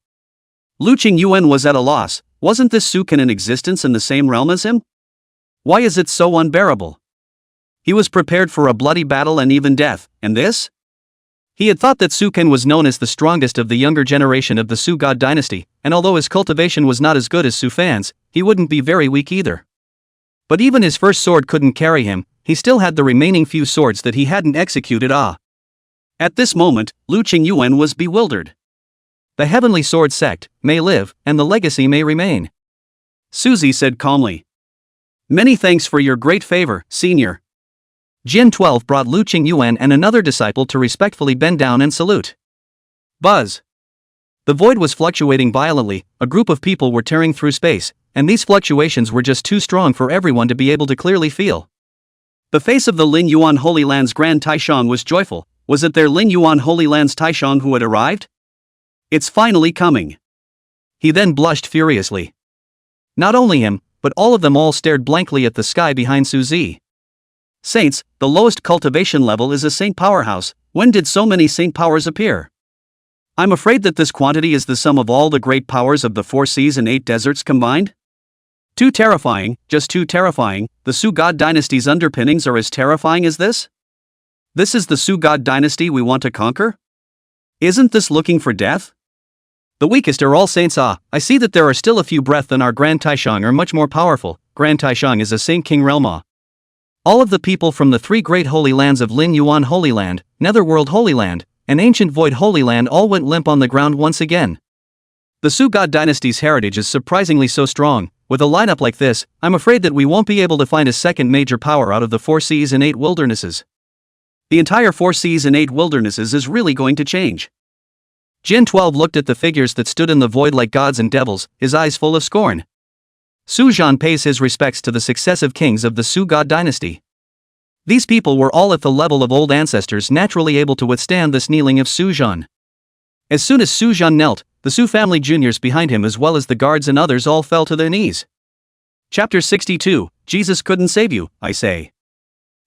Lu Qingyuan was at a loss. Wasn't this Su Can in existence in the same realm as him? Why is it so unbearable? He was prepared for a bloody battle and even death, and this? He had thought that Su Can was known as the strongest of the younger generation of the Su God Dynasty, and although his cultivation was not as good as Su Fan's, he wouldn't be very weak either. But even his first sword couldn't carry him. He still had the remaining few swords that he hadn't executed. At this moment, Lu Qingyuan was bewildered. The heavenly sword sect may live, and the legacy may remain. Suzy said calmly. Many thanks for your great favor, senior. Jin 12 brought Lu Qingyuan and another disciple to respectfully bend down and salute. Buzz. The void was fluctuating violently, a group of people were tearing through space, and these fluctuations were just too strong for everyone to be able to clearly feel. The face of the Lin Yuan Holy Land's Grand Taishang was joyful. Was it their Lin Yuan Holy Land's Taishang who had arrived? It's finally coming. He then blushed furiously. Not only him, but all of them all stared blankly at the sky behind Suzy. Saints, the lowest cultivation level is a saint powerhouse. When did so many saint powers appear? I'm afraid that this quantity is the sum of all the great powers of the 4 seas and 8 deserts combined? Too terrifying, just too terrifying. The Su God Dynasty's underpinnings are as terrifying as this? This is the Su God Dynasty we want to conquer? Isn't this looking for death? The weakest are all saints. I see that there are still a few breath and our Grand Taishang are much more powerful. Grand Taishang is a Saint King realm. All of the people from the 3 great holy lands of Lin Yuan Holy Land, Netherworld Holy Land, and Ancient Void Holy Land all went limp on the ground once again. The Su God Dynasty's heritage is surprisingly so strong. With a lineup like this, I'm afraid that we won't be able to find a second major power out of the 4 seas and 8 wildernesses. The entire 4 seas and 8 wildernesses is really going to change. Jin 12 looked at the figures that stood in the void like gods and devils, his eyes full of scorn. Su Zhan pays his respects to the successive kings of the Su God Dynasty. These people were all at the level of old ancestors, naturally able to withstand this kneeling of Su Zhan. As soon as Su Zhan knelt, the Su family juniors behind him as well as the guards and others all fell to their knees. Chapter 62, Jesus couldn't save you, I say.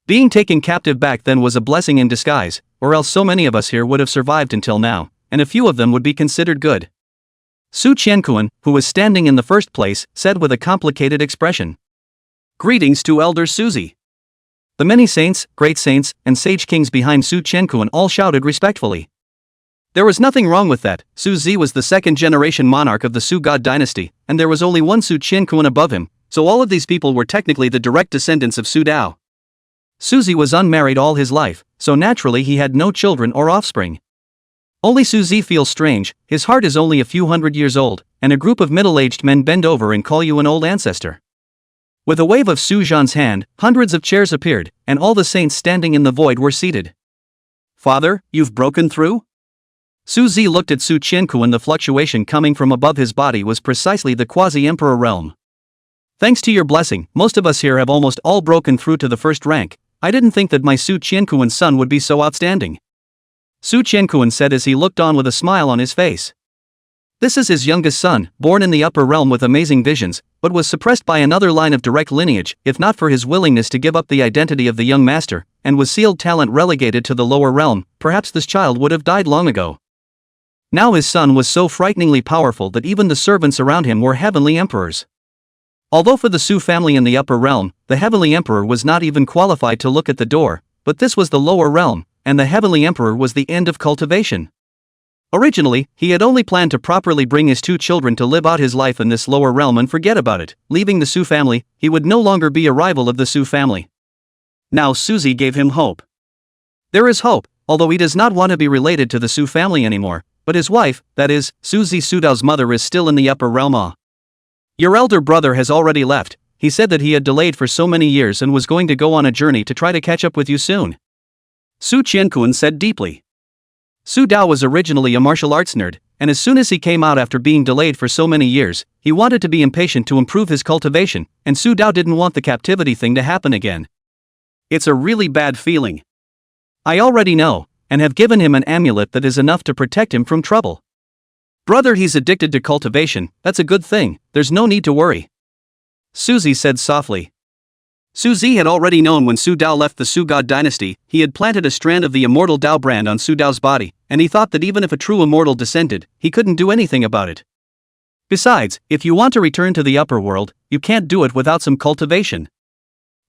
Being taken captive back then was a blessing in disguise, or else so many of us here would have survived until now, and a few of them would be considered good. Su Qiankuan, who was standing in the first place, said with a complicated expression. Greetings to Elder Suzy. The many saints, great saints, and sage kings behind Su Qiankuan all shouted respectfully. There was nothing wrong with that. Su Zi was the second-generation monarch of the Su God Dynasty, and there was only one Su Qiankuan above him, so all of these people were technically the direct descendants of Su Dao. Su Zi was unmarried all his life, so naturally he had no children or offspring. Only Su Zi feels strange. His heart is only a few hundred years old, and a group of middle-aged men bend over and call you an old ancestor. With a wave of Su Zhan's hand, hundreds of chairs appeared, and all the saints standing in the void were seated. Father, you've broken through? Su Zi looked at Su Qiankuan. The fluctuation coming from above his body was precisely the quasi-emperor realm. Thanks to your blessing, most of us here have almost all broken through to the first rank. I didn't think that my Su Qiankuan's son would be so outstanding. Su Qiankuan said as he looked on with a smile on his face. This is his youngest son, born in the upper realm with amazing visions, but was suppressed by another line of direct lineage. If not for his willingness to give up the identity of the young master, and was sealed talent relegated to the lower realm, perhaps this child would have died long ago. Now his son was so frighteningly powerful that even the servants around him were heavenly emperors. Although for the Su family in the upper realm, the heavenly emperor was not even qualified to look at the door, but this was the lower realm, and the heavenly emperor was the end of cultivation. Originally, he had only planned to properly bring his 2 children to live out his life in this lower realm and forget about it. Leaving the Su family, he would no longer be a rival of the Su family. Now Suzy gave him hope. There is hope, although he does not want to be related to the Su family anymore, but his wife, that is, Suzy Sudao's mother, is still in the upper realm. Your elder brother has already left. He said that he had delayed for so many years and was going to go on a journey to try to catch up with you soon. Su Qiankun said deeply. Su Dao was originally a martial arts nerd, and as soon as he came out after being delayed for so many years, he wanted to be impatient to improve his cultivation, and Su Dao didn't want the captivity thing to happen again. It's a really bad feeling. I already know, and have given him an amulet that is enough to protect him from trouble. Brother, he's addicted to cultivation, that's a good thing, there's no need to worry. Suzy said softly. Suzy had already known when Su Dao left the Su God dynasty, he had planted a strand of the immortal Dao brand on Su Dao's body, and he thought that even if a true immortal descended, he couldn't do anything about it. Besides, if you want to return to the upper world, you can't do it without some cultivation.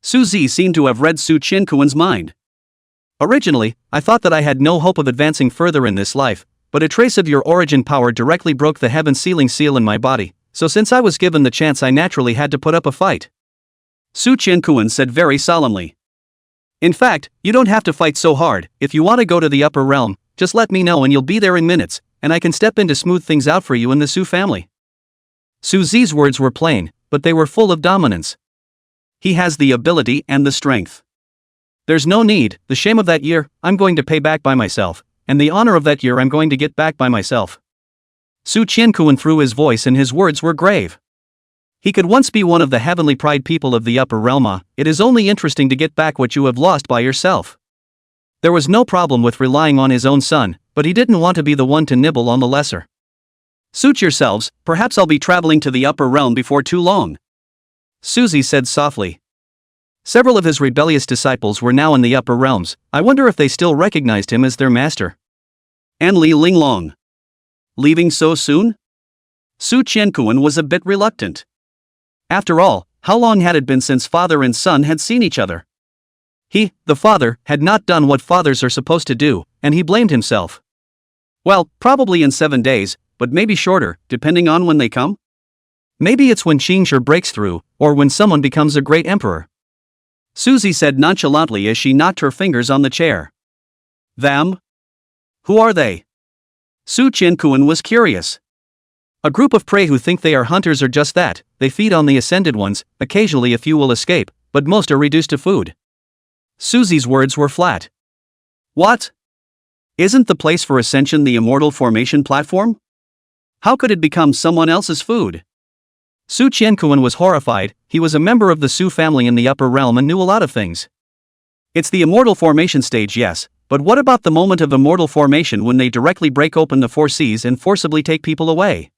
Suzy seemed to have read Su Qiankuan's mind. Originally, I thought that I had no hope of advancing further in this life, but a trace of your origin power directly broke the heaven-sealing seal in my body, so since I was given the chance I naturally had to put up a fight. Su Qiankuan said very solemnly. In fact, you don't have to fight so hard. If you want to go to the upper realm, just let me know and you'll be there in minutes, and I can step in to smooth things out for you and the Su family. Suzy's words were plain, but they were full of dominance. He has the ability and the strength. There's no need, the shame of that year, I'm going to pay back by myself, and the honor of that year I'm going to get back by myself. Su Qiankuan threw his voice and his words were grave. He could once be one of the heavenly pride people of the upper realm. It is only interesting to get back what you have lost by yourself. There was no problem with relying on his own son, but he didn't want to be the one to nibble on the lesser. Suit yourselves, perhaps I'll be traveling to the upper realm before too long. Suzy said softly. Several of his rebellious disciples were now in the upper realms. I wonder if they still recognized him as their master. And Li Linglong. Leaving so soon? Su Qiankuan was a bit reluctant. After all, how long had it been since father and son had seen each other? He, the father, had not done what fathers are supposed to do, and he blamed himself. Well, probably in 7 days, but maybe shorter, depending on when they come. Maybe it's when Xingshi breaks through, or when someone becomes a great emperor. Suzy said nonchalantly as she knocked her fingers on the chair. Them? Who are they? Su Qiankuan was curious. A group of prey who think they are hunters are just that, they feed on the ascended ones, occasionally a few will escape, but most are reduced to food. Suzy's words were flat. What? Isn't the place for ascension the immortal formation platform? How could it become someone else's food? Su Qiankuan was horrified. He was a member of the Su family in the upper realm and knew a lot of things. It's the immortal formation stage, yes, but what about the moment of immortal formation when they directly break open the 4 seas and forcibly take people away?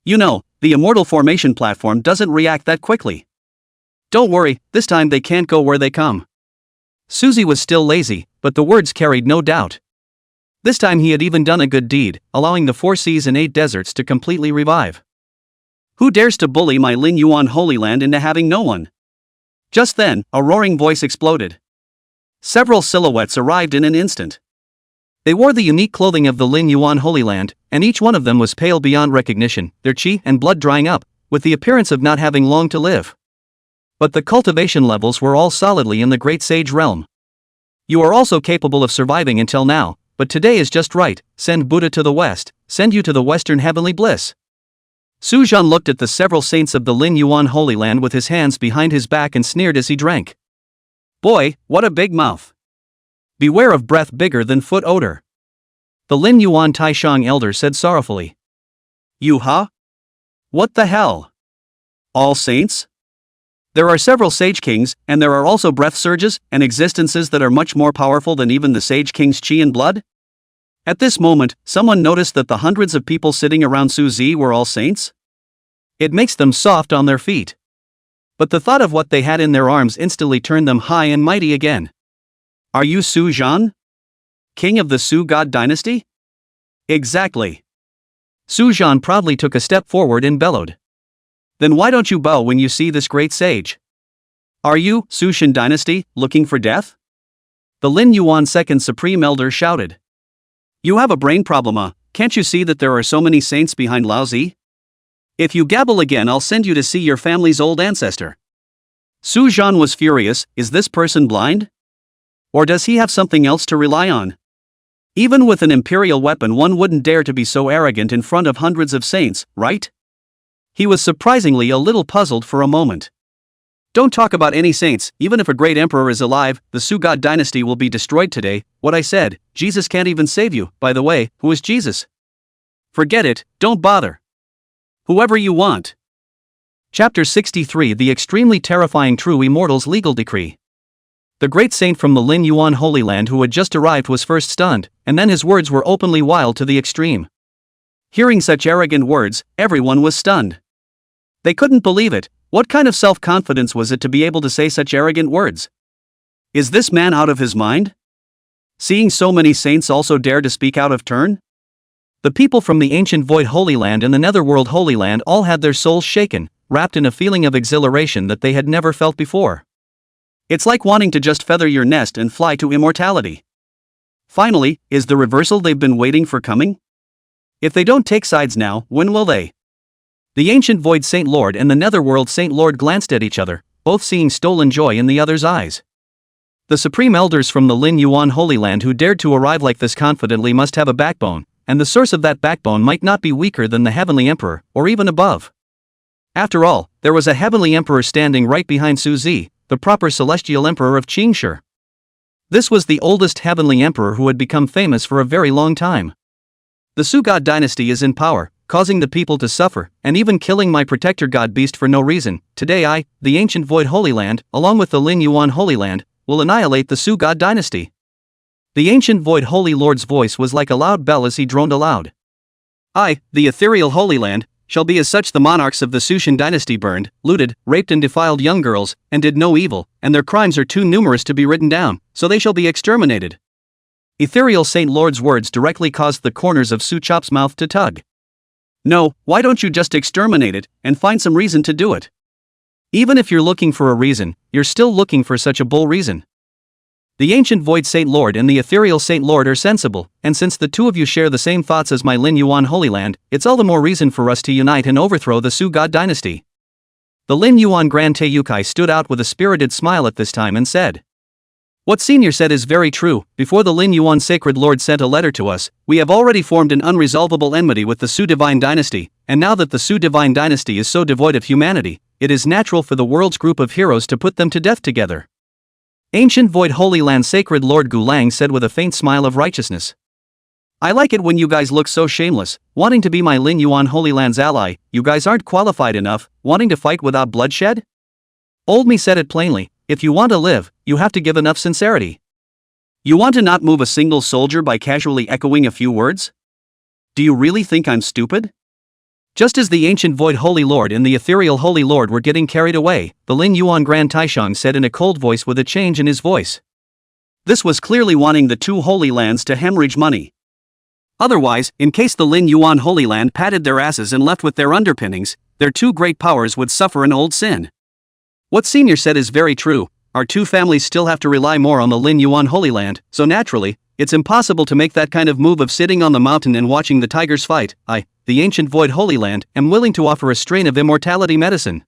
You know, the immortal formation platform doesn't react that quickly. Don't worry, this time they can't go where they come. Suzy was still lazy, but the words carried no doubt. This time he had even done a good deed, allowing the 4 seas and 8 deserts to completely revive. Who dares to bully my Lin Yuan Holy Land into having no one? Just then, a roaring voice exploded. Several silhouettes arrived in an instant. They wore the unique clothing of the Lin Yuan Holy Land, and each one of them was pale beyond recognition, their qi and blood drying up, with the appearance of not having long to live. But the cultivation levels were all solidly in the Great Sage realm. You are also capable of surviving until now, but today is just right, send Buddha to the west, send you to the western heavenly bliss. Su Zhan looked at the several saints of the Lin Yuan Holy Land with his hands behind his back and sneered as he drank. Boy, what a big mouth. Beware of breath bigger than foot odor. The Lin Yuan Taishang elder said sorrowfully. You huh? What the hell? All saints? There are several sage kings, and there are also breath surges and existences that are much more powerful than even the sage king's chi and blood? At this moment, someone noticed that the hundreds of people sitting around Su Zi were all saints. It makes them soft on their feet. But the thought of what they had in their arms instantly turned them high and mighty again. Are you Su Zhan? King of the Su God dynasty? Exactly. Su Zhan proudly took a step forward and bellowed. Then why don't you bow when you see this great sage? Are you, Su Shan dynasty, looking for death? The Lin Yuan second supreme elder shouted. You have a brain problem, can't you see that there are so many saints behind Lao Zi? If you gabble again I'll send you to see your family's old ancestor. Su Zhan was furious. Is this person blind? Or does he have something else to rely on? Even with an imperial weapon, one wouldn't dare to be so arrogant in front of hundreds of saints, right? He was surprisingly a little puzzled for a moment. Don't talk about any saints. Even if a great emperor is alive, the Su God dynasty will be destroyed today. What I said, Jesus can't even save you. By the way, who is Jesus? Forget it, don't bother. Whoever you want. Chapter 63, The Extremely Terrifying True Immortal's Legal Decree. The great saint from the Lin Yuan Holy Land who had just arrived was first stunned, and then his words were openly wild to the extreme. Hearing such arrogant words, everyone was stunned. They couldn't believe it. What kind of self-confidence was it to be able to say such arrogant words? Is this man out of his mind? Seeing so many saints also dare to speak out of turn? The people from the ancient Void Holy Land and the Netherworld Holy Land all had their souls shaken, wrapped in a feeling of exhilaration that they had never felt before. It's like wanting to just feather your nest and fly to immortality. Finally, is the reversal they've been waiting for coming? If they don't take sides now, when will they? The ancient Void Saint Lord and the Netherworld Saint Lord glanced at each other, both seeing stolen joy in the other's eyes. The supreme elders from the Lin Yuan Holy Land who dared to arrive like this confidently must have a backbone, and the source of that backbone might not be weaker than the Heavenly Emperor, or even above. After all, there was a Heavenly Emperor standing right behind Su Zi, the proper Celestial Emperor of Qingshi. This was the oldest Heavenly Emperor who had become famous for a very long time. The Su God dynasty is in power, causing the people to suffer, and even killing my protector god beast for no reason. Today I, the ancient Void Holy Land, along with the Lin Yuan Holy Land, will annihilate the Su God dynasty. The ancient Void Holy Lord's voice was like a loud bell as he droned aloud. I, the ethereal Holy Land, shall be as such. The monarchs of the Sushan dynasty burned, looted, raped and defiled young girls, and did no evil, and their crimes are too numerous to be written down, so they shall be exterminated. Ethereal Saint Lord's words directly caused the corners of Su Chop's mouth to tug. No, why don't you just exterminate it, and find some reason to do it? Even if you're looking for a reason, you're still looking for such a bull reason. The ancient Void Saint Lord and the ethereal Saint Lord are sensible, and since the two of you share the same thoughts as my Lin Yuan Holy Land, it's all the more reason for us to unite and overthrow the Su God dynasty. The Lin Yuan Grand Teiyukai stood out with a spirited smile at this time and said, What Senior said is very true. Before the Lin Yuan Sacred Lord sent a letter to us, we have already formed an unresolvable enmity with the Su Divine Dynasty, and now that the Su Divine Dynasty is so devoid of humanity, it is natural for the world's group of heroes to put them to death together. Ancient Void Holy Land Sacred Lord Gulang said with a faint smile of righteousness. I like it when you guys look so shameless, wanting to be my Lin Yuan Holy Land's ally. You guys aren't qualified enough, wanting to fight without bloodshed? Old me said it plainly. If you want to live, you have to give enough sincerity. You want to not move a single soldier by casually echoing a few words? Do you really think I'm stupid? Just as the ancient Void Holy Lord and the ethereal Holy Lord were getting carried away, the Lin Yuan Grand Taishang said in a cold voice with a change in his voice. This was clearly wanting the two Holy Lands to hemorrhage money. Otherwise, in case the Lin Yuan Holy Land patted their asses and left with their underpinnings, their two great powers would suffer an old sin. What Senior said is very true. Our two families still have to rely more on the Lin Yuan Holy Land, so naturally, it's impossible to make that kind of move of sitting on the mountain and watching the tigers fight. I, the ancient Void Holy Land, am willing to offer a strain of immortality medicine.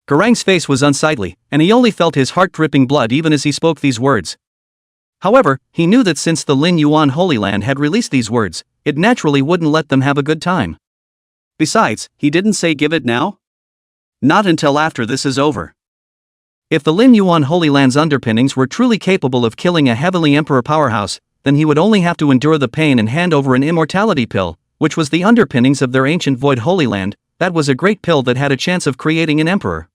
Garang's face was unsightly, and he only felt his heart dripping blood even as he spoke these words. However, he knew that since the Lin Yuan Holy Land had released these words, it naturally wouldn't let them have a good time. Besides, he didn't say give it now? Not until after this is over. If the Lin Yuan Holy Land's underpinnings were truly capable of killing a Heavenly Emperor powerhouse, then he would only have to endure the pain and hand over an immortality pill, which was the underpinnings of their ancient Void Holy Land. That was a great pill that had a chance of creating an emperor.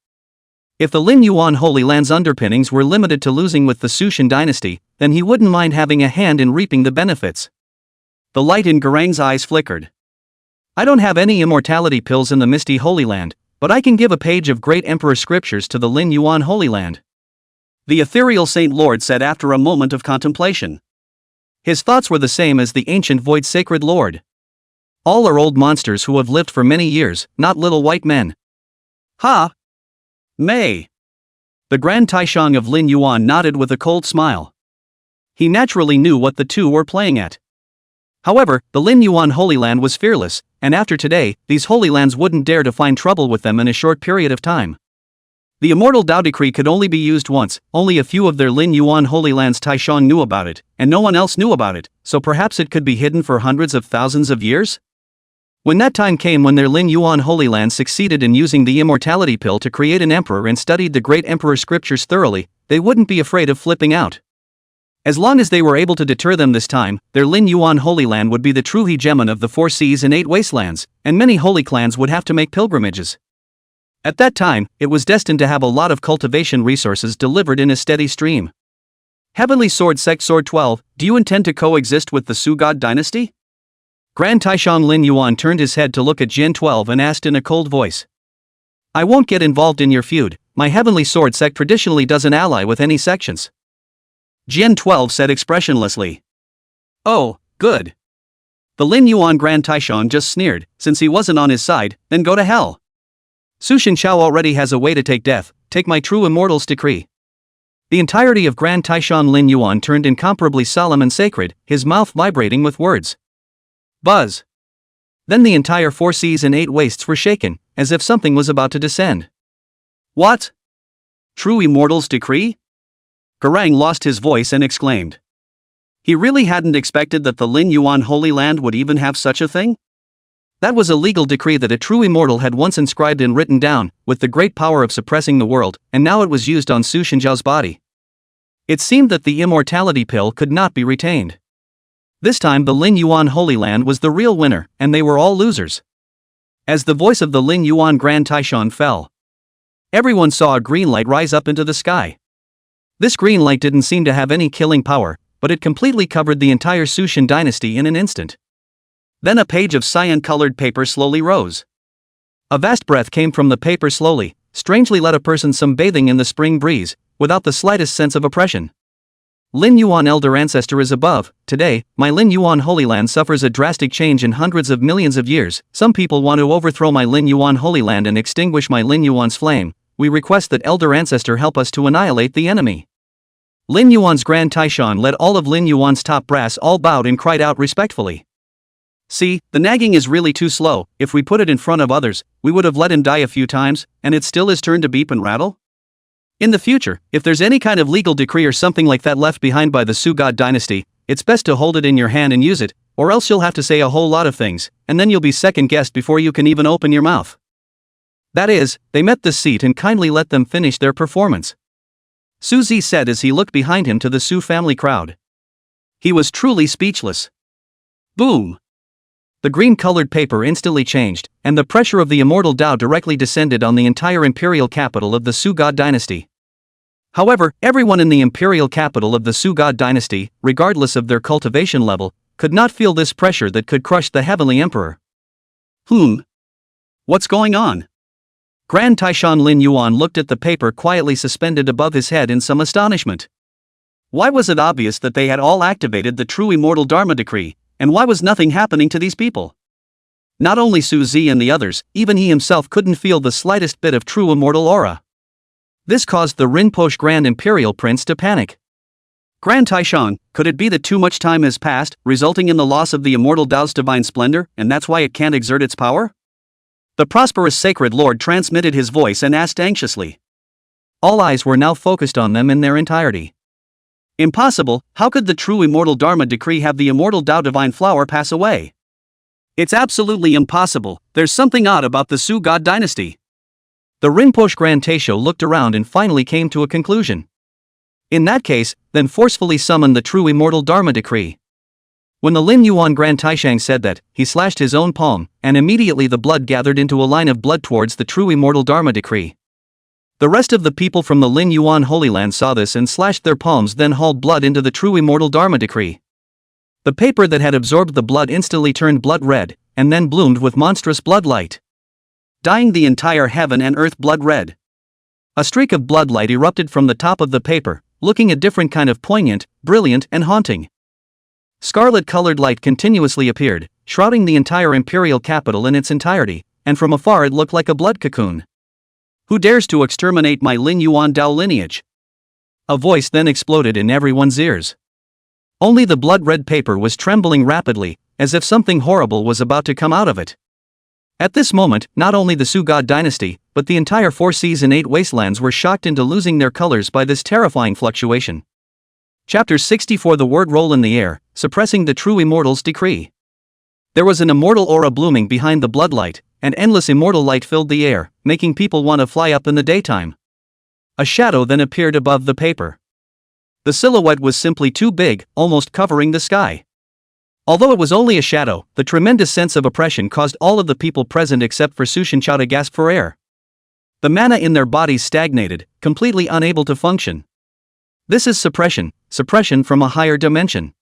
If the Lin Yuan Holy Land's underpinnings were limited to losing with the Sushan dynasty, then he wouldn't mind having a hand in reaping the benefits. The light in Garang's eyes flickered. I don't have any immortality pills in the misty Holy Land, but I can give a page of great emperor scriptures to the Lin Yuan Holy Land. The ethereal Saint Lord said after a moment of contemplation. His thoughts were the same as the ancient Void Sacred Lord. All are old monsters who have lived for many years, not little white men. Ha! May. The Grand Taishang of Lin Yuan nodded with a cold smile. He naturally knew what the two were playing at. However, the Lin Yuan Holy Land was fearless, and after today, these Holy Lands wouldn't dare to find trouble with them in a short period of time. The immortal Dao decree could only be used once, only a few of their Lin Yuan Holy Lands Taishan knew about it, and no one else knew about it, so perhaps it could be hidden for hundreds of thousands of years? When that time came when their Lin Yuan Holy Land succeeded in using the immortality pill to create an emperor and studied the great emperor scriptures thoroughly, they wouldn't be afraid of flipping out. As long as they were able to deter them this time, their Lin Yuan Holy Land would be the true hegemon of the 4 seas and 8 wastelands, and many holy clans would have to make pilgrimages. At that time, it was destined to have a lot of cultivation resources delivered in a steady stream. Heavenly Sword Sect Sword 12, do you intend to coexist with the Su God Dynasty? Grand Taishan Lin Yuan turned his head to look at Gen 12 and asked in a cold voice. I won't get involved in your feud, my Heavenly Sword Sect traditionally doesn't ally with any sections. Gen 12 said expressionlessly. Oh, good. The Lin Yuan Grand Taishan just sneered, since he wasn't on his side, then go to hell. Su Shinchao already has a way to take death, take my true immortal's decree. The entirety of Grand Taishan Lin Yuan turned incomparably solemn and sacred, his mouth vibrating with words. Buzz. Then the entire 4 seas and 8 wastes were shaken, as if something was about to descend. What? True immortal's decree? Garang lost his voice and exclaimed. He really hadn't expected that the Lin Yuan Holy Land would even have such a thing? That was a legal decree that a true immortal had once inscribed and written down, with the great power of suppressing the world, and now it was used on Su Shinjiao's body. It seemed that the immortality pill could not be retained. This time the Lin Yuan Holy Land was the real winner, and they were all losers. As the voice of the Lin Yuan Grand Taishan fell, everyone saw a green light rise up into the sky. This green light didn't seem to have any killing power, but it completely covered the entire Sushin dynasty in an instant. Then a page of cyan-colored paper slowly rose. A vast breath came from the paper slowly, strangely let a person sunbathing in the spring breeze, without the slightest sense of oppression. Lin Yuan Elder Ancestor is above. Today, my Lin Yuan Holy Land suffers a drastic change in hundreds of millions of years. Some people want to overthrow my Lin Yuan Holy Land and extinguish my Lin Yuan's flame. We request that Elder Ancestor help us to annihilate the enemy. Lin Yuan's Grand Taishan led all of Lin Yuan's top brass all bowed and cried out respectfully. See, the nagging is really too slow. If we put it in front of others, we would have let him die a few times, and it's still his turn to beep and rattle? In the future, if there's any kind of legal decree or something like that left behind by the Su God Dynasty, it's best to hold it in your hand and use it, or else you'll have to say a whole lot of things, and then you'll be second-guessed before you can even open your mouth. That is, they met the seat and kindly let them finish their performance. Su Zi said as he looked behind him to the Su family crowd. He was truly speechless. Boom! The green-colored paper instantly changed, and the pressure of the immortal Dao directly descended on the entire imperial capital of the Su God Dynasty. However, everyone in the imperial capital of the Su God Dynasty, regardless of their cultivation level, could not feel this pressure that could crush the heavenly emperor. What's going on? Grand Taishan Lin Yuan looked at the paper quietly suspended above his head in some astonishment. Why was it obvious that they had all activated the true immortal Dharma decree, and why was nothing happening to these people? Not only Su Zi and the others, even he himself couldn't feel the slightest bit of true immortal aura. This caused the Rinpoche Grand Imperial Prince to panic. Grand Taishan, could it be that too much time has passed, resulting in the loss of the immortal Dao's divine splendor, and that's why it can't exert its power? The prosperous sacred lord transmitted his voice and asked anxiously. All eyes were now focused on them in their entirety. Impossible, how could the true immortal Dharma decree have the immortal Dao divine flower pass away? It's absolutely impossible, there's something odd about the Su God Dynasty. The Rinpoche Grand Taisho looked around and finally came to a conclusion. In that case, then forcefully summon the true immortal Dharma decree. When the Lin Yuan Grand Taishang said that, he slashed his own palm, and immediately the blood gathered into a line of blood towards the true immortal Dharma decree. The rest of the people from the Lin Yuan Holy Land saw this and slashed their palms, then hauled blood into the true immortal Dharma decree. The paper that had absorbed the blood instantly turned blood red, and then bloomed with monstrous blood light, dyeing the entire heaven and earth blood red. A streak of blood light erupted from the top of the paper, looking a different kind of poignant, brilliant, and haunting. Scarlet-colored light continuously appeared, shrouding the entire imperial capital in its entirety, and from afar it looked like a blood cocoon. Who dares to exterminate my Lin Yuan Dao lineage? A voice then exploded in everyone's ears. Only the blood-red paper was trembling rapidly, as if something horrible was about to come out of it. At this moment, not only the Su-God dynasty, but the entire 4 seas and 8 wastelands were shocked into losing their colors by this terrifying fluctuation. Chapter 64. The word roll in the air, suppressing the true immortal's decree. There was an immortal aura blooming behind the bloodlight, and endless immortal light filled the air, making people want to fly up in the daytime. A shadow then appeared above the paper. The silhouette was simply too big, almost covering the sky. Although it was only a shadow, the tremendous sense of oppression caused all of the people present except for Sushin Chao to gasp for air. The mana in their bodies stagnated, completely unable to function. This is suppression from a higher dimension.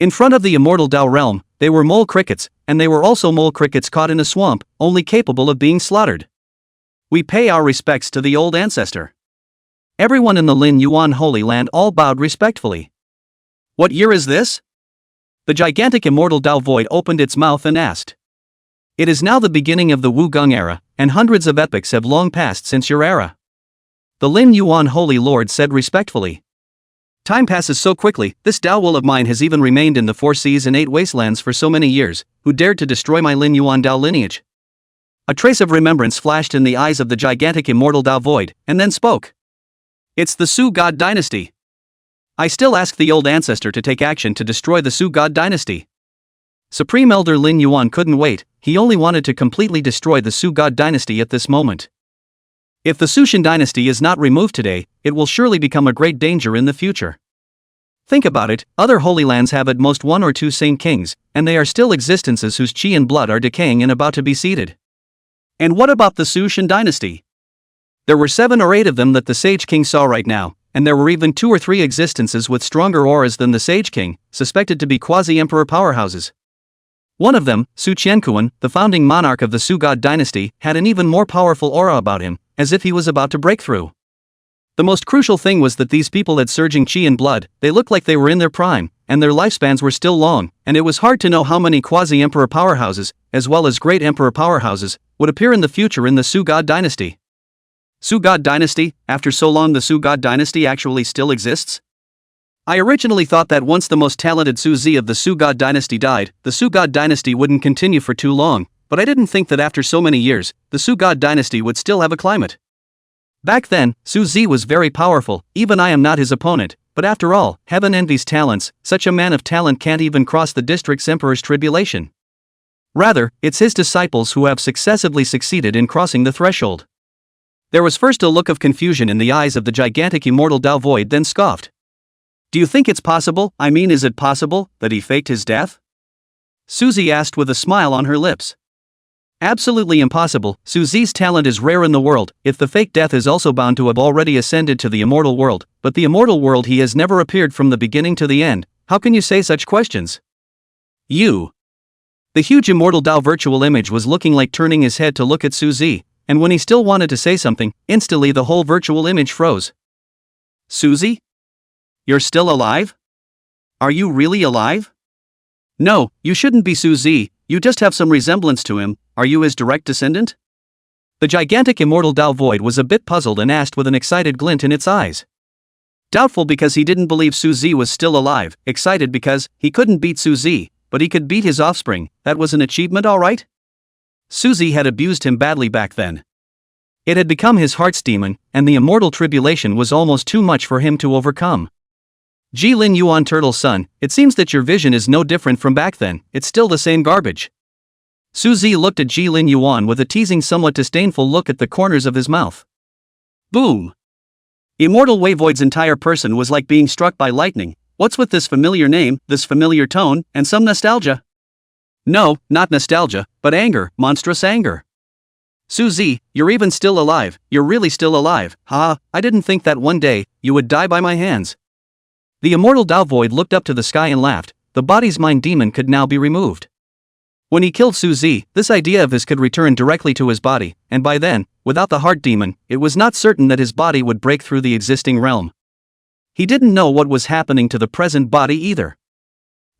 In front of the immortal Dao realm, they were mole crickets, and they were also mole crickets caught in a swamp, only capable of being slaughtered. We pay our respects to the old ancestor. Everyone in the Lin Yuan Holy Land all bowed respectfully. What year is this? The gigantic immortal Dao Void opened its mouth and asked. It is now the beginning of the Wu Gong era, and hundreds of epochs have long passed since your era. The Lin Yuan Holy Lord said respectfully. Time passes so quickly, this Dao will of mine has even remained in the 4 seas and 8 wastelands for so many years, who dared to destroy my Lin Yuan Dao lineage? A trace of remembrance flashed in the eyes of the gigantic immortal Dao Void, and then spoke. It's the Su-God dynasty. I still ask the old ancestor to take action to destroy the Su-God dynasty. Supreme Elder Lin Yuan couldn't wait, he only wanted to completely destroy the Su-God dynasty at this moment. If the Sushin dynasty is not removed today, it will surely become a great danger in the future. Think about it, other holy lands have at most 1 or 2 saint kings, and they are still existences whose chi and blood are decaying and about to be seeded. And what about the Sushin dynasty? There were 7 or 8 of them that the Sage King saw right now, and there were even 2 or 3 existences with stronger auras than the Sage King, suspected to be quasi-emperor powerhouses. One of them, Su Qiankuan, the founding monarch of the Su-God dynasty, had an even more powerful aura about him, as if he was about to break through. The most crucial thing was that these people had surging chi and blood, they looked like they were in their prime, and their lifespans were still long, and it was hard to know how many quasi-emperor powerhouses, as well as great emperor powerhouses, would appear in the future in the Su-God dynasty. Su-God dynasty, after so long the Su-God dynasty actually still exists? I originally thought that once the most talented Su-Zi of the Su-God dynasty died, the Su-God dynasty wouldn't continue for too long, but I didn't think that after so many years, the Su-God dynasty would still have a climate. Back then, Su-Zi was very powerful, even I am not his opponent, but after all, heaven envies talents, such a man of talent can't even cross the district's emperor's tribulation. Rather, it's his disciples who have successively succeeded in crossing the threshold. There was first a look of confusion in the eyes of the gigantic immortal Dao Void, then scoffed. Do you think it's possible, is it possible, that he faked his death? Suzy asked with a smile on her lips. Absolutely impossible, Su-Zi's talent is rare in the world, if the fake death is also bound to have already ascended to the immortal world, but the immortal world he has never appeared from the beginning to the end, how can you say such questions? You. The huge immortal Dao virtual image was looking like turning his head to look at Su-Zi, and when he still wanted to say something, instantly the whole virtual image froze. Su-Zi? You're still alive? Are you really alive? No, you shouldn't be Su-Zi, you just have some resemblance to him. Are you his direct descendant? The gigantic immortal Dao Void was a bit puzzled and asked with an excited glint in its eyes. Doubtful because he didn't believe Su-Zi was still alive, excited because he couldn't beat Su-Zi, but he could beat his offspring, that was an achievement alright? Su-Zi had abused him badly back then. It had become his heart's demon, and the immortal tribulation was almost too much for him to overcome. Ji Lin Yuan Turtle son, it seems that your vision is no different from back then, it's still the same garbage. Su-Zi looked at Ji Lin Yuan with a teasing, somewhat disdainful look at the corners of his mouth. Boom! Immortal Wavevoid's entire person was like being struck by lightning. What's with this familiar name, this familiar tone, and some nostalgia? No, not nostalgia, but anger, monstrous anger. Su-Zi, you're even still alive, you're really still alive, haha, I didn't think that one day, you would die by my hands. The immortal Dao Void looked up to the sky and laughed, the body's mind demon could now be removed. When he killed Su-Zi, this idea of his could return directly to his body, and by then, without the heart demon, it was not certain that his body would break through the existing realm. He didn't know what was happening to the present body either.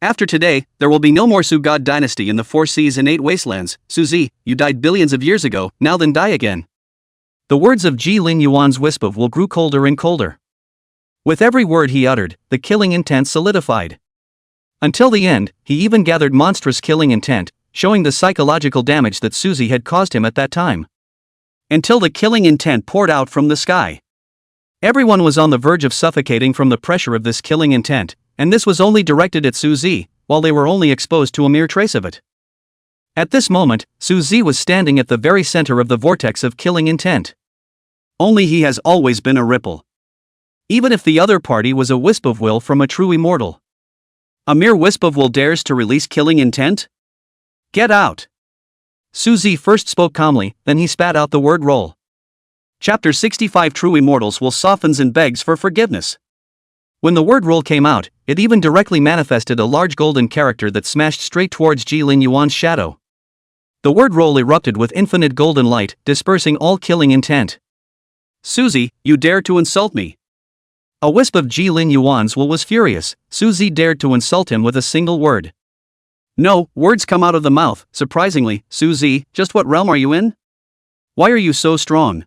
After today, there will be no more Su-God dynasty in the 4 seas and 8 wastelands. Su-Zi, you died billions of years ago, now then die again. The words of Ji Lin Yuan's wisp of will grew colder and colder. With every word he uttered, the killing intent solidified. Until the end, he even gathered monstrous killing intent, showing the psychological damage that Suzy had caused him at that time. Until the killing intent poured out from the sky. Everyone was on the verge of suffocating from the pressure of this killing intent, and this was only directed at Suzy, while they were only exposed to a mere trace of it. At this moment, Suzy was standing at the very center of the vortex of killing intent. Only he has always been a ripple. Even if the other party was a wisp of will from a true immortal. A mere wisp of will dares to release killing intent? Get out! Suzy first spoke calmly, then he spat out the word roll. Chapter 65 True Immortals will softens and begs for forgiveness. When the word roll came out, it even directly manifested a large golden character that smashed straight towards Ji Lin Yuan's shadow. The word roll erupted with infinite golden light, dispersing all killing intent. Suzy, you dare to insult me! A wisp of Ji Lin Yuan's will was furious. Suzy dared to insult him with a single word. No, words come out of the mouth. Surprisingly, Suzy, just what realm are you in? Why are you so strong?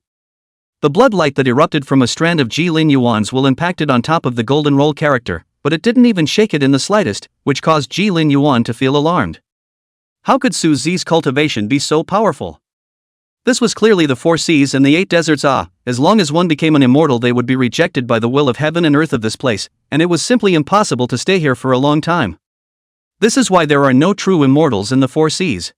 The blood light that erupted from a strand of Ji Lin Yuan's will impacted on top of the golden roll character, but it didn't even shake it in the slightest, which caused Ji Lin Yuan to feel alarmed. How could Suzy's cultivation be so powerful? This was clearly the 4 seas and the 8 deserts. As long as one became an immortal they would be rejected by the will of heaven and earth of this place, and it was simply impossible to stay here for a long time. This is why there are no true immortals in the 4 seas.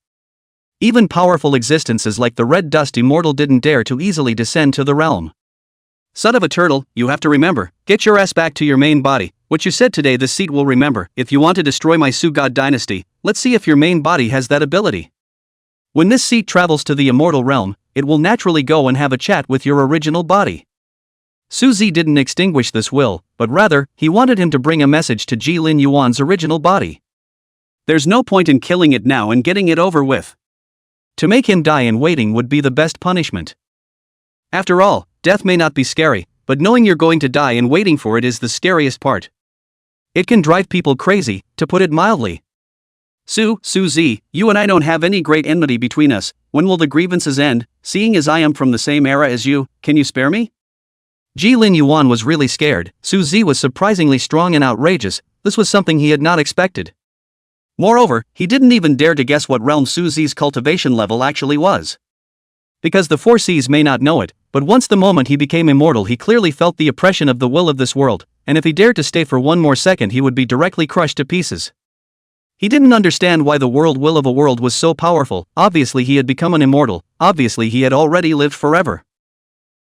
Even powerful existences like the Red Dust Immortal didn't dare to easily descend to the realm. Son of a turtle, you have to remember, get your ass back to your main body. What you said today the seat will remember. If you want to destroy my Su-God dynasty, let's see if your main body has that ability. When this seat travels to the immortal realm, it will naturally go and have a chat with your original body. Suzy didn't extinguish this will, but rather, he wanted him to bring a message to Ji Lin Yuan's original body. There's no point in killing it now and getting it over with. To make him die in waiting would be the best punishment. After all, death may not be scary, but knowing you're going to die and waiting for it is the scariest part. It can drive people crazy, to put it mildly. Suzy, you and I don't have any great enmity between us. When will the grievances end? Seeing as I am from the same era as you, can you spare me? Ji Lin Yuan was really scared. Suzy was surprisingly strong and outrageous. This was something he had not expected. Moreover, he didn't even dare to guess what realm Suzy's cultivation level actually was. Because the 4 seas may not know it, but once the moment he became immortal he clearly felt the oppression of the will of this world, and if he dared to stay for one more second he would be directly crushed to pieces. He didn't understand why the will of a world was so powerful. Obviously he had become an immortal, obviously he had already lived forever.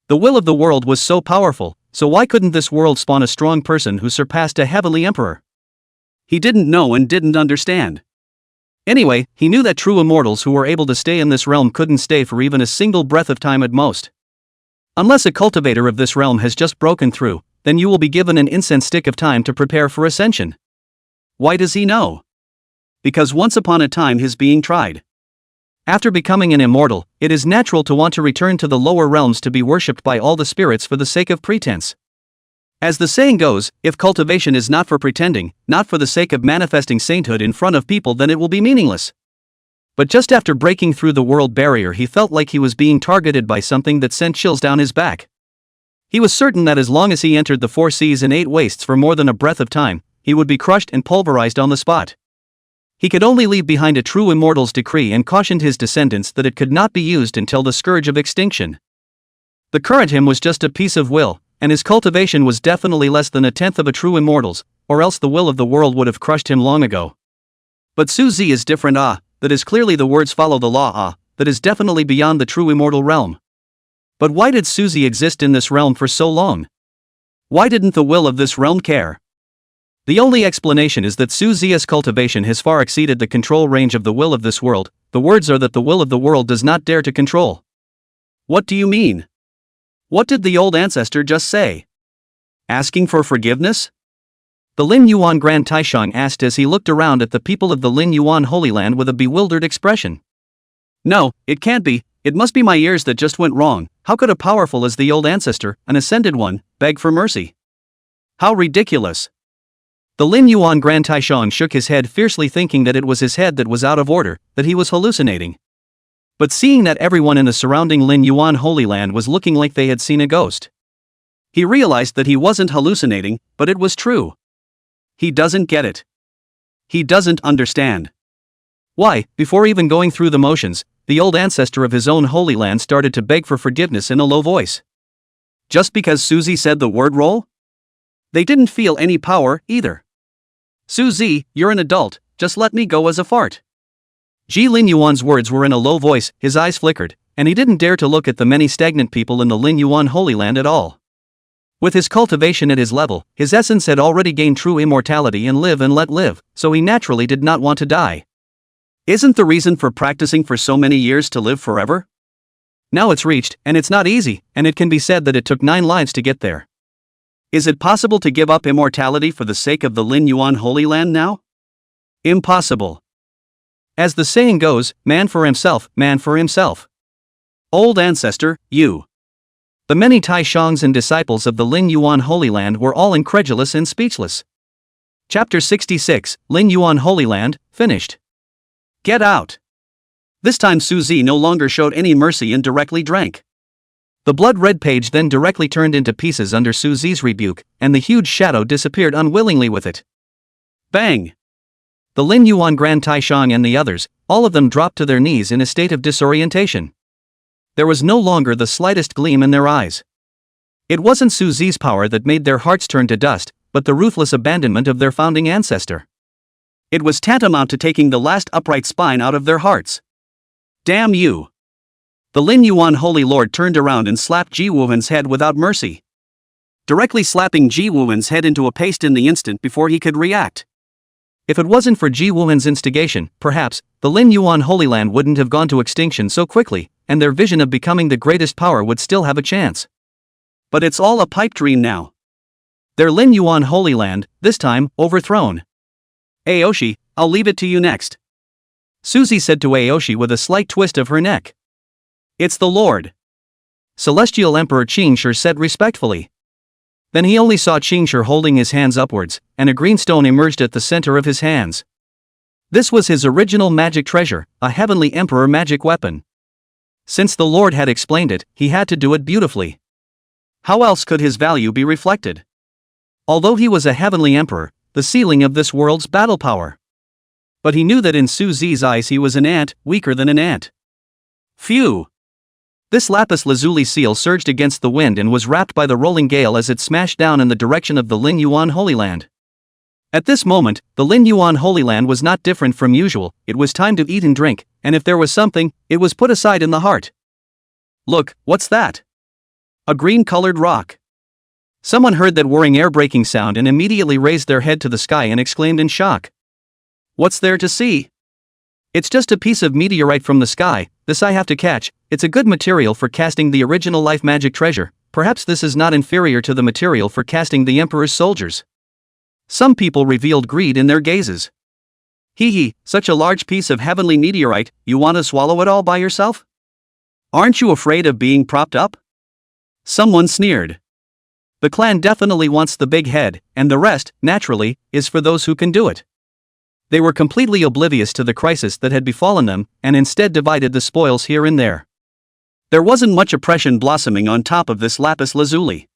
The will of the world was so powerful, so why couldn't this world spawn a strong person who surpassed a heavenly emperor? He didn't know and didn't understand. Anyway, he knew that true immortals who were able to stay in this realm couldn't stay for even a single breath of time at most. Unless a cultivator of this realm has just broken through, then you will be given an incense stick of time to prepare for ascension. Why does he know? Because once upon a time his being tried. After becoming an immortal, it is natural to want to return to the lower realms to be worshipped by all the spirits for the sake of pretense. As the saying goes, if cultivation is not for pretending, not for the sake of manifesting sainthood in front of people, then it will be meaningless. But just after breaking through the world barrier he felt like he was being targeted by something that sent chills down his back. He was certain that as long as he entered the 4 seas and 8 wastes for more than a breath of time, he would be crushed and pulverized on the spot. He could only leave behind a true immortal's decree and cautioned his descendants that it could not be used until the scourge of extinction. The current him was just a piece of will, and his cultivation was definitely less than a tenth of a true immortal's, or else the will of the world would have crushed him long ago. But Suzy is different. That is clearly the words follow the law. That is definitely beyond the true immortal realm. But why did Suzy exist in this realm for so long? Why didn't the will of this realm care? The only explanation is that Suzy's cultivation has far exceeded the control range of the will of this world. The words are that the will of the world does not dare to control. What do you mean? What did the old ancestor just say? Asking for forgiveness? The Lin Yuan Grand Taishang asked as he looked around at the people of the Lin Yuan Holy Land with a bewildered expression. No, it can't be. It must be my ears that just went wrong. How could a powerful as the old ancestor, an ascended one, beg for mercy? How ridiculous. The Lin Yuan Grand Taishang shook his head fiercely, thinking that it was his head that was out of order, that he was hallucinating. But seeing that everyone in the surrounding Lin Yuan Holy Land was looking like they had seen a ghost, he realized that he wasn't hallucinating, but it was true. He doesn't get it. He doesn't understand. Why, before even going through the motions, the old ancestor of his own Holy Land started to beg for forgiveness in a low voice. Just because Suzy said the word roll? They didn't feel any power, either. Suzy, you're an adult, just let me go as a fart. Ji Lin Yuan's words were in a low voice, his eyes flickered, and he didn't dare to look at the many stagnant people in the Lin Yuan Holy Land at all. With his cultivation at his level, his essence had already gained true immortality and live and let live, so he naturally did not want to die. Isn't the reason for practicing for so many years to live forever? Now it's reached, and it's not easy, and it can be said that it took 9 lives to get there. Is it possible to give up immortality for the sake of the Lin Yuan Holy Land now? Impossible. As the saying goes, man for himself, man for himself. Old ancestor, you. The many Taishangs and disciples of the Lin Yuan Holy Land were all incredulous and speechless. Chapter 66, Lin Yuan Holy Land, finished. Get out. This time Suzy no longer showed any mercy and directly drank. The blood-red page then directly turned into pieces under Suzy's rebuke, and the huge shadow disappeared unwillingly with it. Bang! The Lin Yuan Grand Taishang and the others, all of them dropped to their knees in a state of disorientation. There was no longer the slightest gleam in their eyes. It wasn't Suzy's power that made their hearts turn to dust, but the ruthless abandonment of their founding ancestor. It was tantamount to taking the last upright spine out of their hearts. Damn you! The Lin Yuan Holy Lord turned around and slapped Ji Wuhen's head without mercy, directly slapping Ji Wuhen's head into a paste in the instant before he could react. If it wasn't for Ji Wuhen's instigation, perhaps, the Lin Yuan Holy Land wouldn't have gone to extinction so quickly, and their vision of becoming the greatest power would still have a chance. But it's all a pipe dream now. Their Lin Yuan Holy Land, this time, overthrown. Aoshi, I'll leave it to you next. Suzy said to Aoshi with a slight twist of her neck. It's the Lord. Celestial Emperor Qingshi said respectfully. Then he only saw Qingshi holding his hands upwards, and a green stone emerged at the center of his hands. This was his original magic treasure, a heavenly emperor magic weapon. Since the Lord had explained it, he had to do it beautifully. How else could his value be reflected? Although he was a heavenly emperor, the ceiling of this world's battle power. But he knew that in Suzy's eyes he was an ant, weaker than an ant. Phew! This lapis lazuli seal surged against the wind and was wrapped by the rolling gale as it smashed down in the direction of the Lin Yuan Holy Land. At this moment, the Lin Yuan Holy Land was not different from usual. It was time to eat and drink, and if there was something, it was put aside in the heart. Look, what's that? A green-colored rock. Someone heard that whirring air-breaking sound and immediately raised their head to the sky and exclaimed in shock. What's there to see? It's just a piece of meteorite from the sky. This I have to catch. It's a good material for casting the original life magic treasure. Perhaps this is not inferior to the material for casting the Emperor's soldiers. Some people revealed greed in their gazes. Hee hee, such a large piece of heavenly meteorite, you want to swallow it all by yourself? Aren't you afraid of being propped up? Someone sneered. The clan definitely wants the big head, and the rest, naturally, is for those who can do it. They were completely oblivious to the crisis that had befallen them, and instead divided the spoils here and there. There wasn't much oppression blossoming on top of this lapis lazuli.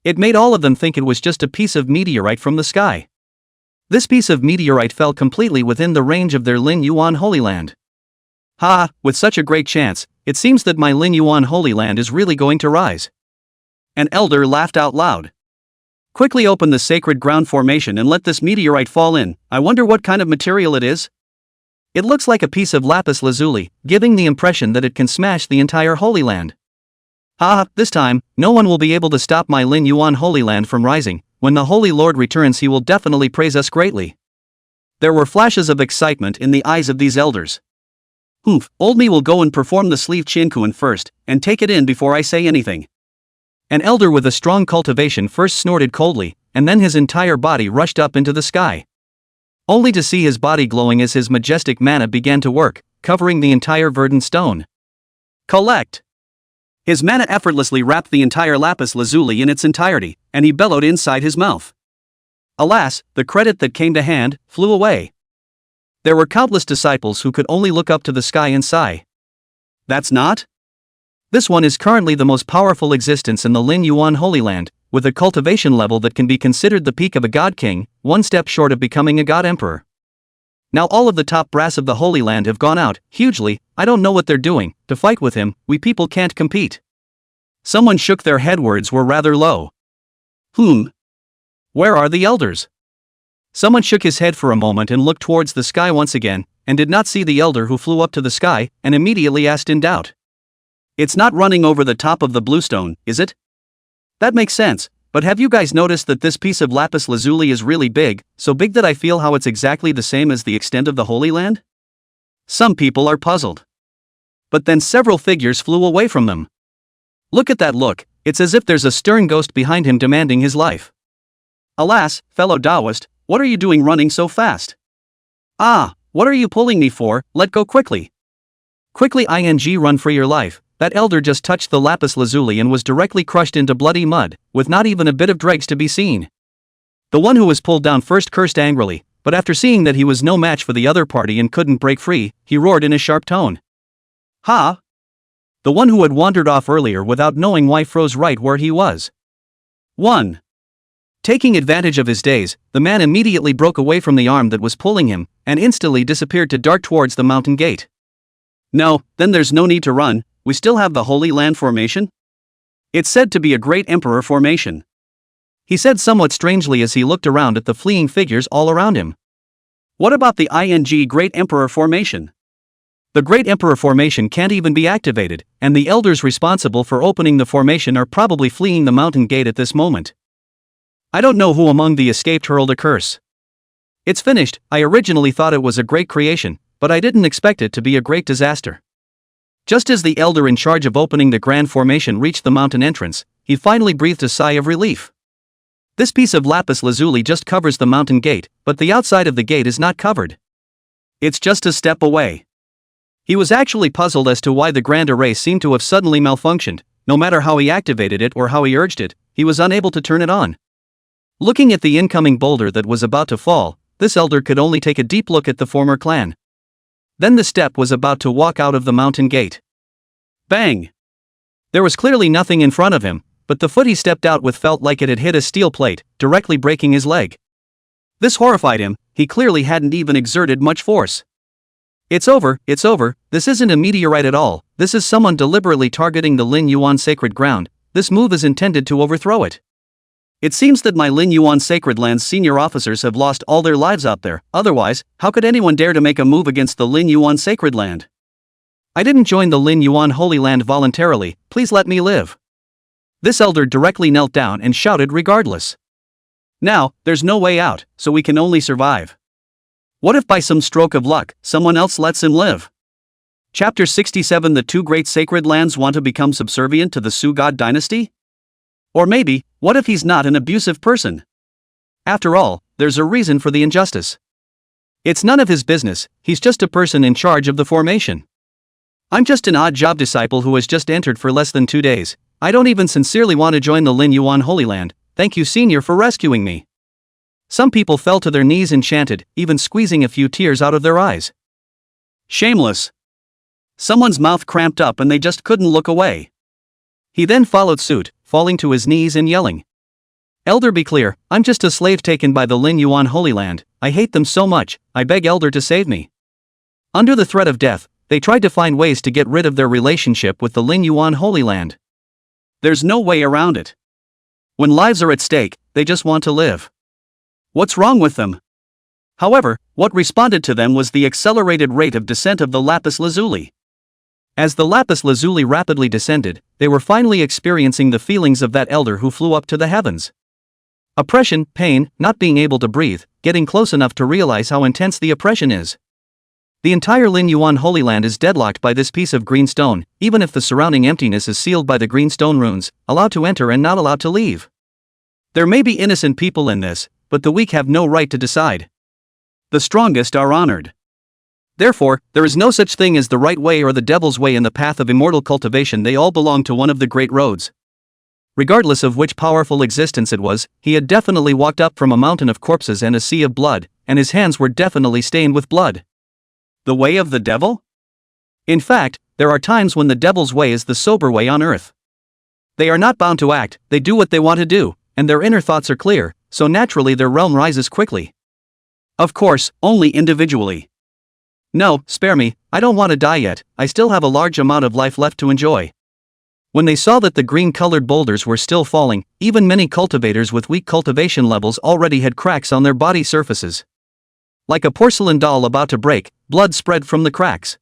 It made all of them think it was just a piece of meteorite from the sky. This piece of meteorite fell completely within the range of their Lin Yuan Holy Land. Ha, with such a great chance, it seems that my Lin Yuan Holy Land is really going to rise. An elder laughed out loud. Quickly open the sacred ground formation and let this meteorite fall in. I wonder what kind of material it is? It looks like a piece of lapis lazuli, giving the impression that it can smash the entire Holy Land. This time, no one will be able to stop my Lin Yuan Holy Land from rising. When the Holy Lord returns, he will definitely praise us greatly. There were flashes of excitement in the eyes of these elders. Old me will go and perform the sleeve chinkuan first, and take it in before I say anything. An elder with a strong cultivation first snorted coldly, and then his entire body rushed up into the sky. Only to see his body glowing as his majestic mana began to work, covering the entire verdant stone. Collect! His mana effortlessly wrapped the entire lapis lazuli in its entirety, and he bellowed inside his mouth. Alas, the credit that came to hand flew away. There were countless disciples who could only look up to the sky and sigh. That's not? This one is currently the most powerful existence in the Lin Yuan Holy Land, with a cultivation level that can be considered the peak of a god king, one step short of becoming a god emperor. Now all of the top brass of the Holy Land have gone out, hugely. I don't know what they're doing. To fight with him, we people can't compete. Someone shook their head. Words were rather low. Where are the elders? Someone shook his head for a moment and looked towards the sky once again, and did not see the elder, who flew up to the sky, and immediately asked in doubt. It's not running over the top of the bluestone, is it? That makes sense, but have you guys noticed that this piece of lapis lazuli is really big, so big that I feel how it's exactly the same as the extent of the Holy Land? Some people are puzzled. But then several figures flew away from them. Look at that look, it's as if there's a stern ghost behind him demanding his life. Alas, fellow Taoist, what are you doing running so fast? Ah, what are you pulling me for? Let go quickly. Quickly run for your life. That elder just touched the lapis lazuli and was directly crushed into bloody mud, with not even a bit of dregs to be seen. The one who was pulled down first cursed angrily, but after seeing that he was no match for the other party and couldn't break free, he roared in a sharp tone. Ha! The one who had wandered off earlier without knowing why froze right where he was. 1. Taking advantage of his daze, the man immediately broke away from the arm that was pulling him, and instantly disappeared to dart towards the mountain gate. No, then there's no need to run, we still have the Holy Land formation? It's said to be a great emperor formation. He said somewhat strangely as he looked around at the fleeing figures all around him. What about the Great Emperor formation? The Great Emperor formation can't even be activated, and the elders responsible for opening the formation are probably fleeing the mountain gate at this moment. I don't know who among the escaped hurled a curse. It's finished. I originally thought it was a great creation, but I didn't expect it to be a great disaster. Just as the elder in charge of opening the grand formation reached the mountain entrance, he finally breathed a sigh of relief. This piece of lapis lazuli just covers the mountain gate, but the outside of the gate is not covered. It's just a step away. He was actually puzzled as to why the grand array seemed to have suddenly malfunctioned. No matter how he activated it or how he urged it, he was unable to turn it on. Looking at the incoming boulder that was about to fall, this elder could only take a deep look at the former clan. Then the step was about to walk out of the mountain gate. Bang! There was clearly nothing in front of him, but the foot he stepped out with felt like it had hit a steel plate, directly breaking his leg. This horrified him. He clearly hadn't even exerted much force. It's over, this isn't a meteorite at all, this is someone deliberately targeting the Lin Yuan sacred ground. This move is intended to overthrow it. It seems that my Lin Yuan Sacred Land's senior officers have lost all their lives out there, otherwise, how could anyone dare to make a move against the Lin Yuan Sacred Land? I didn't join the Lin Yuan Holy Land voluntarily, please let me live. This elder directly knelt down and shouted regardless. Now, there's no way out, so we can only survive. What if by some stroke of luck, someone else lets him live? Chapter 67. The two great sacred lands want to become subservient to the Su God dynasty? Or maybe, what if he's not an abusive person? After all, there's a reason for the injustice. It's none of his business, he's just a person in charge of the formation. I'm just an odd job disciple who has just entered for less than 2 days. I don't even sincerely want to join the Lin Yuan Holy Land. Thank you, senior, for rescuing me. Some people fell to their knees enchanted, even squeezing a few tears out of their eyes. Shameless. Someone's mouth cramped up and they just couldn't look away. He then followed suit, falling to his knees and yelling. Elder, be clear, I'm just a slave taken by the Lin Yuan Holy Land. I hate them so much, I beg Elder to save me. Under the threat of death, they tried to find ways to get rid of their relationship with the Lin Yuan Holy Land. There's no way around it. When lives are at stake, they just want to live. What's wrong with them? However, what responded to them was the accelerated rate of descent of the lapis lazuli. As the lapis lazuli rapidly descended, they were finally experiencing the feelings of that elder who flew up to the heavens. Oppression, pain, not being able to breathe, getting close enough to realize how intense the oppression is. The entire Lin Yuan Holy Land is deadlocked by this piece of green stone, even if the surrounding emptiness is sealed by the green stone runes, allowed to enter and not allowed to leave. There may be innocent people in this, but the weak have no right to decide. The strongest are honored. Therefore, there is no such thing as the right way or the devil's way in the path of immortal cultivation. They all belong to one of the great roads. Regardless of which powerful existence it was, he had definitely walked up from a mountain of corpses and a sea of blood, and his hands were definitely stained with blood. The way of the devil? In fact, there are times when the devil's way is the sober way on earth. They are not bound to act, they do what they want to do, and their inner thoughts are clear, so naturally their realm rises quickly. Of course, only individually. No, spare me, I don't want to die yet, I still have a large amount of life left to enjoy. When they saw that the green-colored boulders were still falling, even many cultivators with weak cultivation levels already had cracks on their body surfaces. Like a porcelain doll about to break, blood spread from the cracks.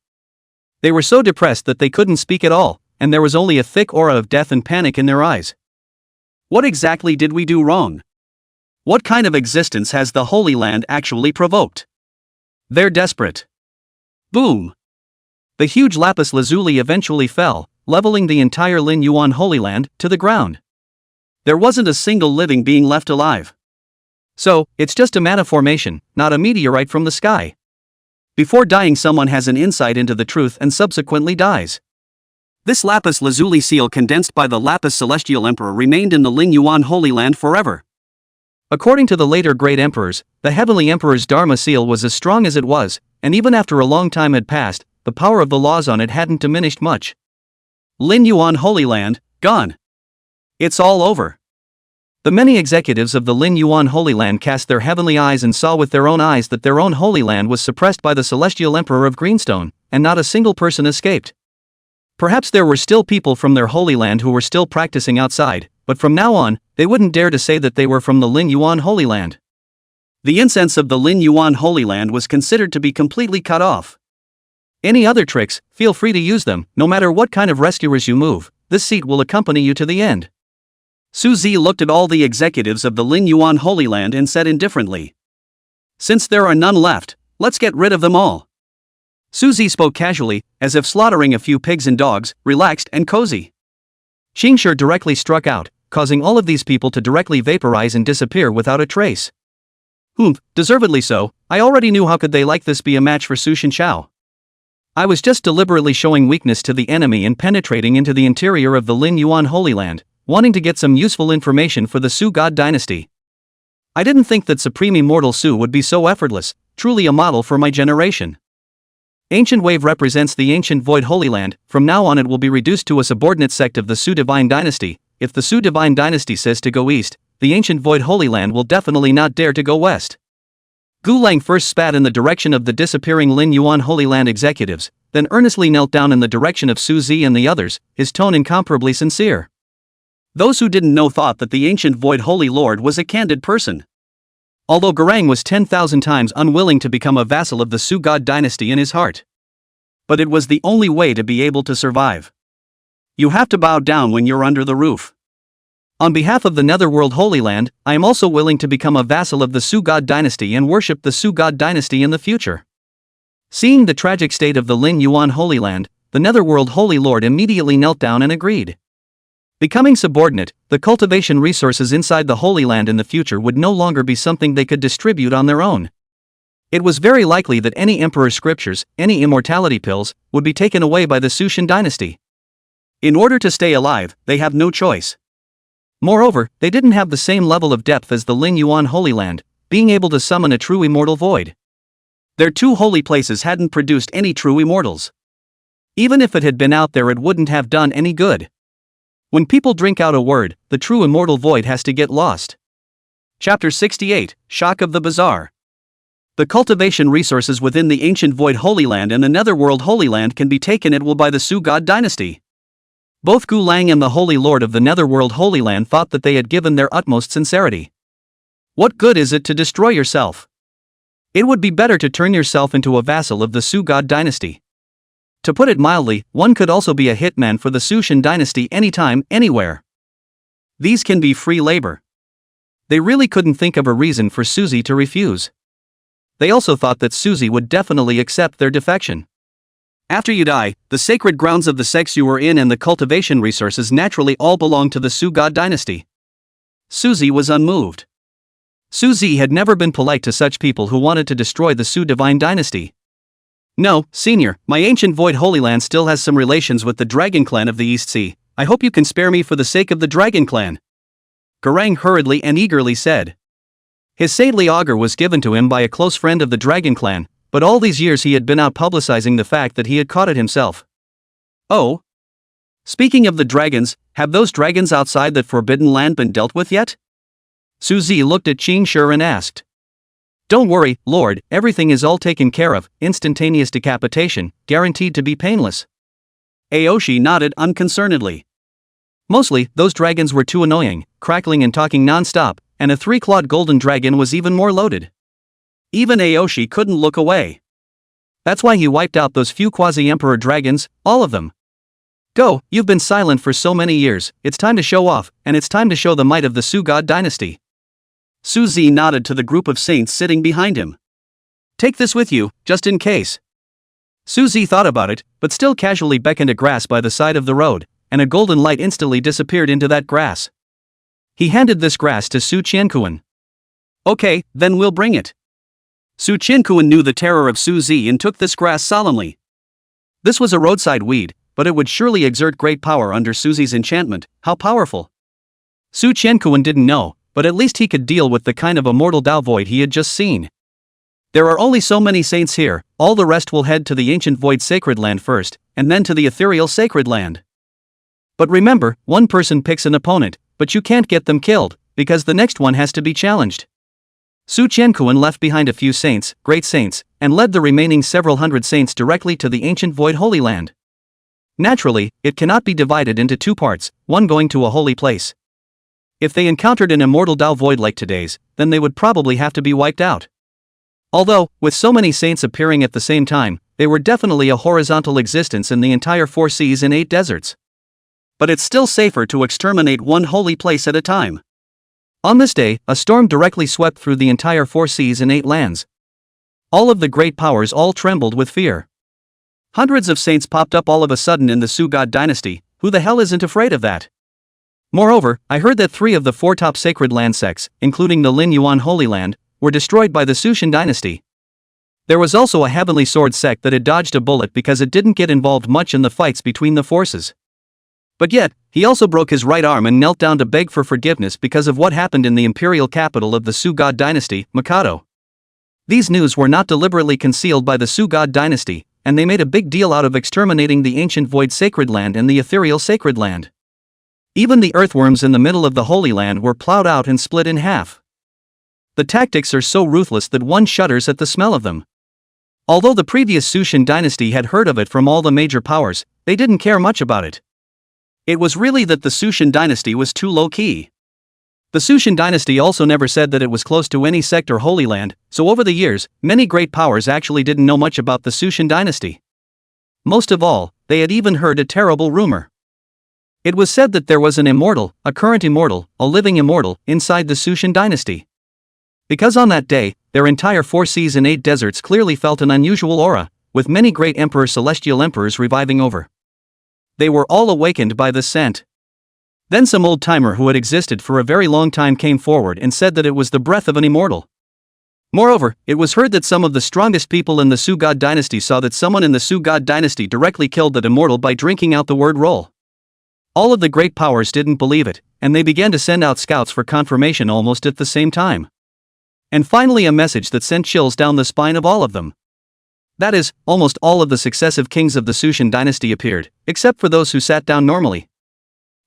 They were so depressed that they couldn't speak at all, and there was only a thick aura of death and panic in their eyes. What exactly did we do wrong? What kind of existence has the Holy Land actually provoked? They're desperate. Boom! The huge lapis lazuli eventually fell, leveling the entire Lin Yuan Holy Land to the ground. There wasn't a single living being left alive. So, it's just a mana formation, not a meteorite from the sky. Before dying, someone has an insight into the truth and subsequently dies. This lapis lazuli seal condensed by the Lapis Celestial Emperor remained in the Lin Yuan Holy Land forever. According to the later great emperors, the Heavenly Emperor's Dharma seal was as strong as it was, and even after a long time had passed, the power of the laws on it hadn't diminished much. Lin Yuan Holy Land, gone. It's all over. The many executives of the Lin Yuan Holy Land cast their heavenly eyes and saw with their own eyes that their own Holy Land was suppressed by the Celestial Emperor of Greenstone, and not a single person escaped. Perhaps there were still people from their Holy Land who were still practicing outside, but from now on, they wouldn't dare to say that they were from the Lin Yuan Holy Land. The incense of the Lin Yuan Holy Land was considered to be completely cut off. Any other tricks, feel free to use them, no matter what kind of rescuers you move, this seat will accompany you to the end. Su Zi looked at all the executives of the Lin Yuan Holy Land and said indifferently. Since there are none left, let's get rid of them all. Su Zi spoke casually, as if slaughtering a few pigs and dogs, relaxed and cozy. Qingshi directly struck out, causing all of these people to directly vaporize and disappear without a trace. Deservedly so. I already knew how could they like this be a match for Su Shenchao. I was just deliberately showing weakness to the enemy and penetrating into the interior of the Lin Yuan Holy Land, wanting to get some useful information for the Su God Dynasty. I didn't think that Supreme Immortal Su would be so effortless, truly a model for my generation. Ancient Wave represents the Ancient Void Holy Land. From now on it will be reduced to a subordinate sect of the Su Divine Dynasty. If the Su Divine Dynasty says to go east, the Ancient Void Holy Land will definitely not dare to go west. Gu Lang first spat in the direction of the disappearing Lin Yuan Holy Land executives, then earnestly knelt down in the direction of Su Zi and the others, his tone incomparably sincere. Those who didn't know thought that the Ancient Void Holy Lord was a candid person. Although Garang was 10,000 times unwilling to become a vassal of the Su God Dynasty in his heart. But it was the only way to be able to survive. You have to bow down when you're under the roof. On behalf of the Netherworld Holy Land, I am also willing to become a vassal of the Su God Dynasty and worship the Su God Dynasty in the future. Seeing the tragic state of the Lin Yuan Holy Land, the Netherworld Holy Lord immediately knelt down and agreed. Becoming subordinate, the cultivation resources inside the Holy Land in the future would no longer be something they could distribute on their own. It was very likely that any emperor's scriptures, any immortality pills, would be taken away by the Su Shan Dynasty. In order to stay alive, they have no choice. Moreover, they didn't have the same level of depth as the Lin Yuan Holy Land, being able to summon a true immortal void. Their two holy places hadn't produced any true immortals. Even if it had been out there, it wouldn't have done any good. When people drink out a word, the true immortal void has to get lost. Chapter 68, Shock of the Bazaar. The cultivation resources within the Ancient Void Holy Land and the Netherworld Holy Land can be taken at will by the Su God Dynasty. Both Gu Lang and the Holy Lord of the Netherworld Holy Land thought that they had given their utmost sincerity. What good is it to destroy yourself? It would be better to turn yourself into a vassal of the Su God Dynasty. To put it mildly, one could also be a hitman for the Su Shan Dynasty anytime, anywhere. These can be free labor. They really couldn't think of a reason for Suzy to refuse. They also thought that Suzy would definitely accept their defection. After you die, the sacred grounds of the sects you were in and the cultivation resources naturally all belong to the Su God Dynasty. Suzy was unmoved. Suzy had never been polite to such people who wanted to destroy the Su Divine Dynasty. No, Senior, my Ancient Void Holy Land still has some relations with the Dragon Clan of the East Sea. I hope you can spare me for the sake of the Dragon Clan. Garang hurriedly and eagerly said. His saintly augur was given to him by a close friend of the Dragon Clan, but all these years he had been out publicizing the fact that he had caught it himself. Oh? Speaking of the dragons, have those dragons outside that forbidden land been dealt with yet? Su Zi looked at Qing Shi and asked. Don't worry, Lord, everything is all taken care of, instantaneous decapitation, guaranteed to be painless. Aoshi nodded unconcernedly. Mostly, those dragons were too annoying, crackling and talking non-stop, and a 3-clawed golden dragon was even more loaded. Even Aoshi couldn't look away. That's why he wiped out those few quasi-emperor dragons, all of them. Go, you've been silent for so many years, it's time to show off, and it's time to show the might of the Su-God dynasty. Suzy nodded to the group of saints sitting behind him. Take this with you, just in case. Suzy thought about it, but still casually beckoned a grass by the side of the road, and a golden light instantly disappeared into that grass. He handed this grass to Su Qiankuan. Okay, then we'll bring it. Su Qiankuan knew the terror of Suzy and took this grass solemnly. This was a roadside weed, but it would surely exert great power under Suzy's enchantment. How powerful? Su Qiankuan didn't know, but at least he could deal with the kind of immortal Dao void he had just seen. There are only so many saints here, all the rest will head to the ancient void sacred land first, and then to the ethereal sacred land. But remember, one person picks an opponent, but you can't get them killed, because the next one has to be challenged. Su Qiankuan left behind a few saints, great saints, and led the remaining several hundred saints directly to the ancient void holy land. Naturally, it cannot be divided into two parts, one going to a holy place. If they encountered an immortal Dao void like today's, then they would probably have to be wiped out. Although, with so many saints appearing at the same time, they were definitely a horizontal existence in the entire 4 seas and 8 deserts. But it's still safer to exterminate one holy place at a time. On this day, a storm directly swept through the entire 4 seas and 8 lands. All of the great powers all trembled with fear. Hundreds of saints popped up all of a sudden in the Su-God dynasty. Who the hell isn't afraid of that? Moreover, I heard that 3 of the 4 top sacred land sects, including the Lin Yuan Holy Land, were destroyed by the Sushan dynasty. There was also a Heavenly Sword sect that had dodged a bullet because it didn't get involved much in the fights between the forces. But yet, he also broke his right arm and knelt down to beg for forgiveness because of what happened in the imperial capital of the Su-God dynasty, Mikado. These news were not deliberately concealed by the Su-God dynasty, and they made a big deal out of exterminating the ancient void sacred land and the ethereal sacred land. Even the earthworms in the middle of the Holy Land were plowed out and split in half. The tactics are so ruthless that one shudders at the smell of them. Although the previous Sushan dynasty had heard of it from all the major powers, they didn't care much about it. It was really that the Sushan dynasty was too low-key. The Sushan dynasty also never said that it was close to any sect or Holy Land, so over the years, many great powers actually didn't know much about the Sushan dynasty. Most of all, they had even heard a terrible rumor. It was said that there was an immortal, a current immortal, a living immortal, inside the Sushan dynasty. Because on that day, their entire 4 seas and 8 deserts clearly felt an unusual aura, with many great celestial emperors reviving over. They were all awakened by this scent. Then some old-timer who had existed for a very long time came forward and said that it was the breath of an immortal. Moreover, it was heard that some of the strongest people in the Su-God dynasty saw that someone in the Su-God dynasty directly killed that immortal by drinking out the word roll. All of the great powers didn't believe it, and they began to send out scouts for confirmation almost at the same time. And finally a message that sent chills down the spine of all of them. That is, almost all of the successive kings of the Sushan dynasty appeared, except for those who sat down normally.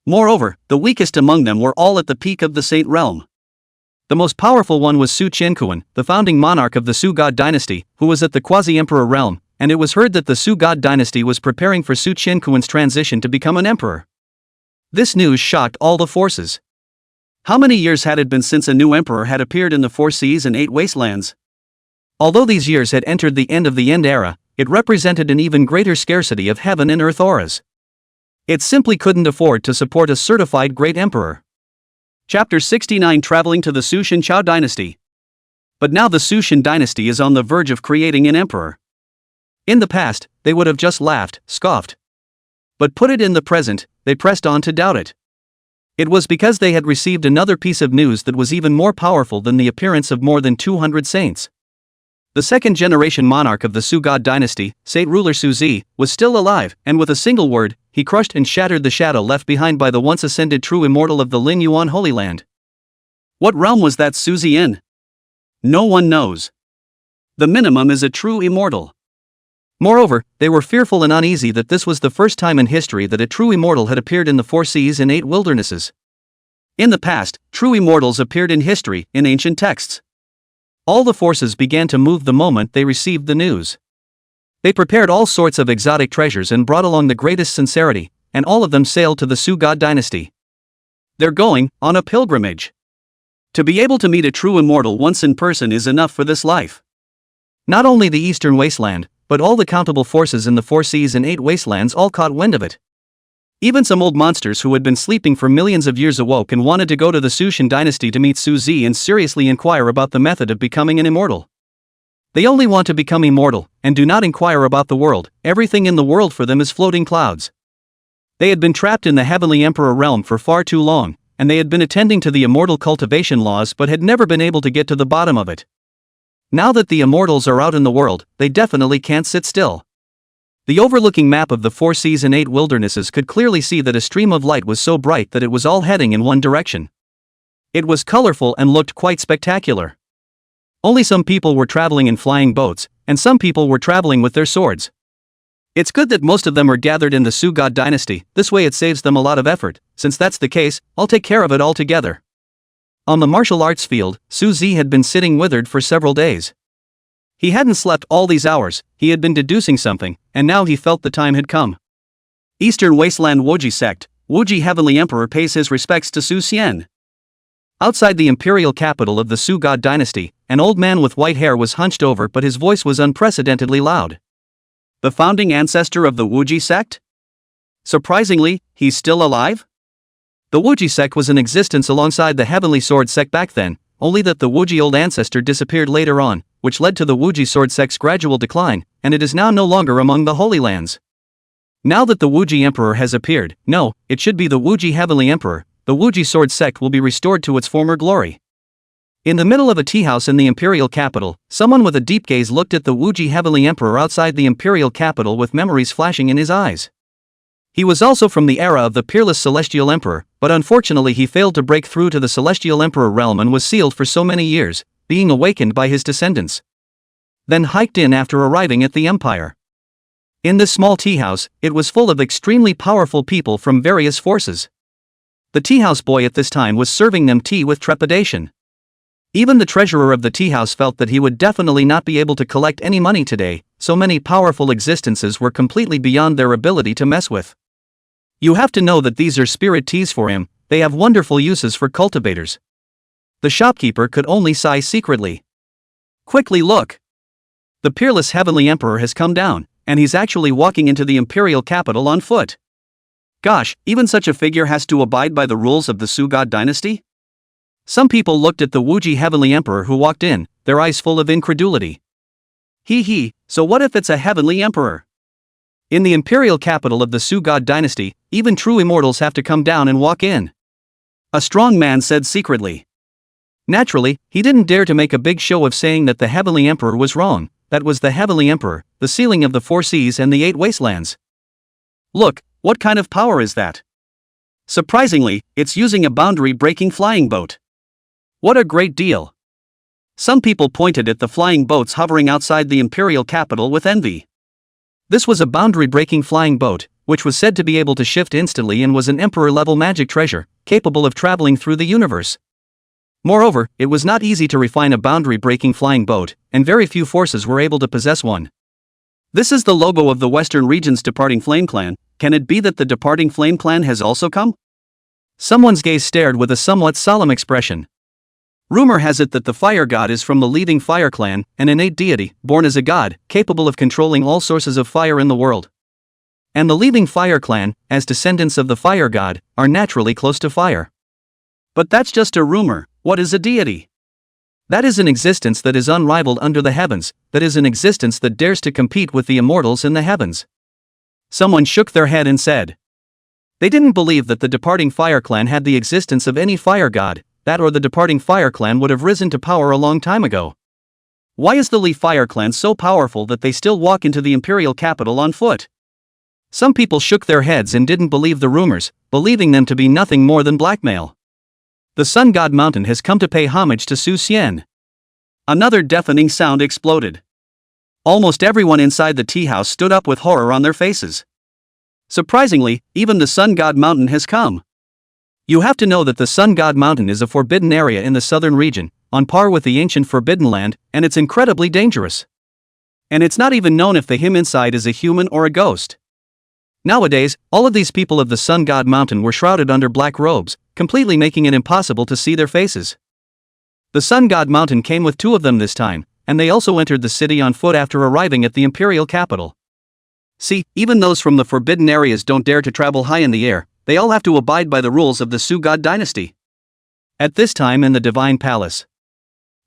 Moreover, the weakest among them were all at the peak of the Saint realm. The most powerful one was Su Qiankuan, the founding monarch of the Su-God dynasty, who was at the quasi-emperor realm, and it was heard that the Su-God dynasty was preparing for Su Qiankuan's transition to become an emperor. This news shocked all the forces. How many years had it been since a new emperor had appeared in the 4 seas and 8 wastelands? Although these years had entered the end of the End era, it represented an even greater scarcity of heaven and earth auras. It simply couldn't afford to support a certified great emperor. Chapter 69 Traveling to the Sushan Chao dynasty. But now the Sushan dynasty is on the verge of creating an emperor. In the past, they would have just laughed, scoffed. But put it in the present, they pressed on to doubt it. It was because they had received another piece of news that was even more powerful than the appearance of more than 200 saints. The second-generation monarch of the Su-God dynasty, Saint ruler Suzy, was still alive, and with a single word, he crushed and shattered the shadow left behind by the once ascended true immortal of the Lin Yuan Holy Land. What realm was that Suzy in? No one knows. The minimum is a true immortal. Moreover, they were fearful and uneasy that this was the first time in history that a true immortal had appeared in the 4 seas and 8 wildernesses. In the past, true immortals appeared in history, in ancient texts. All the forces began to move the moment they received the news. They prepared all sorts of exotic treasures and brought along the greatest sincerity, and all of them sailed to the Su God dynasty. They're going on a pilgrimage. To be able to meet a true immortal once in person is enough for this life. Not only the Eastern Wasteland, but all the countable forces in the 4 seas and 8 wastelands all caught wind of it. Even some old monsters who had been sleeping for millions of years awoke and wanted to go to the Sushan dynasty to meet Su Zi and seriously inquire about the method of becoming an immortal. They only want to become immortal, and do not inquire about the world. Everything in the world for them is floating clouds. They had been trapped in the Heavenly Emperor realm for far too long, and they had been attending to the immortal cultivation laws but had never been able to get to the bottom of it. Now that the immortals are out in the world, they definitely can't sit still. The overlooking map of the 4 seas and 8 wildernesses could clearly see that a stream of light was so bright that it was all heading in one direction. It was colorful and looked quite spectacular. Only some people were traveling in flying boats, and some people were traveling with their swords. It's good that most of them are gathered in the Su God dynasty, this way it saves them a lot of effort. Since that's the case, I'll take care of it all together. On the martial arts field, Su Zi had been sitting withered for several days. He hadn't slept all these hours, he had been deducing something, and now he felt the time had come. Eastern Wasteland Wuji sect, Wuji Heavenly Emperor pays his respects to Su Xian. Outside the imperial capital of the Su God dynasty, an old man with white hair was hunched over, but his voice was unprecedentedly loud. The founding ancestor of the Wuji sect? Surprisingly, he's still alive? The Wuji sect was in existence alongside the Heavenly Sword sect back then, only that the Wuji old ancestor disappeared later on, which led to the Wuji Sword sect's gradual decline, and it is now no longer among the Holy Lands. Now that the Wuji Emperor has appeared, no, it should be the Wuji Heavenly Emperor, the Wuji Sword sect will be restored to its former glory. In the middle of a tea house in the imperial capital, someone with a deep gaze looked at the Wuji Heavenly Emperor outside the imperial capital with memories flashing in his eyes. He was also from the era of the peerless Celestial Emperor, but unfortunately he failed to break through to the Celestial Emperor realm and was sealed for so many years, being awakened by his descendants. Then hiked in after arriving at the Empire. In this small tea house, it was full of extremely powerful people from various forces. The tea house boy at this time was serving them tea with trepidation. Even the treasurer of the tea house felt that he would definitely not be able to collect any money today, so many powerful existences were completely beyond their ability to mess with. You have to know that these are spirit teas for him, they have wonderful uses for cultivators. The shopkeeper could only sigh secretly. Quickly look! The peerless Heavenly Emperor has come down, and he's actually walking into the imperial capital on foot. Gosh, even such a figure has to abide by the rules of the Su God dynasty? Some people looked at the Wuji Heavenly Emperor who walked in, their eyes full of incredulity. So what if it's a Heavenly Emperor? In the imperial capital of the Su God dynasty, even true immortals have to come down and walk in. A strong man said secretly. Naturally, he didn't dare to make a big show of saying that the Heavenly Emperor was wrong. That was the Heavenly Emperor, the ceiling of the 4 seas and the 8 wastelands. Look, what kind of power is that? Surprisingly, it's using a boundary-breaking flying boat. What a great deal. Some people pointed at the flying boats hovering outside the imperial capital with envy. This was a boundary-breaking flying boat, which was said to be able to shift instantly and was an emperor-level magic treasure, capable of traveling through the universe. Moreover, it was not easy to refine a boundary-breaking flying boat, and very few forces were able to possess one. This is the logo of the Western region's Departing Flame Clan. Can it be that the Departing Flame Clan has also come? Someone's gaze stared with a somewhat solemn expression. Rumor has it that the Fire God is from the Leading Fire Clan, an innate deity, born as a god, capable of controlling all sources of fire in the world. And the Leading Fire Clan, as descendants of the Fire God, are naturally close to fire. But that's just a rumor. What is a deity? That is an existence that is unrivaled under the heavens, that is an existence that dares to compete with the immortals in the heavens. Someone shook their head and said. They didn't believe that the Departing Fire Clan had the existence of any fire god, that or the Departing Fire Clan would have risen to power a long time ago. Why is the Li Fire Clan so powerful that they still walk into the imperial capital on foot? Some people shook their heads and didn't believe the rumors, believing them to be nothing more than blackmail. The Sun God Mountain has come to pay homage to Su Xian. Another deafening sound exploded. Almost everyone inside the tea house stood up with horror on their faces. Surprisingly, even the Sun God Mountain has come. You have to know that the Sun God Mountain is a forbidden area in the southern region, on par with the ancient Forbidden Land, and it's incredibly dangerous. And it's not even known if the him inside is a human or a ghost. Nowadays, all of these people of the Sun God Mountain were shrouded under black robes, completely making it impossible to see their faces. The Sun God Mountain came with 2 of them this time, and they also entered the city on foot after arriving at the imperial capital. See, even those from the forbidden areas don't dare to travel high in the air, they all have to abide by the rules of the Su God dynasty. At this time in the Divine Palace,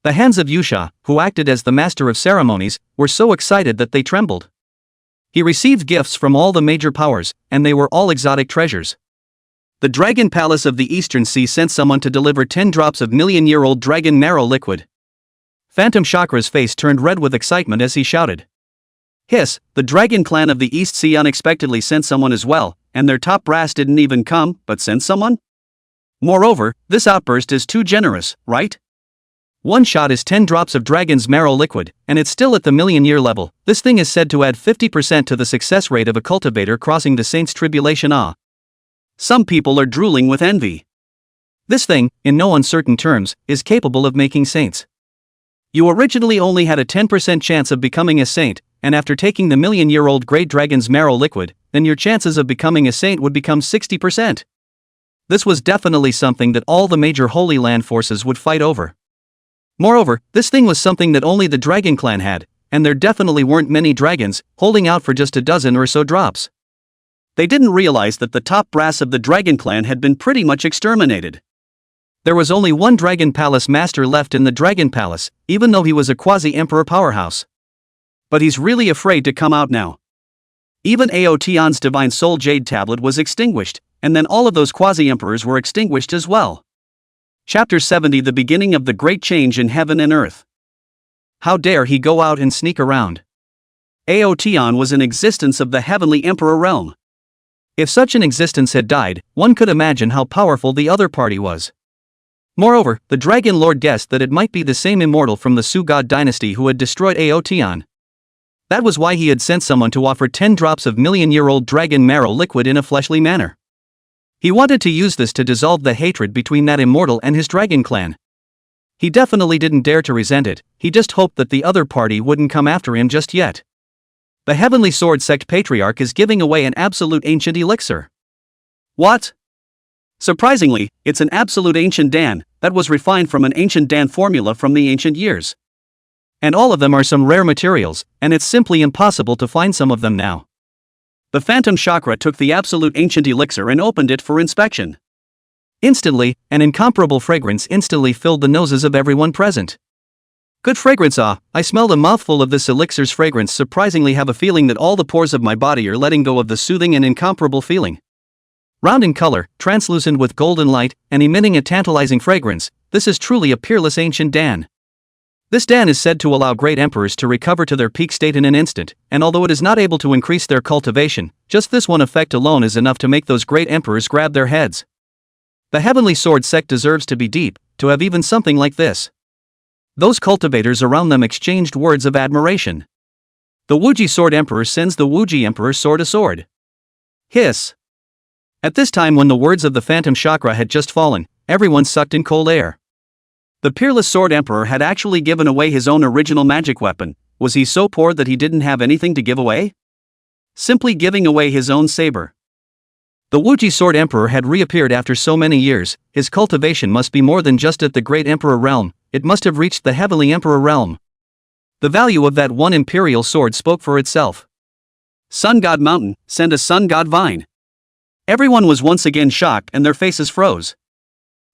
the hands of Yusha, who acted as the master of ceremonies, were so excited that they trembled. He received gifts from all the major powers, and they were all exotic treasures. The Dragon Palace of the Eastern Sea sent someone to deliver 10 drops of million-year-old dragon marrow liquid. Phantom Chakra's face turned red with excitement as he shouted. Hiss, the Dragon Clan of the East Sea unexpectedly sent someone as well, and their top brass didn't even come, but sent someone? Moreover, this outburst is too generous, right? One shot is 10 drops of dragon's marrow liquid, and it's still at the million-year level. This thing is said to add 50% to the success rate of a cultivator crossing the Saint's Tribulation. Some people are drooling with envy. This thing, in no uncertain terms, is capable of making saints. You originally only had a 10% chance of becoming a saint, and after taking the million-year-old great dragon's marrow liquid, then your chances of becoming a saint would become 60%. This was definitely something that all the major Holy Land forces would fight over. Moreover, this thing was something that only the Dragon Clan had, and there definitely weren't many dragons, holding out for just a dozen or so drops. They didn't realize that the top brass of the Dragon Clan had been pretty much exterminated. There was only one Dragon Palace master left in the Dragon Palace, even though he was a quasi-emperor powerhouse. But he's really afraid to come out now. Even Aotion's Divine Soul Jade Tablet was extinguished, and then all of those quasi-emperors were extinguished as well. Chapter 70, the beginning of the great change in heaven and earth. How dare he go out and sneak around? Aotion was an existence of the heavenly emperor realm. If such an existence had died, one could imagine how powerful the other party was. Moreover, the Dragon Lord guessed that it might be the same immortal from the Su God dynasty who had destroyed Aotion. That was why he had sent someone to offer 10 drops of million-year-old dragon marrow liquid in a fleshly manner. He wanted to use this to dissolve the hatred between that immortal and his dragon clan. He definitely didn't dare to resent it, he just hoped that the other party wouldn't come after him just yet. The Heavenly Sword Sect Patriarch is giving away an absolute ancient elixir. What? Surprisingly, it's an absolute ancient Dan, that was refined from an ancient Dan formula from the ancient years. And all of them are some rare materials, and it's simply impossible to find some of them now. The Phantom Chakra took the absolute ancient elixir and opened it for inspection. Instantly, an incomparable fragrance instantly filled the noses of everyone present. Good fragrance. I smelled a mouthful of this elixir's fragrance. Surprisingly have a feeling that all the pores of my body are letting go of the soothing and incomparable feeling. Round in color, translucent with golden light, and emitting a tantalizing fragrance, this is truly a peerless ancient Dan. This Dan is said to allow great emperors to recover to their peak state in an instant, and although it is not able to increase their cultivation, just this one effect alone is enough to make those great emperors grab their heads. The Heavenly Sword Sect deserves to be deep, to have even something like this. Those cultivators around them exchanged words of admiration. The Wuji Sword Emperor sends the Wuji Emperor sword a sword. Hiss. At this time when the words of the Phantom Chakra had just fallen, everyone sucked in cold air. The Peerless Sword Emperor had actually given away his own original magic weapon. Was he so poor that he didn't have anything to give away? Simply giving away his own saber. The Wuji Sword Emperor had reappeared after so many years. His cultivation must be more than just at the Great Emperor realm, it must have reached the Heavenly Emperor realm. The value of that one imperial sword spoke for itself. Sun God Mountain, send a Sun God Vine. Everyone was once again shocked and their faces froze.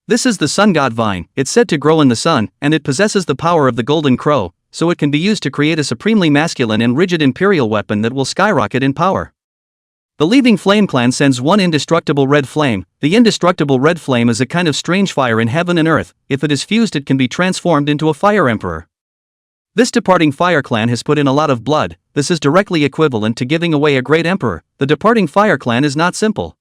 This is the Sun God Vine, it's said to grow in the sun, and it possesses the power of the Golden Crow, so it can be used to create a supremely masculine and rigid imperial weapon that will skyrocket in power. The Leaving Flame clan sends one indestructible red flame. The indestructible red flame is a kind of strange fire in heaven and earth. If it is fused, it can be transformed into a fire emperor. This departing fire clan has put in a lot of blood. This is directly equivalent to giving away a great emperor. The departing fire clan is not simple.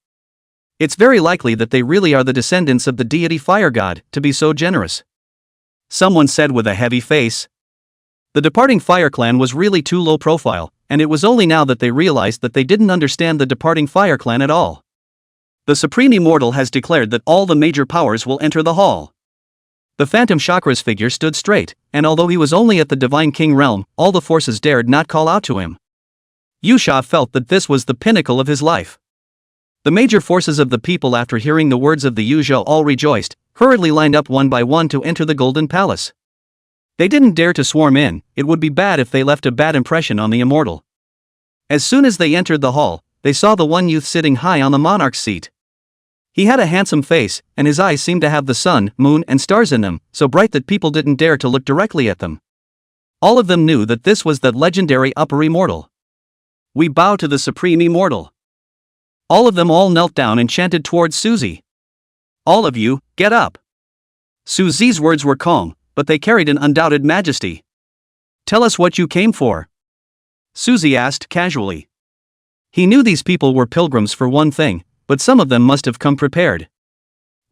It's very likely that they really are the descendants of the deity Fire God, to be so generous. Someone said with a heavy face. The departing Fire Clan was really too low profile, and it was only now that they realized that they didn't understand the departing Fire Clan at all. The Supreme Immortal has declared that all the major powers will enter the hall. The Phantom Chakra's figure stood straight, and although he was only at the Divine King realm, all the forces dared not call out to him. Yusha felt that this was the pinnacle of his life. The major forces of the people, after hearing the words of the Yuzhou, all rejoiced, hurriedly lined up one by one to enter the Golden Palace. They didn't dare to swarm in, it would be bad if they left a bad impression on the immortal. As soon as they entered the hall, they saw the one youth sitting high on the monarch's seat. He had a handsome face, and his eyes seemed to have the sun, moon, and stars in them, so bright that people didn't dare to look directly at them. All of them knew that this was that legendary upper immortal. "We bow to the supreme immortal." All of them all knelt down and chanted towards Suzy. "All of you, get up." Suzy's words were calm, but they carried an undoubted majesty. "Tell us what you came for," Suzy asked casually. He knew these people were pilgrims for one thing, but some of them must have come prepared.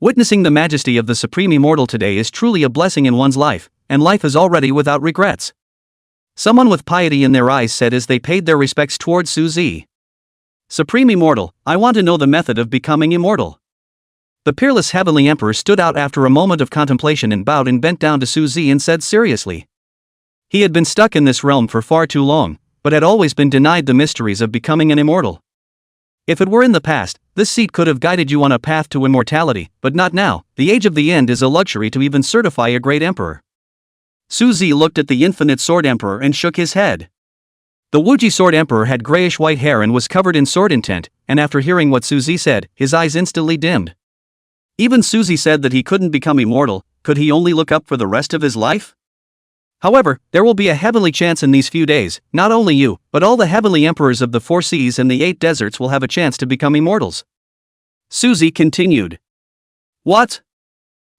Witnessing the majesty of the Supreme Immortal today is truly a blessing in one's life, and life is already without regrets. Someone with piety in their eyes said as they paid their respects towards Suzy. "Supreme Immortal, I want to know the method of becoming immortal." The peerless Heavenly Emperor stood out after a moment of contemplation and bowed and bent down to Suzy and said seriously. He had been stuck in this realm for far too long, but had always been denied the mysteries of becoming an immortal. If it were in the past, this seat could have guided you on a path to immortality, but not now. The age of the end is a luxury to even certify a great emperor. Suzy looked at the infinite sword emperor and shook his head. The Wuji sword emperor had grayish-white hair and was covered in sword intent, and after hearing what Suzy said, his eyes instantly dimmed. Even Suzy said that he couldn't become immortal. Could he only look up for the rest of his life? However, there will be a heavenly chance in these few days. Not only you, but all the heavenly emperors of the 4 seas and the 8 deserts will have a chance to become immortals. Suzy continued. What?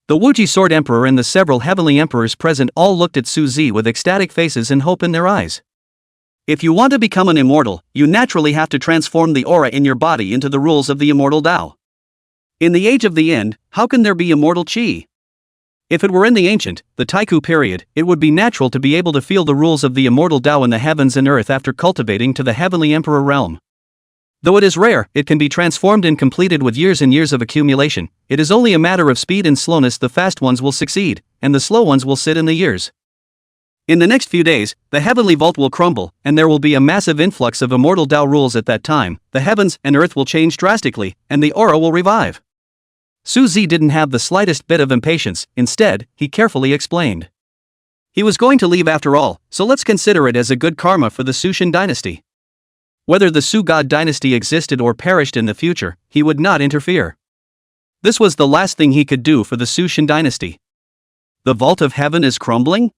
The Wuji sword emperor and the several heavenly emperors present all looked at Suzy with ecstatic faces and hope in their eyes. If you want to become an immortal, you naturally have to transform the aura in your body into the rules of the immortal Tao. In the age of the end, how can there be immortal qi? If it were in the ancient, the Taiku period, it would be natural to be able to feel the rules of the immortal Tao in the heavens and earth after cultivating to the heavenly emperor realm. Though it is rare, it can be transformed and completed with years and years of accumulation. It is only a matter of speed and slowness. The fast ones will succeed, and the slow ones will sit in the years. In the next few days, the heavenly vault will crumble, and there will be a massive influx of immortal Tao rules at that time. The heavens and earth will change drastically, and the aura will revive. Suzy didn't have the slightest bit of impatience. Instead, he carefully explained. He was going to leave after all, so let's consider it as a good karma for the Sushin dynasty. Whether the Su God dynasty existed or perished in the future, he would not interfere. This was the last thing he could do for the Sushin dynasty. The vault of heaven is crumbling?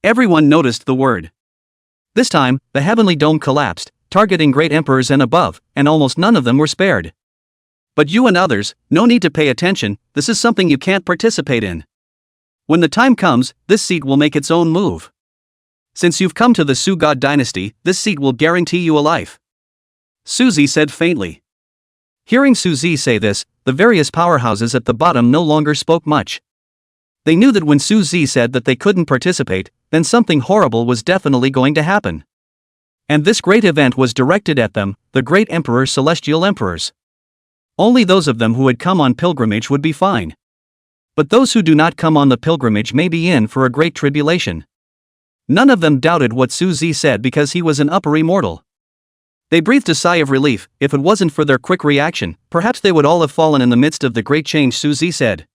Everyone noticed the word. This time, the heavenly dome collapsed, targeting great emperors and above, and almost none of them were spared. But you and others, no need to pay attention. This is something you can't participate in. When the time comes, this seat will make its own move. Since you've come to the Su God dynasty, this seat will guarantee you a life. Suzy said faintly. Hearing Suzy say this, the various powerhouses at the bottom no longer spoke much. They knew that when Suzy said that they couldn't participate, then something horrible was definitely going to happen. And this great event was directed at them, the great emperor, celestial emperors. Only those of them who had come on pilgrimage would be fine. But those who do not come on the pilgrimage may be in for a great tribulation. None of them doubted what Suzy said because he was an upper immortal. They breathed a sigh of relief. If it wasn't for their quick reaction, perhaps they would all have fallen in the midst of the great change Suzy said.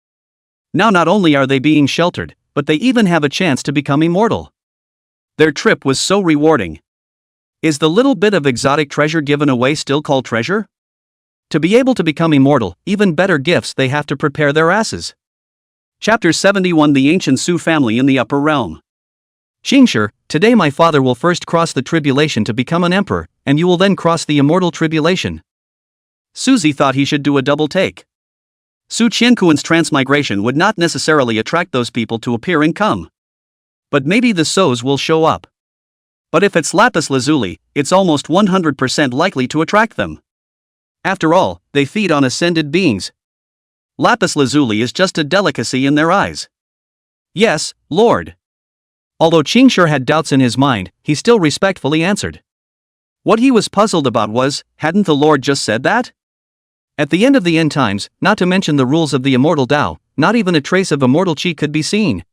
Now not only are they being sheltered, but they even have a chance to become immortal. Their trip was so rewarding. Is the little bit of exotic treasure given away still called treasure? To be able to become immortal, even better gifts, they have to prepare their asses. Chapter 71. The Ancient Su Family in the Upper Realm. Xingshi, today my father will first cross the tribulation to become an emperor, and you will then cross the immortal tribulation. Suzy thought he should do a double take. Su Qiankuan's transmigration would not necessarily attract those people to appear and come. But maybe the Sos will show up. But if it's lapis lazuli, it's almost 100% likely to attract them. After all, they feed on ascended beings. Lapis lazuli is just a delicacy in their eyes. Yes, Lord. Although Xingshi had doubts in his mind, he still respectfully answered. What he was puzzled about was, hadn't the Lord just said that? At the end of the end times, not to mention the rules of the immortal Tao, not even a trace of immortal chi could be seen.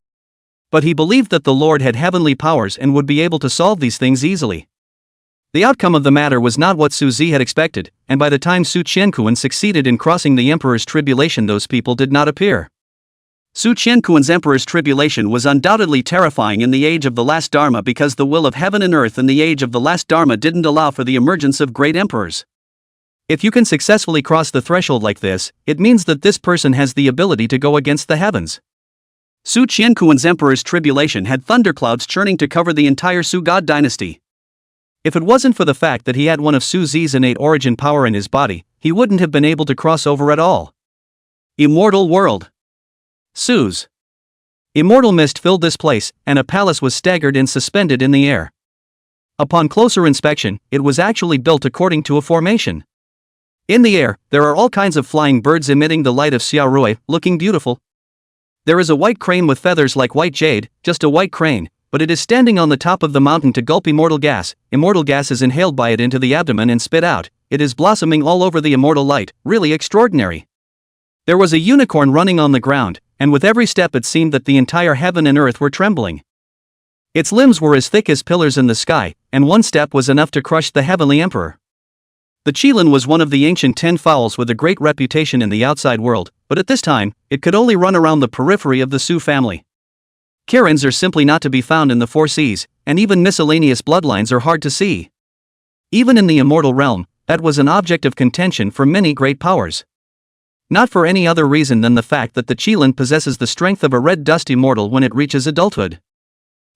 But he believed that the Lord had heavenly powers and would be able to solve these things easily. The outcome of the matter was not what Su Zi had expected, and by the time Su Qianquan succeeded in crossing the Emperor's tribulation, those people did not appear. Su Qianquan's Emperor's tribulation was undoubtedly terrifying in the age of the last Dharma, because the will of heaven and earth in the age of the last Dharma didn't allow for the emergence of great emperors. If you can successfully cross the threshold like this, it means that this person has the ability to go against the heavens. Su Qianquan's Emperor's tribulation had thunderclouds churning to cover the entire Su God dynasty. If it wasn't for the fact that he had one of Su Zi's innate origin power in his body, he wouldn't have been able to cross over at all. Immortal world. Su's immortal mist filled this place, and a palace was staggered and suspended in the air. Upon closer inspection, it was actually built according to a formation. In the air, there are all kinds of flying birds emitting the light of Xiaorui, looking beautiful. There is a white crane with feathers like white jade, just a white crane, but it is standing on the top of the mountain to gulp immortal gas. Immortal gas is inhaled by it into the abdomen and spit out. It is blossoming all over the immortal light, really extraordinary. There was a unicorn running on the ground, and with every step it seemed that the entire heaven and earth were trembling. Its limbs were as thick as pillars in the sky, and one step was enough to crush the heavenly emperor. The Qilin was one of the ancient 10 fowls with a great reputation in the outside world, but at this time, it could only run around the periphery of the Su family. Kirins are simply not to be found in the 4 seas, and even miscellaneous bloodlines are hard to see. Even in the immortal realm, that was an object of contention for many great powers. Not for any other reason than the fact that the Qilin possesses the strength of a red dust immortal when it reaches adulthood.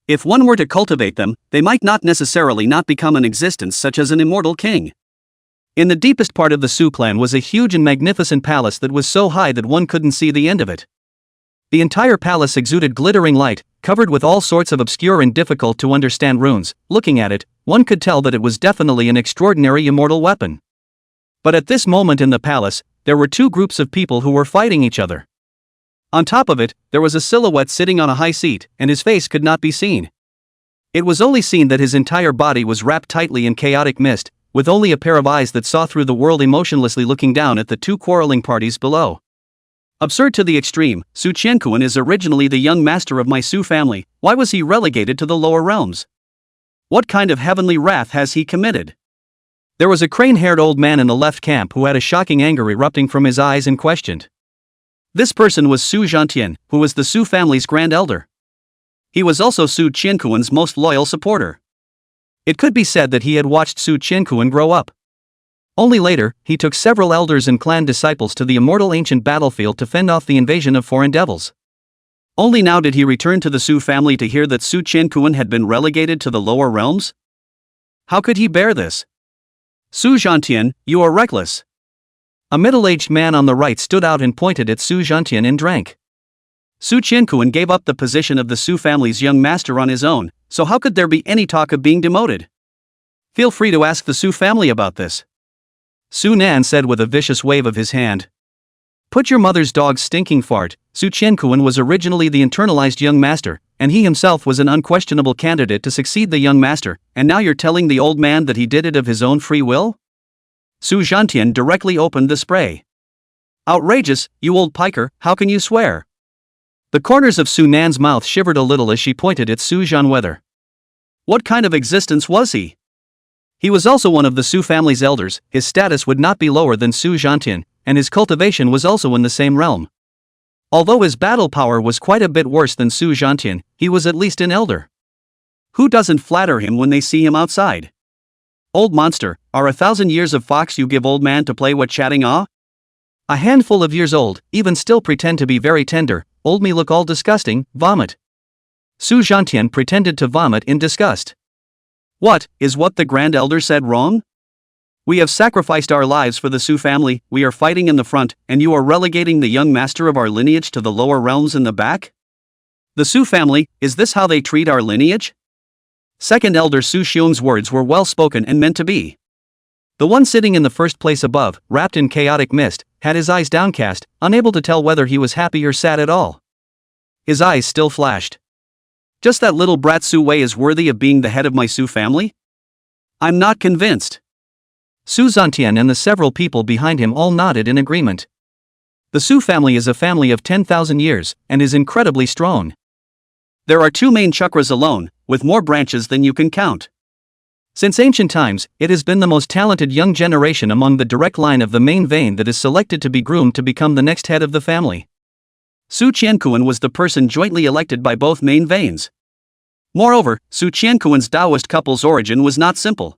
If one were to cultivate them, they might not necessarily not become an existence, such as an immortal king. In the deepest part of the Su clan was a huge and magnificent palace that was so high that one couldn't see the end of it. The entire palace exuded glittering light, covered with all sorts of obscure and difficult to understand runes. Looking at it, one could tell that it was definitely an extraordinary immortal weapon. But at this moment in the palace, there were 2 groups of people who were fighting each other. On top of it, there was a silhouette sitting on a high seat, and his face could not be seen. It was only seen that his entire body was wrapped tightly in chaotic mist, with only a pair of eyes that saw through the world, emotionlessly looking down at the 2 quarreling parties below. Absurd to the extreme. Su Qianquan is originally the young master of my Su family. Why was he relegated to the lower realms? What kind of heavenly wrath has he committed? There was a crane-haired old man in the left camp who had a shocking anger erupting from his eyes and questioned. This person was Su Zhantian, who was the Su family's grand elder. He was also Su Qianquan's most loyal supporter. It could be said that he had watched Su Qianquan grow up. Only later, he took several elders and clan disciples to the immortal ancient battlefield to fend off the invasion of foreign devils. Only now did he return to the Su family to hear that Su Qianquan had been relegated to the lower realms? How could he bear this? Su Zhantian, you are reckless. A middle-aged man on the right stood out and pointed at Su Zhantian and drank. Su Qianquan gave up the position of the Su family's young master on his own, so how could there be any talk of being demoted? Feel free to ask the Su family about this. Su Nan said with a vicious wave of his hand. Put your mother's dog's stinking fart. Su Qianquan was originally the internalized young master, and he himself was an unquestionable candidate to succeed the young master, and now you're telling the old man that he did it of his own free will? Su Zhantian directly opened the spray. Outrageous, you old piker, how can you swear? The corners of Su Nan's mouth shivered a little as she pointed at Su Zhanweather. What kind of existence was he? He was also one of the Su family's elders. His status would not be lower than Su Zhantian, and his cultivation was also in the same realm. Although his battle power was quite a bit worse than Su Zhantian, he was at least an elder. Who doesn't flatter him when they see him outside? Old monster, are 1,000 years of fox you give old man to play what chatting ah? A handful of years old, even still pretend to be very tender, old me look all disgusting, vomit. Su Zhantian pretended to vomit in disgust. What, is what the Grand Elder said wrong? We have sacrificed our lives for the Su family, we are fighting in the front, and you are relegating the young master of our lineage to the lower realms in the back? The Su family, is this how they treat our lineage? Second Elder Su Xiong's words were well spoken and meant to be. The one sitting in the first place above, wrapped in chaotic mist, had his eyes downcast, unable to tell whether he was happy or sad at all. His eyes still flashed. Just that little brat Su Wei is worthy of being the head of my Su family? I'm not convinced. Su Zhantian and the several people behind him all nodded in agreement. The Su family is a family of 10,000 years, and is incredibly strong. There are 2 main chakras alone, with more branches than you can count. Since ancient times, it has been the most talented young generation among the direct line of the main vein that is selected to be groomed to become the next head of the family. Su Qiankuan was the person jointly elected by both main veins. Moreover, Su Qiankuan's Taoist couple's origin was not simple.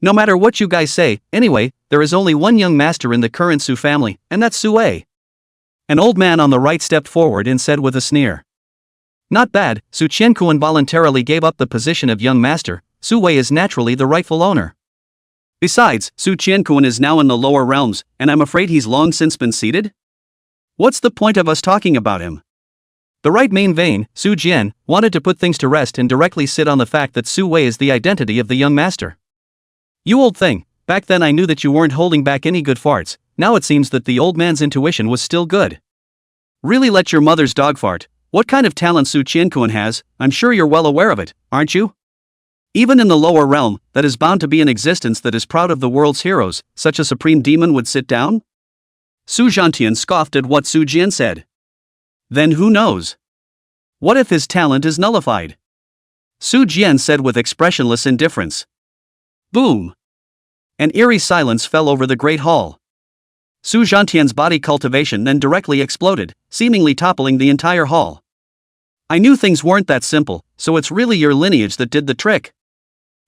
No matter what you guys say, anyway, there is only one young master in the current Su family, and that's Su Wei. An old man on the right stepped forward and said with a sneer. Not bad, Su Qiankuan voluntarily gave up the position of young master. Su Wei is naturally the rightful owner. Besides, Su Qiankuan is now in the lower realms, and I'm afraid he's long since been seated? What's the point of us talking about him? The right main vein, Su Jian, wanted to put things to rest and directly sit on the fact that Su Wei is the identity of the young master. You old thing, back then I knew that you weren't holding back any good farts, now it seems that the old man's intuition was still good. Really let your mother's dog fart. What kind of talent Su Qiankuan has, I'm sure you're well aware of it, aren't you? Even in the lower realm, that is bound to be an existence that is proud of the world's heroes, such a supreme demon would sit down? Su Zhantian scoffed at what Su Jian said. Then who knows? What if his talent is nullified? Su Jian said with expressionless indifference. Boom! An eerie silence fell over the great hall. Su Zhantian's body cultivation then directly exploded, seemingly toppling the entire hall. I knew things weren't that simple, so it's really your lineage that did the trick.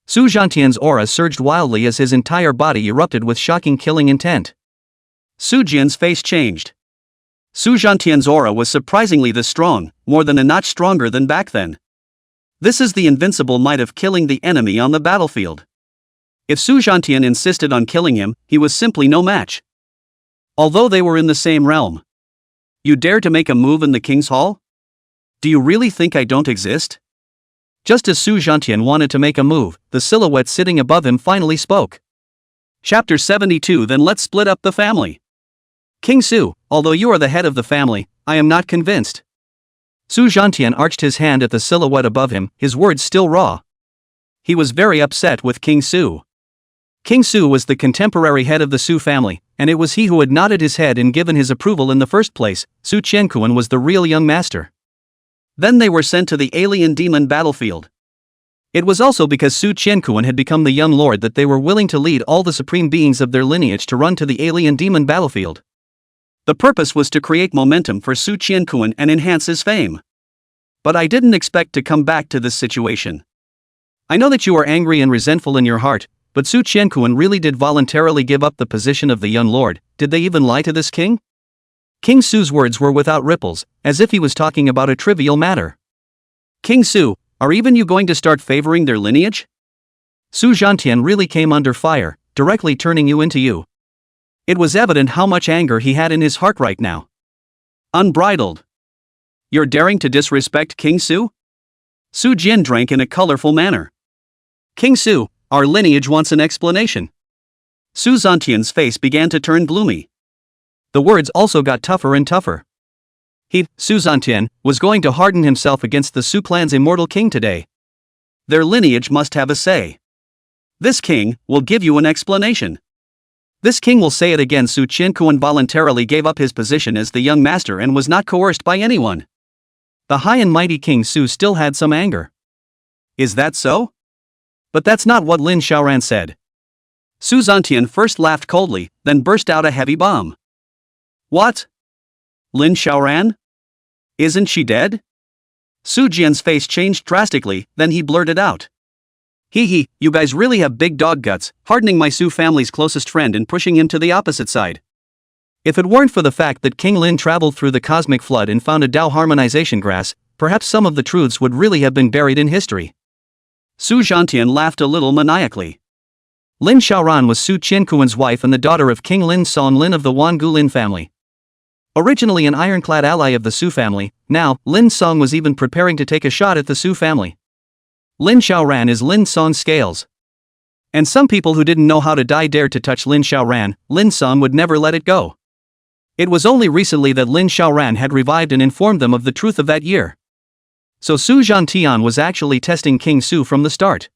Su Zhantian's aura surged wildly as his entire body erupted with shocking killing intent. Su Jian's face changed. Su Zhantian's aura was surprisingly this strong, more than a notch stronger than back then. This is the invincible might of killing the enemy on the battlefield. If Su Zhantian insisted on killing him, he was simply no match. Although they were in the same realm. You dare to make a move in the King's Hall? Do you really think I don't exist? Just as Su Zhantian wanted to make a move, the silhouette sitting above him finally spoke. Chapter 72. Then let's split up the family. King Su, although you are the head of the family, I am not convinced. Su Zhantian arched his hand at the silhouette above him, his words still raw. He was very upset with King Su. King Su was the contemporary head of the Su family, and it was he who had nodded his head and given his approval in the first place. Su Qiankuan was the real young master. Then they were sent to the alien demon battlefield. It was also because Su Qiankuan had become the young lord that they were willing to lead all the supreme beings of their lineage to run to the alien demon battlefield. The purpose was to create momentum for Su Qiankuan and enhance his fame. But I didn't expect to come back to this situation. I know that you are angry and resentful in your heart, but Su Qiankuan really did voluntarily give up the position of the young lord. Did they even lie to this king? King Su's words were without ripples, as if he was talking about a trivial matter. King Su, are even you going to start favoring their lineage? Su Zhantian really came under fire, directly turning you into you. It was evident how much anger he had in his heart right now. Unbridled. You're daring to disrespect King Su? Su Jian drank in a colorful manner. King Su, our lineage wants an explanation. Su Zhantian's face began to turn gloomy. The words also got tougher and tougher. He, Su Zhantian, was going to harden himself against the Su clan's immortal king today. Their lineage must have a say. This king will give you an explanation. This king will say it again. Su Qiankuan voluntarily gave up his position as the young master and was not coerced by anyone. The high and mighty King Su still had some anger. Is that so? But that's not what Lin Xiaoran said. Su Zhantian first laughed coldly, then burst out a heavy bomb. What? Lin Xiaoran? Isn't she dead? Su Jian's face changed drastically, then he blurted out. You guys really have big dog guts, hardening my Su family's closest friend and pushing him to the opposite side. If it weren't for the fact that King Lin traveled through the cosmic flood and found a Dao harmonization grass, perhaps some of the truths would really have been buried in history. Su Zhantian laughed a little maniacally. Lin Xiaoran was Su Qiankuan's wife and the daughter of King Lin Song Lin of the Wangu Lin family. Originally an ironclad ally of the Su family, now, Lin Song was even preparing to take a shot at the Su family. Lin Xiaoran is Lin Song's scales. And some people who didn't know how to die dared to touch Lin Xiaoran. Lin Song would never let it go. It was only recently that Lin Xiaoran had revived and informed them of the truth of that year. So Su Zhantian was actually testing King Su from the start.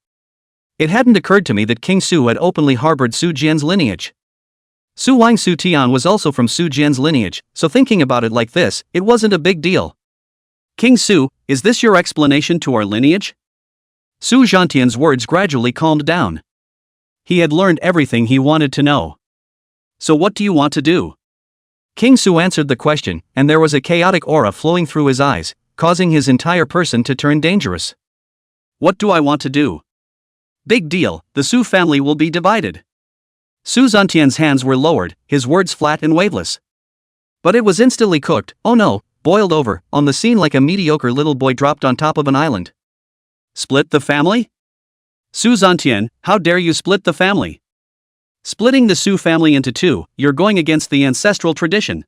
It hadn't occurred to me that King Su had openly harbored Su Jian's lineage. Su Wang Su Tian was also from Su Jian's lineage, so thinking about it like this, it wasn't a big deal. King Su, is this your explanation to our lineage? Su Zhantian's words gradually calmed down. He had learned everything he wanted to know. So what do you want to do? King Su answered the question, and there was a chaotic aura flowing through his eyes, causing his entire person to turn dangerous. What do I want to do? Big deal, the Su family will be divided. Su Zhantian's hands were lowered, his words flat and waveless. But it was instantly cooked, oh no, boiled over, on the scene like a mediocre little boy dropped on top of an island. Split the family? Su Zhantian, how dare you split the family? Splitting the Su family into two, you're going against the ancestral tradition.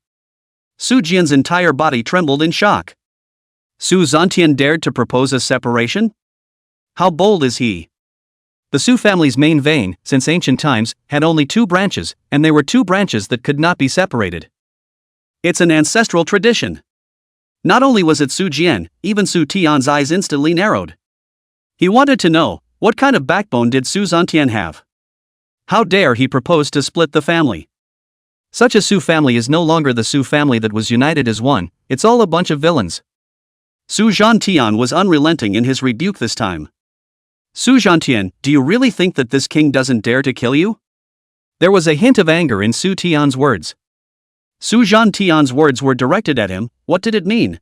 Su Jian's entire body trembled in shock. Su Zhantian dared to propose a separation? How bold is he? The Su family's main vein, since ancient times, had only two branches, and they were two branches that could not be separated. It's an ancestral tradition. Not only was it Su Jian, even Su Tian's eyes instantly narrowed. He wanted to know, what kind of backbone did Su Zhantian have? How dare he propose to split the family? Such a Su family is no longer the Su family that was united as one, it's all a bunch of villains. Su Zhantian was unrelenting in his rebuke this time. Su Zhantian, do you really think that this king doesn't dare to kill you? There was a hint of anger in Su Tian's words. Su Zhantian's words were directed at him, what did it mean?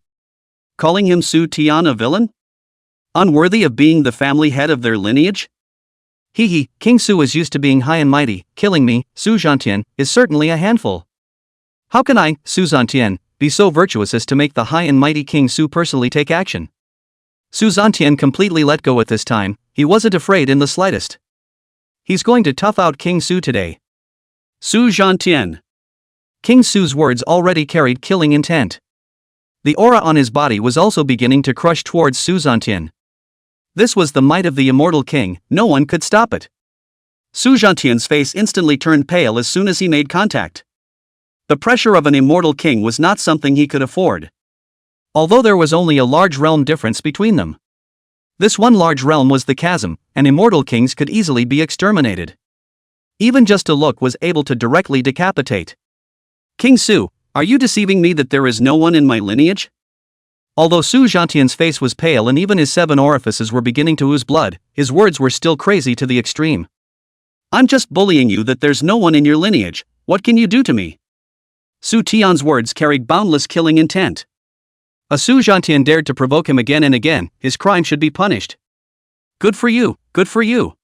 Calling him Su Tian a villain? Unworthy of being the family head of their lineage? King Su is used to being high and mighty, killing me, Su Zhantian, is certainly a handful. How can I, Su Zhantian, be so virtuous as to make the high and mighty King Su personally take action? Su Zhantian completely let go at this time, he wasn't afraid in the slightest. He's going to tough out King Su today. Su Zhantian. King Su's words already carried killing intent. The aura on his body was also beginning to crush towards Su Zhantian. This was the might of the immortal king, no one could stop it. Su Zhantian's face instantly turned pale as soon as he made contact. The pressure of an immortal king was not something he could afford. Although there was only a large realm difference between them. This one large realm was the chasm, and immortal kings could easily be exterminated. Even just a look was able to directly decapitate. King Su, are you deceiving me that there is no one in my lineage? Although Su Zhantian's face was pale and even his 7 orifices were beginning to ooze blood, his words were still crazy to the extreme. I'm just bullying you that there's no one in your lineage, what can you do to me? Su Tian's words carried boundless killing intent. A Su Zhantian dared to provoke him again and again, his crime should be punished. Good for you, good for you.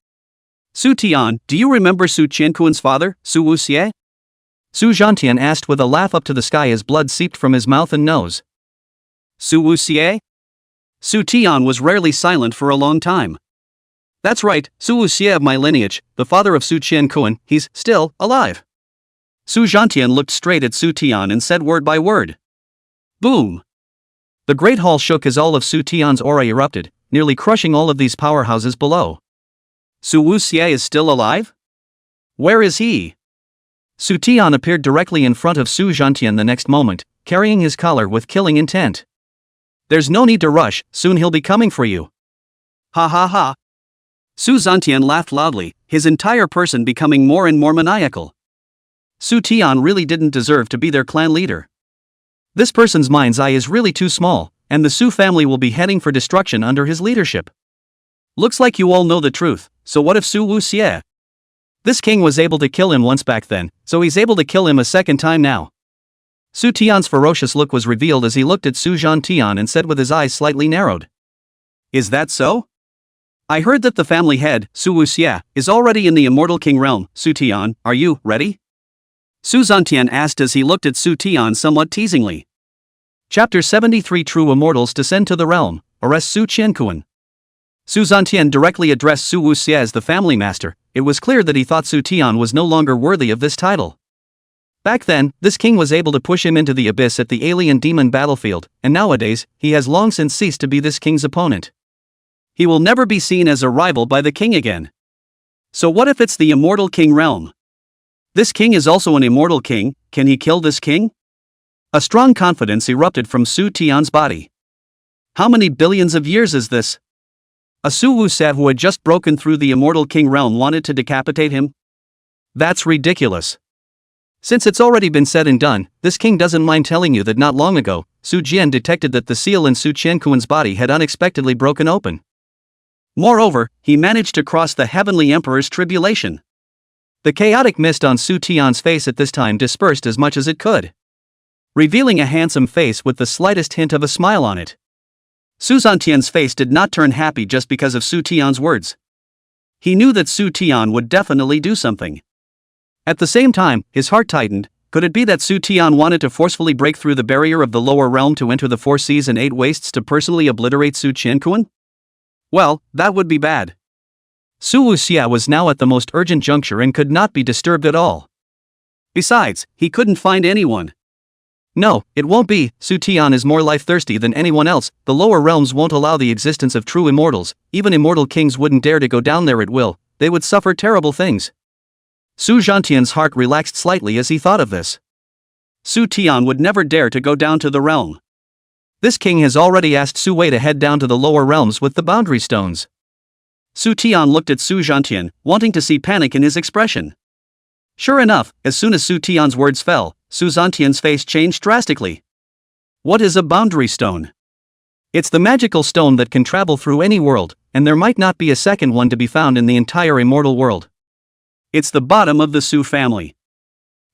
Su Tian, do you remember Su Qianquan's father, Su Wuxie? Su Zhantian asked with a laugh up to the sky as blood seeped from his mouth and nose. Su Wuxie? Su Tian was rarely silent for a long time. That's right, Su Wuxie of my lineage, the father of Su Qianquan, he's still alive. Su Zhantian looked straight at Su Tian and said word by word. Boom! The great hall shook as all of Su Tian's aura erupted, nearly crushing all of these powerhouses below. Su Wuxie is still alive? Where is he? Su Tian appeared directly in front of Su Zhantian the next moment, carrying his collar with killing intent. There's no need to rush, soon he'll be coming for you. Ha ha ha. Su Zhantian laughed loudly, his entire person becoming more and more maniacal. Su Tian really didn't deserve to be their clan leader. This person's mind's eye is really too small, and the Su family will be heading for destruction under his leadership. Looks like you all know the truth, so what if Su Wuxie? This king was able to kill him once back then, so he's able to kill him a second time now. Su Tian's ferocious look was revealed as he looked at Su Zhantian and said with his eyes slightly narrowed. Is that so? I heard that the family head, Su Wuxie, is already in the immortal king realm. Su Tian, are you ready? Su Zhantian asked as he looked at Su Tian somewhat teasingly. Chapter 73 True Immortals Descend to the Realm, Arrest Su Qianquan. Su Zhantian directly addressed Su Wuxie as the family master. It was clear that he thought Su Tian was no longer worthy of this title. Back then, this king was able to push him into the abyss at the alien demon battlefield, and nowadays, he has long since ceased to be this king's opponent. He will never be seen as a rival by the king again. So what if it's the immortal king realm? This king is also an immortal king, can he kill this king? A strong confidence erupted from Su Tian's body. How many billions of years is this? A Su Wuxie who had just broken through the immortal king realm wanted to decapitate him? That's ridiculous. Since it's already been said and done, this king doesn't mind telling you that not long ago, Su Jian detected that the seal in Su Qianquan's body had unexpectedly broken open. Moreover, he managed to cross the Heavenly Emperor's tribulation. The chaotic mist on Su Tian's face at this time dispersed as much as it could, revealing a handsome face with the slightest hint of a smile on it. Su Zhantian's face did not turn happy just because of Su Tian's words. He knew that Su Tian would definitely do something. At the same time, his heart tightened. Could it be that Su Tian wanted to forcefully break through the barrier of the lower realm to enter the 4 seas and 8 wastes to personally obliterate Su Qianquan? Well, that would be bad. Su Wuxia was now at the most urgent juncture and could not be disturbed at all. Besides, he couldn't find anyone. No, it won't be. Su Tian is more life-thirsty than anyone else. The lower realms won't allow the existence of true immortals. Even immortal kings wouldn't dare to go down there at will. They would suffer terrible things. Su Zhantian's heart relaxed slightly as he thought of this. Su Tian would never dare to go down to the realm. This king has already asked Su Wei to head down to the lower realms with the boundary stones. Su Tian looked at Su Zhantian, wanting to see panic in his expression. Sure enough, as soon as Su Tian's words fell, Su Zhantian's face changed drastically. What is a boundary stone? It's the magical stone that can travel through any world, and there might not be a second one to be found in the entire immortal world. It's the bottom of the Su family.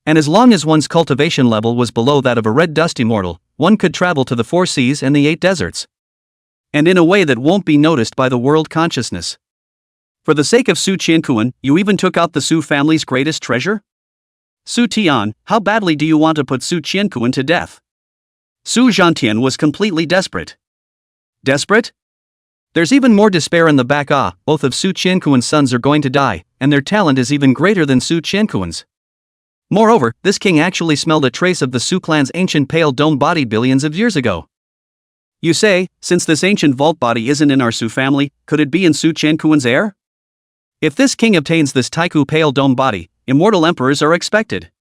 And as long as one's cultivation level was below that of a red dust immortal, one could travel to the 4 seas and the 8 deserts. And in a way that won't be noticed by the world consciousness. For the sake of Su Qianquan, you even took out the Su family's greatest treasure? Su Tian, how badly do you want to put Su Qianquan to death? Su Zhantian was completely desperate. Desperate? There's even more despair in the back. Both of Su Qianquan's sons are going to die, and their talent is even greater than Su Qianquan's. Moreover, this king actually smelled a trace of the Su clan's ancient pale dome body billions of years ago. You say, since this ancient vault body isn't in our Su family, could it be in Su Qianquan's heir? If this king obtains this Taiku pale dome body, immortal emperors are expected.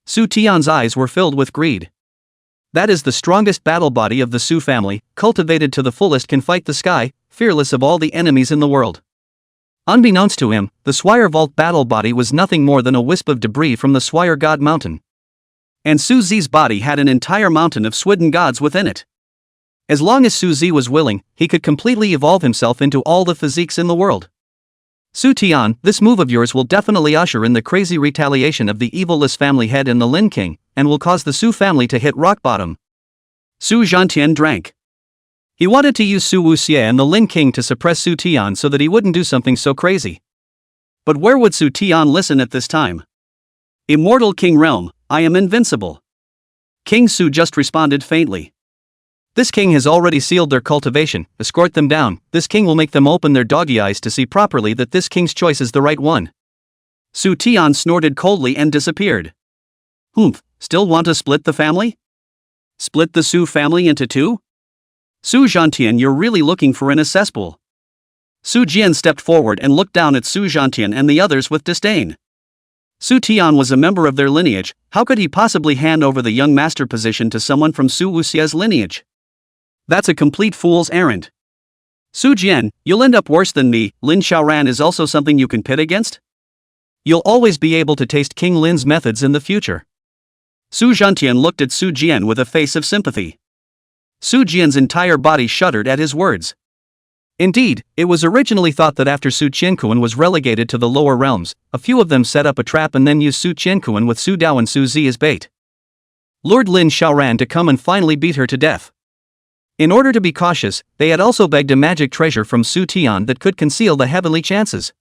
Su Tian's eyes were filled with greed. That is the strongest battle body of the Su family, cultivated to the fullest, can fight the sky, fearless of all the enemies in the world. Unbeknownst to him, the Swire Vault battle body was nothing more than a wisp of debris from the Swire God Mountain. And Su Zi's body had an entire mountain of Swidden gods within it. As long as Su Zi was willing, he could completely evolve himself into all the physiques in the world. Su Tian, this move of yours will definitely usher in the crazy retaliation of the evilest family head and the Lin King, and will cause the Su family to hit rock bottom. Su Zhantian drank. He wanted to use Su Wuxia and the Lin King to suppress Su Tian so that he wouldn't do something so crazy. But where would Su Tian listen at this time? Immortal King Realm, I am invincible. King Su just responded faintly. This king has already sealed their cultivation. Escort them down. This king will make them open their doggy eyes to see properly that this king's choice is the right one. Su Tian snorted coldly and disappeared. Humph, still want to split the family? Split the Su family into 2? Su Zhantian, you're really looking for in a cesspool. Su Jian stepped forward and looked down at Su Zhantian and the others with disdain. Su Tian was a member of their lineage. How could he possibly hand over the young master position to someone from Su Wuxia's lineage? That's a complete fool's errand. Su Jian, you'll end up worse than me. Lin Xiaoran is also something you can pit against? You'll always be able to taste King Lin's methods in the future. Su Zhantian looked at Su Jian with a face of sympathy. Su Jian's entire body shuddered at his words. Indeed, it was originally thought that after Su Qianquan was relegated to the lower realms, a few of them set up a trap and then used Su Qianquan with Su Dao and Su Zi as bait. Lured Lin Xiaoran to come and finally beat her to death. In order to be cautious, they had also begged a magic treasure from Su Tian that could conceal the heavenly chances.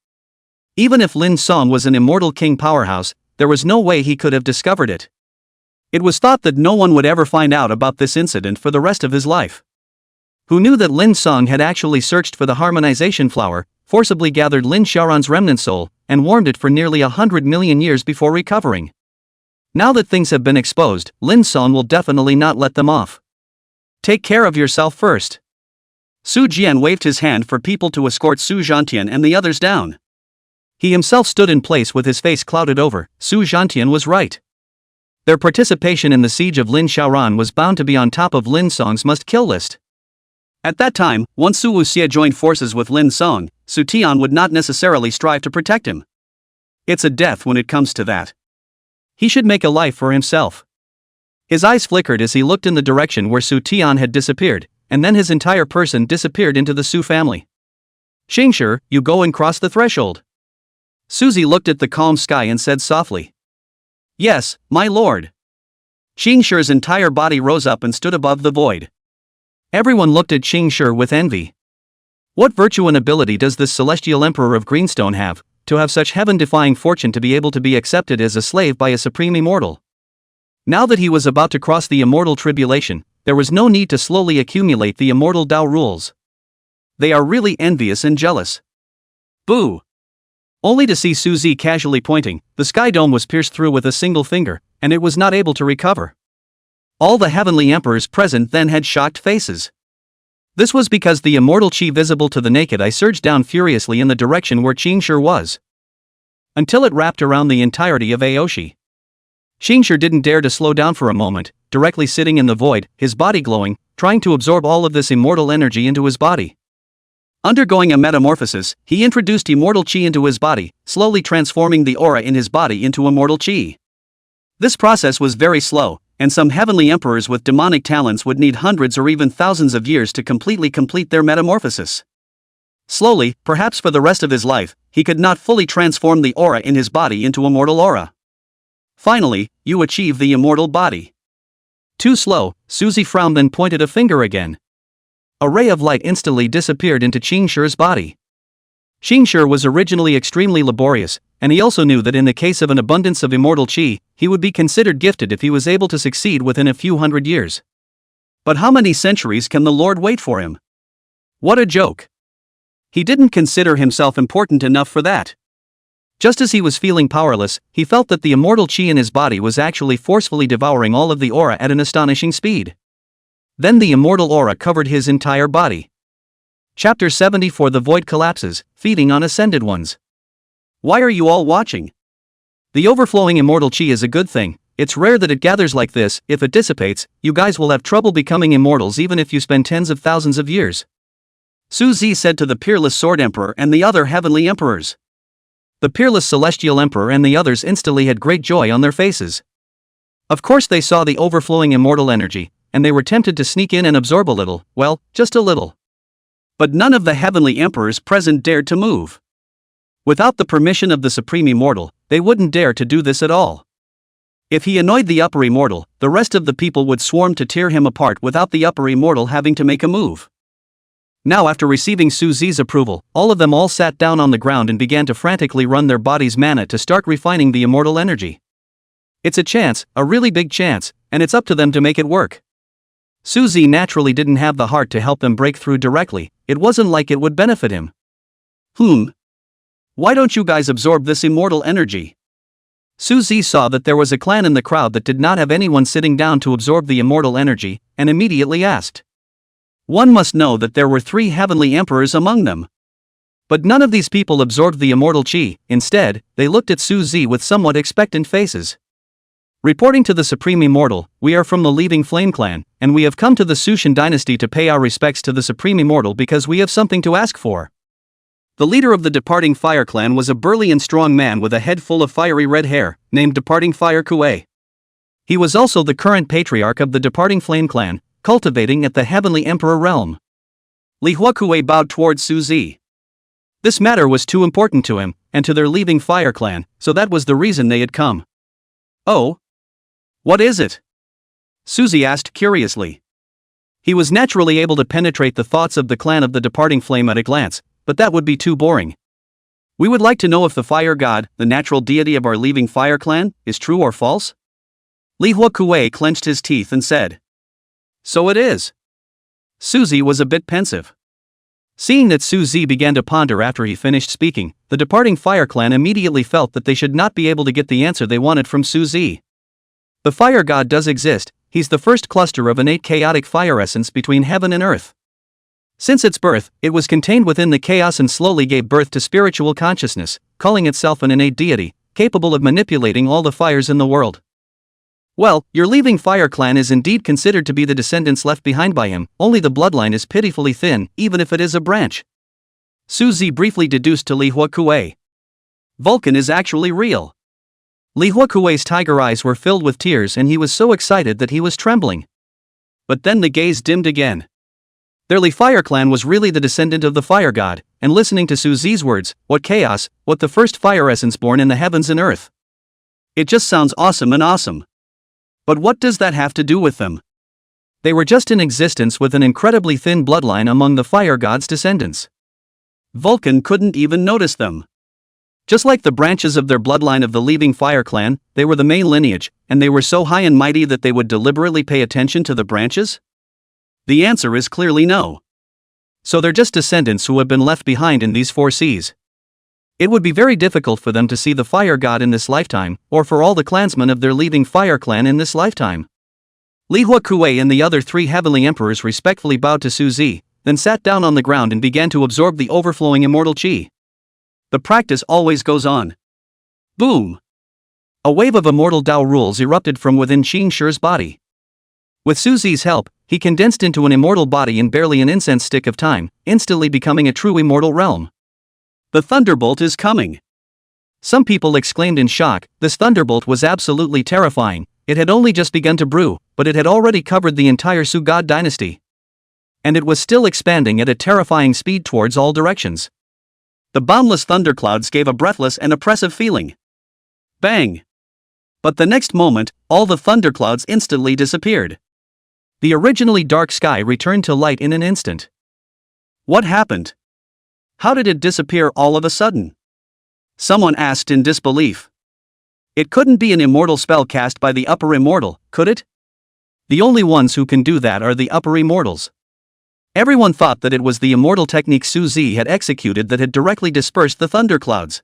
Even if Lin Song was an immortal king powerhouse, there was no way he could have discovered it. It was thought that no one would ever find out about this incident for the rest of his life. Who knew that Lin Song had actually searched for the harmonization flower, forcibly gathered Lin Xiaoran's remnant soul, and warmed it for nearly 100 million years before recovering. Now that things have been exposed, Lin Song will definitely not let them off. Take care of yourself first. Su Jian waved his hand for people to escort Su Zhantian and the others down. He himself stood in place with his face clouded over. Su Zhantian was right. Their participation in the siege of Lin Xiaoran was bound to be on top of Lin Song's must-kill list. At that time, once Su Wuxia joined forces with Lin Song, Su Tian would not necessarily strive to protect him. It's a death when it comes to that. He should make a life for himself. His eyes flickered as he looked in the direction where Su Tian had disappeared, and then his entire person disappeared into the Su family. Xingshi, you go and cross the threshold. Suzy looked at the calm sky and said softly. Yes, my lord. Xingshi's entire body rose up and stood above the void. Everyone looked at Xingshi with envy. What virtue and ability does this celestial emperor of Greenstone have, to have such heaven-defying fortune to be able to be accepted as a slave by a supreme immortal? Now that he was about to cross the immortal tribulation, there was no need to slowly accumulate the immortal Tao rules. They are really envious and jealous. Boo! Only to see Suzy casually pointing, the sky dome was pierced through with a single finger, and it was not able to recover. All the heavenly emperors present then had shocked faces. This was because the immortal chi visible to the naked eye surged down furiously in the direction where Xingshi was, until it wrapped around the entirety of Aoshi. Xingshi didn't dare to slow down for a moment, directly sitting in the void, his body glowing, trying to absorb all of this immortal energy into his body. Undergoing a metamorphosis, he introduced immortal chi into his body, slowly transforming the aura in his body into immortal chi. This process was very slow, and some heavenly emperors with demonic talents would need hundreds or even thousands of years to completely complete their metamorphosis. Slowly, perhaps for the rest of his life, he could not fully transform the aura in his body into immortal aura. Finally, you achieve the immortal body. Too slow, Suzy frowned then pointed a finger again. A ray of light instantly disappeared into Qingshi's body. Xingshi was originally extremely laborious, and he also knew that in the case of an abundance of immortal chi, he would be considered gifted if he was able to succeed within a few hundred years. But how many centuries can the Lord wait for him? What a joke! He didn't consider himself important enough for that. Just as he was feeling powerless, he felt that the immortal chi in his body was actually forcefully devouring all of the aura at an astonishing speed. Then the immortal aura covered his entire body. Chapter 74 The Void Collapses, Feeding on Ascended Ones. Why are you all watching? The overflowing immortal chi is a good thing. It's rare that it gathers like this. If it dissipates, you guys will have trouble becoming immortals even if you spend tens of thousands of years. Suzy said to the peerless Sword Emperor and the other heavenly emperors. The peerless Celestial Emperor and the others instantly had great joy on their faces. Of course they saw the overflowing immortal energy, and they were tempted to sneak in and absorb a little, well, just a little. But none of the heavenly emperors present dared to move. Without the permission of the Supreme Immortal, they wouldn't dare to do this at all. If he annoyed the Upper Immortal, the rest of the people would swarm to tear him apart without the Upper Immortal having to make a move. Now after receiving Suzy's approval, all of them all sat down on the ground and began to frantically run their body's mana to start refining the immortal energy. It's a chance, a really big chance, and it's up to them to make it work. Suzy naturally didn't have the heart to help them break through directly. It wasn't like it would benefit him. Why don't you guys absorb this immortal energy? Suzy saw that there was a clan in the crowd that did not have anyone sitting down to absorb the immortal energy, and immediately asked. One must know that there were 3 heavenly emperors among them. But none of these people absorbed the immortal chi. Instead, they looked at Suzy with somewhat expectant faces. Reporting to the Supreme Immortal, we are from the Leaving Flame clan, and we have come to the Sushin Dynasty to pay our respects to the Supreme Immortal because we have something to ask for. The leader of the Departing Fire clan was a burly and strong man with a head full of fiery red hair, named Departing Fire Kuei. He was also the current patriarch of the Departing Flame clan, cultivating at the Heavenly Emperor realm. Li Hua Kuei bowed towards Suzy. This matter was too important to him, and to their Leaving Fire clan, so that was the reason they had come. Oh? What is it? Suzy asked curiously. He was naturally able to penetrate the thoughts of the clan of the Departing Flame at a glance, but that would be too boring. We would like to know if the fire god, the natural deity of our Leaving Fire clan, is true or false? Li Hua Kuei clenched his teeth and said. So it is. Suzy was a bit pensive. Seeing that Suzy began to ponder after he finished speaking, the Departing Fire clan immediately felt that they should not be able to get the answer they wanted from Suzy. The fire god does exist. He's the first cluster of innate chaotic fire essence between heaven and earth. Since its birth, it was contained within the chaos and slowly gave birth to spiritual consciousness, calling itself an innate deity, capable of manipulating all the fires in the world. Well, your Leaving Fire clan is indeed considered to be the descendants left behind by him, only the bloodline is pitifully thin, even if it is a branch. Suzy briefly deduced to Li Hua Kuei. Vulcan is actually real. Li Huakuei's tiger eyes were filled with tears and he was so excited that he was trembling. But then the gaze dimmed again. Their Li Fire clan was really the descendant of the fire god, and listening to Su Zi's words, what chaos, what the first fire essence born in the heavens and earth. It just sounds awesome and awesome. But what does that have to do with them? They were just in existence with an incredibly thin bloodline among the fire god's descendants. Vulcan couldn't even notice them. Just like the branches of their bloodline of the leaving fire clan, they were the main lineage, and they were so high and mighty that they would deliberately pay attention to the branches? The answer is clearly no. So they're just descendants who have been left behind in these 4 seas. It would be very difficult for them to see the fire god in this lifetime, or for all the clansmen of their leaving fire clan in this lifetime. Li Huakuei and the other 3 heavenly emperors respectfully bowed to Su Zi, then sat down on the ground and began to absorb the overflowing immortal qi. The practice always goes on. Boom! A wave of immortal Dao rules erupted from within Qing Shi's body. With Su Zi's help, he condensed into an immortal body in barely an incense stick of time, instantly becoming a true immortal realm. The thunderbolt is coming! Some people exclaimed in shock. This thunderbolt was absolutely terrifying. It had only just begun to brew, but it had already covered the entire Su God dynasty. And it was still expanding at a terrifying speed towards all directions. The boundless thunderclouds gave a breathless and oppressive feeling. Bang! But the next moment, all the thunderclouds instantly disappeared. The originally dark sky returned to light in an instant. What happened? How did it disappear all of a sudden? Someone asked in disbelief. It couldn't be an immortal spell cast by the upper immortal, could it? The only ones who can do that are the upper immortals. Everyone thought that it was the immortal technique Su Zi had executed that had directly dispersed the thunderclouds.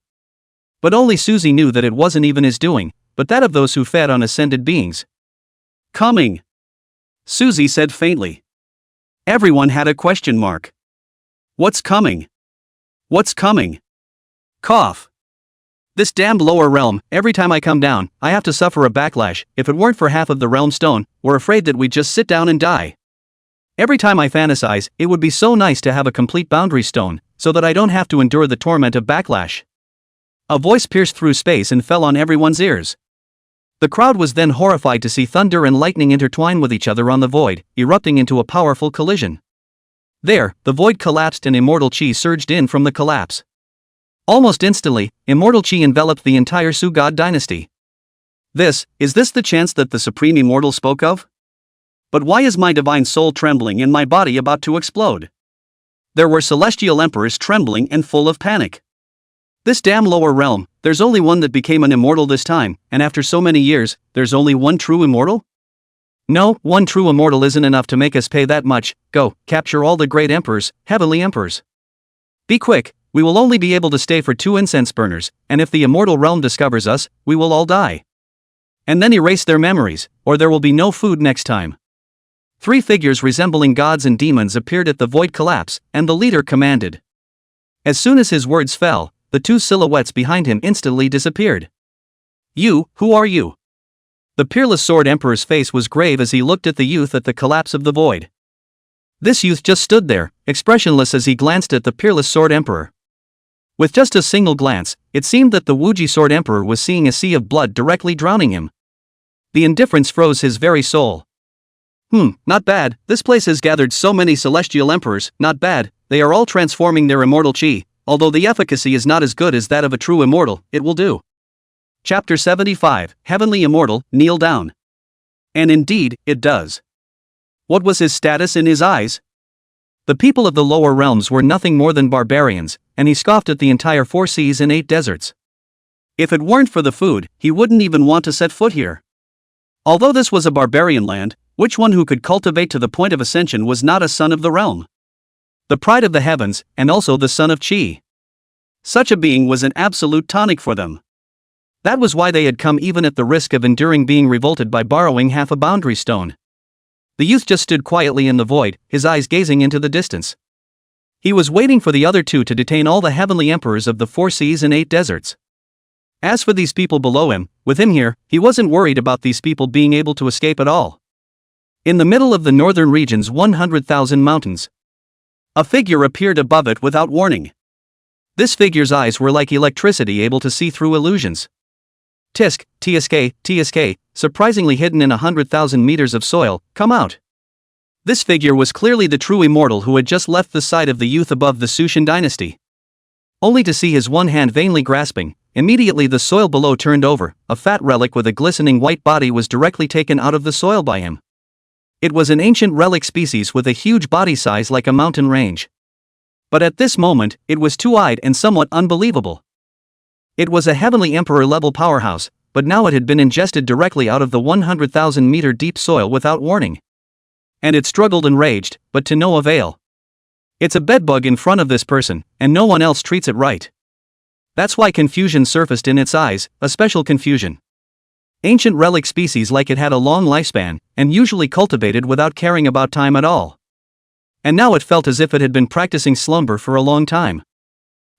But only Su Zi knew that it wasn't even his doing, but that of those who fed on ascended beings. Coming! Su Zi said faintly. Everyone had a question mark. What's coming? What's coming? Cough. This damned lower realm, every time I come down, I have to suffer a backlash. If it weren't for half of the realm stone, we're afraid that we'd just sit down and die. Every time I fantasize, it would be so nice to have a complete boundary stone, so that I don't have to endure the torment of backlash. A voice pierced through space and fell on everyone's ears. The crowd was then horrified to see thunder and lightning intertwine with each other on the void, erupting into a powerful collision. There, the void collapsed and immortal qi surged in from the collapse. Almost instantly, immortal qi enveloped the entire Su God dynasty. Is this the chance that the Supreme Immortal spoke of? But why is my divine soul trembling and my body about to explode? There were celestial emperors trembling and full of panic. This damn lower realm, there's only one that became an immortal this time, and after so many years, there's only one true immortal? No, one true immortal isn't enough to make us pay that much. Go, capture all the great emperors, heavenly emperors. Be quick, we will only be able to stay for 2 incense burners, and if the immortal realm discovers us, we will all die. And then erase their memories, or there will be no food next time. 3 figures resembling gods and demons appeared at the void collapse, and the leader commanded. As soon as his words fell, the 2 silhouettes behind him instantly disappeared. You, who are you? The peerless sword emperor's face was grave as he looked at the youth at the collapse of the void. This youth just stood there, expressionless as he glanced at the peerless sword emperor. With just a single glance, it seemed that the Wuji sword emperor was seeing a sea of blood directly drowning him. The indifference froze his very soul. Not bad, this place has gathered so many celestial emperors, not bad, they are all transforming their immortal qi, although the efficacy is not as good as that of a true immortal, it will do. Chapter 75, Heavenly Immortal, kneel down. And indeed, it does. What was his status in his eyes? The people of the lower realms were nothing more than barbarians, and he scoffed at the entire 4 seas and 8 deserts. If it weren't for the food, he wouldn't even want to set foot here. Although this was a barbarian land, which one who could cultivate to the point of ascension was not a son of the realm? The pride of the heavens, and also the son of Qi. Such a being was an absolute tonic for them. That was why they had come even at the risk of enduring being revolted by borrowing half a boundary stone. The youth just stood quietly in the void, his eyes gazing into the distance. He was waiting for the other 2 to detain all the heavenly emperors of the 4 seas and 8 deserts. As for these people below him, with him here, he wasn't worried about these people being able to escape at all. In the middle of the northern region's 100,000 mountains, a figure appeared above it without warning. This figure's eyes were like electricity able to see through illusions. Tisk, TSK, surprisingly hidden in 100,000 meters of soil, come out. This figure was clearly the true immortal who had just left the side of the youth above the Sushan dynasty. Only to see his one hand vainly grasping, immediately the soil below turned over, a fat relic with a glistening white body was directly taken out of the soil by him. It was an ancient relic species with a huge body size like a mountain range. But at this moment, it was two-eyed and somewhat unbelievable. It was a heavenly emperor-level powerhouse, but now it had been ingested directly out of the 100,000-meter deep soil without warning. And it struggled and raged, but to no avail. It's a bedbug in front of this person, and no one else treats it right. That's why confusion surfaced in its eyes, a special confusion. Ancient relic species like it had a long lifespan, and usually cultivated without caring about time at all. And now it felt as if it had been practicing slumber for a long time.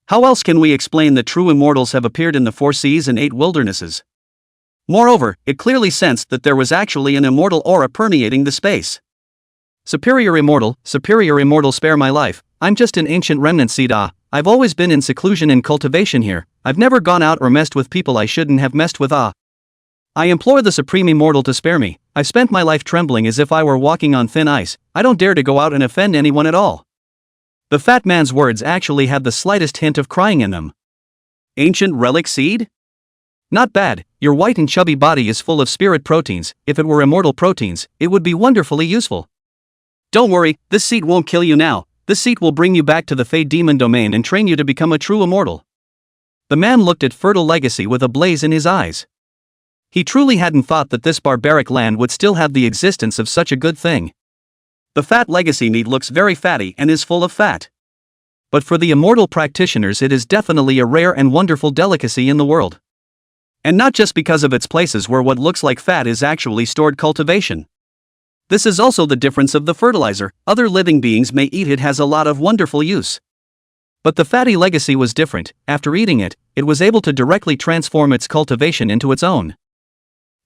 How else can we explain that true immortals have appeared in the 4 seas and 8 wildernesses? Moreover, it clearly sensed that there was actually an immortal aura permeating the space. Superior immortal, spare my life, I'm just an ancient remnant seed. I've always been in seclusion and cultivation here, I've never gone out or messed with people I shouldn't have messed with. I implore the supreme immortal to spare me, I've spent my life trembling as if I were walking on thin ice, I don't dare to go out and offend anyone at all. The fat man's words actually had the slightest hint of crying in them. Ancient relic seed? Not bad, your white and chubby body is full of spirit proteins, if it were immortal proteins, it would be wonderfully useful. Don't worry, this seed won't kill you now, this seed will bring you back to the Fey Demon domain and train you to become a true immortal. The man looked at Fertile Legacy with a blaze in his eyes. He truly hadn't thought that this barbaric land would still have the existence of such a good thing. The fat legacy meat looks very fatty and is full of fat. But for the immortal practitioners it is definitely a rare and wonderful delicacy in the world. And not just because of its places where what looks like fat is actually stored cultivation. This is also the difference of the fertilizer, other living beings may eat it, has a lot of wonderful use. But the fatty legacy was different, after eating it, it was able to directly transform its cultivation into its own.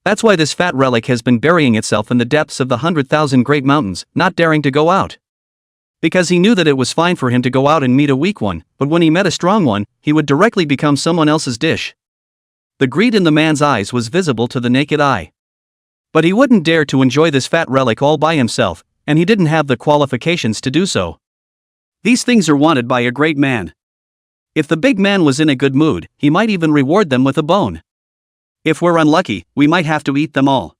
That's why this fat relic has been burying itself in the depths of the 100,000 great mountains, not daring to go out. Because he knew that it was fine for him to go out and meet a weak one, but when he met a strong one, he would directly become someone else's dish. The greed in the man's eyes was visible to the naked eye. But he wouldn't dare to enjoy this fat relic all by himself, and he didn't have the qualifications to do so. These things are wanted by a great man. If the big man was in a good mood, he might even reward them with a bone. If we're unlucky, we might have to eat them all.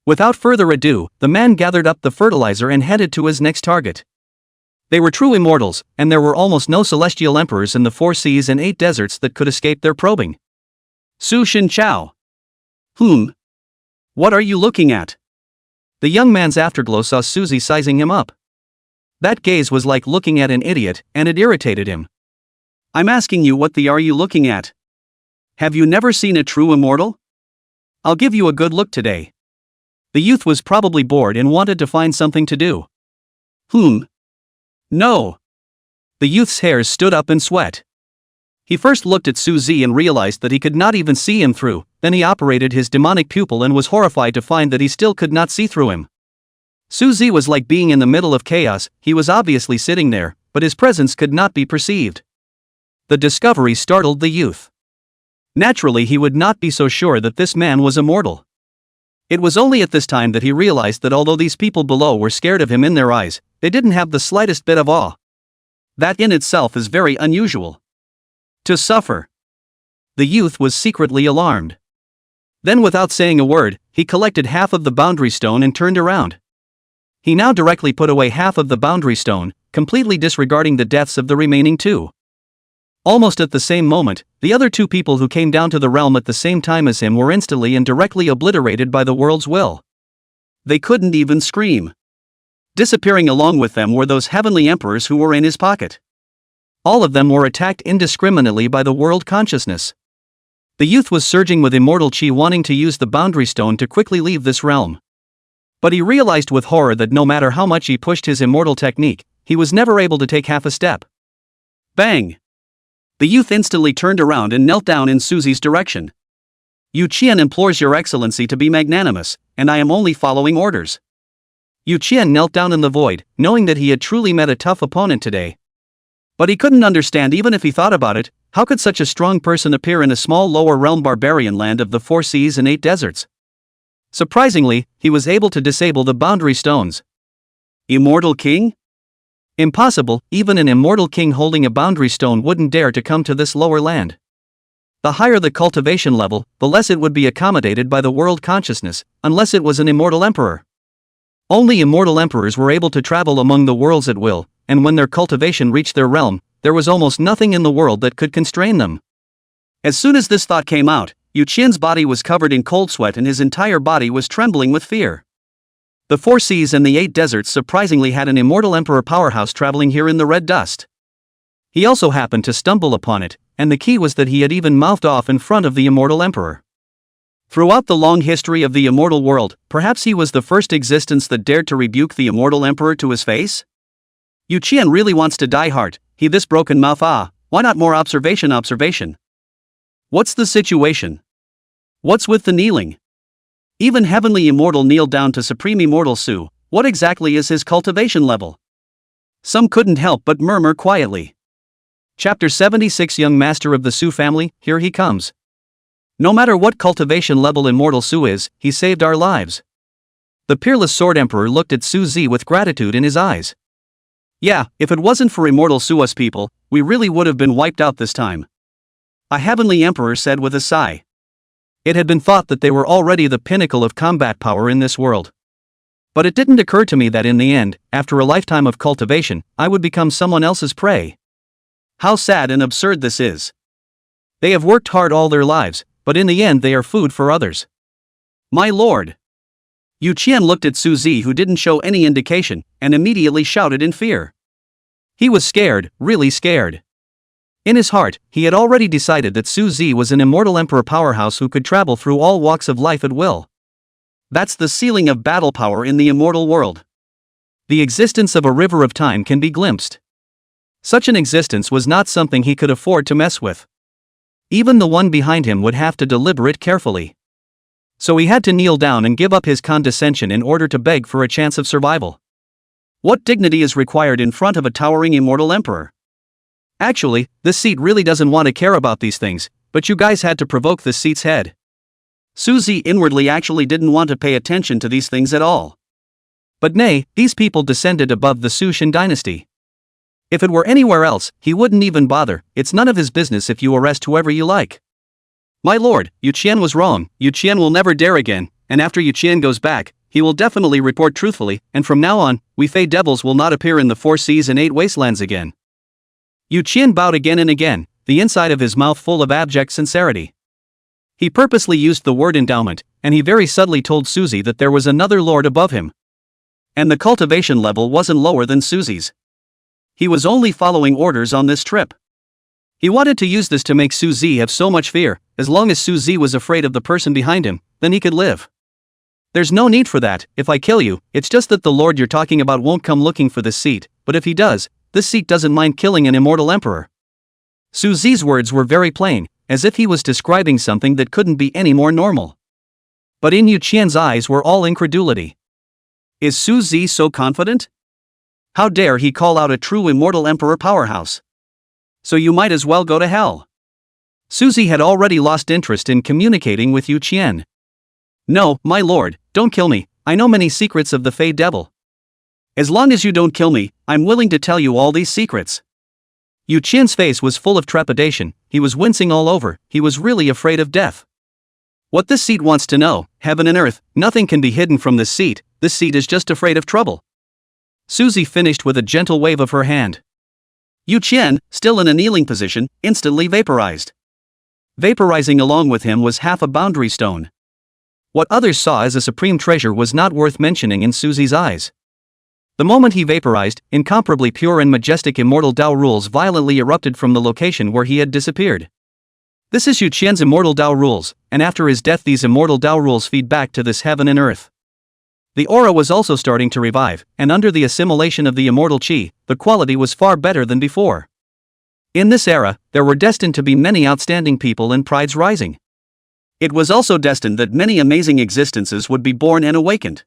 Without further ado, the man gathered up the fertilizer and headed to his next target. They were true immortals, and there were almost no celestial emperors in the 4 seas and 8 deserts that could escape their probing. Su Shin Chao. What are you looking at? The young man's afterglow saw Suzy sizing him up. That gaze was like looking at an idiot, and it irritated him. I'm asking you, what are you looking at? Have you never seen a true immortal? I'll give you a good look today. The youth was probably bored and wanted to find something to do. No. The youth's hairs stood up in sweat. He first looked at Suzy and realized that he could not even see him through, then he operated his demonic pupil and was horrified to find that he still could not see through him. Suzy was like being in the middle of chaos, he was obviously sitting there, but his presence could not be perceived. The discovery startled the youth. Naturally, he would not be so sure that this man was immortal. It was only at this time that he realized that although these people below were scared of him in their eyes, they didn't have the slightest bit of awe. That in itself is very unusual. To suffer. The youth was secretly alarmed. Then, without saying a word, he collected half of the boundary stone and turned around. He now directly put away half of the boundary stone, completely disregarding the deaths of the remaining 2. Almost at the same moment, the other 2 people who came down to the realm at the same time as him were instantly and directly obliterated by the world's will. They couldn't even scream. Disappearing along with them were those heavenly emperors who were in his pocket. All of them were attacked indiscriminately by the world consciousness. The youth was surging with immortal chi, wanting to use the boundary stone to quickly leave this realm. But he realized with horror that no matter how much he pushed his immortal technique, he was never able to take half a step. Bang! The youth instantly turned around and knelt down in Suzy's direction. Yu Qian implores your excellency to be magnanimous, and I am only following orders. Yu Qian knelt down in the void, knowing that he had truly met a tough opponent today. But he couldn't understand, even if he thought about it, How could such a strong person appear in a small lower realm barbarian land of the 4 seas and 8 deserts? Surprisingly, he was able to disable the boundary stones. Immortal king? Impossible, even an immortal king holding a boundary stone wouldn't dare to come to this lower land. The higher the cultivation level, the less it would be accommodated by the world consciousness, unless it was an immortal emperor. Only immortal emperors were able to travel among the worlds at will, and when their cultivation reached their realm, there was almost nothing in the world that could constrain them. As soon as this thought came out, Yu Qian's body was covered in cold sweat and his entire body was trembling with fear. The 4 seas and the 8 deserts surprisingly had an immortal emperor powerhouse traveling here in the red dust. He also happened to stumble upon it, and the key was that he had even mouthed off in front of the immortal emperor. Throughout the long history of the immortal world, perhaps he was the first existence that dared to rebuke the immortal emperor to his face? Yu Qian really wants to die hard, he this broken mouth why not more observation? What's the situation? What's with the kneeling? Even heavenly immortal kneel down to supreme immortal Su, what exactly is his cultivation level? Some couldn't help but murmur quietly. Chapter 76 Young Master of the Su family, here he comes. No matter what cultivation level immortal Su is, he saved our lives. The peerless sword emperor looked at Su Zi with gratitude in his eyes. Yeah, if it wasn't for immortal Su us people, we really would have been wiped out this time. A heavenly emperor said with a sigh. It had been thought that they were already the pinnacle of combat power in this world. But it didn't occur to me that in the end, after a lifetime of cultivation, I would become someone else's prey. How sad and absurd this is. They have worked hard all their lives, but in the end they are food for others. My lord! Yu Qian looked at Su Zi, who didn't show any indication, and immediately shouted in fear. He was scared, really scared. In his heart, he had already decided that Su Zi was an immortal emperor powerhouse who could travel through all walks of life at will. That's the ceiling of battle power in the immortal world. The existence of a river of time can be glimpsed. Such an existence was not something he could afford to mess with. Even the one behind him would have to deliberate carefully. So he had to kneel down and give up his condescension in order to beg for a chance of survival. What dignity is required in front of a towering immortal emperor? Actually, this seat really doesn't want to care about these things, but you guys had to provoke this seat's head. Su Zi inwardly actually didn't want to pay attention to these things at all. But nay, these people descended above the Su Shan dynasty. If it were anywhere else, he wouldn't even bother. It's none of his business if you arrest whoever you like. My lord, Yu Qian was wrong. Yu Qian will never dare again, and after Yu Qian goes back, he will definitely report truthfully, and from now on, we Fey devils will not appear in the 4 seas and 8 wastelands again. Yu Qian bowed again and again, the inside of his mouth full of abject sincerity. He purposely used the word endowment, and he very subtly told Su Zi that there was another lord above him. And the cultivation level wasn't lower than Su Zi's. He was only following orders on this trip. He wanted to use this to make Su Zi have so much fear. As long as Su Zi was afraid of the person behind him, then he could live. There's no need for that. If I kill you, it's just that the lord you're talking about won't come looking for this seat, but if he does, this seat doesn't mind killing an immortal emperor. Su Zi's words were very plain, as if he was describing something that couldn't be any more normal. But in Yu Qian's eyes were all incredulity. Is Su Zi so confident? How dare he call out a true immortal emperor powerhouse? So you might as well go to hell. Su Zi had already lost interest in communicating with Yu Qian. No, my lord, don't kill me, I know many secrets of the Fey Devil. As long as you don't kill me, I'm willing to tell you all these secrets. Yu Qian's face was full of trepidation, he was wincing all over, he was really afraid of death. What this seat wants to know, heaven and earth, nothing can be hidden from this seat is just afraid of trouble. Su Zi finished with a gentle wave of her hand. Yu Qian, still in a kneeling position, instantly vaporized. Vaporizing along with him was half a boundary stone. What others saw as a supreme treasure was not worth mentioning in Su Zi's eyes. The moment he vaporized, incomparably pure and majestic immortal Dao rules violently erupted from the location where he had disappeared. This is Yu Qian's immortal Dao rules, and after his death these immortal Dao rules feed back to this heaven and earth. The aura was also starting to revive, and under the assimilation of the immortal Qi, the quality was far better than before. In this era, there were destined to be many outstanding people and prides rising. It was also destined that many amazing existences would be born and awakened.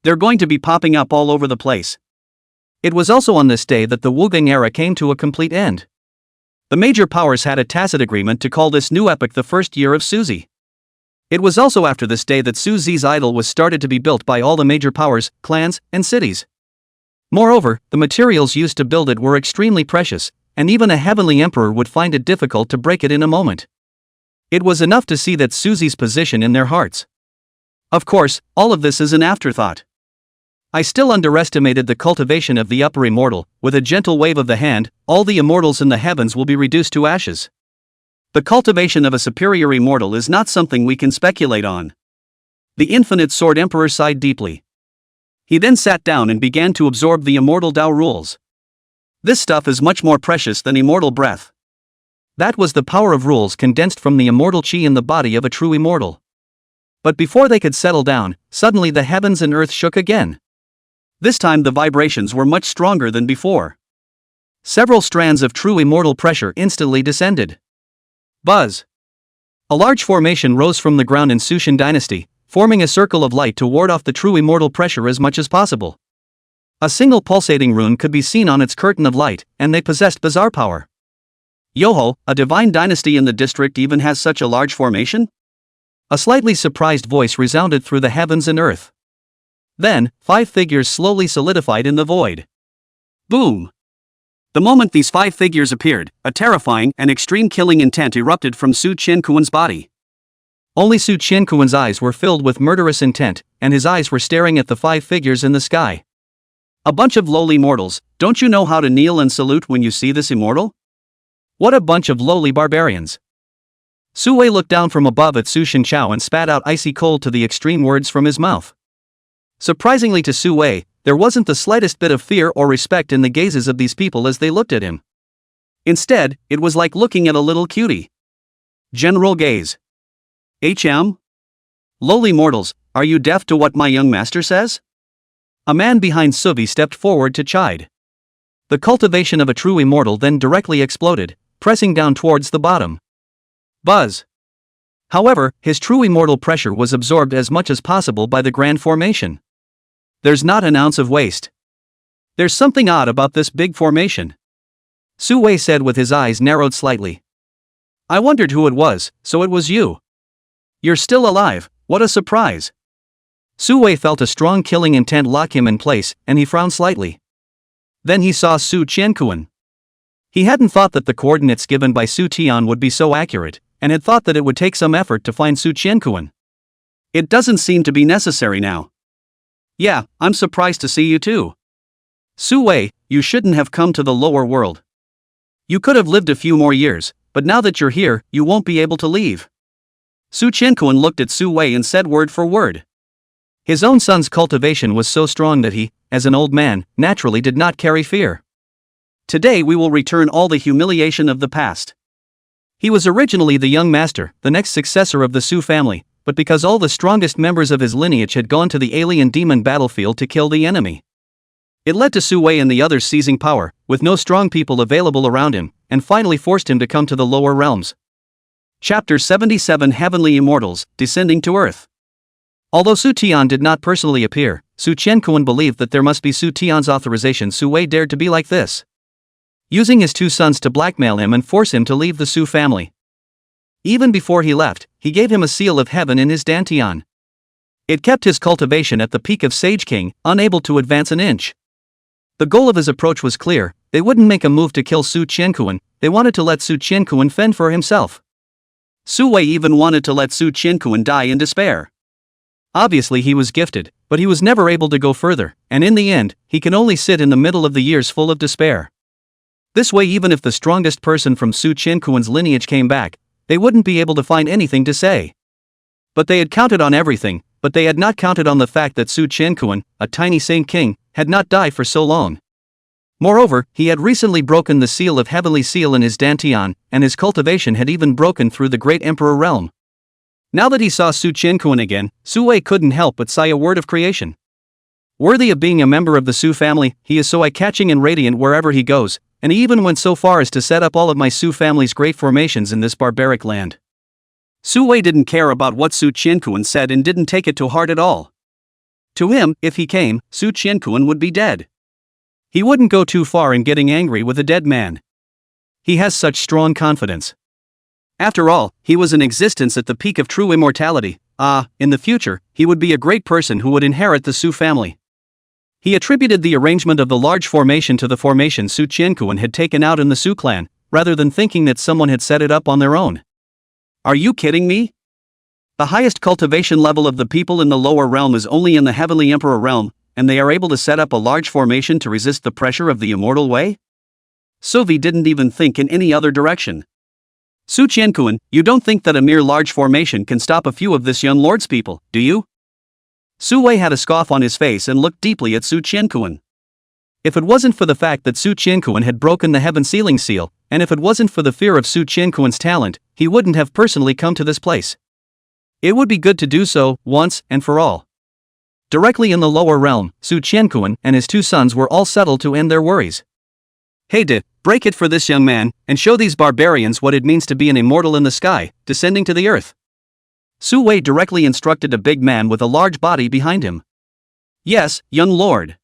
They're going to be popping up all over the place. It was also on this day that the Wugang era came to a complete end. The major powers had a tacit agreement to call this new epoch the first year of Suzy. It was also after this day that Suzy's idol was started to be built by all the major powers, clans, and cities. Moreover, the materials used to build it were extremely precious, and even a heavenly emperor would find it difficult to break it in a moment. It was enough to see that Suzy's position in their hearts. Of course, all of this is an afterthought. I still underestimated the cultivation of the upper immortal. With a gentle wave of the hand, all the immortals in the heavens will be reduced to ashes. The cultivation of a superior immortal is not something we can speculate on. The infinite sword emperor sighed deeply. He then sat down and began to absorb the immortal Tao rules. This stuff is much more precious than immortal breath. That was the power of rules condensed from the immortal chi in the body of a true immortal. But before they could settle down, suddenly the heavens and earth shook again. This time the vibrations were much stronger than before. Several strands of true immortal pressure instantly descended. Buzz! A large formation rose from the ground in Sushan Dynasty, forming a circle of light to ward off the true immortal pressure as much as possible. A single pulsating rune could be seen on its curtain of light, and they possessed bizarre power. Yoho, a divine dynasty in the district even has such a large formation? A slightly surprised voice resounded through the heavens and earth. Then, 5 figures slowly solidified in the void. Boom! The moment these 5 figures appeared, a terrifying and extreme killing intent erupted from Su Qiankuan's body. Only Su Qiankuan's eyes were filled with murderous intent, and his eyes were staring at the 5 figures in the sky. A bunch of lowly mortals, don't you know how to kneel and salute when you see this immortal? What a bunch of lowly barbarians. Su Wei looked down from above at Su Shenchao and spat out icy cold to the extreme words from his mouth. Surprisingly to Su Wei, there wasn't the slightest bit of fear or respect in the gazes of these people as they looked at him. Instead, it was like looking at a little cutie. General gaze. Lowly mortals, are you deaf to what my young master says? A man behind Suvi stepped forward to chide. The cultivation of a true immortal then directly exploded, pressing down towards the bottom. Buzz! However, his true immortal pressure was absorbed as much as possible by the grand formation. There's not an ounce of waste. There's something odd about this big formation. Su Wei said with his eyes narrowed slightly. I wondered who it was, so it was you. You're still alive, what a surprise. Su Wei felt a strong killing intent lock him in place, and he frowned slightly. Then he saw Su Qiankuan. He hadn't thought that the coordinates given by Su Tian would be so accurate, and had thought that it would take some effort to find Su Qiankuan. It doesn't seem to be necessary now. Yeah, I'm surprised to see you too. Su Wei, you shouldn't have come to the lower world. You could have lived a few more years, but now that you're here, you won't be able to leave. Su Qiankuan looked at Su Wei and said word for word. His own son's cultivation was so strong that he, as an old man, naturally did not carry fear. Today we will return all the humiliation of the past. He was originally the young master, the next successor of the Su family, but because all the strongest members of his lineage had gone to the alien demon battlefield to kill the enemy. It led to Su Wei and the others seizing power, with no strong people available around him, and finally forced him to come to the lower realms. Chapter 77 Heavenly Immortals, Descending to Earth. Although Su Tian did not personally appear, Su Qiankuan believed that there must be Su Tian's authorization. Su Wei dared to be like this, using his 2 sons to blackmail him and force him to leave the Su family. Even before he left, he gave him a seal of heaven in his dantian. It kept his cultivation at the peak of Sage King, unable to advance an inch. The goal of his approach was clear: they wouldn't make a move to kill Su Qiankuan, they wanted to let Su Qiankuan fend for himself. Su Wei even wanted to let Su Qiankuan die in despair. Obviously he was gifted, but he was never able to go further, and in the end, he can only sit in the middle of the years full of despair. This way, even if the strongest person from Su Qiankuan's lineage came back, they wouldn't be able to find anything to say. But they had counted on everything, but they had not counted on the fact that Su Qiankuan, a tiny saint king, had not died for so long. Moreover, he had recently broken the seal of heavenly seal in his dantian, and his cultivation had even broken through the great emperor realm. Now that he saw Su Qiankuan again, Su Wei couldn't help but sigh a word of creation. Worthy of being a member of the Su family, he is so eye-catching and radiant wherever he goes, and he even went so far as to set up all of my Su family's great formations in this barbaric land. Su Wei didn't care about what Su Qiankuan said and didn't take it to heart at all. To him, if he came, Su Qiankuan would be dead. He wouldn't go too far in getting angry with a dead man. He has such strong confidence. After all, he was in existence at the peak of true immortality. In the future, he would be a great person who would inherit the Su family. He attributed the arrangement of the large formation to the formation Su Qiankuan had taken out in the Su clan, rather than thinking that someone had set it up on their own. Are you kidding me? The highest cultivation level of the people in the lower realm is only in the Heavenly Emperor realm, and they are able to set up a large formation to resist the pressure of the immortal way? Suvi didn't even think in any other direction. Su Qiankuan, you don't think that a mere large formation can stop a few of this young lord's people, do you? Su Wei had a scoff on his face and looked deeply at Su Qiankuan. If it wasn't for the fact that Su Qiankuan had broken the heaven sealing seal, and if it wasn't for the fear of Su Qiankuan's talent, he wouldn't have personally come to this place. It would be good to do so, once and for all. Directly in the lower realm, Su Qiankuan and his two sons were all settled to end their worries. Hey break it for this young man, and show these barbarians what it means to be an immortal in the sky, descending to the earth. Su Wei directly instructed a big man with a large body behind him. Yes, young lord.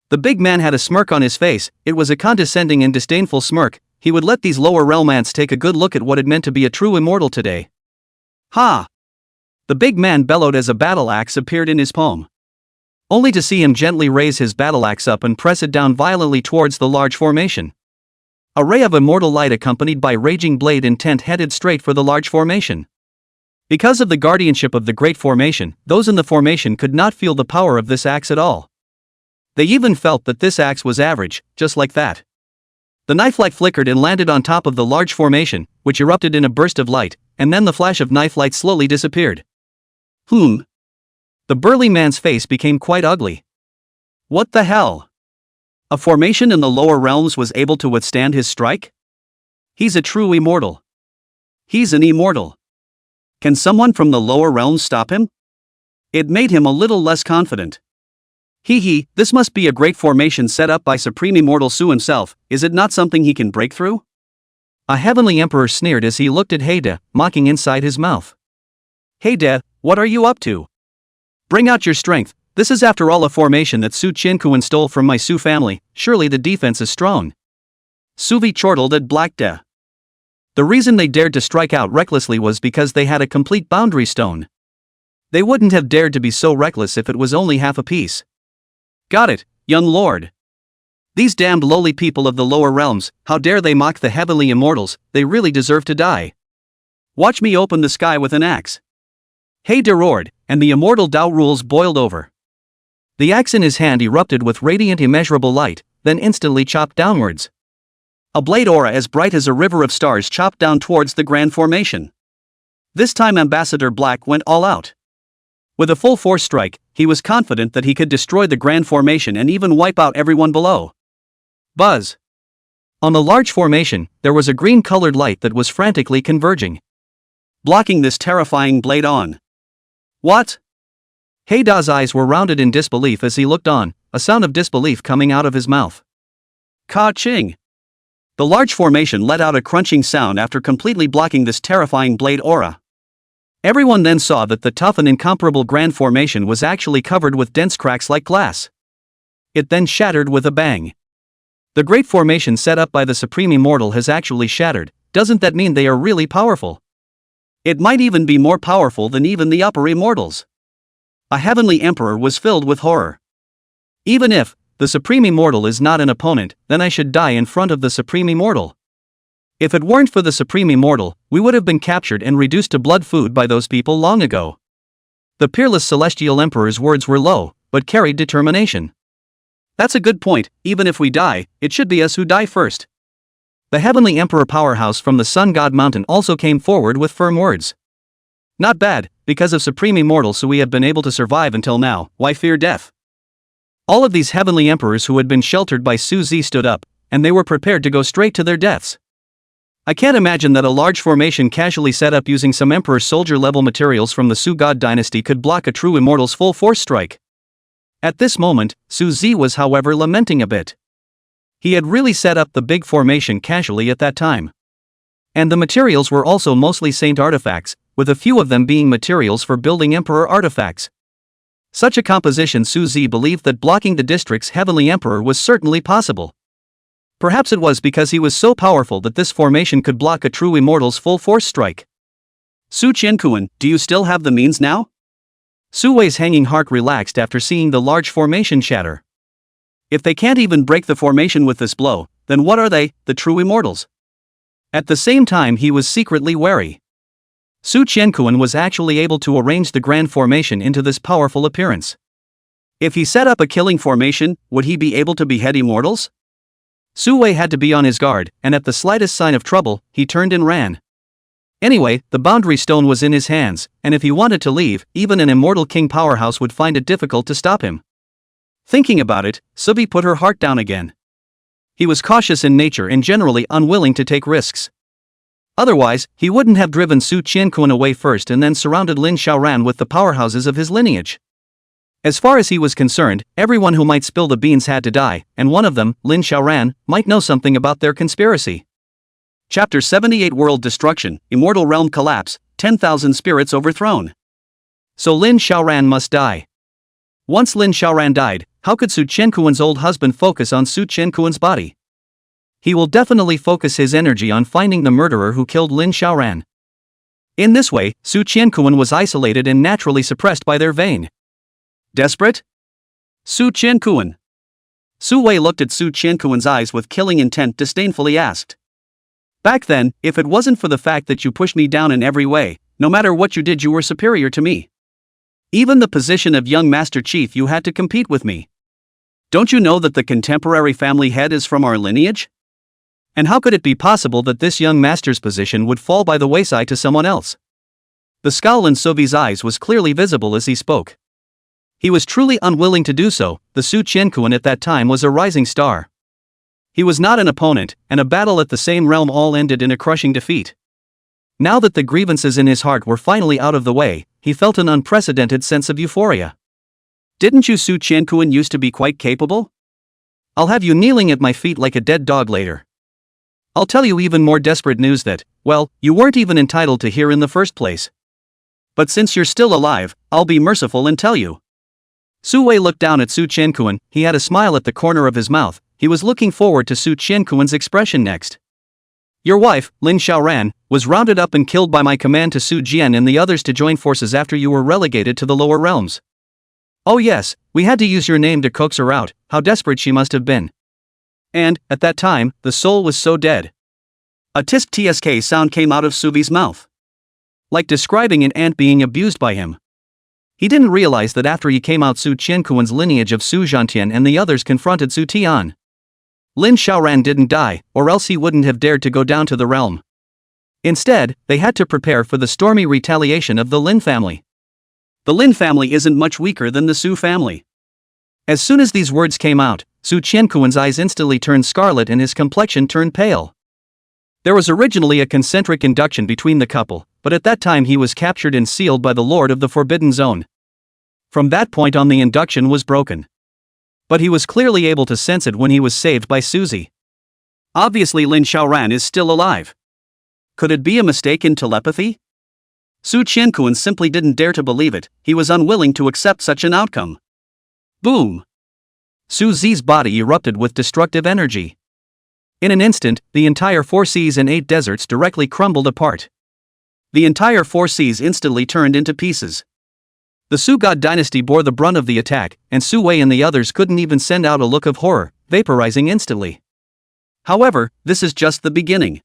The big man had a smirk on his face. It was a condescending and disdainful smirk. He would let these lower realm ants take a good look at what it meant to be a true immortal today. Ha! The big man bellowed as a battle axe appeared in his palm. Only to see him gently raise his battle axe up and press it down violently towards the large formation. A ray of immortal light accompanied by raging blade intent headed straight for the large formation. Because of the guardianship of the great formation, those in the formation could not feel the power of this axe at all. They even felt that this axe was average, just like that. The knife light flickered and landed on top of the large formation, which erupted in a burst of light, and then the flash of knife light slowly disappeared. The burly man's face became quite ugly. What the hell? A formation in the lower realms was able to withstand his strike? He's a true immortal. He's an immortal. Can someone from the lower realms stop him? It made him a little less confident. This must be a great formation set up by Supreme Immortal Su himself. Is it not something he can break through? A heavenly emperor sneered as he looked at Heide, mocking inside his mouth. Heide, what are you up to? Bring out your strength. This is after all a formation that Su Qiankuan stole from my Su family. Surely the defense is strong. Suvi chortled at Black De. The reason they dared to strike out recklessly was because they had a complete boundary stone. They wouldn't have dared to be so reckless if it was only half a piece. Got it, young lord. These damned lowly people of the lower realms, how dare they mock the heavenly immortals? They really deserve to die. Watch me open the sky with an axe. Heide roared, and the immortal Dao rules boiled over. The axe in his hand erupted with radiant immeasurable light, then instantly chopped downwards. A blade aura as bright as a river of stars chopped down towards the grand formation. This time Ambassador Black went all out. With a full force strike, he was confident that he could destroy the grand formation and even wipe out everyone below. Buzz! On the large formation, there was a green-colored light that was frantically converging, blocking this terrifying blade on. What? Heida's eyes were rounded in disbelief as he looked on, a sound of disbelief coming out of his mouth. Ka-ching! The large formation let out a crunching sound after completely blocking this terrifying blade aura. Everyone then saw that the tough and incomparable grand formation was actually covered with dense cracks like glass. It then shattered with a bang. The great formation set up by the Supreme Immortal has actually shattered. Doesn't that mean they are really powerful? It might even be more powerful than even the upper immortals. A heavenly emperor was filled with horror. Even if the Supreme Immortal is not an opponent, then I should die in front of the Supreme Immortal. If it weren't for the Supreme Immortal, we would have been captured and reduced to blood food by those people long ago. The peerless Celestial Emperor's words were low, but carried determination. That's a good point. Even if we die, it should be us who die first. The Heavenly Emperor powerhouse from the Sun God Mountain also came forward with firm words. Not bad, because of Supreme Immortal so we have been able to survive until now, why fear death? All of these Heavenly Emperors who had been sheltered by Su Zi stood up, and they were prepared to go straight to their deaths. I can't imagine that a large formation casually set up using some Emperor soldier-level materials from the Su God Dynasty could block a true immortal's full-force strike. At this moment, Su Zi was however lamenting a bit. He had really set up the big formation casually at that time. And the materials were also mostly saint artifacts, with a few of them being materials for building Emperor artifacts. Such a composition Su Zi believed that blocking the district's Heavenly Emperor was certainly possible. Perhaps it was because he was so powerful that this formation could block a true immortal's full force strike. Su Qiankuan, do you still have the means now? Su Wei's hanging heart relaxed after seeing the large formation shatter. If they can't even break the formation with this blow, then what are they, the true immortals? At the same time he was secretly wary. Su Qiankuan was actually able to arrange the grand formation into this powerful appearance. If he set up a killing formation, would he be able to behead immortals? Su Wei had to be on his guard, and at the slightest sign of trouble, he turned and ran. Anyway, the boundary stone was in his hands, and if he wanted to leave, even an immortal king powerhouse would find it difficult to stop him. Thinking about it, Subi put her heart down again. He was cautious in nature and generally unwilling to take risks. Otherwise, he wouldn't have driven Su Qiankuan away first and then surrounded Lin Xiaoran with the powerhouses of his lineage. As far as he was concerned, everyone who might spill the beans had to die, and one of them, Lin Xiaoran, might know something about their conspiracy. Chapter 78 World Destruction, Immortal Realm Collapse, 10,000 Spirits Overthrown. So Lin Xiaoran must die. Once Lin Xiaoran died, how could Su Qiankuan's old husband focus on Su Qiankuan's body? He will definitely focus his energy on finding the murderer who killed Lin Xiaoran. In this way, Su Qiankuan was isolated and naturally suppressed by their vein. Desperate? Su Qiankuan. Su Wei looked at Su Qiankuan's eyes with killing intent, disdainfully asked. Back then, if it wasn't for the fact that you pushed me down in every way, no matter what you did you were superior to me. Even the position of young Master Chief you had to compete with me. Don't you know that the contemporary family head is from our lineage? And how could it be possible that this young master's position would fall by the wayside to someone else? The scowl in Subi's eyes was clearly visible as he spoke. He was truly unwilling to do so. The Su Qiankuan at that time was a rising star. He was not an opponent, and a battle at the same realm all ended in a crushing defeat. Now that the grievances in his heart were finally out of the way, he felt an unprecedented sense of euphoria. Didn't you Su Qiankuan used to be quite capable? I'll have you kneeling at my feet like a dead dog later. I'll tell you even more desperate news that, well, you weren't even entitled to hear in the first place. But since you're still alive, I'll be merciful and tell you. Su Wei looked down at Su Qiankuan. He had a smile at the corner of his mouth. He was looking forward to Su Qiankuan's expression next. Your wife, Lin Xiaoran, was rounded up and killed by my command to Su Jian and the others to join forces after you were relegated to the lower realms. Oh yes, we had to use your name to coax her out. How desperate she must have been. And, at that time, the soul was so dead. A tisk sound came out of Subi's mouth. Like describing an ant being abused by him. He didn't realize that after he came out Su Qiankuan's lineage of Su Zhantian and the others confronted Su Tian. Lin Xiaoran didn't die, or else he wouldn't have dared to go down to the realm. Instead, they had to prepare for the stormy retaliation of the Lin family. The Lin family isn't much weaker than the Su family. As soon as these words came out, Su Qiankuan's eyes instantly turned scarlet and his complexion turned pale. There was originally a concentric induction between the couple, but at that time he was captured and sealed by the Lord of the Forbidden Zone. From that point on the induction was broken. But he was clearly able to sense it when he was saved by Suzy. Obviously Lin Xiaoran is still alive. Could it be a mistake in telepathy? Su Qiankuan simply didn't dare to believe it. He was unwilling to accept such an outcome. Boom! Su Zi's body erupted with destructive energy. In an instant, the entire 4 seas and 8 deserts directly crumbled apart. The entire 4 seas instantly turned into pieces. The Su God dynasty bore the brunt of the attack, and Su Wei and the others couldn't even send out a look of horror, vaporizing instantly. However, this is just the beginning.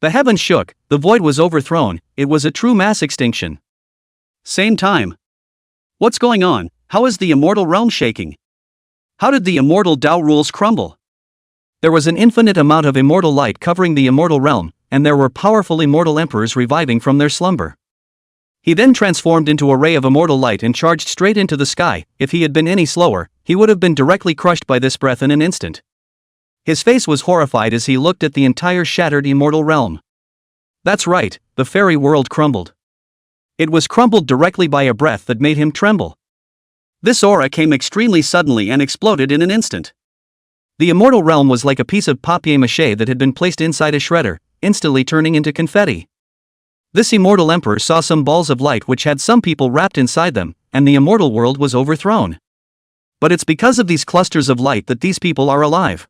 The heavens shook, the void was overthrown, it was a true mass extinction. Same time. What's going on? How is the immortal realm shaking? How did the immortal Tao rules crumble? There was an infinite amount of immortal light covering the immortal realm, and there were powerful immortal emperors reviving from their slumber. He then transformed into a ray of immortal light and charged straight into the sky. If he had been any slower, he would have been directly crushed by this breath in an instant. His face was horrified as he looked at the entire shattered immortal realm. That's right, the fairy world crumbled. It was crumbled directly by a breath that made him tremble. This aura came extremely suddenly and exploded in an instant. The immortal realm was like a piece of papier-mâché that had been placed inside a shredder, instantly turning into confetti. This immortal emperor saw some balls of light which had some people wrapped inside them, and the immortal world was overthrown. But it's because of these clusters of light that these people are alive.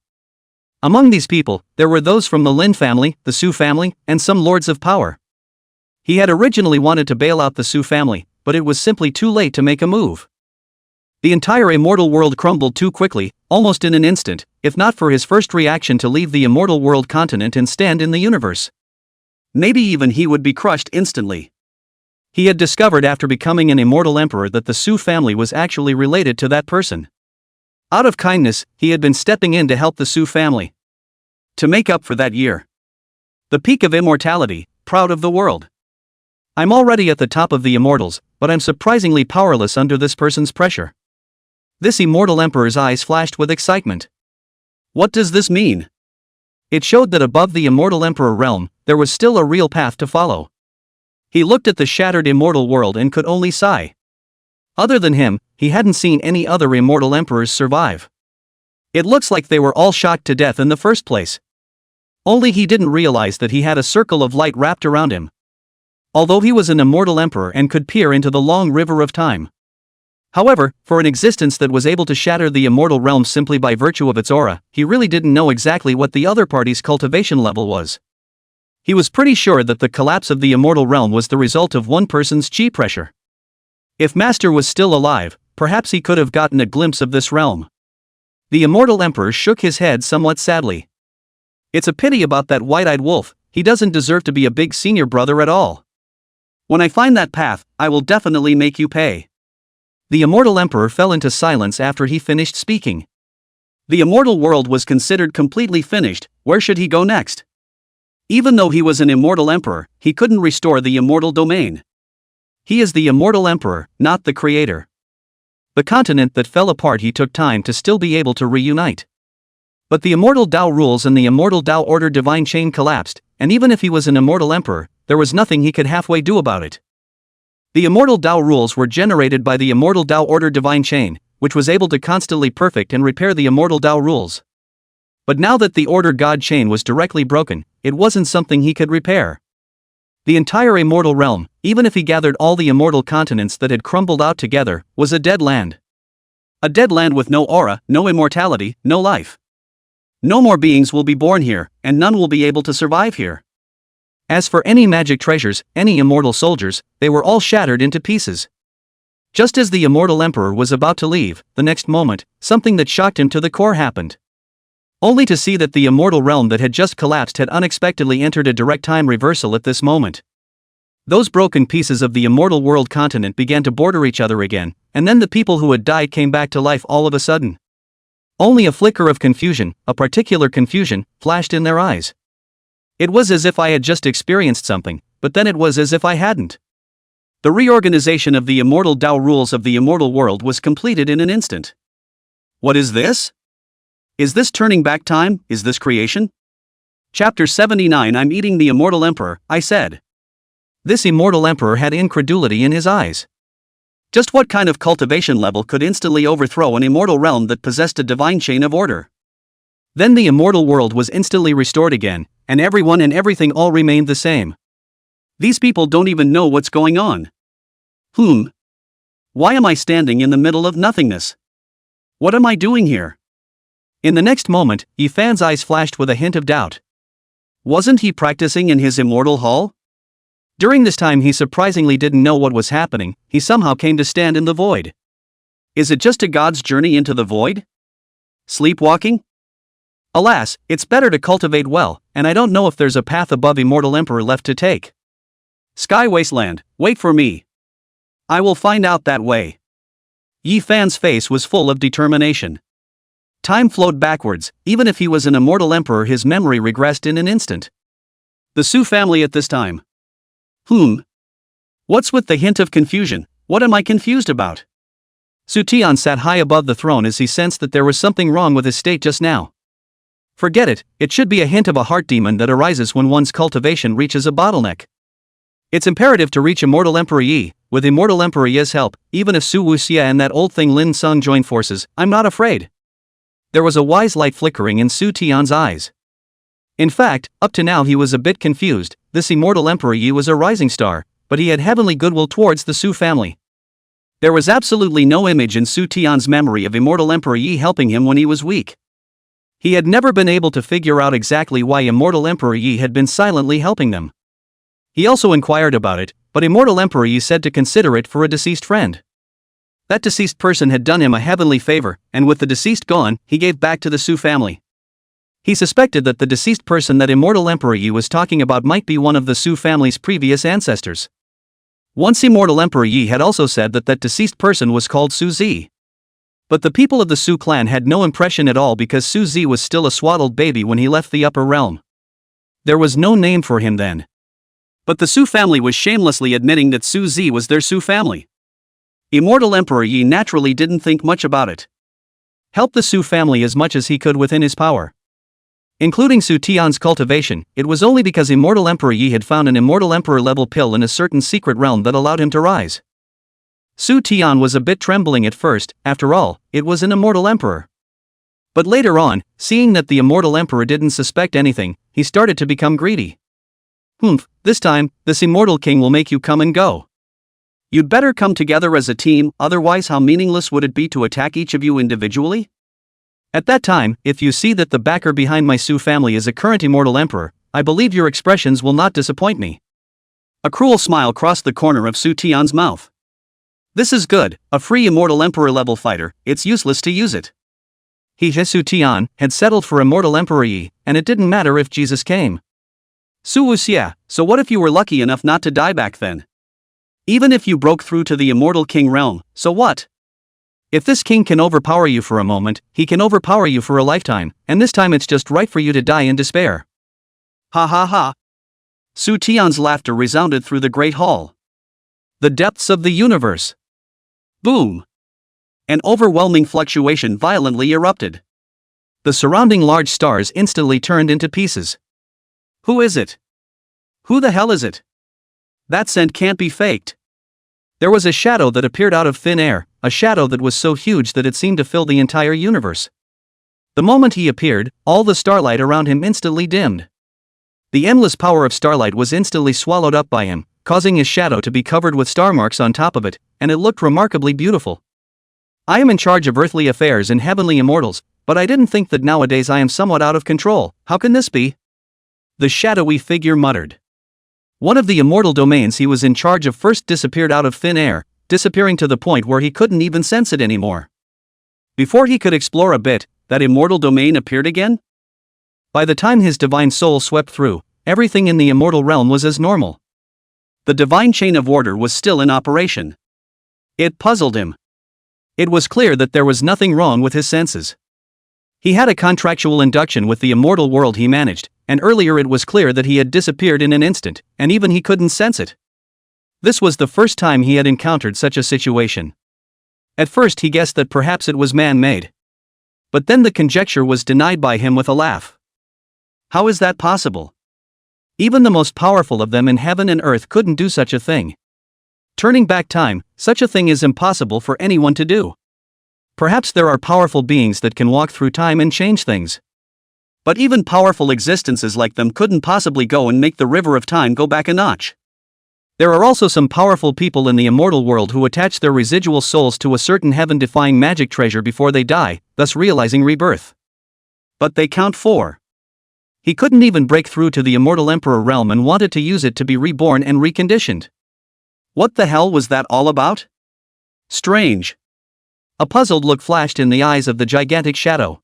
Among these people, there were those from the Lin family, the Su family, and some lords of power. He had originally wanted to bail out the Su family, but it was simply too late to make a move. The entire immortal world crumbled too quickly, almost in an instant, if not for his first reaction to leave the immortal world continent and stand in the universe. Maybe even he would be crushed instantly. He had discovered after becoming an immortal emperor that the Su family was actually related to that person. Out of kindness, he had been stepping in to help the Su family. To make up for that year. The peak of immortality, proud of the world. I'm already at the top of the immortals, but I'm surprisingly powerless under this person's pressure. This immortal emperor's eyes flashed with excitement. What does this mean? It showed that above the immortal emperor realm, there was still a real path to follow. He looked at the shattered immortal world and could only sigh. Other than him, he hadn't seen any other immortal emperors survive. It looks like they were all shocked to death in the first place. Only he didn't realize that he had a circle of light wrapped around him. Although he was an immortal emperor and could peer into the long river of time. However, for an existence that was able to shatter the immortal realm simply by virtue of its aura, he really didn't know exactly what the other party's cultivation level was. He was pretty sure that the collapse of the immortal realm was the result of one person's chi pressure. If Master was still alive, perhaps he could have gotten a glimpse of this realm. The immortal emperor shook his head somewhat sadly. It's a pity about that white-eyed wolf, he doesn't deserve to be a big senior brother at all. When I find that path, I will definitely make you pay. The immortal emperor fell into silence after he finished speaking. The immortal world was considered completely finished, where should he go next? Even though he was an immortal emperor, he couldn't restore the immortal domain. He is the immortal emperor, not the creator. The continent that fell apart he took time to still be able to reunite. But the immortal Tao rules and the immortal Tao order divine chain collapsed, and even if he was an immortal emperor, there was nothing he could halfway do about it. The immortal Tao rules were generated by the immortal Tao order divine chain, which was able to constantly perfect and repair the immortal Tao rules. But now that the order God chain was directly broken, it wasn't something he could repair. The entire immortal realm, even if he gathered all the immortal continents that had crumbled out together, was a dead land. A dead land with no aura, no immortality, no life. No more beings will be born here, and none will be able to survive here. As for any magic treasures, any immortal soldiers, they were all shattered into pieces. Just as the immortal emperor was about to leave, the next moment, something that shocked him to the core happened. Only to see that the immortal realm that had just collapsed had unexpectedly entered a direct time reversal at this moment. Those broken pieces of the immortal world continent began to border each other again, and then the people who had died came back to life all of a sudden. Only a flicker of confusion, a particular confusion, flashed in their eyes. It was as if I had just experienced something, but then it was as if I hadn't. The reorganization of the immortal Tao rules of the immortal world was completed in an instant. What is this? Is this turning back time? Is this creation? Chapter 79 I'm eating the immortal emperor, I said. This immortal emperor had incredulity in his eyes. Just what kind of cultivation level could instantly overthrow an immortal realm that possessed a divine chain of order? Then the immortal world was instantly restored again, and everyone and everything all remained the same. These people don't even know what's going on. Why am I standing in the middle of nothingness? What am I doing here? In the next moment, Yifan's eyes flashed with a hint of doubt. Wasn't he practicing in his immortal hall? During this time he surprisingly didn't know what was happening, he somehow came to stand in the void. Is it just a god's journey into the void? Sleepwalking? Alas, it's better to cultivate well, and I don't know if there's a path above Immortal Emperor left to take. Sky Wasteland, wait for me. I will find out that way. Yifan's face was full of determination. Time flowed backwards, even if he was an immortal emperor his memory regressed in an instant. The Su family at this time. What's with the hint of confusion? What am I confused about? Su Tian sat high above the throne as he sensed that there was something wrong with his state just now. Forget it, it should be a hint of a heart demon that arises when one's cultivation reaches a bottleneck. It's imperative to reach Immortal Emperor Yi. With Immortal Emperor Yi's help, even if Su Wuxia and that old thing Lin Sung join forces, I'm not afraid. There was a wise light flickering in Su Tian's eyes. In fact, up to now he was a bit confused. This Immortal Emperor Yi was a rising star, but he had heavenly goodwill towards the Su family. There was absolutely no image in Su Tian's memory of Immortal Emperor Yi helping him when he was weak. He had never been able to figure out exactly why Immortal Emperor Yi had been silently helping them. He also inquired about it, but Immortal Emperor Yi said to consider it for a deceased friend. That deceased person had done him a heavenly favor, and with the deceased gone, he gave back to the Su family. He suspected that the deceased person that Immortal Emperor Yi was talking about might be one of the Su family's previous ancestors. Once Immortal Emperor Yi had also said that that deceased person was called Su Zi. But the people of the Su clan had no impression at all because Su Zi was still a swaddled baby when he left the upper realm. There was no name for him then. But the Su family was shamelessly admitting that Su Zi was their Su family. Immortal Emperor Yi naturally didn't think much about it. Help the Su family as much as he could within his power. Including Su Tian's cultivation, it was only because Immortal Emperor Yi had found an Immortal Emperor level pill in a certain secret realm that allowed him to rise. Su Tian was a bit trembling at first, after all, it was an Immortal Emperor. But later on, seeing that the Immortal Emperor didn't suspect anything, he started to become greedy. This time, this Immortal King will make you come and go. You'd better come together as a team, otherwise how meaningless would it be to attack each of you individually? At that time, if you see that the backer behind my Su family is a current Immortal Emperor, I believe your expressions will not disappoint me. A cruel smile crossed the corner of Su Tian's mouth. This is good, a free Immortal Emperor level fighter, it's useless to use it. Su Tian had settled for Immortal Emperor Yi, and it didn't matter if Jesus came. Su Wuxia, so what if you were lucky enough not to die back then? Even if you broke through to the Immortal King realm, so what? If this king can overpower you for a moment, he can overpower you for a lifetime, and this time it's just right for you to die in despair. Ha ha ha. Su Tian's laughter resounded through the great hall. The depths of the universe. Boom. An overwhelming fluctuation violently erupted. The surrounding large stars instantly turned into pieces. Who is it? Who the hell is it? That scent can't be faked. There was a shadow that appeared out of thin air, a shadow that was so huge that it seemed to fill the entire universe. The moment he appeared, all the starlight around him instantly dimmed. The endless power of starlight was instantly swallowed up by him, causing his shadow to be covered with star marks on top of it, and it looked remarkably beautiful. I am in charge of earthly affairs and heavenly immortals, but I didn't think that nowadays I am somewhat out of control. How can this be? The shadowy figure muttered. One of the immortal domains he was in charge of first disappeared out of thin air, disappearing to the point where he couldn't even sense it anymore. Before he could explore a bit, that immortal domain appeared again? By the time his divine soul swept through, everything in the immortal realm was as normal. The divine chain of order was still in operation. It puzzled him. It was clear that there was nothing wrong with his senses. He had a contractual induction with the immortal world he managed, and earlier it was clear that he had disappeared in an instant, and even he couldn't sense it. This was the first time he had encountered such a situation. At first he guessed that perhaps it was man-made. But then the conjecture was denied by him with a laugh. How is that possible? Even the most powerful of them in heaven and earth couldn't do such a thing. Turning back time, such a thing is impossible for anyone to do. Perhaps there are powerful beings that can walk through time and change things. But even powerful existences like them couldn't possibly go and make the river of time go back a notch. There are also some powerful people in the immortal world who attach their residual souls to a certain heaven-defying magic treasure before they die, thus realizing rebirth. But they count 4. He couldn't even break through to the immortal emperor realm and wanted to use it to be reborn and reconditioned. What the hell was that all about? Strange. A puzzled look flashed in the eyes of the gigantic shadow.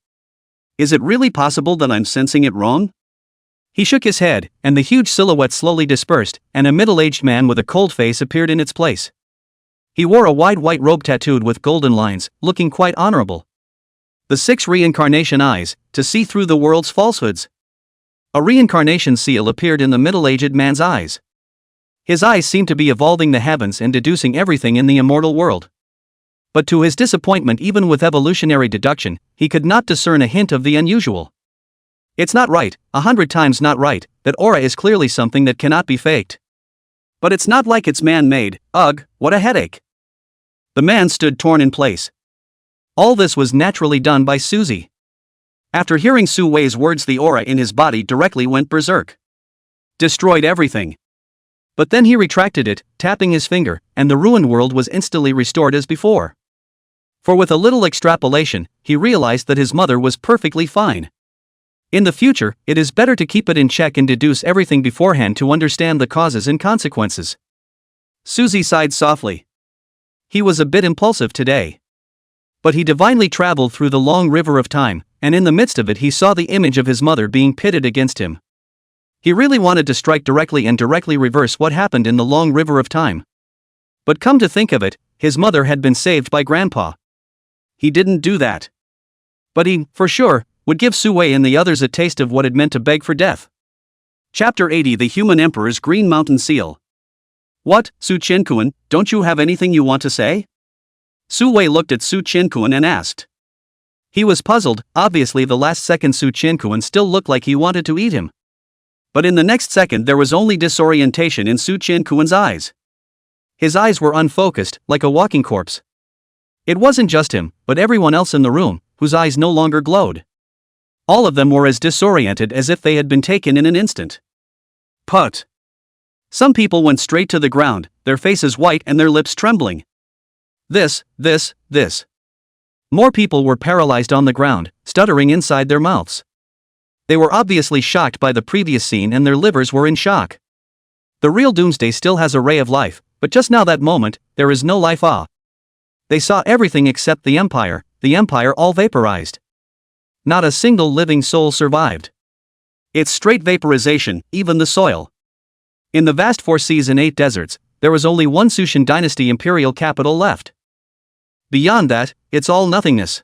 Is it really possible that I'm sensing it wrong? He shook his head, and the huge silhouette slowly dispersed, and a middle-aged man with a cold face appeared in its place. He wore a wide white robe tattooed with golden lines, looking quite honorable. The 6 reincarnation eyes, to see through the world's falsehoods. A reincarnation seal appeared in the middle-aged man's eyes. His eyes seemed to be evolving the heavens and deducing everything in the immortal world. But to his disappointment, even with evolutionary deduction, he could not discern a hint of the unusual. It's not right, 100 times not right, that aura is clearly something that cannot be faked. But it's not like it's man-made. Ugh, what a headache. The man stood torn in place. All this was naturally done by Suzy. After hearing Su Wei's words, the aura in his body directly went berserk. Destroyed everything. But then he retracted it, tapping his finger, and the ruined world was instantly restored as before. For with a little extrapolation, he realized that his mother was perfectly fine. In the future, it is better to keep it in check and deduce everything beforehand to understand the causes and consequences. Suzy sighed softly. He was a bit impulsive today. But he divinely traveled through the long river of time, and in the midst of it he saw the image of his mother being pitted against him. He really wanted to strike directly and directly reverse what happened in the long river of time. But come to think of it, his mother had been saved by Grandpa. He didn't do that. But he, for sure, would give Su Wei and the others a taste of what it meant to beg for death. Chapter 80: The Human Emperor's Green Mountain Seal. What, Su Qianquan, don't you have anything you want to say? Su Wei looked at Su Qianquan and asked. He was puzzled. Obviously the last second Su Qianquan still looked like he wanted to eat him. But in the next second there was only disorientation in Su Qianquan's eyes. His eyes were unfocused, like a walking corpse. It wasn't just him, but everyone else in the room, whose eyes no longer glowed. All of them were as disoriented as if they had been taken in an instant. Put. Some people went straight to the ground, their faces white and their lips trembling. This. More people were paralyzed on the ground, stuttering inside their mouths. They were obviously shocked by the previous scene and their livers were in shock. The real Doomsday still has a ray of life, but just now that moment, there is no life. They saw everything except the Empire all vaporized. Not a single living soul survived. It's straight vaporization, even the soil. In the vast 4 seas and 8 deserts, there was only one Sushan Dynasty imperial capital left. Beyond that, it's all nothingness.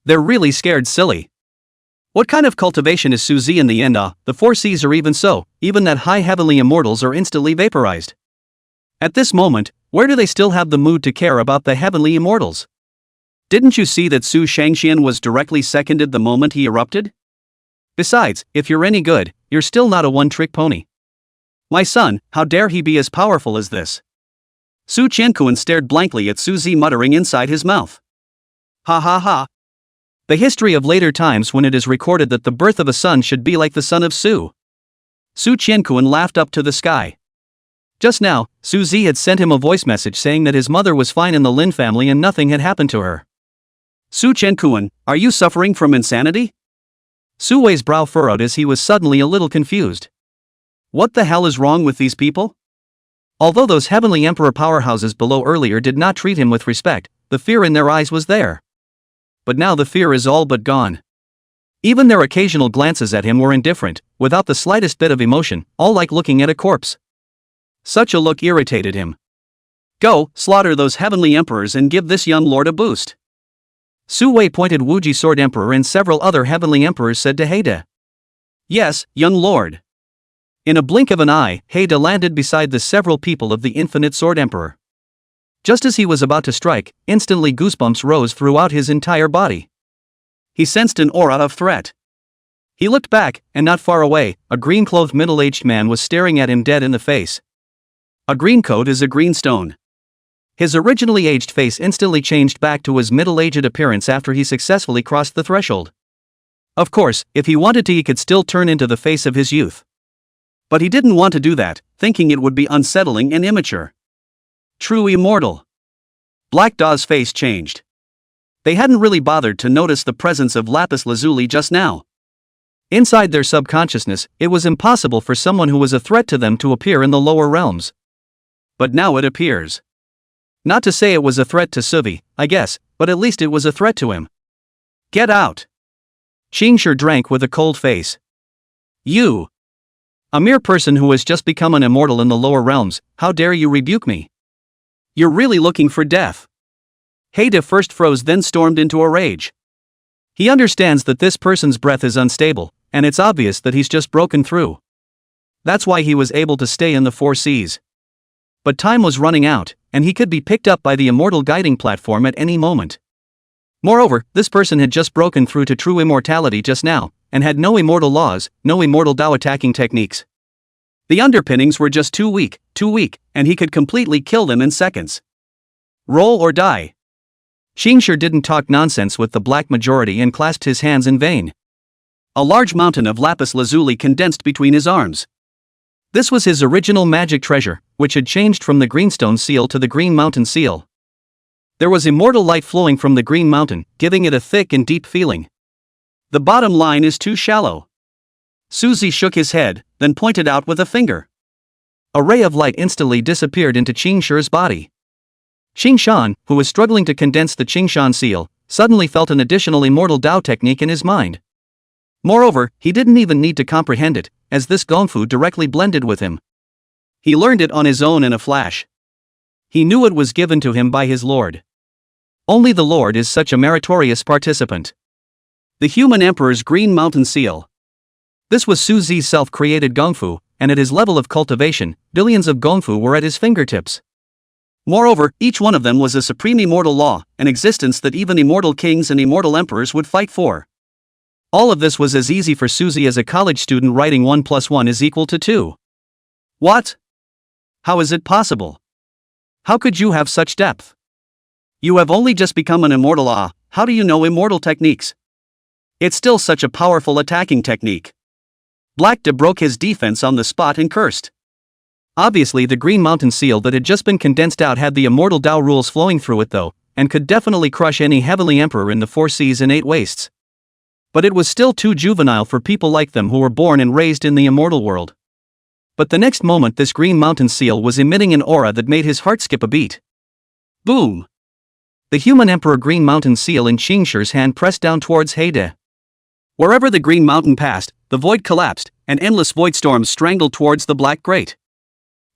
They're really scared silly. What kind of cultivation is Suzy in the end? The 4 seas are even so, even that high heavenly immortals are instantly vaporized. At this moment, where do they still have the mood to care about the heavenly immortals? Didn't you see that Su Shangxian was directly seconded the moment he erupted? Besides, if you're any good, you're still not a one-trick pony. My son, how dare he be as powerful as this? Su Qianquan stared blankly at Suzy, muttering inside his mouth. Ha ha ha. The history of later times when it is recorded that the birth of a son should be like the son of Su. Su Qianquan laughed up to the sky. Just now, Suzy had sent him a voice message saying that his mother was fine in the Lin family and nothing had happened to her. Su Qianquan, are you suffering from insanity? Su Wei's brow furrowed as he was suddenly a little confused. What the hell is wrong with these people? Although those heavenly emperor powerhouses below earlier did not treat him with respect, the fear in their eyes was there. But now the fear is all but gone. Even their occasional glances at him were indifferent, without the slightest bit of emotion, all like looking at a corpse. Such a look irritated him. Go, slaughter those heavenly emperors and give this young lord a boost. Su Wei pointed. Wuji Sword Emperor and several other heavenly emperors said to Haida. Yes, young lord. In a blink of an eye, Haida landed beside the several people of the Infinite Sword Emperor. Just as he was about to strike, instantly goosebumps rose throughout his entire body. He sensed an aura of threat. He looked back, and not far away, a green-clothed middle-aged man was staring at him dead in the face. A green coat is a green stone. His originally aged face instantly changed back to his middle-aged appearance after he successfully crossed the threshold. Of course, if he wanted to, he could still turn into the face of his youth. But he didn't want to do that, thinking it would be unsettling and immature. True immortal. Black Daw's face changed. They hadn't really bothered to notice the presence of lapis lazuli just now. Inside their subconsciousness, it was impossible for someone who was a threat to them to appear in the lower realms. But now it appears. Not to say it was a threat to Suvi, I guess, but at least it was a threat to him. Get out! Qingshi drank with a cold face. You! A mere person who has just become an immortal in the lower realms, how dare you rebuke me? You're really looking for death. Haida first froze, then stormed into a rage. He understands that this person's breath is unstable, and it's obvious that he's just broken through. That's why he was able to stay in the 4 seas. But time was running out, and he could be picked up by the immortal guiding platform at any moment. Moreover, this person had just broken through to true immortality just now, and had no immortal laws, no immortal Dao attacking techniques. The underpinnings were just too weak, and he could completely kill them in seconds. Roll or die. Qingshi didn't talk nonsense with the black majority and clasped his hands in vain. A large mountain of lapis lazuli condensed between his arms. This was his original magic treasure, which had changed from the greenstone seal to the green mountain seal. There was immortal light flowing from the green mountain, giving it a thick and deep feeling. The bottom line is too shallow. Suzy shook his head, then pointed out with a finger. A ray of light instantly disappeared into Qingshi's body. Qingshan, who was struggling to condense the Qingshan seal, suddenly felt an additional immortal Dao technique in his mind. Moreover, he didn't even need to comprehend it, as this gongfu directly blended with him. He learned it on his own in a flash. He knew it was given to him by his lord. Only the lord is such a meritorious participant. The human emperor's green mountain seal. This was Su Zi's self-created gongfu, and at his level of cultivation, billions of gongfu were at his fingertips. Moreover, each one of them was a supreme immortal law, an existence that even immortal kings and immortal emperors would fight for. All of this was as easy for Suzy as a college student writing 1 + 1 is equal to 2. What? How is it possible? How could you have such depth? You have only just become an immortal. How do you know immortal techniques? It's still such a powerful attacking technique. Blackda broke his defense on the spot and cursed. Obviously the Green Mountain seal that had just been condensed out had the immortal Dao rules flowing through it though, and could definitely crush any heavenly emperor in the 4 seas and 8 wastes. But it was still too juvenile for people like them who were born and raised in the immortal world. But the next moment this Green Mountain seal was emitting an aura that made his heart skip a beat. Boom! The human emperor Green Mountain seal in Qingshi's hand pressed down towards Heide. Wherever the Green Mountain passed, the void collapsed, and endless void storms strangled towards the Black Grate.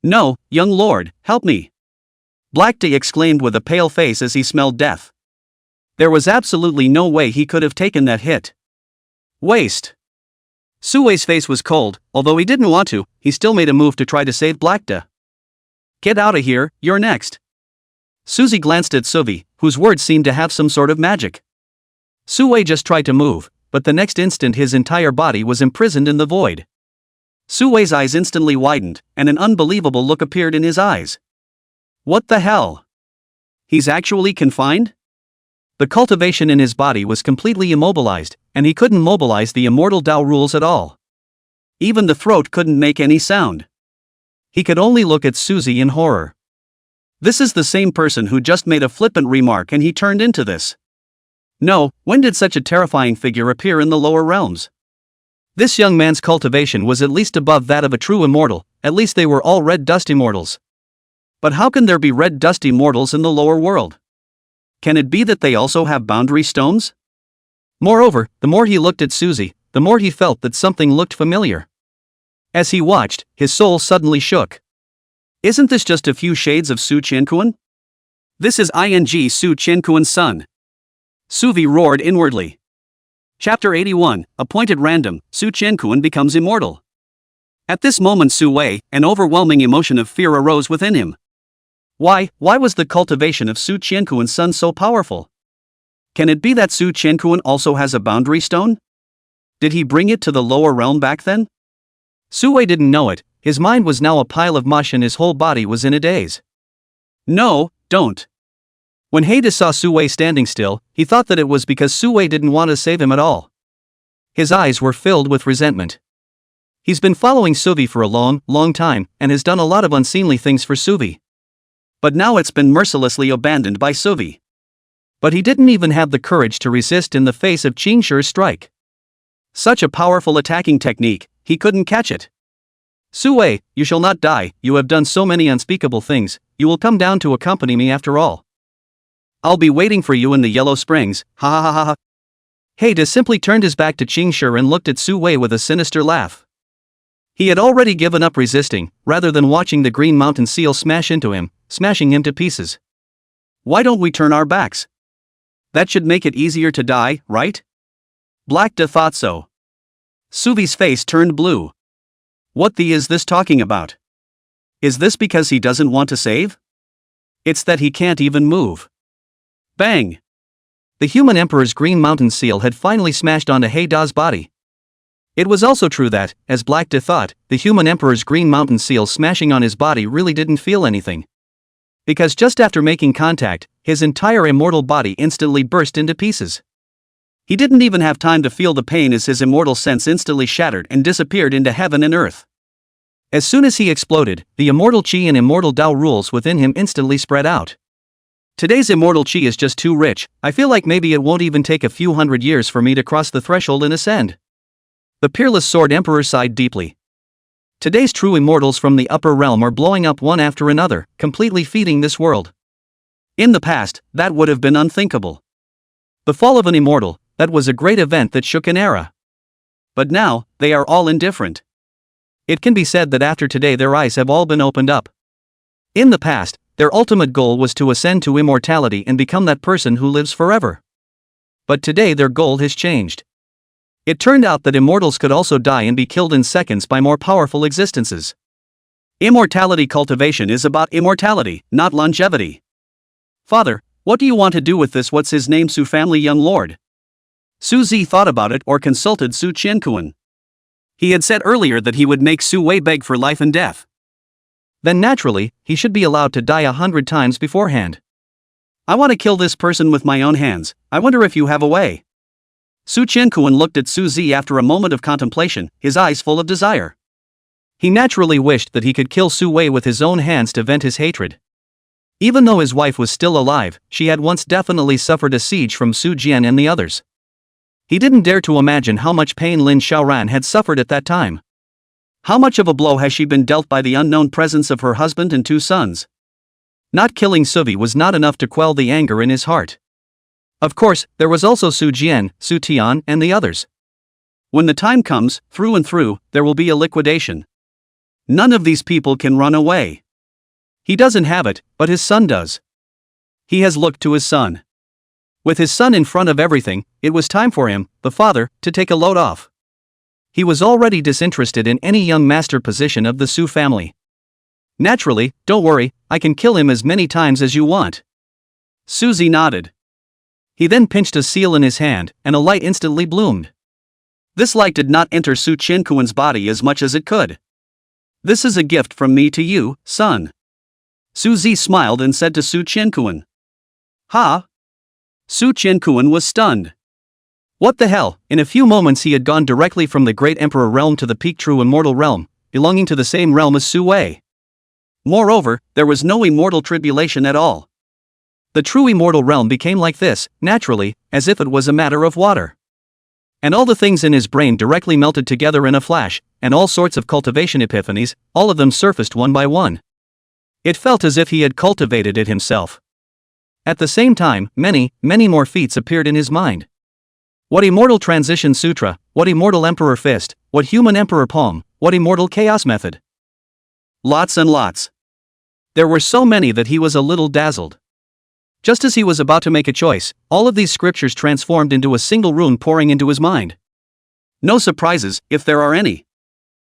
No, young lord, help me! Blackda exclaimed with a pale face as he smelled death. There was absolutely no way he could have taken that hit. Waste! Suwei's face was cold, although he didn't want to, he still made a move to try to save Blackda. Get out of here, you're next. Suzy glanced at Suvi, whose words seemed to have some sort of magic. Suwei just tried to move, but the next instant his entire body was imprisoned in the void. Suwei's eyes instantly widened, and an unbelievable look appeared in his eyes. What the hell? He's actually confined? The cultivation in his body was completely immobilized, and he couldn't mobilize the immortal Dao rules at all. Even the throat couldn't make any sound. He could only look at Suzy in horror. This is the same person who just made a flippant remark and he turned into this. No, when did such a terrifying figure appear in the lower realms? This young man's cultivation was at least above that of a true immortal, at least they were all red dust immortals. But how can there be red dust immortals in the lower world? Can it be that they also have boundary stones? Moreover, the more he looked at Suzy, the more he felt that something looked familiar. As he watched, his soul suddenly shook. Isn't this just a few shades of Su Qianquan? This is Su Qianquan's son. Suvi roared inwardly. Chapter 81, Appointed Random, Su Qianquan becomes immortal. At this moment Su Wei, an overwhelming emotion of fear arose within him. Why was the cultivation of Su Qianquan's son so powerful? Can it be that Su Qianquan also has a boundary stone? Did he bring it to the lower realm back then? Su Wei didn't know it, his mind was now a pile of mush and his whole body was in a daze. No, don't. When Heide saw Su Wei standing still, he thought that it was because Su Wei didn't want to save him at all. His eyes were filled with resentment. He's been following Suvi for a long time, and has done a lot of unseemly things for Suvi. But now it's been mercilessly abandoned by Suvi. But he didn't even have the courage to resist in the face of Qingshi's strike. Such a powerful attacking technique, he couldn't catch it. Su Wei, you shall not die, you have done so many unspeakable things, you will come down to accompany me after all. I'll be waiting for you in the Yellow Springs, ha ha ha ha ha. Heide simply turned his back to Qingshi and looked at Su Wei with a sinister laugh. He had already given up resisting, rather than watching the Green Mountain seal smash into him, smashing him to pieces. Why don't we turn our backs? That should make it easier to die, right? Blackda thought so. Suvi's face turned blue. What the is this talking about? Is this because he doesn't want to save? It's that he can't even move. Bang! The human emperor's Green Mountain seal had finally smashed onto Heida's body. It was also true that, as Blackda thought, the human emperor's Green Mountain seal smashing on his body really didn't feel anything. Because just after making contact, his entire immortal body instantly burst into pieces. He didn't even have time to feel the pain as his immortal sense instantly shattered and disappeared into heaven and earth. As soon as he exploded, the immortal Qi and immortal Dao rules within him instantly spread out. Today's immortal chi is just too rich. I feel like maybe it won't even take a few hundred years for me to cross the threshold and ascend. The peerless sword emperor sighed deeply. Today's true immortals from the upper realm are blowing up one after another, completely feeding this world. In the past, that would have been unthinkable. The fall of an immortal, that was a great event that shook an era. But now, they are all indifferent. It can be said that after today their eyes have all been opened up. In the past, their ultimate goal was to ascend to immortality and become that person who lives forever. But today their goal has changed. It turned out that immortals could also die and be killed in seconds by more powerful existences. Immortality cultivation is about immortality, not longevity. Father, what do you want to do with this what's his name Su family young lord? Su Zi thought about it or consulted Su Qiankuan. He had said earlier that he would make Su Wei beg for life and death. Then naturally, he should be allowed to die 100 times beforehand. I want to kill this person with my own hands. I wonder if you have a way. Su Qiankuan looked at Su Zi after a moment of contemplation, his eyes full of desire. He naturally wished that he could kill Su Wei with his own hands to vent his hatred. Even though his wife was still alive, she had once definitely suffered a siege from Su Jian and the others. He didn't dare to imagine how much pain Lin Xiaoran had suffered at that time. How much of a blow has she been dealt by the unknown presence of her husband and 2 sons? Not killing Suvi was not enough to quell the anger in his heart. Of course, there was also Su Jian, Su Tian, and the others. When the time comes, through and through, there will be a liquidation. None of these people can run away. He doesn't have it, but his son does. He has looked to his son. With his son in front of everything, it was time for him, the father, to take a load off. He was already disinterested in any young master position of the Su family. Naturally, don't worry, I can kill him as many times as you want. Su Zi nodded. He then pinched a seal in his hand, and a light instantly bloomed. This light did not enter Su Qiankuan's body as much as it could. This is a gift from me to you, son. Su Zi smiled and said to Su Qiankuan. Ha? Su Qiankuan was stunned. What the hell? In a few moments he had gone directly from the Great Emperor realm to the peak true immortal realm, belonging to the same realm as Su Wei. Moreover, there was no immortal tribulation at all. The true immortal realm became like this, naturally, as if it was a matter of water. And all the things in his brain directly melted together in a flash, and all sorts of cultivation epiphanies, all of them surfaced one by one. It felt as if he had cultivated it himself. At the same time, many more feats appeared in his mind. What immortal transition sutra, what immortal emperor fist, what human emperor palm, what immortal chaos method. Lots and lots. There were so many that he was a little dazzled. Just as he was about to make a choice, all of these scriptures transformed into a single rune pouring into his mind. No surprises, if there are any.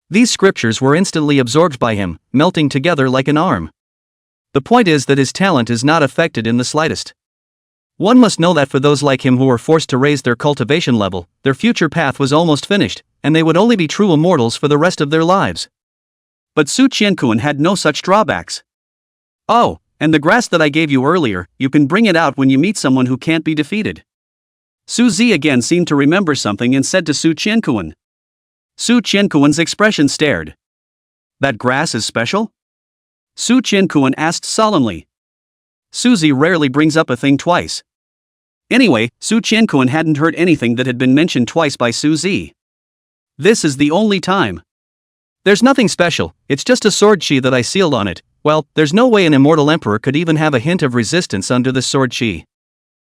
These scriptures were instantly absorbed by him, melting together like an arm. The point is that his talent is not affected in the slightest. One must know that for those like him who were forced to raise their cultivation level, their future path was almost finished, and they would only be true immortals for the rest of their lives. But Su Qiankuan had no such drawbacks. Oh, and the grass that I gave you earlier, you can bring it out when you meet someone who can't be defeated. Su Zi again seemed to remember something and said to Su Qiankuan. Su Qiankuan's expression stared. That grass is special? Su Qiankuan asked solemnly. Su Zi rarely brings up a thing twice. Anyway, Su Qiankuan hadn't heard anything that had been mentioned twice by Su Zi. This is the only time. There's nothing special, it's just a sword chi that I sealed on it. Well, there's no way an immortal emperor could even have a hint of resistance under this sword chi.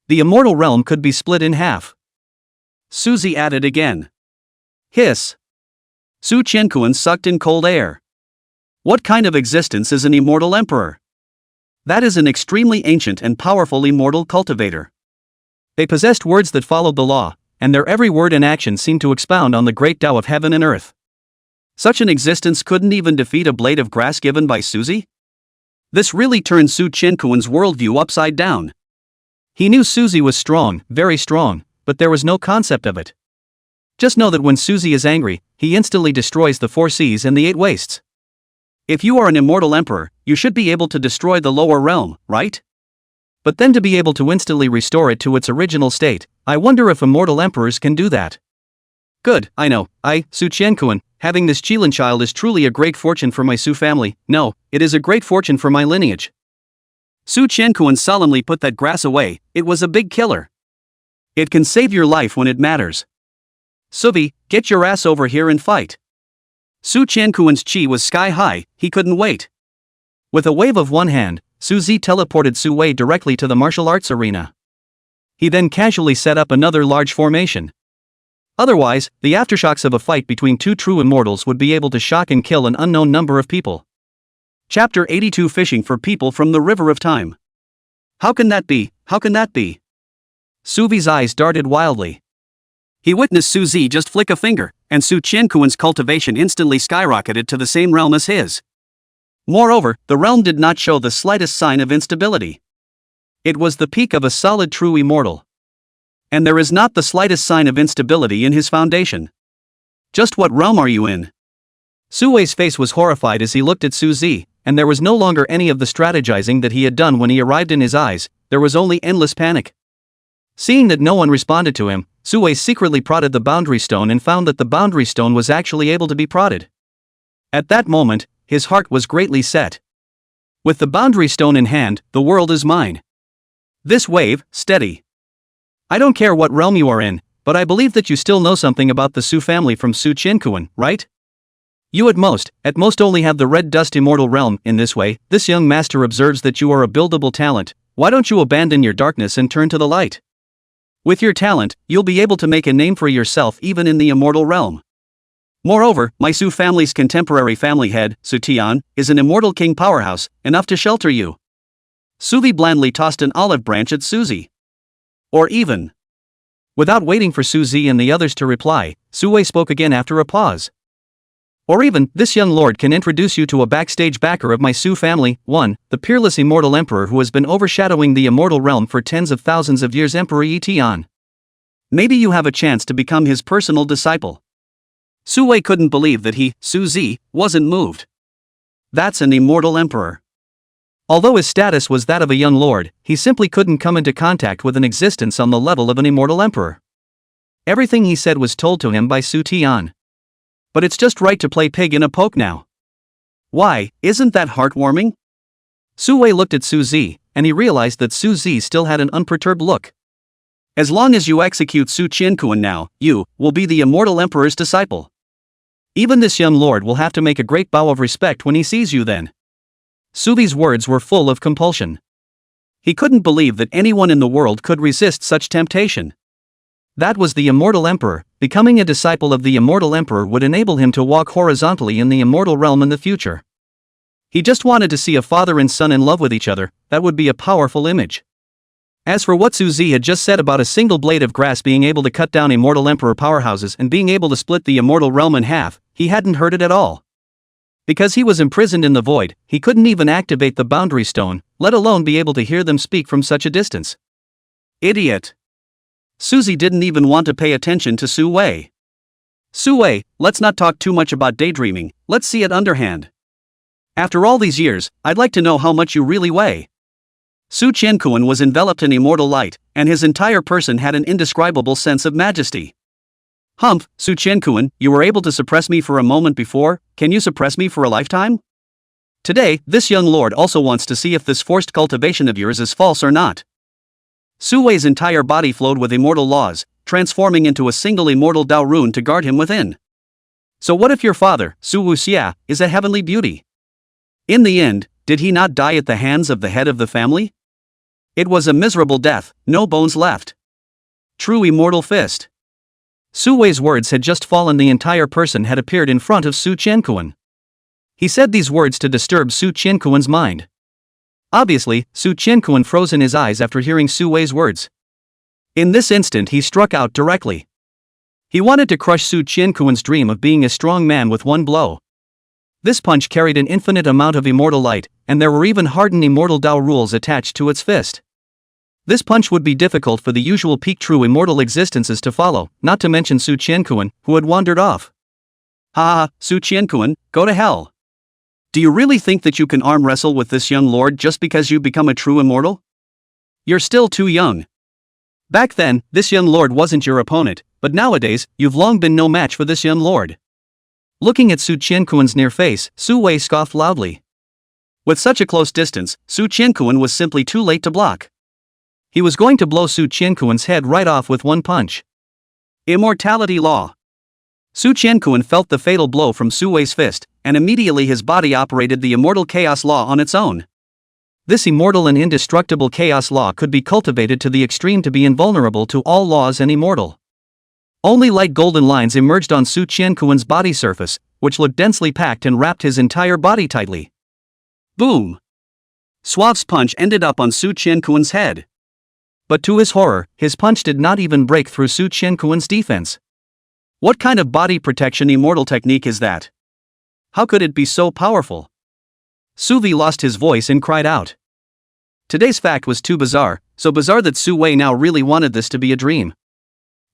The immortal realm could be split in half. Su Zi added again. Hiss. Su Qiankuan sucked in cold air. What kind of existence is an immortal emperor? That is an extremely ancient and powerful immortal cultivator. They possessed words that followed the law, and their every word and action seemed to expound on the great Tao of heaven and earth. Such an existence couldn't even defeat a blade of grass given by Su Zi? This really turned Su Qiankuan's worldview upside down. He knew Su Zi was strong, very strong, but there was no concept of it. Just know that when Su Zi is angry, he instantly destroys the 4 seas and the 8 wastes. If you are an immortal emperor, you should be able to destroy the lower realm, right? But then to be able to instantly restore it to its original state, I wonder if immortal emperors can do that. Good, I know, Su Qiankuan, having this Qilin child is truly a great fortune for my Su family. No, it is a great fortune for my lineage. Su Qianquan solemnly put that grass away. It was a big killer. It can save your life when it matters. Suvi, get your ass over here and fight. Su Qianquan's chi was sky high, he couldn't wait. With a wave of one hand, Su Zi teleported Su Wei directly to the martial arts arena. He then casually set up another large formation. Otherwise, the aftershocks of a fight between two true immortals would be able to shock and kill an unknown number of people. Chapter 82 Fishing for People from the River of Time. How can that be? How can that be? Suvi's eyes darted wildly. He witnessed Su Zi just flick a finger, and Su Qianquan's cultivation instantly skyrocketed to the same realm as his. Moreover, the realm did not show the slightest sign of instability. It was the peak of a solid true immortal. And there is not the slightest sign of instability in his foundation. Just what realm are you in? Su Wei's face was horrified as he looked at Su Zi, and there was no longer any of the strategizing that he had done when he arrived in his eyes, there was only endless panic. Seeing that no one responded to him, Su Wei secretly prodded the boundary stone and found that the boundary stone was actually able to be prodded. At that moment, his heart was greatly set. With the boundary stone in hand, the world is mine. This wave, steady. I don't care what realm you are in, but I believe that you still know something about the Su family from Su Qianquan, right? You at most only have the red dust immortal realm. In this way, this young master observes that you are a buildable talent. Why don't you abandon your darkness and turn to the light? With your talent, you'll be able to make a name for yourself even in the immortal realm. Moreover, my Su family's contemporary family head, Su Tian, is an immortal king powerhouse, enough to shelter you. Suvi blandly tossed an olive branch at Suzy. Or even. Without waiting for Su Zi and the others to reply, Su Wei spoke again after a pause. Or even, this young lord can introduce you to a backstage backer of my Su family, one, the peerless immortal emperor who has been overshadowing the immortal realm for tens of thousands of years, Emperor Yi Tian. Maybe you have a chance to become his personal disciple. Su Wei couldn't believe that he, Su Zi, wasn't moved. That's an immortal emperor. Although his status was that of a young lord, he simply couldn't come into contact with an existence on the level of an immortal emperor. Everything he said was told to him by Su Tian. But it's just right to play pig in a poke now. Why, isn't that heartwarming? Su Wei looked at Su Zi, and he realized that Su Zi still had an unperturbed look. As long as you execute Su Qianquan now, you will be the immortal emperor's disciple. Even this young lord will have to make a great bow of respect when he sees you then. Suvi's words were full of compulsion. He couldn't believe that anyone in the world could resist such temptation. That was the immortal emperor. Becoming a disciple of the immortal emperor would enable him to walk horizontally in the immortal realm in the future. He just wanted to see a father and son in love with each other. That would be a powerful image. As for what Su Zi had just said about a single blade of grass being able to cut down immortal emperor powerhouses and being able to split the immortal realm in half, he hadn't heard it at all. Because he was imprisoned in the void, he couldn't even activate the boundary stone, let alone be able to hear them speak from such a distance. Idiot. Suzy didn't even want to pay attention to Su Wei. Su Wei, let's not talk too much about daydreaming, let's see it underhand. After all these years, I'd like to know how much you really weigh. Su Qianquan was enveloped in immortal light, and his entire person had an indescribable sense of majesty. Humph, Su Qianquan, you were able to suppress me for a moment before, can you suppress me for a lifetime? Today, this young lord also wants to see if this forced cultivation of yours is false or not. Su Wei's entire body flowed with immortal laws, transforming into a single immortal Dao rune to guard him within. So what if your father, Su Wuxia, is a heavenly beauty? In the end, did he not die at the hands of the head of the family? It was a miserable death, no bones left. True immortal fist. Su Wei's words had just fallen, the entire person had appeared in front of Su Qianquan. He said these words to disturb Su Qianquan's mind. Obviously, Su Qianquan froze in his eyes after hearing Su Wei's words. In this instant he struck out directly. He wanted to crush Su Qianquan's dream of being a strong man with one blow. This punch carried an infinite amount of immortal light, and there were even hardened immortal Dao rules attached to its fist. This punch would be difficult for the usual peak true immortal existences to follow, not to mention Su Qianquan, who had wandered off. Ha ha, Su Qianquan, go to hell. Do you really think that you can arm wrestle with this young lord just because you become a true immortal? You're still too young. Back then, this young lord wasn't your opponent, but nowadays, you've long been no match for this young lord. Looking at Su Qianquan's near face, Su Wei scoffed loudly. With such a close distance, Su Qiankuan was simply too late to block. He was going to blow Su Qiankuan's head right off with one punch. Immortality Law. Su Qiankuan felt the fatal blow from Su Wei's fist, and immediately his body operated the immortal chaos law on its own. This immortal and indestructible chaos law could be cultivated to the extreme to be invulnerable to all laws and immortal. Only light golden lines emerged on Su Qiankuan's body surface, which looked densely packed and wrapped his entire body tightly. Boom! Suave's punch ended up on Su Qiankuan's head. But to his horror, his punch did not even break through Su Qiankuan's defense. What kind of body protection immortal technique is that? How could it be so powerful? Suvi lost his voice and cried out. Today's fact was too bizarre, so bizarre that Su Wei now really wanted this to be a dream.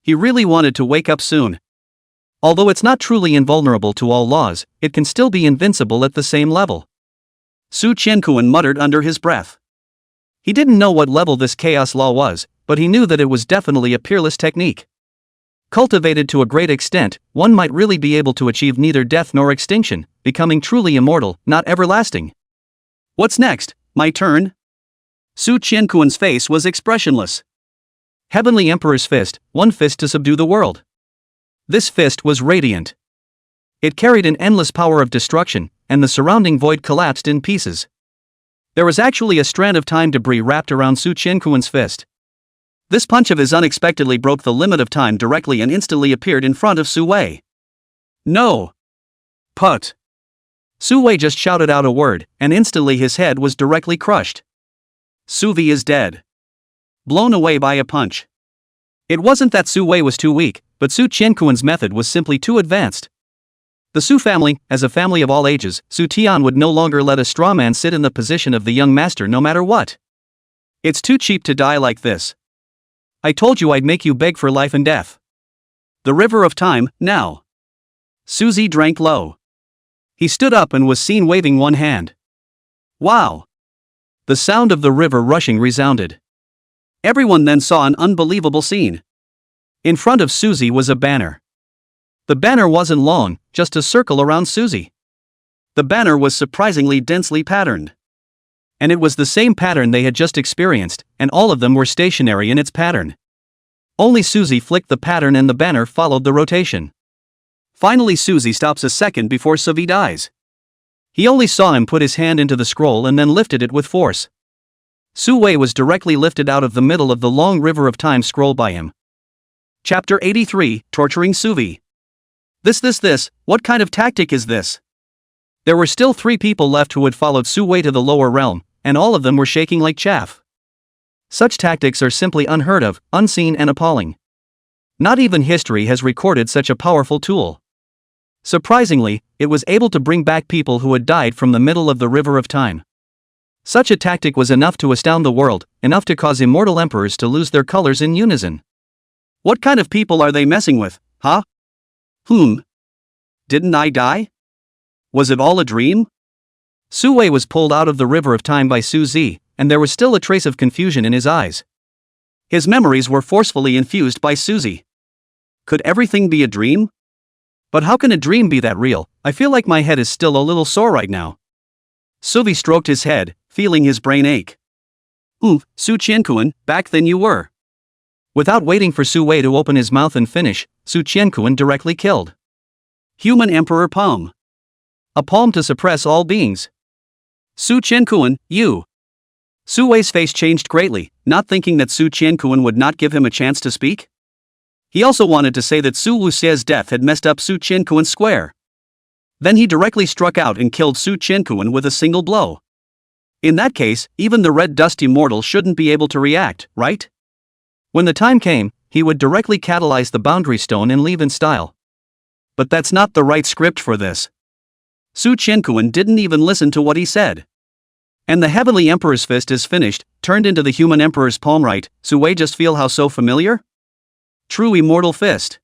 He really wanted to wake up soon. Although it's not truly invulnerable to all laws, it can still be invincible at the same level. Su Qiankuan muttered under his breath. He didn't know what level this chaos law was, but he knew that it was definitely a peerless technique. Cultivated to a great extent, one might really be able to achieve neither death nor extinction, becoming truly immortal, not everlasting. What's next? My turn? Su Qiankuan's face was expressionless. Heavenly Emperor's fist, one fist to subdue the world. This fist was radiant. It carried an endless power of destruction, and the surrounding void collapsed in pieces. There was actually a strand of time debris wrapped around Su Qiankuan's fist. This punch of his unexpectedly broke the limit of time directly and instantly appeared in front of Su Wei. No! Put! Su Wei just shouted out a word, and instantly his head was directly crushed. Suvi is dead. Blown away by a punch. It wasn't that Su Wei was too weak, but Su Qiankuan's method was simply too advanced. The Su family, as a family of all ages, Su Tian would no longer let a straw man sit in the position of the young master no matter what. It's too cheap to die like this. I told you I'd make you beg for life and death. The river of time, now. Suzy drank low. He stood up and was seen waving one hand. Wow! The sound of the river rushing resounded. Everyone then saw an unbelievable scene. In front of Suzy was a banner. The banner wasn't long, just a circle around Suzy. The banner was surprisingly densely patterned. And it was the same pattern they had just experienced, and all of them were stationary in its pattern. Only Suzy flicked the pattern and the banner followed the rotation. Finally Suzy stops a second before Suvi dies. He only saw him put his hand into the scroll and then lifted it with force. Su Wei was directly lifted out of the middle of the long river of time scroll by him. Chapter 83, Torturing Suvi. This, what kind of tactic is this? There were still 3 people left who had followed Su Wei to the lower realm, and all of them were shaking like chaff. Such tactics are simply unheard of, unseen and appalling. Not even history has recorded such a powerful tool. Surprisingly, it was able to bring back people who had died from the middle of the river of time. Such a tactic was enough to astound the world, enough to cause immortal emperors to lose their colors in unison. What kind of people are they messing with, huh? Didn't I die? Was it all a dream? Su Wei was pulled out of the river of time by Su Zi, and there was still a trace of confusion in his eyes. His memories were forcefully infused by Suzy. Could everything be a dream? But how can a dream be that real? I feel like my head is still a little sore right now. Suvi stroked his head, feeling his brain ache. Su Qiankuan, back then you were. Without waiting for Su Wei to open his mouth and finish, Su Qiankuan directly killed. Human Emperor Palm. A palm to suppress all beings. Su Qiankuan, you. Su Wei's face changed greatly, not thinking that Su Qiankuan would not give him a chance to speak. He also wanted to say that Su Wuxie's death had messed up Su Qiankuan's square. Then he directly struck out and killed Su Qiankuan with a single blow. In that case, even the red dust immortal shouldn't be able to react, right? When the time came, he would directly catalyze the boundary stone and leave in style. But that's not the right script for this. Su Qiankuan didn't even listen to what he said. And the Heavenly Emperor's fist is finished, turned into the Human Emperor's palm, right? Su Wei just feel how so familiar? True immortal fist.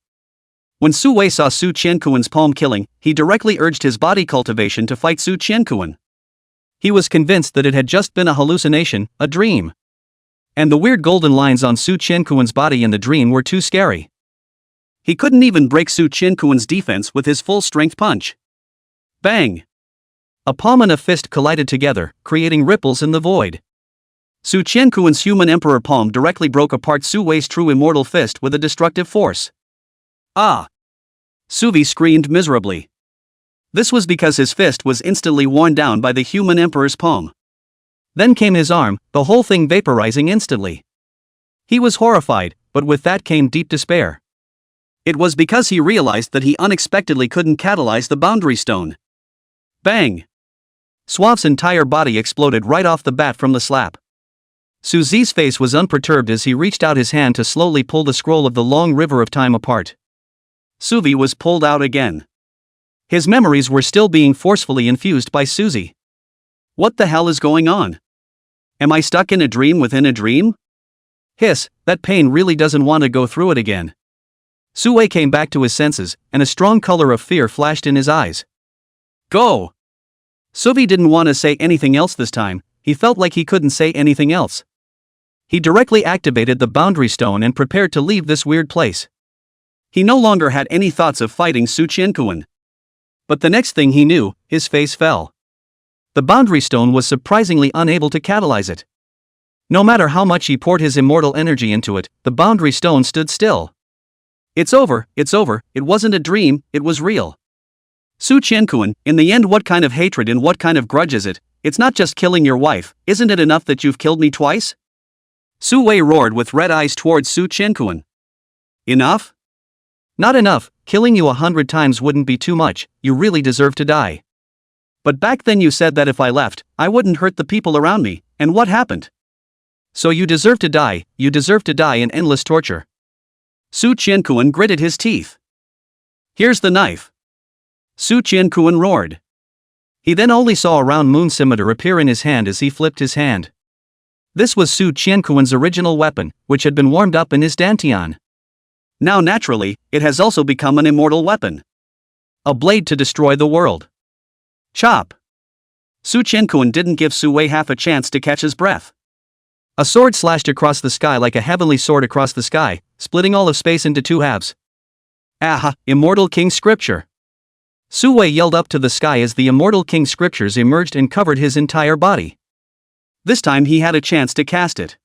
When Su Wei saw Su Qiankuan's palm killing, he directly urged his body cultivation to fight Su Qiankuan. He was convinced that it had just been a hallucination, a dream. And the weird golden lines on Su Qiankuan's body in the dream were too scary. He couldn't even break Su Qiankuan's defense with his full strength punch. Bang! A palm and a fist collided together, creating ripples in the void. Su Qiankuan's human emperor palm directly broke apart Su Wei's true immortal fist with a destructive force. Ah! Suvi screamed miserably. This was because his fist was instantly worn down by the human emperor's palm. Then came his arm, the whole thing vaporizing instantly. He was horrified, but with that came deep despair. It was because he realized that he unexpectedly couldn't catalyze the boundary stone. Bang! Suave's entire body exploded right off the bat from the slap. Su Zi's face was unperturbed as he reached out his hand to slowly pull the scroll of the long river of time apart. Suvi was pulled out again. His memories were still being forcefully infused by Suzy. What the hell is going on? Am I stuck in a dream within a dream? Hiss, that pain really doesn't want to go through it again. Su Wei came back to his senses, and a strong color of fear flashed in his eyes. Go! Suvi didn't want to say anything else this time. He felt like he couldn't say anything else. He directly activated the boundary stone and prepared to leave this weird place. He no longer had any thoughts of fighting Su Qiankuan. But the next thing he knew, his face fell. The boundary stone was surprisingly unable to catalyze it. No matter how much he poured his immortal energy into it, the boundary stone stood still. It's over, it wasn't a dream, it was real. Su Qiankuan, in the end, what kind of hatred and what kind of grudge is it? It's not just killing your wife, isn't it enough that you've killed me twice? Su Wei roared with red eyes towards Su Qiankuan. Enough? Not enough, killing you 100 times wouldn't be too much, you really deserve to die. But back then you said that if I left, I wouldn't hurt the people around me, and what happened? So you deserve to die in endless torture. Su Qiankuan gritted his teeth. Here's the knife. Su Qiankuan roared. He then only saw a round moon scimitar appear in his hand as he flipped his hand. This was Su Qiankuan's original weapon, which had been warmed up in his dantian. Now naturally, it has also become an immortal weapon. A blade to destroy the world. Chop! Su Qiankuan didn't give Su Wei half a chance to catch his breath. A sword slashed across the sky like a heavenly sword across the sky, splitting all of space into two halves. Aha, Immortal King Scripture! Su Wei yelled up to the sky as the Immortal King Scriptures emerged and covered his entire body. This time he had a chance to cast it.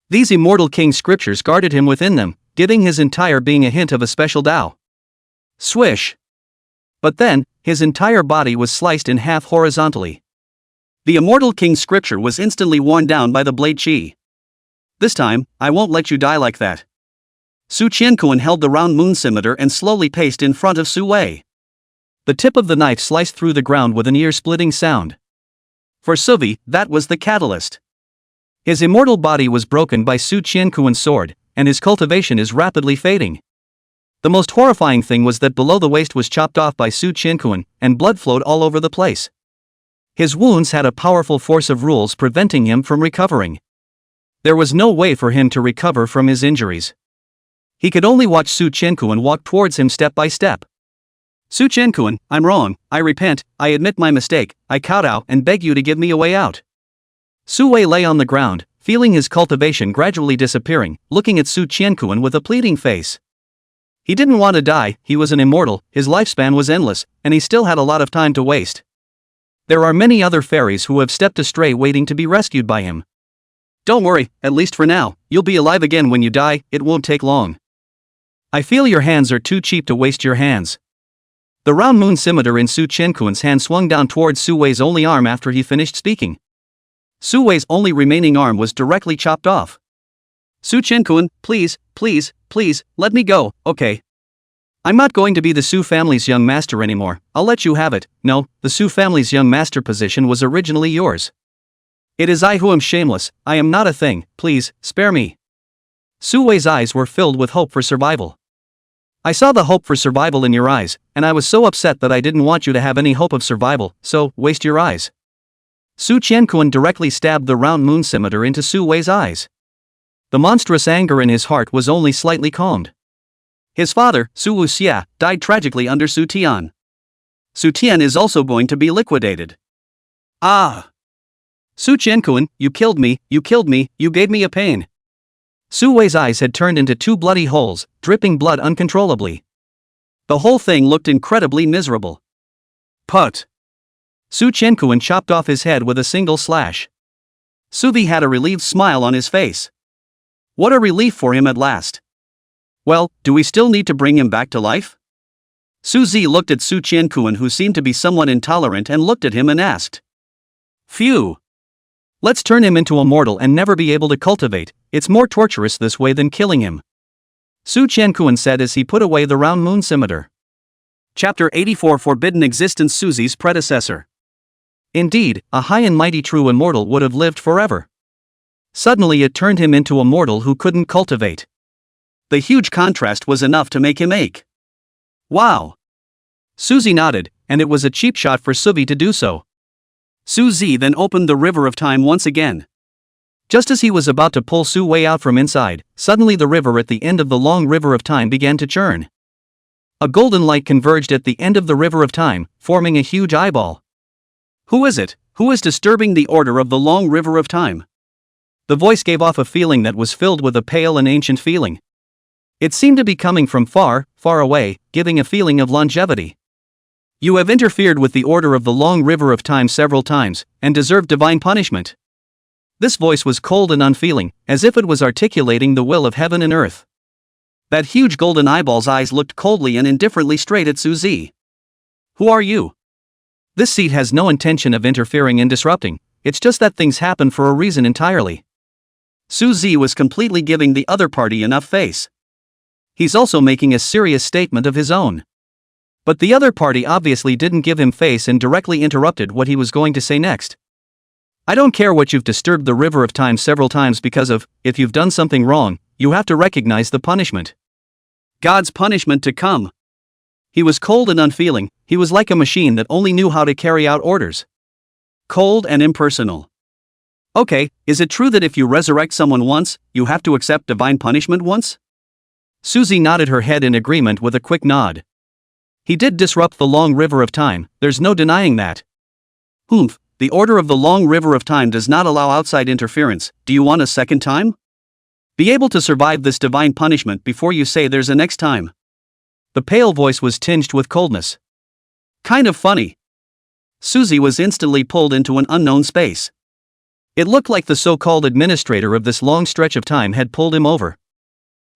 These Immortal King Scriptures guarded him within them, giving his entire being a hint of a special Tao. Swish! But then, his entire body was sliced in half horizontally. The Immortal King Scripture was instantly worn down by the blade chi. This time, I won't let you die like that. Su Qiankuan held the round moon scimitar and slowly paced in front of Su Wei. The tip of the knife sliced through the ground with an ear-splitting sound. For Suvi, that was the catalyst. His immortal body was broken by Su Qiankuan's sword, and his cultivation is rapidly fading. The most horrifying thing was that below the waist was chopped off by Su Qiankuan, and blood flowed all over the place. His wounds had a powerful force of rules preventing him from recovering. There was no way for him to recover from his injuries. He could only watch Su Qiankuan walk towards him step by step. Su Qiankuan, I'm wrong, I repent, I admit my mistake, I kowtow and beg you to give me a way out. Su Wei lay on the ground, feeling his cultivation gradually disappearing, looking at Su Qiankuan with a pleading face. He didn't want to die, he was an immortal, his lifespan was endless, and he still had a lot of time to waste. There are many other fairies who have stepped astray waiting to be rescued by him. Don't worry, at least for now, you'll be alive again when you die, it won't take long. I feel your hands are too cheap to waste your hands. The round moon scimitar in Su Qiankuan's hand swung down towards Su Wei's only arm after he finished speaking. Su Wei's only remaining arm was directly chopped off. Su Qiankuan, please, let me go, okay? I'm not going to be the Su family's young master anymore, I'll let you have it. No, the Su family's young master position was originally yours. It is I who am shameless, I am not a thing, please, spare me. Su Wei's eyes were filled with hope for survival. I saw the hope for survival in your eyes, and I was so upset that I didn't want you to have any hope of survival, so, waste your eyes. Su Qiankuan directly stabbed the round moon scimitar into Su Wei's eyes. The monstrous anger in his heart was only slightly calmed. His father, Su Wuxia, died tragically under Su Tian. Su Tian is also going to be liquidated. Ah! Su Qiankuan, you killed me, you gave me a pain. Su Wei's eyes had turned into two bloody holes, dripping blood uncontrollably. The whole thing looked incredibly miserable. Put! Su Qiankuan chopped off his head with a single slash. Suvi had a relieved smile on his face. What a relief for him at last. Well, do we still need to bring him back to life? Su Zi looked at Su Qiankuan, who seemed to be somewhat intolerant, and looked at him and asked. Phew. Let's turn him into a mortal and never be able to cultivate. It's more torturous this way than killing him. Su Qiankuan said as he put away the round moon scimitar. Chapter 84, Forbidden Existence. Suzi's predecessor. Indeed, a high and mighty true immortal would have lived forever. Suddenly it turned him into a mortal who couldn't cultivate. The huge contrast was enough to make him ache. Wow. Suzi nodded, and it was a cheap shot for Suvi to do so. Su Zi then opened the river of time once again. Just as he was about to pull Su Wei out from inside, suddenly the river at the end of the long river of time began to churn. A golden light converged at the end of the river of time, forming a huge eyeball. Who is it? Who is disturbing the order of the long river of time? The voice gave off a feeling that was filled with a pale and ancient feeling. It seemed to be coming from far, far away, giving a feeling of longevity. You have interfered with the order of the long river of time several times, and deserve divine punishment. This voice was cold and unfeeling, as if it was articulating the will of heaven and earth. That huge golden eyeball's eyes looked coldly and indifferently straight at Su Zi. Who are you? This seat has no intention of interfering and disrupting, it's just that things happen for a reason entirely. Su Zi was completely giving the other party enough face. He's also making a serious statement of his own. But the other party obviously didn't give him face and directly interrupted what he was going to say next. I don't care what you've disturbed the river of time several times because of. If you've done something wrong, you have to recognize the punishment. God's punishment to come. He was cold and unfeeling, he was like a machine that only knew how to carry out orders. Cold and impersonal. Okay, is it true that if you resurrect someone once, you have to accept divine punishment once? Suzi nodded her head in agreement with a quick nod. He did disrupt the long river of time, there's no denying that. Humph, the order of the long river of time does not allow outside interference. Do you want a second time? Be able to survive this divine punishment before you say there's a next time. The pale voice was tinged with coldness. Kind of funny. Suzi was instantly pulled into an unknown space. It looked like the so-called administrator of this long stretch of time had pulled him over.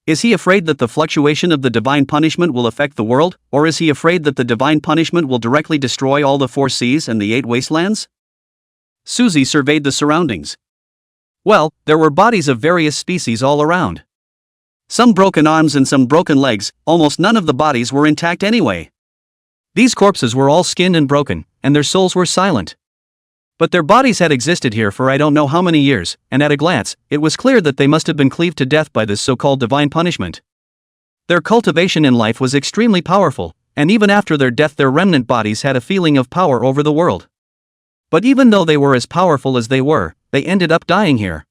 Is he afraid that the fluctuation of the divine punishment will affect the world, or is he afraid that the divine punishment will directly destroy all the 4 seas and the 8 wastelands? Suzi surveyed the surroundings. Well, there were bodies of various species all around. Some broken arms and some broken legs, almost none of the bodies were intact anyway. These corpses were all skinned and broken, and their souls were silent. But their bodies had existed here for I don't know how many years, and at a glance, it was clear that they must have been cleaved to death by this so-called divine punishment. Their cultivation in life was extremely powerful, and even after their death their remnant bodies had a feeling of power over the world. But even though they were as powerful as they were, they ended up dying here.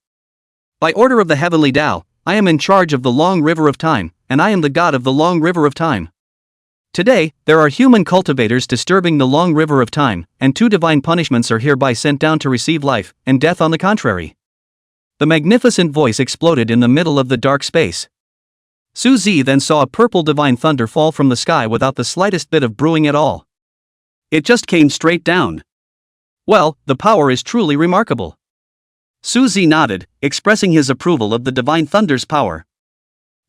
By order of the heavenly Tao, I am in charge of the long river of time, and I am the god of the long river of time. Today, there are human cultivators disturbing the long river of time, and 2 divine punishments are hereby sent down to receive life, and death on the contrary. The magnificent voice exploded in the middle of the dark space. Su Zi then saw a purple divine thunder fall from the sky without the slightest bit of brewing at all. It just came straight down. Well, the power is truly remarkable. Su Zi nodded, expressing his approval of the divine thunder's power.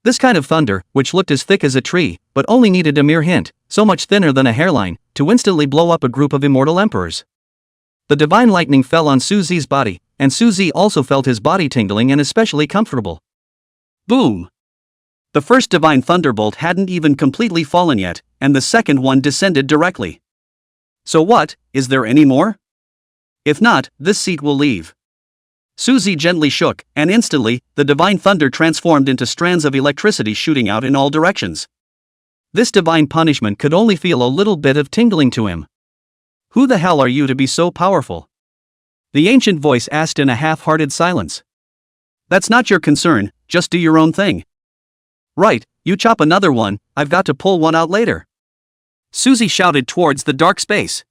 This kind of thunder, which looked as thick as a tree, but only needed a mere hint, so much thinner than a hairline, to instantly blow up a group of immortal emperors. The divine lightning fell on Su Zi's body, and Su Zi also felt his body tingling and especially comfortable. Boom! The first divine thunderbolt hadn't even completely fallen yet, and the second one descended directly. So what, is there any more? If not, this seat will leave. Su Zi gently shook, and instantly, the divine thunder transformed into strands of electricity shooting out in all directions. This divine punishment could only feel a little bit of tingling to him. Who the hell are you to be so powerful? The ancient voice asked in a half-hearted silence. That's not your concern, just do your own thing. Right, you chop another one, I've got to pull one out later. Suzi shouted towards the dark space.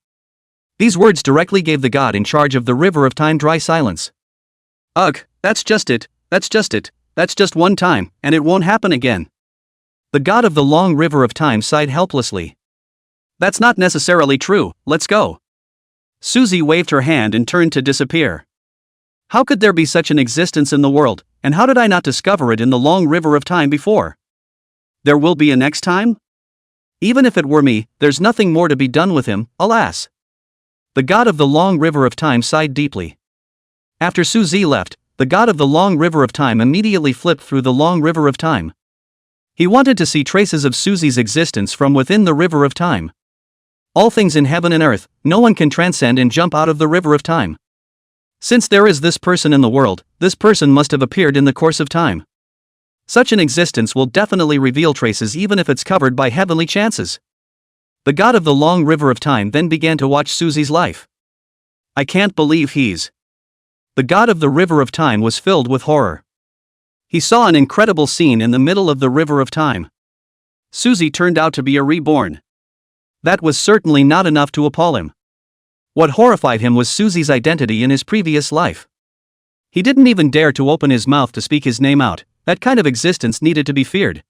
These words directly gave the god in charge of the river of time dry silence. Ugh, that's just it, that's just one time, and it won't happen again. The god of the long river of time sighed helplessly. That's not necessarily true, let's go. Suzy waved her hand and turned to disappear. How could there be such an existence in the world, and how did I not discover it in the long river of time before? There will be a next time? Even if it were me, there's nothing more to be done with him, alas. The god of the long river of time sighed deeply. After Suzy left, the god of the long river of time immediately flipped through the long river of time. He wanted to see traces of Suzy's existence from within the river of time. All things in heaven and earth, no one can transcend and jump out of the river of time. Since there is this person in the world, this person must have appeared in the course of time. Such an existence will definitely reveal traces even if it's covered by heavenly chances. The god of the long river of time then began to watch Suzy's life. I can't believe he's... The god of the river of time was filled with horror. He saw an incredible scene in the middle of the river of time. Suzy turned out to be a reborn. That was certainly not enough to appall him. What horrified him was Suzy's identity in his previous life. He didn't even dare to open his mouth to speak his name out. That kind of existence needed to be feared.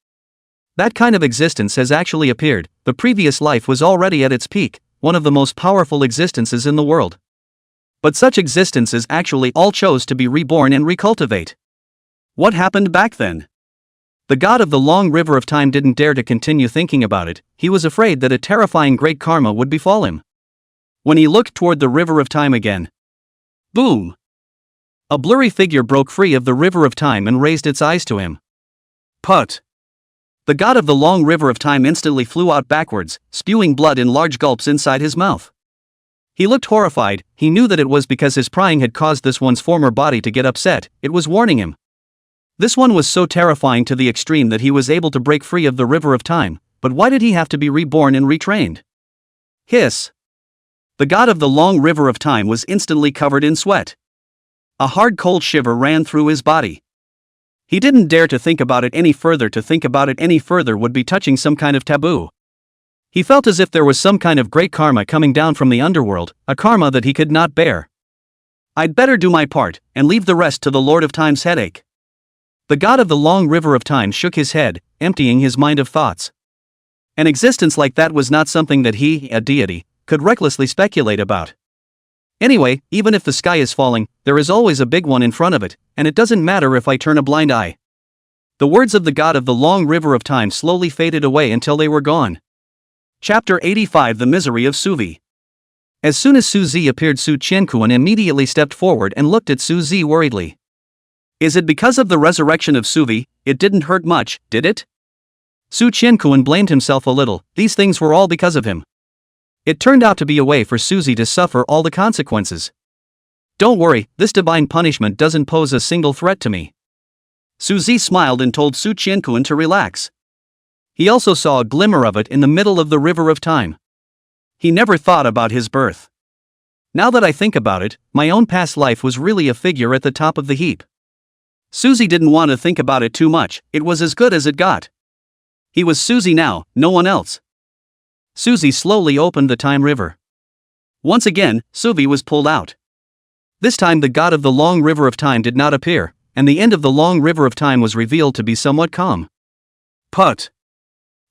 That kind of existence has actually appeared. The previous life was already at its peak, one of the most powerful existences in the world. But such existences actually all chose to be reborn and recultivate. What happened back then? The god of the long river of time didn't dare to continue thinking about it. He was afraid that a terrifying great karma would befall him. When he looked toward the river of time again. Boom! A blurry figure broke free of the river of time and raised its eyes to him. Put! The god of the long river of time instantly flew out backwards, spewing blood in large gulps inside his mouth. He looked horrified. He knew that it was because his prying had caused this one's former body to get upset. It was warning him. This one was so terrifying to the extreme that he was able to break free of the river of time, but why did he have to be reborn and retrained? Hiss! The god of the long river of time was instantly covered in sweat. A hard cold shiver ran through his body. He didn't dare to think about it any further. To think about it any further would be touching some kind of taboo. He felt as if there was some kind of great karma coming down from the underworld, a karma that he could not bear. I'd better do my part, and leave the rest to the Lord of Time's headache. The god of the long river of time shook his head, emptying his mind of thoughts. An existence like that was not something that he, a deity, could recklessly speculate about. Anyway, even if the sky is falling, there is always a big one in front of it, and it doesn't matter if I turn a blind eye. The words of the god of the long river of time slowly faded away until they were gone. Chapter 85: The Misery of Suzy. As soon as Suzy appeared, Su Qianquan immediately stepped forward and looked at Suzy worriedly. Is it because of the resurrection of Suzy? It didn't hurt much, did it? Su Qianquan blamed himself a little. These things were all because of him. It turned out to be a way for Suzy to suffer all the consequences. Don't worry, this divine punishment doesn't pose a single threat to me. Suzy smiled and told Su Qianquan to relax. He also saw a glimmer of it in the middle of the river of time. He never thought about his birth. Now that I think about it, my own past life was really a figure at the top of the heap. Suzy didn't want to think about it too much. It was as good as it got. He was Suzy now, no one else. Suzy slowly opened the time river. Once again, Suzy was pulled out. This time the god of the long river of time did not appear, and the end of the long river of time was revealed to be somewhat calm. Put!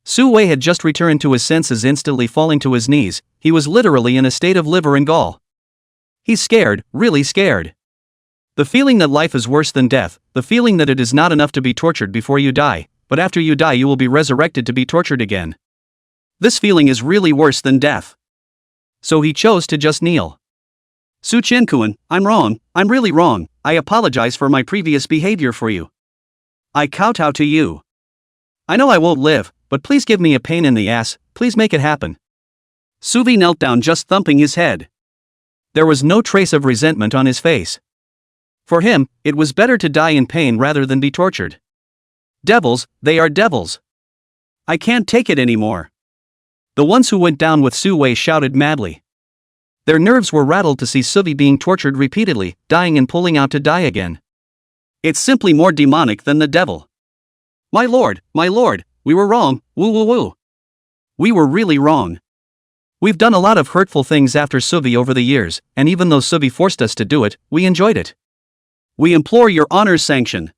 Su Wei had just returned to his senses, instantly falling to his knees. He was literally in a state of liver and gall. He's scared, really scared. The feeling that life is worse than death, the feeling that it is not enough to be tortured before you die, but after you die you will be resurrected to be tortured again. This feeling is really worse than death. So he chose to just kneel. Su Qianquan, I'm wrong, I'm really wrong. I apologize for my previous behavior for you. I kowtow to you. I know I won't live, but please give me a pain in the ass, please make it happen. Suzy knelt down, just thumping his head. There was no trace of resentment on his face. For him, it was better to die in pain rather than be tortured. Devils, they are devils. I can't take it anymore. The ones who went down with Su Wei shouted madly. Their nerves were rattled to see Suzy being tortured repeatedly, dying and pulling out to die again. It's simply more demonic than the devil. My lord, we were wrong, woo woo woo. We were really wrong. We've done a lot of hurtful things after Suzy over the years, and even though Suzy forced us to do it, we enjoyed it. We implore your honor's sanction.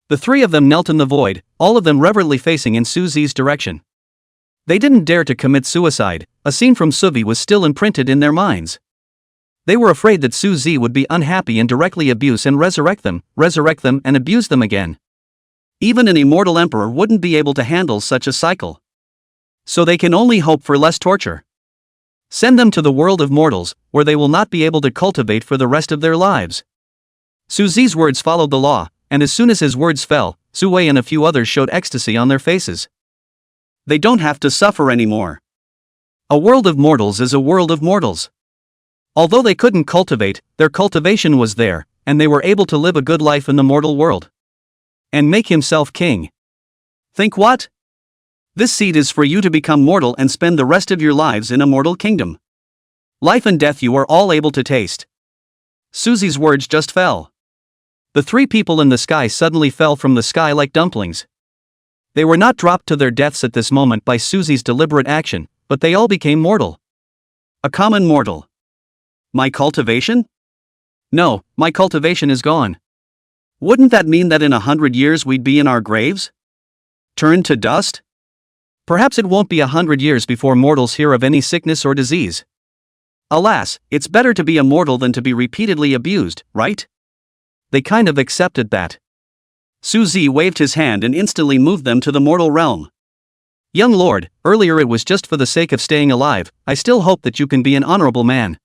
The three of them knelt in the void, all of them reverently facing in Suzy's direction. They didn't dare to commit suicide. A scene from Suzy was still imprinted in their minds. They were afraid that Su Zi would be unhappy and directly abuse and resurrect them and abuse them again. Even an immortal emperor wouldn't be able to handle such a cycle. So they can only hope for less torture. Send them to the world of mortals, where they will not be able to cultivate for the rest of their lives. Su Zi's words followed the law, and as soon as his words fell, Su Wei and a few others showed ecstasy on their faces. They don't have to suffer anymore. A world of mortals is a world of mortals. Although they couldn't cultivate, their cultivation was there, and they were able to live a good life in the mortal world. And make himself king. Think what? This seed is for you to become mortal and spend the rest of your lives in a mortal kingdom. Life and death you are all able to taste. Su Zi's words just fell. The three people in the sky suddenly fell from the sky like dumplings. They were not dropped to their deaths at this moment by Su Zi's deliberate action, but they all became mortal. A common mortal. My cultivation? No, my cultivation is gone. Wouldn't that mean that in 100 years we'd be in our graves? Turned to dust? Perhaps it won't be 100 years before mortals hear of any sickness or disease. Alas, it's better to be a mortal than to be repeatedly abused, right? They kind of accepted that. Su Zi waved his hand and instantly moved them to the mortal realm. Young lord, earlier it was just for the sake of staying alive, I still hope that you can be an honorable man.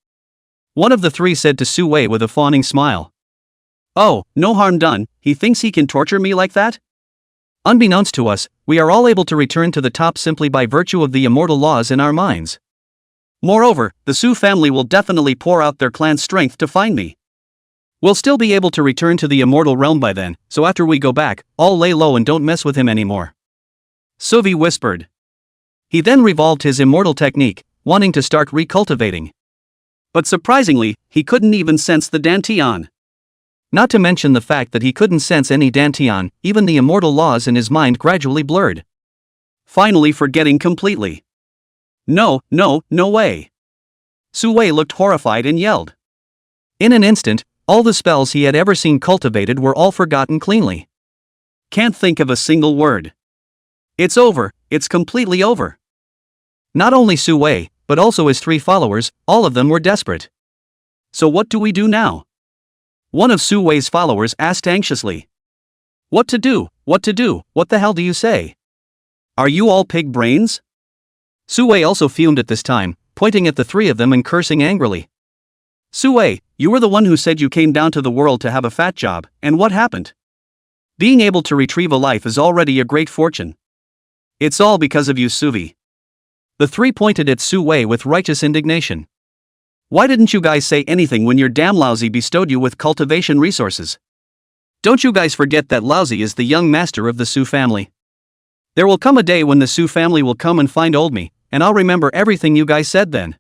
One of the three said to Su Wei with a fawning smile. Oh, no harm done, he thinks he can torture me like that? Unbeknownst to us, we are all able to return to the top simply by virtue of the immortal laws in our minds. Moreover, the Su family will definitely pour out their clan's strength to find me. We'll still be able to return to the immortal realm by then, so after we go back, all lay low and don't mess with him anymore. Suvi whispered. He then revolved his immortal technique, wanting to start recultivating. But surprisingly, he couldn't even sense the Dantian. Not to mention the fact that he couldn't sense any Dantian, even the immortal laws in his mind gradually blurred. Finally forgetting completely. No way. Su Wei looked horrified and yelled. In an instant, all the spells he had ever seen cultivated were all forgotten cleanly. Can't think of a single word. It's over, it's completely over. Not only Su Wei, but also his three followers, all of them were desperate. So what do we do now? One of Su Wei's followers asked anxiously. What to do, what the hell do you say? Are you all pig brains? Su Wei also fumed at this time, pointing at the three of them and cursing angrily. Su Wei, you were the one who said you came down to the world to have a fat job, and what happened? Being able to retrieve a life is already a great fortune. It's all because of you, Suvi. The three pointed at Su Wei with righteous indignation. Why didn't you guys say anything when your damn Laozi bestowed you with cultivation resources? Don't you guys forget that Laozi is the young master of the Su family. There will come a day when the Su family will come and find old me, and I'll remember everything you guys said then.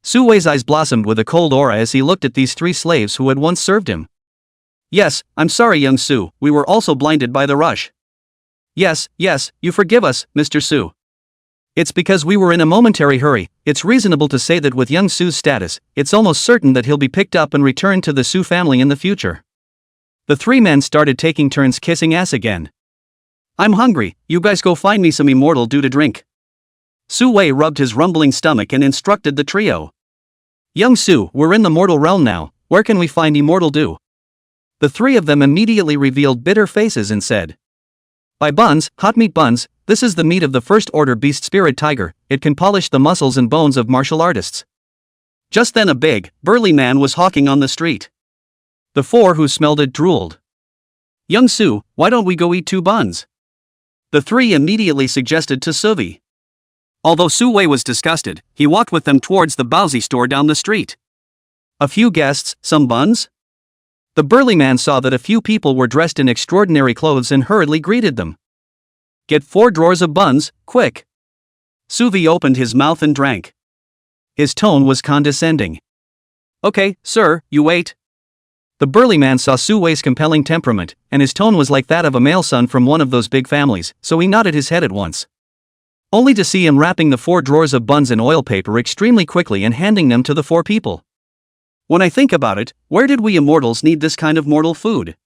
Su Wei's eyes blossomed with a cold aura as he looked at these three slaves who had once served him. Yes, I'm sorry young Su, we were also blinded by the rush. Yes, you forgive us, Mr. Su. It's because we were in a momentary hurry. It's reasonable to say that with young Su's status, it's almost certain that he'll be picked up and returned to the Su family in the future. The three men started taking turns kissing ass again. I'm hungry, you guys go find me some immortal dew to drink. Su Wei rubbed his rumbling stomach and instructed the trio. Young Su, we're in the mortal realm now, where can we find immortal dew? The three of them immediately revealed bitter faces and said. By buns, hot meat buns, this is the meat of the first order beast spirit tiger, it can polish the muscles and bones of martial artists. Just then a big, burly man was hawking on the street. The four who smelled it drooled. Young Su, why don't we go eat 2 buns? The three immediately suggested to Suvi. Although Su Wei was disgusted, he walked with them towards the Baozi store down the street. A few guests, some buns? The burly man saw that a few people were dressed in extraordinary clothes and hurriedly greeted them. Get 4 drawers of buns, quick. Suvi opened his mouth and drank. His tone was condescending. Okay, sir, you wait. The burly man saw Su Wei's compelling temperament, and his tone was like that of a male son from one of those big families, so he nodded his head at once. Only to see him wrapping the 4 drawers of buns in oil paper extremely quickly and handing them to the 4 people. When I think about it, where did we immortals need this kind of mortal food?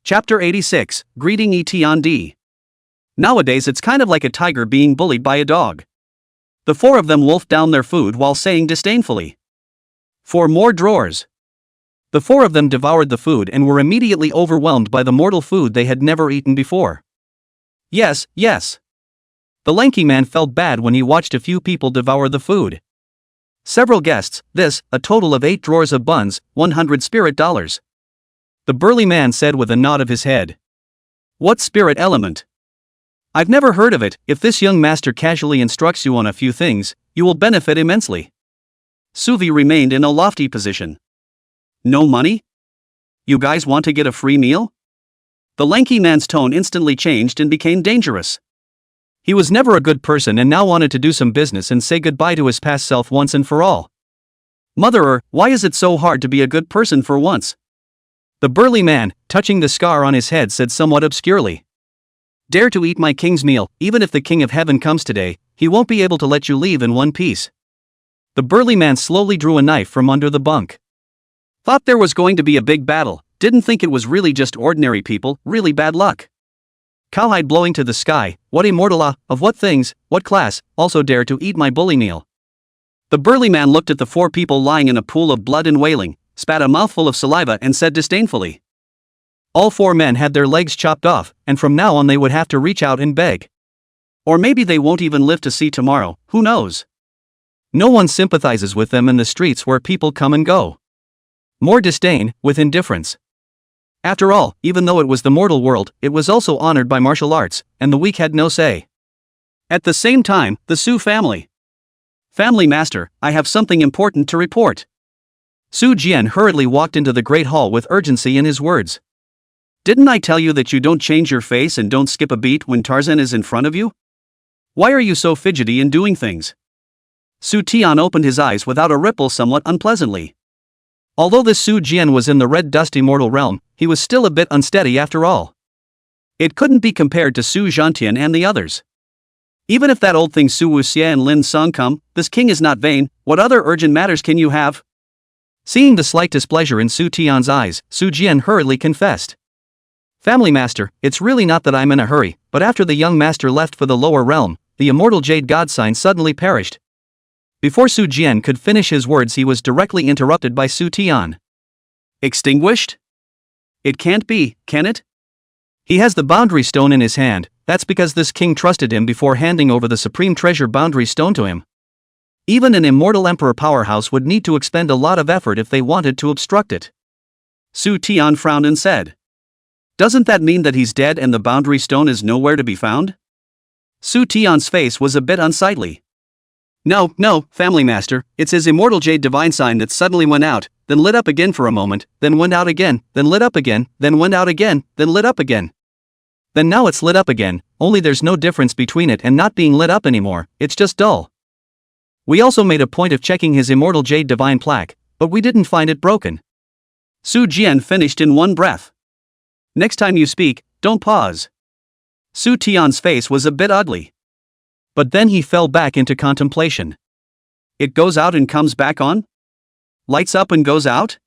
Chapter 86, Greeting Et. Nowadays it's kind of like a tiger being bullied by a dog. The 4 of them wolfed down their food while saying disdainfully. 4 more drawers. The 4 of them devoured the food and were immediately overwhelmed by the mortal food they had never eaten before. Yes, yes. The lanky man felt bad when he watched a few people devour the food. Several guests, a total of 8 drawers of buns, 100 spirit dollars. The burly man said with a nod of his head. What spirit element? I've never heard of it. If this young master casually instructs you on a few things, you will benefit immensely. Suvi remained in a lofty position. No money? You guys want to get a free meal? The lanky man's tone instantly changed and became dangerous. He was never a good person and now wanted to do some business and say goodbye to his past self once and for all. Motherer, why is it so hard to be a good person for once? The burly man, touching the scar on his head, said somewhat obscurely. Dare to eat my king's meal, even if the king of heaven comes today, he won't be able to let you leave in one piece. The burly man slowly drew a knife from under the bunk. Thought there was going to be a big battle, didn't think it was really just ordinary people, really bad luck. Cowhide blowing to the sky, what immortala, of what things, what class, also dare to eat my bully meal. The burly man looked at the 4 people lying in a pool of blood and wailing, spat a mouthful of saliva and said disdainfully. All 4 men had their legs chopped off, and from now on they would have to reach out and beg. Or maybe they won't even live to see tomorrow, who knows? No one sympathizes with them in the streets where people come and go. More disdain, with indifference. After all, even though it was the mortal world, it was also honored by martial arts, and the weak had no say. At the same time, the Su family. Family master, I have something important to report. Su Jian hurriedly walked into the great hall with urgency in his words. Didn't I tell you that you don't change your face and don't skip a beat when Tarzan is in front of you? Why are you so fidgety in doing things? Su Tian opened his eyes without a ripple somewhat unpleasantly. Although this Su Jian was in the red dusty mortal realm, he was still a bit unsteady after all. It couldn't be compared to Su Zhantian and the others. Even if that old thing Su Wuxia and Lin Song come, this king is not vain, what other urgent matters can you have? Seeing the slight displeasure in Su Tian's eyes, Su Jian hurriedly confessed. Family master, it's really not that I'm in a hurry, but after the young master left for the lower realm, the immortal jade god sign suddenly perished. Before Su Jian could finish his words, he was directly interrupted by Su Tian. Extinguished? It can't be, can it? He has the boundary stone in his hand, that's because this king trusted him before handing over the supreme treasure boundary stone to him. Even an immortal emperor powerhouse would need to expend a lot of effort if they wanted to obstruct it. Su Tian frowned and said. Doesn't that mean that he's dead and the boundary stone is nowhere to be found? Su Tian's face was a bit unsightly. No, family master, it's his immortal jade divine sign that suddenly went out, then lit up again for a moment, then went out again, then lit up again, then went out again, then lit up again. Then now it's lit up again, only there's no difference between it and not being lit up anymore, it's just dull. We also made a point of checking his immortal jade divine plaque, but we didn't find it broken. Su Jian finished in one breath. Next time you speak, don't pause. Su Tian's face was a bit ugly. But then he fell back into contemplation. It goes out and comes back on? Lights up and goes out?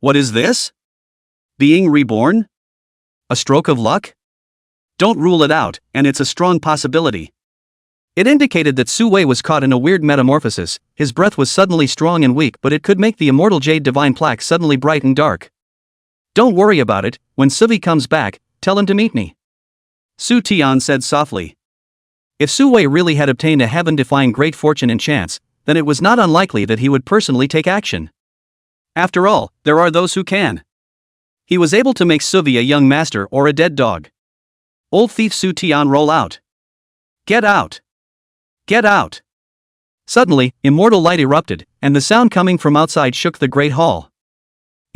What is this? Being reborn? A stroke of luck? Don't rule it out, and it's a strong possibility. It indicated that Su Wei was caught in a weird metamorphosis. His breath was suddenly strong and weak, but it could make the immortal jade divine plaque suddenly bright and dark. Don't worry about it, when Suvi comes back, tell him to meet me. Su Tian said softly. If Su Wei really had obtained a heaven-defying great fortune and chance, then it was not unlikely that he would personally take action. After all, there are those who can. He was able to make Suvi a young master or a dead dog. Old thief Su Tian, roll out. Get out. Get out. Suddenly, immortal light erupted, and the sound coming from outside shook the great hall.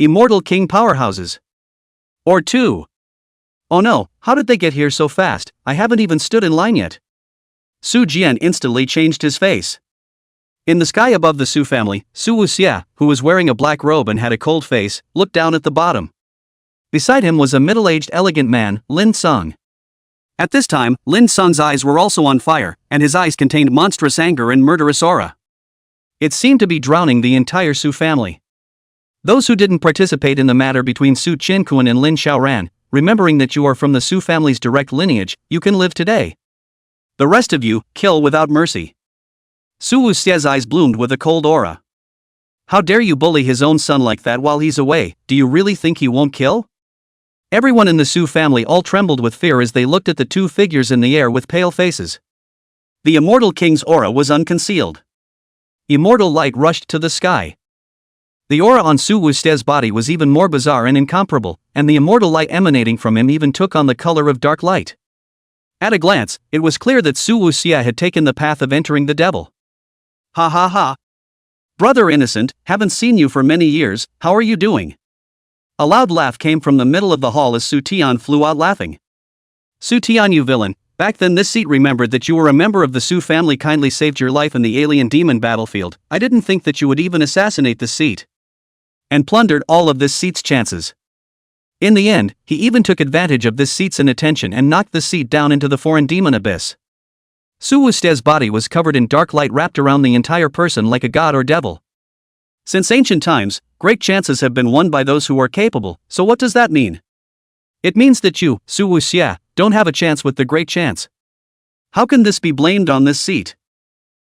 Immortal king powerhouses. Or 2. Oh no, how did they get here so fast? I haven't even stood in line yet. Su Jian instantly changed his face. In the sky above the Su family, Su Wuxia, who was wearing a black robe and had a cold face, looked down at the bottom. Beside him was a middle-aged elegant man, Lin Song. At this time, Lin Song's eyes were also on fire, and his eyes contained monstrous anger and murderous aura. It seemed to be drowning the entire Su family. Those who didn't participate in the matter between Su Qinquan and Lin Xiaoran, remembering that you are from the Su family's direct lineage, you can live today. The rest of you, kill without mercy. Su Wuxia's eyes bloomed with a cold aura. How dare you bully his own son like that while he's away? Do you really think he won't kill? Everyone in the Su family all trembled with fear as they looked at the two figures in the air with pale faces. The immortal king's aura was unconcealed. Immortal light rushed to the sky. The aura on Su Wuxie's body was even more bizarre and incomparable, and the immortal light emanating from him even took on the color of dark light. At a glance, it was clear that Su Wuxie had taken the path of entering the devil. Ha ha ha. Brother innocent, haven't seen you for many years, how are you doing? A loud laugh came from the middle of the hall as Su Tian flew out laughing. Su Tian, you villain, back then this seat remembered that you were a member of the Su family, kindly saved your life in the alien demon battlefield. I didn't think that you would even assassinate the seat. And plundered all of this seat's chances. In the end, he even took advantage of this seat's inattention and knocked the seat down into the foreign demon abyss. Su Wuxie's body was covered in dark light wrapped around the entire person like a god or devil. Since ancient times, great chances have been won by those who are capable, so what does that mean? It means that you, Su Wuxie, don't have a chance with the great chance. How can this be blamed on this seat?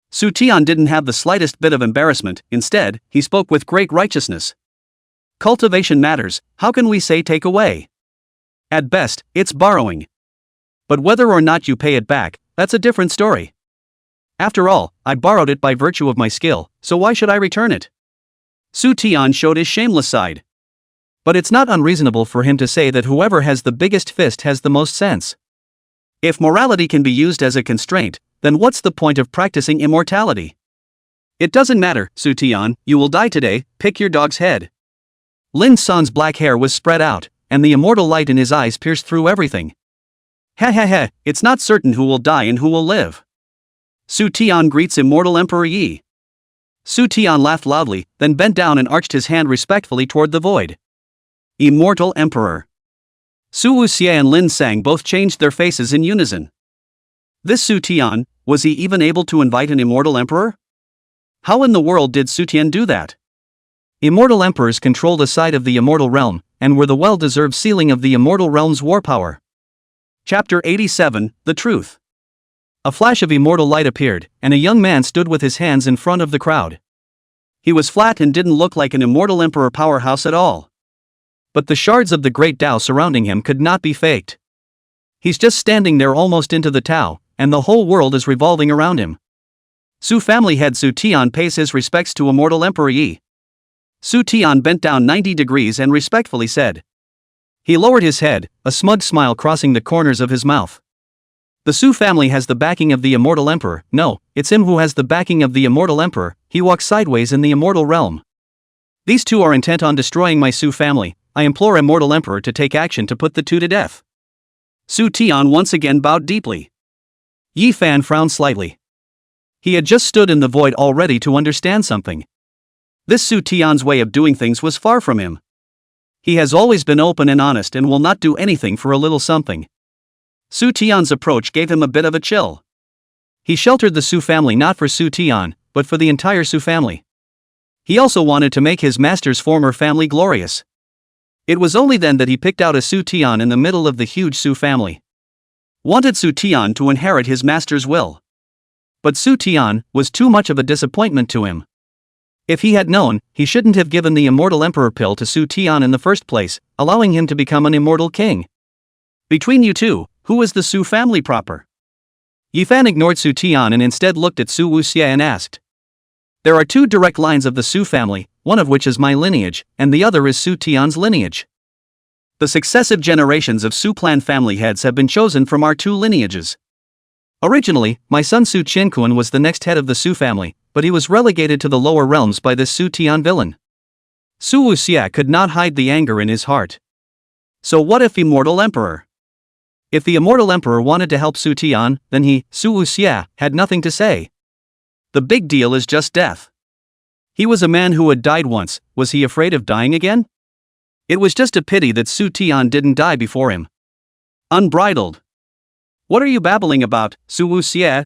Su Tian didn't have the slightest bit of embarrassment, instead, he spoke with great righteousness. Cultivation matters, how can we say take away? At best, it's borrowing. But whether or not you pay it back, that's a different story. After all, I borrowed it by virtue of my skill, so why should I return it? Su Tian showed his shameless side. But it's not unreasonable for him to say that whoever has the biggest fist has the most sense. If morality can be used as a constraint, then what's the point of practicing immortality? It doesn't matter, Su Tian, you will die today, pick your dog's head. Lin San's black hair was spread out, and the immortal light in his eyes pierced through everything. Heh, it's not certain who will die and who will live. Su Tian greets immortal Emperor Yi. Su Tian laughed loudly, then bent down and arched his hand respectfully toward the void. Immortal Emperor. Su Wuxie and Lin Sang both changed their faces in unison. This Su Tian, was he even able to invite an immortal emperor? How in the world did Su Tian do that? Immortal emperors controlled a side of the immortal realm, and were the well-deserved ceiling of the immortal realm's war power. Chapter 87, The Truth. A flash of immortal light appeared, and a young man stood with his hands in front of the crowd. He was flat and didn't look like an immortal emperor powerhouse at all. But the shards of the great Tao surrounding him could not be faked. He's just standing there almost into the Tao, and the whole world is revolving around him. Su family head Su Tian pays his respects to immortal Emperor Yi. Su Tian bent down 90 degrees and respectfully said. He lowered his head, a smug smile crossing the corners of his mouth. The Su family has the backing of the immortal emperor. No, it's him who has the backing of the immortal emperor. He walks sideways in the immortal realm. These two are intent on destroying my Su family. I implore immortal emperor to take action to put the two to death. Su Tian once again bowed deeply. Yi Fan frowned slightly. He had just stood in the void already to understand something. This Su Tian's way of doing things was far from him. He has always been open and honest and will not do anything for a little something. Su Tian's approach gave him a bit of a chill. He sheltered the Su family not for Su Tian, but for the entire Su family. He also wanted to make his master's former family glorious. It was only then that he picked out a Su Tian in the middle of the huge Su family. Wanted Su Tian to inherit his master's will. But Su Tian was too much of a disappointment to him. If he had known, he shouldn't have given the immortal emperor pill to Su Tian in the first place, allowing him to become an immortal king. Between you two, who is the Su family proper? Yi Fan ignored Su Tian and instead looked at Su Wuxie and asked. There are two direct lines of the Su family, one of which is my lineage, and the other is Su Tian's lineage. The successive generations of Su clan family heads have been chosen from our two lineages. Originally, my son Su Qianquan was the next head of the Su family, but he was relegated to the lower realms by this Su Tian villain. Su Wuxie could not hide the anger in his heart. So what if immortal emperor? If the immortal emperor wanted to help Su Tian, then he, Su Wuxie, had nothing to say. The big deal is just death. He was a man who had died once, was he afraid of dying again? It was just a pity that Su Tian didn't die before him. Unbridled. What are you babbling about, Su Wuxie?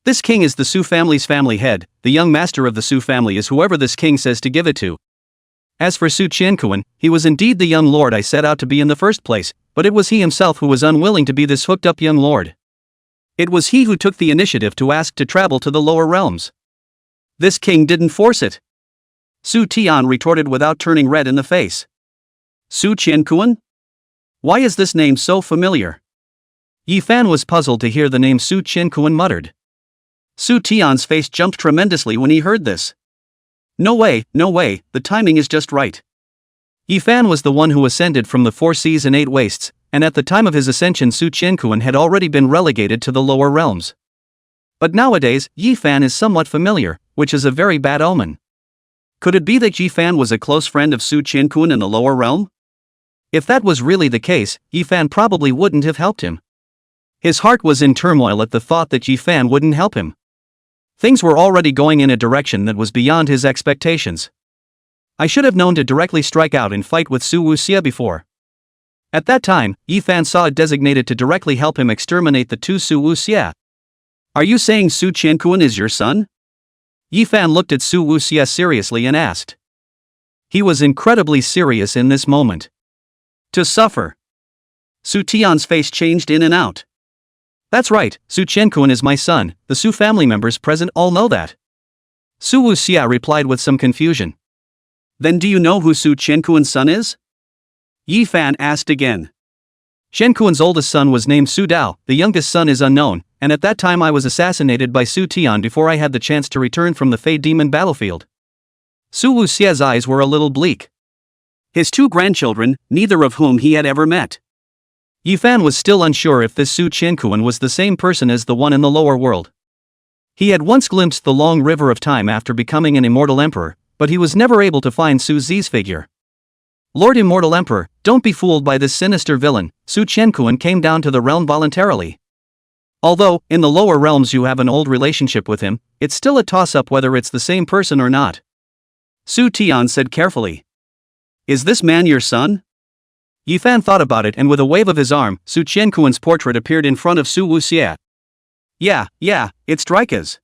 This king is the Su family's family head, the young master of the Su family is whoever this king says to give it to. As for Su Qianquan, he was indeed the young lord I set out to be in the first place, but it was he himself who was unwilling to be this hooked-up young lord. It was he who took the initiative to ask to travel to the lower realms. This king didn't force it. Su Tian retorted without turning red in the face. Su Qiankuan? Why is this name so familiar? Yi Fan was puzzled to hear the name Su Qiankuan muttered. Su Tian's face jumped tremendously when he heard this. No way, the timing is just right. Yi Fan was the one who ascended from the 4 seas and 8 wastes, and at the time of his ascension Su Qiankuan had already been relegated to the lower realms. But nowadays, Yi Fan is somewhat familiar, which is a very bad omen. Could it be that Yi Fan was a close friend of Su Qiankuan in the lower realm? If that was really the case, Yi Fan probably wouldn't have helped him. His heart was in turmoil at the thought that Yi Fan wouldn't help him. Things were already going in a direction that was beyond his expectations. I should have known to directly strike out and fight with Su Wuxia before. At that time, Yi Fan saw it designated to directly help him exterminate the 2 Su Wuxia. Are you saying Su Qiankuan is your son? Yi Fan looked at Su Wuxia seriously and asked. He was incredibly serious in this moment. To suffer. Su Tian's face changed in and out. That's right, Su Qiankuan is my son, the Su family members present all know that. Su Wuxia replied with some confusion. Then do you know who Su Qiankuan's son is? Yi Fan asked again. Qiankuan's oldest son was named Su Dao, the youngest son is unknown, and at that time I was assassinated by Su Tian before I had the chance to return from the Fey Demon battlefield. Su Wuxia's eyes were a little bleak. His 2 grandchildren, neither of whom he had ever met. Yi Fan was still unsure if this Su Qiankuan was the same person as the one in the lower world. He had once glimpsed the long river of time after becoming an immortal emperor, but he was never able to find Su Zi's figure. Lord Immortal Emperor, don't be fooled by this sinister villain, Su Qiankuan came down to the realm voluntarily. Although, in the lower realms you have an old relationship with him, it's still a toss-up whether it's the same person or not. Su Tian said carefully. Is this man your son? Yi Fan thought about it and with a wave of his arm, Su Qiankuan's portrait appeared in front of Su Wuxia. Yeah, it's Drika's.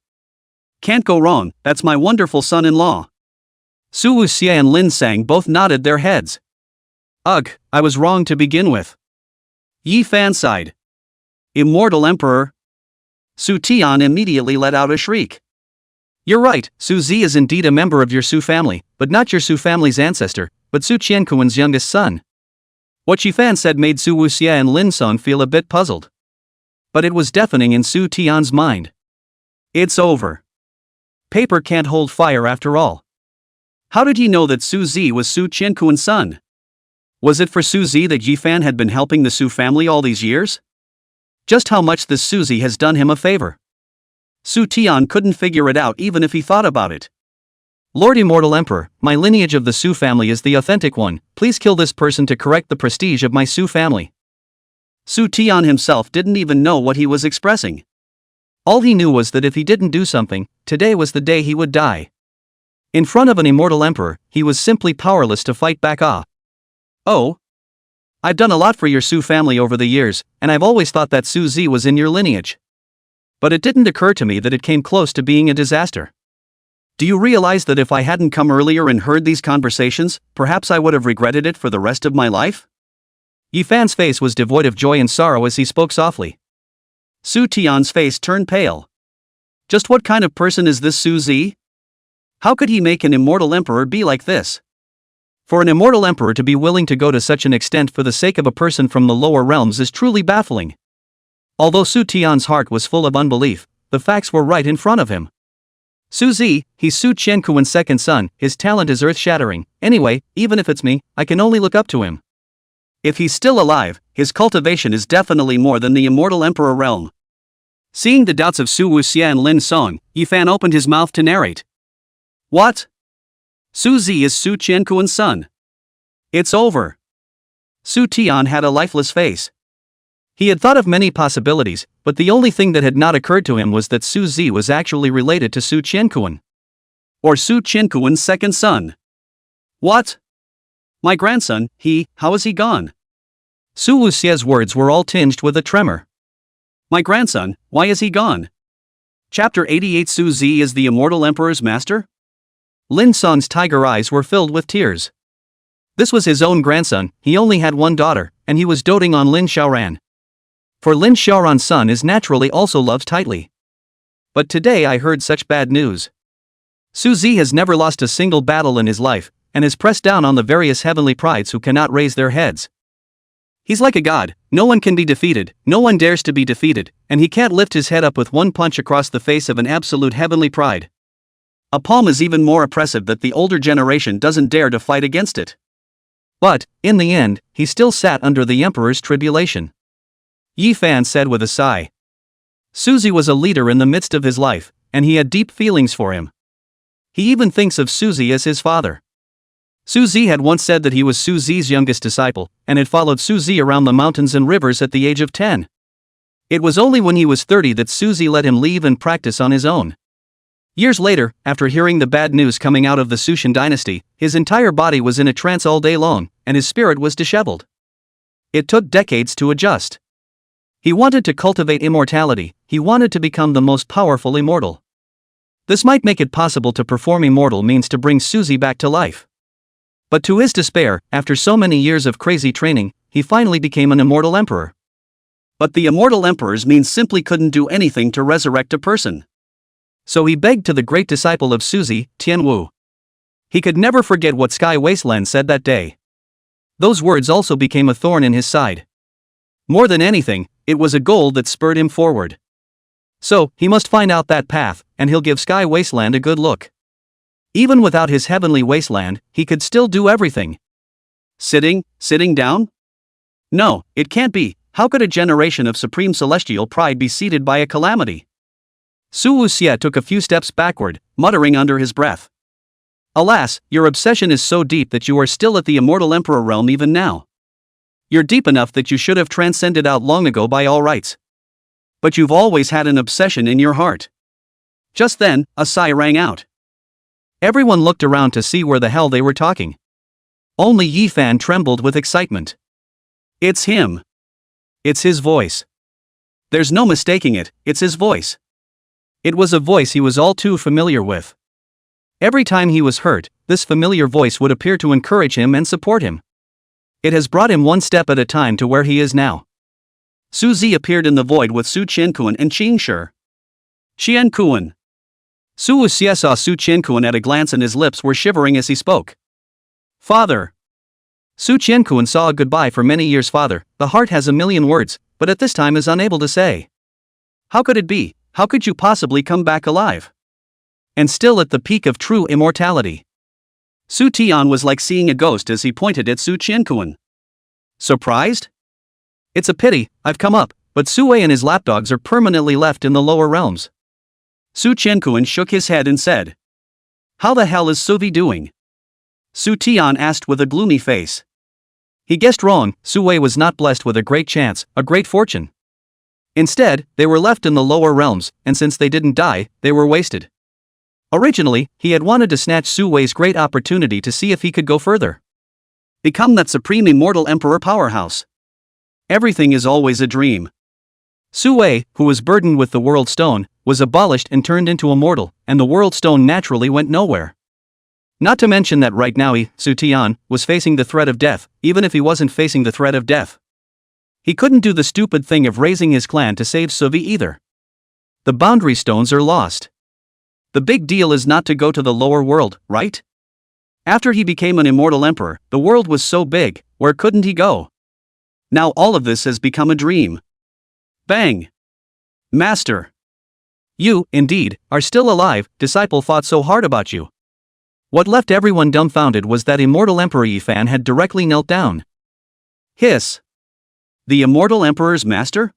Can't go wrong, that's my wonderful son-in-law. Su Wuxia and Lin Sang both nodded their heads. Ugh, I was wrong to begin with. Yi Fan sighed. Immortal Emperor? Su Tian immediately let out a shriek. You're right, Su Zi is indeed a member of your Su family, but not your Su family's ancestor, but Su Qiankuan's youngest son. What Yi Fan said made Su Wuxia and Lin Sang feel a bit puzzled. But it was deafening in Su Tian's mind. It's over. Paper can't hold fire after all. How did he know that Su Zi was Su Qiankuan's son? Was it for Su Zi that Yi Fan had been helping the Su family all these years? Just how much this Su Zi has done him a favor. Su Tian couldn't figure it out even if he thought about it. Lord Immortal Emperor, my lineage of the Su family is the authentic one, please kill this person to correct the prestige of my Su family. Su Tian himself didn't even know what he was expressing. All he knew was that if he didn't do something, today was the day he would die. In front of an immortal emperor, he was simply powerless to fight back. Oh? I've done a lot for your Su family over the years, and I've always thought that Su Zi was in your lineage. But it didn't occur to me that it came close to being a disaster. Do you realize that if I hadn't come earlier and heard these conversations, perhaps I would have regretted it for the rest of my life? Yi Fan's face was devoid of joy and sorrow as he spoke softly. Su Tian's face turned pale. Just what kind of person is this Su Zi? How could he make an immortal emperor be like this? For an immortal emperor to be willing to go to such an extent for the sake of a person from the lower realms is truly baffling. Although Su Tian's heart was full of unbelief, the facts were right in front of him. Su Zi, he's Su Qiankuan's second son, his talent is earth-shattering. Anyway, even if it's me, I can only look up to him. If he's still alive, his cultivation is definitely more than the immortal emperor realm. Seeing the doubts of Su Wuxia and Lin Sang, Yi Fan opened his mouth to narrate. What? Su Zi is Su Qiankuan's son. It's over. Su Tian had a lifeless face. He had thought of many possibilities, but the only thing that had not occurred to him was that Su Zi was actually related to Su Qiankuan. Or Su Qiankuan's second son. What? My grandson, how is he gone? Su Wuxia's words were all tinged with a tremor. My grandson, why is he gone? Chapter 88 Su Zi is the immortal emperor's master? Lin Sang's tiger eyes were filled with tears. This was his own grandson, he only had one daughter, and he was doting on Lin Xiaoran. For Lin Xiaoran's son is naturally also loved tightly. But today I heard such bad news. Su Zi has never lost a single battle in his life, and is pressed down on the various heavenly prides who cannot raise their heads. He's like a god, no one can be defeated, no one dares to be defeated, and he can't lift his head up with one punch across the face of an absolute heavenly pride. A palm is even more oppressive that the older generation doesn't dare to fight against it. But, in the end, he still sat under the emperor's tribulation. Yi Fan said with a sigh. Su Zi was a leader in the midst of his life, and he had deep feelings for him. He even thinks of Su Zi as his father. Su Zi had once said that he was Su Zi's youngest disciple, and had followed Su Zi around the mountains and rivers at the age of 10. It was only when he was 30 that Su Zi let him leave and practice on his own. Years later, after hearing the bad news coming out of the Sushan dynasty, his entire body was in a trance all day long, and his spirit was disheveled. It took decades to adjust. He wanted to cultivate immortality, he wanted to become the most powerful immortal. This might make it possible to perform immortal means to bring Su Zi back to life. But to his despair, after so many years of crazy training, he finally became an immortal emperor. But the immortal emperor's means simply couldn't do anything to resurrect a person. So he begged to the great disciple of Su Zi, Tian Wu. He could never forget what Sky Wasteland said that day. Those words also became a thorn in his side. More than anything, it was a goal that spurred him forward. So, he must find out that path, and he'll give Sky Wasteland a good look. Even without his heavenly wasteland, he could still do everything. Sitting down? No, it can't be. How could a generation of supreme celestial pride be seated by a calamity? Su Wuxie took a few steps backward, muttering under his breath. Alas, your obsession is so deep that you are still at the immortal emperor realm even now. You're deep enough that you should have transcended out long ago by all rights. But you've always had an obsession in your heart. Just then, a sigh rang out. Everyone looked around to see where the hell they were talking. Only Yi Fan trembled with excitement. It's him. It's his voice. There's no mistaking it, it's his voice. It was a voice he was all too familiar with. Every time he was hurt, this familiar voice would appear to encourage him and support him. It has brought him one step at a time to where he is now. Su Zi appeared in the void with Su Qiankuan and Qing Shi. Qiankuan. Su Wuxie saw Su Qiankuan at a glance and his lips were shivering as he spoke. Father. Su Qiankuan saw a goodbye for many years father, the heart has a million words, but at this time is unable to say. How could it be? How could you possibly come back alive? And still at the peak of true immortality. Su Tian was like seeing a ghost as he pointed at Su Qiankuan. Surprised? It's a pity, I've come up, but Su Wei and his lapdogs are permanently left in the lower realms. Su Qiankuan shook his head and said. How the hell is Su Vi doing? Su Tian asked with a gloomy face. He guessed wrong, Su Wei was not blessed with a great chance, a great fortune. Instead, they were left in the lower realms, and since they didn't die, they were wasted. Originally, he had wanted to snatch Su Wei's great opportunity to see if he could go further. Become that supreme immortal emperor powerhouse. Everything is always a dream. Su Wei, who was burdened with the World Stone, was abolished and turned into a mortal, and the World Stone naturally went nowhere. Not to mention that right now he, Su Tian, was facing the threat of death, even if he wasn't facing the threat of death. He couldn't do the stupid thing of raising his clan to save Su Vi either. The boundary stones are lost. The big deal is not to go to the lower world, right? After he became an immortal emperor, the world was so big, where couldn't he go? Now all of this has become a dream. Bang! Master! You, indeed, are still alive, disciple fought so hard about you. What left everyone dumbfounded was that immortal Emperor Yi Fan had directly knelt down. Hiss! The immortal emperor's master?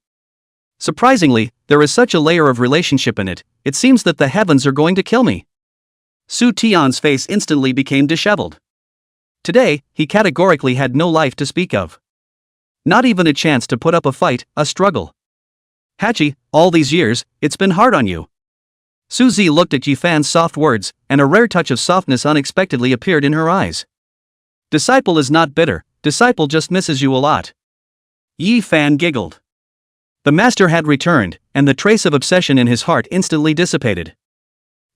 Surprisingly, there is such a layer of relationship in it, it seems that the heavens are going to kill me. Su Tian's face instantly became disheveled. Today, he categorically had no life to speak of. Not even a chance to put up a fight, a struggle. Hachi, all these years, it's been hard on you. Su Zi looked at Yi Fan's soft words, and a rare touch of softness unexpectedly appeared in her eyes. Disciple is not bitter, disciple just misses you a lot. Yi Fan giggled. The master had returned, and the trace of obsession in his heart instantly dissipated.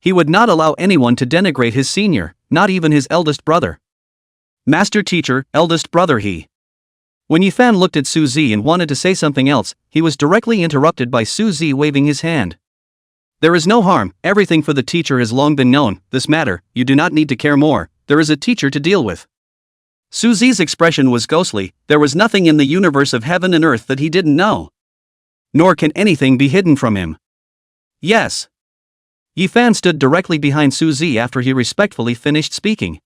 He would not allow anyone to denigrate his senior, not even his eldest brother. Master teacher, eldest brother he. When Yi Fan looked at Su Zi and wanted to say something else, he was directly interrupted by Su Zi waving his hand. There is no harm, everything for the teacher has long been known, this matter, you do not need to care more, there is a teacher to deal with. Su Zi's expression was ghostly, there was nothing in the universe of heaven and earth that he didn't know. Nor can anything be hidden from him. Yes. Yi Fan stood directly behind Su Zi after he respectfully finished speaking.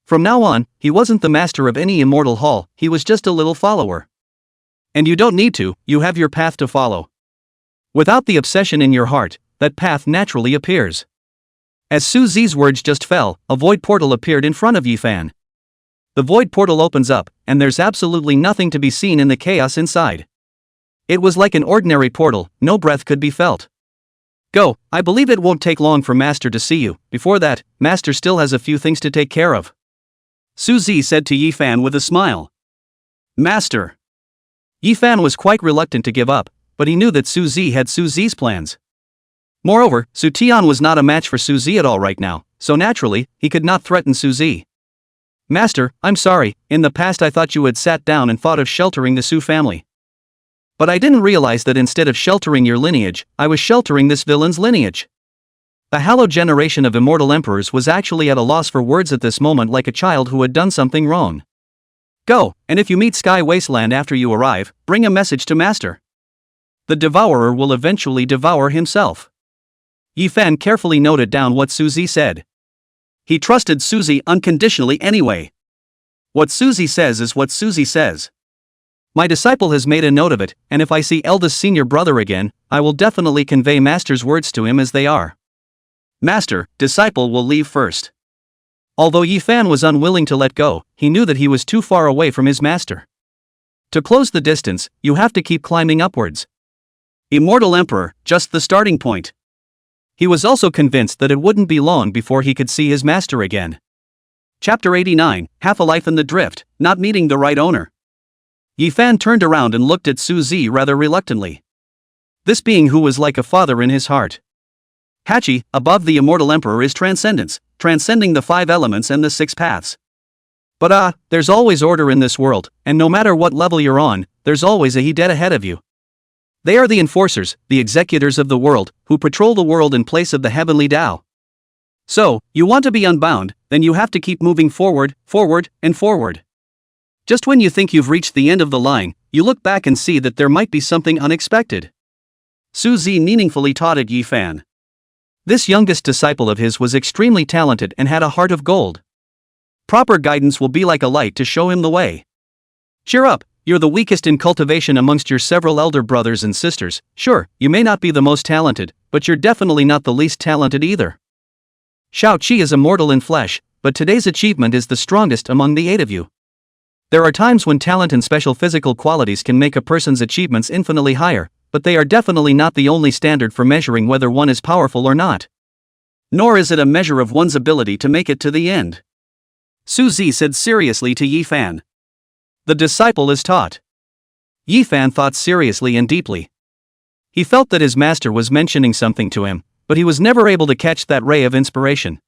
From now on, he wasn't the master of any immortal hall, he was just a little follower. And you don't need to, you have your path to follow. Without the obsession in your heart, that path naturally appears. As Su Zi's words just fell, a void portal appeared in front of Yi Fan. The void portal opens up, and there's absolutely nothing to be seen in the chaos inside. It was like an ordinary portal, no breath could be felt. Go, I believe it won't take long for Master to see you, before that, Master still has a few things to take care of. Su Zi said to Yi Fan with a smile. Master. Yi Fan was quite reluctant to give up, but he knew that Su Zi had Su Zi's plans. Moreover, Su Tian was not a match for Su Zi at all right now, so naturally, he could not threaten Su Zi. Master, I'm sorry, in the past I thought you had sat down and thought of sheltering the Su family. But I didn't realize that instead of sheltering your lineage, I was sheltering this villain's lineage. The hallowed generation of immortal emperors was actually at a loss for words at this moment, like a child who had done something wrong. Go, and if you meet Sky Wasteland after you arrive, bring a message to Master. The devourer will eventually devour himself. Yi Fan carefully noted down what Su Zi said. He trusted Su Zi unconditionally anyway. What Su Zi says is what Su Zi says. My disciple has made a note of it, and if I see eldest senior brother again, I will definitely convey Master's words to him as they are. Master, disciple will leave first. Although Yi Fan was unwilling to let go, he knew that he was too far away from his master. To close the distance, you have to keep climbing upwards. Immortal Emperor, just the starting point. He was also convinced that it wouldn't be long before he could see his master again. Chapter 89, Half a Life in the Drift, Not Meeting the Right Owner. Yi Fan turned around and looked at Su Zi rather reluctantly. This being who was like a father in his heart. Hachi, above the Immortal Emperor is transcendence, transcending the 5 elements and the 6 paths. But there's always order in this world, and no matter what level you're on, there's always a he dead ahead of you. They are the enforcers, the executors of the world, who patrol the world in place of the heavenly Tao. So, you want to be unbound, then you have to keep moving forward, forward, and forward. Just when you think you've reached the end of the line, you look back and see that there might be something unexpected. Su Zi meaningfully taunted Yi Fan. This youngest disciple of his was extremely talented and had a heart of gold. Proper guidance will be like a light to show him the way. Cheer up. You're the weakest in cultivation amongst your several elder brothers and sisters. Sure, you may not be the most talented, but you're definitely not the least talented either. Shao Qi is immortal in flesh, but today's achievement is the strongest among the 8 of you. There are times when talent and special physical qualities can make a person's achievements infinitely higher, but they are definitely not the only standard for measuring whether one is powerful or not. Nor is it a measure of one's ability to make it to the end. Su Zi said seriously to Yi Fan. The disciple is taught. Yi Fan thought seriously and deeply. He felt that his master was mentioning something to him, but he was never able to catch that ray of inspiration.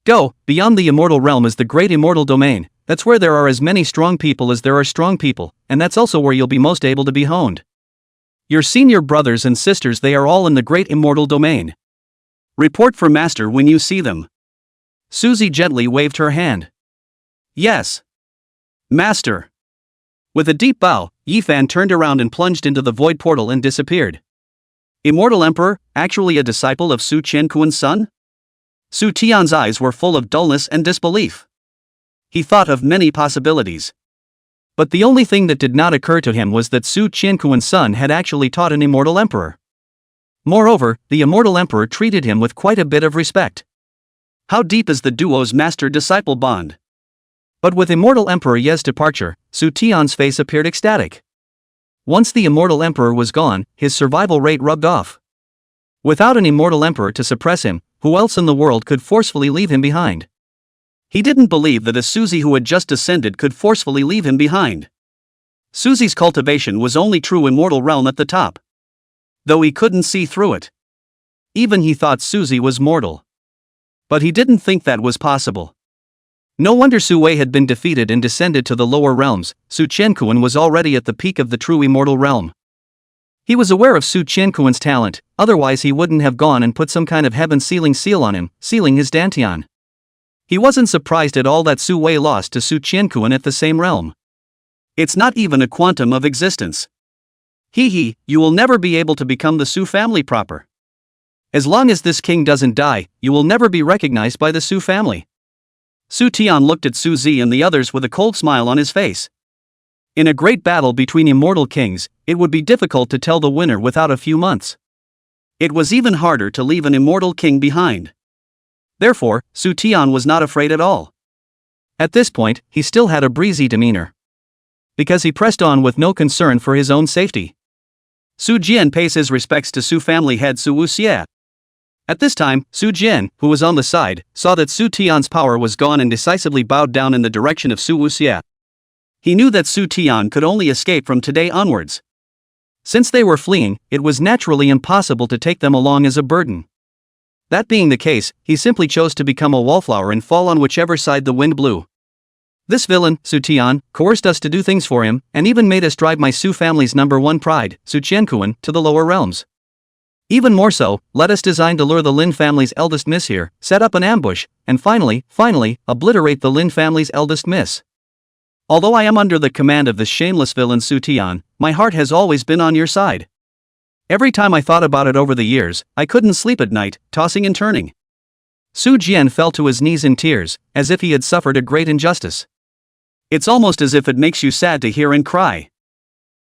Go, beyond the immortal realm is the great immortal domain, that's where there are as many strong people as there are strong people, and that's also where you'll be most able to be honed. Your senior brothers and sisters, they are all in the great immortal domain. Report for Master when you see them. Su Zi gently waved her hand. Yes. Master. With a deep bow, Yi Fan turned around and plunged into the void portal and disappeared. Immortal Emperor, actually a disciple of Su Qianquan's son? Su Tian's eyes were full of dullness and disbelief. He thought of many possibilities. But the only thing that did not occur to him was that Su Qianquan's son had actually taught an immortal emperor. Moreover, the immortal emperor treated him with quite a bit of respect. How deep is the duo's master-disciple bond? But with immortal Emperor Ye's departure, Su Tian's face appeared ecstatic. Once the immortal emperor was gone, his survival rate rubbed off. Without an immortal emperor to suppress him, who else in the world could forcefully leave him behind? He didn't believe that a Su Zi who had just ascended could forcefully leave him behind. Su Zi's cultivation was only true immortal realm at the top. Though he couldn't see through it. Even he thought Su Zi was mortal. But he didn't think that was possible. No wonder Su Wei had been defeated and descended to the lower realms. Su Qianquan was already at the peak of the true immortal realm. He was aware of Su Qianquan's talent, otherwise he wouldn't have gone and put some kind of heaven-sealing seal on him, sealing his dantian. He wasn't surprised at all that Su Wei lost to Su Qianquan at the same realm. It's not even a quantum of existence. You will never be able to become the Su family proper. As long as this king doesn't die, you will never be recognized by the Su family. Su Tian looked at Su Zi and the others with a cold smile on his face. In a great battle between immortal kings, it would be difficult to tell the winner without a few months. It was even harder to leave an immortal king behind. Therefore, Su Tian was not afraid at all. At this point, he still had a breezy demeanor. Because he pressed on with no concern for his own safety. Su Jian pays his respects to Su family head Su Wuxie. At this time, Su Jian, who was on the side, saw that Su Tian's power was gone and decisively bowed down in the direction of Su Wuxie. He knew that Su Tian could only escape from today onwards. Since they were fleeing, it was naturally impossible to take them along as a burden. That being the case, he simply chose to become a wallflower and fall on whichever side the wind blew. This villain, Su Tian, coerced us to do things for him, and even made us drive my Su family's #1 pride, Su Qianquan, to the lower realms. Even more so, let us design to lure the Lin family's eldest miss here, set up an ambush, and finally, obliterate the Lin family's eldest miss. Although I am under the command of this shameless villain Su Tian, my heart has always been on your side. Every time I thought about it over the years, I couldn't sleep at night, tossing and turning. Su Jian fell to his knees in tears, as if he had suffered a great injustice. It's almost as if it makes you sad to hear and cry.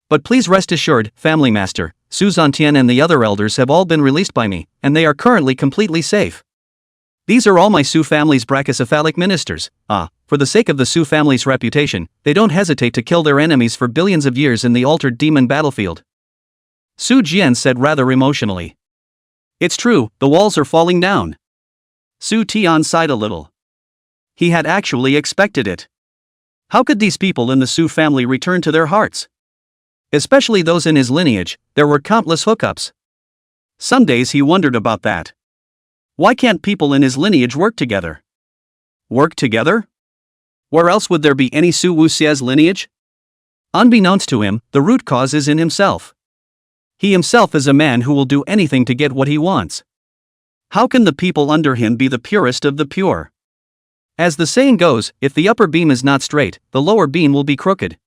But please rest assured, family master, Su Zantian and the other elders have all been released by me, and they are currently completely safe. These are all my Su family's brachycephalic ministers. For the sake of the Su family's reputation, they don't hesitate to kill their enemies for billions of years in the altered demon battlefield. Su Jian said rather emotionally. It's true, the walls are falling down. Su Tian sighed a little. He had actually expected it. How could these people in the Su family return to their hearts? Especially those in his lineage, there were countless hookups. Some days he wondered about that. Why can't people in his lineage work together? Work together? Where else would there be any Su Wuxie's lineage? Unbeknownst to him, the root cause is in himself. He himself is a man who will do anything to get what he wants. How can the people under him be the purest of the pure? As the saying goes, if the upper beam is not straight, the lower beam will be crooked.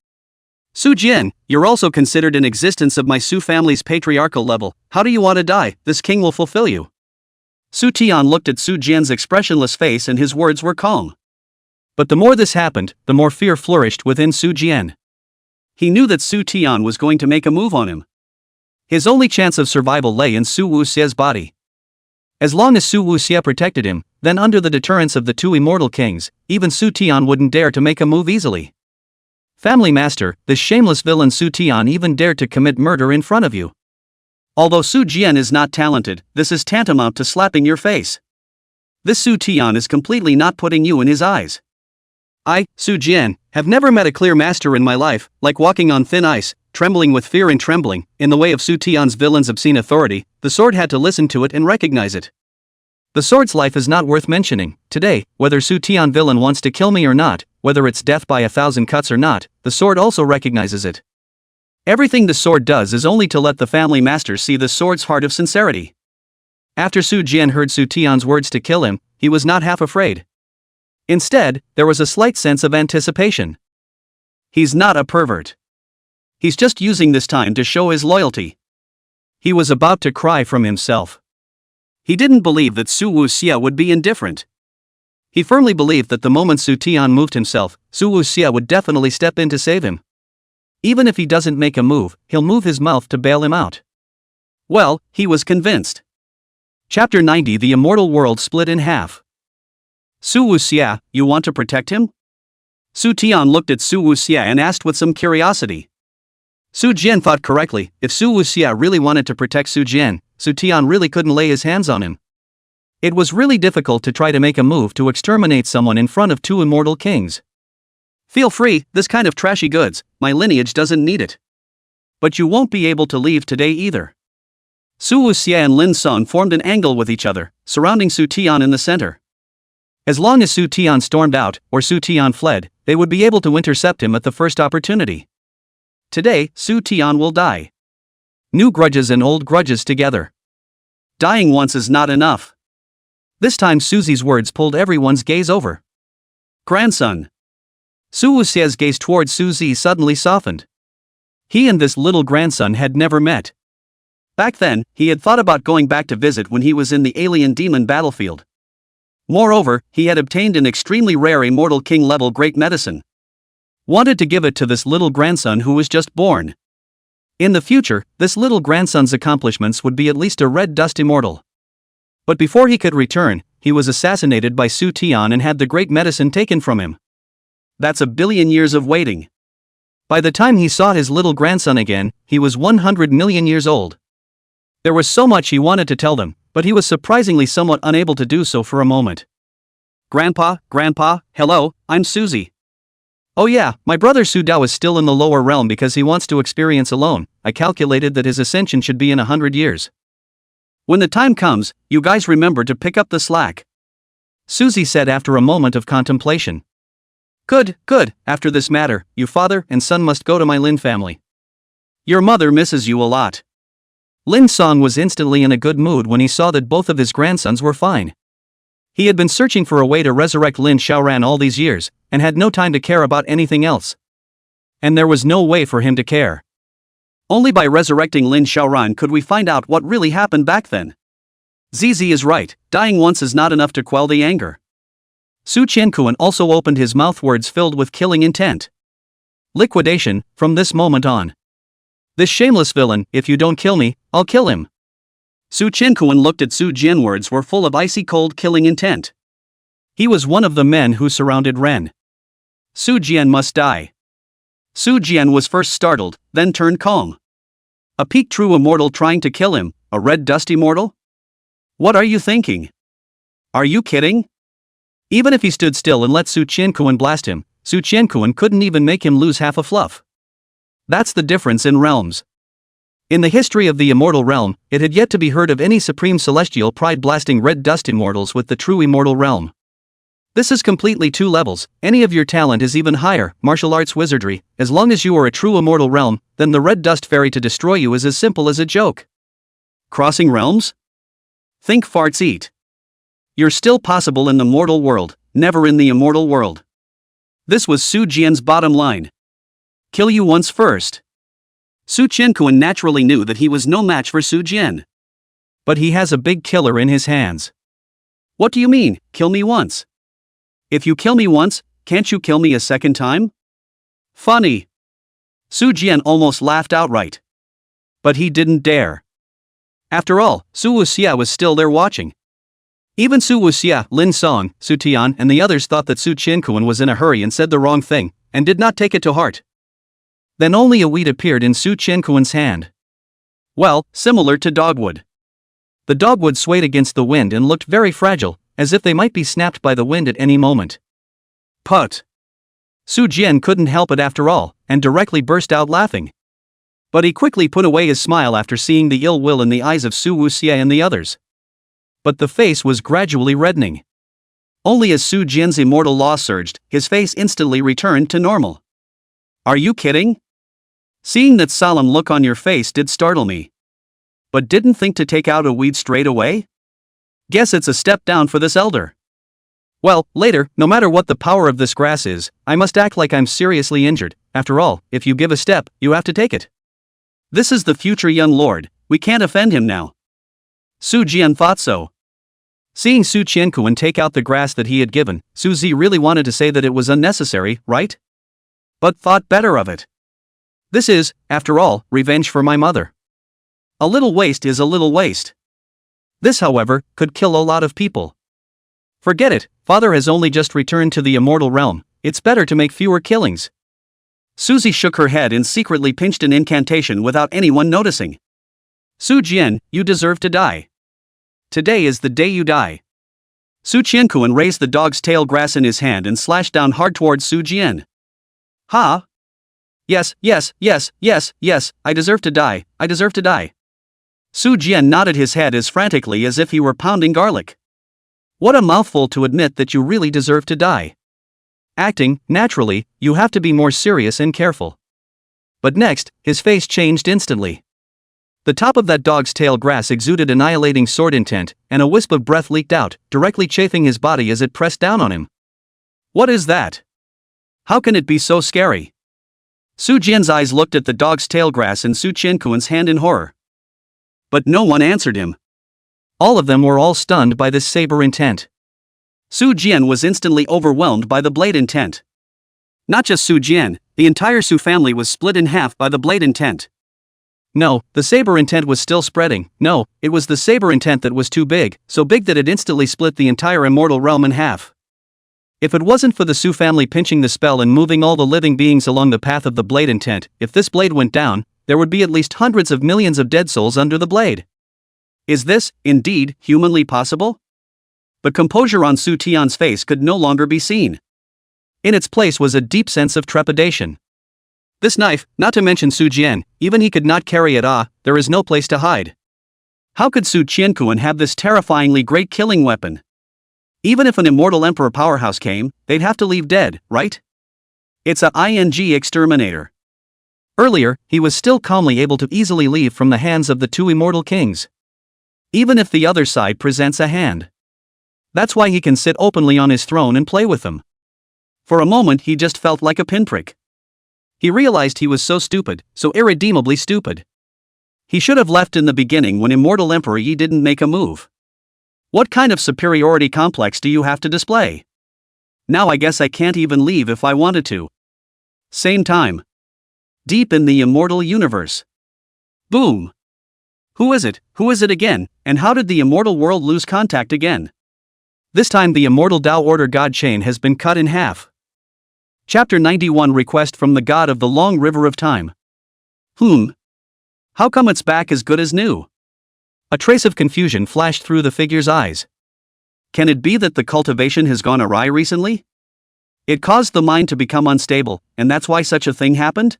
Su Jian, you're also considered in existence of my Su family's patriarchal level. How do you want to die? This king will fulfill you. Su Tian looked at Su Jian's expressionless face and his words were calm. But the more this happened, the more fear flourished within Su Jian. He knew that Su Tian was going to make a move on him. His only chance of survival lay in Su Wuxie's body. As long as Su Wuxie protected him, then under the deterrence of the two immortal kings, even Su Tian wouldn't dare to make a move easily. Family master, this shameless villain Su Tian even dared to commit murder in front of you. Although Su Jian is not talented, this is tantamount to slapping your face. This Su Tian is completely not putting you in his eyes. I, Su Jian, have never met a clear master in my life, like walking on thin ice, trembling with fear and trembling, in the way of Su Tian's villain's obscene authority. The sword had to listen to it and recognize it. The sword's life is not worth mentioning. Today, whether Su Tian villain wants to kill me or not, whether it's death by 1,000 cuts or not, the sword also recognizes it. Everything the sword does is only to let the family master see the sword's heart of sincerity. After Su Jian heard Su Tian's words to kill him, he was not half afraid. Instead, there was a slight sense of anticipation. He's not a pervert. He's just using this time to show his loyalty. He was about to cry from himself. He didn't believe that Su Wuxie would be indifferent. He firmly believed that the moment Su Tian moved himself, Su Wuxie would definitely step in to save him. Even if he doesn't make a move, he'll move his mouth to bail him out. Well, he was convinced. Chapter 90. The immortal world split in half. Su Wuxie, you want to protect him? Su Tian looked at Su Wuxie and asked with some curiosity. Su Jian thought correctly. If Su Wuxie really wanted to protect Su Jian, Su Tian really couldn't lay his hands on him. It was really difficult to try to make a move to exterminate someone in front of two immortal kings. Feel free, this kind of trashy goods, my lineage doesn't need it. But you won't be able to leave today either. Su Wuxie and Lin Sun formed an angle with each other, surrounding Su Tian in the center. As long as Su Tian stormed out, or Su Tian fled, they would be able to intercept him at the first opportunity. Today, Su Tian will die. New grudges and old grudges together. dying once is not enough. This time Susie's words pulled everyone's gaze over. Grandson. Su Wuxia's gaze towards Suzy suddenly softened. He and this little grandson had never met. Back then, he had thought about going back to visit when he was in the alien demon battlefield. Moreover, he had obtained an extremely rare immortal king-level great medicine. Wanted to give it to this little grandson who was just born. In the future, this little grandson's accomplishments would be at least a red dust immortal. But before he could return, he was assassinated by Su Tian and had the great medicine taken from him. That's a billion years of waiting. By the time he saw his little grandson again, he was 100 million years old. There was so much he wanted to tell them, but he was surprisingly somewhat unable to do so for a moment. Grandpa, hello, I'm Suzy. Oh yeah, my brother Su Dao is still in the lower realm because he wants to experience alone. I calculated that his ascension should be in 100 years. When the time comes, you guys remember to pick up the slack. Suzy said after a moment of contemplation. Good, after this matter, you father and son must go to my Lin family. Your mother misses you a lot. Lin Song was instantly in a good mood when he saw that both of his grandsons were fine. He had been searching for a way to resurrect Lin Xiaoran all these years, and had no time to care about anything else. And there was no way for him to care. Only by resurrecting Lin Xiaoran could we find out what really happened back then. Zizi is right, dying once is not enough to quell the anger. Su Qiankuan also opened his mouth, words filled with killing intent. Liquidation, from this moment on. This shameless villain, if you don't kill me, I'll kill him. Su Qiankuan looked at Su Jian, words were full of icy cold killing intent. He was one of the men who surrounded Ren. Su Jian must die. Su Jian was first startled, then turned calm. A peak true immortal trying to kill him, a red dust immortal? What are you thinking? Are you kidding? Even if he stood still and let Su Qiankuan blast him, Su Qiankuan couldn't even make him lose half a fluff. That's the difference in realms. In the history of the immortal realm, it had yet to be heard of any supreme celestial pride blasting red dust immortals with the true immortal realm. This is completely two levels. Any of your talent is even higher, martial arts, wizardry. As long as you are a true immortal realm, then the red dust fairy to destroy you is as simple as a joke. Crossing realms? Think farts eat. You're still possible in the mortal world, never in the immortal world. This was Su Jian's bottom line. Kill you once first. Su Qiankuan naturally knew that he was no match for Su Jian. But he has a big killer in his hands. What do you mean, kill me once? If you kill me once, can't you kill me a second time? Funny. Su Jian almost laughed outright. But he didn't dare. After all, Su Wuxia was still there watching. Even Su Wuxia, Lin Song, Su Tian and the others thought that Su Qiankuan was in a hurry and said the wrong thing, and did not take it to heart. Then only a weed appeared in Su Qiankuan's hand. Well, similar to dogwood. The dogwood swayed against the wind and looked very fragile, as if they might be snapped by the wind at any moment. Put! Su Jian couldn't help it after all, and directly burst out laughing. But he quickly put away his smile after seeing the ill will in the eyes of Su Wuxia and the others. But the face was gradually reddening. Only as Su Jian's immortal law surged, his face instantly returned to normal. Are you kidding? Seeing that solemn look on your face did startle me. But didn't think to take out a weed straight away? Guess it's a step down for this elder. Well, later, no matter what the power of this grass is, I must act like I'm seriously injured. After all, if you give a step, you have to take it. This is the future young lord, we can't offend him now. Su Jian thought so. Seeing Su Qiankuan take out the grass that he had given, Su Zi really wanted to say that it was unnecessary, right? But thought better of it. This is, after all, revenge for my mother. A little waste is a little waste. This, however, could kill a lot of people. Forget it, father has only just returned to the immortal realm, it's better to make fewer killings. Suzy shook her head and secretly pinched an incantation without anyone noticing. Su Jian, you deserve to die. Today is the day you die. Su Qiankuan raised the dog's tail grass in his hand and slashed down hard towards Su Jian. Ha! Yes, I deserve to die, I deserve to die. Su Jian nodded his head as frantically as if he were pounding garlic. What a mouthful to admit that you really deserve to die. Acting, naturally, you have to be more serious and careful. But next, his face changed instantly. The top of that dog's tail grass exuded annihilating sword intent, and a wisp of breath leaked out, directly chafing his body as it pressed down on him. What is that? How can it be so scary? Su Jian's eyes looked at the dog's tail grass and Su Qiankuan's hand in horror. But no one answered him. All of them were all stunned by this saber intent. Su Jian was instantly overwhelmed by the blade intent. Not just Su Jian, the entire Su family was split in half by the blade intent. No, the saber intent was still spreading. No, it was the saber intent that was too big, so big that it instantly split the entire immortal realm in half. If it wasn't for the Su family pinching the spell and moving all the living beings along the path of the blade intent, if this blade went down, there would be at least hundreds of millions of dead souls under the blade. Is this, indeed, humanly possible? But composure on Su Tian's face could no longer be seen. In its place was a deep sense of trepidation. This knife, not to mention Su Jian, even he could not carry it. There is no place to hide. How could Su Qiankuan have this terrifyingly great killing weapon? Even if an immortal emperor powerhouse came, they'd have to leave dead, right? It's a exterminator. Earlier, he was still calmly able to easily leave from the hands of the two immortal kings. Even if the other side presents a hand. That's why he can sit openly on his throne and play with them. For a moment he just felt like a pinprick. He realized he was so stupid, so irredeemably stupid. He should have left in the beginning when Immortal Emperor Yi didn't make a move. What kind of superiority complex do you have to display? Now I guess I can't even leave if I wanted to. Same time. Deep in the immortal universe. Boom. Who is it? Who is it again? And how did the immortal world lose contact again? This time the immortal Tao Order God chain has been cut in half. Chapter 91 Request from the God of the Long River of Time. How come it's back as good as new? A trace of confusion flashed through the figure's eyes. Can it be that the cultivation has gone awry recently? It caused the mind to become unstable, and that's why such a thing happened?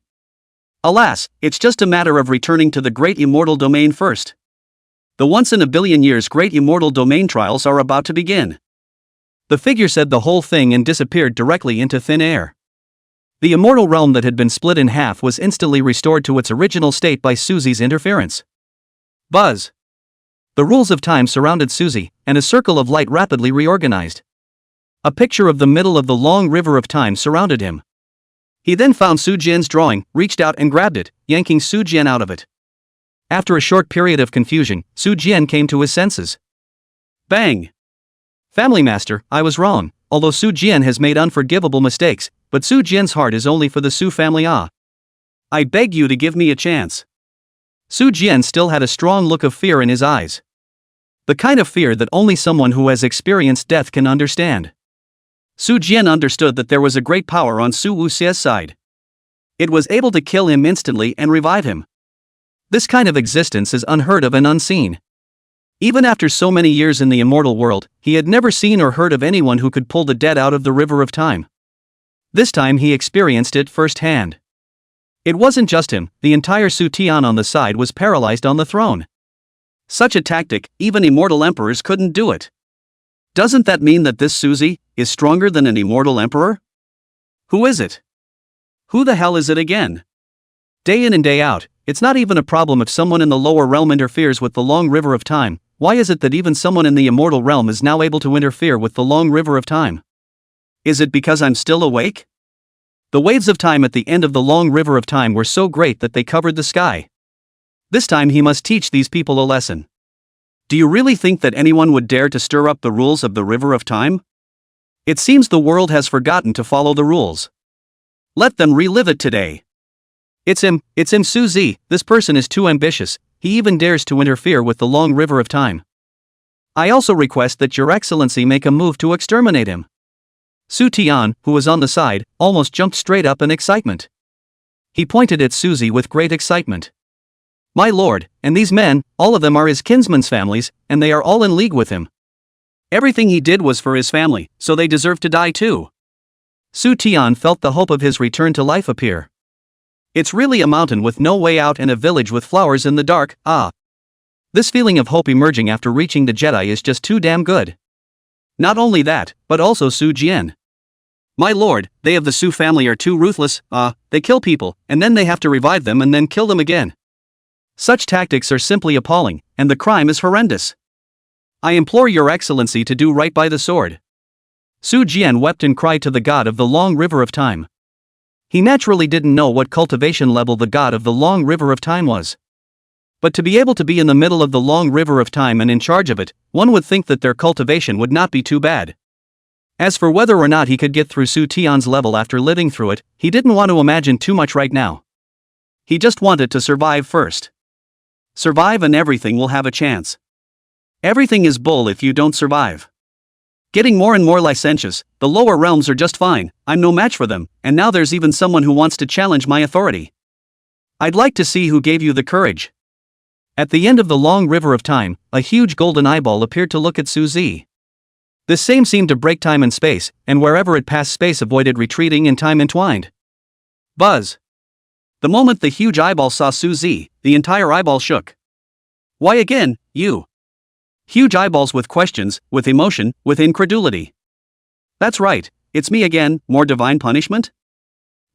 Alas, it's just a matter of returning to the great immortal domain first. The once-in-a-billion-years great immortal domain trials are about to begin. The figure said the whole thing and disappeared directly into thin air. The immortal realm that had been split in half was instantly restored to its original state by Susie's interference. Buzz. The rules of time surrounded Susie, and a circle of light rapidly reorganized. A picture of the middle of the long river of time surrounded him. He then found Su Jian's drawing, reached out and grabbed it, yanking Su Jian out of it. After a short period of confusion, Su Jian came to his senses. Bang! Family Master, I was wrong, although Su Jian has made unforgivable mistakes, but Su Jian's heart is only for the Su family. I beg you to give me a chance. Su Jian still had a strong look of fear in his eyes. The kind of fear that only someone who has experienced death can understand. Su Jian understood that there was a great power on Su Wuxie's side. It was able to kill him instantly and revive him. This kind of existence is unheard of and unseen. Even after so many years in the immortal world, he had never seen or heard of anyone who could pull the dead out of the river of time. This time he experienced it firsthand. It wasn't just him, the entire Su Tian on the side was paralyzed on the throne. Such a tactic, even immortal emperors couldn't do it. Doesn't that mean that this Susie is stronger than an immortal emperor? Who is it? Who the hell is it again? Day in and day out, it's not even a problem if someone in the lower realm interferes with the long river of time. Why is it that even someone in the immortal realm is now able to interfere with the long river of time? Is it because I'm still awake? The waves of time at the end of the long river of time were so great that they covered the sky. This time he must teach these people a lesson. Do you really think that anyone would dare to stir up the rules of the river of time? It seems the world has forgotten to follow the rules. Let them relive it today. It's him Suzy, this person is too ambitious, he even dares to interfere with the long river of time. I also request that your excellency make a move to exterminate him. Su Tian, who was on the side, almost jumped straight up in excitement. He pointed at Suzy with great excitement. My lord, and these men, all of them are his kinsmen's families, and they are all in league with him. Everything he did was for his family, so they deserve to die too. Su Tian felt the hope of his return to life appear. It's really a mountain with no way out and a village with flowers in the dark, This feeling of hope emerging after reaching the Jedi is just too damn good. Not only that, but also Su Jian. My lord, they of the Su family are too ruthless, they kill people, and then they have to revive them and then kill them again. Such tactics are simply appalling, and the crime is horrendous. I implore your excellency to do right by the sword. Su Jian wept and cried to the god of the long river of time. He naturally didn't know what cultivation level the god of the long river of time was. But to be able to be in the middle of the long river of time and in charge of it, one would think that their cultivation would not be too bad. As for whether or not he could get through Su Tian's level after living through it, he didn't want to imagine too much right now. He just wanted to survive first. Survive and everything will have a chance. Everything is bull if you don't survive. Getting more and more licentious, the lower realms are just fine, I'm no match for them, and now there's even someone who wants to challenge my authority. I'd like to see who gave you the courage. At the end of the long river of time, a huge golden eyeball appeared to look at Su Zi. This same seemed to break time and space, and wherever it passed space avoided retreating and time entwined. Buzz. The moment the huge eyeball saw Su Zi, the entire eyeball shook. Why again, you? Huge eyeballs with questions, with emotion, with incredulity. That's right, it's me again, more divine punishment?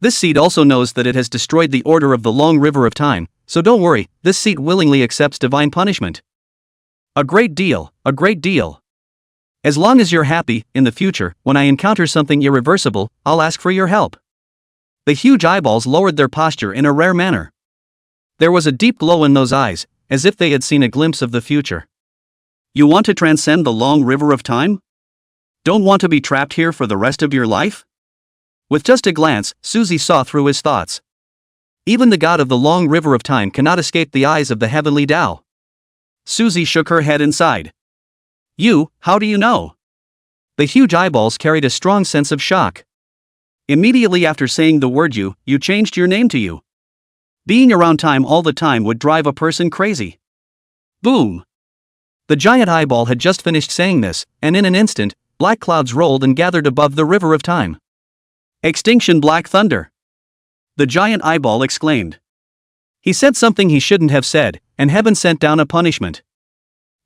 This seed also knows that it has destroyed the order of the long river of time, so don't worry, this seed willingly accepts divine punishment. A great deal, a great deal. As long as you're happy, in the future, when I encounter something irreversible, I'll ask for your help. The huge eyeballs lowered their posture in a rare manner. There was a deep glow in those eyes, as if they had seen a glimpse of the future. You want to transcend the long river of time? Don't want to be trapped here for the rest of your life? With just a glance, Su Zi saw through his thoughts. Even the god of the long river of time cannot escape the eyes of the heavenly Tao. Su Zi shook her head and sighed. You, how do you know? The huge eyeballs carried a strong sense of shock. Immediately after saying the word you changed your name to you. Being around time all the time would drive a person crazy. Boom! The giant eyeball had just finished saying this, and in an instant, black clouds rolled and gathered above the river of time. Extinction black thunder! The giant eyeball exclaimed. He said something he shouldn't have said, and heaven sent down a punishment.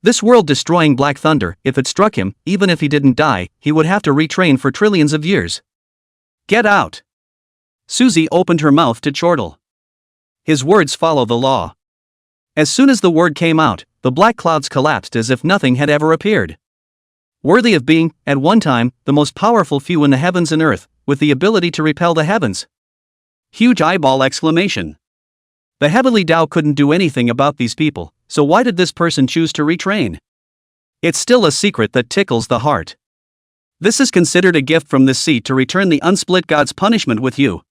This world-destroying black thunder, if it struck him, even if he didn't die, he would have to retrain for trillions of years. Get out! Su Zi opened her mouth to chortle. His words follow the law. As soon as the word came out, the black clouds collapsed as if nothing had ever appeared. Worthy of being, at one time, the most powerful few in the heavens and earth, with the ability to repel the heavens. Huge eyeball exclamation. The heavenly Tao couldn't do anything about these people, so why did this person choose to retrain? It's still a secret that tickles the heart. This is considered a gift from this seat to return the unsplit god's punishment with you.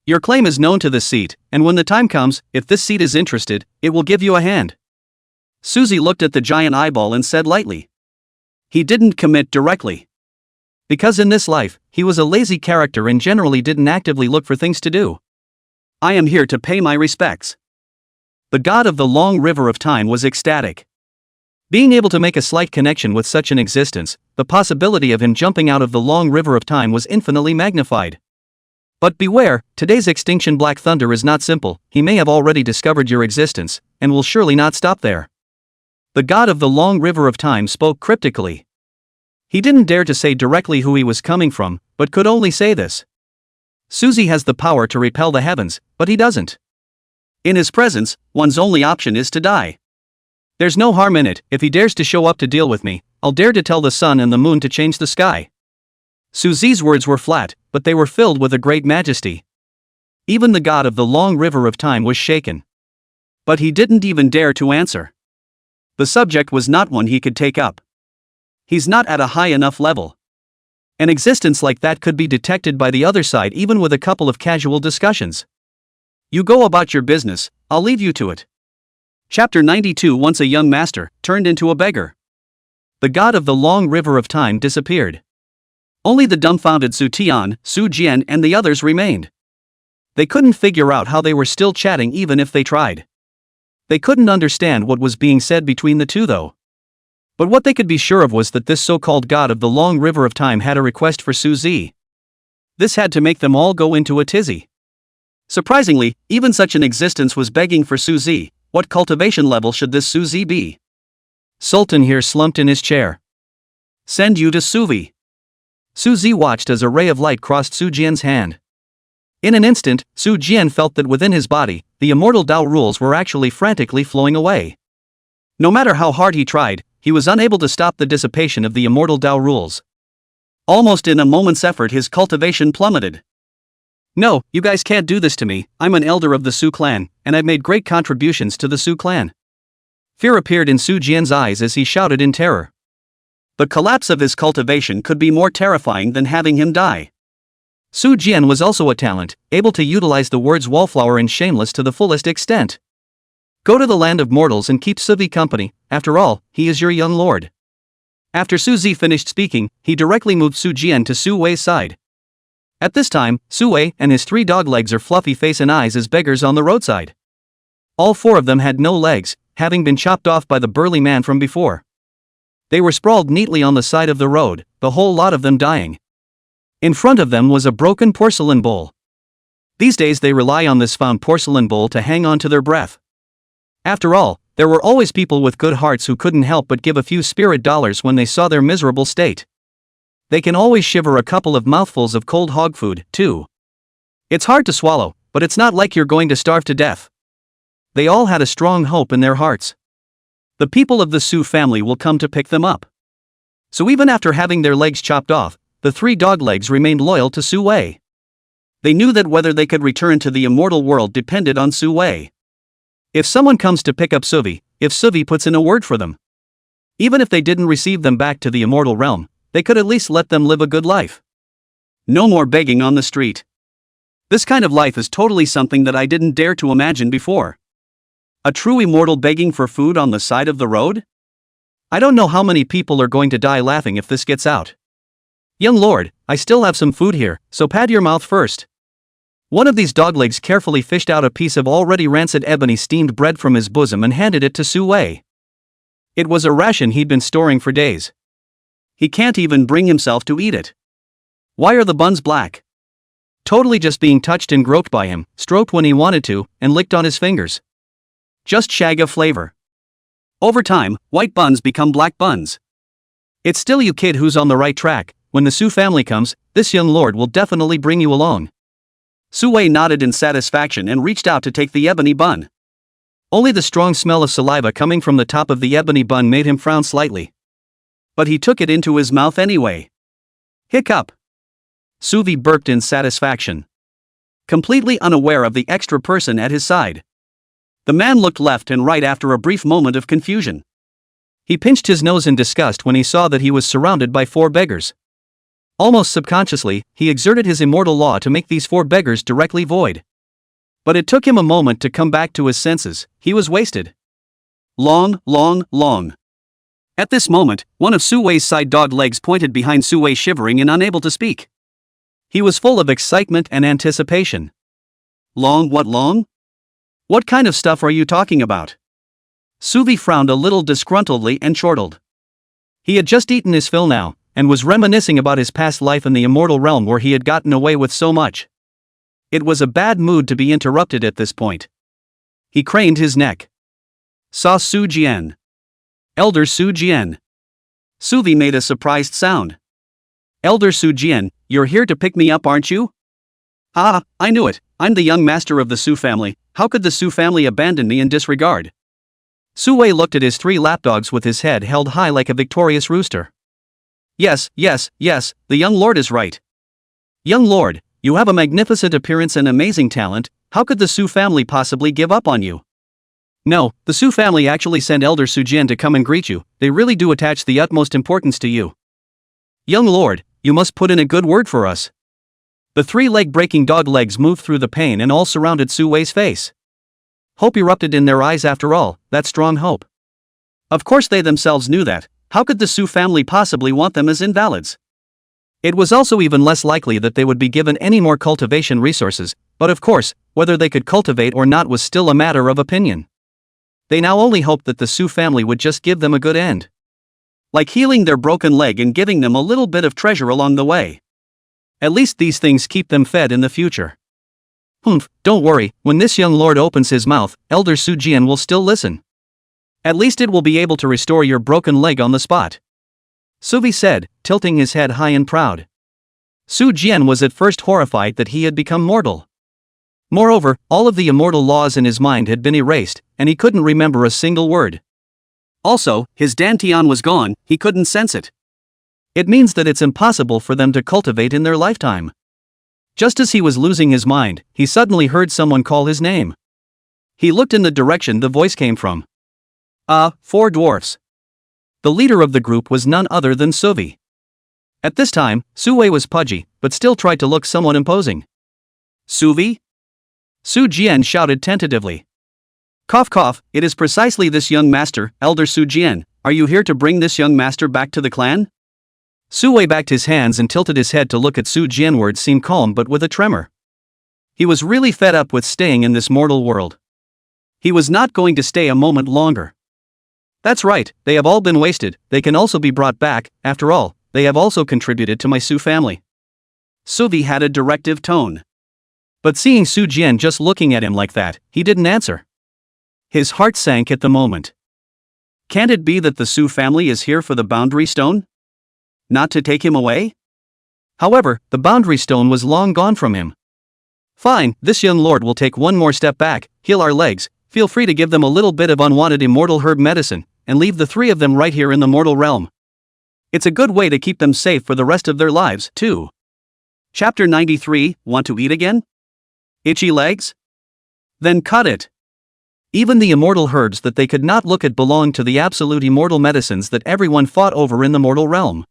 Your claim is known to this seat, and when the time comes, if this seat is interested, it will give you a hand. Su Zi looked at the giant eyeball and said lightly. He didn't commit directly. Because in this life, he was a lazy character and generally didn't actively look for things to do. I am here to pay my respects. The god of the long river of time was ecstatic. Being able to make a slight connection with such an existence, the possibility of him jumping out of the long river of time was infinitely magnified. But beware, today's extinction black thunder is not simple, he may have already discovered your existence, and will surely not stop there. The god of the long river of time spoke cryptically. He didn't dare to say directly who he was coming from, but could only say this. Su Zi has the power to repel the heavens, but he doesn't. In his presence, one's only option is to die. There's no harm in it, if he dares to show up to deal with me, I'll dare to tell the sun and the moon to change the sky. Su Zi's words were flat, but they were filled with a great majesty. Even the god of the long river of time was shaken. But he didn't even dare to answer. The subject was not one he could take up. He's not at a high enough level. An existence like that could be detected by the other side even with a couple of casual discussions. You go about your business, I'll leave you to it. Chapter 92. Once a young master, turned into a beggar. The god of the long river of time disappeared. Only the dumbfounded Su Tian, Su Jian and the others remained. They couldn't figure out how they were still chatting even if they tried. They couldn't understand what was being said between the two though. But what they could be sure of was that this so-called god of the long river of time had a request for Su Zi. This had to make them all go into a tizzy. Surprisingly, even such an existence was begging for Su Zi. What cultivation level should this Su Zi be? Sultan here slumped in his chair. Send you to Suvi. Su Zi watched as a ray of light crossed Su Jian's hand. In an instant, Su Jian felt that within his body, the immortal Tao rules were actually frantically flowing away. No matter how hard he tried, he was unable to stop the dissipation of the immortal Tao rules. Almost in a moment's effort, his cultivation plummeted. No, you guys can't do this to me. I'm an elder of the Su clan, and I've made great contributions to the Su clan. Fear appeared in Su Jian's eyes as he shouted in terror. The collapse of his cultivation could be more terrifying than having him die. Su Jian was also a talent, able to utilize the words wallflower and shameless to the fullest extent. Go to the land of mortals and keep Suvi company, after all, he is your young lord. After Su Zi finished speaking, he directly moved Su Jian to Su Wei's side. At this time, Su Wei and his 3 dog legs or fluffy face and eyes as beggars on the roadside. All 4 of them had no legs, having been chopped off by the burly man from before. They were sprawled neatly on the side of the road, the whole lot of them dying. In front of them was a broken porcelain bowl. These days they rely on this found porcelain bowl to hang on to their breath. After all, there were always people with good hearts who couldn't help but give a few spirit dollars when they saw their miserable state. They can always shiver a couple of mouthfuls of cold hog food, too. It's hard to swallow, but it's not like you're going to starve to death. They all had a strong hope in their hearts. The people of the Su family will come to pick them up. So even after having their legs chopped off, the 3 dog legs remained loyal to Su Wei. They knew that whether they could return to the immortal world depended on Su Wei. If someone comes to pick up Suvi, if Suvi puts in a word for them, even if they didn't receive them back to the immortal realm, they could at least let them live a good life. No more begging on the street. This kind of life is totally something that I didn't dare to imagine before. A true immortal begging for food on the side of the road? I don't know how many people are going to die laughing if this gets out. Young lord, I still have some food here, so pad your mouth first. One of these doglegs carefully fished out a piece of already rancid ebony steamed bread from his bosom and handed it to Su Wei. It was a ration he'd been storing for days. He can't even bring himself to eat it. Why are the buns black? Totally just being touched and groped by him, stroked when he wanted to, and licked on his fingers. Just shag of flavor. Over time, white buns become black buns. It's still you, kid, who's on the right track. When the Su family comes, this young lord will definitely bring you along. Su Wei nodded in satisfaction and reached out to take the ebony bun. Only the strong smell of saliva coming from the top of the ebony bun made him frown slightly. But he took it into his mouth anyway. Hiccup. Suvi burped in satisfaction. Completely unaware of the extra person at his side. The man looked left and right after a brief moment of confusion. He pinched his nose in disgust when he saw that he was surrounded by 4 beggars. Almost subconsciously, he exerted his immortal law to make these 4 beggars directly void. But it took him a moment to come back to his senses. He was wasted. Long. At this moment, one of Su Wei's side dog legs pointed behind Su Wei, shivering and unable to speak. He was full of excitement and anticipation. Long? What long? What kind of stuff are you talking about? Suvi frowned a little disgruntledly and chortled. He had just eaten his fill now, and was reminiscing about his past life in the immortal realm where he had gotten away with so much. It was a bad mood to be interrupted at this point. He craned his neck. Saw Su Jian. Elder Su Jian. Suvi made a surprised sound. Elder Su Jian, you're here to pick me up, aren't you? Ah, I knew it. I'm the young master of the Su family. How could the Su family abandon me in disregard? Su Wei looked at his 3 lapdogs with his head held high like a victorious rooster. Yes, the young lord is right. Young lord, you have a magnificent appearance and amazing talent. How could the Su family possibly give up on you? No, the Su family actually sent Elder Su Jian to come and greet you. They really do attach the utmost importance to you. Young lord, you must put in a good word for us. The 3 leg-breaking dog legs moved through the pain and all surrounded Su Wei's face. Hope erupted in their eyes after all, that strong hope. Of course they themselves knew that. How could the Su family possibly want them as invalids? It was also even less likely that they would be given any more cultivation resources, but of course, whether they could cultivate or not was still a matter of opinion. They now only hoped that the Su family would just give them a good end. Like healing their broken leg and giving them a little bit of treasure along the way. At least these things keep them fed in the future. Don't worry, when this young lord opens his mouth, Elder Su Jian will still listen. At least it will be able to restore your broken leg on the spot. Suvi said, tilting his head high and proud. Su Jian was at first horrified that he had become mortal. Moreover, all of the immortal laws in his mind had been erased, and he couldn't remember a single word. Also, his dantian was gone, he couldn't sense it. It means that it's impossible for them to cultivate in their lifetime. Just as he was losing his mind, he suddenly heard someone call his name. He looked in the direction the voice came from. Four dwarfs. The leader of the group was none other than Suvi. At this time, Sui was pudgy, but still tried to look somewhat imposing. Suvi? Su Jian shouted tentatively. Cough cough, it is precisely this young master, Elder Su Jian. Are you here to bring this young master back to the clan? Sui backed his hands and tilted his head to look at Su Jian. Words seemed calm but with a tremor. He was really fed up with staying in this mortal world. He was not going to stay a moment longer. That's right, they have all been wasted, they can also be brought back, after all, they have also contributed to my Su family. Suvi had a directive tone. But seeing Su Jian just looking at him like that, he didn't answer. His heart sank at the moment. Can't it be that the Su family is here for the boundary stone? Not to take him away? However, the boundary stone was long gone from him. Fine, this young lord will take one more step back, heal our legs, feel free to give them a little bit of unwanted immortal herb medicine, and leave the three of them right here in the mortal realm. It's a good way to keep them safe for the rest of their lives, too. Chapter 93, Want to eat again? Itchy legs? Then cut it. Even the immortal herbs that they could not look at belonged to the absolute immortal medicines that everyone fought over in the mortal realm.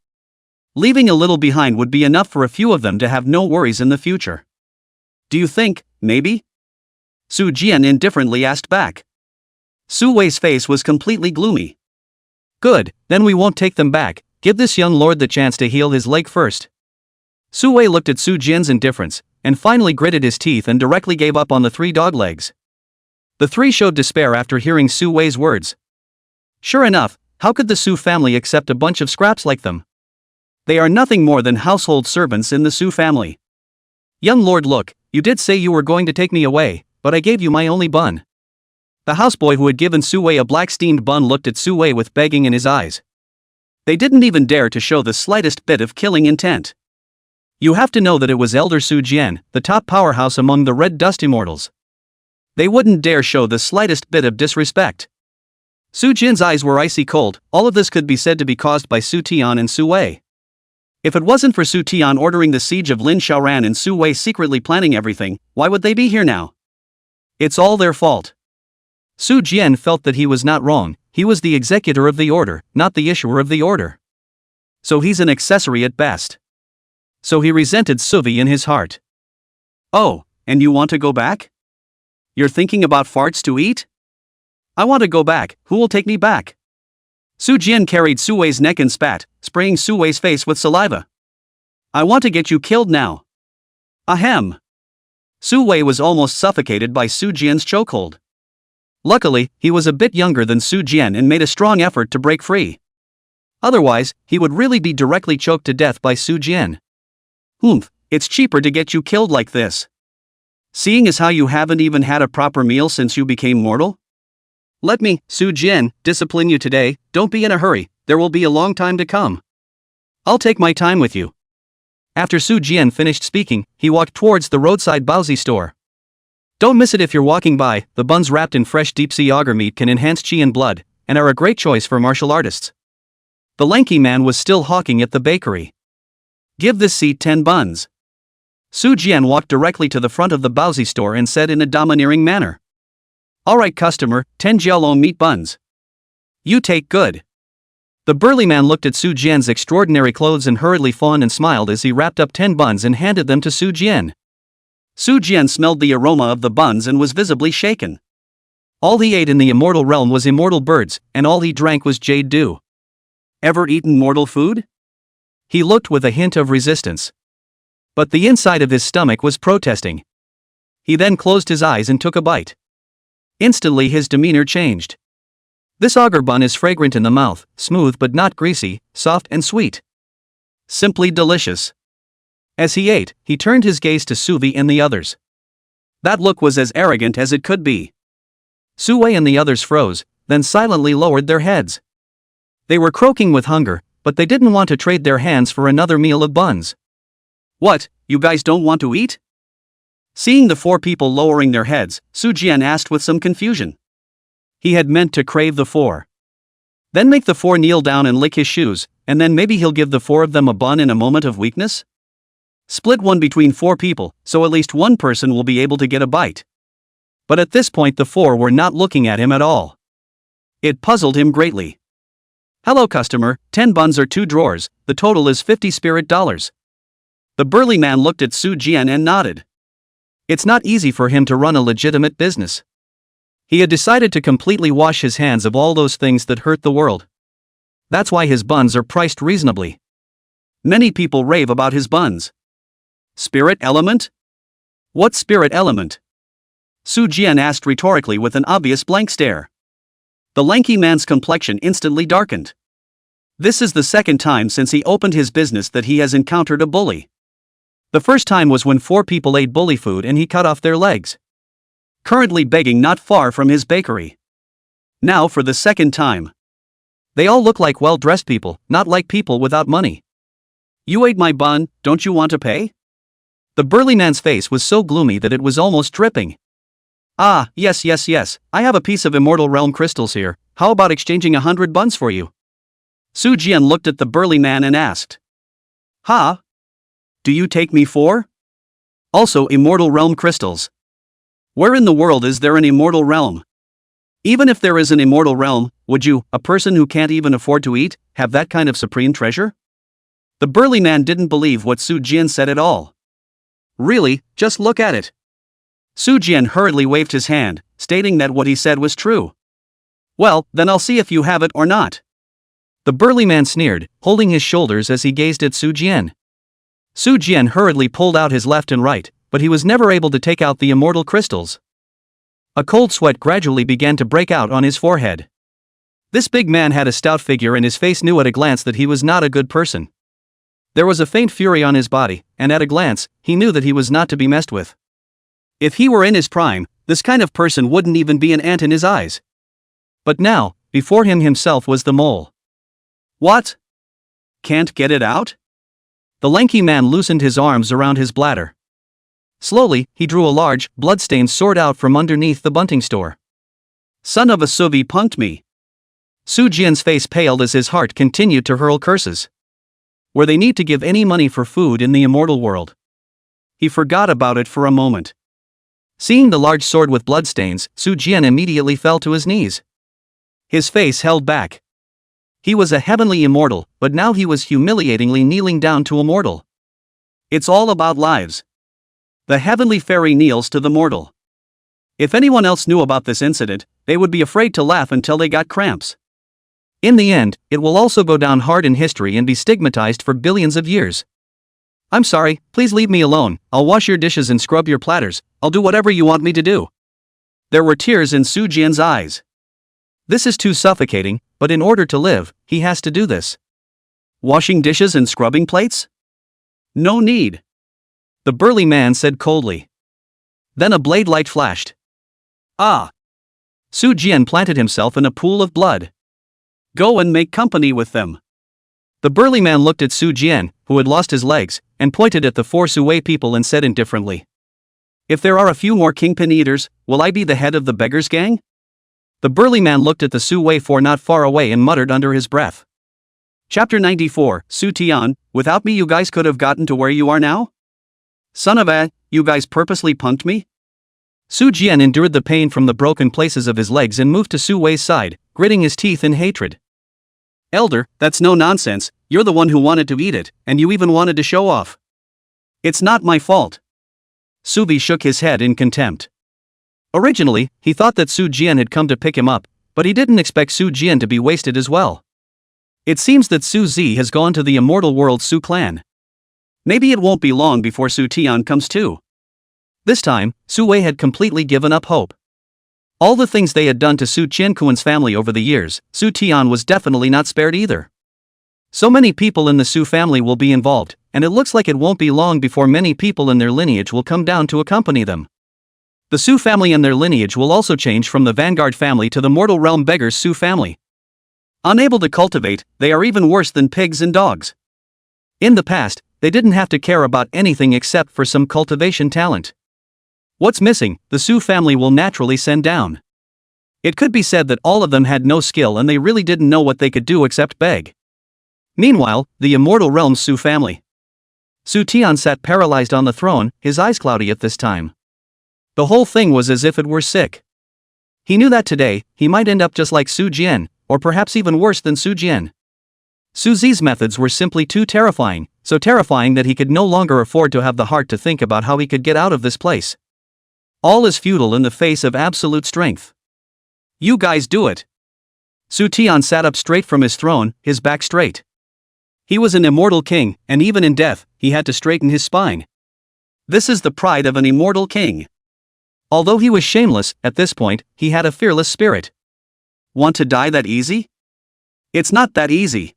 Leaving a little behind would be enough for a few of them to have no worries in the future. Do you think, maybe? Su Jian indifferently asked back. Su Wei's face was completely gloomy. Good, then we won't take them back, give this young lord the chance to heal his leg first. Su Wei looked at Su Jian's indifference, and finally gritted his teeth and directly gave up on the three dog legs. The three showed despair after hearing Su Wei's words. Sure enough, how could the Su family accept a bunch of scraps like them? They are nothing more than household servants in the Su family. Young lord, look, you did say you were going to take me away, but I gave you my only bun. The houseboy who had given Su Wei a black steamed bun looked at Su Wei with begging in his eyes. They didn't even dare to show the slightest bit of killing intent. You have to know that it was Elder Su Jian, the top powerhouse among the Red Dust Immortals. They wouldn't dare show the slightest bit of disrespect. Su Jian's eyes were icy cold. All of this could be said to be caused by Su Tian and Su Wei. If it wasn't for Su Tian ordering the siege of Lin Xiaoran and Su Wei secretly planning everything, why would they be here now? It's all their fault. Su Jian felt that he was not wrong, he was the executor of the order, not the issuer of the order. So he's an accessory at best. So he resented Suvi in his heart. Oh, and you want to go back? You're thinking about farts to eat? I want to go back, who will take me back? Su Jian carried Su Wei's neck and spat, spraying Su Wei's face with saliva. I want to get you killed now. Ahem. Su Wei was almost suffocated by Su Jian's chokehold. Luckily, he was a bit younger than Su Jian and made a strong effort to break free. Otherwise, he would really be directly choked to death by Su Jian. It's cheaper to get you killed like this. Seeing as how you haven't even had a proper meal since you became mortal? Let me, Su Jian, discipline you today, don't be in a hurry, there will be a long time to come. I'll take my time with you. After Su Jian finished speaking, he walked towards the roadside Baozi store. Don't miss it if you're walking by, the buns wrapped in fresh deep-sea auger meat can enhance chi and blood, and are a great choice for martial artists. The lanky man was still hawking at the bakery. Give this seat 10 buns. Su Jian walked directly to the front of the Baozi store and said in a domineering manner. Alright customer, 10 jiaolong meat buns. You take good. The burly man looked at Su Jian's extraordinary clothes and hurriedly fawned and smiled as he wrapped up 10 buns and handed them to Su Jian. Su Jian smelled the aroma of the buns and was visibly shaken. All he ate in the immortal realm was immortal birds, and all he drank was jade dew. Ever eaten mortal food? He looked with a hint of resistance. But the inside of his stomach was protesting. He then closed his eyes and took a bite. Instantly his demeanor changed. This auger bun is fragrant in the mouth, smooth but not greasy, soft and sweet. Simply delicious. As he ate, he turned his gaze to Suvi and the others. That look was as arrogant as it could be. Su Wei and the others froze, then silently lowered their heads. They were croaking with hunger, but they didn't want to trade their hands for another meal of buns. What, you guys don't want to eat? Seeing the 4 people lowering their heads, Su Jian asked with some confusion. He had meant to crave the 4. Then make the 4 kneel down and lick his shoes, and then maybe he'll give the 4 of them a bun in a moment of weakness? Split one between 4 people, so at least one person will be able to get a bite. But at this point the 4 were not looking at him at all. It puzzled him greatly. Hello customer, 10 buns or 2 drawers, the total is 50 spirit dollars. The burly man looked at Su Jian and nodded. It's not easy for him to run a legitimate business. He had decided to completely wash his hands of all those things that hurt the world. That's why his buns are priced reasonably. Many people rave about his buns. Spirit element? What spirit element? Su Jian asked rhetorically with an obvious blank stare. The lanky man's complexion instantly darkened. This is the second time since he opened his business that he has encountered a bully. The first time was when 4 people ate bully food and he cut off their legs. Currently begging not far from his bakery. Now for the second time. They all look like well-dressed people, not like people without money. You ate my bun, don't you want to pay? The burly man's face was so gloomy that it was almost dripping. Ah, yes, I have a piece of immortal realm crystals here, how about exchanging 100 buns for you? Su Jian looked at the burly man and asked. Ha? Do you take me for? Also immortal realm crystals. Where in the world is there an immortal realm? Even if there is an immortal realm, would you, a person who can't even afford to eat, have that kind of supreme treasure? The burly man didn't believe what Su Jian said at all. Really, just look at it. Su Jian hurriedly waved his hand, stating that what he said was true. Well, then I'll see if you have it or not. The burly man sneered, holding his shoulders as he gazed at Su Jian. Su Jian hurriedly pulled out his left and right, but he was never able to take out the immortal crystals. A cold sweat gradually began to break out on his forehead. This big man had a stout figure and his face knew at a glance that he was not a good person. There was a faint fury on his body, and at a glance, he knew that he was not to be messed with. If he were in his prime, this kind of person wouldn't even be an ant in his eyes. But now, before him himself was the mole. What? Can't get it out? The lanky man loosened his arms around his bladder. Slowly, he drew a large, blood-stained sword out from underneath the bunting store. Son of a Suvi punked me. Su Jian's face paled as his heart continued to hurl curses. Where they need to give any money for food in the immortal world. He forgot about it for a moment. Seeing the large sword with bloodstains, Su Jian immediately fell to his knees. His face held back. He was a heavenly immortal, but now he was humiliatingly kneeling down to a mortal. It's all about lives. The heavenly fairy kneels to the mortal. If anyone else knew about this incident, they would be afraid to laugh until they got cramps. In the end, it will also go down hard in history and be stigmatized for billions of years. I'm sorry, please leave me alone, I'll wash your dishes and scrub your platters, I'll do whatever you want me to do. There were tears in Su Jian's eyes. This is too suffocating, but in order to live, he has to do this. Washing dishes and scrubbing plates? No need. The burly man said coldly. Then a blade light flashed. Ah! Su Jian planted himself in a pool of blood. Go and make company with them. The burly man looked at Su Jian, who had lost his legs, and pointed at the 4 Sui people and said indifferently. If there are a few more kingpin eaters, will I be the head of the beggars gang? The burly man looked at the Sui 4 not far away and muttered under his breath. Chapter 94, Su Tian, without me you guys could have gotten to where you are now? Son of a, you guys purposely punked me? Su Jian endured the pain from the broken places of his legs and moved to Su Wei's side, gritting his teeth in hatred. Elder, that's no nonsense, you're the one who wanted to eat it, and you even wanted to show off. It's not my fault. Suvi shook his head in contempt. Originally, he thought that Su Jian had come to pick him up, but he didn't expect Su Jian to be wasted as well. It seems that Su Zi has gone to the immortal world Su clan. Maybe it won't be long before Su Tian comes too. This time, Su Wei had completely given up hope. All the things they had done to Su Qianquan's family over the years, Su Tian was definitely not spared either. So many people in the Su family will be involved, and it looks like it won't be long before many people in their lineage will come down to accompany them. The Su family and their lineage will also change from the Vanguard family to the mortal realm beggars Su family. Unable to cultivate, they are even worse than pigs and dogs. In the past, they didn't have to care about anything except for some cultivation talent. What's missing, the Su family will naturally send down. It could be said that all of them had no skill and they really didn't know what they could do except beg. Meanwhile, the Immortal Realm's Su family. Su Tian sat paralyzed on the throne, his eyes cloudy at this time. The whole thing was as if it were sick. He knew that today, he might end up just like Su Jian, or perhaps even worse than Su Jian. Su Zi's methods were simply too terrifying, so terrifying that he could no longer afford to have the heart to think about how he could get out of this place. All is futile in the face of absolute strength. You guys do it. Su Tian sat up straight from his throne, his back straight. He was an immortal king, and even in death, he had to straighten his spine. This is the pride of an immortal king. Although he was shameless, at this point, he had a fearless spirit. Want to die that easy? It's not that easy.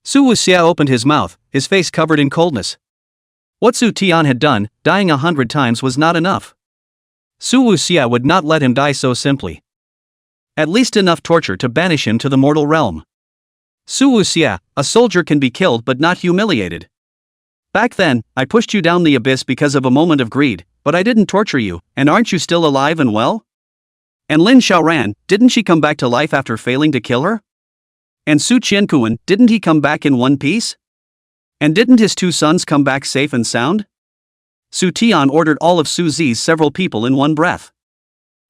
Su Wuxia opened his mouth, his face covered in coldness. What Su Tian had done, dying 100 times was not enough. Su Wuxia would not let him die so simply. At least enough torture to banish him to the mortal realm. Su Wuxia, a soldier can be killed but not humiliated. Back then, I pushed you down the abyss because of a moment of greed, but I didn't torture you, and aren't you still alive and well? And Lin Xiaoran, didn't she come back to life after failing to kill her? And Su Qiankuan, didn't he come back in one piece? And didn't his 2 sons come back safe and sound? Su Tian ordered all of Su Zi's several people in one breath.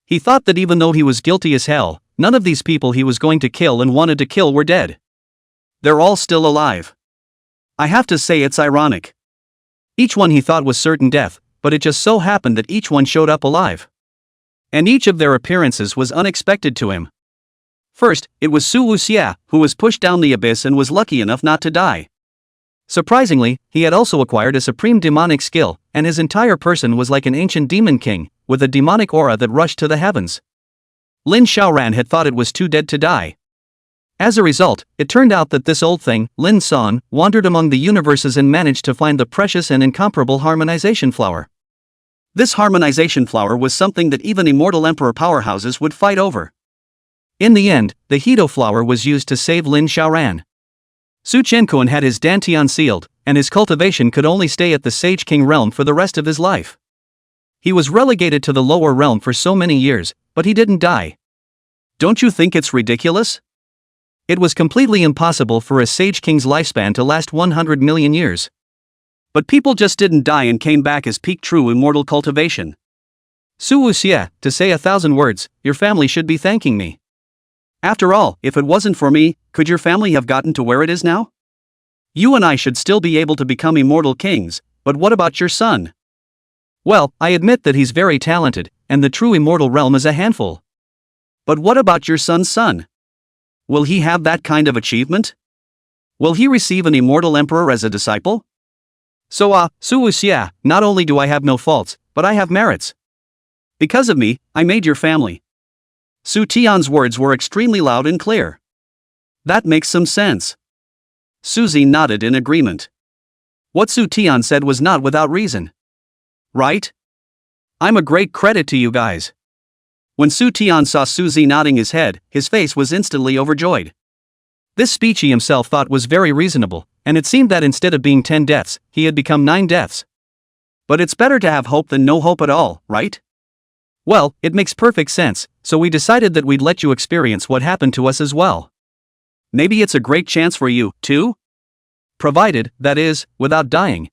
He thought that even though he was guilty as hell, none of these people he was going to kill and wanted to kill were dead. They're all still alive. I have to say it's ironic. Each one he thought was certain death, but it just so happened that each one showed up alive. And each of their appearances was unexpected to him. First, it was Su Wuxia, who was pushed down the abyss and was lucky enough not to die. Surprisingly, he had also acquired a supreme demonic skill, and his entire person was like an ancient demon king, with a demonic aura that rushed to the heavens. Lin Xiaoran had thought it was too dead to die. As a result, it turned out that this old thing, Lin San, wandered among the universes and managed to find the precious and incomparable harmonization flower. This harmonization flower was something that even immortal emperor powerhouses would fight over. In the end, the Hito flower was used to save Lin Xiaoran. Su Qiankuan had his Dantian sealed, and his cultivation could only stay at the Sage King realm for the rest of his life. He was relegated to the lower realm for so many years, but he didn't die. Don't you think it's ridiculous? It was completely impossible for a Sage King's lifespan to last 100 million years. But people just didn't die and came back as peak true immortal cultivation. Su Wuxia, to say 1,000 words, your family should be thanking me. After all, if it wasn't for me, could your family have gotten to where it is now? You and I should still be able to become immortal kings, but what about your son? Well, I admit that he's very talented, and the true immortal realm is a handful. But what about your son's son? Will he have that kind of achievement? Will he receive an immortal emperor as a disciple? So Su Wuxia, not only do I have no faults, but I have merits. Because of me, I made your family. Su Tian's words were extremely loud and clear. That makes some sense. Su Zi nodded in agreement. What Su Tian said was not without reason. Right? I'm a great credit to you guys. When Su Tian saw Su Zi nodding his head, his face was instantly overjoyed. This speech he himself thought was very reasonable, and it seemed that instead of being 10 deaths, he had become 9 deaths. But it's better to have hope than no hope at all, right? Well, it makes perfect sense, so we decided that we'd let you experience what happened to us as well. Maybe it's a great chance for you, too? Provided, that is, without dying.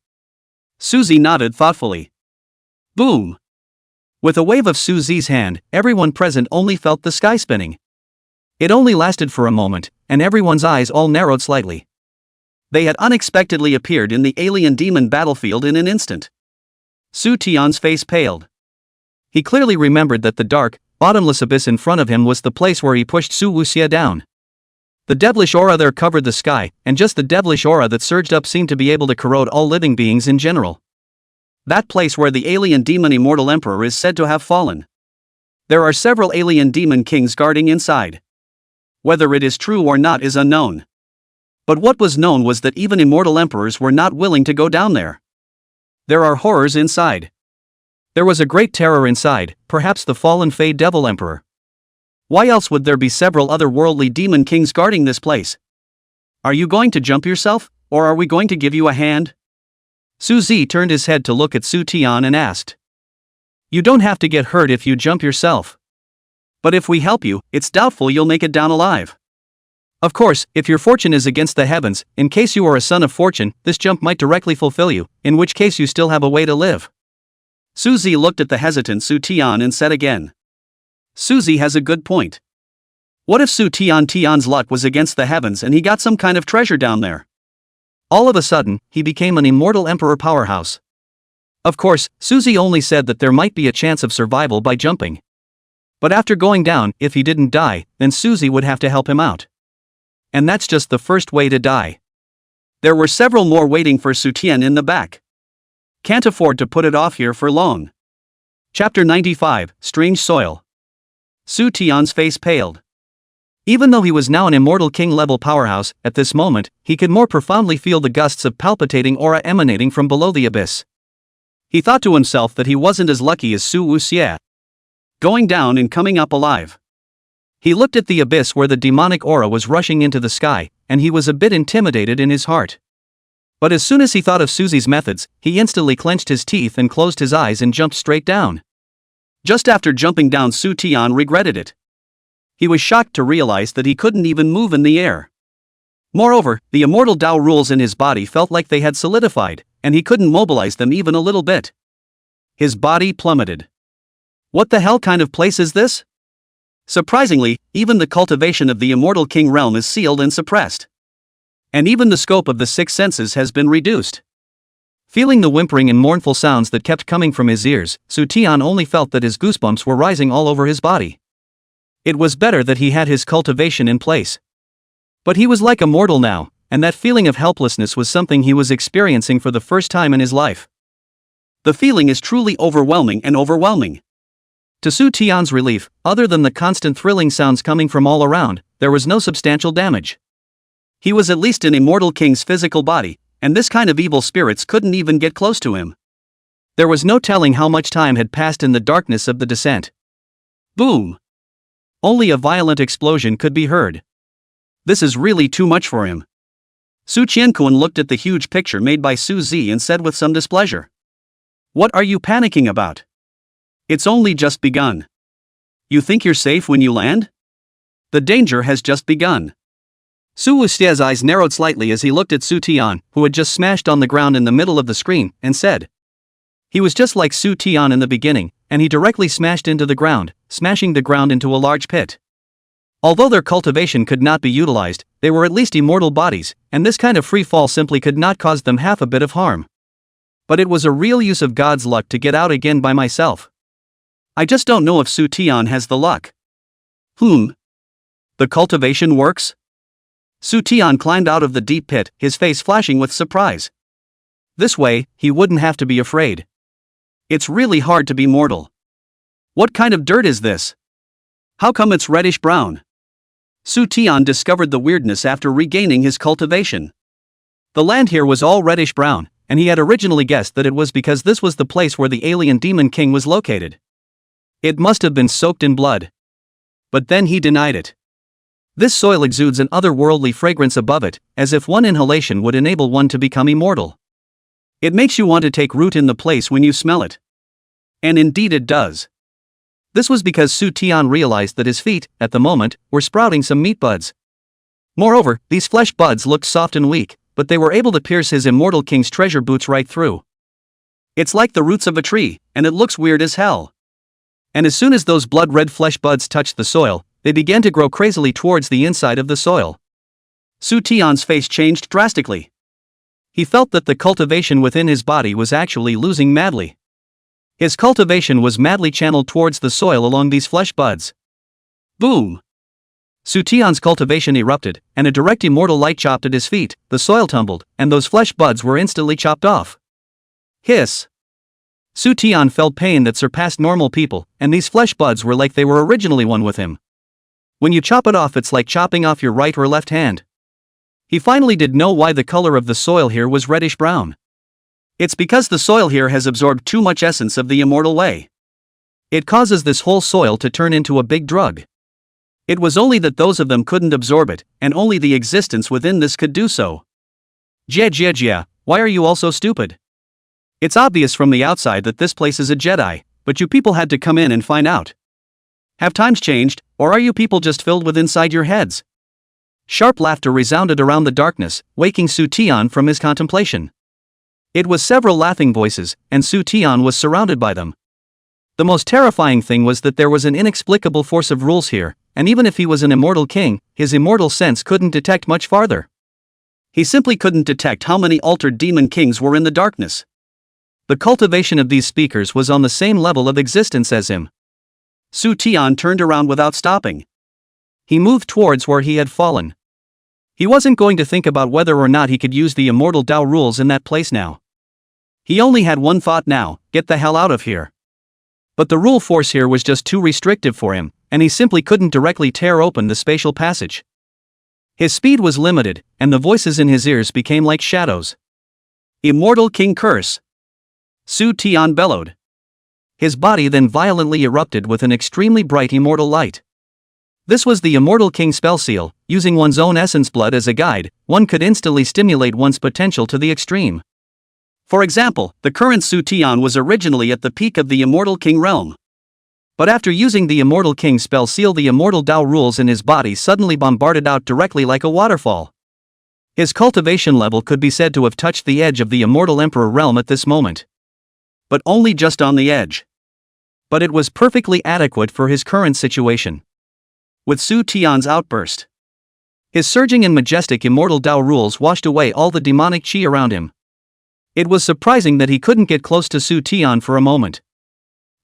Su Zi nodded thoughtfully. Boom! With a wave of Su Zi's hand, everyone present only felt the sky spinning. It only lasted for a moment, and everyone's eyes all narrowed slightly. They had unexpectedly appeared in the alien demon battlefield in an instant. Su Tian's face paled. He clearly remembered that the dark, bottomless abyss in front of him was the place where he pushed Su Wuxia down. The devilish aura there covered the sky, and just the devilish aura that surged up seemed to be able to corrode all living beings in general. That place where the alien demon immortal emperor is said to have fallen. There are several alien demon kings guarding inside. Whether it is true or not is unknown. But what was known was that even immortal emperors were not willing to go down there. There are horrors inside. There was a great terror inside, perhaps the fallen Fey Devil Emperor. Why else would there be several otherworldly demon kings guarding this place? Are you going to jump yourself, or are we going to give you a hand? Su Zi turned his head to look at Su Tian and asked. You don't have to get hurt if you jump yourself. But if we help you, it's doubtful you'll make it down alive. Of course, if your fortune is against the heavens, in case you are a son of fortune, this jump might directly fulfill you, in which case you still have a way to live. Su Zi looked at the hesitant Su Tian and said again. Su Zi has a good point. What if Su Tian's luck was against the heavens and he got some kind of treasure down there? All of a sudden, he became an immortal emperor powerhouse. Of course, Su Zi only said that there might be a chance of survival by jumping. But after going down, if he didn't die, then Su Zi would have to help him out. And that's just the first way to die. There were several more waiting for Su Tian in the back. Can't afford to put it off here for long. Chapter 95, Strange Soil. Su Tian's face paled. Even though he was now an immortal king-level powerhouse, at this moment, he could more profoundly feel the gusts of palpitating aura emanating from below the abyss. He thought to himself that he wasn't as lucky as Su Wuxie. Going down and coming up alive. He looked at the abyss where the demonic aura was rushing into the sky, and he was a bit intimidated in his heart. But as soon as he thought of Su Zi's methods, he instantly clenched his teeth and closed his eyes and jumped straight down. Just after jumping down, Su Tian regretted it. He was shocked to realize that he couldn't even move in the air. Moreover, the immortal Tao rules in his body felt like they had solidified, and he couldn't mobilize them even a little bit. His body plummeted. What the hell kind of place is this? Surprisingly, even the cultivation of the immortal king realm is sealed and suppressed. And even the scope of the six senses has been reduced. Feeling the whimpering and mournful sounds that kept coming from his ears, Su Tian only felt that his goosebumps were rising all over his body. It was better that he had his cultivation in place. But he was like a mortal now, and that feeling of helplessness was something he was experiencing for the first time in his life. The feeling is truly overwhelming and overwhelming. To Su Tian's relief, other than the constant thrilling sounds coming from all around, there was no substantial damage. He was at least an immortal king's physical body, and this kind of evil spirits couldn't even get close to him. There was no telling how much time had passed in the darkness of the descent. Boom! Only a violent explosion could be heard. This is really too much for him. Su Qianquan looked at the huge picture made by Su Zi and said with some displeasure. What are you panicking about? It's only just begun. You think you're safe when you land? The danger has just begun. Su Wuxie's eyes narrowed slightly as he looked at Su Tian, who had just smashed on the ground in the middle of the screen, and said. He was just like Su Tian in the beginning, and he directly smashed into the ground, smashing the ground into a large pit. Although their cultivation could not be utilized, they were at least immortal bodies, and this kind of free fall simply could not cause them half a bit of harm. But it was a real use of God's luck to get out again by myself. I just don't know if Su Tian has the luck. The cultivation works? Su Tian climbed out of the deep pit, his face flashing with surprise. This way, he wouldn't have to be afraid. It's really hard to be mortal. What kind of dirt is this? How come it's reddish-brown? Su Tian discovered the weirdness after regaining his cultivation. The land here was all reddish-brown, and he had originally guessed that it was because this was the place where the alien demon king was located. It must have been soaked in blood. But then he denied it. This soil exudes an otherworldly fragrance above it, as if one inhalation would enable one to become immortal. It makes you want to take root in the place when you smell it. And indeed it does. This was because Su Tian realized that his feet, at the moment, were sprouting some meat buds. Moreover, these flesh buds looked soft and weak, but they were able to pierce his immortal king's treasure boots right through. It's like the roots of a tree, and it looks weird as hell. And as soon as those blood-red flesh buds touched the soil, they began to grow crazily towards the inside of the soil. Su Tian's face changed drastically. He felt that the cultivation within his body was actually losing madly. His cultivation was madly channeled towards the soil along these flesh buds. Boom! Su Tian's cultivation erupted, and a direct immortal light chopped at his feet, the soil tumbled, and those flesh buds were instantly chopped off. Hiss! Su Tian felt pain that surpassed normal people, and these flesh buds were like they were originally one with him. When you chop it off, it's like chopping off your right or left hand. He finally did know why the color of the soil here was reddish-brown. It's because the soil here has absorbed too much essence of the immortal way. It causes this whole soil to turn into a big drug. It was only that those of them couldn't absorb it, and only the existence within this could do so. Jia, why are you all so stupid? It's obvious from the outside that this place is a Jedi, but you people had to come in and find out. Have times changed, or are you people just filled with inside your heads? Sharp laughter resounded around the darkness, waking Su Tian from his contemplation. It was several laughing voices, and Su Tian was surrounded by them. The most terrifying thing was that there was an inexplicable force of rules here, and even if he was an immortal king, his immortal sense couldn't detect much farther. He simply couldn't detect how many altered demon kings were in the darkness. The cultivation of these speakers was on the same level of existence as him. Su Tian turned around without stopping. He moved towards where he had fallen. He wasn't going to think about whether or not he could use the immortal Tao rules in that place now. He only had one thought now: get the hell out of here. But the rule force here was just too restrictive for him, and he simply couldn't directly tear open the spatial passage. His speed was limited, and the voices in his ears became like shadows. Immortal King Curse! Su Tian bellowed. His body then violently erupted with an extremely bright immortal light. This was the Immortal King spell seal. Using one's own essence blood as a guide, one could instantly stimulate one's potential to the extreme. For example, the current Su Tian was originally at the peak of the Immortal King realm. But after using the Immortal King spell seal, the immortal Tao rules in his body suddenly bombarded out directly like a waterfall. His cultivation level could be said to have touched the edge of the Immortal Emperor realm at this moment. But only just on the edge. But it was perfectly adequate for his current situation. With Su Tian's outburst, his surging and majestic immortal Tao rules washed away all the demonic chi around him. It was surprising that he couldn't get close to Su Tian for a moment.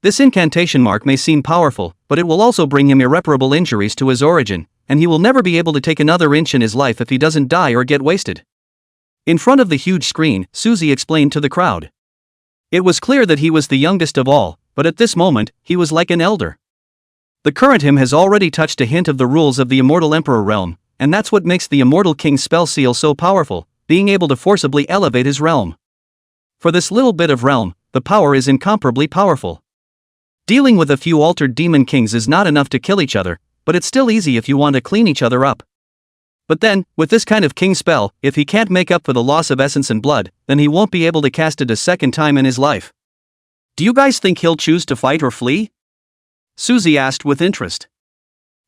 This incantation mark may seem powerful, but it will also bring him irreparable injuries to his origin, and he will never be able to take another inch in his life if he doesn't die or get wasted. In front of the huge screen, Suzy explained to the crowd. It was clear that he was the youngest of all, but at this moment, he was like an elder. The current him has already touched a hint of the rules of the Immortal Emperor realm, and that's what makes the Immortal King's spell seal so powerful, being able to forcibly elevate his realm. For this little bit of realm, the power is incomparably powerful. Dealing with a few altered demon kings is not enough to kill each other, but it's still easy if you want to clean each other up. But then, with this kind of king spell, if he can't make up for the loss of essence and blood, then he won't be able to cast it a second time in his life. Do you guys think he'll choose to fight or flee? Suzy asked with interest.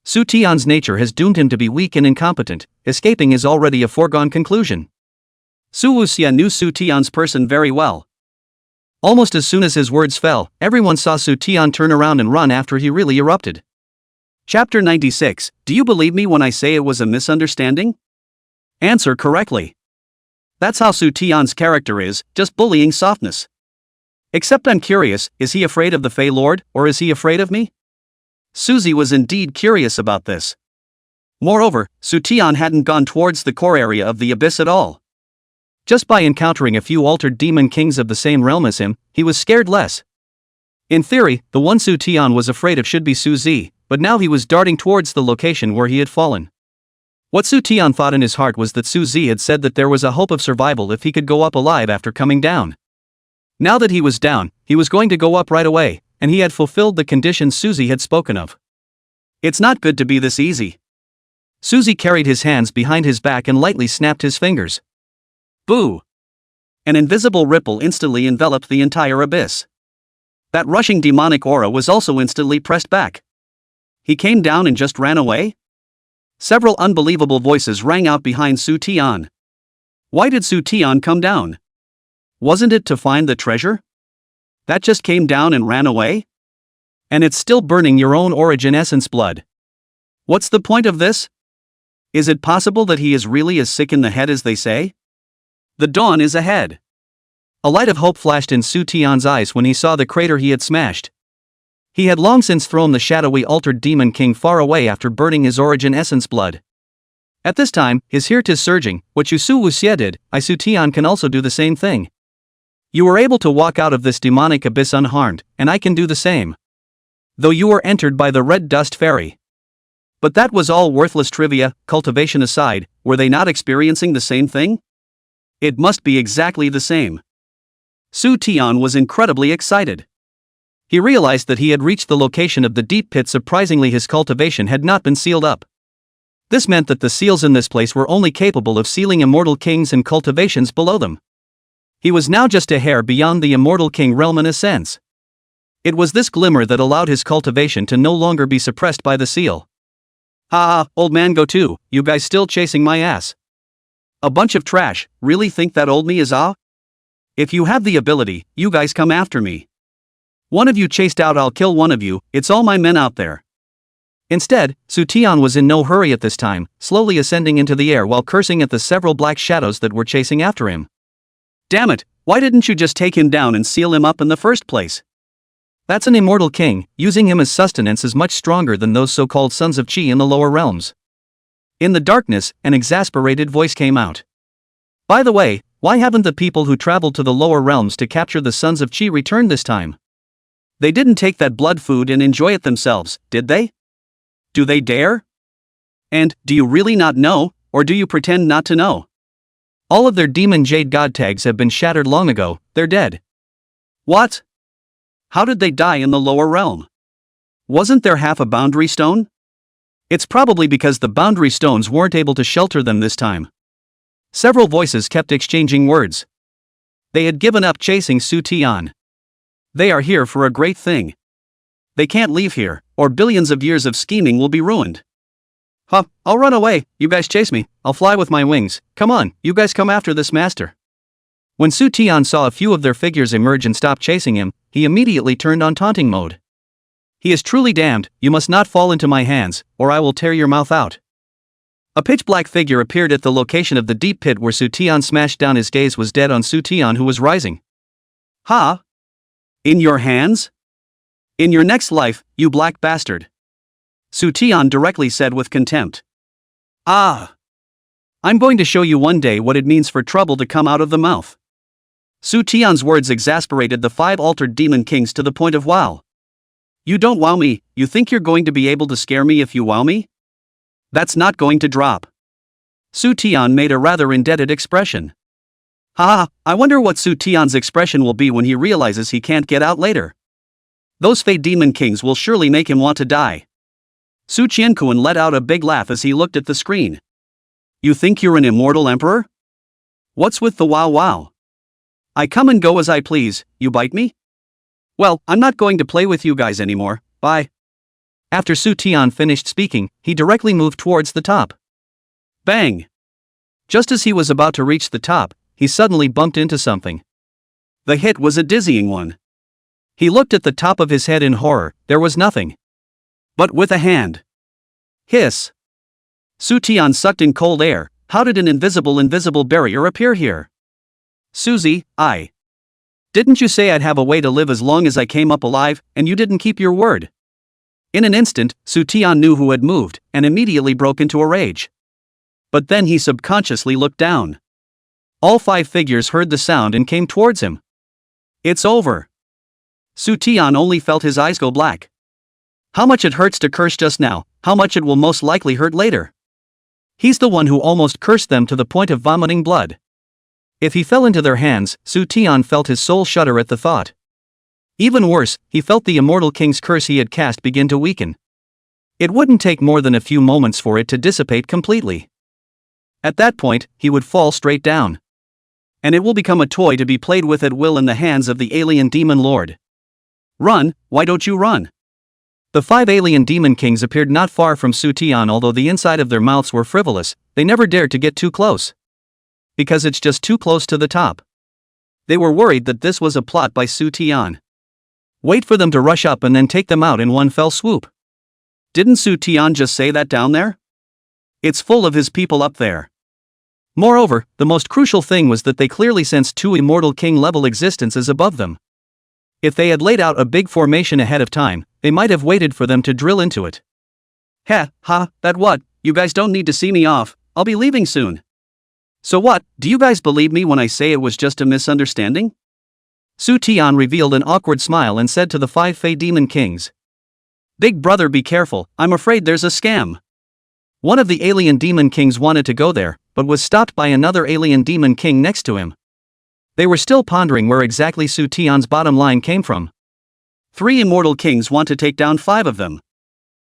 Su Tian's nature has doomed him to be weak and incompetent. Escaping is already a foregone conclusion. Su Wuxia knew Su Tian's person very well. Almost as soon as his words fell, everyone saw Su Tian turn around and run after he really erupted. Chapter 96. Do you believe me when I say it was a misunderstanding? Answer correctly. That's how Su Tian's character is, just bullying softness. Except I'm curious, is he afraid of the Fey Lord, or is he afraid of me? Suzy was indeed curious about this. Moreover, Su Tian hadn't gone towards the core area of the abyss at all. Just by encountering a few altered demon kings of the same realm as him, he was scared less. In theory, the one Su Tian was afraid of should be Suzy, but now he was darting towards the location where he had fallen. What Su Tian thought in his heart was that Suzy had said that there was a hope of survival if he could go up alive after coming down. Now that he was down, he was going to go up right away, and he had fulfilled the conditions Suzy had spoken of. It's not good to be this easy. Suzy carried his hands behind his back and lightly snapped his fingers. Boo! An invisible ripple instantly enveloped the entire abyss. That rushing demonic aura was also instantly pressed back. He came down and just ran away? Several unbelievable voices rang out behind Su Tian. Why did Su Tian come down? Wasn't it to find the treasure? That just came down and ran away? And it's still burning your own origin essence blood. What's the point of this? Is it possible that he is really as sick in the head as they say? The dawn is ahead. A light of hope flashed in Su Tian's eyes when he saw the crater he had smashed. He had long since thrown the shadowy altered demon king far away after burning his origin essence blood. At this time, his heart is surging. What Su Wuxia did, Su Tian can also do the same thing. You were able to walk out of this demonic abyss unharmed, and I can do the same. Though you were entered by the red dust fairy. But that was all worthless trivia. Cultivation aside, were they not experiencing the same thing? It must be exactly the same. Su Tian was incredibly excited. He realized that he had reached the location of the deep pit. Surprisingly, his cultivation had not been sealed up. This meant that the seals in this place were only capable of sealing immortal kings and cultivations below them. He was now just a hair beyond the immortal king realm in a sense. It was this glimmer that allowed his cultivation to no longer be suppressed by the seal. "Ha, old man, go to, you guys still chasing my ass? A bunch of trash, really think that old me is ah? If you have the ability, you guys come after me. One of you chased out, I'll kill one of you, it's all my men out there." Instead, Sutian was in no hurry at this time, slowly ascending into the air while cursing at the several black shadows that were chasing after him. "Damn it, why didn't you just take him down and seal him up in the first place? That's an immortal king, using him as sustenance is much stronger than those so-called sons of Chi in the lower realms." In the darkness, an exasperated voice came out. "By the way, why haven't the people who traveled to the lower realms to capture the sons of Chi returned this time? They didn't take that blood food and enjoy it themselves, did they? Do they dare? And, do you really not know, or do you pretend not to know? All of their demon jade god tags have been shattered long ago, they're dead." "What? How did they die in the lower realm? Wasn't there half a boundary stone?" "It's probably because the boundary stones weren't able to shelter them this time." Several voices kept exchanging words. They had given up chasing Sutian. They are here for a great thing. They can't leave here, or billions of years of scheming will be ruined. "Huh, I'll run away, you guys chase me, I'll fly with my wings, come on, you guys come after this master." When Sutian saw a few of their figures emerge and stop chasing him, he immediately turned on taunting mode. "He is truly damned, you must not fall into my hands, or I will tear your mouth out." A pitch-black figure appeared at the location of the deep pit where Sutian smashed down. His gaze was dead on Sutian, who was rising. "Ha? In your hands? In your next life, you black bastard," Sutian directly said with contempt. "Ah! I'm going to show you one day what it means for trouble to come out of the mouth." Sutian's words exasperated the 5 altered demon kings to the point of wow. "You don't wow me, you think you're going to be able to scare me if you wow me? That's not going to drop." Sutian made a rather indebted expression. "Ha, I wonder what Sutian's expression will be when he realizes he can't get out later. Those Fey demon kings will surely make him want to die." Su Qiankuan let out a big laugh as he looked at the screen. "You think you're an immortal emperor? What's with the wow wow? I come and go as I please, you bite me? Well, I'm not going to play with you guys anymore, bye." After Sutian finished speaking, he directly moved towards the top. Bang! Just as he was about to reach the top, he suddenly bumped into something. The hit was a dizzying one. He looked at the top of his head in horror, there was nothing. But with a hand. Hiss! Sutian sucked in cold air. How did an invisible barrier appear here? "Susie, didn't you say I'd have a way to live as long as I came up alive, and you didn't keep your word?" In an instant, Sutian knew who had moved, and immediately broke into a rage. But then he subconsciously looked down. All 5 figures heard the sound and came towards him. "It's over." Sutian only felt his eyes go black. How much it hurts to curse just now, how much it will most likely hurt later. He's the one who almost cursed them to the point of vomiting blood. If he fell into their hands, Sutian felt his soul shudder at the thought. Even worse, he felt the immortal king's curse he had cast begin to weaken. It wouldn't take more than a few moments for it to dissipate completely. At that point, he would fall straight down. And it will become a toy to be played with at will in the hands of the alien demon lord. "Run, why don't you run?" The 5 alien demon kings appeared not far from Sutian. Although the inside of their mouths were frivolous, they never dared to get too close. Because it's just too close to the top. They were worried that this was a plot by Sutian. Wait for them to rush up and then take them out in one fell swoop. Didn't Sutian just say that down there? It's full of his people up there. Moreover, the most crucial thing was that they clearly sensed 2 immortal king-level existences above them. If they had laid out a big formation ahead of time, they might have waited for them to drill into it. "Ha, that what, you guys don't need to see me off, I'll be leaving soon." "So what, do you guys believe me when I say it was just a misunderstanding?" Sutian revealed an awkward smile and said to the 5 Fey demon kings. "Big brother, be careful, I'm afraid there's a scam." One of the alien demon kings wanted to go there, but was stopped by another alien demon king next to him. They were still pondering where exactly Sutian's bottom line came from. 3 immortal kings want to take down 5 of them.